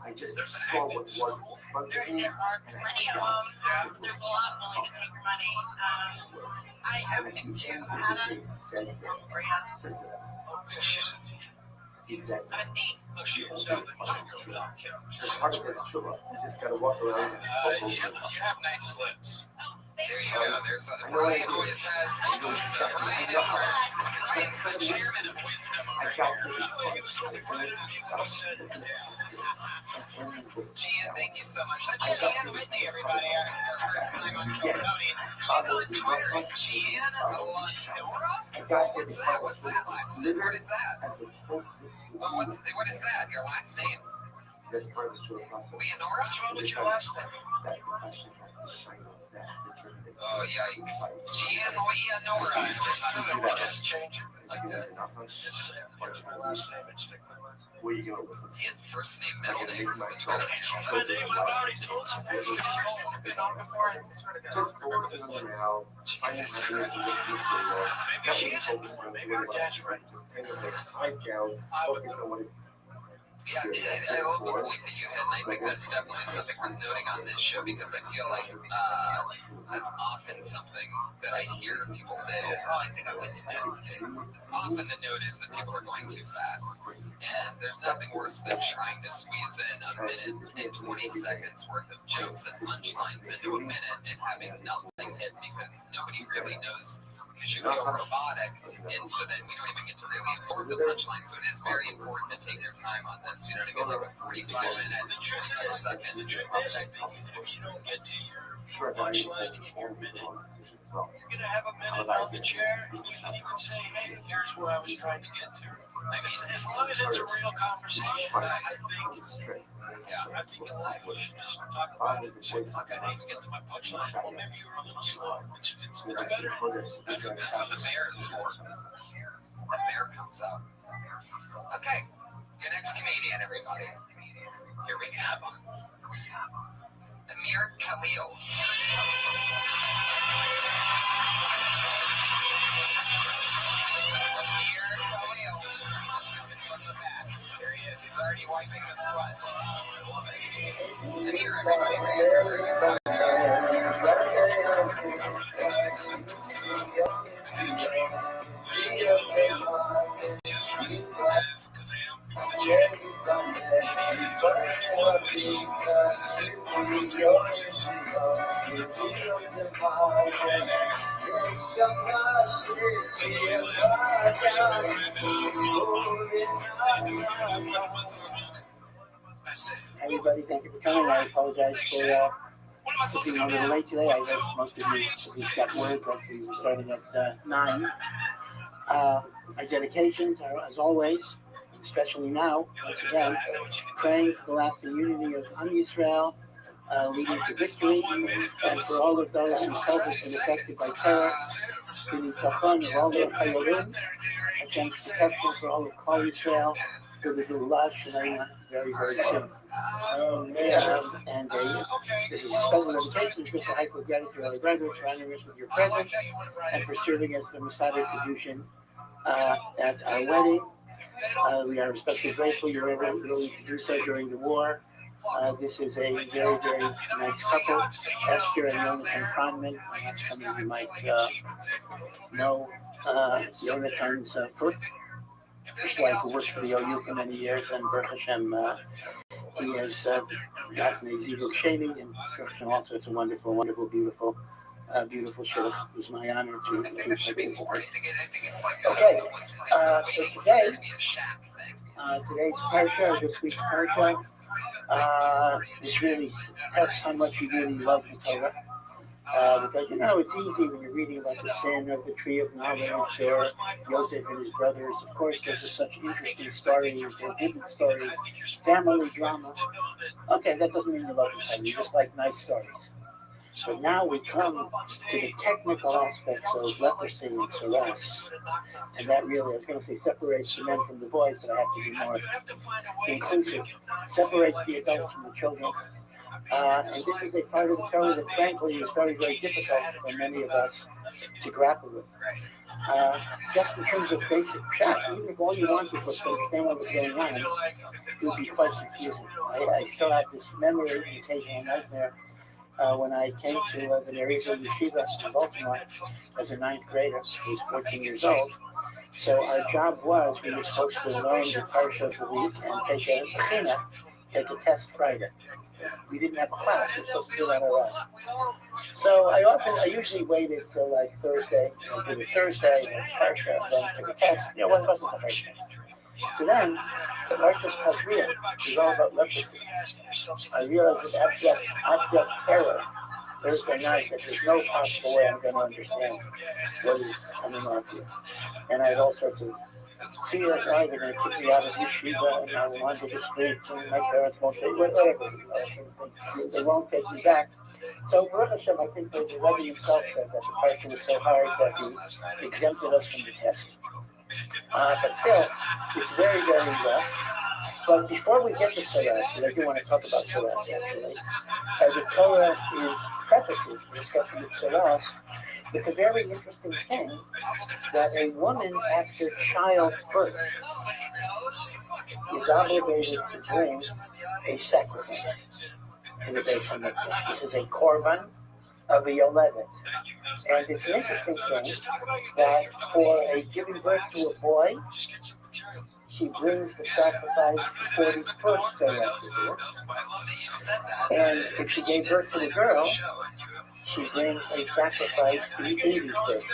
I just saw what was in front of me. There are plenty of them. There's a lot willing to take your money. I picked two. Adam Says that. He's that. I'm a thief. It's hard to get true. You just gotta walk around and You have nice lips. There you go. There's Ryan always has Ryan's the chairman of wisdom I over got here. Gian, thank you so much. That's Gian Whitney, everybody. Our first time on Coltonian. She's on Twitter. Gian Nora? What's that? What's that last name? What is that? as opposed to What is that? Your last name? That's part of the true process. Leonora? What's wrong with your last name? That's the question. That's the shine. That's the trick. Oh, yikes. Gian Leonora. Just change it. Just Here's my last name and stick my last name. where you going with this? Gian, first name, middle name. What's myself. better? My name, I've already told you. I've been on before. I swear to God. Just focusing on the now. Finding happiness in this material. Maybe she isn't. Maybe her dad's right. Just kind of like eyes down, focus on what is. Yeah, I love the point that you had, and I think that's definitely something worth noting on this show because I feel like that's often something that I hear people say is, oh, I think I went too fast. Often the note is that people are going too fast, and there's nothing worse than trying to squeeze in a minute and 20 seconds worth of jokes and punchlines into a minute and having nothing hit because nobody really knows. Because you feel robotic, and so then we don't even get to really absorb the punchline. So it is very important to take your time on this. You know what I mean? Like a 45-minute, 45-second. The truth is, I think that if you don't get to your punchline in your minute, you're gonna have a minute on the chair, and you can even say, "Hey, here's where I was trying to get to." I mean, As long as it's a real conversation, I think in life we should just talk about it and say, "Fuck, I didn't even get to my punchline." Well, maybe you were a little slow. It's better. that's what the bear is for. The bear comes out. Okay, your next comedian, everybody. Here we go. Amir Khalil. There he is. He's already wiping the sweat. Love it. And here, everybody, Everybody, thank you for coming. I apologize for being a little late today. I guess most of you at least got word that we were starting at 9. Our dedications are, as always, especially now, once again, praying for the lasting unity of Am Yisrael, leading to victory. And for all of those whose health has been affected by terror, B'nitachon of all their Hayolim, against protection for all of Kol Yisrael, for the Geulah Shalema very, very soon. And this is a special dedication to Mr. Heiko gratitude to our brothers for honoring us with your presence and for serving as the Masada tradition at our wedding. We are especially grateful you were able to do so during the war. This is a very, very nice couple, Esther and Jonathan Kronman. Some of you might know Jonathan's first wife, who worked for the OU for many years, and Baruch Hashem, he has gotten a Zivug Sheni, and Baruch Hashem also, it's a wonderful, wonderful, beautiful show. It was my honor to participate. Okay, so today's parsha, this week's parsha, this really tests how much you really love the Torah. Because, it's easy when you're reading about the sin of the tree of knowledge or Yosef and his brothers. Of course, those are such interesting stories, they're vivid stories, family drama. Okay, that doesn't mean you love the Torah, you just like nice stories. But now we come to the technical aspects of leprosy and saras. And that really, I was going to say, separates the men from the boys, but I have to be more inclusive. Separates the adults from the children. And this is a part of the Torah that, frankly, is very, very difficult for many of us to grapple with. Just in terms of basic pshat, even if all you wanted was to understand what was going on, it would be quite confusing. I still have this memory, an occasional nightmare, when I came to the Nereida Yeshiva in Baltimore as a ninth grader. I was 14 years old. So our job was, we were supposed to learn the parsha of the week and take a test Friday. We didn't have a class, we were supposed to do that our own. So I usually waited till like Thursday, do the Thursday, and parsha, then took a test. It wasn't the Thursday. So then, Parshas Tazria is all about leprosy. I realized that abject terror Thursday night, that there's no possible way I'm going to understand what is coming off here. And I had all sorts of fears, right? They're going to kick me out of yeshiva, and I will wander the streets, and my parents won't take me, whatever. They won't take me back. So, Baruch Hashem, I think that the Rebbe himself said that the parsha was so hard that he exempted us from the test. But still, it's very, very rough. But before we get to Torah, because I do want to talk about Torah actually, the Torah is prefaces discussing Torah with a very interesting thing, that a woman after childbirth is obligated to bring a sacrifice in the Beis HaMikdash. This is a korban of a yoledet. And it's an interesting thing that for a giving birth to a boy, she brings the sacrifice the 41st day after birth. And if she gave birth to a girl, she brings a sacrifice the 81st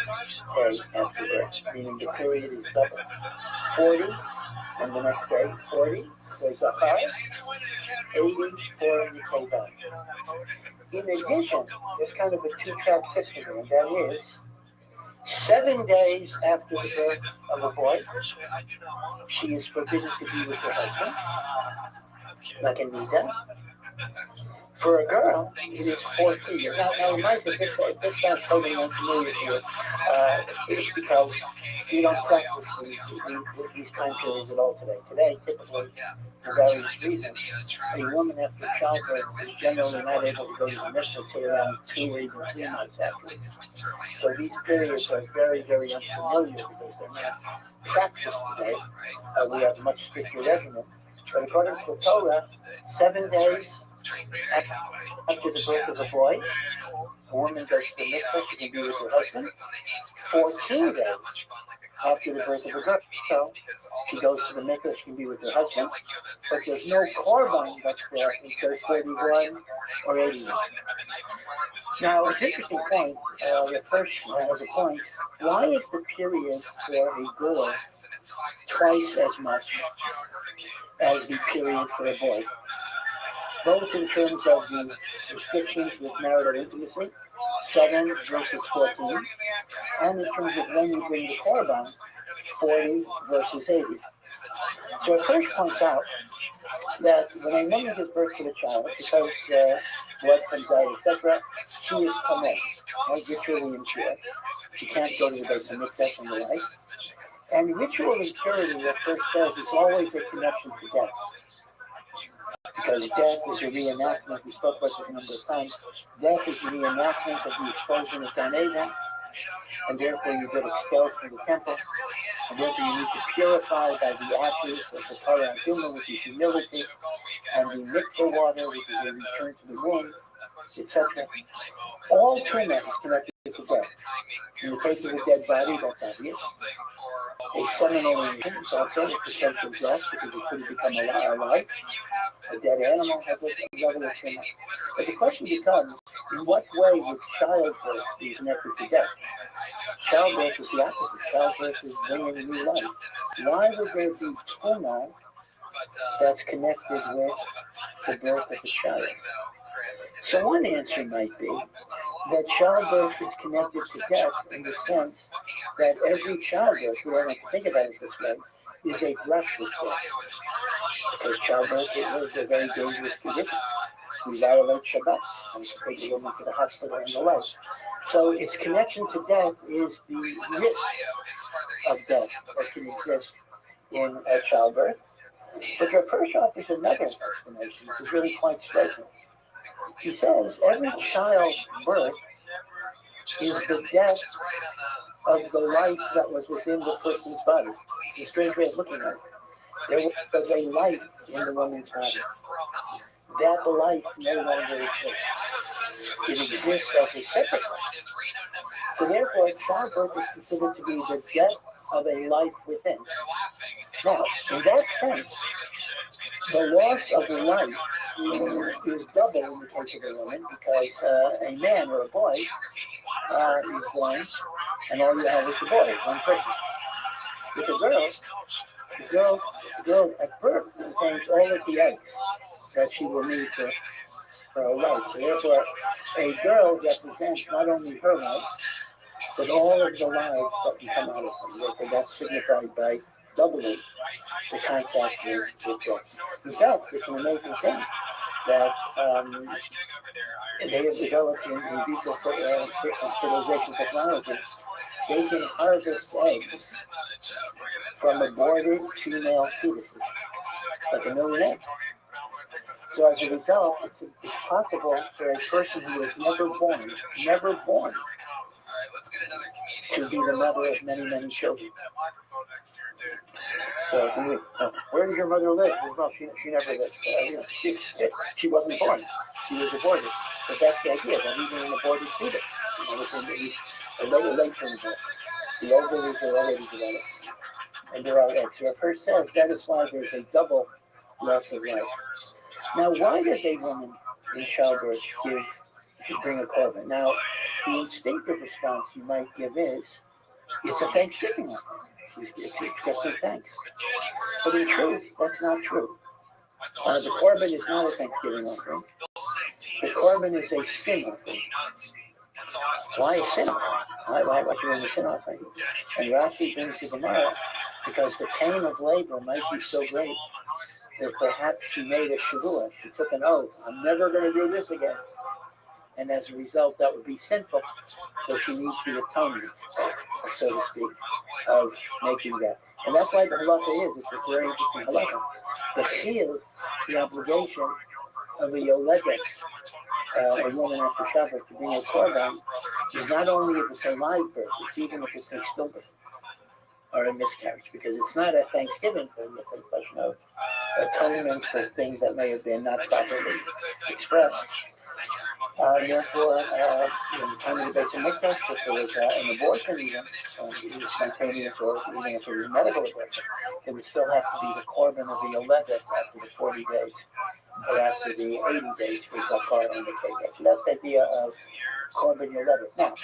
day after birth, meaning the period is double. 40, and the next day, 40, there's a high, 80 for the Teva. In addition, there's kind of a two-track system, and that is 7 days after the birth of a boy, she is forbidden to be with her husband, like Anita. For a girl, it is 14 years. Now remind me, if this sounds totally unfamiliar to you, it's because we don't practice these time periods at all today. Today, typically, for various reasons, a woman after childbirth is generally not able to go to the mikveh until around 2 or even 3 months after. So these periods are very, very unfamiliar because they're not practiced today. We have a much stricter regimen. But according to the Torah, 7 days after the birth of a boy, a woman goes to the mikveh, she can be with her husband. 14 days after the birth of a girl, she goes to the mikveh, she can be with her husband. But there's no korban that's there until 41 or 81. Now, it's an interesting point. The first has a point. Why is the period for a girl twice as much as the period for a boy? Both in terms of the restrictions with marital intimacy, 7 versus 14, and in terms of when you bring the korban, 40 versus 80. So it first points out that when a woman gives birth to a child, because blood comes out, etc. She is tameh, right? Ritually impure. She can't go to the Beit HaMikdash and the like. And ritual impurity, what first says, is always a connection to death. Because death is a reenactment, we spoke about this a number of times, death is a reenactment of the expulsion of Gan Eden, and therefore you get expelled from the temple, and therefore you need to purify by the ashes of the Torah and Duma, which is humility, and the mikveh water, which is a return to the womb, etc. All Truma is connected to death. In the case of a dead body, that's obvious. A ceremony is also a potential death because it could become alive. A dead animal has a level of Truma. But the question becomes, in what way would childbirth be connected to death? Childbirth is the opposite. Childbirth is bringing a new life. Why would there be Truma that's connected with the birth of a child? So one answer might be that childbirth is connected to death in the sense that every childbirth, we don't have to think about it this way, is a brush with death. Because childbirth is a very dangerous condition. We violate Shabbat and take a woman to the hospital and the like. So its connection to death is the risk of death that can exist in a childbirth. But your first offers another explanation, which is really quite striking. He says every child's birth is the death of the life that was within the person's body. It's a strange way of looking at it. There was a life in the woman's body. That life no longer exists. It exists as a separate life. So therefore, childbirth is considered to be the death of a life within. Now, in that sense, the loss of life is double in the case of a woman because a man or a boy is born, and all you have is the boy, one person. With a girl, the girl at birth contains all of the eggs that she will need for her life. So therefore, a girl represents not only her life, but all of the lives that can come out of her. Therefore, that's signified by doubling the contact with death. In fact, it's an amazing thing that they have developed in vitro fertilization technology. They can harvest eggs from aborted female fetuses, like 1 million eggs. So as a result, it's possible for a person who is never born, to be the mother of many, many children. So, where did your mother live? Well, she never lived. She wasn't born. She was aborted. But that's the idea, that even an aborted fetus, within a late term death, the ovaries are already developed, and there are eggs. So first says that is why there's a double loss of life. Now, why does a woman in childbirth bring a korban? Now, the instinctive response you might give is, it's a Thanksgiving offering. It's expressing thanks. But in truth, that's not true. The korban is not a Thanksgiving offering. The korban is a sin offering. Why a sin offering? Why should you bring a sin offering? And Rashi brings to the Gemara, because the pain of labor might be so great that perhaps she made a shavua. She took an oath. I'm never going to do this again. And as a result, that would be sinful. So she needs the atonement, so to speak, of making that. And that's why the halacha is. It's a very interesting halacha. The chiyuv, the obligation of a yoledet, a woman after Shabbat, to bring a korban, is not only if it's a live birth, it's even if it's a stillbirth or a miscarriage, because it's not a Thanksgiving thing, it's a question of atonement for things that may have been not properly expressed. Therefore, in the time of the Beit HaMikdash, if there was an abortion even, either spontaneous or even if it was a medical abortion, it would still have to be the korban of the yoledet after the 40 days, or after the 80 days, which are part on the case. So that's the idea of korban yoledet. Now,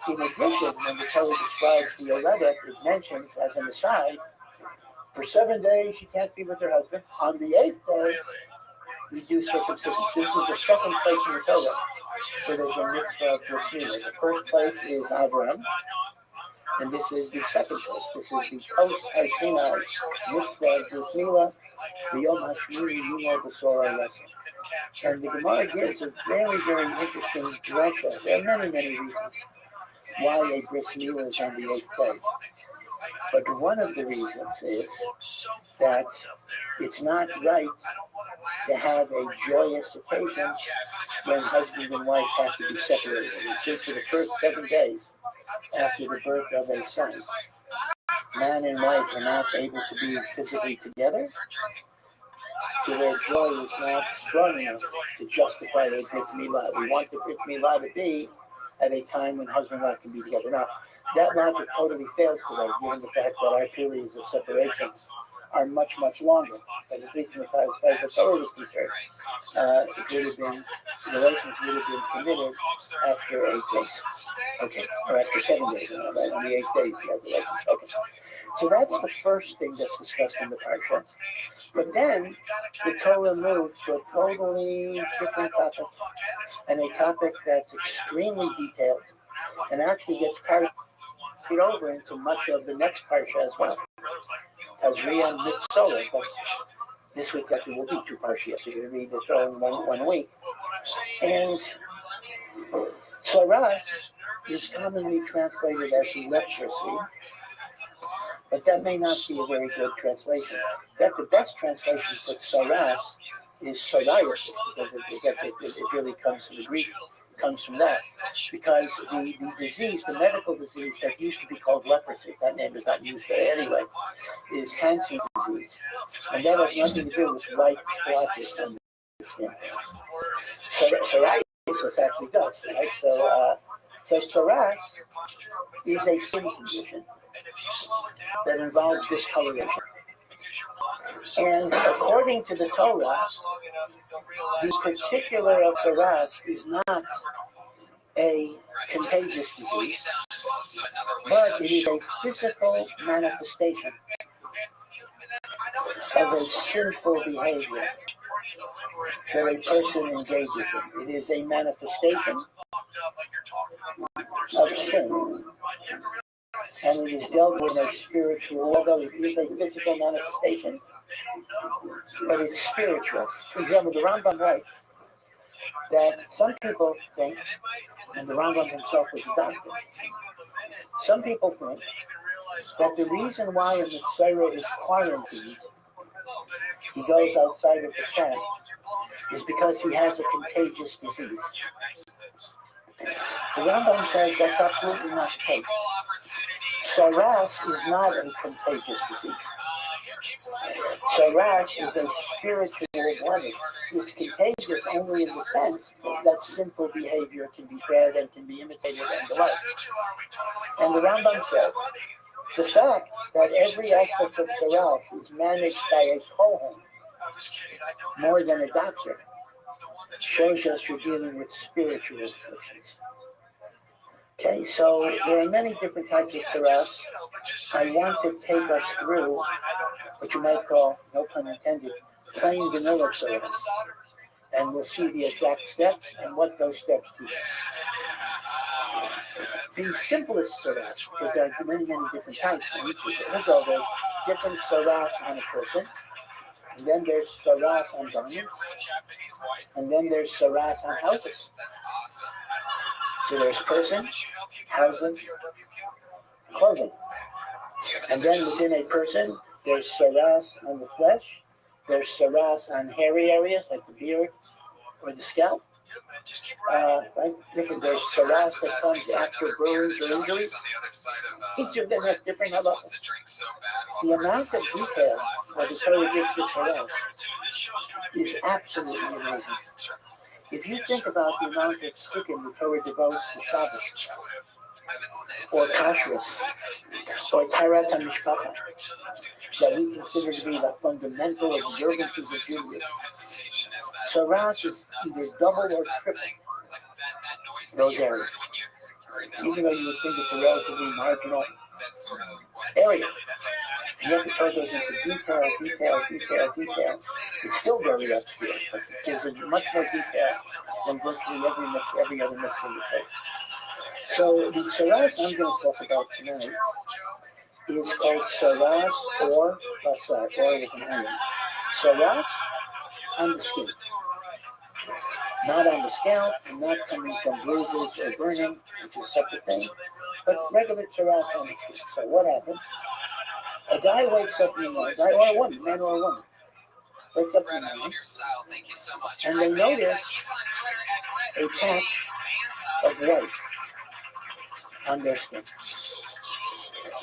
in addition, when the Torah describes the yoledet, it mentions, as an aside, for 7 days she can't be with her husband. On the 8th day, we do circumcision. This is the second place in the Torah where there's a mitzvah of Restream. The first place is Abraham, and this is the second place. This is the post-Sinai mitzvah of Restream, B'yom hashmini yimo b'sorah lesson. And the Gemara gives a very, very interesting drasha. There are many, many reasons why a bris milah is on the 8th day. But one of the reasons is that it's not right to have a joyous occasion when husband and wife have to be separated. And since for the first 7 days after the birth of a son, man and wife are not able to be physically together, so their joy is not strong enough to justify their brit milah. We want the brit milah to be at a time when husband and wife can be together. Now, that logic totally fails today, given the fact that our periods of separation are much, much longer. As the Torah was concerned, relations would have been committed after 8 days. Okay, or after 7 days, right? On the 8th day, you have relations. Okay. So that's the first thing that's discussed in the parsha. But then the Torah moves to a totally different topic, and a topic that's extremely detailed, and actually gets carried over into much of the next parsha as well. Tazria and Mitzvah. This week actually will be 2 parshas. You're going to read the Torah in one week. And Sarah is commonly translated as leprosy, but that may not be a very good translation. In fact, the best translation for Sarah is psoriasis, because it really comes from the Greek. Comes from that, because the disease, the medical disease that used to be called leprosy, that name is not used there anyway, is Hansen's disease, and that has nothing to do with white splotches on the skin. Psoriasis actually does, right? So psoriasis is a skin condition that involves discoloration. And according to the Torah, the particular of psoriasis is not a contagious disease, but it is a physical manifestation of a sinful behavior that a person engages in. It is a manifestation of sin, and it is dealt with in a spiritual, although it is a physical manifestation, but it's spiritual. For example, the Rambam writes that some people think, and the Rambam himself was a doctor, some people think that the reason why a Mitzvah is quarantined, he goes outside of the camp, is because he has a contagious disease. The Rambam says that's absolutely not the case. Saras is not a contagious disease. Saras is a spiritual blemish. It's contagious only in the sense that sinful behavior can be spread and can be imitated and the like. And the Rambam says, the fact that every aspect of Saras is managed by a Kohen more than a doctor shows us you're dealing with spiritual afflictions. Okay, so there are many different types of Saras. I want to take us through what you might call, no pun intended, plain vanilla Saras. And we'll see the exact steps and what those steps do. The simplest Saras, because there are many, many different types. There's different Saras on a person. And then there's Saras on garments. And then there's Saras on houses. So there's person, housing, clothing. And then within a person, there's saras on the flesh, there's saras on hairy areas like the beard or the scalp. Right? There's saras that comes after burns or injuries. Each of them has different halachos. The amount of detail that the Torah gives to saras is absolutely amazing. If you think about the amount of chicken the Torah devotes to Shabbos, or kashrus, or tarat hamishpacha, that we consider to be the fundamental observances of Judaism, Saras is either double or triple those areas. Even though you would think it's a relatively marginal area, you have to put those into detail. It's still very obscure, but it gives it much more detail than virtually every other mitzvah in the Torah. So the Saras I'm going to talk about tonight is called Saras or Basar, or with an iron. Saras on the skin, not on the scalp, and not coming from bruises or burning, which is a separate thing, but regular saras on the skin. So what happened? A guy wakes up in the morning, guy or a woman, man or a woman, wakes up in the morning, and they notice a patch of white on their skin.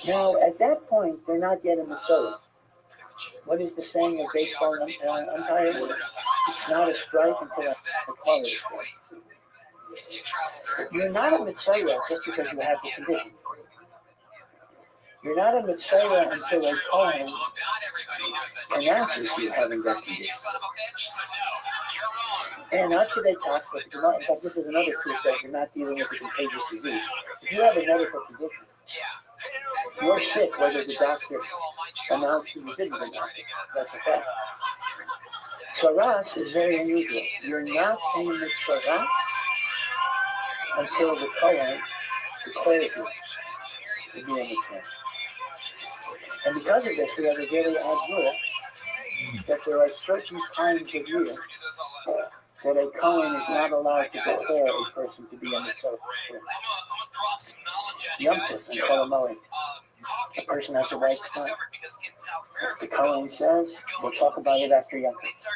Now, at that point, they're not yet in the soda. What is the saying of baseball umpires? It's not a strike until a call is strike. You're not a Mitzvah just because you have the condition. You're not a Mitzvah until a Kohen announces you having that condition. And after they talk, but in fact, this is another proof that you're not dealing with a contagious disease. If you have a medical condition, you're sick whether the doctor announced you didn't announce it. That's a fact. Saras is very unusual. You're not in the Saras until the Kohen declares you to be in the trance. And because of this, we have a very odd rule that there are certain times of year that a Kohen is not allowed to declare a person to be in the Torah. Yom Tov and Chol Hamoed. The person has the right spot. The Kohen says, we'll talk about it after Yom Tov.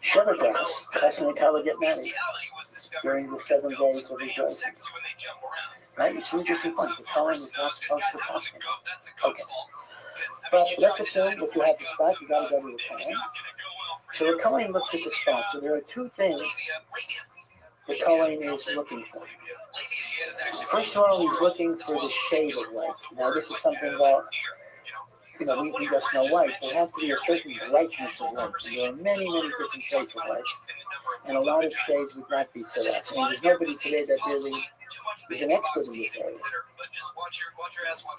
Shabbat Brachos, Chassan and Kala get married during the 7 days of rejoicing. Right? It's an interesting point. The Kohen is not supposed to talk to him. Okay. But let's assume that you have the spot, you got to go to the Kohen. So the Kohen looks at the spot. So there are two things the Kohen is looking for. First of all, he's looking for the shade of light. Now, this is something that, we just know light. There has to be a certain brightness of light. There are many, many different shades of light. And a lot of shades would not be so that. And there's nobody today that really is an expert in this area.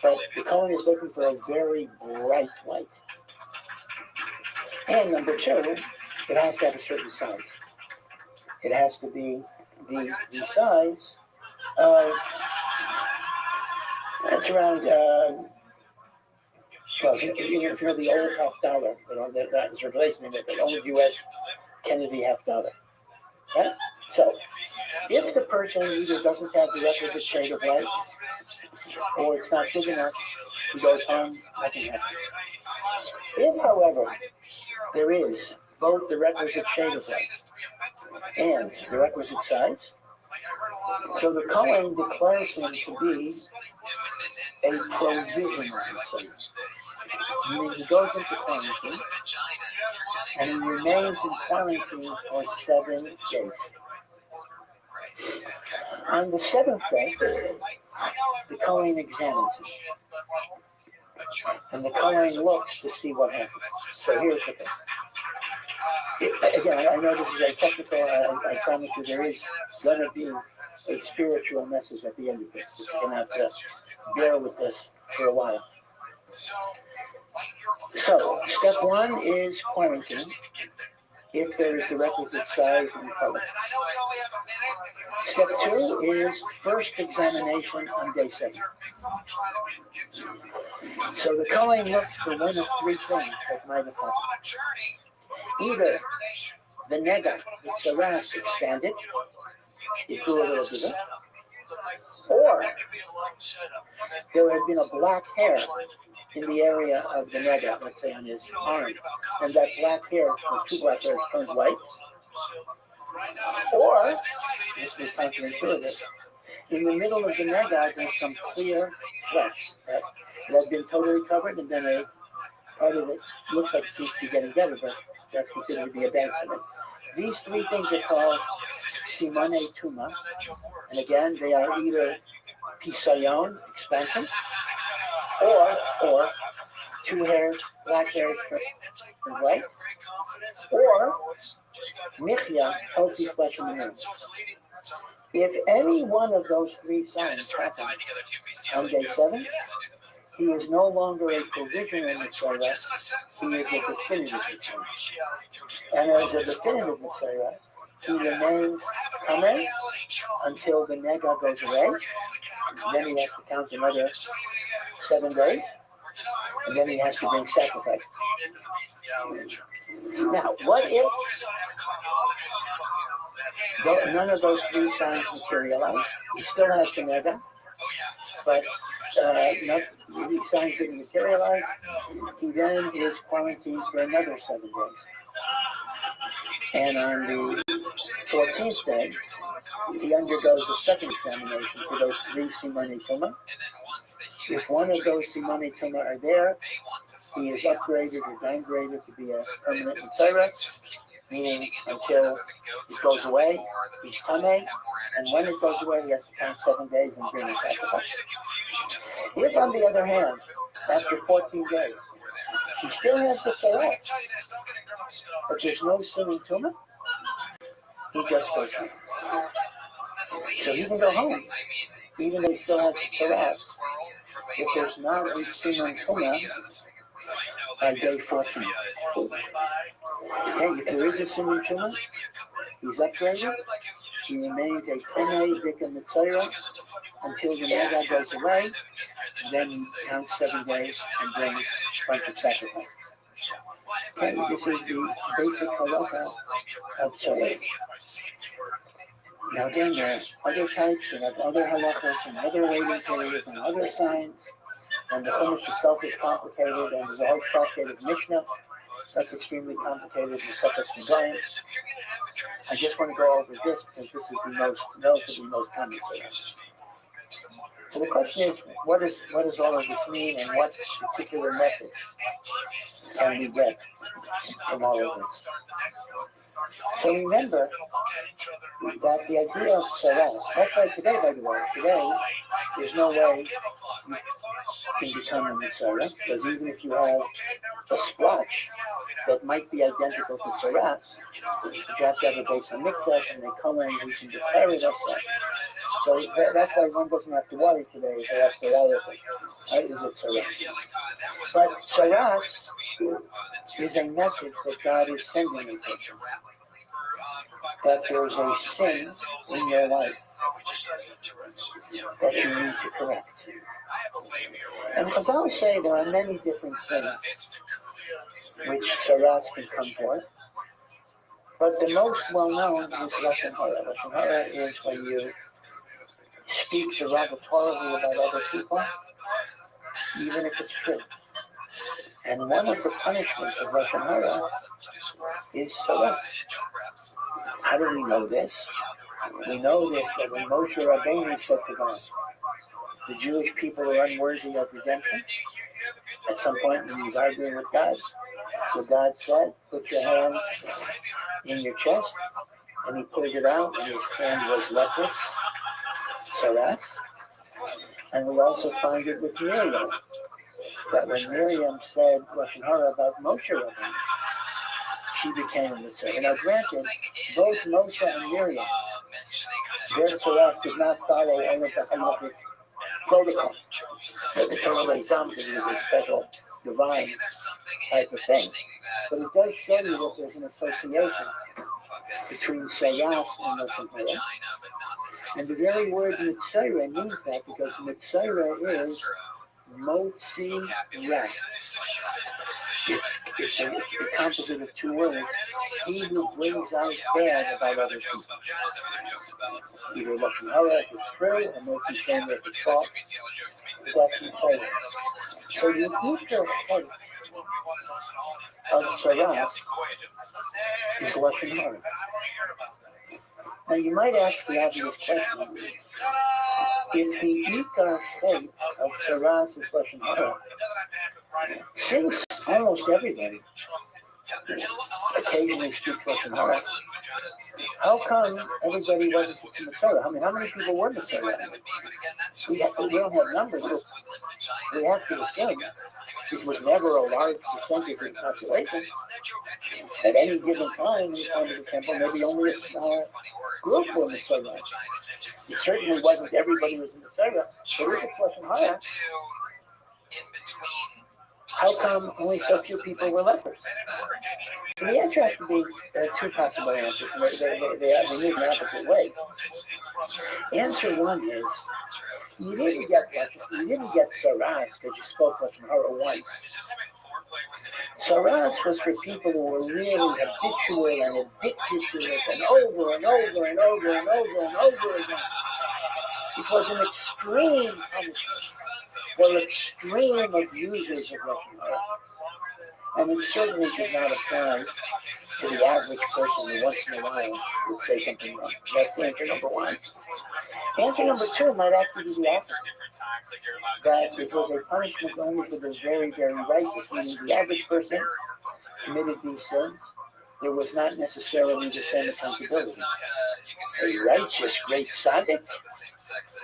But the Kohen is looking for a very bright light. And number two, it has to have a certain size. It has to be the size of, it's around, well, if you're the old half dollar, that is replacing the old U.S. Kennedy half dollar. Right? So, if the person either doesn't have the requisite shade of light, or it's not big enough, he goes home, nothing happens. If, however, there is both the requisite shade of light and the requisite size, so the Kohen declares him to be a provisional Mitzvah. Meaning he goes into quarantine and he remains in quarantine for 7 days. On the 7th day, the Kohen examines him. And the Kohen looks to see what happens. So here's the thing. Again, I know this is a technical, I promise you there is going to be a spiritual message at the end of this. You're going to have to bear with this for a while. So, step 1 is quarantine, if there is the requisite size and color. Step 2 is first examination on day 7. So the Kohen looks for one of 3 things that might have happened. Either the nega, the saras, expanded, it grew a little bigger, or there had been a black hair in the area of the nega, let's say on his arm, and that black hair, the 2 black hairs turned white, or, this is counterintuitive, in the middle of the nega there's some clear flesh that had been totally covered, and then a part of it looks like it seems to be getting better, but that's considered to be a bad sign. These 3 things are called simane tuma, and again, they are either pisayon, expansion, or 2 hairs, black hairs turned white, or michya, healthy flesh in the middle. If any one of those 3 signs happens on day 7, he is no longer a provisional Mitzvah, he is a definitive Mitzvah. And as a definitive Mitzvah, he remains Kamen until the nega goes away. Then he has to count another 7 days. And then he has to bring sacrifice. Now, what if none of those three signs materialize? He still has the nega, but these signs didn't materialize. He then is quarantined for another 7 days. And on the 14th day, he undergoes a second examination for those 3 simone tuma. If one of those simone tuma are there, he is upgraded or downgraded to be a permanent mitzvah, meaning until it goes away, he's tame, and when it goes away, he has to count 7 days and bring a sacrifice. If, on the other hand, after 14 days, he still has the tzara, but there's no sin in tuma, he just goes home. So he can go home, even though he still has the tzara. If there's not a sin in tuma, by day 14. Okay, if there is a sin in tuma, he's upgraded. He remains a pene dika mitzvah until the nega goes away. Then he counts 7 days and brings a bunch of sacrifice. Okay, this is the basic halacha of tzara. Now again, there are other types and other halachas and other waiting periods and other signs. And the Chumash itself is complicated, and there's a whole tractate of Mishnah that's extremely complicated in Sefas Negoim. I just want to go over this because this is the relatively most common. So the question is, what does all of this mean, and what particular methods can we get from all of this? So remember that the idea of tzara, that's why today, by the way, there's no way you can become a mitzvah, because even if you have a splotch that might be identical to tzara, you have to have a base of mikdash, and they come in and you can declare it as such. So that's why one doesn't have to worry today if they have tzara, right? Is it tzara? But tzara is a message that God is sending a person, that there's a sin in your life that you need to correct. And Chazal say there are many different things which tzara can come for, but the most well-known is Lashon Hara. Lashon Hara is when you speak derogatorily about other people, even if it's true. And one of the punishments of Lashon Hara is tzara. How do we know this? We know this that when Moshe Rabbeinu said to God, the Jewish people are unworthy of redemption, at some point when he was arguing with God, so God said, put your hand in your chest, and he pulled it out, and his hand was leprous, tzara. And we also find it with Miriam, that when Miriam said Lashon Hara about Moshe Rabbeinu, she became a mitzvah. Now, granted, both Moshe and Miriam, their tzara did not follow all of the halachic protocol that the Torah lays down, because it was a special divine type of thing. But it does show you that there's an association between tzara and Lashon Hara. And the very word mitzvah means that, because mitzvah is motzi ra. It's a composite of 2 words. He who brings out bad about other people. Either Lashon Hara if it's true, or motzi shame if it's false. That's mitzvah. So you eat your faith of tzara is Lashon Hara. Now you might ask the obvious question: if the ikar faith of tzara is Lashon Hara, since almost everybody occasionally speaks Lashon Hara, how come everybody wasn't speaking Torah? I mean, how many people were in Torah? We don't have numbers, but we have to assume it was never a large percentage of the population. At any given time, in the temple, maybe only a small group were in the Torah. It certainly wasn't everybody was in the Torah. There is a Lashon Hara. How come only so few people were lepers? And the answer has to be two possible answers. They move in opposite ways. Answer one is you didn't get Saras because you spoke Lashon Hara once. Saras was for people who were really habitual and addicted to it, and over and over and over and over and over again. It was an extreme punishment for extreme abusers of Lashon Hara. And it certainly did not apply to the average person who once in a while would say something wrong. That's answer number one. Answer number two might actually be the opposite. That it was a punishment only for the very, very righteous, meaning the average person committed these sins. There was not necessarily the same accountability. A righteous, great tzaddik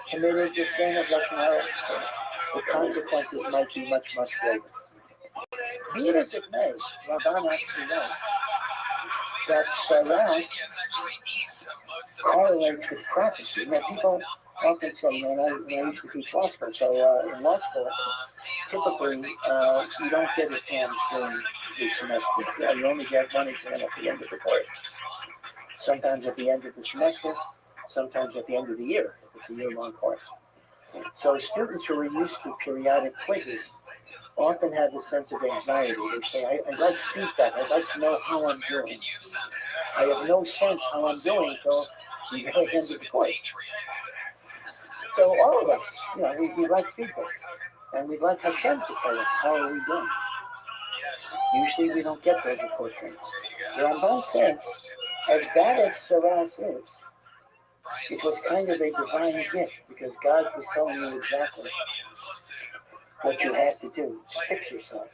committed the sin of Lashon Hara. The consequences might be much, much greater. Be it as it may, Rabban actually knows that Saras correlates with prophecy. Now, people often say, when I used to teach law school, so in law school, typically you don't get exams during the semester. You only get one exam at the end of the course. Sometimes at the end of the semester, sometimes at the end of the year, if it's a year-long course. So students who are used to periodic quizzes often have a sense of anxiety. They say, I'd like feedback. I'd like to know how I'm doing. I have no sense how I'm doing until the end of the course. So all of us, we like feedback. And we'd like Hashem to tell us, how are we doing? Usually we don't get those report cards. The Ramban says, as bad as Saras is, it was kind of a divine gift because God was telling you exactly what you have to do to fix yourself.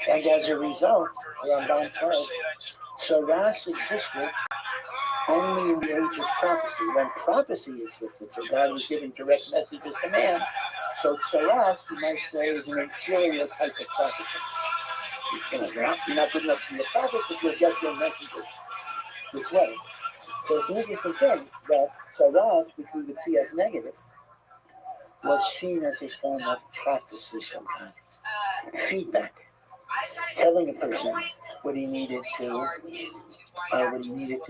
And as a result, Ramban says, Saras existed only in the age of prophecy. When prophecy existed, so God was giving direct messages to man. So Saras, you might say, is an inferior type of prophecy. You're not good enough to be a prophet, but you'll get your messages this way. So it's an interesting thing that Saras, which we would see as negative, was seen as a form of prophecy sometimes. Feedback. Telling a person what he needed to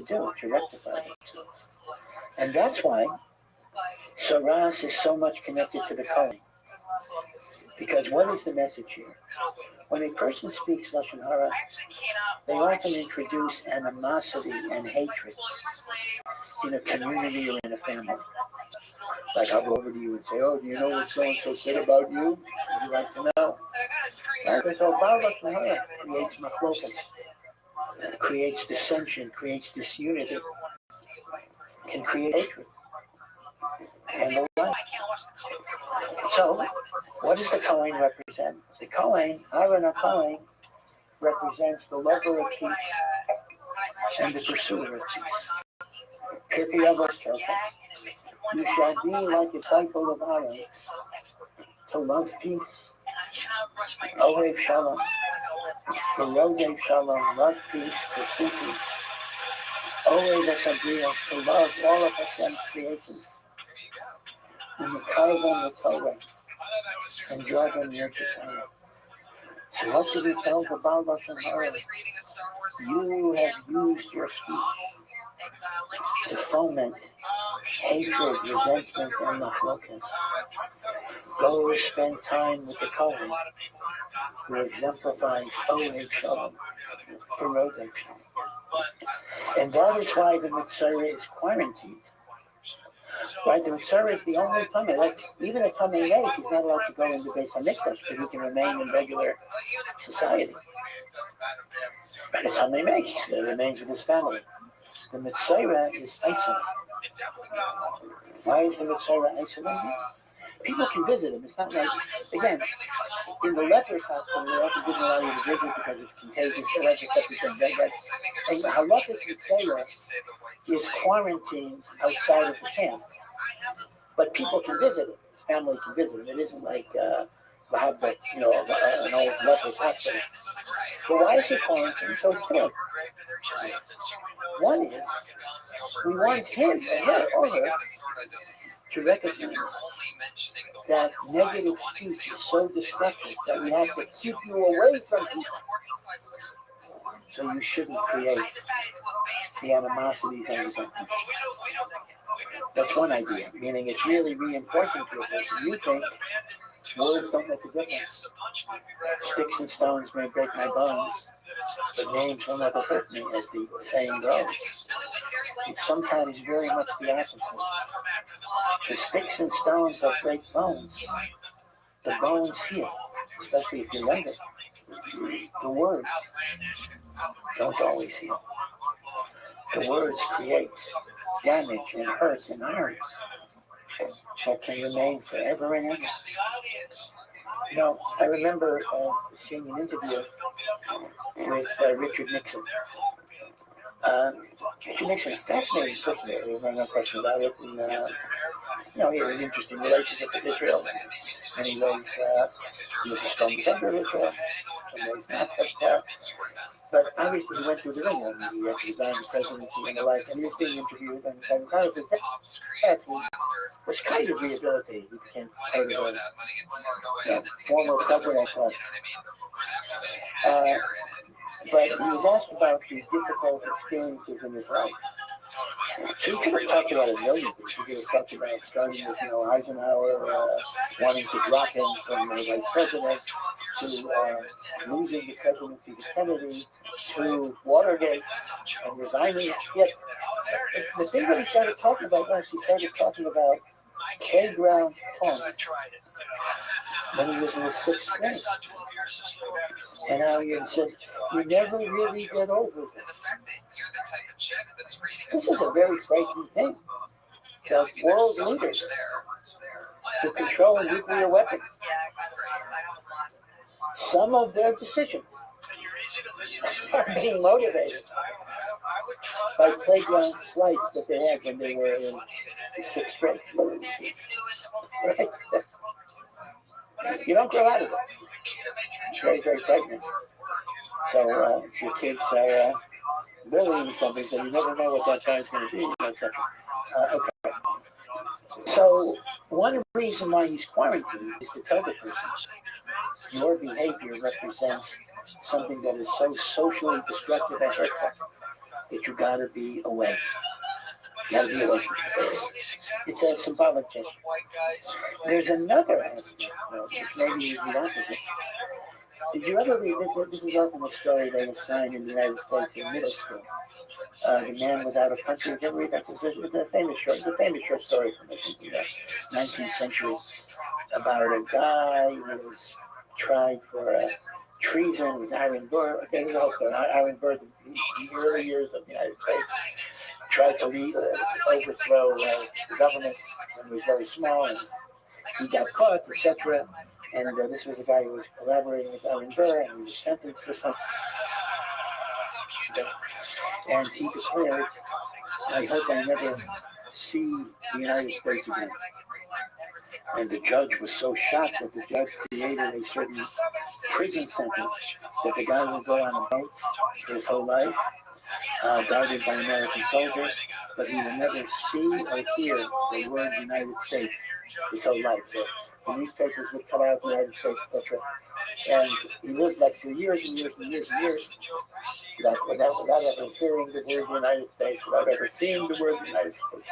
do to rectify it. And that's why Saras is so much connected to the Kohen. Because what is the message here? When a person speaks Lashon Hara, they often introduce animosity and hatred in a community or in a family. Like I'll go over to you and say, oh, do you know what's going so good about you? Would you like to know? Right? So Lashon Hara creates machlokas, creates dissension, creates disunity, can create hatred. And the like. So, what does the Kohen represent? The Kohen, Aaron HaKohen, represents the lover of peace and the pursuer of peace. Pirkei Avos tells us, you shall be like a disciple of Aaron, to love peace, Ohev Shalom, to Rodei Shalom, love peace, pursue peace, Ohev Esabriel, to love all of Hashem's creations, and the Karvan the Torah, and draw them near to Torah. So what do we tell the Baal Lashon Hara? You have used your speech to foment hatred, resentment, and machlokas. Go spend time with the Kohen, who exemplifies Ohev Shalom, for Rodei Shalom. And that is why the Mitzvah is quarantined. Right, the Mitzvah is the only Tamei. Like, even a Tamei Meis, he's not allowed to go into Beis HaMikdash, but he can remain in regular society. But a Tamei Meis, he remains with his family. The Mitzvah is isolated. Why is the Mitzvah isolated? People can visit him. It's not like, again, in the leper's hospital, they often didn't allow you to visit because it's contagious, and the halachic Mitzvah is quarantined outside of the camp. But people can visit it. His family can visit it. It isn't like an old leper's hospital. But why is he quarantined? So it's good. One is, we want him or her to recognize that negative speech is so destructive that we have to keep you away from people. So you shouldn't create the animosities and resentment. That's one idea, meaning it's really reinforcing to a person. You think words don't make a difference. Sticks and stones may break my bones, but names will never hurt me, as the saying goes. It's sometimes very much the opposite. The sticks and stones that break bones, the bones heal, especially if you're younger. The words don't always heal. The words create damage and hurt and harm that can remain forever and ever. You know, I remember seeing an interview with Richard Nixon. Richard Nixon, a fascinating person. There's no question about it. And, you know, he had an interesting relationship with Israel. And he was a strong defender of Israel. And he's not, but obviously he went through the ringer. He had to resign the presidency and the like. And he was being interviewed. And honestly, that was kind of rehabilitated. He became part of a former president. But he was asked about the difficult experiences in his life. So he could have talked about a million things. He could have talked about starting with, Eisenhower wanting to drop him from the vice president, to losing the presidency to Kennedy, to Watergate, and resigning. Yet, the thing that he started talking about was he started talking about playground taunts when he was in the 6th grade. And how he said, you never really get over it. This is a very frightening thing. The world leaders who control nuclear weapons, some of their decisions are being motivated by playground slights that they had when they were in the 6th grade. Right? You don't grow out of it. It's very, very frightening. So if your kids are bullying something, so you never know what that guy's going to be. Okay. So one reason why he's quarantined is to tell the person your behavior represents something that is so socially destructive and hurtful that you got to be away. You got to be away from it. It's a symbolic gesture. There's another aspect, which maybe is the opposite. Did you ever read this? Is often a story they assign in the United States in middle school. The Man Without a Country. Did you ever read that? It's a famous short story from I think the 19th century about a guy who was tried for treason with Aaron Burr. Okay, this is also Aaron Burr, the early years of the United States, tried to overthrow the government when he was very small, and he got caught, etc. And this was a guy who was collaborating with Aaron Burr, and he was sentenced for something. And he declared, I hope I never see the United States again. And the judge was so shocked that the judge created a certain prison sentence that the guy would go on a boat for his whole life, guarded by American soldiers, but he will never see or hear the word United States his whole life. So the newspapers would cut out the United States, etc. And he lived like for years and years and years and years without ever hearing the word United States, without ever seeing the word United States.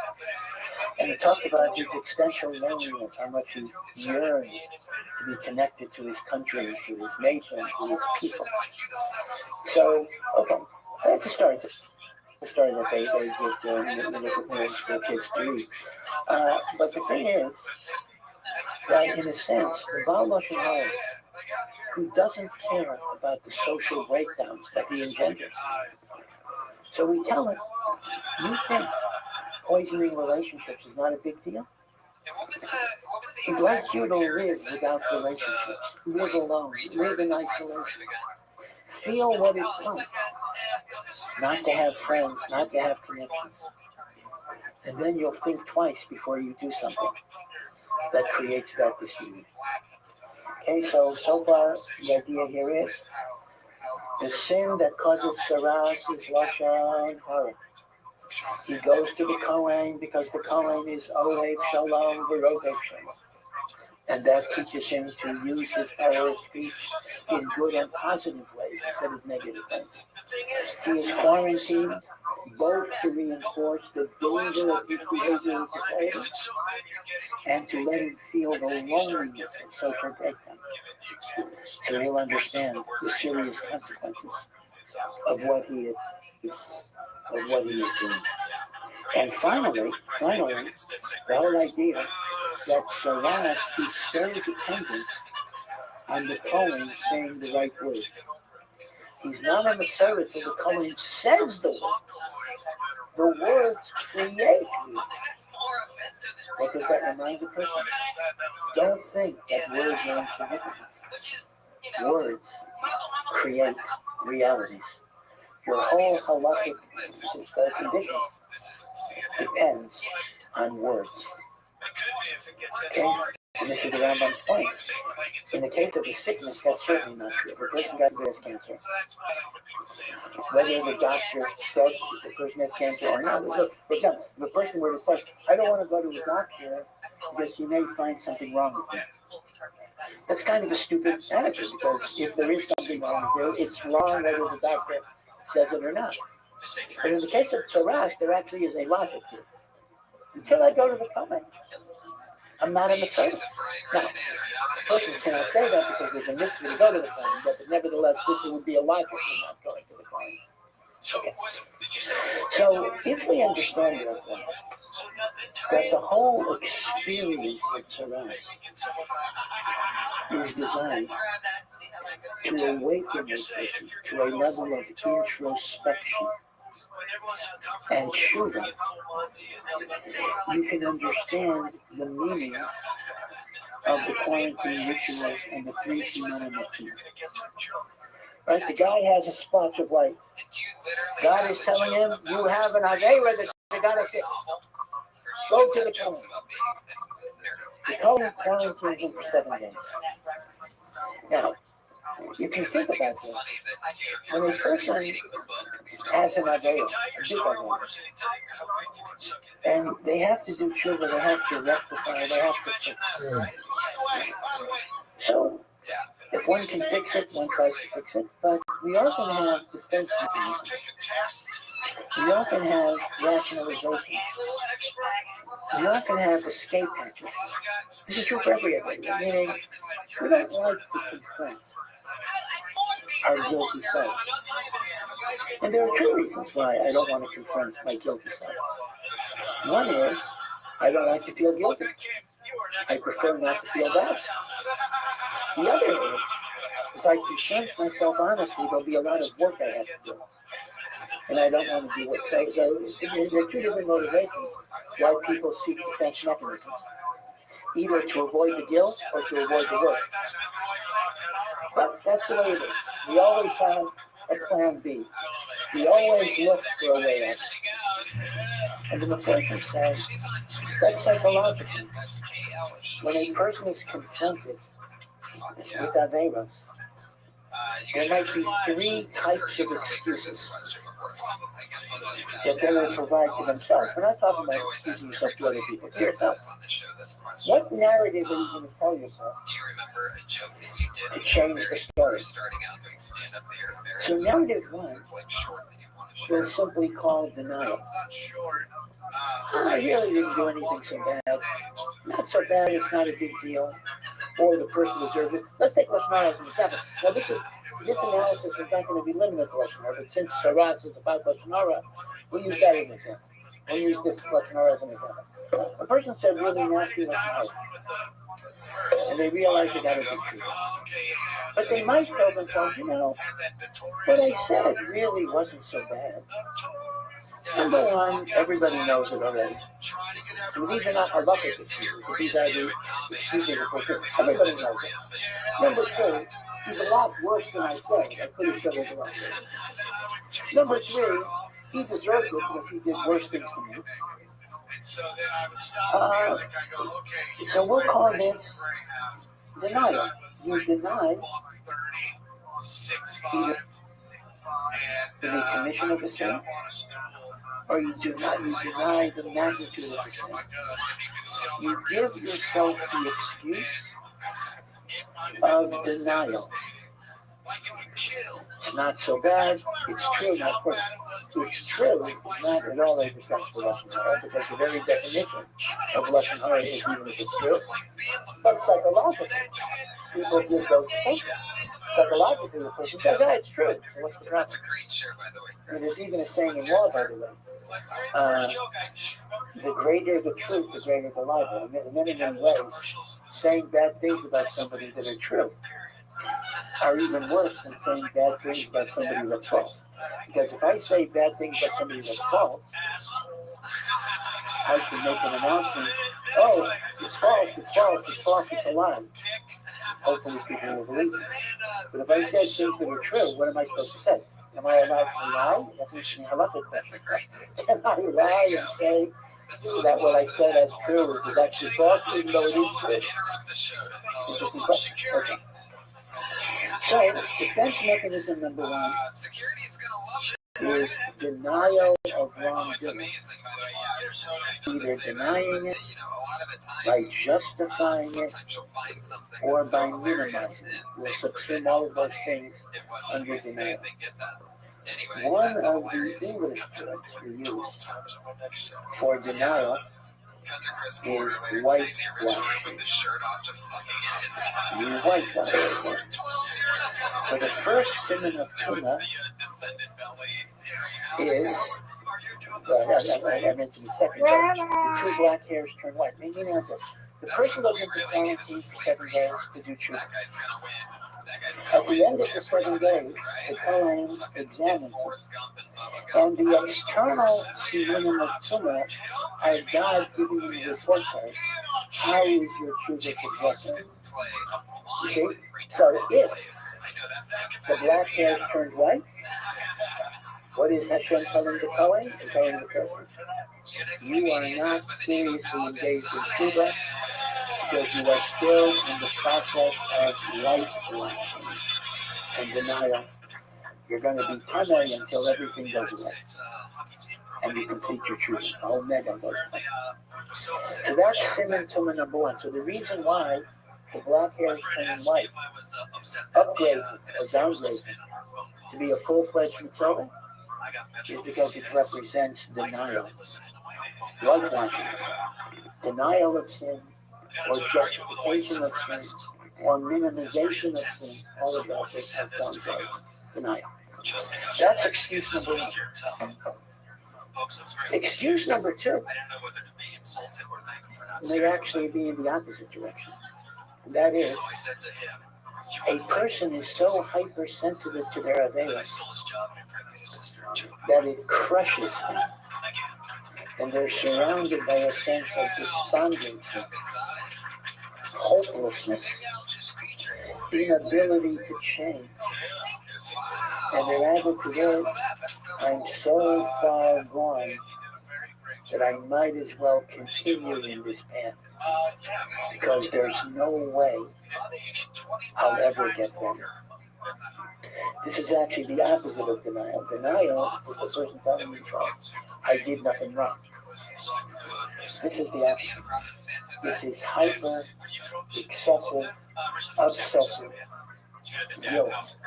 And he talked about his existential loneliness, how much he yearned to be connected to his country, to his nation, to his people. So, okay, that's a story. The story that they give middle school kids to read. But the thing is that, in a sense, the Baal Lashon Hara, who doesn't care about the social breakdowns that he engenders. So we tell him, you think poisoning relationships is not a big deal? He'd like you to live without relationships, live alone, live in isolation. Feel what it's like not to have friends, not to have connections. And then you'll think twice before you do something that creates that disunion. Okay, so far the idea here is the sin that causes saras is Lashon Hara. He goes to the Kohen because the Kohen is Ohev Shalom V'Rodev Shalom. And that teaches him to use his power of speech in good and positive ways instead of negative things. He is quarantined both to reinforce the danger of his behavior in society and to let him feel the loneliness of social breakdown. So he'll understand the serious consequences of what he is doing. And finally, the whole idea that Saras is so dependent on the Kohen saying the right words. He's not a Messiah till the Kohen says the words. The words create you. What does that remind the person? Don't think that words are insignificant. Words create realities. Your whole halachic condition depends on words. Okay? And this is the Rambam's point. In the case of a sickness, that's certainly not true. If a person got breast cancer, whether the doctor said the person has cancer or not. Look, for example, if a person were to say, I don't want to go to a doctor because you may find something wrong with me. That's kind of a stupid attitude, because if there is something wrong with you, it's wrong whether the doctor says it or not. But in the case of Taras, there actually is a logic to it. Until I go to the Kohen, I'm not a Messiah. Now, the person cannot say that because there's a mitzvah to go to the Kohen, but nevertheless, this would be a logic for not going to the Kohen. Okay. So, if we understand that the whole experience of Taras is designed to awaken a person to a level of introspection and tshuva, you can understand the meaning of the quarantine rituals and the 3 simanim. Right? The guy has a splotch of light. God is telling him, you have an avera that you gotta fix. Go to the Kohen. The Kohen quarantines him for 7 days. Now, if you think about this, when a person has an avera, a big avera, and they have to do tshuva, they have to rectify, they have to fix. So, if one can fix it, one tries to fix it. But we often have defense mechanisms. We often have rationalization. We often have escape hatches. This is true for everybody. Meaning, we don't like to confront our guilty self. And there are 2 reasons why I don't want to confront my guilty self. One is, I don't like to feel guilty. I prefer not to feel bad. The other is, if I confront myself honestly, there'll be a lot of work I have to do. And I don't want to do work. So there are 2 different motivations why people seek defense mechanisms. Either to avoid the guilt or to avoid the work. But that's the way it is. We always have a plan B. We always look for a way out. And the Mephoshim says that's psychological. When a person is confronted with averos, there might be 3 types of excuses that they will provide to themselves. We're not talking about excusing yourself to other people, to yourself. What narrative are you going to tell yourself to change the story? So narrative 1 will simply call denial. I really didn't do anything so bad. Not so bad, it's not a big deal. Or the person deserves it. Let's take Lashon Hara as an example. Now this analysis is not going to be limited to Lashon Hara, but since Saras is about Lashon Hara, we'll use that as an example. We'll use this Lashon Hara as an example. A person said really nasty Lashon Hara, and they realize they got to be true. But they might tell themselves, what I said really wasn't so bad. Number 1, everybody knows it already. And these are not halakhic excuses. These are the excuses of culture. Everybody knows it. Number 2, he's a lot worse than I said. I could have said it a lot worse. Number 3, he deserves it because he did worse things to me. So we'll call this denial. You deny either the commission of a sin or you deny the magnitude of the sin. You give yourself the excuse of denial. It's not so bad. It's true. Now, of course, it's true. It's not at all a defense for Lashon Hara, because the very definition of Lashon Hara is even if it's true. But psychologically, people give those things. Psychologically, the person says, "Yeah, it's true." So what's the problem? And there's even a saying in law, by the way. The greater the truth, the greater the libel. In many ways, saying bad things about somebody that are true are even worse than saying bad things about somebody that's false. Because if I say bad things about somebody that's false, I can make an announcement, "Oh, it's false, it's false, it's false, it's a lie." Hopefully people will believe it. But if I said things that are true, what am I supposed to say? Am I allowed to lie? That's a halakha question. Can I lie and say that what I said as true is actually false, even though it is true? Interesting question. Okay. So, defense mechanism number one is denial of wrongdoing. Either denying it, by justifying it, or by minimizing it. We'll subsume all of those things under denial. One of the English terms we use for denial is whitewash. You whitewash. So the first simon of tuna is, I mentioned the second charge, the two black hairs turn white. Meaning that the person goes into quarantine for 7 days to do tshuva. At the end of the 7 days, the Kohen examines him. And the external simunim of tuna are God giving him the report card. How is your tshuva progressing? You see? So if the black hair turned white, what is Hashem telling the Kohen? He's telling the person, you are not seriously engaged in tshuva because you are still in the process of life and denial. You're going to be tamei until everything goes away and you complete your tshuva. The whole mega goes away. So that's simon tuma number one. So the reason why the black hair is turning white, upgrading or downgrading to be a full-fledged mitzvah, is because it represents denial, whitewashing, denial of sin, or justification of sin, or minimization of sin. All of that is denial. That's excuse number one. Excuse number two may actually be in the opposite direction. And that is, a person is so hypersensitive to their avera that it crushes them. And they're surrounded by a sense of despondency, hopelessness, inability to change. And they're able to say, I'm so far gone that I might as well continue in this path because there's no way I'll ever get better. This is actually the opposite of denial. Denial is the person telling themselves, I did nothing wrong. This is the opposite. This is hyper, excessive, obsessive guilt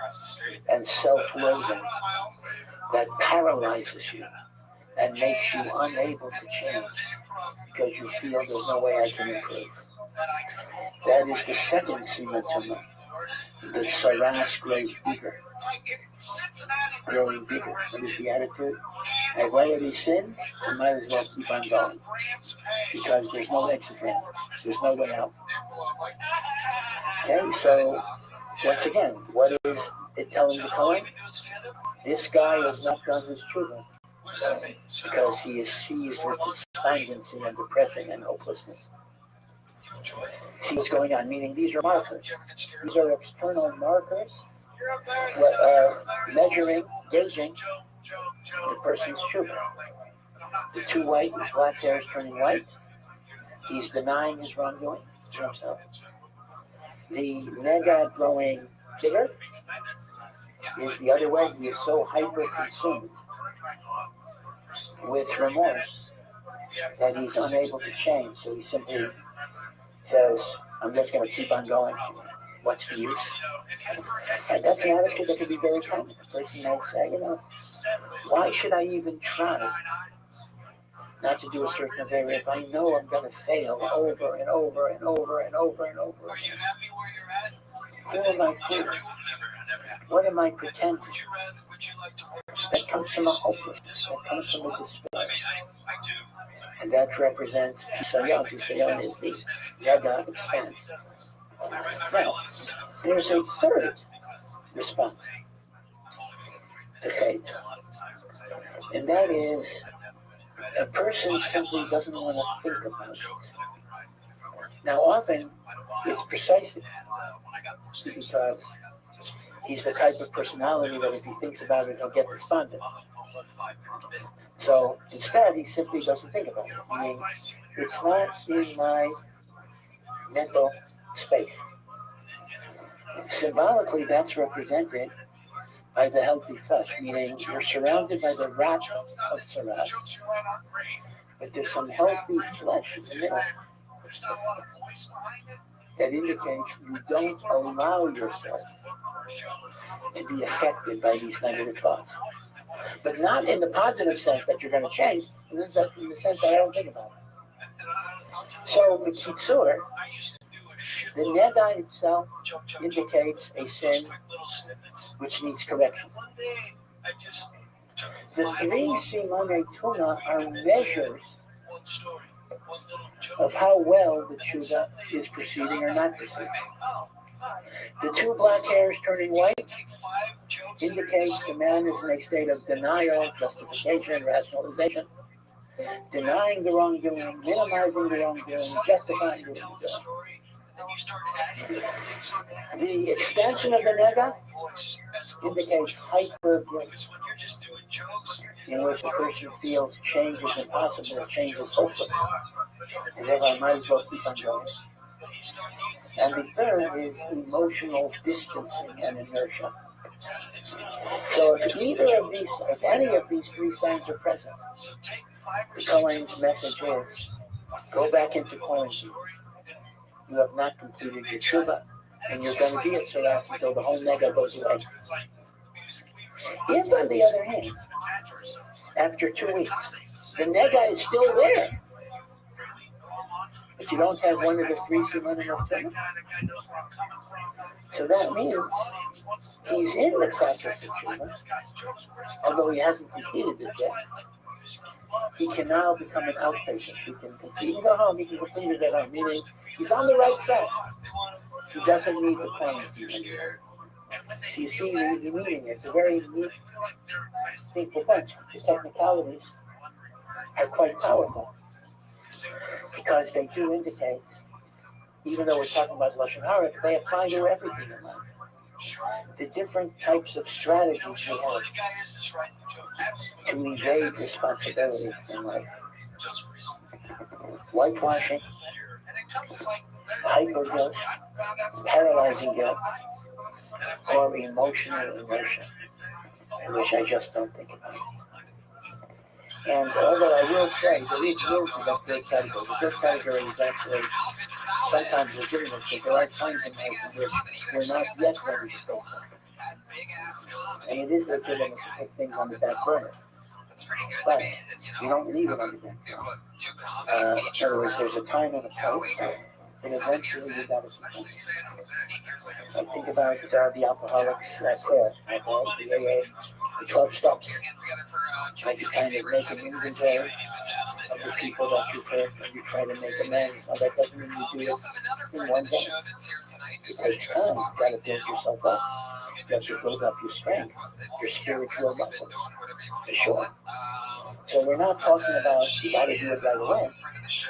and self-loathing that paralyzes you and makes you unable to change because you feel there's no way I can improve. That is the second simatama. The saras grows bigger. Growing bigger. What is the attitude? I've already sinned, I might as well keep on going. Because there's no exit ramp. There's no way out. Okay, so once again, what is it telling the Kohen? This guy has not done his tshuva because he is seized with despondency and depression and hopelessness. See what's going on, meaning these are markers. These are external markers measuring, gauging the person's tshuva. The two white and black hairs turning white. He's denying his wrongdoing to himself. The nega growing bigger is the other way. He is so hyper-consumed with remorse that he's unable to change. So he simply says, I'm just going to keep on going. What's the use? And that's an attitude that can be very common. A person may say, why should I even try not to do a certain area if I know I'm going to fail over and over and over and over and over? Are you happy where you're at? Who am I fooling? What am I pretending? Would you like to work? That comes from a hopelessness. That comes from a despair. I do. And that represents Pisayon. Pisayon is the Yaga expanse. Now, there's a third response to fate. And that is a person simply doesn't want to think about it. Now, often it's precisely because he's the type of personality that if he thinks about it, he'll get despondent. So instead, he simply doesn't think about it. I mean, it's not in my mental space. Symbolically, that's represented by the healthy flesh, meaning you're surrounded by the wrap of Sarat, but there's some healthy flesh in the middle that indicates you don't allow yourself to be affected by these negative thoughts. But not in the positive sense that you're going to change, in the sense that I don't think about it. So the Kitzur, the Neda itself indicates a sin which needs correction. The three Simone Tuna are measures of how well the tshuva is proceeding or not proceeding. The two black hairs turning white indicates the man is in a state of denial, justification, rationalization, denying the wrongdoing, minimizing the wrongdoing, justifying the wrongdoing. The expansion of the nega indicates hyper guilt, in which the person feels change is impossible, change is hopeless, and therefore might as well keep on going. And the third is emotional distancing and inertia. So if any of these three signs are present, the Kohen's message is, go back into quarantine. You have not completed your tshuva, and you're going to be at Sarat until the whole nega goes away. If, on the other hand, after 2 weeks, the nega is still there, but you don't have one of the three simanim of tshuva, so that means he's in the process of tshuva, although he hasn't completed it yet. He can now become an outpatient. He can go home, he can complete it at home, meaning he's on the right track. He doesn't need the quarantine anymore. So you see the meaning. It's a very meaningful point. The technicalities are quite powerful because they do indicate, even though we're talking about Lashon Hara, they apply to everything in life. The different types of strategies we have to evade responsibility in life. Whitewashing, hyper guilt, paralyzing guilt, or emotional inertia, in which I just don't think about it. And although I will say there is room for that third category, the third category is actually sometimes legitimate, but there are times in life in which we're not yet ready to go something. And it is legitimate to put things on the back burner. But you don't leave it on the back burner. In other words, there's a time and a place, and eventually you got to do something. Think about the alcoholics prayer, the AA, the 12 steps. Like you kind of make an inventory of the people that you've hurt, and you try to make amends. Now, that doesn't mean you do it in one day. It takes time. You've got to build yourself up. You have to build up your strength, your spiritual muscles, for sure. So we're not talking about you got to do it right away.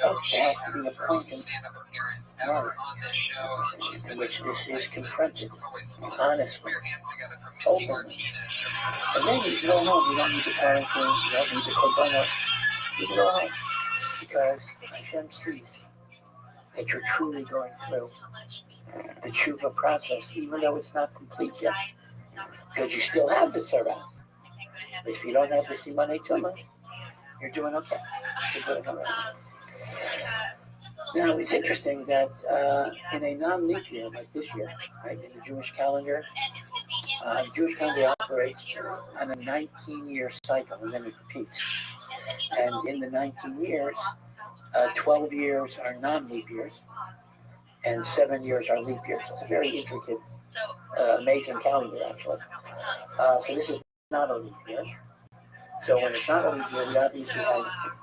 But there has to be a point in life in which this is confronted, honestly, openly. And then you go home. You don't need the parenting, you don't need the korbanot. You go home because Hashem sees that you're truly going through the tshuva process, even though it's not complete yet, because you still have the tzara. If you don't have the simanei tuma, you're doing okay. You're doing all right. Now, it's interesting that in a non-leap year like this year, right, in the Jewish calendar operates on a 19-year cycle, and then it repeats. And in the 19 years, 12 years are non-leap years, and 7 years are leap years. It's a very intricate, amazing calendar, actually. So this is not a leap year. So when it's not a leap year, we obviously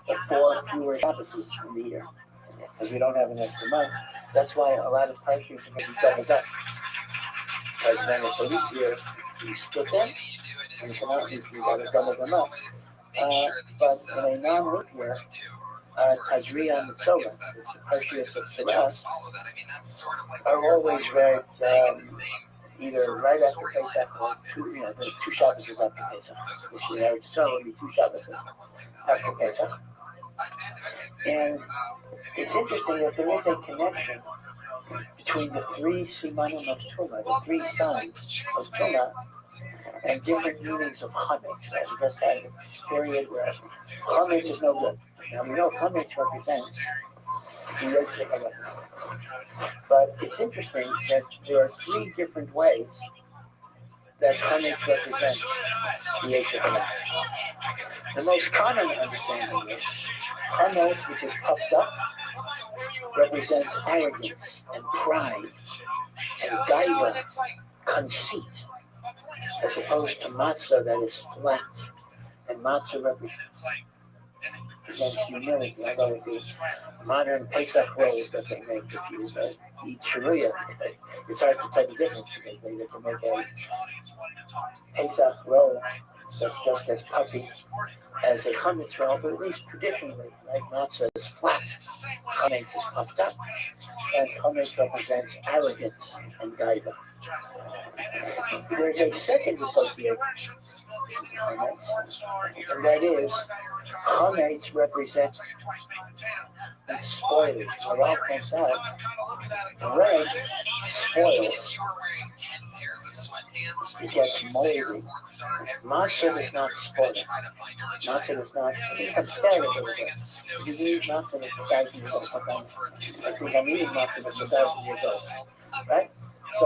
have 4 fewer Shabbos in the year, because we don't have an extra month. That's why a lot of parties are going to be doubled up. Because then it's a leap year, you split them, and it's a non-leap year, you got to double them up. But in a non-leap year, Tadriya and Mitzvah, the Parshias of Surah, are always read either right after Pesach or the 2 Shabbos after Pesach. This year, so it'll be 2 Shabbos after Pesach. And it's interesting that there is a connection between the 3 simanim of Tumah, the 3 signs of Tumah, and different meanings of chametz. Right? We just had a period where chametz is no good. Now we know chametz represents the Yosef HaRabbi. But it's interesting that there are 3 different ways that chametz represents the Yosef HaRabbi. The most common understanding is chametz, which is puffed up, represents arrogance and pride and gaiva, conceit, as opposed to matzah that is flat, and matzah represents humility. Although the modern Pesach rolls that they make, if you eat sharuya, it's hard to tell the difference, because they can make a Pesach roll that's just as puffy as a chametz roll, but at least traditionally, right, matzah is flat, chametz is puffed up, and chametz represents arrogance and gaiva. There's a second association with chametz, and that is chametz represents spoilage. Halal points out bread spoils. It gets moldy. Matzah is not spoiled. Matzah is not. You can start it a little bit. You need matzah that's 1,000 years old. I think I'm eating matzah that's 1,000 years old. Right? So,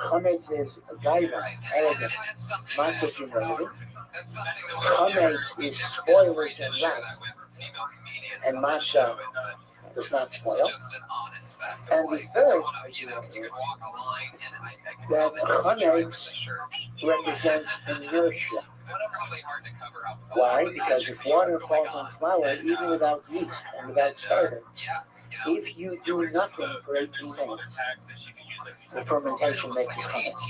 chametz is gaiva, arrogance. Matzah is humility. Chametz is spoilage and wrath. And matzah does not spoil. And the third, that chametz represents inertia. Why? Because if water falls on flour, even without yeast and without starter, if you do nothing for 18 minutes, the fermentation makes it chametz.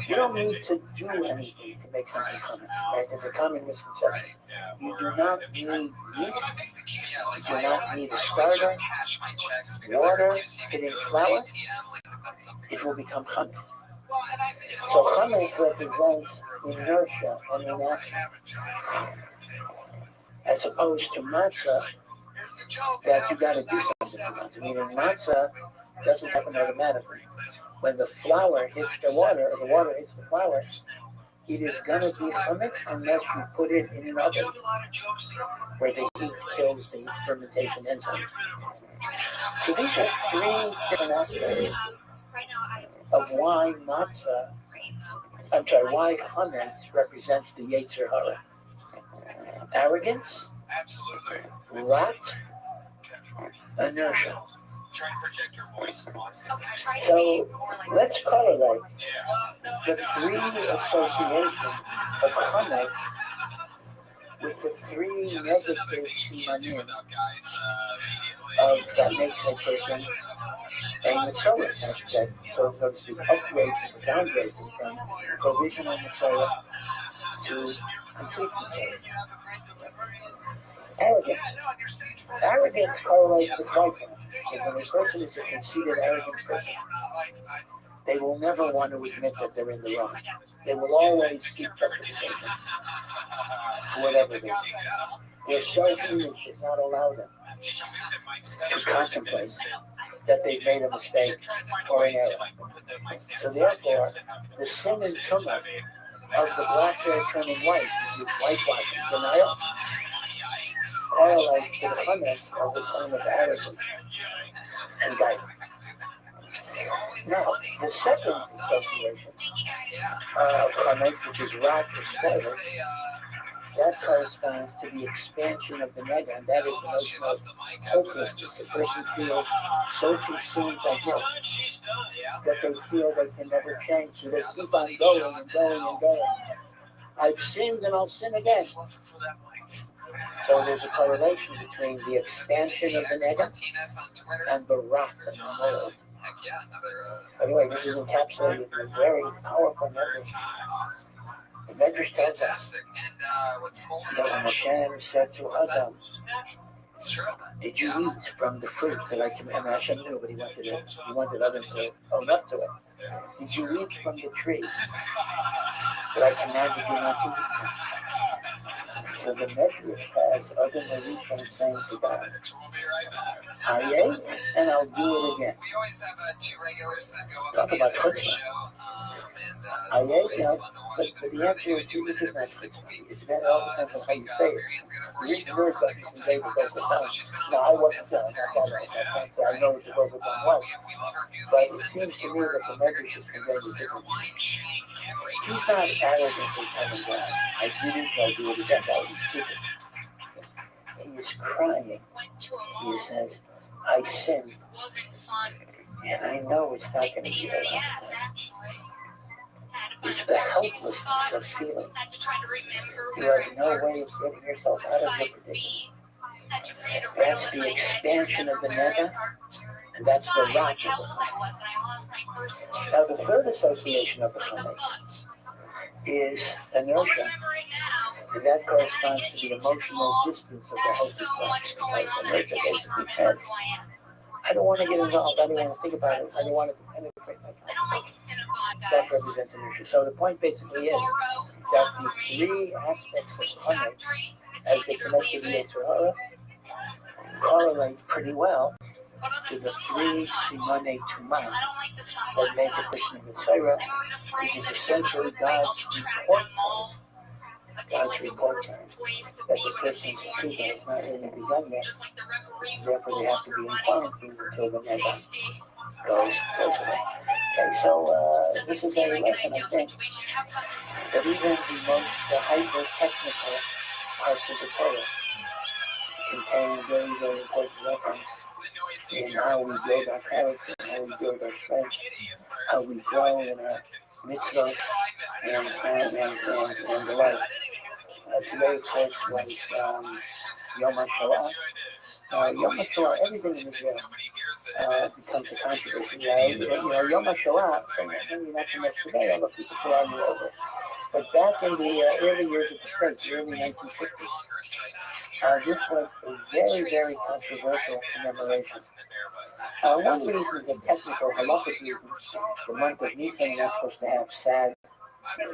You don't need to do anything to make something chametz. Right? There's a common misconception. You do not need yeast. You do not need a starter, water, hitting flour. It will become chametz. So chametz represents inertia and inaction, as opposed to matzah, that you got to do something with matzah. Meaning matzah doesn't happen automatically. When the flour hits the water, or the water hits the flour, it is going to be chametz unless you put it in an oven where the heat kills the fermentation enzymes. So these are 3 different aspects of why why chametz represents the Yetzer Hara. Arrogance, wrath, inertia. So let's correlate the 3 associations of chametz with the 3 negative simanim that makes a person a Masorah, that so to speak upgrades or downgrades from provisional Masorah to complete Masorah. Arrogance correlates with pridefulness. Because when a person is a conceited, arrogant person, they will never want to admit that they're in the wrong. They will always seek justification for whatever they do. Their self-image does not allow them to contemplate that they've made a mistake or an error. So therefore, the sin in Tumah of the black hair turning white, with whitewashing denial, correlates to the comment of the time of arrogance and guidance. Now, the second association of comment, which is rat or spoiler, that corresponds to the expansion of the nega, and that is the notion of hopelessness. The person feels so consumed by guilt that they feel they can never change, so they keep on going and going and going. I've sinned and I'll sin again. So there's a correlation between the expansion of the nega and the rock and the mold. Anyway, this is encapsulated in a very powerful message. The Medrash tells us that Hashem said to Adam, did you eat from the fruit that I commanded? And Hashem knew, but he wanted Adam to own up to it. Did you eat from the tree that I commanded you not to eat from? So the Medrash has Adam Harishon saying to God, I ate and I'll do it again. Talk about chutzpah. I ate and but the answer is this is not chutzpah. It's bad all depends on how you say it. The word doesn't convey the focus down. No, I wasn't done. I can't say I know what the focus on was. But it seems to me that the Medrash is conveying the difference. He's not arrogantly telling God, I did it, I'll do it again. That would be stupid. He is crying. He says, I sinned. And I know it's not going to be okay. It's the helplessness of feeling. You have no way of getting yourself out of your predicament. That's the expansion of the nega, and that's the rock of the chametz. Now, the third association of the chametz is inertia, and that corresponds to the emotional distance of the healthy friend. Inertia basically says, I don't want to get involved, I don't want to think about it, I don't want to penetrate my consciousness. That represents inertia. So the point basically is that the three aspects of chametz, as they connect to the Torah, correlate pretty well to the three Simonei Tumah that make a person of the Torah, which is essentially God's report card. God's report card. That the person's teshuvah has not really begun yet. Therefore, they have to be in quarantine until the nega goes away. Okay, so this is a lesson, I think, that even the hyper-technical parts of the Torah contain very, very important lessons in how we build our character, how we build our strength, how we grow in our mitzvot and the like. Today, of course, was Yom HaShoah. Yom HaShoah, everything in Israel becomes a controversy. Yom HaShoah, maybe not so much today, although people still argue over it. But back in the early years of the state, the early 1950s, this was a very, very controversial commemoration. One reason is a technical halakhic reason. The month of Nisan, you're not supposed to have sad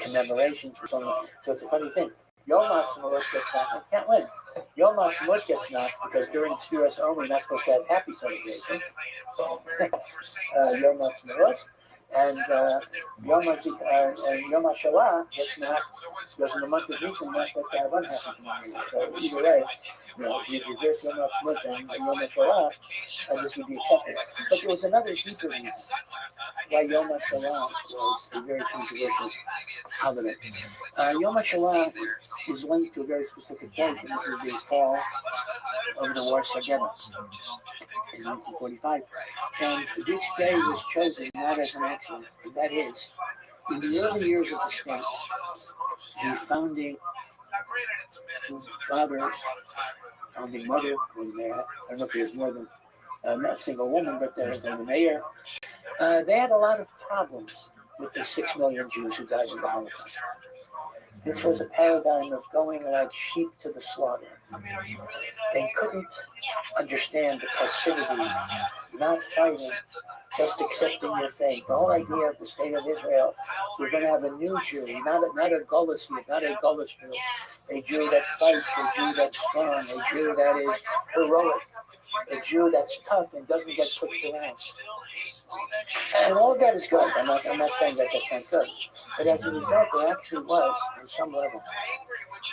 commemorations. So it's a funny thing. Yom HaShoah gets knocked, I can't win. Yom HaShoah gets knocked because during Sfiras Omer, you're not supposed to have happy celebrations. Yom HaShoah. And Yom HaShoah gets knocked because in the month of Nisan, you're not supposed to have unhappy commemorations. So either way, if you reverse Yom HaShoah and Yom HaShoah, this would be accepted. But there was another deeper reason why Yom HaShoah was a very controversial holiday. Yom HaShoah is linked to a very specific date, and this is the fall of the Warsaw Ghetto in 1945. And this day was chosen not as an accident, and that is, in the early years of the state, the founding father, founding mother, I don't know if there was more than not a single woman, but the mayor, they had a lot of problems with the 6 million Jews who died in the Holocaust. This was a paradigm of going like sheep to the slaughter. They couldn't understand the passivity, not fighting, just accepting your fate. The whole idea of the state of Israel, we're going to have a new Jew, not a Golos Jew, not a Golos Jew, a Jew that fights, a Jew that's strong, a Jew that is heroic, a Jew that's tough and doesn't get pushed around. And all of that is good. I'm not saying that that's not good. But as a result, there actually was, on some level,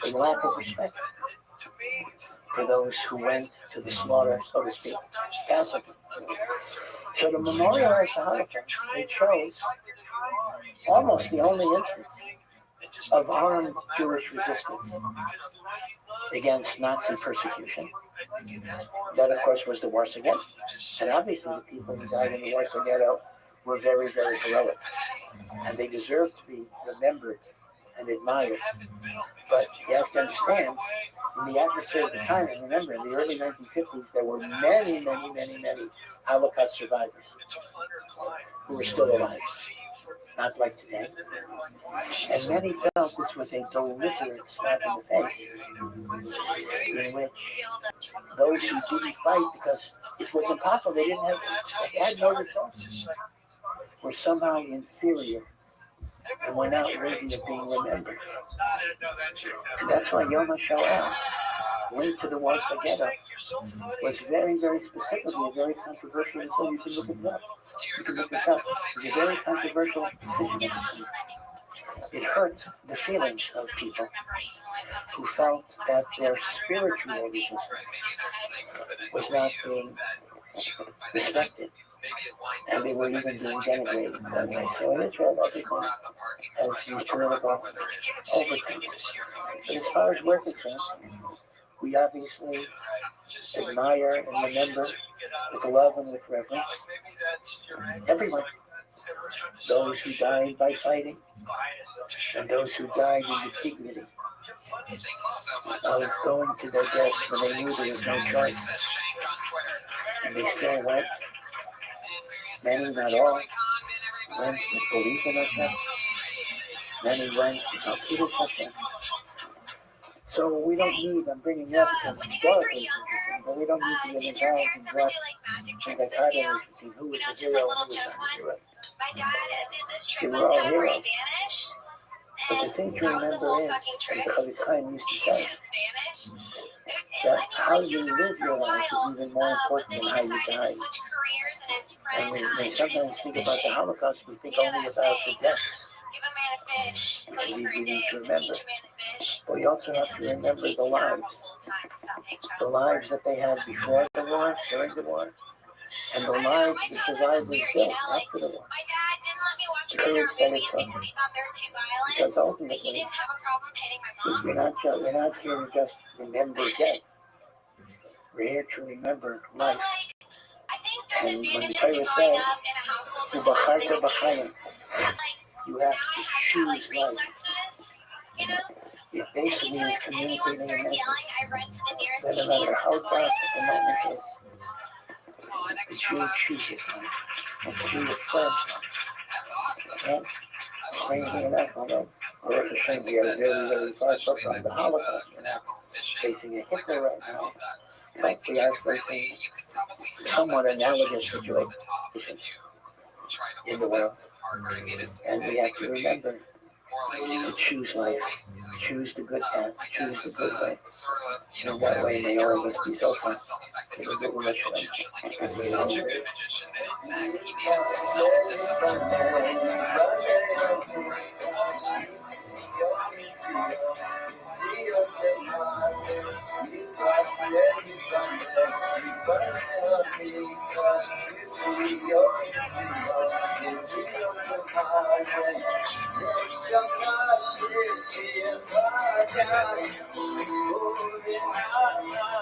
a lack of respect for those who went to the slaughter, so to speak, passively. So to memorialize the Holocaust, it shows almost the only instance of armed Jewish resistance against Nazi persecution. That, of course, was the Warsaw Ghetto. And obviously the people who died in the Warsaw Ghetto were very, very heroic. And they deserve to be remembered and admired. But you have to understand, in the atmosphere of the time, and remember, in the early 1950s, there were many Holocaust survivors who were still alive. Not like today. And many felt this was a deliberate slap in the face, in which those who didn't fight because it was impossible, they had no resources, were somehow inferior and were not worthy of being remembered. And that's why Yom HaShoah, linked to the Warsaw Ghetto, was very, very specifically a very controversial decision. You can look it up. You can look this up. It was a very controversial decision. It hurt the feelings of people who felt that their spiritual resistance was not being respected, and they were even being denigrated that way. So in Israel, everything has these political overtones. But as far as we're concerned, we obviously admire and remember with love and with reverence everyone. Those who died by fighting, and those who died in the dignity of going to their deaths when they knew there was no choice. And they still went. Many, not all, went with belief in Hashem. Many went without fear of Hashem. So we don't need, I'm bringing you up because historically it's interesting, but we don't need to get involved in what dichotomies between who was a hero and who was not a hero. My dad did this They trick were one all time where he heroes. vanished. But the thing to remember is, as the Chavis Chaim used to say, that how you live your life is even more important than how you die. And we sometimes think about the Holocaust, we think only about the deaths. Give a man a fish, And play for a we need day, to and teach remember. a man to fish. But we also have to remember the lives that they had before the war, during the war, and the lives the survivors built after the war. My dad didn't let me watch The rated courage that movies it took. because he thought they were too violent. Because But he ultimately, didn't have a problem hitting my mom. we're not here to just remember death. We're here to remember life. I think there's And when the advantages to Torah growing says, up in a household with "Ubacharta domestic b'chaim," abuse. Because you now have I to have that choose life. reflexes, you know? It basically Anytime is anyone communicating a starts message. yelling, I run to the nearest Doesn't TV matter and how put the dark voice. the moment is, Oh, an the extra Jew loud. chooses life. And the Jew affirms life. That's awesome. And strangely enough, although Baruch Hashem, we are very far from the Holocaust. We're not facing a Hitler right now. But we are facing somewhat analogous situations in the world. And we have to remember to choose life, choose the good path, choose the good way. And that way may all of us be so far. He was a good magician. Like, he was such a good magician that in fact he made himself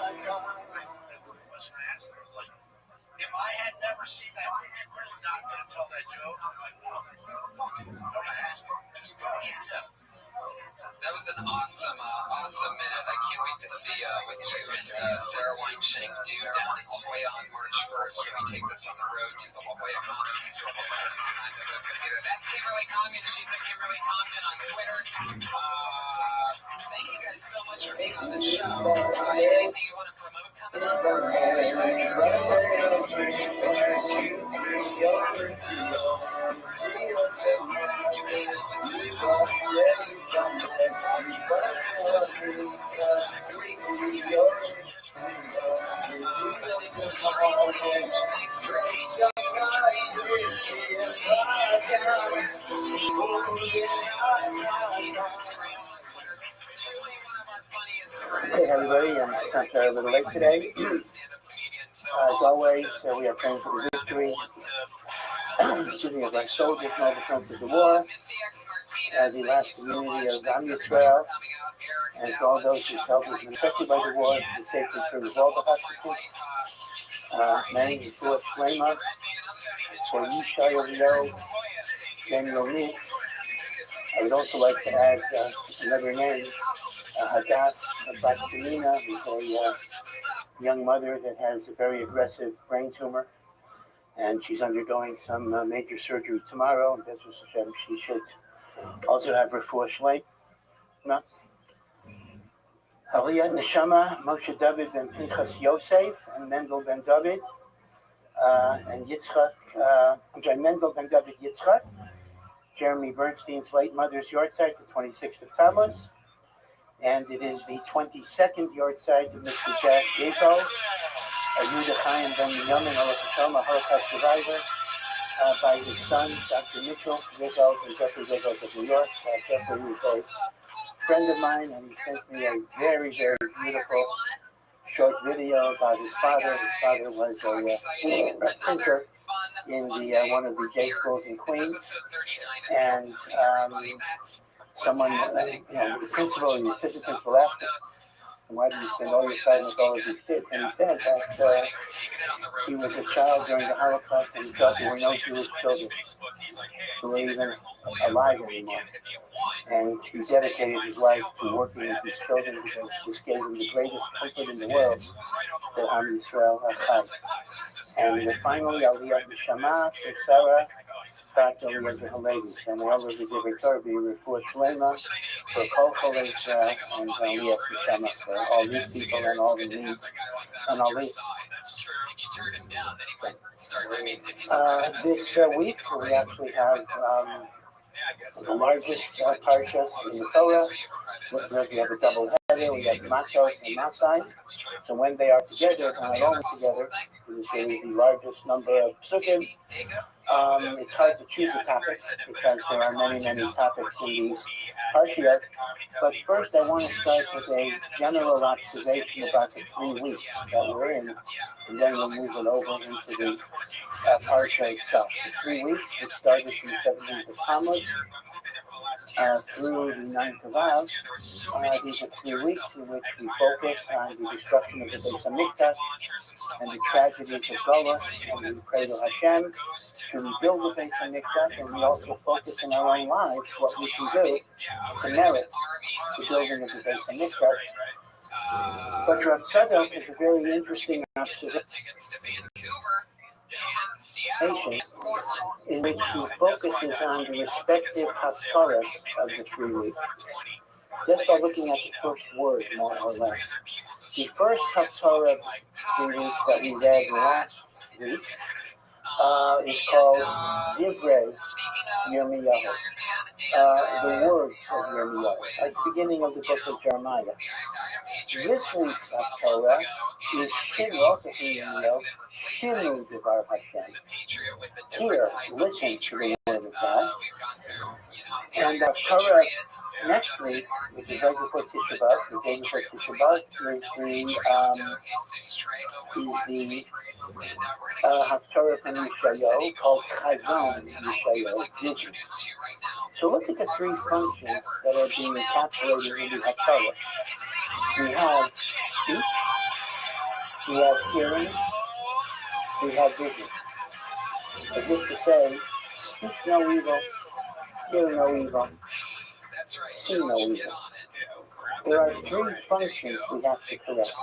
That's the question I asked her. I was like, if I had never seen that movie, were you not going to tell that joke? I'm like, no, don't ask me. Just go. Yeah. That was an awesome minute. I can't wait to see what you and Sarah Weinshank do down in La Jolla on March 1st when we take this on the road to the La Jolla Comedy Store. That's Kimberly Congdon. She's at Kimberly Congdon on Twitter. Thank you guys so much for being on the show. Anything you want to promote coming up? Thanks for Hey everybody, I'm sorry a little late today. As always, we are praying for the victory excuse me, of our soldiers in all the fronts of the war, the last community of Am Yisrael, and for all those whose have been affected by the war, the safety through all the hospitals. Many before Shlema, for Yishai Ovio, Daniel Nick. I would also like to add another name, Hadass Bastinina, who's a young mother that has a very aggressive brain tumor, and she's undergoing some major surgery tomorrow. And that's what she should also have her for Shlema. Aliyah Neshama, Moshe David ben Pinchas Yosef, and Mendel ben David, and Yitzchak, Mendel ben David Yitzchak. Jeremy Bernstein's late mother's yahrzeit, the 26th of Tammuz, and it is the 22nd yahrzeit of Mr. Jack Gazo, a Yehuda Chaim ben Yamin, a Holocaust survivor, by his son, Dr. Mitchell Gazo, and Jeffrey Gazo of New York. Jeffrey is a friend of mine, and he sent me a very, very beautiful short video about his father. His father was a printer in the one of the day schools in Queens, and someone, the principal and the assistant principal asked him, why do you spend all your time with all of these kids? And he said that he was a child during the Holocaust, and he thought there were no Jewish children who were even alive anymore. And he dedicated his life to working with these children because this gave him the greatest comfort in the world that Am Yisrael had. And finally, Aliyah Neshama for Sarah, Bat Aliyah Halevi, and all of the Divrei Torah be referred Shlema for Kol Cholei Israel and Aliyah Neshama for all these people and all the needs and all these. This week we actually have the largest parsha in the Torah. We have a double header. We have Matos and Masai. So when they are together, not always together, this is the largest number of psukim. It's hard to choose a topic because there are many, many topics in these parshiot. But first, I want to start with a general observation about the 3 weeks that we're in, and then we'll move it over into the parsha itself. The 3 weeks, which started from the 17th of Tammuz through the 9th of Av. These are 3 weeks in which we focus on the destruction of the Beis HaMikdash and the tragedies of Golos, and we pray to Hashem to rebuild the Beis HaMikdash, and we also focus in our own lives what we can do to merit the building of the Beis HaMikdash. But Rav Tzadok is a very interesting observation in which he focuses on the respective haftarahs of the 3 weeks. Just by looking at the first word, more or less. The first haftarah of 3 weeks that we read last week is called Divrei Yirmiyahu, the words of Yirmiyahu, at the beginning of the book of Jeremiah. This week's haftarah is Shinu, also from Yirmiyahu, Shinu Devar Hashem. Here, listen to the word of God. And the haftarah next week, which is right before Tisha B'Av, the day before Tisha B'Av, is the haftarah from Yishayahu called Chazon Yishayahu, vision. So look at the 3 functions that are being encapsulated in the haftarah. We have speech, we have hearing, we have vision. As if to say, speak no evil, hear no evil, see no evil. There are 3 functions we have to correct.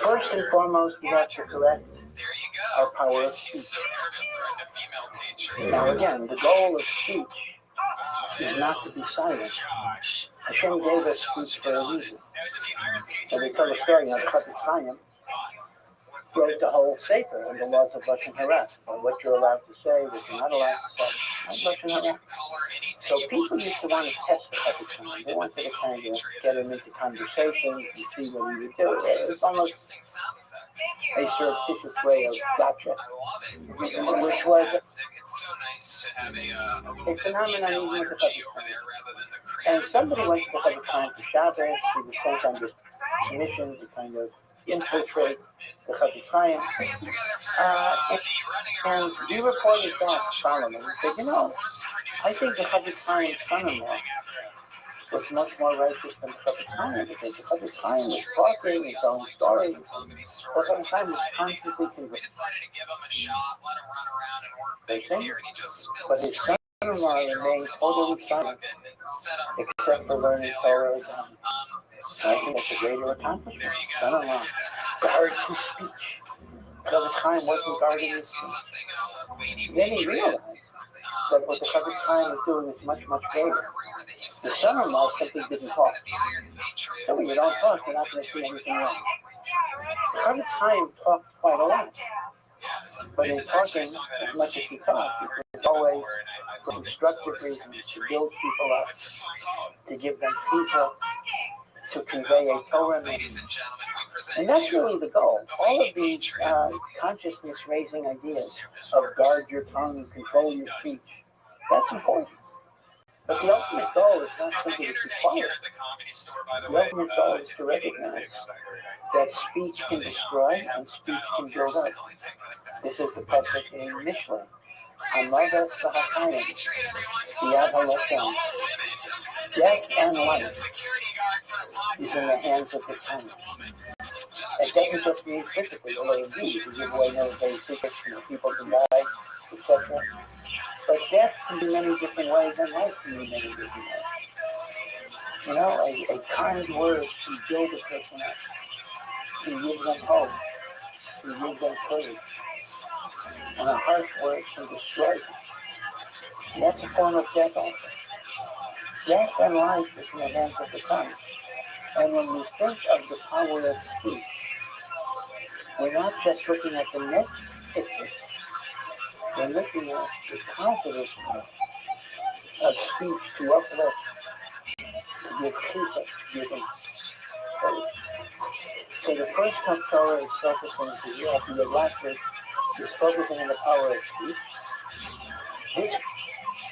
First and foremost, we have to correct our power of speech. Now again, the goal of speech is not to be silent. Hashem gave us speech for a reason. And we tell the story, the Chafetz Chaim wrote the whole Sefer and the laws of Lashon Hara, what you're allowed to say, what you're not allowed to say, Lashon Hara. So people used to want to test the Chafetz Chaim. They wanted to kind of get him into conversations and see what he would do. It's almost a surreptitious way of gotcha, I love it. which was It's so nice to have a little a bit of phenomenon female even with the energy Chafetz over Chaim. there rather than the And crazy. somebody went to the Chafetz Chaim for Shabbos. He was sent on this mission to kind of infiltrate the Chafetz Chaim. And he reported back Solomon and said, you know, I think the Chafetz Chaim's son-in-law was much more righteous than the Chafetz Chaim, because the Chafetz Chaim was talking and telling stories. The Chafetz Chaim was constantly We convicted. decided to give him a shot, let him run around and work things here, and he just But spilled his straight son-in-law remained totally silent, except for learning Torah. So I think that's a greater accomplishment. there you go. Son-in-law guards his speech. Chafetz Chaim wasn't guarding his speech. Then he realized that what the Chafetz Chaim was doing is much, much greater. The son-in-law simply didn't talk. So when you don't talk, you're not going to see anything wrong. The Chafetz Chaim talked quite a lot. But in talking, as much as he talked, it was always for constructive reasons, to build people up, to give them feedback, to convey a Torah message. And that's really the goal. All of these consciousness-raising ideas of guard your tongue, control your speech, that's important. But the ultimate goal is not simply to be quiet. The ultimate goal is to recognize that speech can destroy and speech can build up. This is the pasuk in Mishlei. Hamavet v'hachayim, yad halechem. Death and life is in the hands of the tongue. It doesn't just mean physically, although indeed, if you give away military secrets, people can die, etc. But death can be many different ways, and life can be many different ways. You know, a kind word can build a person up, can give them hope, can give them courage. And a harsh word can destroy them. And that's a form of death also. Death and life is in the hands of the tongue. And when we think of the power of speech, we're not just looking at the next picture. We're looking at the confidence of speech to uplift, to give chizuk, to give courage. So the first Torah is focusing to you have the last week is focusing on the power of speech. This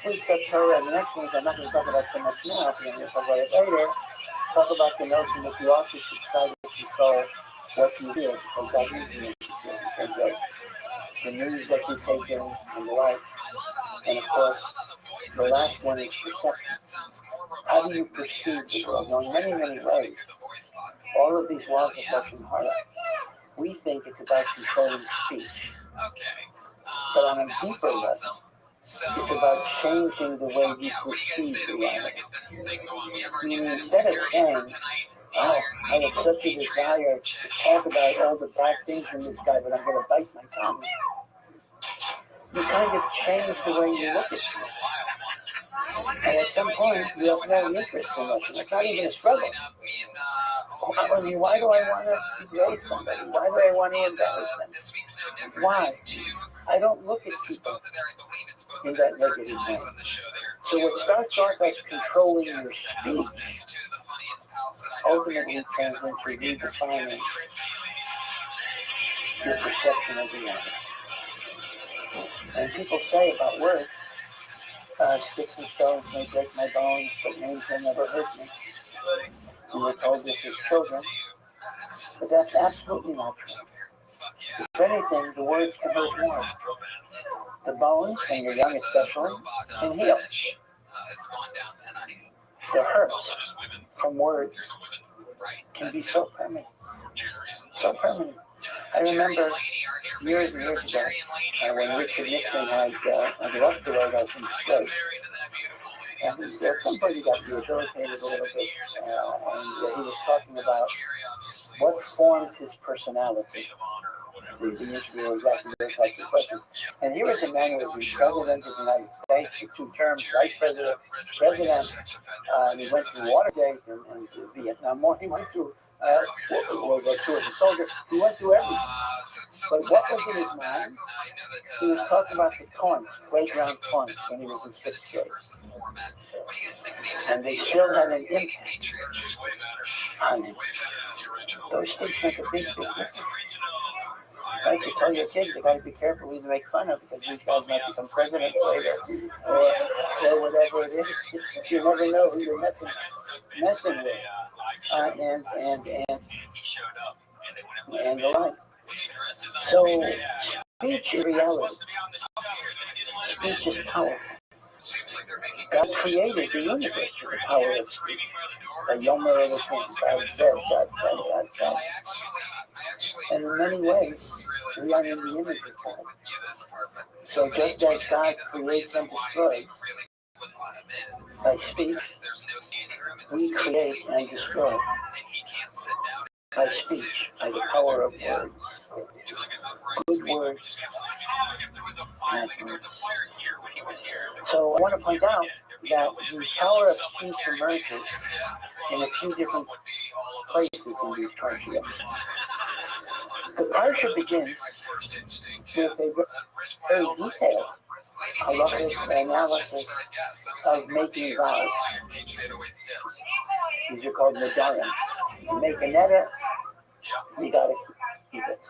week's Torah and the next ones I'm not going to talk about so much now, because I'm going to talk about it later. Talk about the notion that you also should try to control what you hear, because that means the news that you take in and the like. And of course, the last one is perception. How do you perceive the world? Now, in many, many ways, all of these laws are touching hard. We think it's about controlling speech. But on a deeper level, it's about changing the way you perceive reality. Instead of saying, oh, I have such a desire to talk about all the bad things in this guy, but I'm going to bite my tongue. You kind of change the way you look at it. And at some point, you have no interest in that. It's not even a struggle. I mean, why do I want to degrade somebody? Why do I want to embarrass them? Why? I don't look at people in that negative way. So what starts off as controlling your speech ultimately turns into redefining your perception of reality. And people say about words, sticks and stones may break my bones, but names will never hurt me. We were told this as children, but that's absolutely not true. If anything, the words can hurt more. The bones, when you're young especially, can heal. The hurt from words can be so permanent. So permanent. I remember years and years ago when Richard Nixon had left the White House in disgrace. And somebody got rehabilitated a little bit, and he was talking about what formed his personality. The interview was asking those types of questions. And here was a man who was the president of the United States for 2 terms, vice president, and he went through Watergate and the Vietnam War. He went through World War II as a soldier. He went through everything. But what was in his mind? He was talking about the taunts, playground taunts, when he was in 6th grade. and they still had an impact on him. Those things make a big difference. I like to tell your kids, you got to be careful who you make fun of, because these guys might become presidents later, or whatever it is. You never know who you're messing with. And the like. So, speech is reality. Speech is powerful. God created the universe with the power of speech. The Yomer of the things God said, God said. And in many ways, we are in the image of God. So just as God creates and destroys by speech, we create and destroy by speech, by the power of words. Good words. So I want to point out that the power of speech emerges in a few different places in these parshas. The parsha begins with a very detailed halachic analysis of making vows. These are called nadarim. You make a neder, you got to keep it.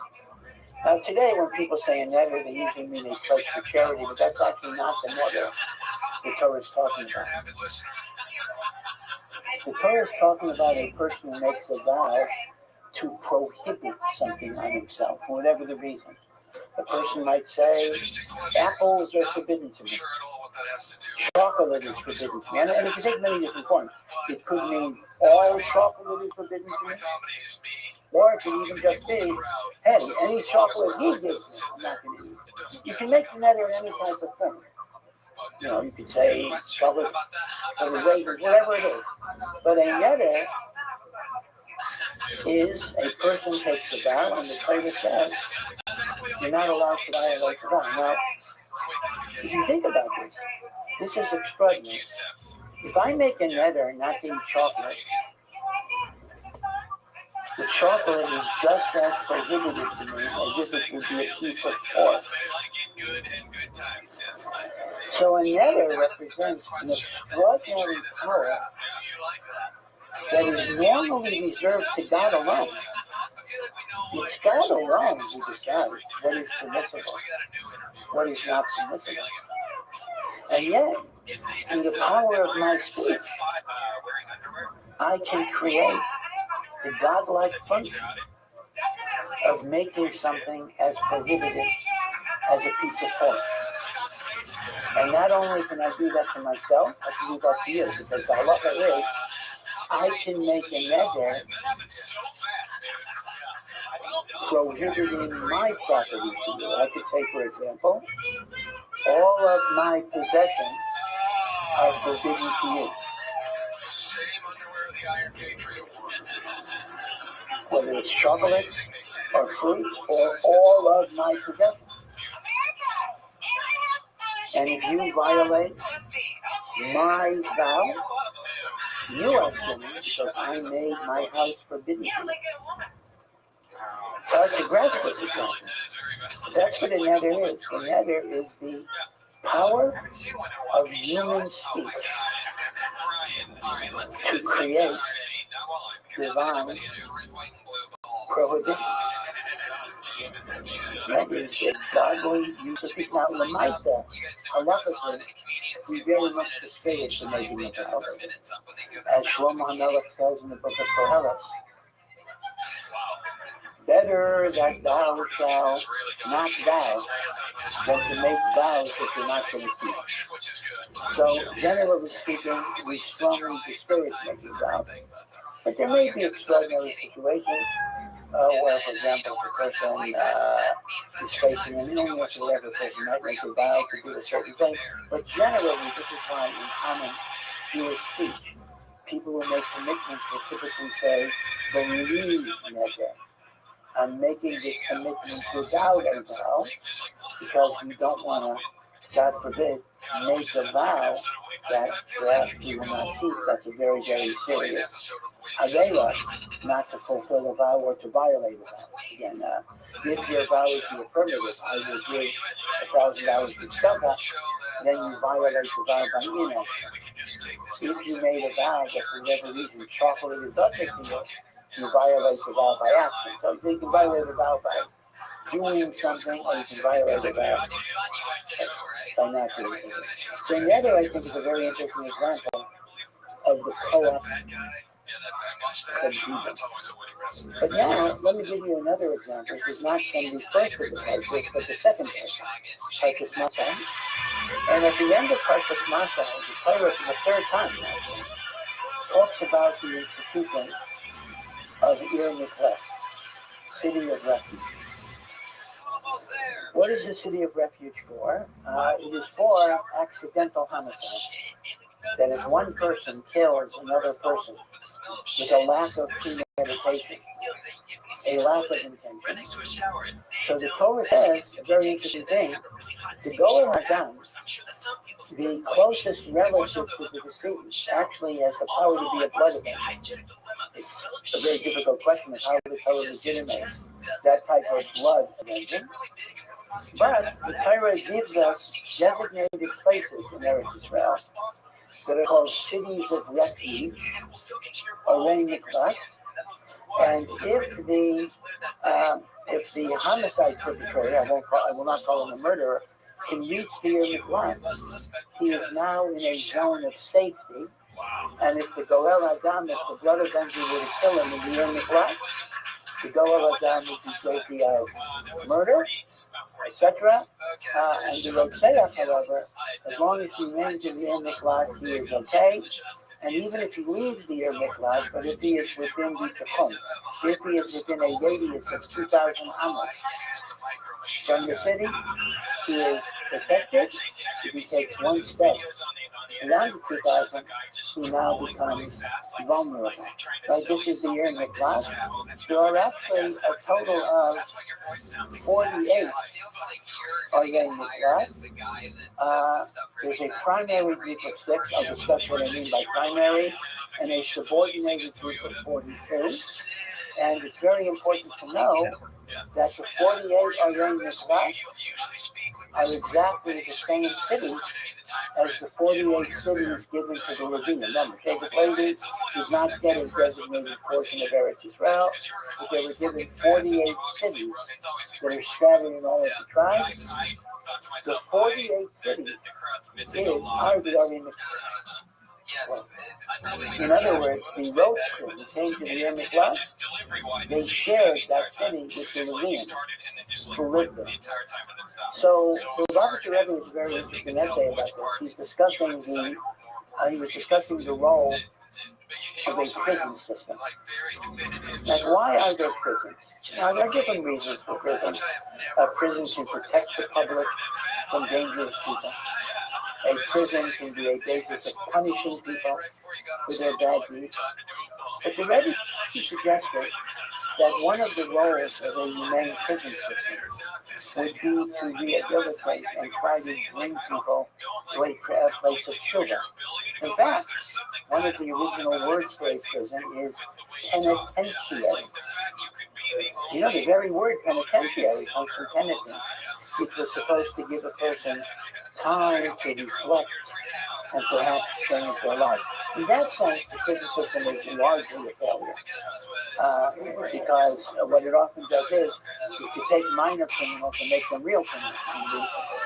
Now today, when people say a neder, they usually mean a pledge for charity, but that's actually not the neder the Torah is talking about. The Torah is talking about a person who makes a vow to prohibit something on himself, for whatever the reason. A person might say, apples are forbidden to me. Chocolate is forbidden to me. And it can take many different forms. It could mean all chocolate is forbidden to me. Or it could even just be, hey, any chocolate he gives me, I'm not going to eat. You can make the neder in any type of form. You know, you could say chocolate or raisins, whatever it is. But a neder is a person takes a vow, and the Torah says you're not allowed to violate the vow. Now, if you think about this is extraordinary. If I make a neder not to eat chocolate, the chocolate is just as prohibited to me as if it would be a piece of pork. So a neder represents an extraordinary power that is normally reserved to God alone. It's God alone who decides what is permissible, what is not permissible. And yet, through the power of my speech, I can create the godlike function of making something as prohibited as a piece of pork. And not only can I do that to myself, I can do that to you, because the halacha is, I can make a neder prohibiting my property to you. I could say, for example, all of my possessions are forbidden to you. Whether it's chocolate or fruit or all of my possessions. And if you violate my vow, you are sinning because I made my house forbidden to you. So to grasp this example, that's what a neder is. A neder is the power of human speech to create divine prohibition. That is a godly use of speech. Now, Lamaita, halachically, we very much discourage the making of vows. As Shlomo HaMelech says in the book of Kohelet, better that thou shalt not vow than to make vows that you're not going to keep. So, generally speaking, we strongly discourage making vows. But there may be extraordinary situations where, for example, if a person is facing an illness or whatever, so he might make a vow to do a certain thing. But generally, this is why in common Jewish speech, people who make commitments will typically say, believe neder. I'm making this commitment without a vow because you don't want to, God forbid, make a vow that perhaps you will not keep. That's a very, very serious avera, not to fulfill a vow or to violate a vow. Again, if your vow is the affirmative, I will give $1,000 to tzedakah, then you violate the vow by inaction. If you made a vow that for whatever reason chocolate is object to you violate the vow by action. So you can violate the vow by doing something, or you can violate the vow by not doing it. So nether, I think, is a very interesting example of the co-op. But now, let me give you another example. This is not from the first of the Parshas, but the second Parshas, Parshas Masai. And at the end of Parshas Masai, the Torah for the third time now talks about the institution of Ir Miklat, city of refuge. What is the city of refuge for? It is for accidental homicide. That if one person kills another person with a lack of premeditation, a lack of intention. So the Torah says a very interesting thing. The Goel Hadam, the closest relative to the deceased, actually has the power to be a blood avenging. It's a very difficult question of how the Torah legitimate that type of blood avenging. But the Torah gives us designated places in Eretz Israel that are called cities of refuge, or Rein Miklat. And if the homicide perpetrator, I will not call him a murderer, can reach the Ir Miklat, he is now in a zone of safety. And if the Goel Hadam, if the blood avenger were to kill him in the Ir Miklat, the Goel Hadam would be guilty of murder, etc. And the Rotzeach, however, as long as he remains in the Ir Miklat, he is okay. And even if he leaves the Ir Miklat, but if he is within the Tachon, if he is within a radius of 2,000 amos from the city, he is protected. If he takes one step beyond the 2,000, he now becomes vulnerable. Right? This is the Ir Miklat. There are actually a total of 48 are Ir Miklat. There's a primary group of 6. I'll discuss what I mean by primary, and a subordinated group of 42. And it's very important to know that the 48 are Ir Miklat are exactly the same cities as the 48 cities given to the Levim. Remember, Jacob Levi did not get a designated portion of Eretz Israel, but they were given 48 cities that are scattered in all of the tribes. The 48 cities are the Ir Miklat. In other words, the Rostrim came to the Ir Miklat, they shared that city with the Levim who lived there. So the Lubavitcher Rebbe is a very interesting essay about this. He was discussing the role of a prison system. And why are there prisons? Now, there are different reasons for prisons. A prison can protect the public from dangerous people. A prison can be a basis of punishing people for their bad deeds. But the Rebbe suggested that one of the roles of a humane prison system would be to rehabilitate and try to bring people to a place of tshuva. In fact, one of the original words for a prison is penitentiary. You know, the very word penitentiary comes from penitence, which was supposed to give a person time to reflect and perhaps change their life. In that sense, the prison system is largely a failure. Because what it often does is to take minor criminals and make them real criminals.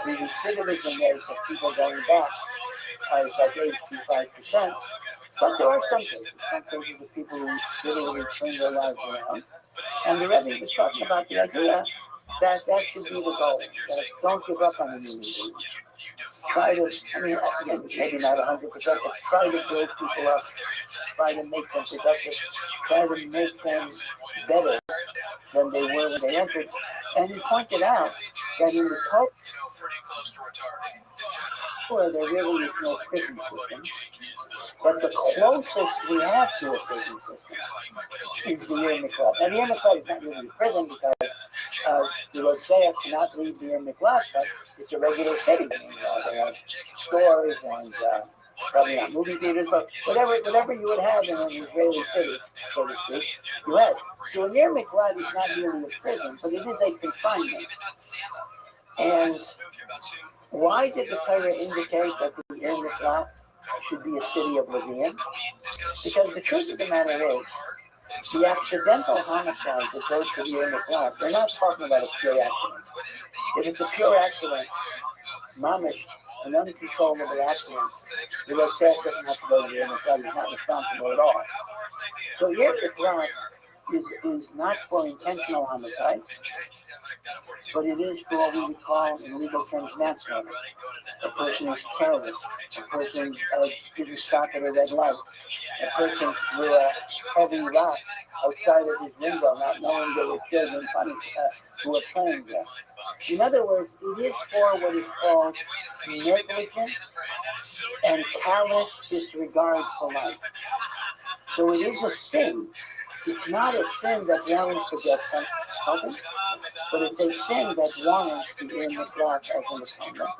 And the recidivism rate of people going back is like 85%. But there are some cases of people who literally turn their lives around. And the Rebbe was talking about the idea that should be the goal. That don't give up on the community. Try to, again, maybe not 100%, but try to build people up. Try to make them productive. Try to make them better than they were when they entered. And he pointed out that in the culture, there really is no prison system. But the closest we have to a prison system is the Year Miklat. Now, the Year Miklat is not really a prison because the Rotzeach cannot leave the Year Miklat, but it's a regular city. They have stores and probably not movie theaters, but whatever you would have in an Israeli city, so to speak, you had. So a Year Miklat is not really a prison, but it is a confinement. And why did the Torah indicate that the Year Miklat should be a city of Levium? Because the truth of the matter is, the accidental homicide that goes to the Year Miklat, they're not talking about a pure accident. If it's a pure accident, Mamet, an uncontrollable accident, the Rotzeach doesn't have to go to the Year Miklat, he's not responsible at all. So Year Miklat is not for intentional homicide, but it is for what we would call in legal terms manslaughter. A person is careless, a person didn't stop at a red light, a person threw a heavy rock outside of his window, not knowing there were children who were playing there. In other words, it is for what is called negligent and callous disregard for life. So it is a sin. It's not a sin that warrants to get something, but it's a sin that warrants to be in the class as an atonement.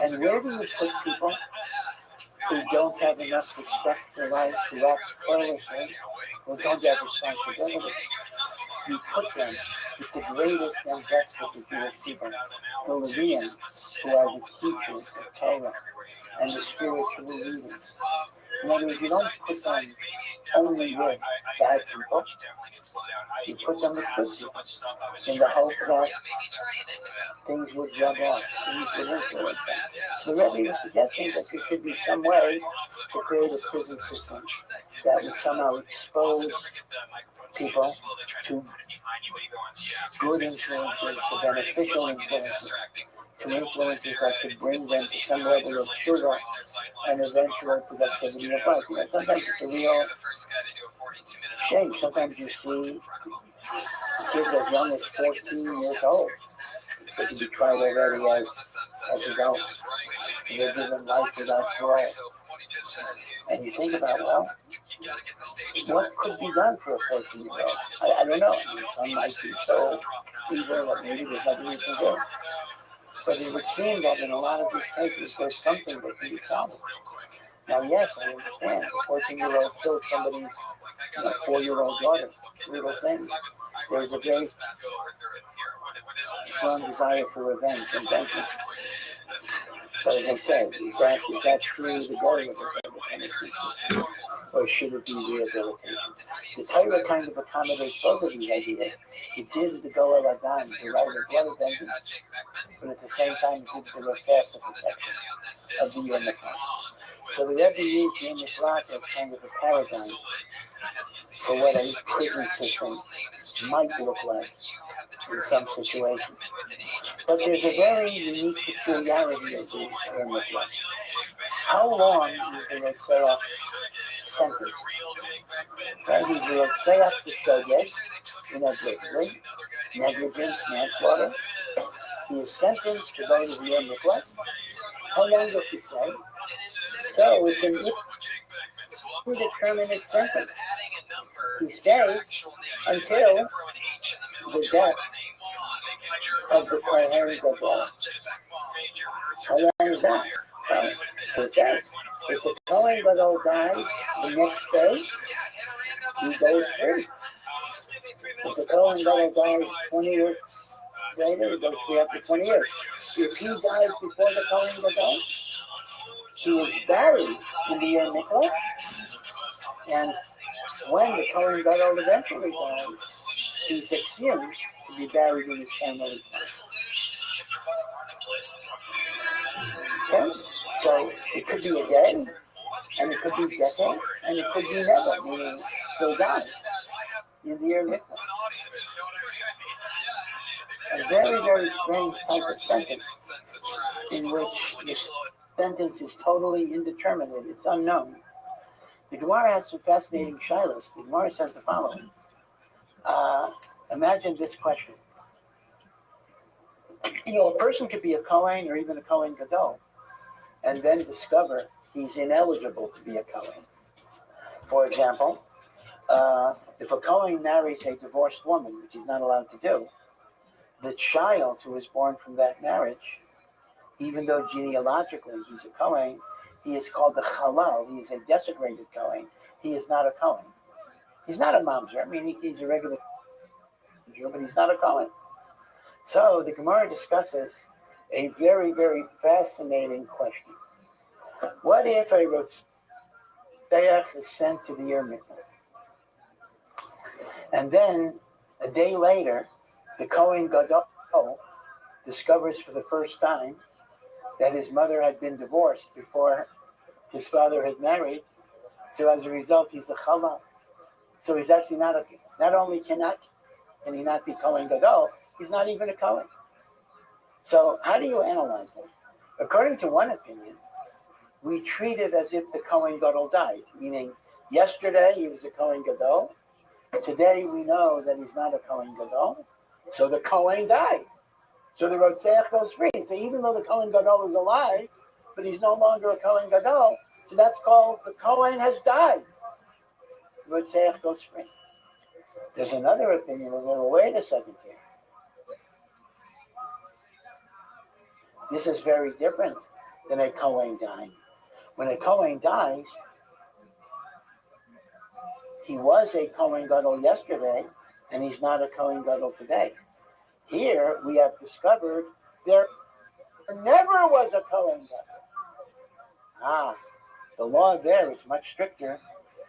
And where do you put people who don't have enough respect for life, who act carelessly, who don't have responsibility? You put them with the greatest and best of the Jewish people, the Levians, who are the teachers of Torah and the spiritual leaders. In other words, you don't put them only with bad people, you put them with good people in the hope that things would rub off, things would influence them. So Rebbe was suggesting that there should be some way to create a prison system that would somehow expose people to good influences, to beneficial influences, to influences that could bring them to some level of sugar and eventual productivity of life. You know, sometimes it's a real shame. Sometimes you see kids as young as 14 years old. They can be tried already as adults. They're given life without parole. And you think about, well, what could be done for a 14-year-old? I don't know. I mean, some might be so evil that maybe there's nothing you can do. But it would seem that in a lot of these cases, there's something that can be solved. Now, yes, I understand. A 14-year-old killed somebody's 4-year-old daughter. Little thing. There's a very strong desire for revenge and vengeance. But as I said, is that truly the goal of it? Or should it be rehabilitation? The Torah kind of accommodates both of these ideas. It gives the goal of Adam the right of blood of vengeance, but at the same time it gives the Rotzeach the protection of the Year Miklat. So the Rebbe used the Year Miklat as kind of a paradigm for what a prison system might look like in some situations. But there's a very unique peculiarity of the Year Miklat. How long is the Rotzeach sentence? Right, he's the Rotzeach to Shogeg, negligence, manslaughter. He is sentenced to go to the Year Miklat. How long does he stay? So it's an indeterminate sentence. He stays until the death of the Kohen Gadol. How long is that? Okay. If the Kohen Gadol dies the next day, he goes free. If the Kohen Gadol dies 20 years later, he goes free after 20 years. If he dies before the Kohen Gadol, he is buried in the Year Miklat, and when the Kohen Gadol eventually dies, he's assumed to be buried in his family. Okay? So it could be a day, and it could be decade, and it could be never, meaning he'll die in the Year Miklat. A very, very strange type of sentence in which the sentence is totally indeterminate, it's unknown. The Gemara has some fascinating shilas. The Gemara says the following. Imagine this question. A person could be a Kohen or even a Kohen Gadol, and then discover he's ineligible to be a Kohen. For example, if a Kohen marries a divorced woman, which he's not allowed to do, the child who is born from that marriage, even though genealogically he's a Kohen, he is called the Halal. He is a desecrated Kohen. He is not a Kohen. He's not a mamzer. I mean, he's a regular Jew, but he's not a Kohen. So the Gemara discusses a very, very fascinating question. What if a Rotzeach is sent to the Yer Mikvah, and then a day later, the Kohen Gadol discovers for the first time that his mother had been divorced before his father had married, so as a result, he's a Chalal. So he's actually not only can he not be Kohen Gadol, he's not even a Kohen. So how do you analyze it? According to one opinion, we treat it as if the Kohen Gadol died, meaning yesterday he was a Kohen Gadol, today we know that he's not a Kohen Gadol, so the Kohen died. So the Rotzeach goes free. So even though the Kohen Gadol is alive, but he's no longer a Kohen Gadol, so that's called the Kohen has died. The Rotzeach goes free. There's another opinion. We're going to wait a second here. This is very different than a Kohen dying. When a Kohen dies, he was a Kohen Gadol yesterday, and he's not a Kohen Gadol today. Here we have discovered there never was a Kohen Gadol. The law there is much stricter.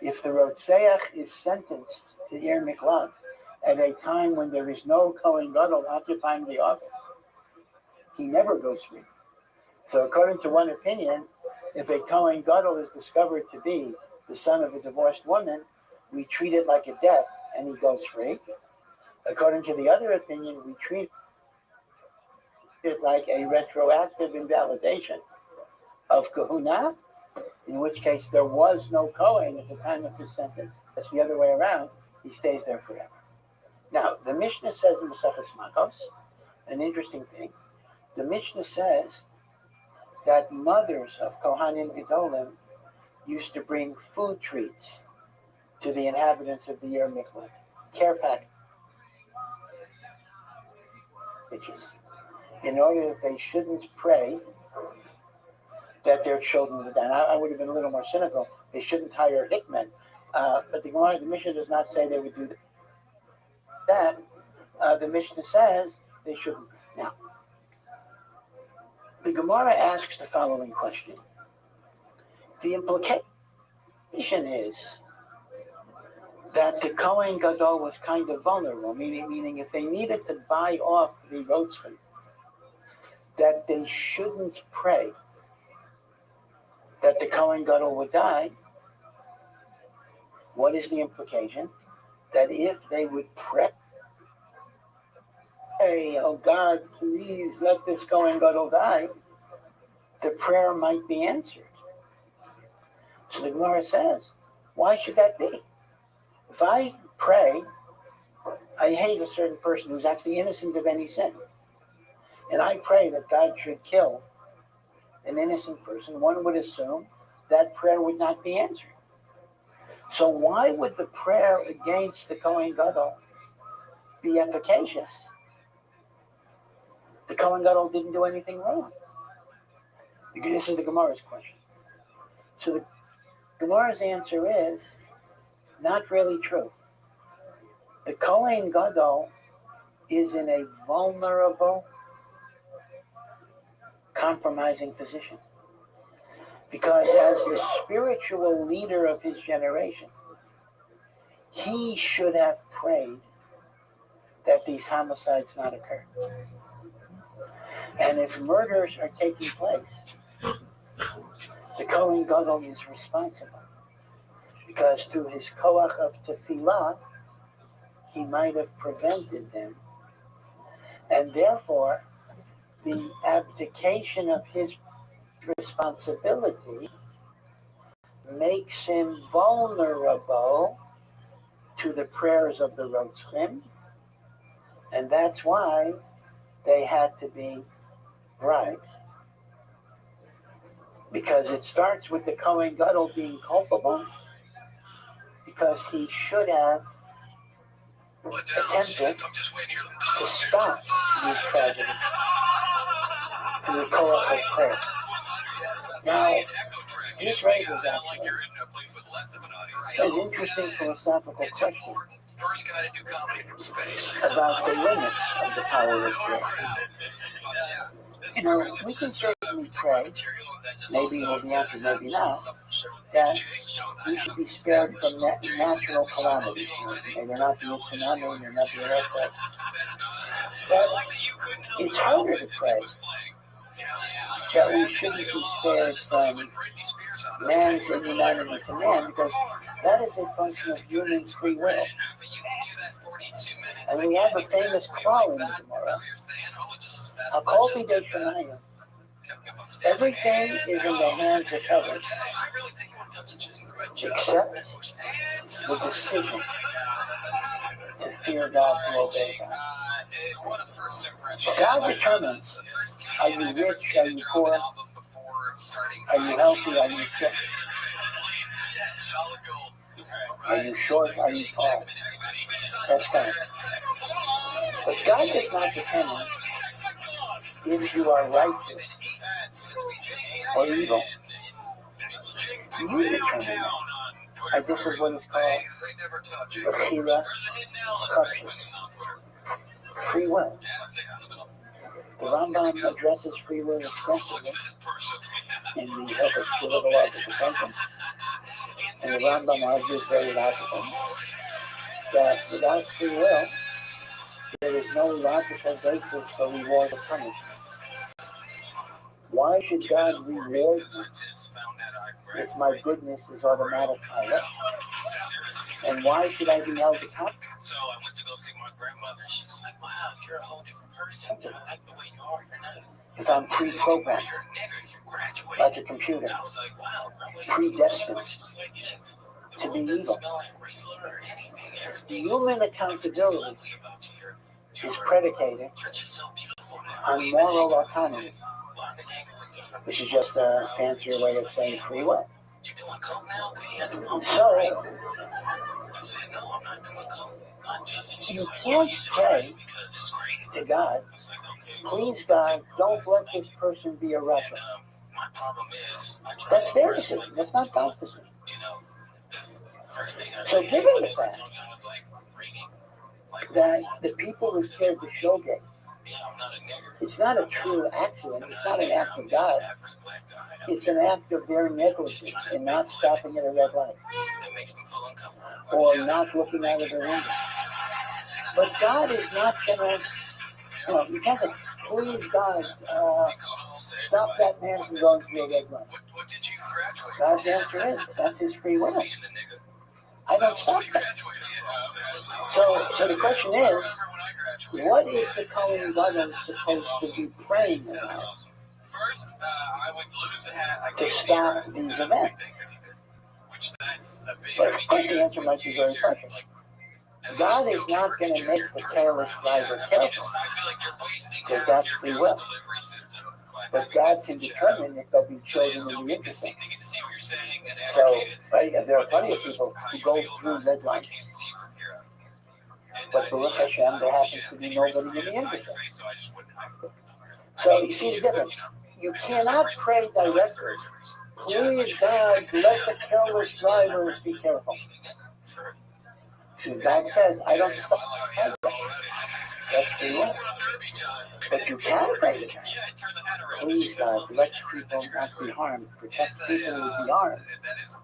If the Rotzeach is sentenced to Yer Miklat at a time when there is no Kohen Gadol occupying the office, he never goes free. So according to one opinion, if a Kohen Gadol is discovered to be the son of a divorced woman, we treat it like a death and he goes free. According to the other opinion, we treat it like a retroactive invalidation of kahuna, in which case there was no Kohen at the time of his sentence. That's the other way around. He stays there forever. Now, the Mishnah says in Maseches Makos, an interesting thing. The Mishnah says that mothers of Kohanim Gedolim used to bring food treats to the inhabitants of the Yer Miklat, care packages, in order that they shouldn't pray that their children would die. And I would have been a little more cynical. They shouldn't hire hitmen. But the Gemara, the Mishnah does not say they would do that. The Mishnah says they shouldn't. Now, the Gemara asks the following question. The implication is that the Kohen Gadol was kind of vulnerable, meaning if they needed to buy off the Rotzeach, that they shouldn't pray that the Kohen Gadol would die. What is the implication? That if they would pray, oh God, please let this Kohen Gadol die, the prayer might be answered. So the Gemara says, why should that be? If I pray, I hate a certain person who's actually innocent of any sin, and I pray that God should kill an innocent person, one would assume that prayer would not be answered. So why would the prayer against the Kohen Gadol be efficacious? The Kohen Gadol didn't do anything wrong. This is the Gemara's question. So the Gemara's answer is not really true. The Kohen Gadol is in a vulnerable, compromising position. Because as the spiritual leader of his generation, he should have prayed that these homicides not occur. And if murders are taking place, the Kohen Gadol is responsible. Because through his koach of tefillah, he might have prevented them. And therefore, the abdication of his responsibility makes him vulnerable to the prayers of the Rotzeach, and that's why they had to be bribed. Because it starts with the Cohen Gadol being culpable, because he should have attempted to stop these tragedies through the Torah of prayer. Now, this raises actually an interesting philosophical question about the limits of the power of prayer. You know, we can certainly pray, maybe we'll be answered, maybe not, that we should be spared from natural calamities. May there not be a tsunami, may there not be an earthquake. But it's harder to pray that we shouldn't be spared from man's inhumanity to man, because that is a function of human free will. And we have a famous quote in the Gemara, Hakol b'yedei Shamayim. Everything is in the hands of heaven, except the decision to fear God, to obey God. God determines, are you rich, are you poor, are you healthy, are you sick, are you short, are you tall? That's God. But God does not determine if you are righteous or evil. You determine that. And this is what is called Bechira Chassid, free will. The Rambam addresses free will extensively in the Hilchos Philological Contention. And the Rambam argues very logically that without free will, there is no logical basis for reward or punishment. Why should God reward me if my goodness is automatic pilot? And why should I be held accountable? So I went to go see my grandmother. She's like, wow, you're a whole different person. You know, I like the way you are. You're not. If I'm pre-programmed, You're a nigger. You're graduated. like a computer, I was like, wow, predestined to be evil. Human accountability is predicated on moral autonomy. This is just a fancier way of saying free will. So, you can't pray to God, please God, don't let this person be a Russian. That's their decision. That's not God's decision. So given the fact that the people who killed the Shogeg, it's not a true accident, it's not an act of God, it's an act of their negligence in not stopping at a red light or not looking out of the window. But God is not going to, you can't say, please God, stop that man from going through a red light. God's answer is, that's his free will. I don't stop that. So the question is, what is the Kohen Gadol supposed to be praying about to stop these events? But of course the answer might be very precious. God is not going to make the careless driver careful, because that's free will. But God can determine if they'll be chosen in the interest. So, right, there are plenty of people who go through red lights. But Baruch Hashem, there happens to be nobody in the interest. So you see the difference. You cannot pray directly, please God, let the careless driver be careful. God says, I don't stop. That's free will. But you can pray to God. Please God, let people not be harmed. Protect people who will be harmed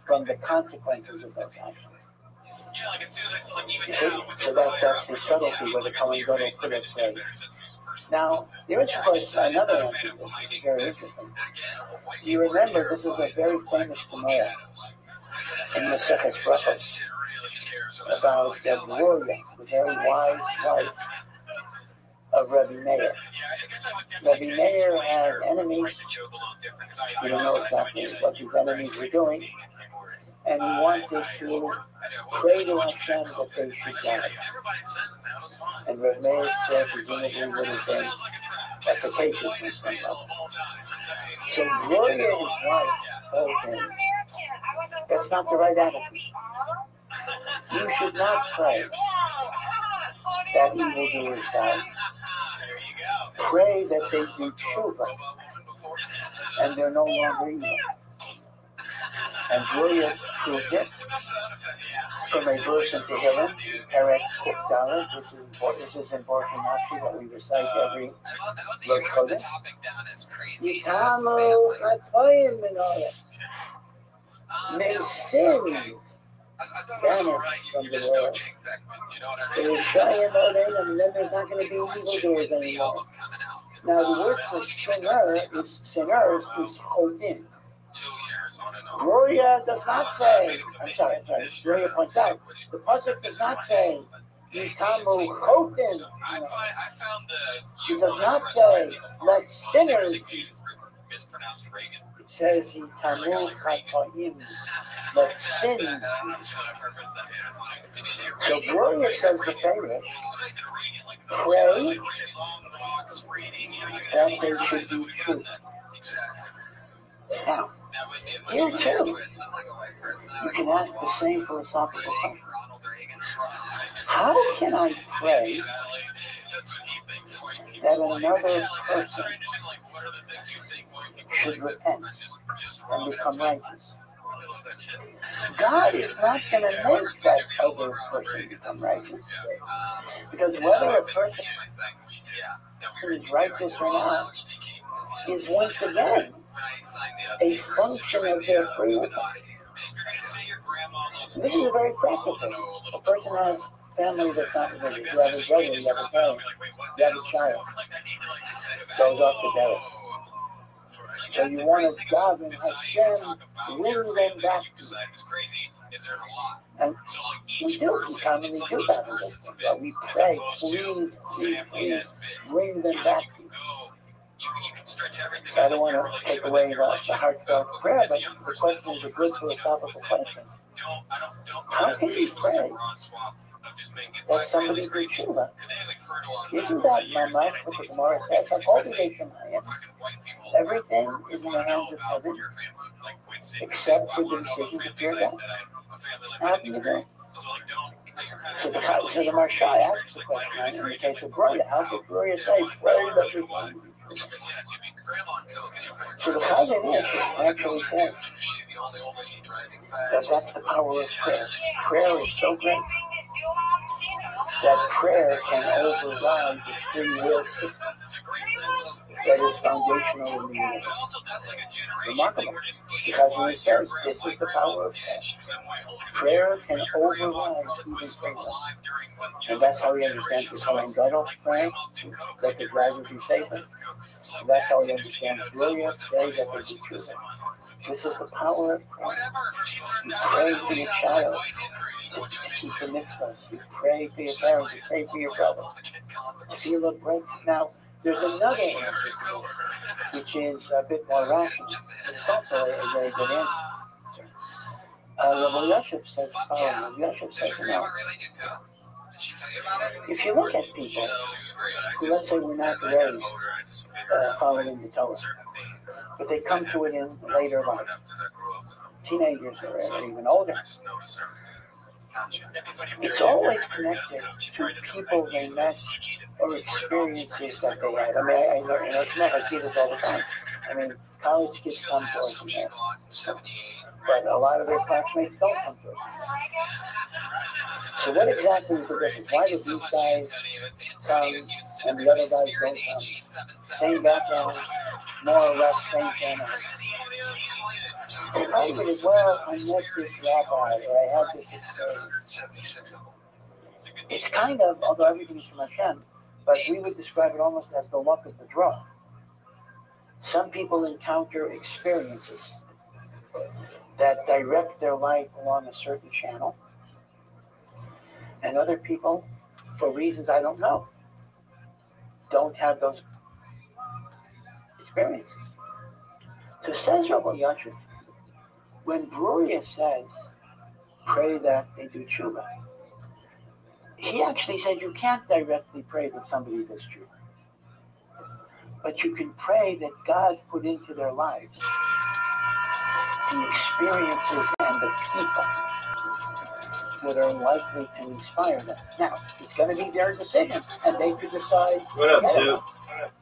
from the consequences of those actions. You see? So that's the subtlety where the Kohen Gadol put it say. Now, there is, of course, another answer to this, which is very interesting. You remember, this is a very famous Gemara in Masechet Brachos about the Gloria, the very wise wife of Rabbi Meir. Rabbi Meir had enemies. We don't know exactly what his enemies were doing. And he wanted to pray to Hashem that they should die. And Rabbi Meir's prayer presumably would have been efficacious in some level. So Gloria, his wife, Okay. That's not the right attitude. You should not pray that evildoers die. Pray that they do tshuva and they're no longer evil. And Gloria proved it from a verse in Tehillim, Perek Kuf Dalet, which is in Borshinashi that we recite every Rosh Chodesh. Yitamu Chatoyim Minoret. May sins vanish from the world. There is Shayim Odin, and then there's not going to be evildoers anymore. Now the word for sinners is Chodim. Gloria does not say, Gloria points out, the pasuk does not say, Yitamu Chodim. She does not say, let sinners. It says, Yitamu Chatoim. Let sins. So Gloria says the famous, pray that they should be true. Now, here too, you can ask the same philosophical question. How can I pray that another person should repent and become righteous? God is not going to make that other person become righteous. Because whether a person is righteous or not is once again a function of their free will. This is very practical. A person has family that's not religious. You have a brother, you have a parent, you have a child, goes off to bed. So you want to God and Hashem bring them back to you. And we do, we commonly do that in this thing. But we pray, please, bring them back to you. I don't want to take away the heartfelt prayer, but the question is a good philosophical question. How can you pray that somebody do tshuva? Isn't that mamash what the Gemara says? Everything is in the hands of heaven, except for the decision to fear God. How do you do? So the Marsha asks the question in the case of Gloria. How could Gloria say, pray that we find you? So the Chazon actually says that that's the power of prayer. Prayer is so great that prayer can override the free will system that is foundational in the universe. Remarkable. Because when it says this is the power of prayer, prayer can override even free will. And that's how we understand the Kohen Gadol praying, that the drivers be safer. And that's how we understand Gloria pray that they be true. This is the power of prayer. You pray for your child to keep the mitzvahs. You pray for your parents. You pray for your brother. Feel a break. Now, there's another answer, which is a bit more rational. It's also a very good answer. Rabbi Yosef says the following. Rabbi Yosef says, if you look at people who, let's say, were not raised following the Torah, but they come to it in later life, teenagers or even older, it's always connected to people they met or experiences that they had. I mean, I see this all the time. I mean, college kids come to us from there, but a lot of their classmates don't come to us. So what exactly is the difference? Why do these guys come and the other guys don't come? Same background, more or less same family. The argument is, well, I met this rabbi, or I had this experience. It's kind of, although everything is from Hashem, but we would describe it almost as the luck of the draw. Some people encounter experiences that direct their life along a certain channel, and other people, for reasons I don't know, don't have those experiences. So says Rabbi Yosef, when Gloria says, pray that they do tshuva, he actually said you can't directly pray that somebody does tshuva. But you can pray that God put into their lives the experiences and the people that are likely to inspire them. Now, it's going to be their decision, and they could decide. What up, forget dude? about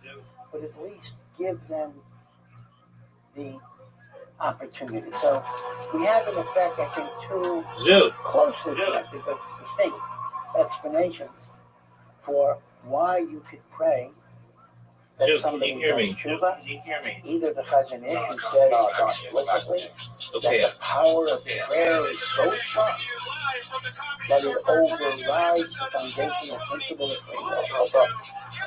it. But at least give them the opportunity. So we have, in effect, I think, two Zoo. closely connected but distinct explanations for why you could pray that Dude, can somebody you hear me? does tshuva. Can you hear me? Either the Chazon Ish who says explicitly Okay. that the power of prayer is so strong that it overrides the foundational principle of free will.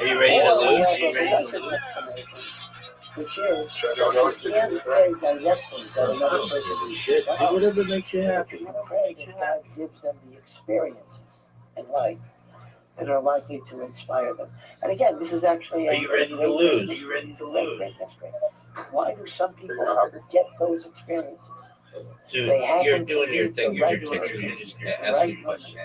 Are you ready to Or we lose? have Are you a ready to second lose? explanation, which is you can't pray directly that another person is Shit, do whatever makes you but happy. you can pray that God gives them the experiences in life that are likely to inspire them. And again, this is actually Are you ready to lose? Are you ready to lose? Great. Why do some people get those experiences? Dude, They happen you're to doing be your the thing. You're right your teacher. person You're just at the asking right questions.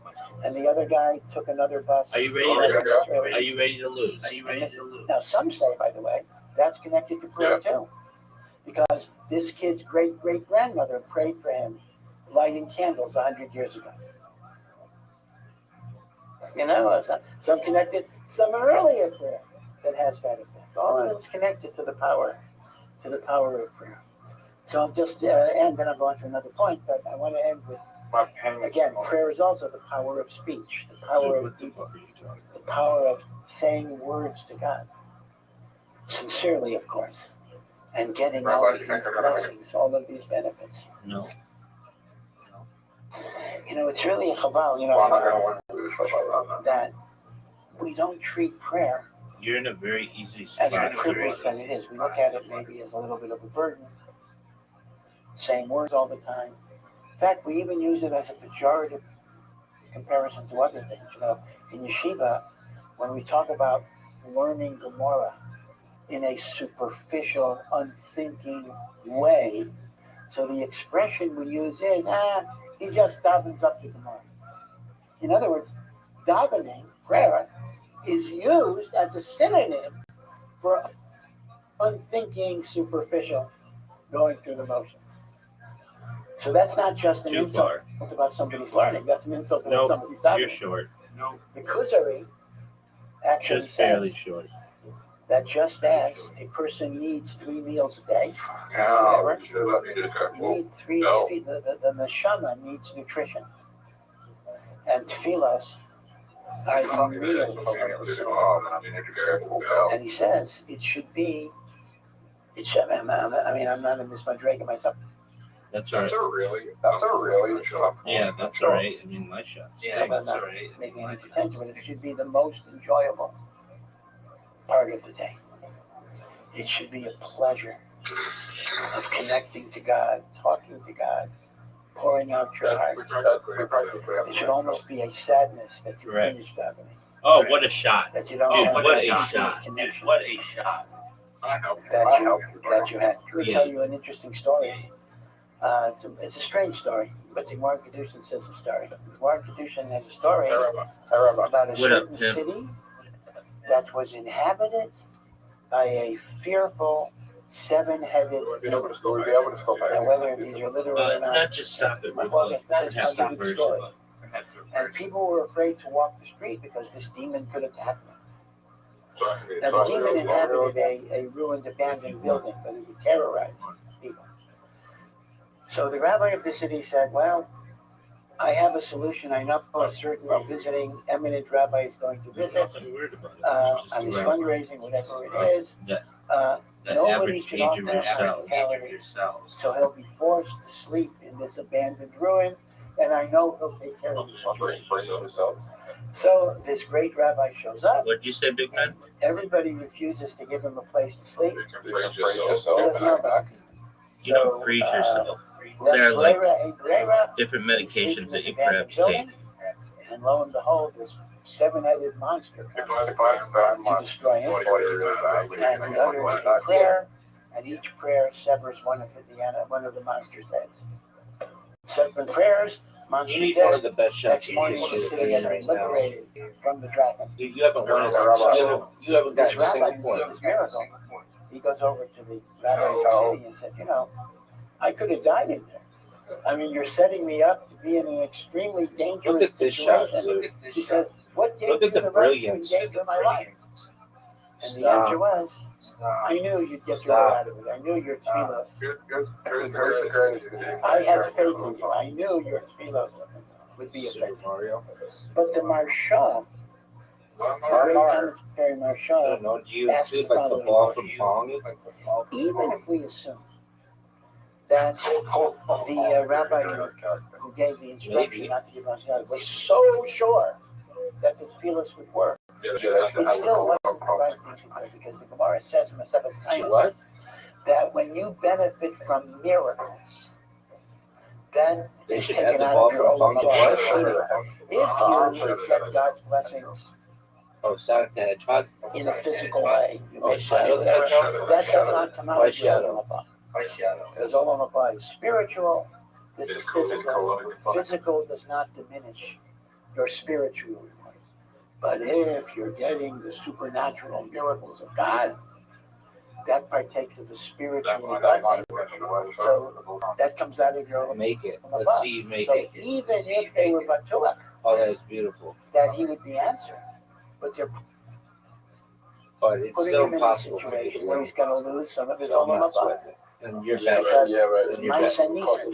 moment. And the other guy took another bus. Are you ready to? Are you ready to lose? Are you ready to lose? Now, some say, by the way, that's connected to prayer too. Because this kid's great-great-grandmother prayed for him lighting candles 100 years ago. You know, some connected, some earlier prayer that has that effect. All of it's connected to the power of prayer. So I'll just end, then I'll go on to another point, but I want to end with, again, prayer is also the power of speech, the power What the fuck are you talking the power of saying words to God. Sincerely, of course. And getting all of these blessings, all of these benefits. No. You know, it's really a chaval, that we don't treat prayer You're in a very easy as spot. the privilege that it is. We look at it maybe as a little bit of a burden, saying words all the time. In fact, we even use it as a pejorative comparison to other things. You know, in yeshiva, when we talk about learning Gemara in a superficial, unthinking way, so the expression we use is, he just davens up the Gemara. In other words, davening, prayer, is used as a synonym for unthinking, superficial, going through the motions. So that's not just an Too insult far. about somebody's learning. That's an insult about Nope. somebody's davening. You're short. The Kuzari actually Just barely says short. that just as a person needs 3 meals a day, you need 3 feet. The neshama needs nutrition. And tefillos are the meals of the soul. And he says it should be, I'm not in this madrega myself. That's all right. That's a really shot. Yeah, that's all right. I mean, my shot's Yeah, stink. I'm not making any pretension, but it should be the most enjoyable part of the day. It should be a pleasure of connecting to God, talking to God, pouring out your heart. It should almost be a sadness that you Correct. finished davening. Oh, what a shot. That you don't Dude, have what that a deep shot. connection What a shot. that you had. Let me Yeah. tell you an interesting story. It's a strange story, but the Gemara Kedushin says the story. The Gemara Kedushin has a story about a certain city that was inhabited by a fearful 7-headed demon. And whether these are literal or not, Not just stop it. well, But that's have how the you the verse story. of it. And people were afraid to walk the street because this demon could attack them. Now the demon inhabited a ruined, abandoned building, but it would terrorize people. So the rabbi of the city said, well, I have a solution. I know a certain visiting eminent rabbi is going to There's visit nothing weird about it. It's on his just around. fundraising, whatever it is. The Nobody average should age offer of him yourselves. hospitality. So he'll be forced to sleep in this abandoned ruin, and I know he'll take care of himself. So this great rabbi shows up. What'd you say, Big Man? Everybody refuses to give him a place to sleep. He doesn't know about it. You don't freeze yourself. There are like different medications that you perhaps take. And lo and behold, this 7-headed monster comes to destroy him. And he utters a prayer, and each prayer severs one of the monster's heads. 7 prayers, monster You need one of dead. the best shots Next you morning, can the shoot city is right now. liberated from the dragon. Dude, you haven't won it. You haven't This gotten a rabbi single point. did this miracle. He goes over to the rabbi of the city and said, I could have died in there. I mean, you're setting me up to be in an extremely dangerous Look at this shot, situation. Zoo. He says, what gave Look you at the the right to brilliance. engage in my life? And the answer was, I knew you'd get your way out of it. I knew your tefillos. I had faith in you. I knew your tefillos would be Super effective. Mario. But the Marshaw, the great commentary I Marshaw, don't know. Do you asked do the like the following ball from Pong? even if we assume that the rabbi who gave the instruction Maybe. not to give us God was so sure that the tefillos would work, it still wasn't the right thing to do, because the Gemara says in Masechet Tainus What? that when you benefit from miracles, then They it's should taken add the out ball of your from own Pong. life. What? If you get God's blessings Oh, Sonic the Hedgehog? in a physical way, you Oh, may Shadow the find Hedgehog? that does not come out Why of your Shadow? Olam Haba. Because Olam Haba is spiritual, this is physical. Physical does not diminish your spiritual life. But if you're getting the supernatural miracles of God, that partakes of the spiritual life. So that comes out of your Olam Haba. Make it. Let's see you make So it. even if they were Batuach, Oh, that is beautiful. that he would be answered, but they're But it's putting still him in a impossible for you to situation where win. he's going to lose some of his So I'm Olam not Haba. sweating it. And you're bad. And you're Mice bad. and Nisan,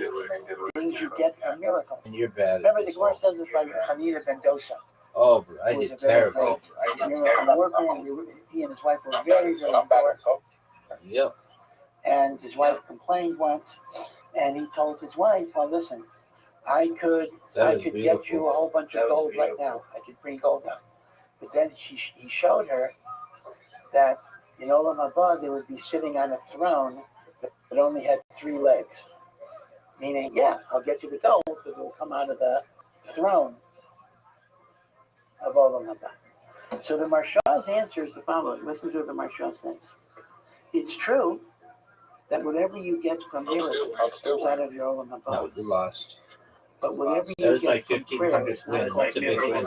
things you get from miracles. And you're bad. Remember, the Gemara says this by Hanina ben Dosa. Oh, bro, I who was did a very terrible. great miracle worker, and he and his wife were very, very poor. Yep. And his wife complained once, and he told his wife, "Well, listen, I could That is get you beautiful. a whole bunch of gold right now. I could bring gold out." But then he showed her that in Olam Haba they would be sitting on a throne that only had 3 legs. Meaning, yeah, I'll get you the gold, but it will come out of the throne of Olam Haba. So the Marshall's answer is the following. Listen to what the Marshall says. It's true that whatever you get from miracles comes out of your Olam Haba. No, you lost. But whatever you There's my get from prayer is 1500th not win. quite That's a big win. miracles.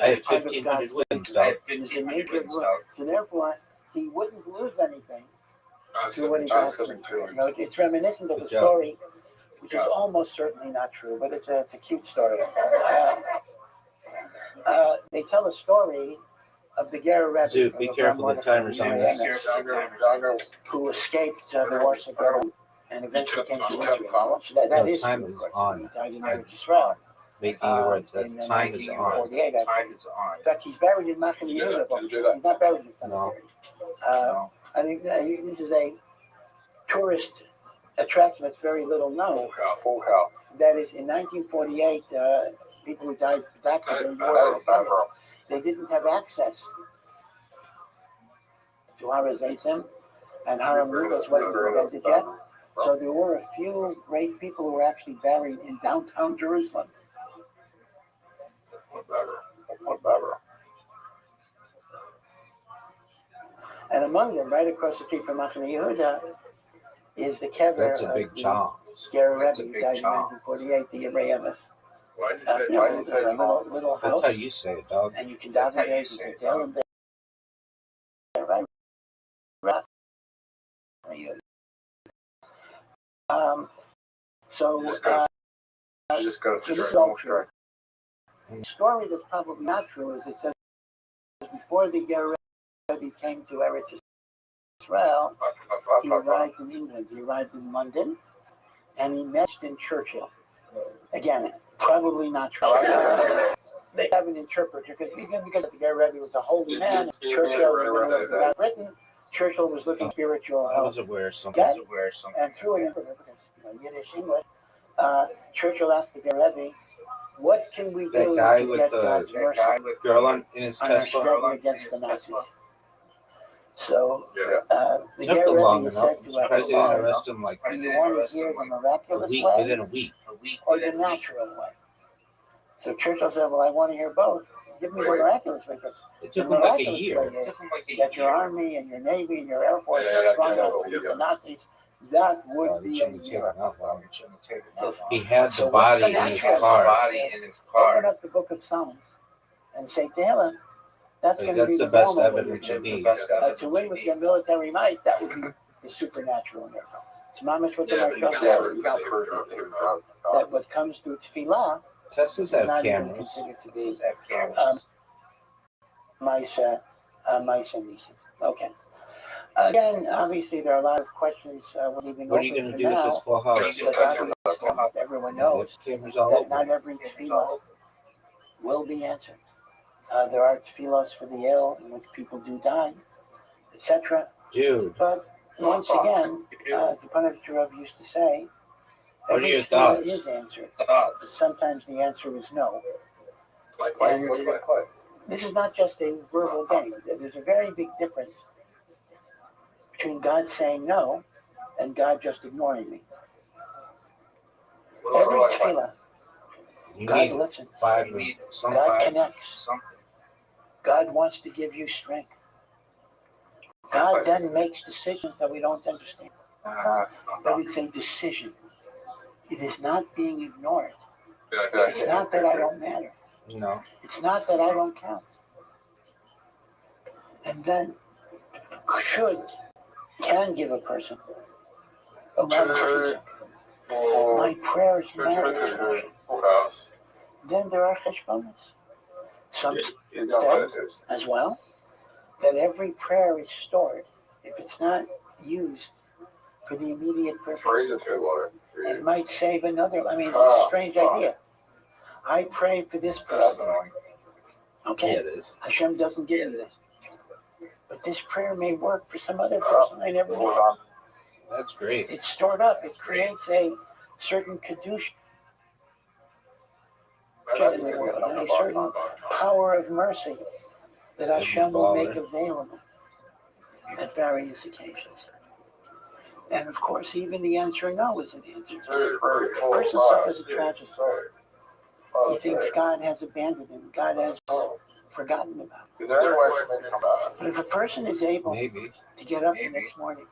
I have It's part of 1500 God's wins, dog. is the nature of work. So therefore, he wouldn't lose anything through what he got. You know, it's reminiscent of a Good job. story, which is almost certainly not true, but it's a cute story. They tell a story of the Ger Rebbe. Zoo, be careful, the timer's on this. Who escaped the Warsaw Ghetto and eventually came to Israel. So that No, is time true. is on. He died in Eretz Israel. Making you aware that in time is on. 1948. In fact, he's buried in Machane Yehuda, but he's not buried in cemetery. I think this is a tourist attraction that's very little known. That is, in 1948, people who died back during the war, they didn't have access to Har HaZeisim, and Har HaMudas wasn't invented yet. So there were a few great people who were actually buried in downtown Jerusalem. And among them, right across the street from Machane Yehuda, is the kever That's a of big the chomp. Ger Rebbe, who died in 1948, the Yebrei Why did you say little That's house, how you say it, dog. and you can dive in there, you can tell them there, right? So just gotta so this is strike all one true. strike. The story that's probably not true is it says before the Ger Rebbe came to Eretz Israel, he arrived in England. He arrived in London, and he met in Churchill. Again, probably not true. They have an interpreter because the Ger Rebbe was a holy man. Churchill was about Britain. Churchill was looking spiritual I help. was aware of something. And through an interpreter, because Yiddish English, Churchill asked the Ger Rebbe, "What can we That do guy to with get the God's mercy girl in his on our Tesla. struggle against the Nazis?" So the Took Ger them long Rebbe enough. said I'm to surprised they didn't us, arrest him like "Do you want to hear the a miraculous week, way within a week. or the natural way?" So Churchill said, "Well, I want to hear both. Give me the miraculous way. It The took him like a miraculous year. way is that your army and your navy and your air force are strong enough to beat the Nazis. That Oh, would they be a shouldn't have taken miracle." out long. He had So the what's body the in his natural car. Open up the book of Psalms and say, "Taylor, that's going to be That's the best normal way evidence you you do it. need. To win with your military might, that would be the supernatural miracle." It's mamash what the Yeah, Maharsha yeah, said, you got first that what comes through tefillah Teslas is have not even cameras. considered to be Teslas have cameras. Maisha Nisim. Okay. Again, obviously there are a lot of questions we're leaving What are you open going to for do with this now. full house? Because obviously everyone knows Cameras all that over. not every tefillah will be answered. There are tefillahs for the ill in which people do die, etc. Dude, But once again, the Panavich Rav used to say, what are every your tefillah thoughts? is answered. Sometimes the answer is no. And this is not just a verbal game. There's a very big difference between God saying no and God just ignoring me. Every tefillah, You God need listens. five. God connects. God wants to give you strength. God then makes decisions that we don't understand. But it's a decision. It is not being ignored. It's not that I don't matter. No. It's not that I don't count. And then can give a person a lot of peace. My prayers matter. Then there are cheshbonos. Some say as well that every prayer is stored. If it's not used for the immediate purpose, it might save another. I mean, it's a strange idea. I pray for this person. Okay, Yeah, it is. Hashem doesn't give me this. But this prayer may work for some other person. I never know. That's great. It's stored up. It creates a certain kedusha in the world, and a certain power of mercy that Hashem will make available at various occasions. And of course, even the answer no is an answer. A person suffers a tragedy. He thinks God has abandoned him. God has forgotten about him. But if a person is able to get up the next morning,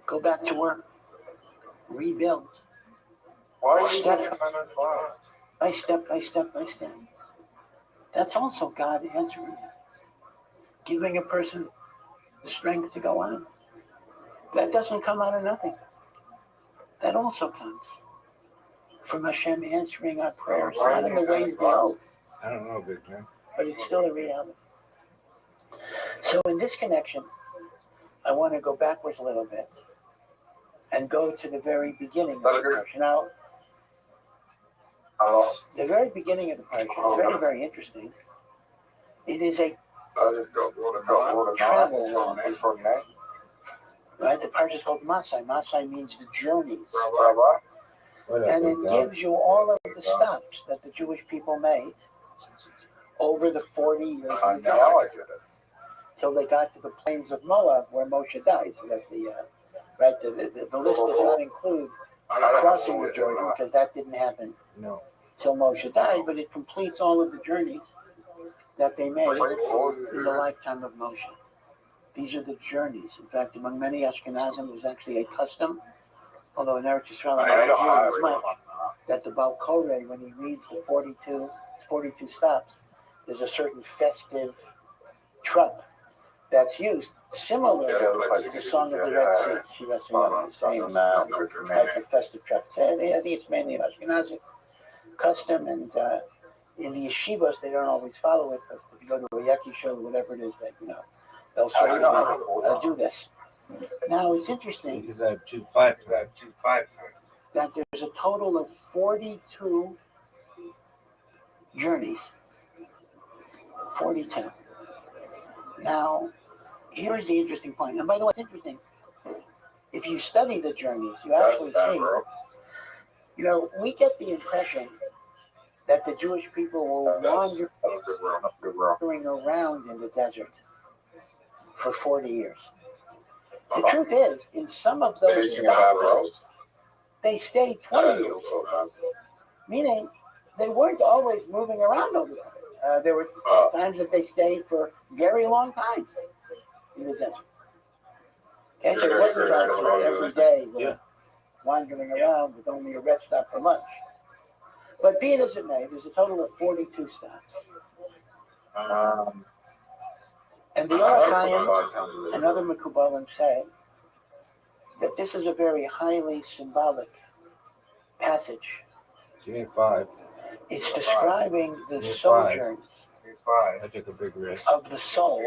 go back to work, rebuild, step by step, that's also God answering, giving a person the strength to go on. That doesn't come out of nothing. That also comes from Hashem answering our prayers, not in the ways we hope. I don't know, big man. But it's still a reality. So in this connection, I want to go backwards a little bit and go to the very beginning of the parsha. Now, the very beginning of the parsha is very, very interesting. It is a travel along. Right? The parsha is called Masai. Masai means the journeys. And it gives you all of the stops that the Jewish people made over the 40 years of the desert, till they got to the plains of Moab, where Moshe died. So that's the list does not include crossing the Jordan, because that didn't happen till Moshe died, but it completes all of the journeys that they made in the lifetime of Moshe. These are the journeys. In fact, among many Ashkenazim, it was actually a custom, although in Eretz Yisrael, as much, that the Baal Koreh, when he reads the 42 stops, there's a certain festive truck that's used, similar to the Song of the Red Sea, Shiva Siyam, the same type of festive truck. So I think it's mainly an Ashkenazi custom, and in the yeshivas, they don't always follow it, but if you go to a Yaki show, whatever it is, that they'll certainly do this. Now, it's interesting Because I have 2.5. that there's a total of 42 journeys. 42. Now, here's the interesting point. And by the way, it's interesting. If you study the journeys, you actually see, we get the impression that the Jewish people were wandering around in the desert for 40 years. The truth is, in some of those stops, they stayed 20 years. Meaning, they weren't always moving around over there. There were times that they stayed for very long times in the desert. Okay, so it wasn't like every day wandering around with only a rest stop for lunch. But be it as it may, there's a total of 42 stops. And the Or Chaim and other Mekubalim say that this is a very highly symbolic passage. Give me 5. It's describing the Give me sojourn I took a big risk. of the soul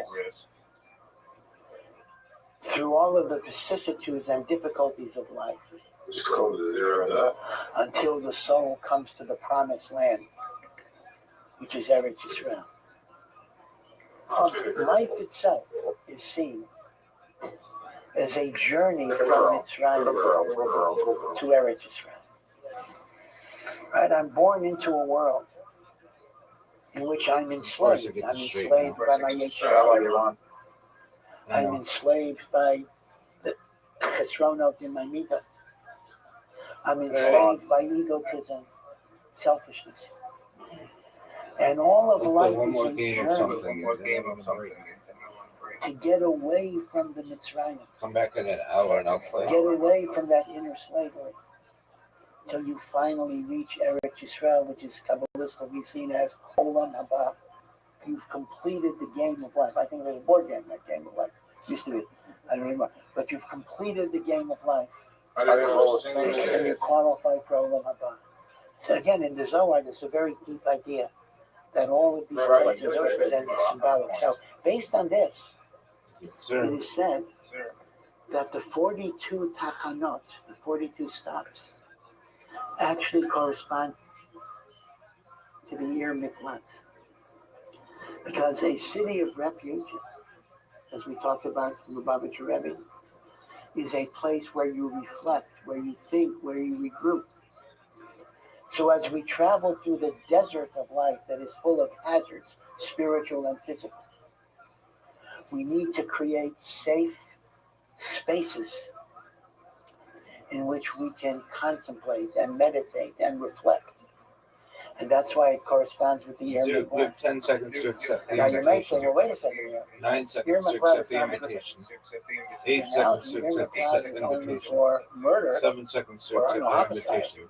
through all of the vicissitudes and difficulties of life until the soul comes to the promised land, which is Eretz Yisrael. Life itself is seen as a journey from Mitzrayim to Eretz Yisrael. Right? I'm born into a world in which I'm enslaved. I'm enslaved by my Yeshua. I'm enslaved by the Chesronot in my Midah. I'm enslaved by egotism, selfishness. And all of life is a journey to get away from the Mitzrayim. Come back in an hour and I'll play. Get away from that inner slavery till you finally reach Eretz Yisrael, which is Kabbalistically seen as Olam Haba. You've completed the game of life. I think there's a board game, that game of life. Used to be. I don't remember. But you've completed the game of life. And you qualify for Olam Haba. So again, in the Zohar, there's a very deep idea that all of these places represent the symbolic. So based on this, it is said that the 42 tachanot, the 42 stops, actually correspond to the year Miklat. Because a city of refuge, as we talked about from the Lubavitcher Rebbe, is a place where you reflect, where you think, where you regroup. So as we travel through the desert of life that is full of hazards, spiritual and physical, we need to create safe spaces in which we can contemplate and meditate and reflect. And that's why it corresponds with the year. You have 10 seconds to accept the now you may say, invitation. well, wait a second here. 9 seconds to accept the invitation. 8 seconds to accept the invitation. For murder, 7 seconds to or accept the homicide. invitation.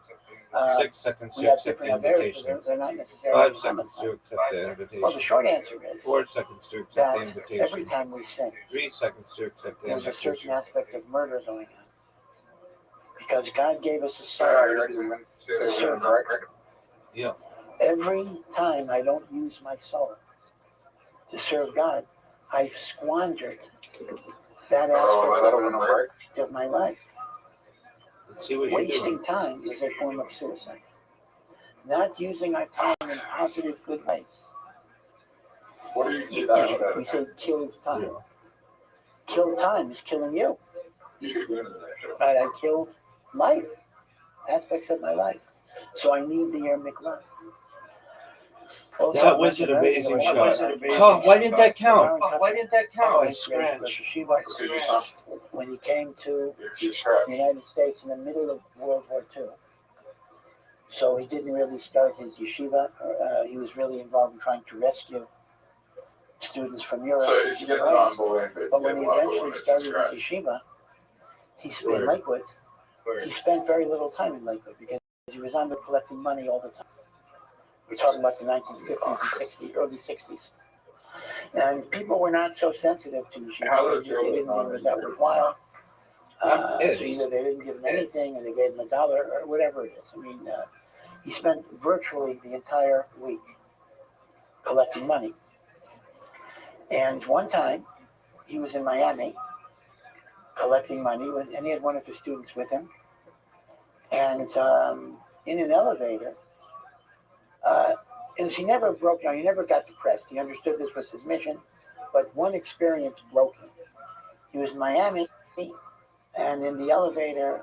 6 seconds We to have accept the different areas, invitation. they're not necessarily 5 seconds to accept the Well, the invitation. short answer is 4 seconds to accept that the every invitation. time we sin, 3 seconds to accept the there's a certain invitation. aspect of murder going on. Because God gave us a soul to serve Him. Yeah. Every time I don't use my soul to serve God, I've squandered that aspect of my life. Let's see what you're Wasting doing. time is a form of suicide. Not using our time in positive, good ways. We say kill time. Yeah. Kill time is killing you. Right? I killed life, aspects of my life. So I need the Yer Miklat. That was an amazing shot. Oh, why didn't that count? Oh, I scratched. When he came to the United States in the middle of World War II. So he didn't really start his yeshiva. He was really involved in trying to rescue students from Europe. But when he eventually started his yeshiva, in Lakewood, he spent very little time in Lakewood because he was on there collecting money all the time. We're talking about the 1950s and 60s, early 60s. And people were not so sensitive to yeshiva. They didn't think it was that worthwhile. So either they didn't give him anything and they gave him $1 or whatever it is. I mean, he spent virtually the entire week collecting money. And one time, he was in Miami collecting money, and he had one of his students with him. And in an elevator, and he never broke down, he never got depressed. He understood this was his mission, but one experience broke him. He was in Miami, and in the elevator,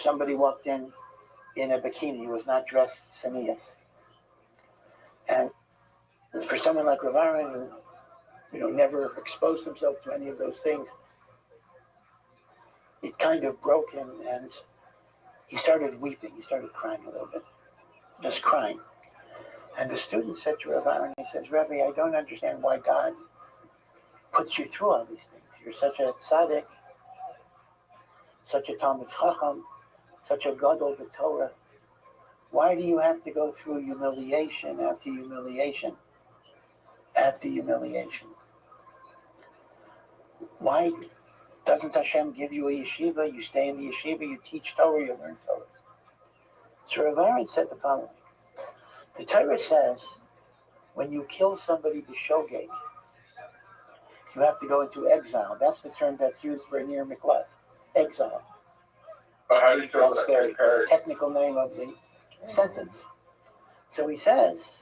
somebody walked in a bikini. He was not dressed sanias. And for someone like Rav Aaron, who never exposed himself to any of those things, it kind of broke him, and he started weeping. He started crying a little bit, just crying. And the student said to Rav Aaron, he says, Rebbe, I don't understand why God puts you through all these things. You're such a tzaddik, such a Talmid Chacham, such a gadol b'Torah. Why do you have to go through humiliation after humiliation after humiliation? Why Doesn't Hashem give you a yeshiva? You stay in the yeshiva, you teach Torah, you learn Torah. So Rav Aaron said the following. The Torah says, when you kill somebody b'shogeg, you have to go into exile. That's the term that's used for near miklat. Exile. That's the technical name of the sentence. So he says,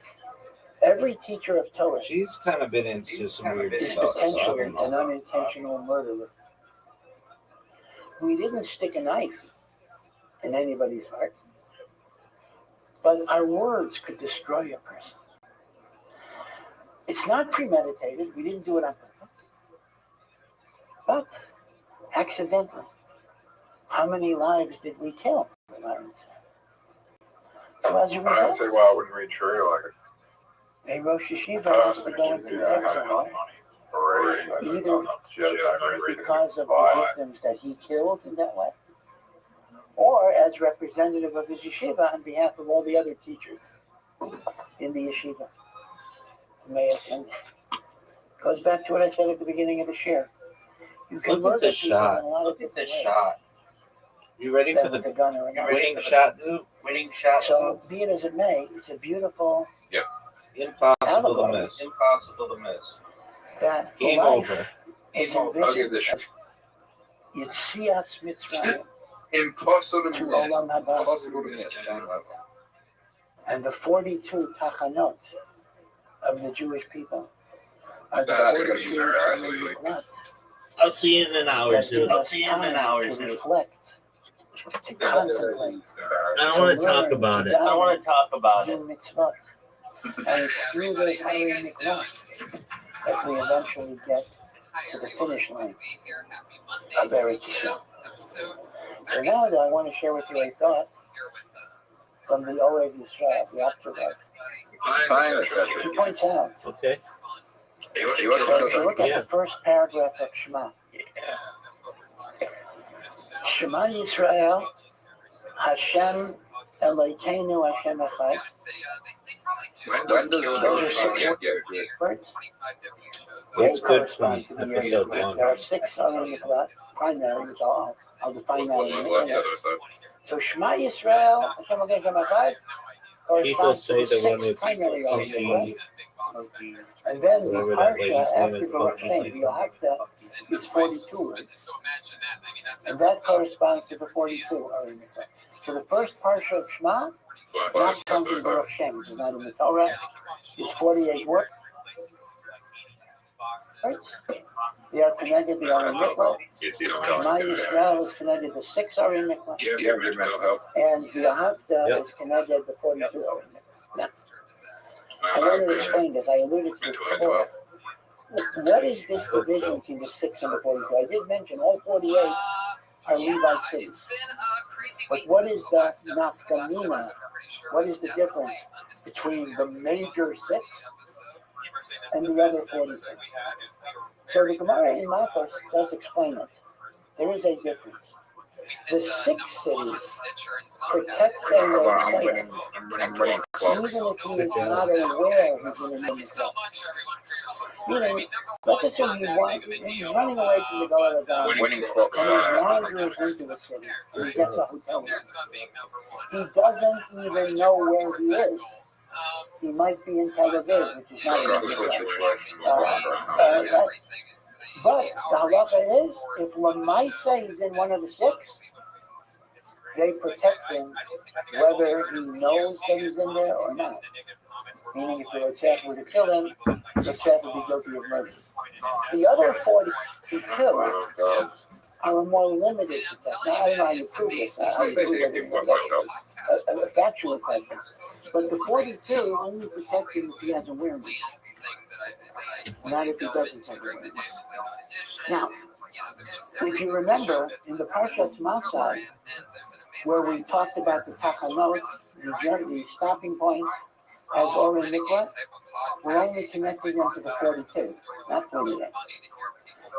every teacher of Torah She's kind of been into some weird is stuff. So I potentially don't an know. unintentional murderer. We didn't stick a knife in anybody's heart, but our words could destroy a person. It's not premeditated. We didn't do it on purpose, but accidentally. How many lives did we kill? So as a I'd say, result, well, I wouldn't read Shariah like a Rosh Yeshiva has to go into exile, either because of the victims that he killed in that way, or as representative of his yeshiva on behalf of all the other teachers in the yeshiva. May ascend. Goes back to what I said at the beginning of the share. You can Look at murder this people shot. in a lot of Look at different this ways. shot. You ready Than for with the a gun or a knife. winning shot, dude? Winning shot. So be it as it may, it's a beautiful Impossible to allegory. miss. Impossible to miss. That Game life over. is I'll give this envisioned as Yitzias Mitzrayim impossible to to miss. Olam Haba. Impossible to miss. And the 42 tachanot of the Jewish people are the That's gonna 42 be there, absolutely. tachanot I'll see you in an hour, that dude. give I'll us see you in an time hour, to dude. reflect, to contemplate, I don't want to talk about it. I don't want to talk about do it. mitzvot. And it's through those higher mitzvot that we eventually get to the finish line of Eretz Yisrael. So now that I want to share with you a thought from the Orev Yisrael, the afterlife. He points out, Okay. so if you look at the first paragraph of Shema, Shema Yisrael, Hashem Elokeinu Hashem Echad. When Those are 6 words. It's They good from correspond to the episode Yisrael. 1. There are 6 on the Miklat, primary, which I'll define that in a minute. So Shema Yisrael, Hashem Elokeinu Echad, People corresponds say to the one the is 6 primary on the funky. Miklat. And then the Whatever that lady's Parsha name after is, Baruch funky Shem, thing. you'll have to, it's 42 words. And that corresponds to the 42 are in the Miklat. So the first Parsha of Shema, not counting Baruch Shem, which is not in the Torah, is 48 words. Right? They are connected, they are in Miklat. Shema Yisrael is connected, the 6 are in Miklat. And the Ahavta is connected, the 42 are in Miklat. Now, I want to explain this. I alluded to it before. What is this division between the 6 and the 42? I did mention all 48 are Levite cities. But what is the nafkamina? What is the difference between the major 6 and the other 42? So the Gemara in Makkos does explain it. There is a difference. The 6 cities protect their website, even if he is not aware he's in a Miklat. Meaning, let's assume he's running away from the Gola Gadol, and he wanders into the city, and he gets a hotel room. He doesn't even know where he is. He might be in Tel Aviv, which is not in the But the halacha is, if Lamaisa is in one of the 6, they protect him whether he knows that he's in there or not. Meaning if the Rotzach were to kill him, the Rotzach would be guilty of murder. The other 42 are more limited to that. Now, I don't know how you prove this. I prove it in a factual question. But the 42 only protect him if he has awareness. Not if he doesn't have awareness. Now, if you remember, in the Parshat Masai, where we talked about the Tachanot, the stopping point as Oren Miklat, we're only connecting them to the 42, not 48.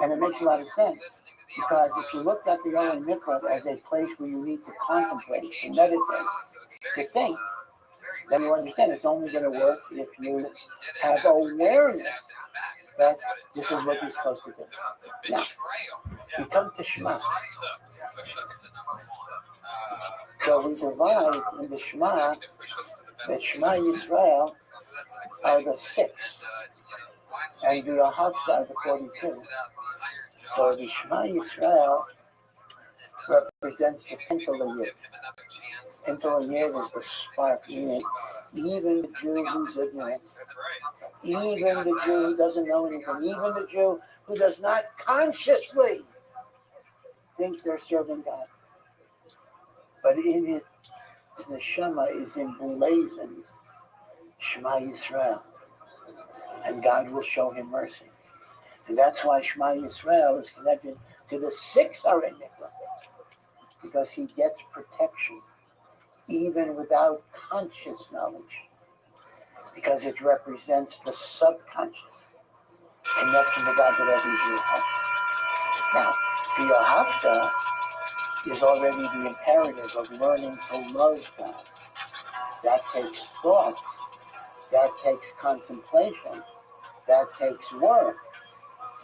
And it makes a lot of sense, because if you looked at the Oren Miklat as a place where you need to contemplate, to meditate, to think, then you understand it's only going to work if you have awareness that this is what you're supposed to do. Now, we come to Shema. So we divide in the Shema, the Shema Yisrael are the 6, and the Ahavta are the 42. So the Shema Yisrael represents the Pintel Yid. Pintel Yid is the spark, meaning even the Jew who's ignorant, even the Jew who doesn't know anything, even the Jew who does not consciously think they're serving God. But in it, the Shema is emblazoned, Shema Yisrael, and God will show him mercy. And that's why Shema Yisrael is connected to the 6 Arei Mikvah, because he gets protection even without conscious knowledge, because it represents the subconscious connection to God that every Jew has. Now, the Ahavta is already the imperative of learning to love God. That takes thought, that takes contemplation, that takes work.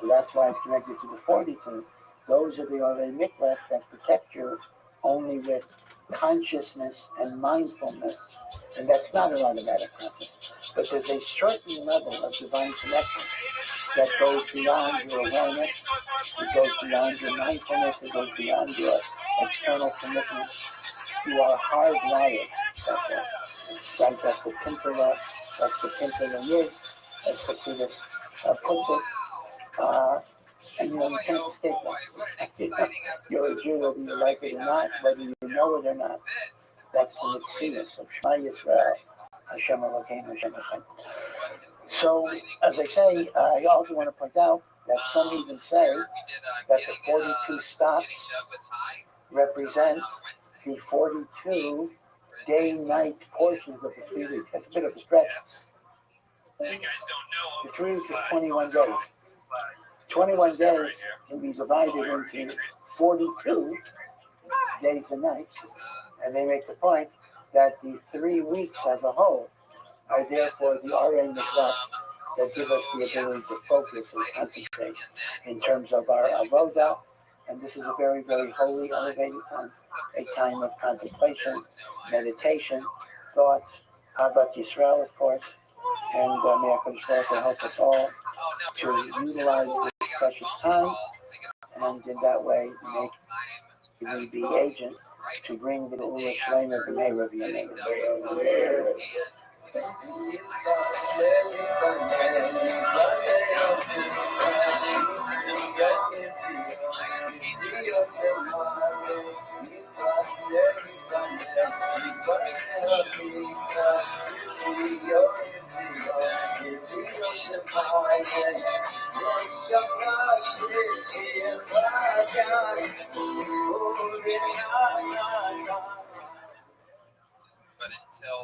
So that's why it's connected to the 42. Those are the Arei Mikvah that protect you only with consciousness and mindfulness. And that's not an automatic process. But there's a certain level of divine connection that goes beyond your awareness, it goes beyond your mindfulness, it goes beyond your external commitment. You are hardwired. That's it. That's the Pintala, that's the Pintala Yid, that's the Pintala and you can't escape that. You're a Jew whether you like it or not, whether you know it or not. That's the Mitzvah of Shema Yisrael, Hashem Elokeinu, Hashem Echad. So, as I say, I also want to point out that some even say that the 42 stops represent the 42 day-night portions of the 3 weeks. That's a bit of a stretch. The 3 weeks is 21 days. 21 days can be divided into 42 days and nights, and they make the point that the 3 weeks as a whole are therefore the Arei Mikvah that give us the ability to focus and concentrate in terms of our avodah. And this is a very, very holy, elevated time, a time of contemplation, meditation, thoughts, Ahavat Yisrael, of course, and may HaKadosh Baruch Hu help us all to utilize this precious time, and in that way we be agents to bring the Ula Flame of the Meir of your name. But until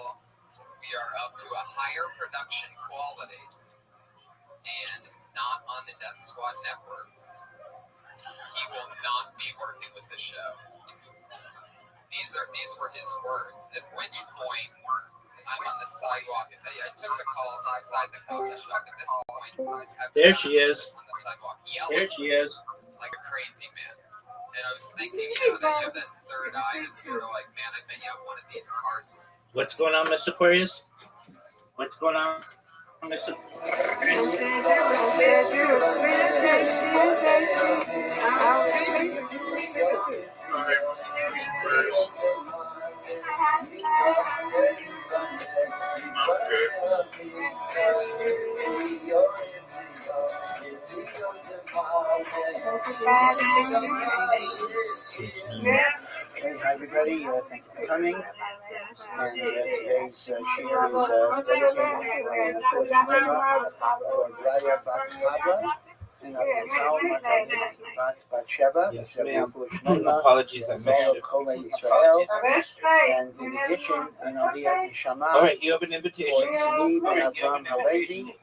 we are up to a higher production quality and not on the Death Squad network, he will not be working with the show. These were his words. At which point, I'm on the sidewalk. I took the calls outside the coffee shop. At this point, there she is. On the sidewalk, yelling There she is. like a crazy man. And I was thinking, they have that third eye. It's sort of like, man, I bet you have one of these cars. What's going on, Miss Aquarius? What's going on, Miss Aquarius? Okay, hi everybody, thank you for coming. And today's share is dedicated for Raya Bat Chava and Bat Sheva. Yes, ma'am. Apologies, I missed you. And in addition, Aliyah Neshama. All right, you have an invitation. For Tzvi and Avram Halevi.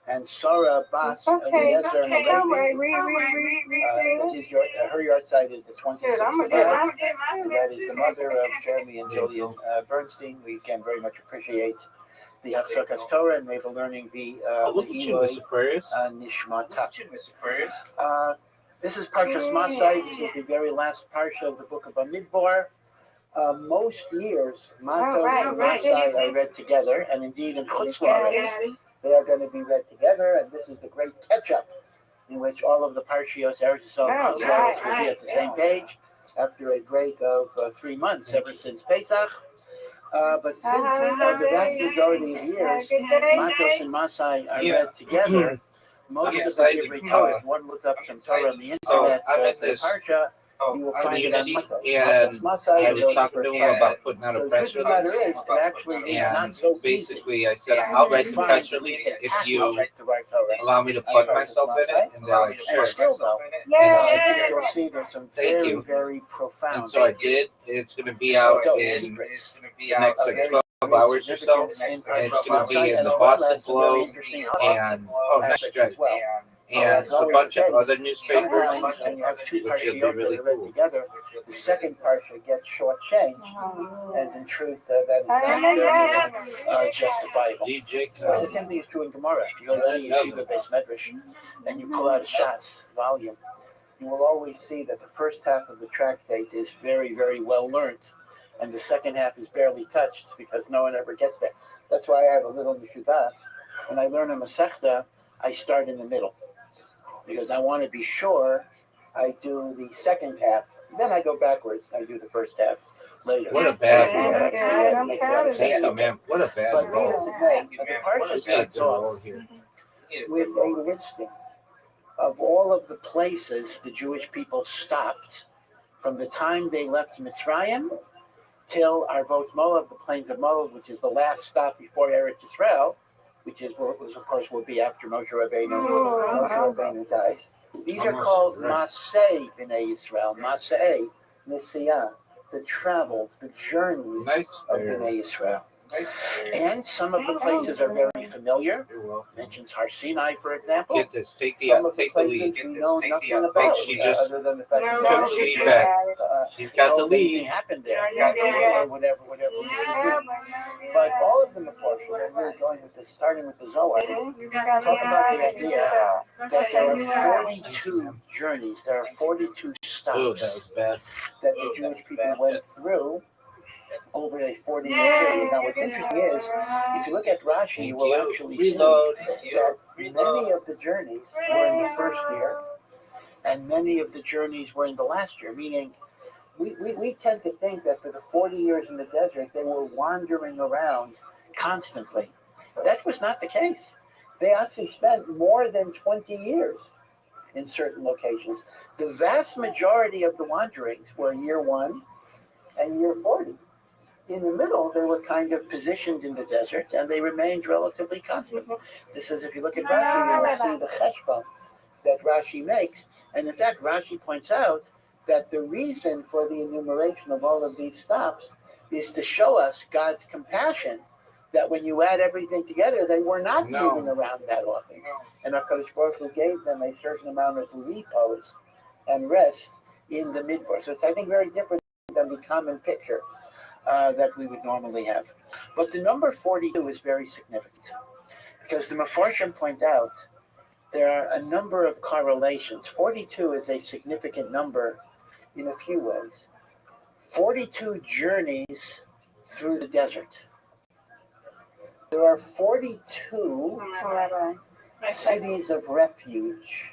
and Sarah Bas Eliezer Halevi. Her yard site is the 26th of March. That is the mother of Jeremy and Jillian Bernstein. We can very much appreciate the Hafsakas Torah, and may the learning be Look at you, Miss Aquarius. Nishmata. This is Parshas Masai. This is the very last parsha of the book of Bamidbar. Most years, Matos and Masai are read together, and indeed in Chutz La'aretz, they are going to be read together, and this is the great catch-up in which all of the Parshios Eretz Yisrael and Chutz La'aretz will be at the same page after a break of 3 months ever since Pesach. But since the vast majority of years, Matos and Masai are read together, most of the Hebrew Torah, if one look up some Torah on the internet, the Parsha, you will find it on Matos. And I was talking to him about putting out a press release. And basically, I said, I'll write the press release if you allow me to plug myself in it. And they're like, sure. And you'll see there's some very, very profound. And so I did. It's going to be out in the next like 12 hours or so. And it's going to be in the Boston Globe and next drive. And a bunch of other newspapers, and you have two which will be parshiyot really that are read cool. together. The second parsha gets shortchanged, and in truth, that is not justifiable. The same thing is true in Gemara. If you go to any yeshiva based medrash and you pull out a Shas volume, you will always see that the first half of the tractate is very, very well learned, and the second half is barely touched because no one ever gets there. That's why I have a little Mishudas. When I learn a Masechta, I start in the middle, because I want to be sure I do the second half. Then I go backwards. I do the first half later. What a bad role. Thank you, man. What a bad But role. as it may, the parsha starts off with a listing of all of the places the Jewish people stopped from the time they left Mitzrayim till Arvot Moav, the plains of Moav, which is the last stop before Eretz Yisrael, which is what was, of course, will be after Moshe Rabbeinu dies. These are called Masei B'nai Yisrael, Masei Nisiyah, the travels, the journeys of B'nai Yisrael. And some of the places are very familiar. Mentions Har Sinai, for example. Get this. Take the lead. We know nothing about, She just other than the fact took that the lead back. She's got the lead. Happened there, or whatever. But all of them, of course, are really going with this, starting with the Zohar. Talk about the idea that there are 42 journeys, there are 42 stops that the Jewish people went through over a 40-year period. Now, what's interesting is, if you look at Rashi, you will actually see that many of the journeys were in the first year, and many of the journeys were in the last year, meaning we tend to think that for the 40 years in the desert, they were wandering around constantly. That was not the case. They actually spent more than 20 years in certain locations. The vast majority of the wanderings were year 1 and year 40. In the middle, they were kind of positioned in the desert, and they remained relatively constant. This is, if you look at Rashi, you will see the cheshbon that Rashi makes. And in fact, Rashi points out that the reason for the enumeration of all of these stops is to show us God's compassion, that when you add everything together, they were not moving around that often. And HaKadosh Baruch Hu gave them a certain amount of repose and rest in the midbar. So it's, I think, very different than the common picture that we would normally have. But the number 42 is very significant, because the Mefarshim point out there are a number of correlations. 42 is a significant number in a few ways. 42 journeys through the desert. There are 42 cities of refuge,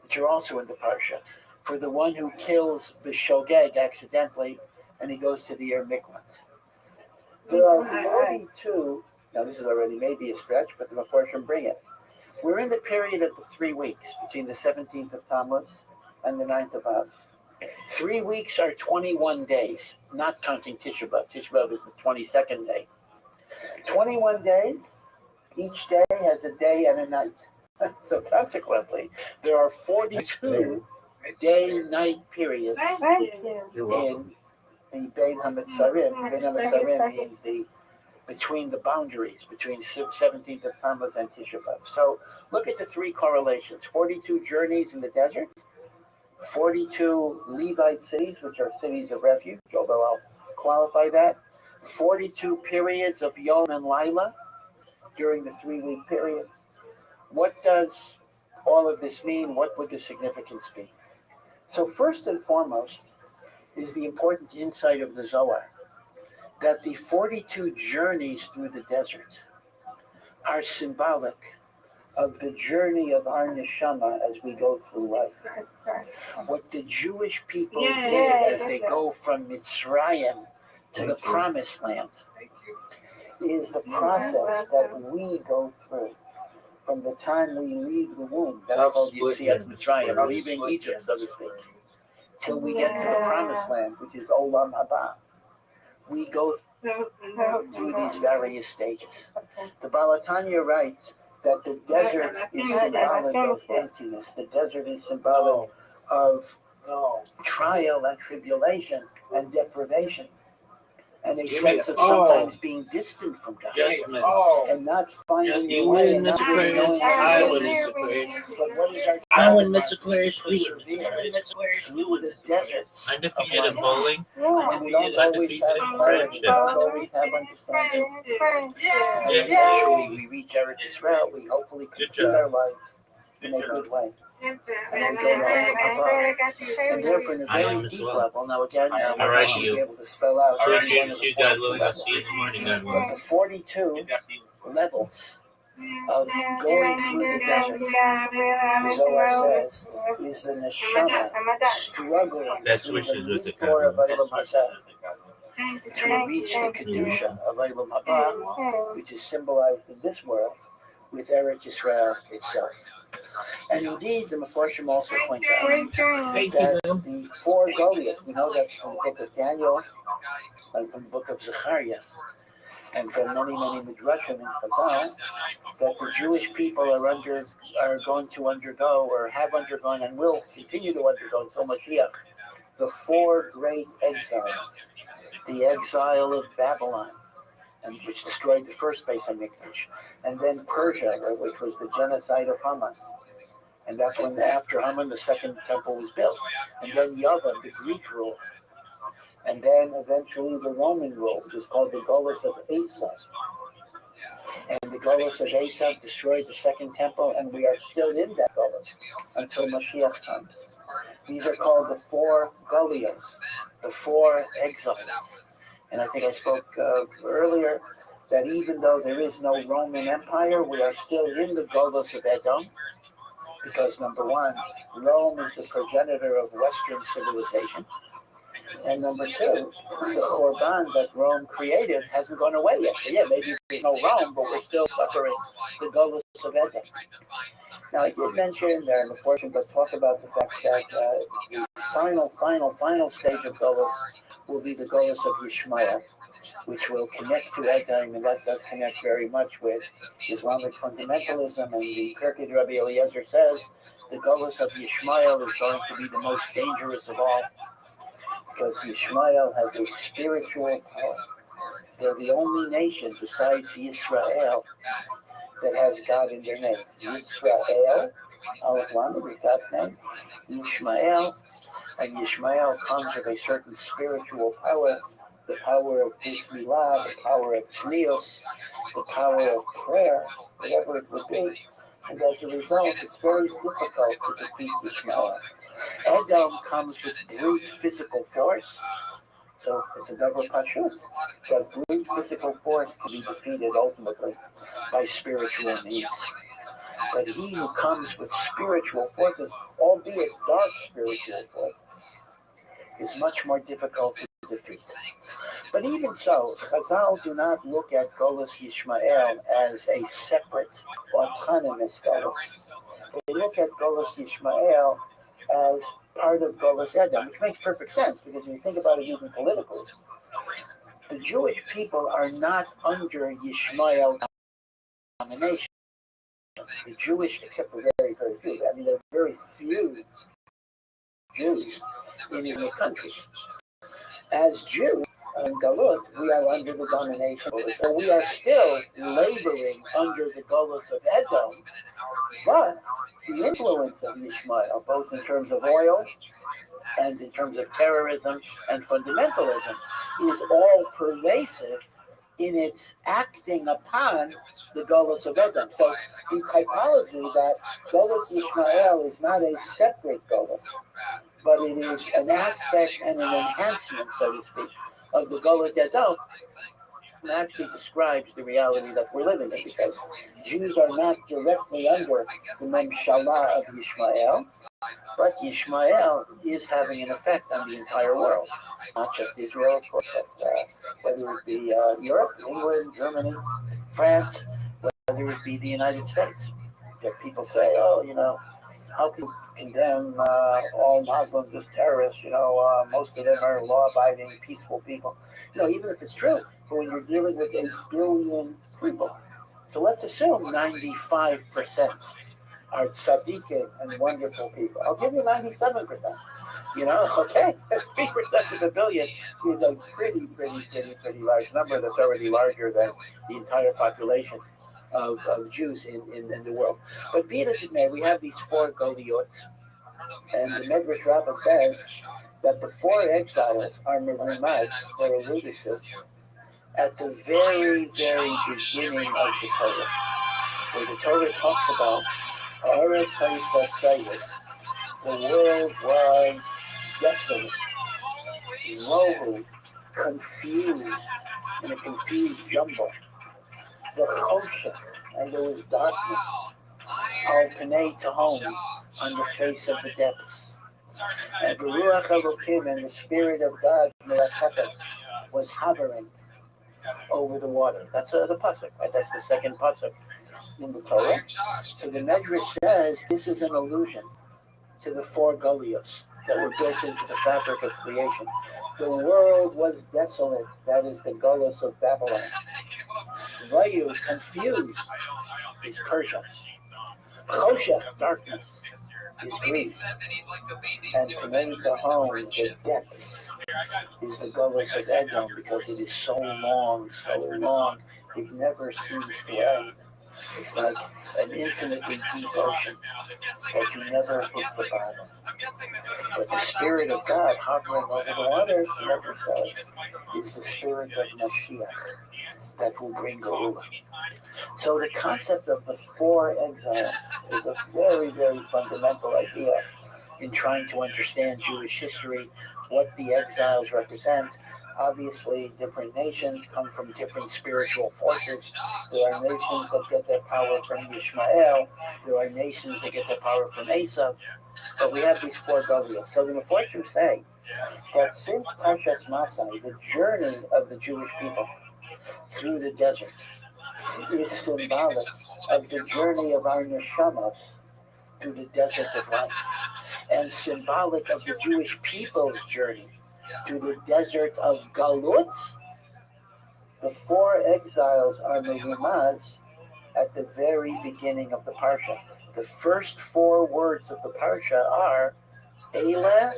which are also in the Parsha, for the one who kills B'Shogeg accidentally and he goes to the Ir Miklat. There are 42, now this is already maybe a stretch, but the Mefarshim bring it. We're in the period of the 3 weeks between the 17th of Tammuz and the 9th of Av. 3 weeks are 21 days, not counting Tisha B'Av. Tisha B'Av is the 22nd day. 21 days, each day has a day and a night. So consequently, there are 42 day-night periods in the Bein HaMetzarim. Bein HaMetzarim means the between the boundaries, between 17th of Tammuz and Tisha B'Av. So look at the three correlations: 42 journeys in the desert, 42 Levite cities, which are cities of refuge, although I'll qualify that, 42 periods of Yom and Laila during the 3-week period. What does all of this mean? What would the significance be? So first and foremost is the important insight of the Zohar, that the 42 journeys through the desert are symbolic of the journey of our neshama as we go through life. What the Jewish people did as they go from Mitzrayim to the Promised Land is the process that we go through from the time we leave the womb. That's called Yetziat Mitzrayim, leaving Egypt, so to speak, till we get to the Promised Land, which is Olam Haba. We go through these various stages. The Baal HaTanya writes that the desert is symbolic of emptiness. The desert is symbolic of trial and tribulation and deprivation, and a sense of sometimes being distant from God and not finding your way. And not really knowing I win Miss Aquarius. But what is our I win Miss Aquarius. through the deserts? Undefeated bowling. And we don't always have clarity. We don't always have understanding. And eventually we reach Eretz Israel. We hopefully complete our lives in a good way. And then go to above. And therefore, in a very deep level, now again, we're not going to be able to spell out. See you guys. I'll see you in the morning. But the 42 levels of going through the desert, the Zohar says, is the neshama struggling Best through wishes the with the mikor of Eilam Hazeh to reach the kedusha of Eilam Haba, which is symbolized in this world with Eretz Yisrael itself. And indeed, the Mefarshim also point out that the 4 Goliaths, we know that from the book of Daniel and from the book of Zechariah, and from many Midrashim in Chazal, that the Jewish people are going to undergo, or have undergone, and will continue to undergo until Mashiach, the 4 great exiles. The exile of Babylon, and which destroyed the first Beis HaMikdash, and then Persia, which was the genocide of Haman. And that's when, after Haman, the second temple was built. And then Yavin, the Greek rule. And then eventually the Roman rule, which is called the Golus of Asa. And the Golus of Asa destroyed the second temple, and we are still in that Golus until Mashiach comes. These are called the 4 Golios, the 4 exiles. And I think I spoke earlier that even though there is no Roman Empire, we are still in the Golus of Edom, because number one, Rome is the progenitor of Western civilization. And number two, the Korban that Rome created hasn't gone away yet. So yeah, maybe there's no Rome, but we're still suffering the Golus of Edom. Now, I did mention there in the portion, but talk about the fact that the final stage of Golus will be the Golus of Yishmael, which will connect to Edom, and that does connect very much with Islamic fundamentalism. And the Kirkid Rabbi Eliezer says the Golus of Yishmael is going to be the most dangerous of all, because Yishmael has a spiritual power. They're the only nation besides Yisrael that has God in their name. Yisrael, Aleph Lamed is God's name. Yishmael, and Yishmael comes with a certain spiritual power, the power of Brit Milah, the power of Tznius, the power of prayer, whatever it would be. And as a result, it's very difficult to defeat Yishmael. Edom comes with brute physical force, so it's a double pashut. Because brute physical force to be defeated ultimately by spiritual means. But he who comes with spiritual forces, albeit dark spiritual forces, is much more difficult to defeat. But even so, Chazal do not look at Golus Yishmael as a separate, autonomous Golus. They look at Golus Yishmael as part of Golus Edom, which makes perfect sense, because when you think about it even politically, the Jewish people are not under Yishmael domination. The Jewish, except for very, very few, I mean, there are very few Jews in the country. As Jews, Galut, we are under the domination. So we are still laboring under the Galus of Edom, but the influence of Yishmael, both in terms of oil and in terms of terrorism and fundamentalism, is all pervasive in its acting upon the Galus of Edom. So the typology that Galus Yishmael is not a separate Galus, but it is an aspect and an enhancement, so to speak, of the Galus Edom, actually describes the reality that we're living in, because Jews are not directly under the Memshalah of Yishmael, but Yishmael is having an effect on the entire world, not just Israel, of course, but whether it be Europe, England, Germany, France, whether it be the United States. That people say, oh, how can you condemn all Muslims as terrorists? Most of them are law-abiding, peaceful people. Even if it's true, but when you're dealing with 1 billion people, so let's assume 95% are tzaddikim and wonderful people. I'll give you 97%. Okay, 3% of 1 billion is a pretty large number. That's already larger than the entire population of Jews in the world. But be it as it may, we have these 4 Goliots, and the Medrash Rabbah says that the 4 exiles are merumaz, they're alluded to, at the very beginning of the Torah, where the Torah talks about Eretz HaYisrael, the world was desolate, low, confused, in a confused jumble. The Choshech, and there was darkness, al Panei Tehom, on the face of the depths. And the Ruach Elokim, and the Spirit of God, was hovering over the water. That's the pasuk, right? That's the second pasuk in the Torah. So the Medrash says this is an allusion to the 4 Golios that were built into the fabric of creation. The world was desolate. That is the Golos of Babylon. Vayu, confused, is Persia. Choshech, darkness, is Greece. And Panei Tehom, the depths, is the Golos of Edom, because it is so long, it never seems to end. It's like an infinitely deep ocean that you never hit the bottom. But the Spirit of God hovering over the waters, never says, is the Spirit of Mashiach that will bring Geula. So the concept of the 4 exiles is a very fundamental idea in trying to understand Jewish history, what the exiles represent. Obviously, different nations come from different spiritual forces. There are nations that get their power from Yishmael. There are nations that get their power from Esav. But we have these 4 Golios. So the Meforshim say that since Parshas Masai, the journey of the Jewish people through the desert is symbolic of the journey of our neshamas through the desert of life, and symbolic of the Jewish people's journey through the desert of Galut. The 4 exiles are merumaz at the very beginning of the Parsha. The first 4 words of the Parsha are Eile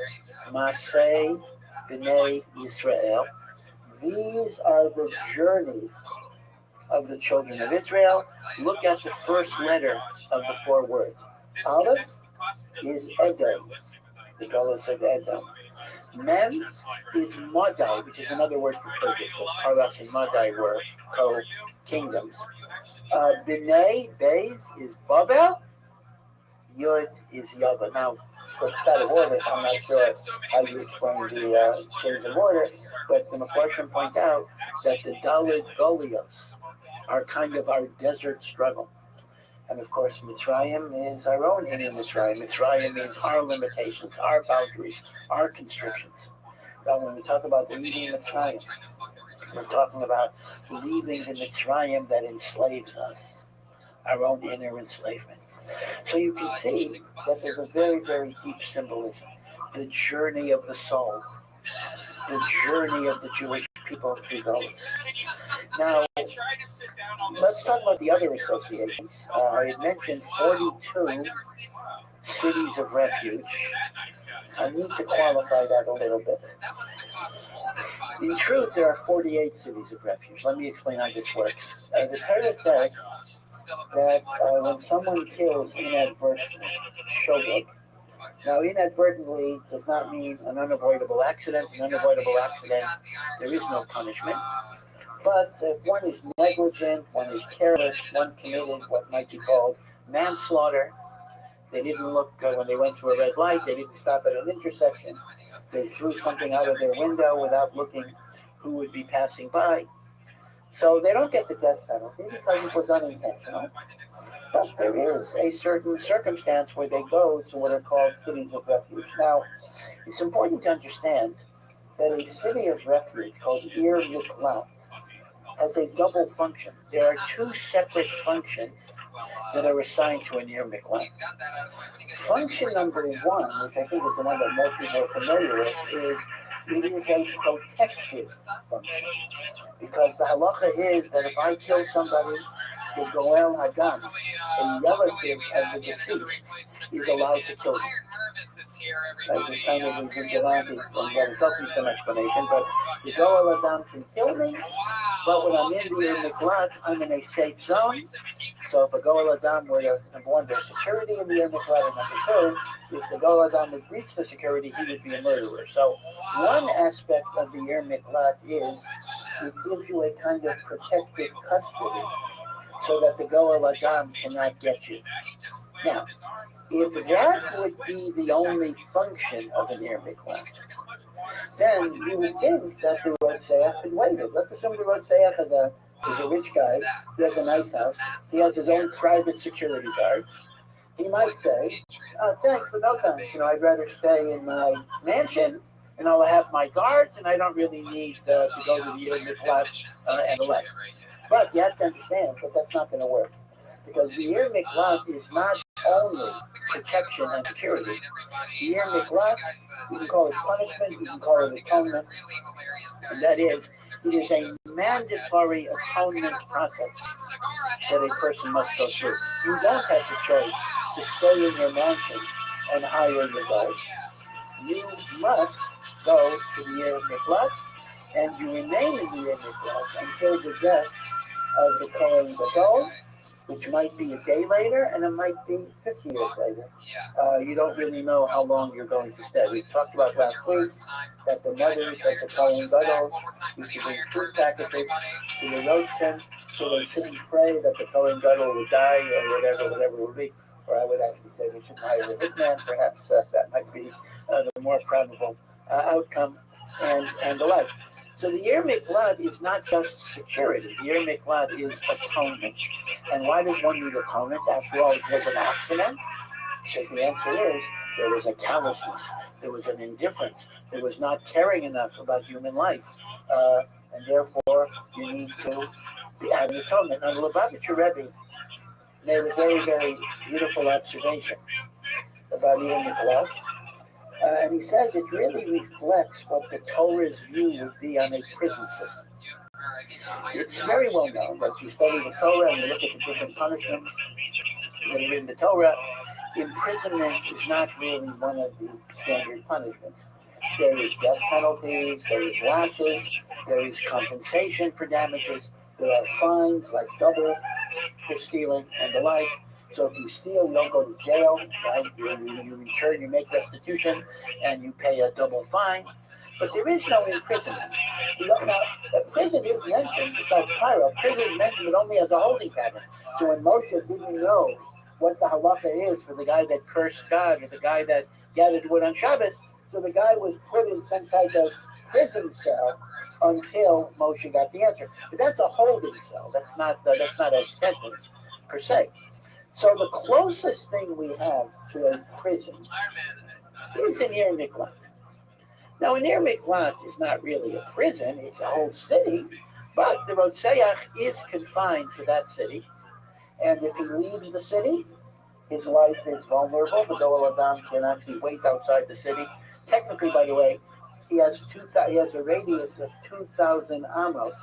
Masei B'nei Yisrael. These are the journeys of the children of Israel. Look at the first letter of the 4 words. Aleph is Edom, the Golos of Edom. Mem is Madai, which is another word for Turkish, because Paras and Madai were co-kingdoms. B'nai, Beis, is Babel. Yud is Yava. Now, of course, it's out of order. I'm not sure how you explain the change of order, but the Meforshim point out that the Dalit Golios are kind of our desert struggle. And of course, Mitzrayim is our own inner Mitzrayim. Mitzrayim means our limitations, our boundaries, our constrictions. Now, when we talk about leaving Mitzrayim, we're talking about leaving the Mitzrayim that enslaves us, our own inner enslavement. So you can see that there's a very deep symbolism. The journey of the soul, the journey of the Jewish people through those. Now, let's talk about the other associations. I had mentioned 42 cities of refuge, I need to qualify that a little bit. That must have cost more than In truth, there are 48 cities of refuge. Let me explain how this works. The Torah says that when someone kills inadvertently, shogeg. Now, inadvertently does not mean an unavoidable accident. An unavoidable accident, there is no punishment. But if one is negligent, one is careless, one committed what might be called manslaughter. They didn't look when they went through a red light. They didn't stop at an intersection. They threw something out of their window without looking who would be passing by. So they don't get the death penalty because it was unintentional. But there is a certain circumstance where they go to what are called cities of refuge. Now, it's important to understand that a city of refuge called Ir Miklat has a double function. There are two separate functions that are assigned to an Ir Miklat. Function number one, which I think is the one that most people are familiar with, is it is a protective function. Because the halacha is that if I kill somebody, the Goel Hadam, a relative of the deceased, is allowed to kill him. That is kind of a vigilante, and yet it's not some explanation, but the Goel Hadam can kill me, but when I'm in the Ir Miklat, I'm in a safe zone. So if a Goel Hadam were to, number one, there's security in the Ir Miklat, and number two, if the Goel Hadam would breach the security, he would be a murderer. So one aspect of the Ir Miklat is it gives you a kind of protective custody so that the Goel Hadam cannot get you. Now, if that would be the only function of an Ir Miklat, then you would think that the Rotzeach could waive it. Let's assume the Rotzeach is a rich guy. He has a nice house. He has his own private security guards. He might say, thanks, but no thanks. I'd rather stay in my mansion, and I'll have my guards, and I don't really need to go to the Ir Miklat and elect. But you have to understand that that's not going to work. Because the Ir Miklat is not only protection and security. The Ir Miklat, you can call it punishment, you can call it atonement. And that is, it is a mandatory atonement process that a person must go through. You don't have the choice to stay in your mansion and hire your guards. You must go to the Ir Miklat, and you remain in the Ir Miklat until the death of the Kohen Gadol, which might be a day later, and it might be 50 years later. You don't really know how long you're going to stay. We talked about last week that the mothers of the Kohen Gadol used to bring food packages to the Rostrim, so they shouldn't pray that the Kohen Gadol would die or whatever it would be. Or I would actually say they shouldn't hire a hitman. Perhaps that might be the more probable outcome, and the like. So the Ir Miklat is not just security. The Ir Miklat is atonement. And why does one need atonement? After all, it was an accident. Because the answer is there was a callousness, there was an indifference, there was not caring enough about human life, and therefore you need to have an atonement. Now, the Lubavitcher Rebbe made a very, very beautiful observation about Ir Miklat. And he says it really reflects what the Torah's view would be on a prison system. It's very well known that you study the Torah and you look at the different punishments that are in the Torah. Imprisonment is not really one of the standard punishments. There is death penalties, there is lashes, there is compensation for damages, there are fines like double for stealing and the like. So if you steal, you don't go to jail, right? You return, you make restitution, and you pay a double fine. But there is no imprisonment. Now, prison is mentioned, besides Pyro, prison is mentioned, but only as a holding pattern. So when Moshe didn't know what the halacha is for the guy that cursed God or the guy that gathered wood on Shabbos, so the guy was put in some type of prison cell until Moshe got the answer. But that's a holding cell. That's not a sentence per se. So the closest thing we have to a prison is an Ir Miklat. Now, an Ir Miklat is not really a prison, it's a whole city, but the Rotzeach is confined to that city. And if he leaves the city, his life is vulnerable. The Goel Hadam can actually wait outside the city. Technically, by the way, he has a radius of 2,000 amos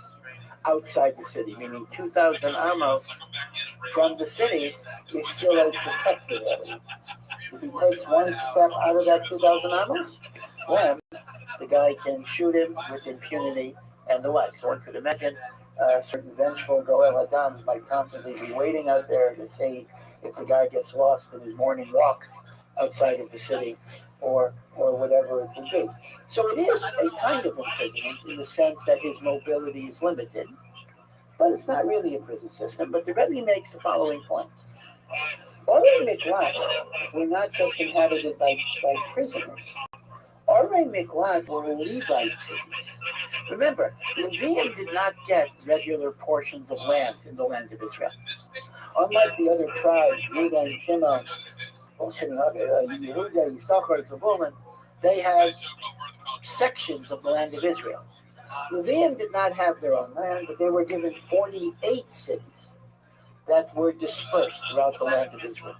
outside the city, meaning 2,000 amos from the city is still a protected area. If he takes one step out of that 2,000 amos, then the guy can shoot him with impunity and the like. So one could imagine certain vengeful Goel Adams might constantly be waiting out there to see if the guy gets lost in his morning walk outside of the city or whatever it would be. So it is a kind of imprisonment in the sense that his mobility is limited, but it's not really a prison system. But the Rebbe makes the following point. Orei Miklat were not just inhabited by prisoners. Orei Miklat were Levite cities. Remember, Levium did not get regular portions of land in the land of Israel. Unlike the other tribes, Judah and Shimon, Yehuda, Yisachar, and Zebulun, they had sections of the land of Israel. Levium did not have their own land, but they were given 48 cities that were dispersed throughout the land of Israel.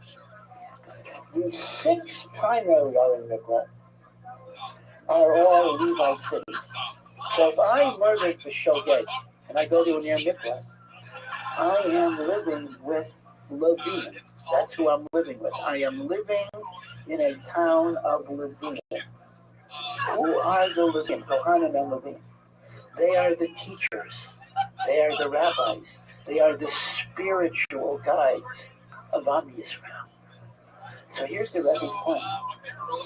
The 6 primary Orei Miklat are all Levite cities. So if I murdered the Shogeg and I go to an Yer Miklat, I am living with Levim. That's who I'm living with. I am living in a town of Levim. Who are the Levim? Kohanim and Levim. They are the teachers. They are the rabbis. They are the spiritual guides of Am Yisrael. So here's the Rebbe's point.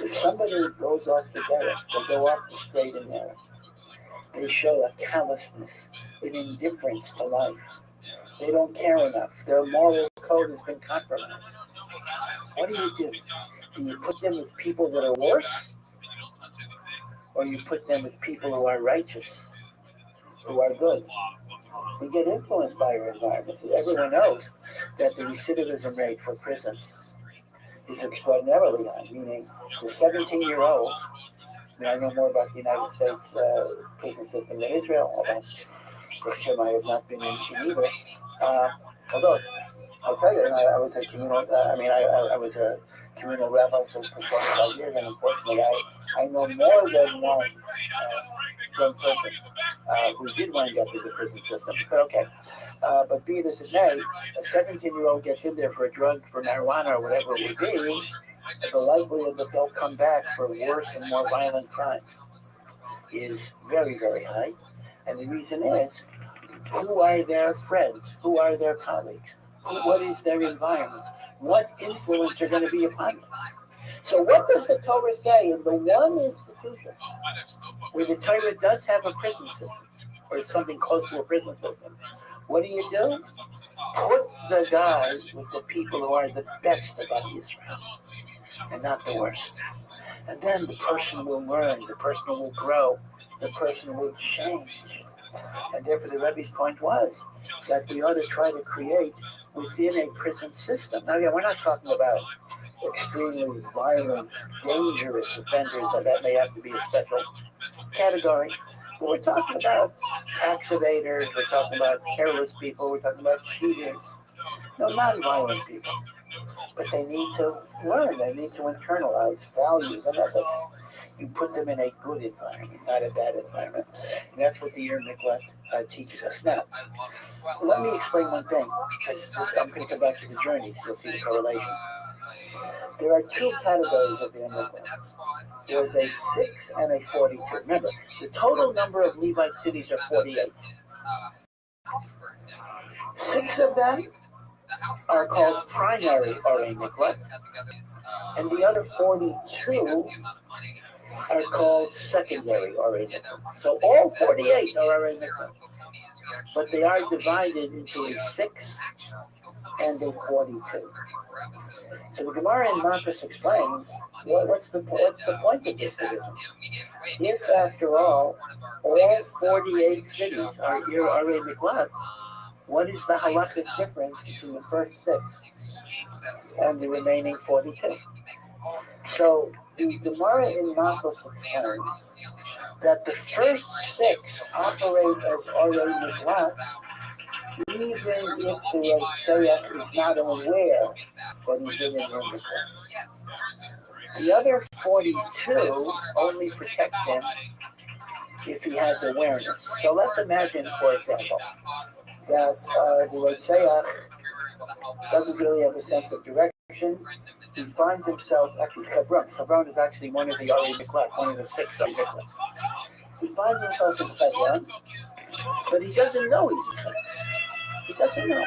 If somebody goes off the derech, they go off the straight and narrow. They show a callousness, an indifference to life. They don't care enough. Their moral code has been compromised. What do? Do you put them with people that are worse? Or you put them with people who are righteous, who are good? We get influenced by our environment. Everyone knows that the recidivism rate for prisons is extraordinarily high, meaning the 17-year-olds, I know more about the United States prison system than Israel, although for sure I have not been in either. Although, I'll tell you, I was a communal, I was a communal rabbi for 45 years, and unfortunately, I know more than one young person who did wind up in the prison system. But okay. But be it as it may, a 17-year-old gets in there for a drug, for marijuana, or whatever it would be, the likelihood that they'll come back for worse and more violent crimes is very, very high. And the reason is, who are their friends? Who are their colleagues? What is their environment? What influence are going to be upon them? So what does the Torah say in the one institution where the Torah does have a prison system, or something close to a prison system? What do? Put the guys with the people who are the best about Israel and not the worst. And then the person will learn, the person will grow, the person will change. And therefore the Rebbe's point was that we ought to try to create within a prison system. Now again, we're not talking about extremely violent, dangerous offenders, that may have to be a special category. But we're talking about tax evaders, we're talking about careless people, we're talking about shooters. No, non-violent people. But they need to learn, they need to internalize values and ethics. You put them in a good environment, not a bad environment. And that's what the Yer Miklat teaches us. Now, let me explain one thing. I'm going to come back to the journeys, you'll see the correlation. There are 2 categories of the Yer Miklat. There's a 6 and a 42. Remember, the total number of Levite cities are 48. 6 of them are called primary Orei Miklat, and the other 42 are called secondary Orei Miklat. So all 48 are Orei Miklat, but they are divided into a 6 and a 42. So the Gemara in Marcus explains, what's the point of this division? If, after all 48 cities are Orei Miklat, what is the halakhic difference between the first 6 and the remaining 42? So the Gemara in Marcos explains that the first 6 operate as Orei Miklat, even if the Restream is not aware that he's in Yer Miklat. The other 42 only protect him if he has awareness. So let's imagine, for example, that the Restream doesn't really have a sense of direction, protection, he finds himself, actually, Hebron is actually one of the Ari Miklat, one of the 6 Ari Miklat. He finds himself in Hebron, but he doesn't know he's in Hebron. He doesn't know.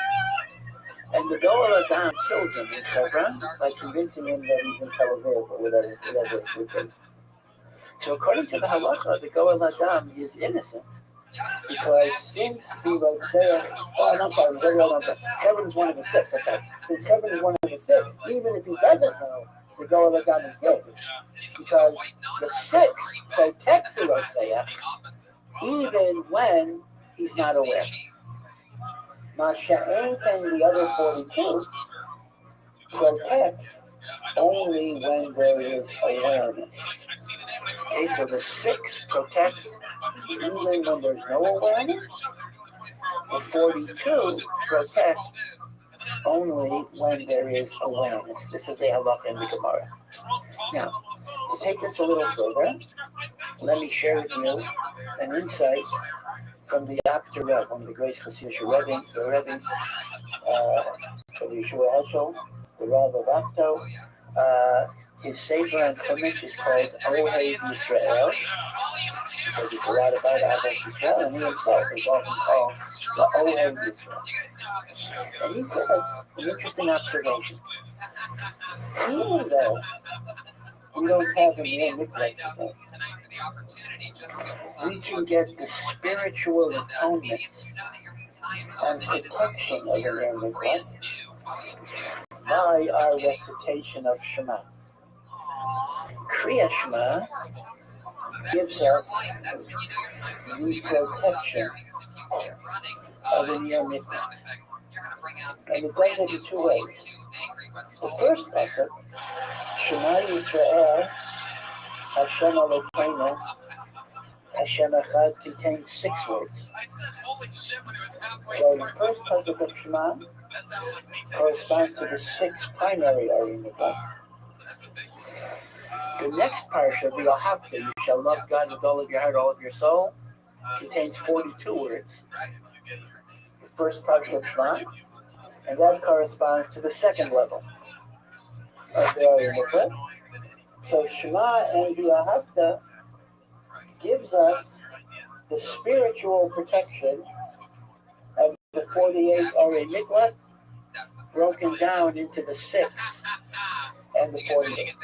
And the Goel Adam kills him in Hebron by convincing him that he's in Tel Aviv or whatever it would be. So according to the halacha, the Goel Adam is innocent because since he was there, Kevin is one of the 6. Okay. Since Kevin is one of the 6, even if he doesn't know, the Goel Adam is guilty because the 6 protects the Roseah even when he's not aware. Masha'en and the other 42 protect only when there is awareness. Okay, so the 6 protects even when there's no awareness. The 42 protect only when there is awareness. This is the halakha in the Gemara. Now, to take this a little further, let me share with you an insight from the Apter Rebbe, one of the great Chassidish Rebbes, the Rebbe, of Yeshua Heschel, the Rav of Apto. His Sefer and Chumash is called Ohev Yisrael, because it's a lot about Ahavas Yisrael, and he himself is often called the Ohev Yisrael. And he said an interesting observation. Even though we don't have a mere mikvah today, we can get the spiritual atonement and protection of a mere mikvah by our recitation of Shema. Kriya Shema gives us the protection of a mere mikvah. And it does it in 2 ways. The first pasuk, Shema Yisrael, Hashem Elokeinu, Hashem Echad, contains 6 words. So the first pasuk of Shema corresponds to the 6 primary Ari Miklat. The next parsha, the Ahavta, you shall love God with all of your heart, all of your soul, contains 42 words. The first parsha of Shema, and that corresponds to the 2nd level of the Ari Miklat. So Shema and the Ahavta gives us the spiritual protection of the 48 Ari Miklat, broken down into the 6 and the 48.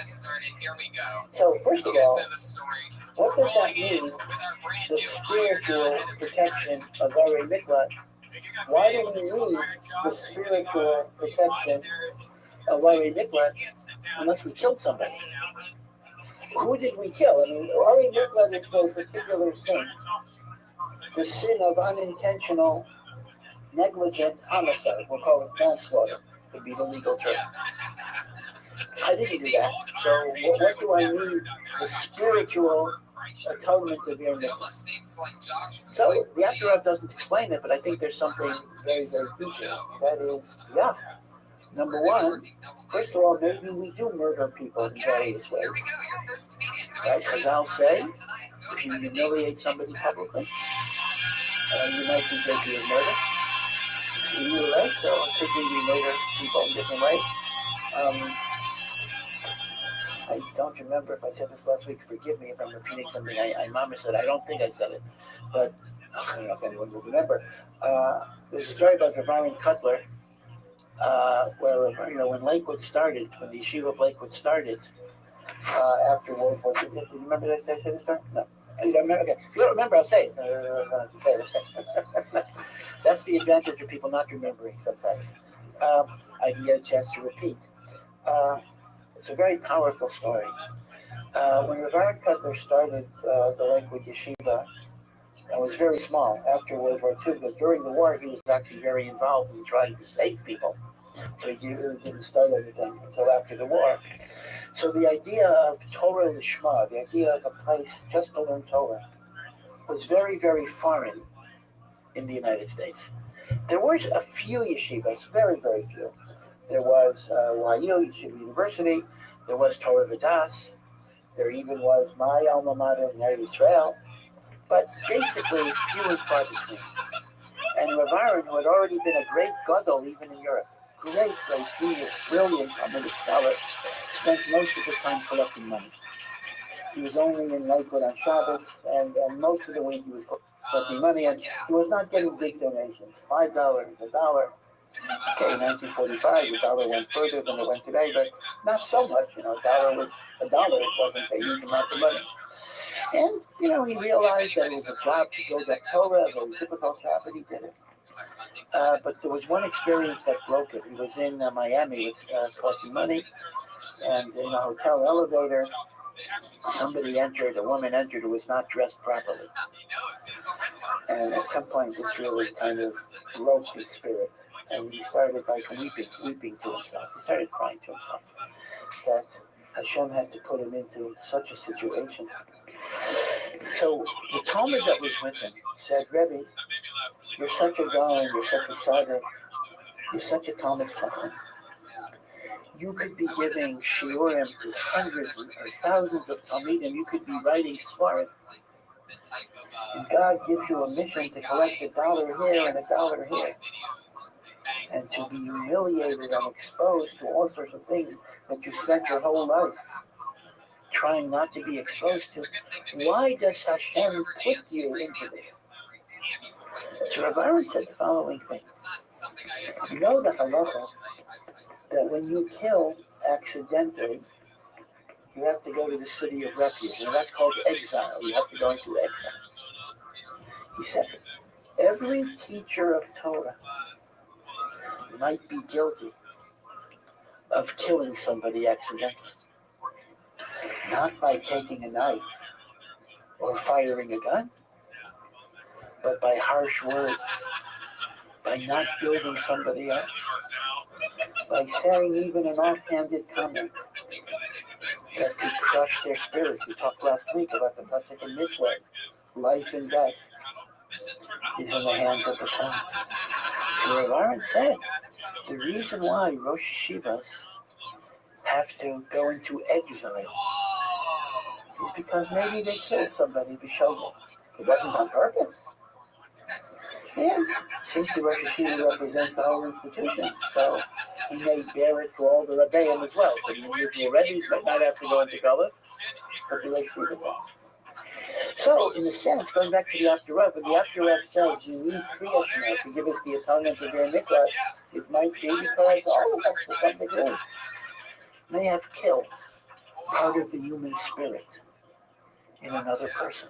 So first of all, what does that mean, the spiritual protection of Ari Miklat? Why do we need the spiritual protection of Ari Miklat unless we killed somebody? Who did we kill? I mean, Ari Miklat is for a particular sin. The sin of unintentional, negligent homicide. We'll call it manslaughter, would be the legal term. I didn't do that. So what do I need? The spiritual atonement of your mikvah. So the Apter doesn't explain it, but I think there's something very, very deep in it. That is, number one, first of all, maybe we do murder people in various ways. Right? Chazal say, if you humiliate somebody publicly, you might be guilty of murder. You're right, so it could be we murder people in different ways. I don't remember if I said this last week. Forgive me if I'm repeating something I Mama said. I don't think I said it, but I don't know if anyone will remember. There's a story about Reverend Cutler, where when Lakewood started, when the yeshiva of Lakewood started, after World War II. Do you remember that? Did I say this story? No. You don't remember? Okay. If you don't remember, I'll say it. That's the advantage of people not remembering sometimes. I can get a chance to repeat. It's a very powerful story. When Reverend Cutler started the Lakewood Yeshiva, it was very small after World War II, but during the war he was actually very involved in trying to save people. So he didn't start anything until after the war. So the idea of Torah Lishma, the idea of a place just to learn Torah, was very, very foreign in the United States. There were a few yeshivas, very, very few. There was YU, Yeshiva University. There was Torah V'das. There even was my alma mater in Eretz Israel. But basically, few and far between. And Rav Aaron, who had already been a great gadol even in Europe, great genius, brilliant Talmudic scholar, spent most of his time collecting money. He was only in Lakewood on Shabbos, and most of the week he was collecting money, and he was not getting big donations, $5, $1. Okay, in 1945, the dollar went further than it went today, but not so much. A dollar was a dollar. It wasn't a huge amount of money. And, he realized that it was a job to build up Torah, a very difficult job, and he did it. But there was one experience that broke it. He was in Miami collecting money, and in a hotel elevator, a woman entered who was not dressed properly. And at some point, this really kind of broke his spirit. And he started weeping to himself. He started crying to himself that Hashem had to put him into such a situation. So the Talmud that was with him said, Rebbe, you're such a Gaon, you're such a tzaddik, you're such a Talmud Chacham. You could be giving shiurim to hundreds or thousands of Talmidim. You could be writing svarim. And God gives you a mission to collect $1 here and $1 here. And to be humiliated and exposed to all sorts of things that you spent your whole life trying not to be exposed to. Why does Hashem put you into this? So Rav Aaron said the following thing. You know the halacha that when you kill accidentally, you have to go to the city of refuge, and that's called exile. You have to go into exile. He said, every teacher of Torah might be guilty of killing somebody accidentally. Not by taking a knife or firing a gun, but by harsh words, by not building somebody up, by saying even an offhanded comment that could crush their spirit. We talked last week about the pasuk in Mishlei. Life and death is in the hands of the tongue. So Rav Aaron said, the reason why Rosh Yeshivas have to go into exile is because maybe they killed somebody b'shogeg. It wasn't on purpose. And since the Rosh Yeshiva represents the whole institution, so he may bear it for all the Rebbeim as well. So the individual Rebbeis might not have to go into Gullus, but the Rosh Yeshiva will. So, in a sense, going back to the After when the After says you need Kriya Shema to give us the atonement of your mikvah, it might be because all of us, to some degree, may have killed part of the human spirit in another person.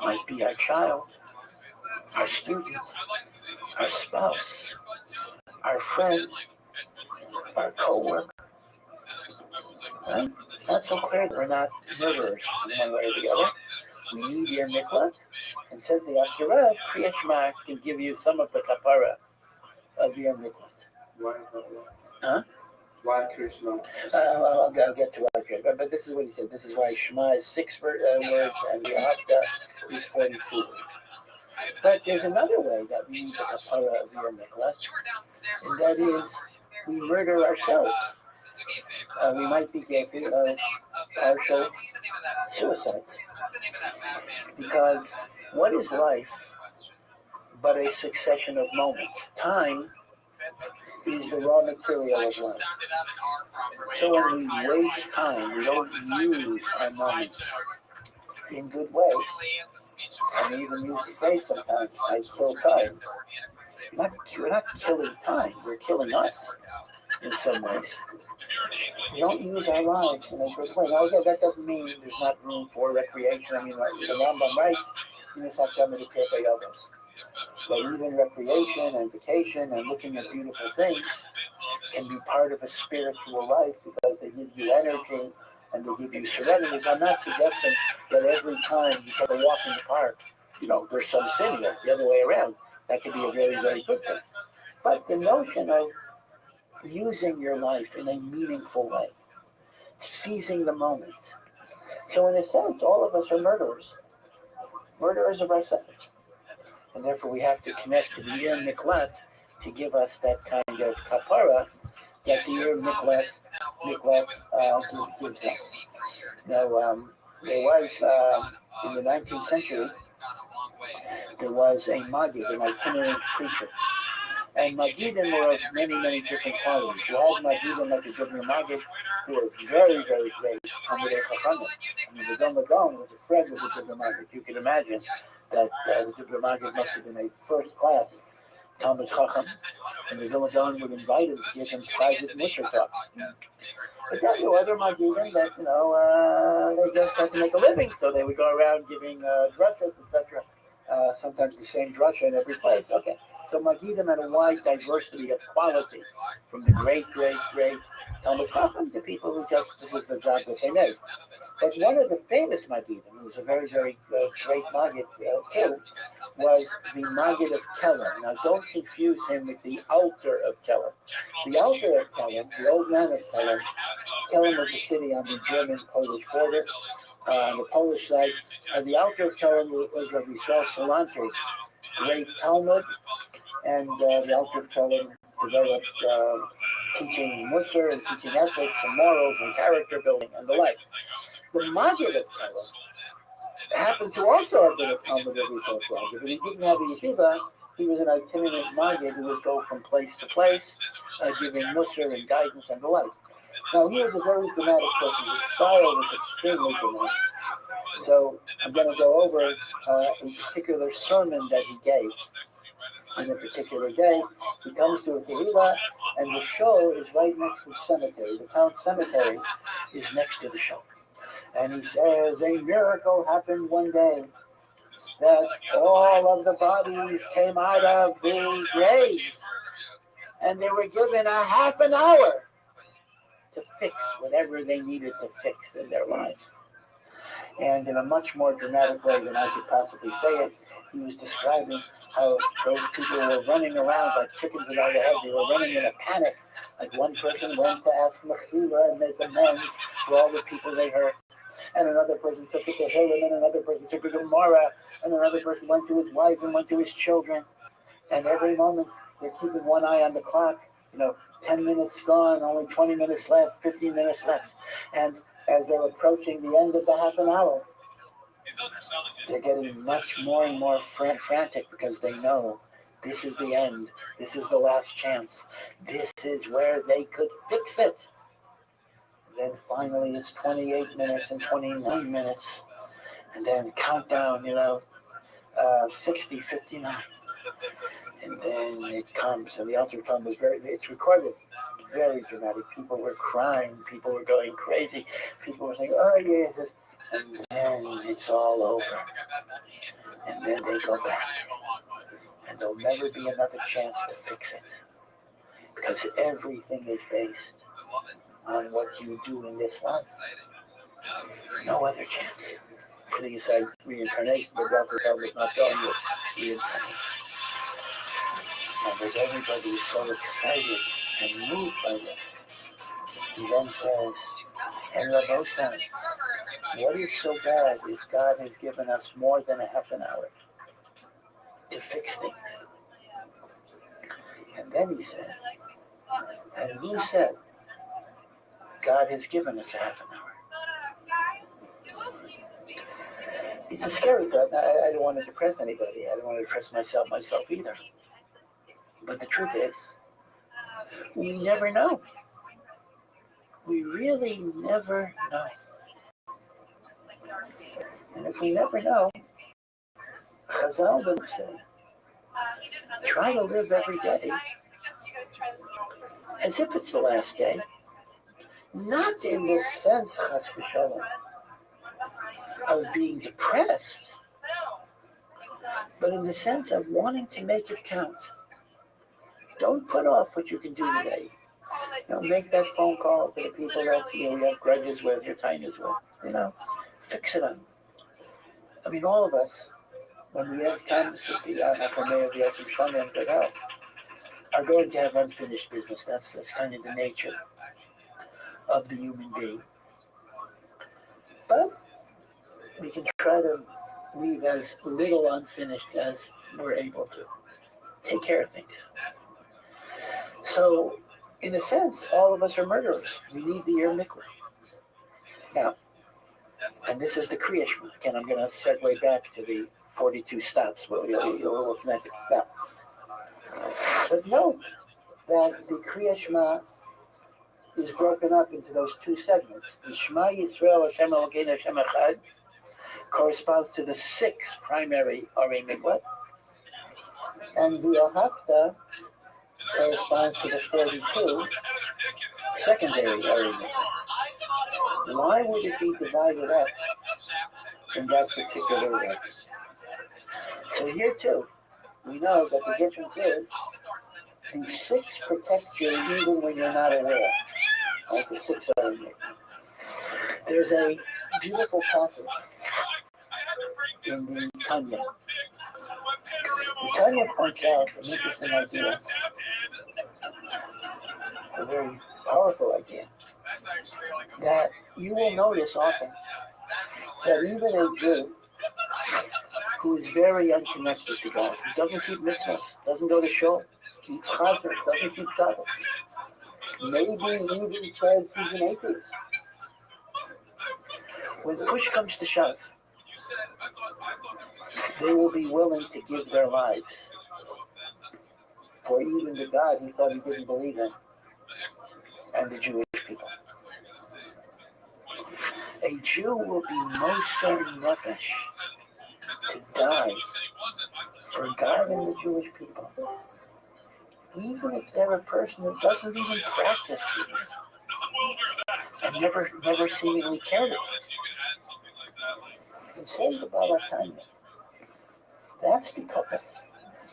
Might be our child, our student, our spouse, our friend, our co-worker. Right? It's not so clear that we're not murderers in one way or the other. We need your mikvah. And says the Akirav, Kriya Shema can give you some of the kapara of your mikvah. Huh? Why Kriya Shema? I'll get to it. But this is what he said. This is why Shema is 6 words and the Hafta is 42 words. But there's another way that we need the kapara of your mikvah, and that is we murder ourselves. We might be guilty of partial suicides. Because what is life but a succession of moments? Time is the raw material of life. So when we waste time, we don't use our moments in good ways. And even use the phrase sometimes, I kill time. We're not killing time, we're killing us in some ways. We don't use our lives in a good way. Now again, that doesn't mean there's not room for recreation. I mean, the Rambam writes, but even recreation and vacation and looking at beautiful things can be part of a spiritual life because they give you energy and they give you serenity. I'm not suggesting that every time you take a walk in the park, there's some sin here, the other way around. That could be a very, very good thing. But the notion of using your life in a meaningful way, seizing the moment. So in a sense, all of us are murderers of ourselves. And therefore we have to connect to the Ir Miklat to give us that kind of kapara that the Ir Miklat gives us. Now, there was, in the 19th century, there was a Maggid, an itinerant preacher, And Magidim were of many, many different qualities. You had Magidim like the Dubner Magid, who were very, very great Talmidei Chachamim. I mean, the Dom Adon was a friend of the Dubner Magid. You can imagine that the Dubner Magid must have been a first-class Talmud Chacham, and the Vilna Gaon would invite him to give him private Musar talks. But then there were other Magidim that, they just had to make a living, so they would go around giving drushes, etc. Sometimes the same drusha in every place. Okay. So Magidim had a wide diversity of quality, from the great, great, great Talmud Chacham to people who just, this is the job that they made. But one of the famous Magidim, who was a very, very great Magid too, was the Magid of Kelm. Now don't confuse him with the Alter of Kelm. The Alter of Kelm, the old man of Kelm, Kelm was a city on the German-Polish border. On the Polish side, the Alter of Kelm was Rabbi Saul Salanter's great Talmud, and the Alter of Kelm developed teaching Musar and teaching ethics and morals and character building and the like. The Magid of Kelm happened to also have been a Talmud of Rabbi Saul Salanter, but he didn't have a yeshiva. He was an itinerant Magid who would go from place to place, giving Musar and guidance and the like. Now, he was a very dramatic person. His style was extremely dramatic. So I'm going to go over a particular sermon that he gave. On a particular day, he comes to a Tehillah, and the show is right next to the cemetery. The town cemetery is next to the show. And he says, a miracle happened one day, that all of the bodies came out of the graves, and they were given a half an hour to fix whatever they needed to fix in their lives. And in a much more dramatic way than I could possibly say it, he was describing how those people were running around like chickens without a head. They were running in a panic. Like one person went to ask Mechila and make amends for all the people they hurt. And another person took it to Hillel, and another person took it to Mara, and another person went to his wife and went to his children. And every moment, they're keeping one eye on the clock. 10 minutes gone, only 20 minutes left, 15 minutes left. And as they're approaching the end of the half an hour, they're getting much more and more frantic because they know this is the end. This is the last chance. This is where they could fix it. And then finally it's 28 minutes and 29 minutes. And then countdown, 60, 59. And then it comes, and the altar come was it's recorded, very dramatic. People were crying, people were going crazy, people were saying, oh yes, and then it's all over. And then they go back, and there'll never be another chance to fix it. Because everything is based on what you do in this life. No other chance. Putting aside reincarnation, the altar come was not going with reincarnation. And as everybody is so excited and moved by this, he then says, and Rabosan, what is so bad if God has given us more than a half an hour to fix things? And then he said, and who said God has given us a half an hour? It's a scary thought. I don't want to depress anybody. I don't want to depress myself either. But the truth is, we never know. We really never know. And if we never know, Chazal would say, try to live every day as if it's the last day. Not in the sense, chas v'shalom, of being depressed, but in the sense of wanting to make it count. Don't put off what you can do today. Make that phone call to the people that you have grudges with, your kindness with. Fix it up. I mean, all of us, when we have times with the Achameya of Yosef Shana and good health, are going to have unfinished business. That's kind of the nature of the human being. But we can try to leave as little unfinished as we're able to. Take care of things. So, in a sense, all of us are murderers. We need the Ir Mikra. Now, and this is the Kriya Shema. Again, I'm going to segue back to the 42 stops. We'll connect it. Now, But note that the Kriya Shema is broken up into those two segments. The Shema Yisrael Hashem Elokeinu Hashem Echad corresponds to the 6 primary Ari Mikvot, and the Ahafta corresponds to the 42 secondary Ari Mikvot. Why would it be divided up in that particular way? So here too, we know that the difference is the 6 protect you even when you're not aware. Like the 6 Ari Mikvot. There's a beautiful passage in the Tanya. The Tanya points out an interesting idea, a very powerful idea, that you will notice often that even a Jew who is very unconnected to God, who doesn't keep mitzvahs, doesn't go to shul, eats chazir, doesn't keep Shabbat, maybe even says he's an atheist. When push comes to shove, they will be willing to give their lives for even the God he thought he didn't believe in, and the Jewish people. A Jew will be moser nefesh to die for God and the Jewish people, even if they're a person who doesn't even practice Judaism and never seemingly cared about it. It says about our time. That's because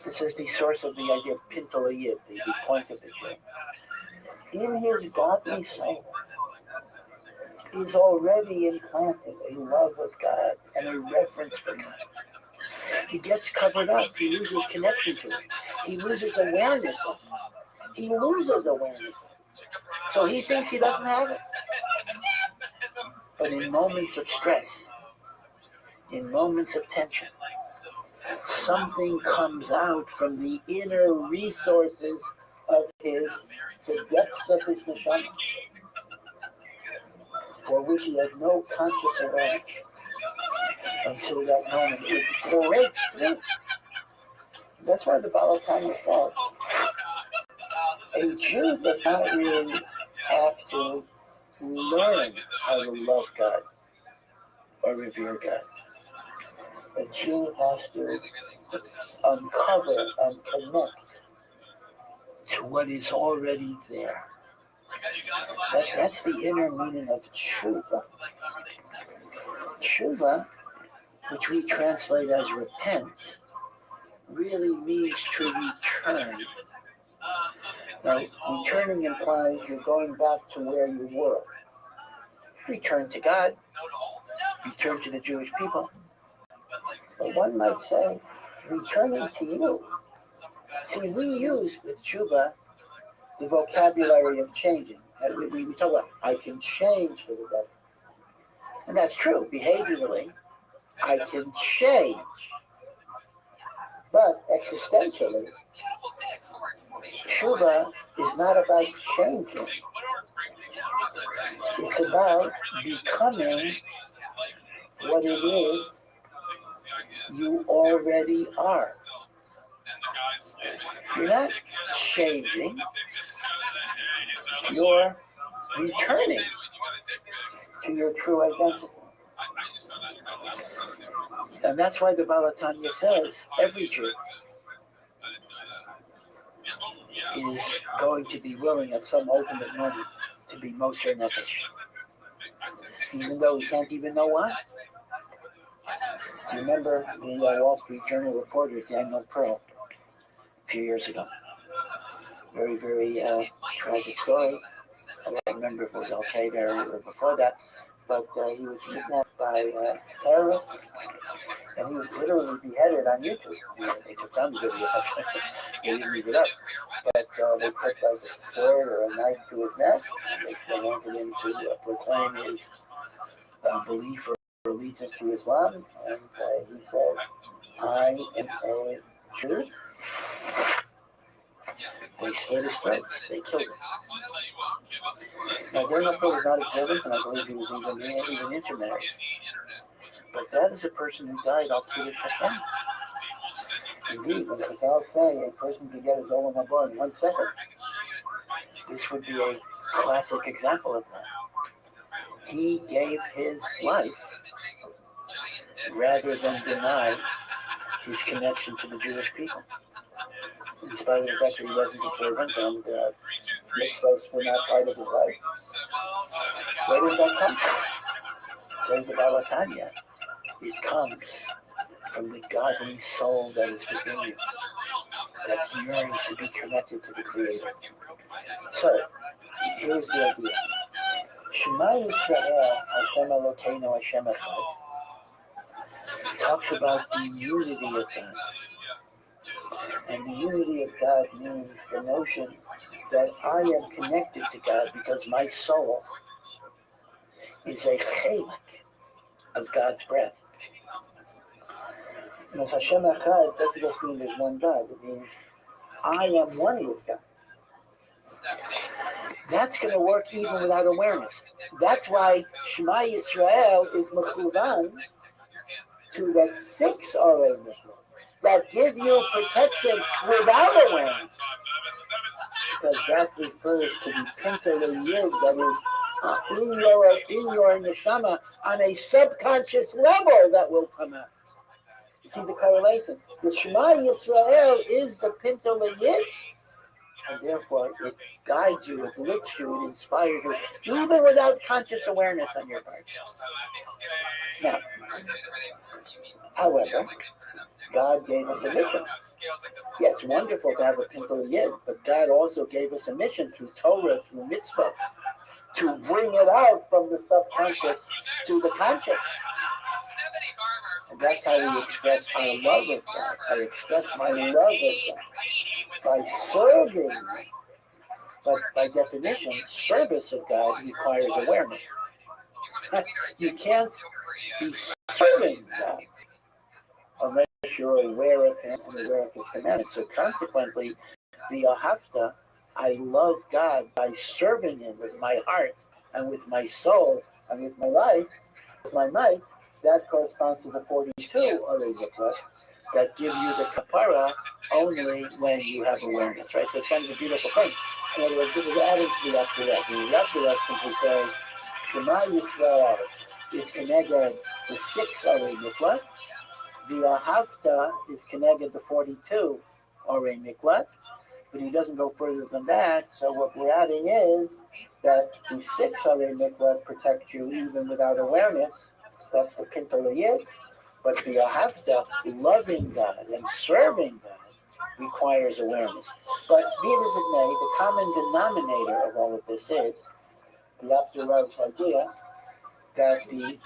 this is the source of the idea of pintalayid, the point of the Jew. In his godly soul is already implanted a love of God and a reverence for God. He gets covered up. He loses connection to it. He loses awareness of it. He loses awareness. So he thinks he doesn't have it. But in moments of stress, in moments of tension, something comes out from the inner resources of the depths of his neshama, for which he has no conscious awareness until that moment it breaks through. That's why the Baal Tanya says a Jew does not really have to learn how to love God or revere God. A Jew has to uncover and connect to what is already there. That's the inner meaning of tshuva. Tshuva, which we translate as repent, really means to return. Now, returning implies you're going back to where you were. Return to God, return to the Jewish people. But one might say, returning to you. See, we use with tshuva the vocabulary of changing. We talk about, I can change for the better. And that's true, behaviorally, I can change. But existentially, tshuva is not about changing. It's about becoming what it is you already are. You're not changing, you're returning to your true identity. And that's why the Baal Tanya says every Jew is going to be willing at some ultimate moment to be Moser Nefesh, even though he can't even know why. Do you remember the Wall Street Journal reporter Daniel Pearl a few years ago? Very, very tragic story. I don't remember if it was Al-Qaeda or before that, but he was kidnapped by terrorists, and he was literally beheaded on YouTube. They took down the video, they didn't leave it up, but they put like a sword or a knife to his neck, and they wanted him to proclaim his belief or allegiance to Islam, and he said, I am a Jew. They slit his throat. They killed him. Now, Daniel Pearl was not observant, and I believe he was even intermarried. But that is a person who died al Kiddush Hashem. Indeed, when Chazal say a person can get his Olam Haba in 1 second, this would be a classic example of that. He gave his life rather than deny his connection to the Jewish people. In spite of the fact that he wasn't observant and mitzvahs were not part of his life. Where does that come from? Says the Baal HaTanya. It comes from the godly soul that is within you, that yearns to be connected to the Creator. So, here's the idea. Shema Yisrael, Hashem Elokeinu, Hashem Echad, talks about the unity of God. And the unity of God means the notion that I am connected to God because my soul is a chelik of God's breath. And Hashem Echad doesn't just mean there's one God. It means I am one with God. That's going to work even without awareness. That's why Shema Yisrael is mechuvan to the 6 already that give you protection without awareness. Because that refers to the Pintel Yid that is in your neshama on a subconscious level that will come out. You see the correlation? The Shema Yisrael is the Pintel Yid, and therefore it guides you, it lifts you, it inspires you, even without conscious awareness on your part. Now, however, God gave us a mission. Yes, it's wonderful to have a Pintel Yid, but God also gave us a mission through Torah, through mitzvah, to bring it out from the subconscious to the conscious. And that's how we express our love of God. I express my love of God by serving. But by definition, service of God requires awareness. You can't be serving God unless you're aware of Him and aware of His commandments. So consequently, the Ahavta, I love God by serving Him with my heart and with my soul and with my life, with my might. That corresponds to the 42 already that give you the kapara only when you have awareness, right? So it's kind of a beautiful thing. In other words, this is adding to the Akhirat. The Akhirat simply says, Shema Yisrael is connected the 6 already miklat. The Ahavta is connected the 42 already miklat. But he doesn't go further than that. So what we're adding is that the 6 already miklat protect you even without awareness. That's the Pintel Yid. But the Ahavta, loving God and serving God, requires awareness. But be it as it may, the common denominator of all of this is the Abdur Rav's idea that the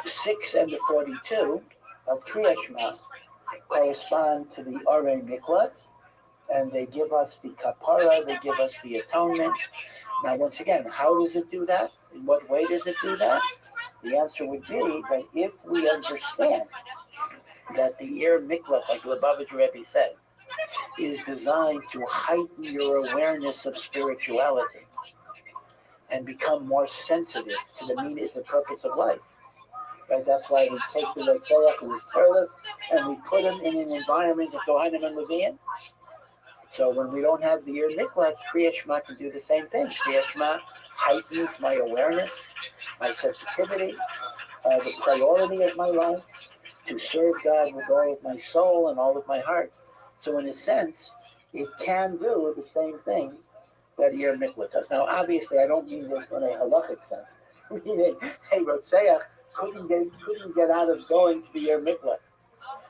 6 and the 42 of Kriyat Shema correspond to the Arei Miklat, and they give us the kapara, they give us the atonement. Now, once again, how does it do that? In what way does it do that? The answer would be that if we understand that the Ir Miklat, like Lubavitch Rebbe said, is designed to heighten your awareness of spirituality and become more sensitive to the meaning, the purpose of life. Right? That's why we take the Retzorach who is careless and we put him in an environment of Kohanim and Leviim. So when we don't have the Ir Miklat, Kriyat Shema can do the same thing. Kriyat Shema heightens my awareness, my sensitivity, the priority of my life to serve God with all of my soul and all of my heart. So in a sense, it can do the same thing that Ir Miklat does. Now, obviously, I don't mean this in a halachic sense. Meaning, hey, Rotseach couldn't get out of going to the Ir Miklat.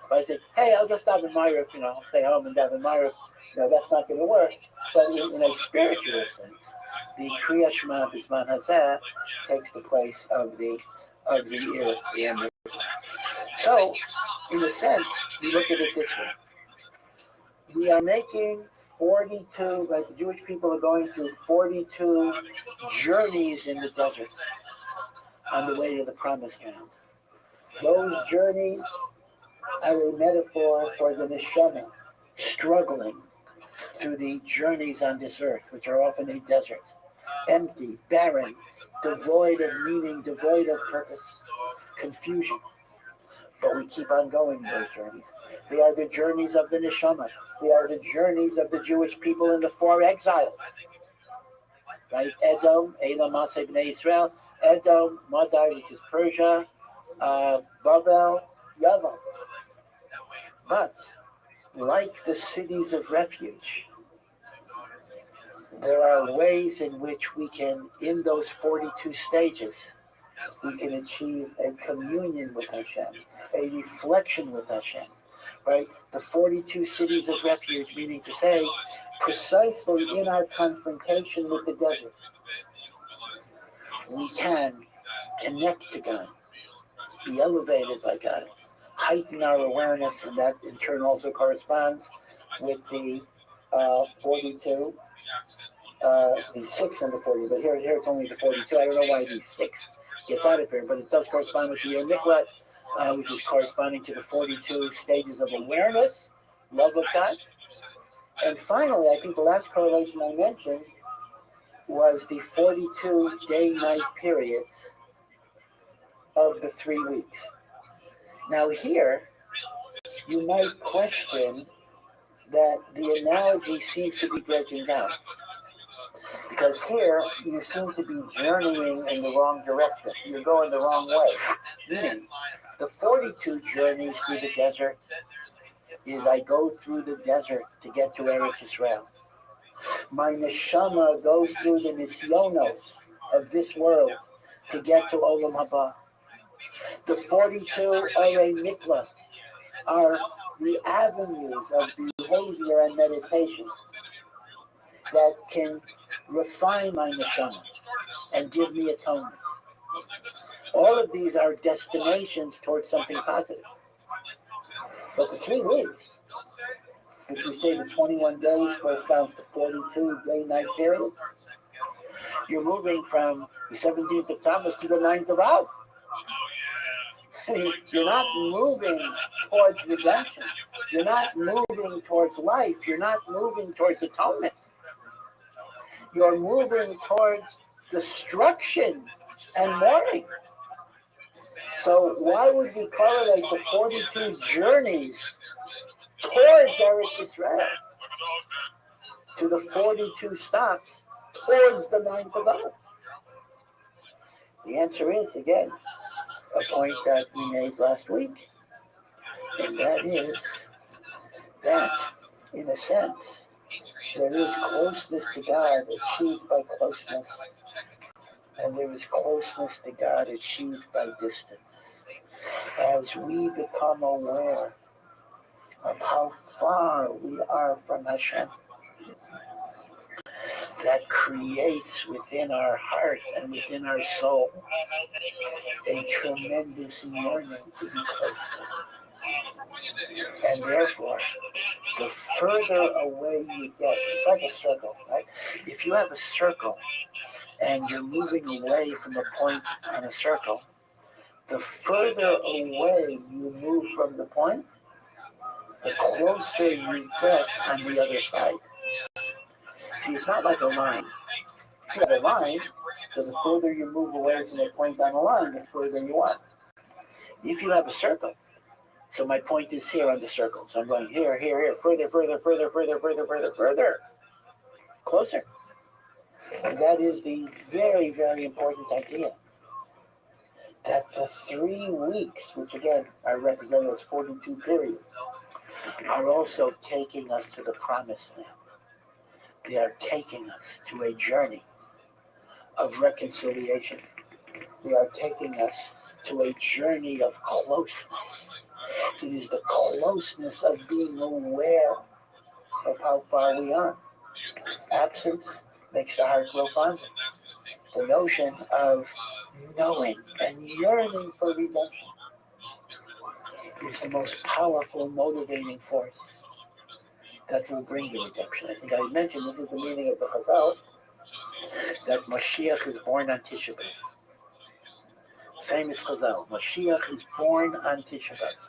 If I say, hey, I'll just have a Ma'ariv, I'll stay home and have a Ma'ariv, that's not going to work. But in a spiritual sense, the Kriyat Shema B'Zman Hazeh takes the place of the Ir Miklat. So, in a sense, we look at it this way. We are making 42, right? The Jewish people are going through 42 journeys in the desert on the way to the Promised Land. Those journeys are a metaphor for the neshama struggling through the journeys on this earth, which are often a desert, empty, barren, devoid of meaning, devoid of purpose, confusion. But we keep on going those journeys. They are the journeys of the neshama. They are the journeys of the Jewish people in the 4 exiles. Right? Edom, Elam, Maseh, Bnei Israel. Edom, Madai, which is Persia. Babel, Yavam. But like the cities of refuge, there are ways in which we can, in those 42 stages, we can achieve a communion with Hashem, a reflection with Hashem, right? The 42 cities of refuge, meaning to say, precisely in our confrontation with the desert, we can connect to God, be elevated by God, heighten our awareness, and that in turn also corresponds with the 42, the 6 and the 40, but here it's only the 42. I don't know why the 6 gets out of here, but it does correspond with the Yer Miklat, which is corresponding to the 42 stages of awareness, love of God. And finally, I think the last correlation I mentioned was the 42 day-night periods of the 3 weeks. Now here, you might question that the analogy seems to be breaking down. Because here, you seem to be journeying in the wrong direction. You're going the wrong way. Meaning, the 42 journeys through the desert is I go through the desert to get to Eretz Israel. My neshama goes through the nisyonos of this world to get to Olam Haba. The 42 Orei Miklat are the avenues of behavior and meditation that can refine my neshama and give me atonement. All of these are destinations towards something positive. But the 3 weeks, if we say the 21 days corresponds to 42 day-night period, you're moving from the 17th of Tammuz to the 9th of Av. You're not moving towards redemption. You're not moving towards life. You're not moving towards atonement. You're moving towards destruction and mourning. So why would we correlate the 42 journeys towards Eretz Israel to the 42 stops towards the 9th of Av? The answer is, again, a point that we made last week. And that is that, in a sense, there is closeness to God achieved by closeness, and there is closeness to God achieved by distance. As we become aware of how far we are from Hashem, that creates within our heart and within our soul a tremendous yearning to be close to Him. And therefore, the further away you get, it's like a circle, right? If you have a circle and you're moving away from a point on a circle, the further away you move from the point, the closer you get on the other side. See, it's not like a line. If you have a line, so the further you move away from the point on the line, the further you are. If you have a circle, so my point is here on the circle. So I'm going here, here, here, further, closer. And that is the very, very important idea. That the 3 weeks, which again are represented as 42 periods, are also taking us to the promised land. They are taking us to a journey of reconciliation. They are taking us to a journey of closeness. It is the closeness of being aware of how far we are. Absence makes the heart grow fonder. The notion of knowing and yearning for redemption is the most powerful motivating force that will bring the redemption. I think I mentioned this is the meaning of the Chazal, that Mashiach is born on Tisha B'Av. Famous Chazal, Mashiach is born on Tisha B'Av.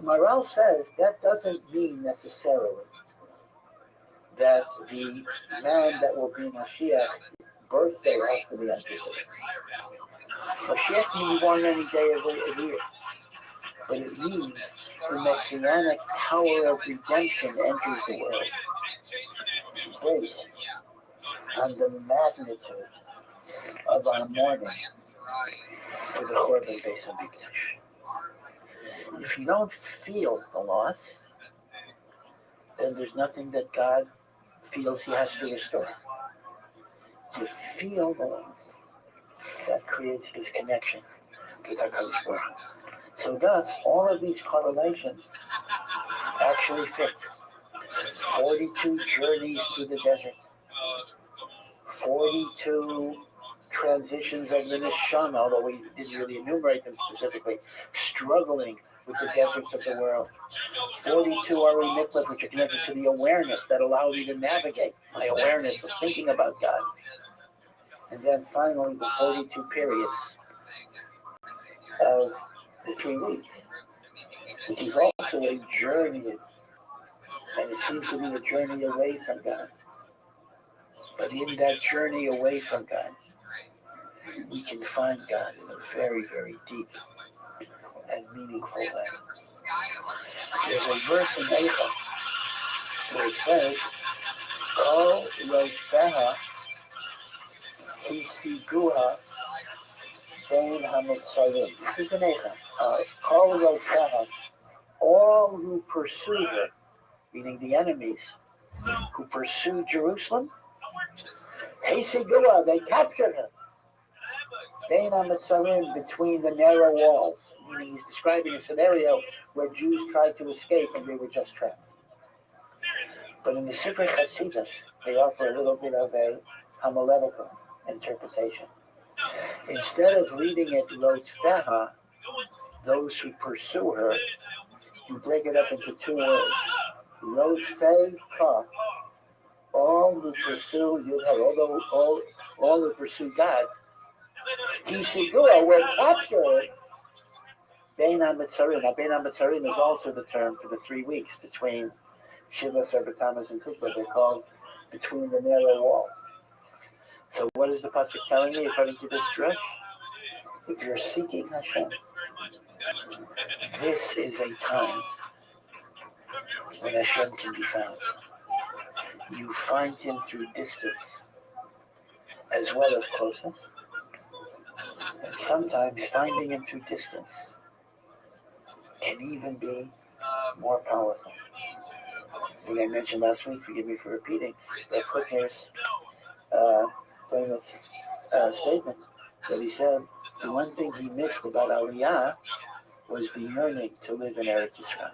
Maral says that doesn't mean necessarily that the man that will be Mashiach birthday has to be on Tisha B'Av. Mashiach can be born any day of the year. but it means the messianic power of redemption enters the world, based on the magnitude of our mourning for the Churban Beis Hamikdash. If you don't feel the loss, then there's nothing that God feels He has to restore. To feel the loss, that creates this connection with HaKadosh Baruch Hu. So thus, all of these correlations actually fit. 42 journeys through the desert, 42 transitions of the neshama, although we didn't really enumerate them specifically, struggling with the deserts of the world. 42 are miklat, which are connected to the awareness that allow me to navigate my awareness of thinking about God. And then finally, the 42 periods of the 3 weeks, which is also a journey, and it seems to be a journey away from God. But in that journey away from God, we can find God in a very, very deep and meaningful way. There's a verse in Eicha where it says, Kol Yosheha Hisiguha Ben HaMitzarim. This is in Eicha. Kol Yosheha, all who pursue her, meaning the enemies who pursue Jerusalem, Hisiguha, they captured her. Bein HaMitzarim, between the narrow walls, meaning he's describing a scenario where Jews tried to escape and they were just trapped. But in the Sifrei Chasidus, they offer a little bit of a homiletical interpretation. Instead of reading it Rotfeha, those who pursue her, you break it up into 2 words. Rotfei Ka, all who pursue Yudhai, all who pursue God, Hisigua, were captured. Bein HaMitzarim. Now, Bein HaMitzarim is also the term for the 3 weeks between Shiva, Tammuz, and Tishrei. They're called between the narrow walls. So what is the pasuk telling me according to this drush? If you're seeking Hashem, this is a time when Hashem can be found. You find Him through distance as well as closeness. And sometimes finding Him through distance can even be more powerful. I think I mentioned last week, forgive me for repeating, that Footner's famous statement that he said the one thing he missed about Aliyah was the yearning to live in Eretz Yisrael.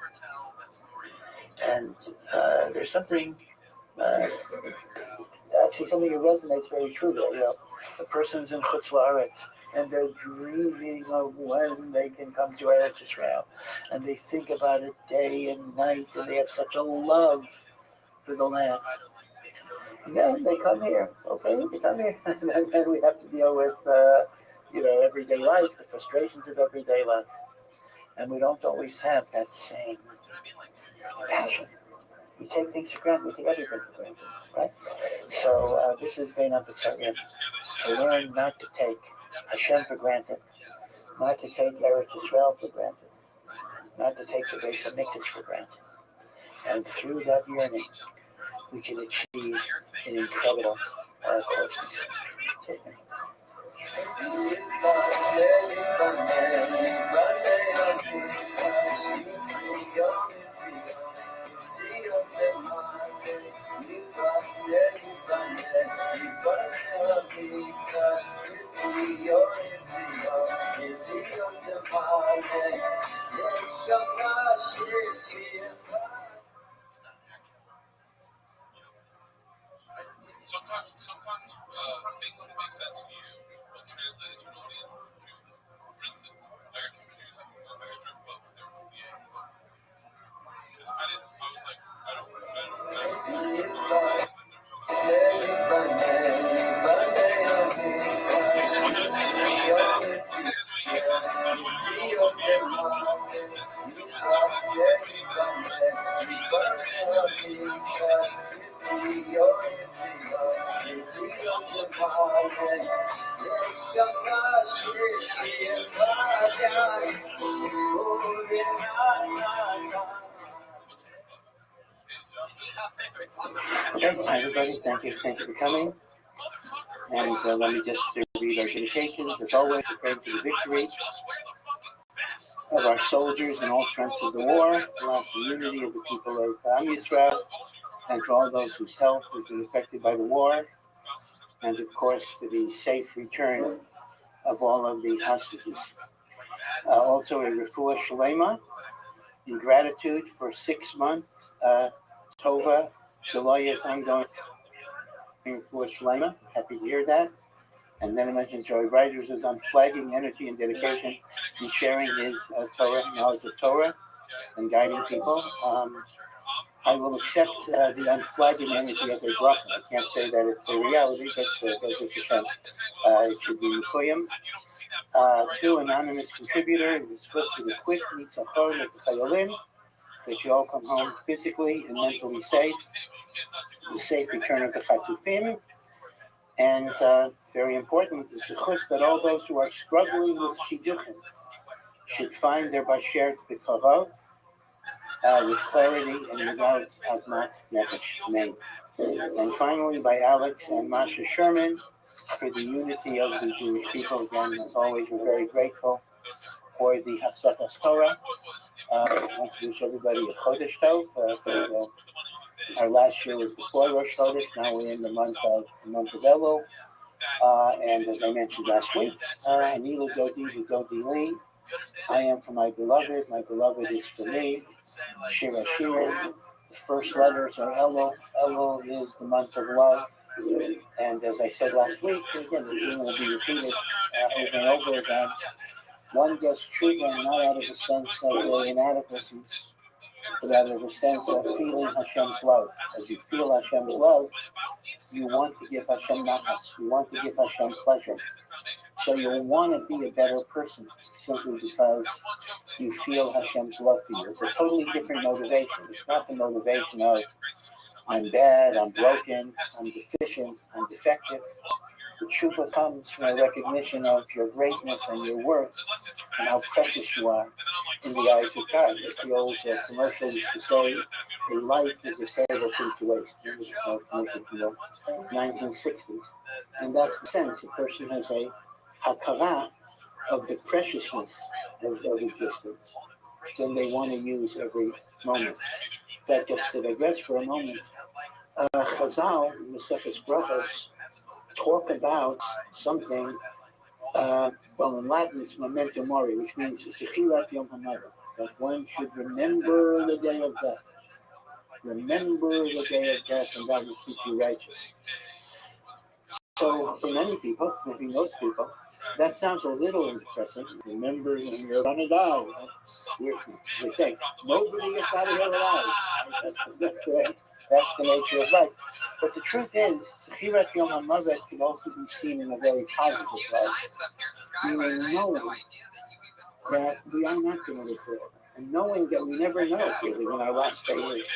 And there's something, actually something that resonates very true there. You know, a person's in Chutz La'aretz, and they're dreaming of when they can come to Eretz Yisrael. And they think about it day and night, and they have such a love for the land. And then they come here, okay, they come here. And then we have to deal with, everyday life, the frustrations of everyday life. And we don't always have that same passion. We take things for granted, we take everything for granted, right? So this is Bein HaMitzarim, to learn not to take Hashem for granted, not to take Eretz Yisrael for granted, not to take the Beis Hamikdash for granted. And through that yearning, we can achieve an incredible closeness. Sometimes things that make sense to you will translate it to an audience who confuse them. For instance, I got confused with my strip club with their VA club. Because I was like, I don't Okay, hi everybody. Thank you for coming. And let me just read our dedications. As always, we pray to the victory of our soldiers and all fronts of the war, allow the unity of the people of Am Yisrael, and for all those whose health has been affected by the war, and of course for the safe return of all of the hostages. Also a refuah shalema, in gratitude for 6 months, Tova, the lawyer's ongoing refuah shalema. Happy to hear that. And then I mentioned Joey Writers is on flagging energy and dedication and sharing his Torah, knowledge of Torah, and guiding people. I will accept the unflagging energy as a bracha. I can't say that it's a reality, but there's this attempt. It should be Mukuyim. 2, anonymous contributor. It's supposed to be quick, meets a home at the Chayolin, that you all come home physically and mentally safe. The safe return of the Chatufim. And very important, the zechus that all those who are struggling with shidduchim should find their basher b'kavod with clarity and without admat nefesh name. And finally, by Alex and Masha Sherman for the unity of the Jewish people. Again, as always, we're very grateful for the Hafsakas Torah. I want to wish everybody a Chodesh Tov. Our last year was before Rosh Chodesh. Now we're in the month of Elul. And as I mentioned last week, Anilu Dodi Dodi Li. I am for my beloved is for me. Shira Shira. The first letters are Elul. Elul is the month of love. And as I said last week, again, the theme will be repeated over and over again. One does tshuva not out of a sense of inadequacy, but out of a sense of feeling Hashem's love. As you feel Hashem's love, you want to give Hashem nachas. You want to give Hashem pleasure. So you'll want to be a better person simply because you feel Hashem's love for you. It's a totally different motivation. It's not the motivation of I'm bad, I'm broken, I'm deficient, I'm defective. The tshuva comes from a recognition of your greatness and your worth and how precious you are in the eyes of God. It's the old commercial used to say, a life is a terrible thing to waste. It was commercial from the 1960s. And that's the sense. A person has a hakara of the preciousness of existence. Then they want to use every moment. That just to digress for a moment, Chazal, Masechus Brachos, talk about something, well, in Latin it's memento mori, which means Zechirat Yom HaMaveh, that one should remember the day of death. Remember the day of death, and that will keep you righteous. So for many people, maybe most people, that sounds a little depressing. Remember when you're going to die. You're saying, nobody gets out of here alive. That's right. That's the nature of life. But the truth is, Zechirat Yom HaMaveh can also be seen in a very positive light. Meaning knowing that we are not going to live forever. And knowing that we never know really when our last day is.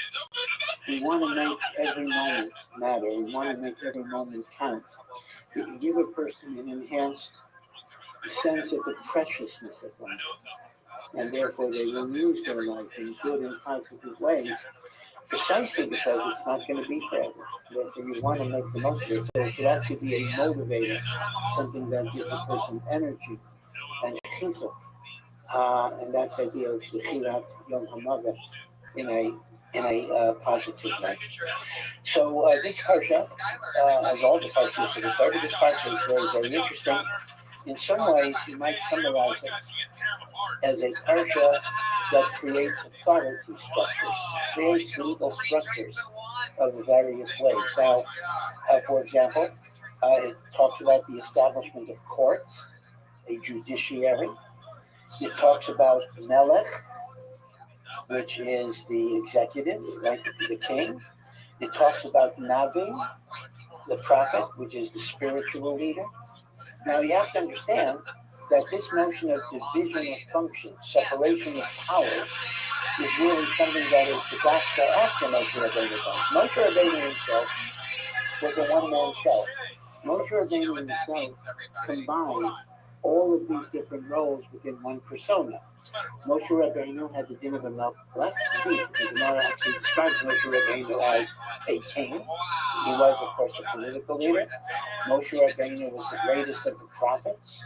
We want to make every moment matter. We want to make every moment count. We can give a person an enhanced sense of the preciousness of life. And therefore they will use their life in good and positive ways, precisely because it's not going to be forever. Therefore you want to make the most of it. So it should actually be a motivator, something that gives a person energy and chizuk. And that's the idea of Zechirat Yom HaMaveh in a positive way. So this parsha, as all the parshas of the Torah, this parsha is very, very interesting. In some ways, you might summarize it as a parsha that creates authority structures, creates legal structures of various ways. Now, for example, it talks about the establishment of courts, a judiciary. It talks about Melech, which is the executive, like the king. It talks about Navi, the prophet, which is the spiritual leader. Now you have to understand that this notion of division of function, separation of power, is really something that is the gospel after Moshe Rabbeinu comes. Moshe Rabbeinu himself was a one-man show. Moshe Rabbeinu himself combined all of these different roles within one persona. Moshe Rabbeinu had the din of a melech. Indeed, the Gemara actually describes Moshe Rabbeinu as a king. He was, of course, a political leader. Moshe Rabbeinu was the greatest of the prophets.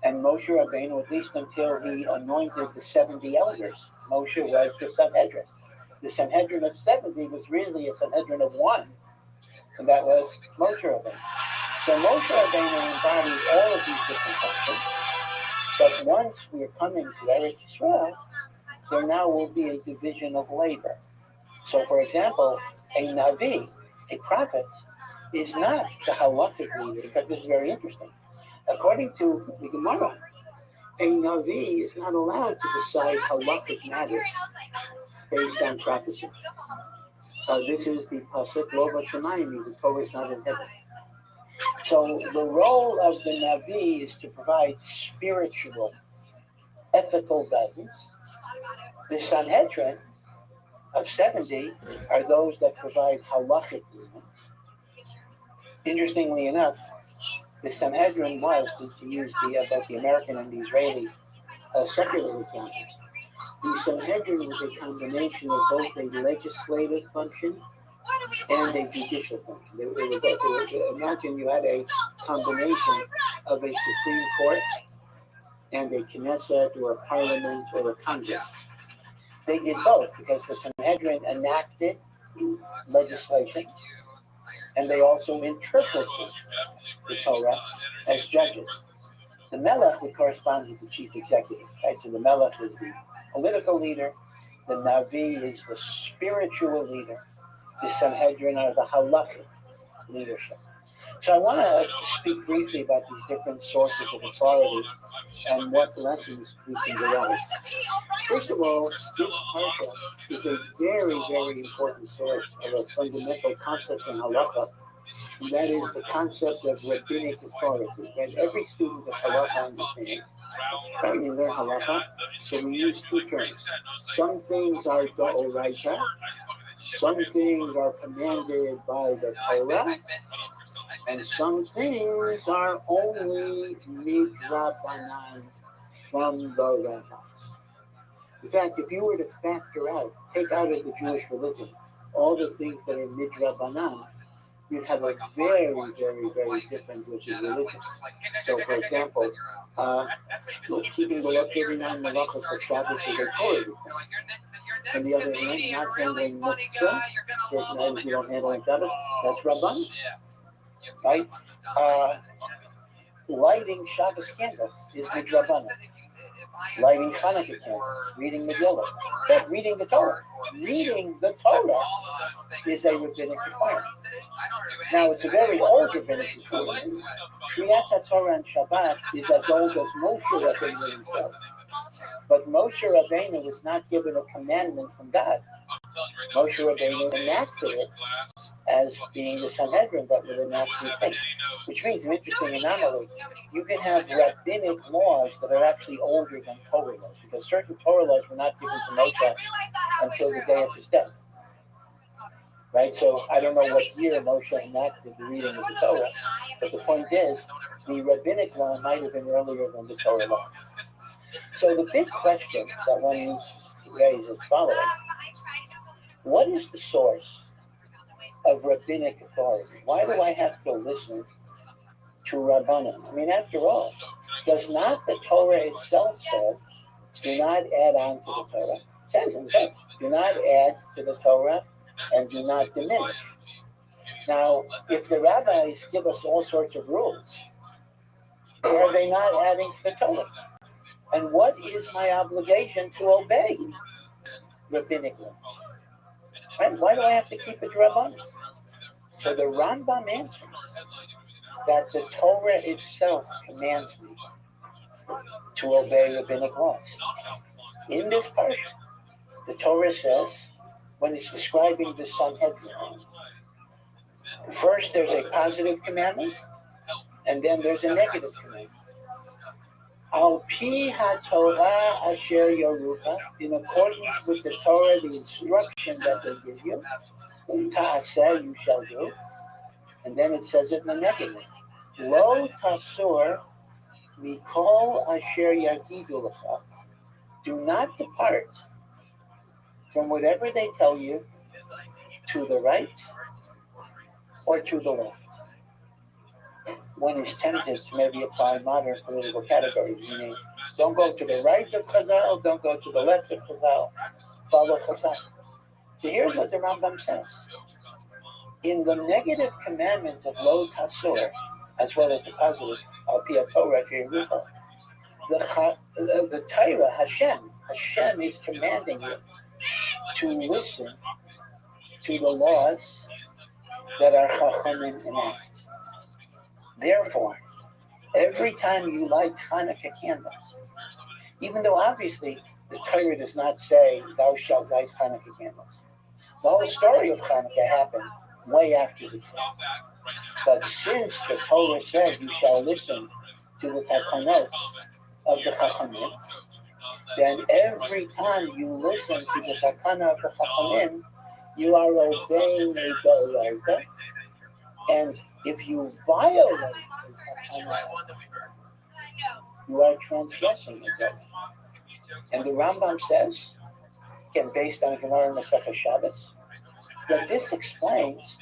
And Moshe Rabbeinu, at least until he anointed the 70 elders, Moshe was the Sanhedrin. The Sanhedrin of 70 was really a Sanhedrin of one, and that was Moshe Rabbeinu. So Moshe Rabbeinu embodied all of these different functions, but once we're coming to Eretz Yisrael, there now will be a division of labor. So, for example, a Navi, a prophet, is not the halachic leader. In fact, this is very interesting. According to the Gemara, a Navi is not allowed to decide halachic matters based on prophecy. This is the pasuk Lo B'Shamayim, the Torah is not in heaven. So the role of the Navi is to provide spiritual, ethical guidance. The Sanhedrin of 70 are those that provide halachic guidance. Interestingly enough, the Sanhedrin was, to use both the American and the Israeli secular example, the Sanhedrin was a combination of both a legislative function and a judicial function. Imagine you had a combination of a Supreme Court and a Knesset or a Parliament or a Congress. They did both because the Sanhedrin enacted legislation and they also interpreted the Torah as judges. The Melech would correspond with the chief executive, right? So the Melech is the political leader, the Navi is the spiritual leader, the Sanhedrin are the halachic leadership. So I want to speak briefly about these different sources of authority and what lessons we can derive. First of all, this parsha is a very, very important source of a fundamental concept in halakha, and that is the concept of rabbinic authority. And every student of halakha understands, when we learn halakha, so we use two terms. Some things are d'oraisa, some things are commanded by the Torah, and some things are only midrabanan from the rabbi. In fact, if you were to factor out, take out of the Jewish religion all the things that are midrabanan, you'd have a very, very, very different religion. So, for example, keeping the luxury nine malachos of Shabbos is a Torah. On the other hand, not handling mitzvah, certain items you don't handle on Shabbos, that's Rabban. Right? Lighting Shabbos candles is midrabanan. Lighting Hanukkah candles, reading Megillah, reading the Torah. Reading the Torah is a rabbinic requirement. Now, it's a very old rabbinic requirement. Kriyat Torah and Shabbat is as old as Moshe Rabbeinu himself. But Moshe Rabbeinu was not given a commandment from God. Moshe Rabbeinu enacted it as being the Sanhedrin that would enact these things, which means an interesting anomaly. You can have rabbinic laws that are actually older than Torah laws, because certain Torah laws were not given to Moshe until the day of his death. Right? So I don't know what year Moshe enacted the reading of the Torah, but the point is, the rabbinic law might have been earlier than the Torah law. So the big question that one needs to raise is following. What is the source of rabbinic authority? Why do I have to listen to Rabbanan? I mean, after all, does not the Torah itself say, do not add on to the Torah? It says in fact, do not add to the Torah and do not diminish. Now, if the rabbis give us all sorts of rules, are they not adding to the Torah? And what is my obligation to obey rabbinic laws? Right? Why do I have to keep it Rabbanan? So the Rambam answers that the Torah itself commands me to obey rabbinic laws. In this portion, the Torah says, when it's describing the Sanhedrin, first there's a positive commandment, and then there's a negative commandment. Al pi ha-Torah asher yorucha, in accordance with the Torah, the instruction that they give you, ta'aseh, you shall do. And then it says it in the negative. Lo tasur Mikol asher yagidu lecha. Do not depart from whatever they tell you to the right or to the left. One is tempted to maybe apply modern political categories, meaning don't go to the right of Chazal, don't go to the left of Chazal, follow Chazal. So here's what the Rambam says. In the negative commandments of Lo Tasur, as well as the positive, Al-Pi Torah, the Torah, Hashem is commanding you to listen to the laws that are Chachamim enact. Therefore, every time you light Hanukkah candles, even though obviously the Torah does not say, thou shalt light Hanukkah candles. The whole story of Hanukkah happened way after this. But since the Torah said you shall listen to the takanot of the Chachamim, then every time you listen to the takana of the Chachamim, you are obeying a Doraita. And if you violate the takana, you are transgressing the Doraita. And the Rambam says, again based on Gemara Masechah Shabbos, that this explains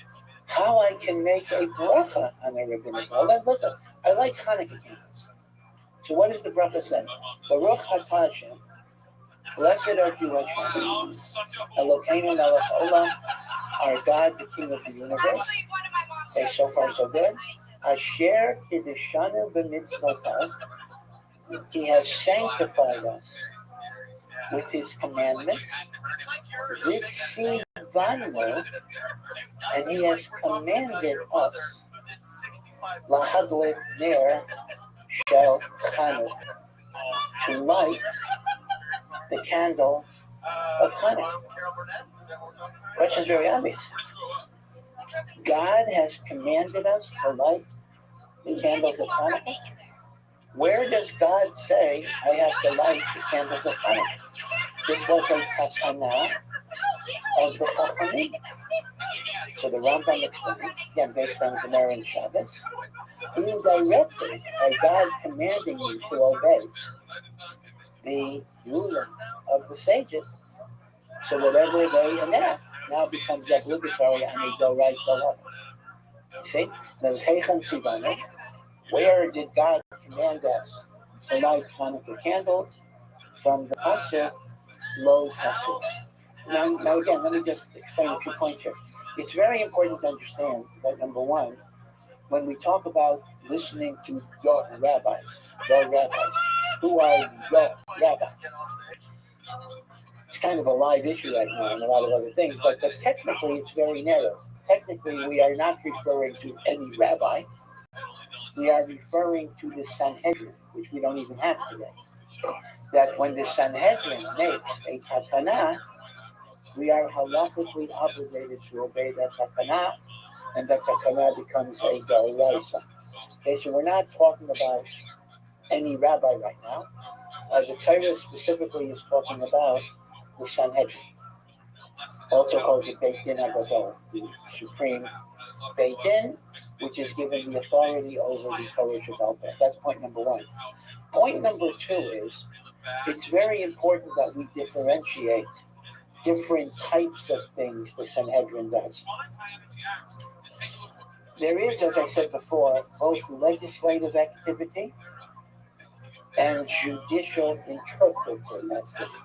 how I can make a bracha on a rabbinic. Look, I like Hanukkah candles. So what does the bracha say? Baruch atah Hashem, blessed art you Hashem, Elokeinu melech olam, our God, the King of the universe. Okay, so far so good. Asher kiddushanu b'mitzvotav, He has sanctified us with His commandments. Vitzivanu, and He has commanded us lahadlik ner shel Chanukah, to light the candle of Hanukkah. Question is very obvious. God has commanded us to light the candles of Hanukkah. Where does God say I have to light the candles of Hanukkah? This was a takana of the Chachamim. So the Rambam explains, again based on Gemara and Shabbos, indirectly, by God commanding you to obey the ruling of the sages. So whatever they enact now becomes obligatory and they go right to left. See? There's Heicham Sivana. Where did God command us to light Hanukkah candles? From the Pasuk, Lo Tasur. Now again, let me just explain a few points here. It's very important to understand that, number one, when we talk about listening to your rabbis, who are your rabbis? It's kind of a live issue right now and a lot of other things, but technically it's very narrow. Technically, we are not referring to any rabbi. We are referring to the Sanhedrin, which we don't even have today. That when the Sanhedrin makes a takana, we are halachically obligated to obey that takana, and that takana becomes a doraisa. Okay, so we're not talking about any rabbi right now. The Torah specifically is talking about the Sanhedrin, also called the Beit Din Agadol, the supreme Beit Din, which is given the authority over the Torah Shabbat. That's point number one. Point number two is, it's very important that we differentiate different types of things the Sanhedrin does. There is, as I said before, both legislative activity and judicial interpretive activity.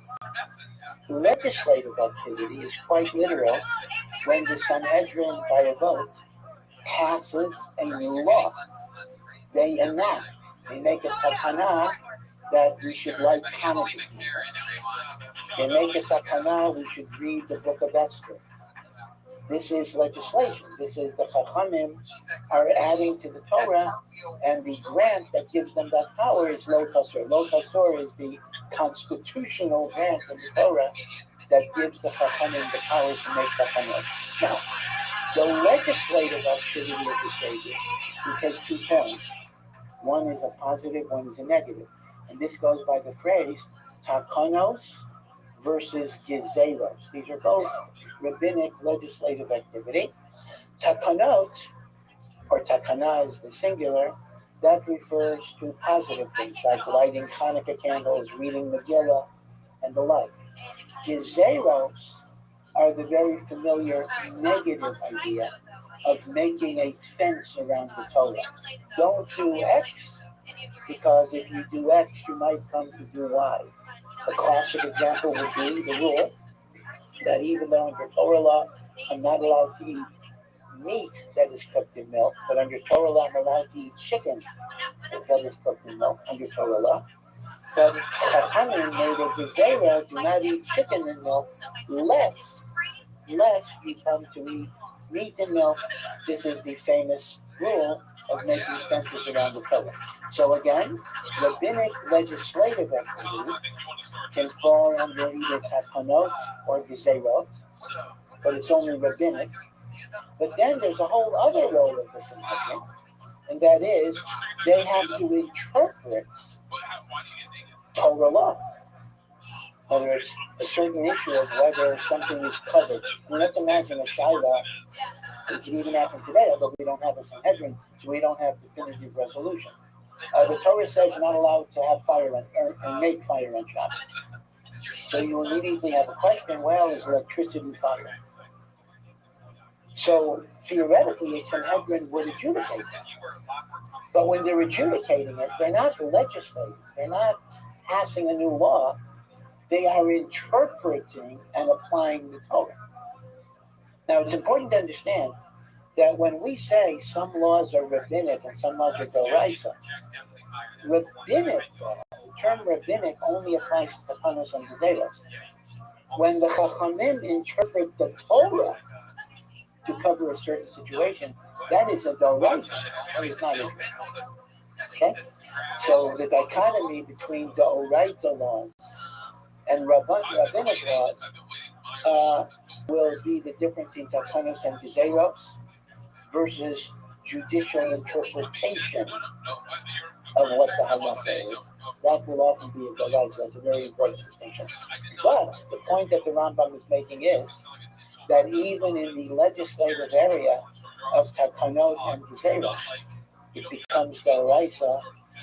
Legislative activity is quite literal when the Sanhedrin, by a vote, passes a new law. They enact, they make a takana that we should light Hanukkah. They make a takana we should read the book of Esther. This is legislation. This is the Chachamim are adding to the Torah, and the grant that gives them that power is Lo Tasur. Lo Tasur is the constitutional grant in the Torah that gives the Chachamim the power to make takanot. Now, the legislative activity of the sages, we take 2 terms. One is a positive, one is a negative. And this goes by the phrase takanos versus gezeros. These are both rabbinic legislative activity. Takanot, or takana is the singular, that refers to positive things like lighting Hanukkah candles, reading Megillah, and the like. Gezeros are the very familiar negative idea of making a fence around the Torah. Don't do X, because if you do X, you might come to do Y. A classic example would be the rule that even though under Torah law I'm not allowed to eat meat that is cooked in milk, but under Torah law I'm allowed to eat chicken that is cooked in milk under Torah law. But Chachamim made a gezerah, do not eat chicken in milk, lest you come to eat meat and milk. This is the famous rule of making fences around the Torah. So again, rabbinic legislative activity can fall under either takanot or gezerot, but it's only rabbinic. But then there's a whole other role of the Sanhedrin, and that is they have to interpret Torah law. Whether it's a certain issue of whether something is covered. Let's imagine a shaila. It can even happen today, although we don't have a Sanhedrin, so we don't have definitive resolution. The Torah says you're not allowed to have fire and make fire on Shabbos. So you immediately have a question, well, is electricity fire? So theoretically, a Sanhedrin would adjudicate that. But when they're adjudicating it, they're not legislating. They're not passing a new law. They are interpreting and applying the Torah. Now, it's important to understand that when we say some laws are rabbinic and some laws are doraisa, rabbinic, the term rabbinic only applies to Takanos and Gezeros. When the Chachamim interpret the Torah to cover a certain situation, that is a doraisa, and it's not a. Okay? So the dichotomy between doraisa laws and rabbinic laws will be the difference in Takanos and Gezeros versus judicial interpretation of what the halacha is. That will often be a doraisa. That's a very important distinction. But the point that the Rambam is making is that even in the legislative area of Takanot and Gezeros, it becomes doraisa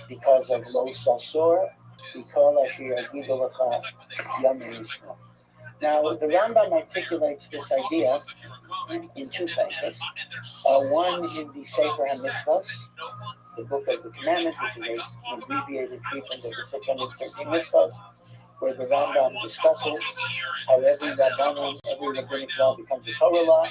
because of lo sasor. Now, the Rambam articulates this idea in two places. One in the Sefer HaMitzvot, the Book of the Commandments, which is an abbreviated treatment of the 613 mitzvot, where the Rambam discusses how every rabbinic law becomes a Torah law,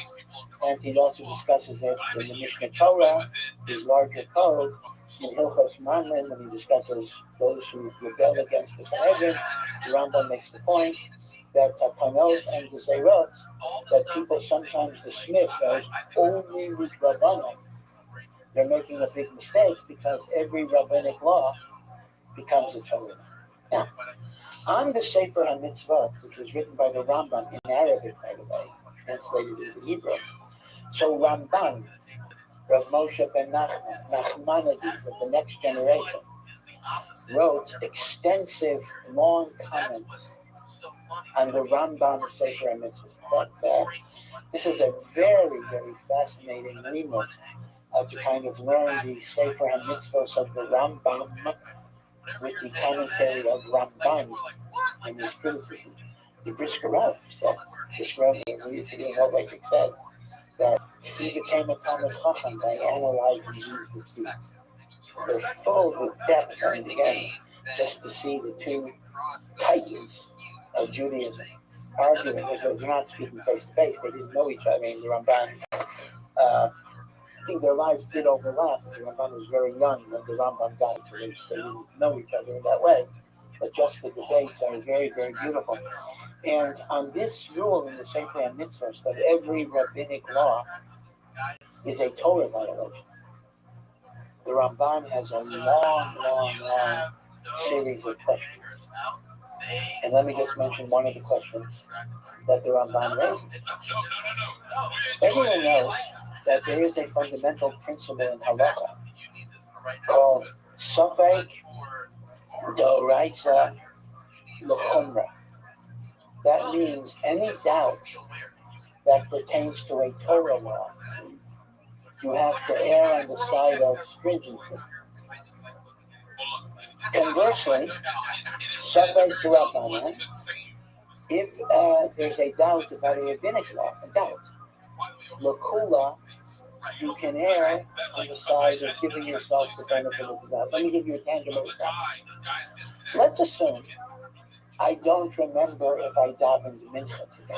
and he also discusses it in the Mishnah Torah, his larger code, in Hilchos Mamrim, when he discusses those who rebel against the Sanhedrin. The Rambam makes the point that Takanot and Gezerot, that people sometimes dismiss as only with rabbinic, they're making a big mistake because every rabbinic law becomes a Torah. Now, on the Sefer HaMitzvot, which was written by the Rambam in Arabic, by the way, translated into Hebrew, so Ramban, Rav Moshe ben Nachmanides of the next generation, wrote extensive, long comments on the Rambam Sefer HaMitzvot. This is a very, very fascinating limud to kind of learn the Sefer HaMitzvot of the Rambam with the commentary of Ramban and his criticism. The Brisker Rav said, said that he became a Talmud Chacham by analyzing these receipts. They're filled with depth, and again, just to see the two titans of Judaism arguing, because they're not speaking face to face, they didn't know each other. I mean, the Ramban, I think their lives did overlap. The Ramban was very young when the Rambam died, so they didn't know each other in that way. But just the debates are very, very beautiful. And on this rule in the Sefer HaMitzvot that every rabbinic law is a Torah violation, the Ramban has a long series of questions. And let me just mention one of the questions that the Ramban raises. Everyone knows that there is a fundamental principle in halacha called Sofek Doraisa L'Chumra. That means any doubt that pertains to a Torah law, you have to err on the side of stringency. Conversely, Safek Durabanan, if there's a doubt about a rabbinic law, a doubt, Lakula, you can err on the side of giving yourself the benefit of the doubt. Let me give you a tangible example. Let's assume I don't remember if I davened mincha today,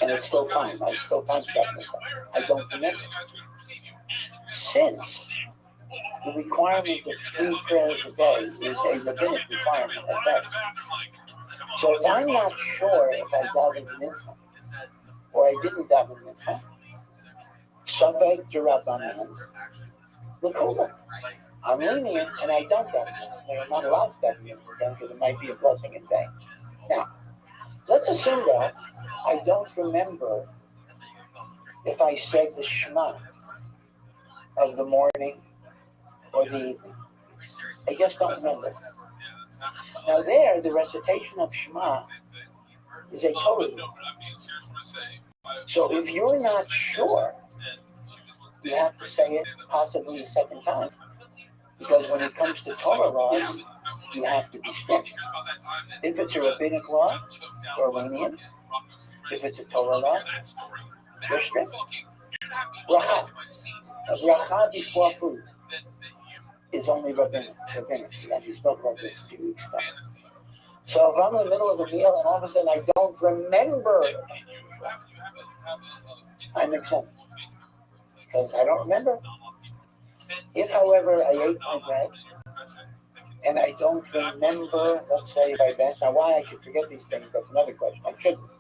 and it's still time. I still time to daven mincha. I don't remember. Since the requirement of 3 prayers a day is a rabbinic requirement at best, so if I'm not sure if I davened mincha or I didn't daven mincha, Safek Durabanan, Lakula. I'm lenient and I don't daven mincha. I'm not allowed to daven mincha because it might be a blessing in vain. Now, let's assume that I don't remember if I said the Shema of the morning or the evening. I just don't remember. Now there, the recitation of Shema is a Torah. So if you're not sure, you have to say it possibly a second time. Because when it comes to Torah laws, you have to be strict. If it's a rabbinic law, you're lenient. If it's a Torah law, you're strict. Bracha. A bracha before food is only rabbinic. And we spoke about this a few weeks ago. So if I'm in the middle of a meal and all of a sudden I don't remember, I'm exempt. Because I don't remember. If, however, I ate my bread and I don't remember, let's say if I bench, now why I should forget these things, that's another question. I shouldn't.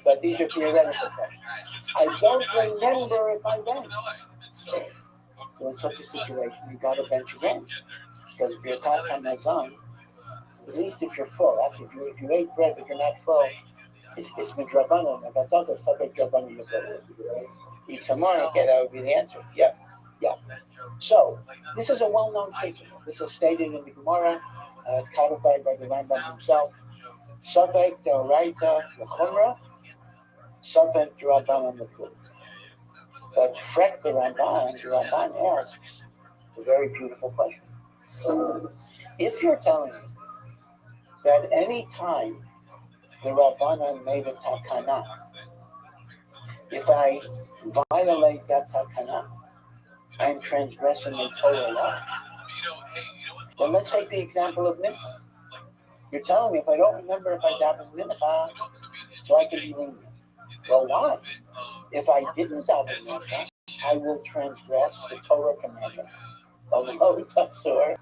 But these are theoretical questions. I don't remember if I bench. So in such a situation, you got to bench again. Because Birkat HaMazon, at least if you're full, actually if you ate bread but you're not full, it's midrabanan, and that's also Safek Drabanan. You better eat some more. Okay, that would be the answer. Yeah. So this is a well-known principle. This is stated in the Gemara, codified by the Rambam himself. Safek D'Oraita L'Chumra, Safek D'Rabanan L'Kul. But Frek the Ramban asks a very beautiful question. If you're telling me that any time the Rabbanan made a takana, if I violate that takana, I'm transgressing the Torah law. Then let's take the example of mincha. You're telling me if I don't remember if I davened mincha, so I can be lenient. Well, why? If I didn't daven mincha, I will transgress the Torah commandment of lo tasur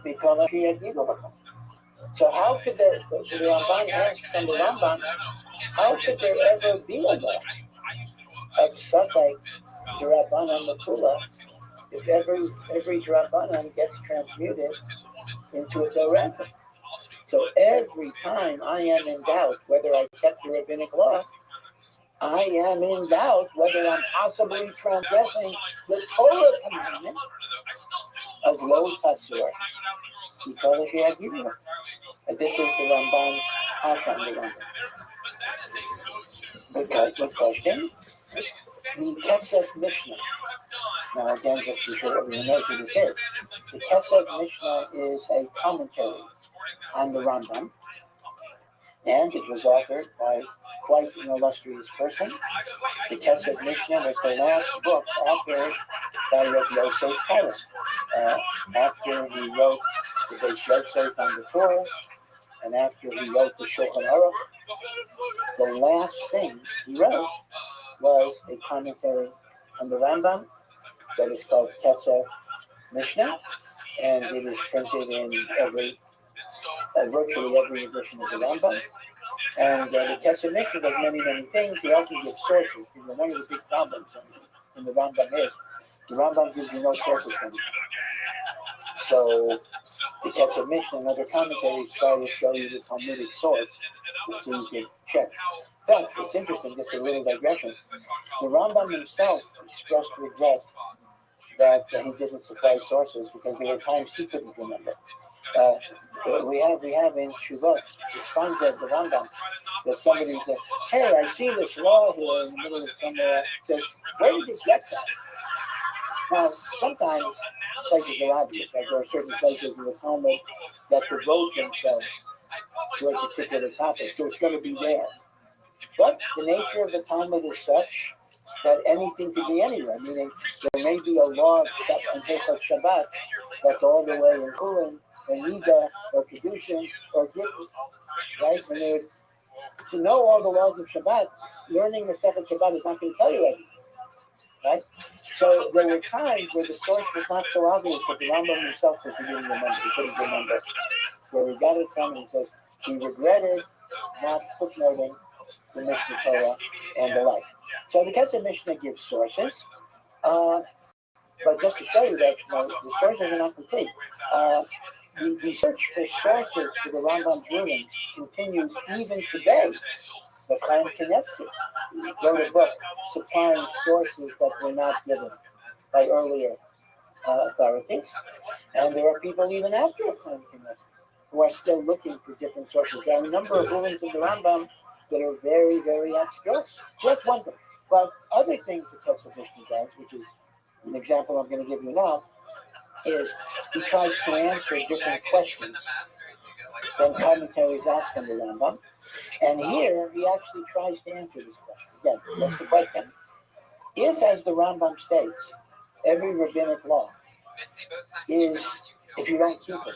because she had evil. So how could there, the Ramban asks from the Rambam, how could there ever be a law of Safek D'Rabanan L'Kula if every D'Rabanan gets transmuted into a D'Oraita? So every time I am in doubt whether I kept the rabbinic law, I am in doubt whether I'm possibly transgressing the Torah commandment of lo tasur because she had given it. And this is the Ramban's Hashem, the Rambam. Good question. The Kesef Mishnah. Now again, just to be sure everyone knows what this is. The Kesef Mishnah is a commentary on the Rambam, and it was authored by quite an illustrious person. The Kesef Mishnah was the last book authored by Rabbi Yosef Karo. After he wrote the Beis Yosef on the Torah, and after he wrote the Shulchan Aruch, the last thing he wrote was a commentary on the Rambam that is called Kesef Mishnah, and it is printed in virtually every edition of the Rambam. And the Kesef Mishnah does many, many things. He also gives sources. One of the big problems in the Rambam is the Rambam gives you no sources from it. So the Kesef Mishnah and other commentaries try to show you the Talmudic source, so you can check. In fact, it's interesting, just a little digression. The Rambam himself expressed regret that he didn't supply sources because there were times he couldn't remember. We have in Shuvot, the stanza of the Rambam, that somebody said, "Hey, I see this law here in the middle of somewhere." Says, "Where did you get that?" Now, sometimes places are obvious. Like there are certain places in the Talmud that devote themselves to a particular topic. So it's going to be there. But the nature of the Talmud is such that anything could be anywhere, meaning there may be a law of Shabbat that's all the way in Purim, or Nida, or Kedushin, or Gittin, right? And to know all the laws of Shabbat, learning the Second Shabbat is not going to tell you everything, right? So there were times where the source was not so obvious, but the Rambam himself says he didn't remember, he couldn't remember where he got it from, and he says he regretted not footnoting the Mishnah Torah and the like. So the Kesef Mishnah gives sources, but just to show you that the sources are not complete. The search for sources for the Rambam's rulings continues even today. The Chaim Kanevsky wrote a book supplying sources that were not given by earlier authorities, and there are people even after Chaim Kanevsky who are still looking for different sources. There are a number of rulings in the Rambam that are very, very obscure. So that's one thing. But other things the Kesef Mishnah does, which is an example I'm going to give you now, is he tries to answer different questions than commentaries ask on the Rambam. And here he actually tries to answer this question. Again, what's the question? If, as the Rambam states, every rabbinic law is, if you don't keep it,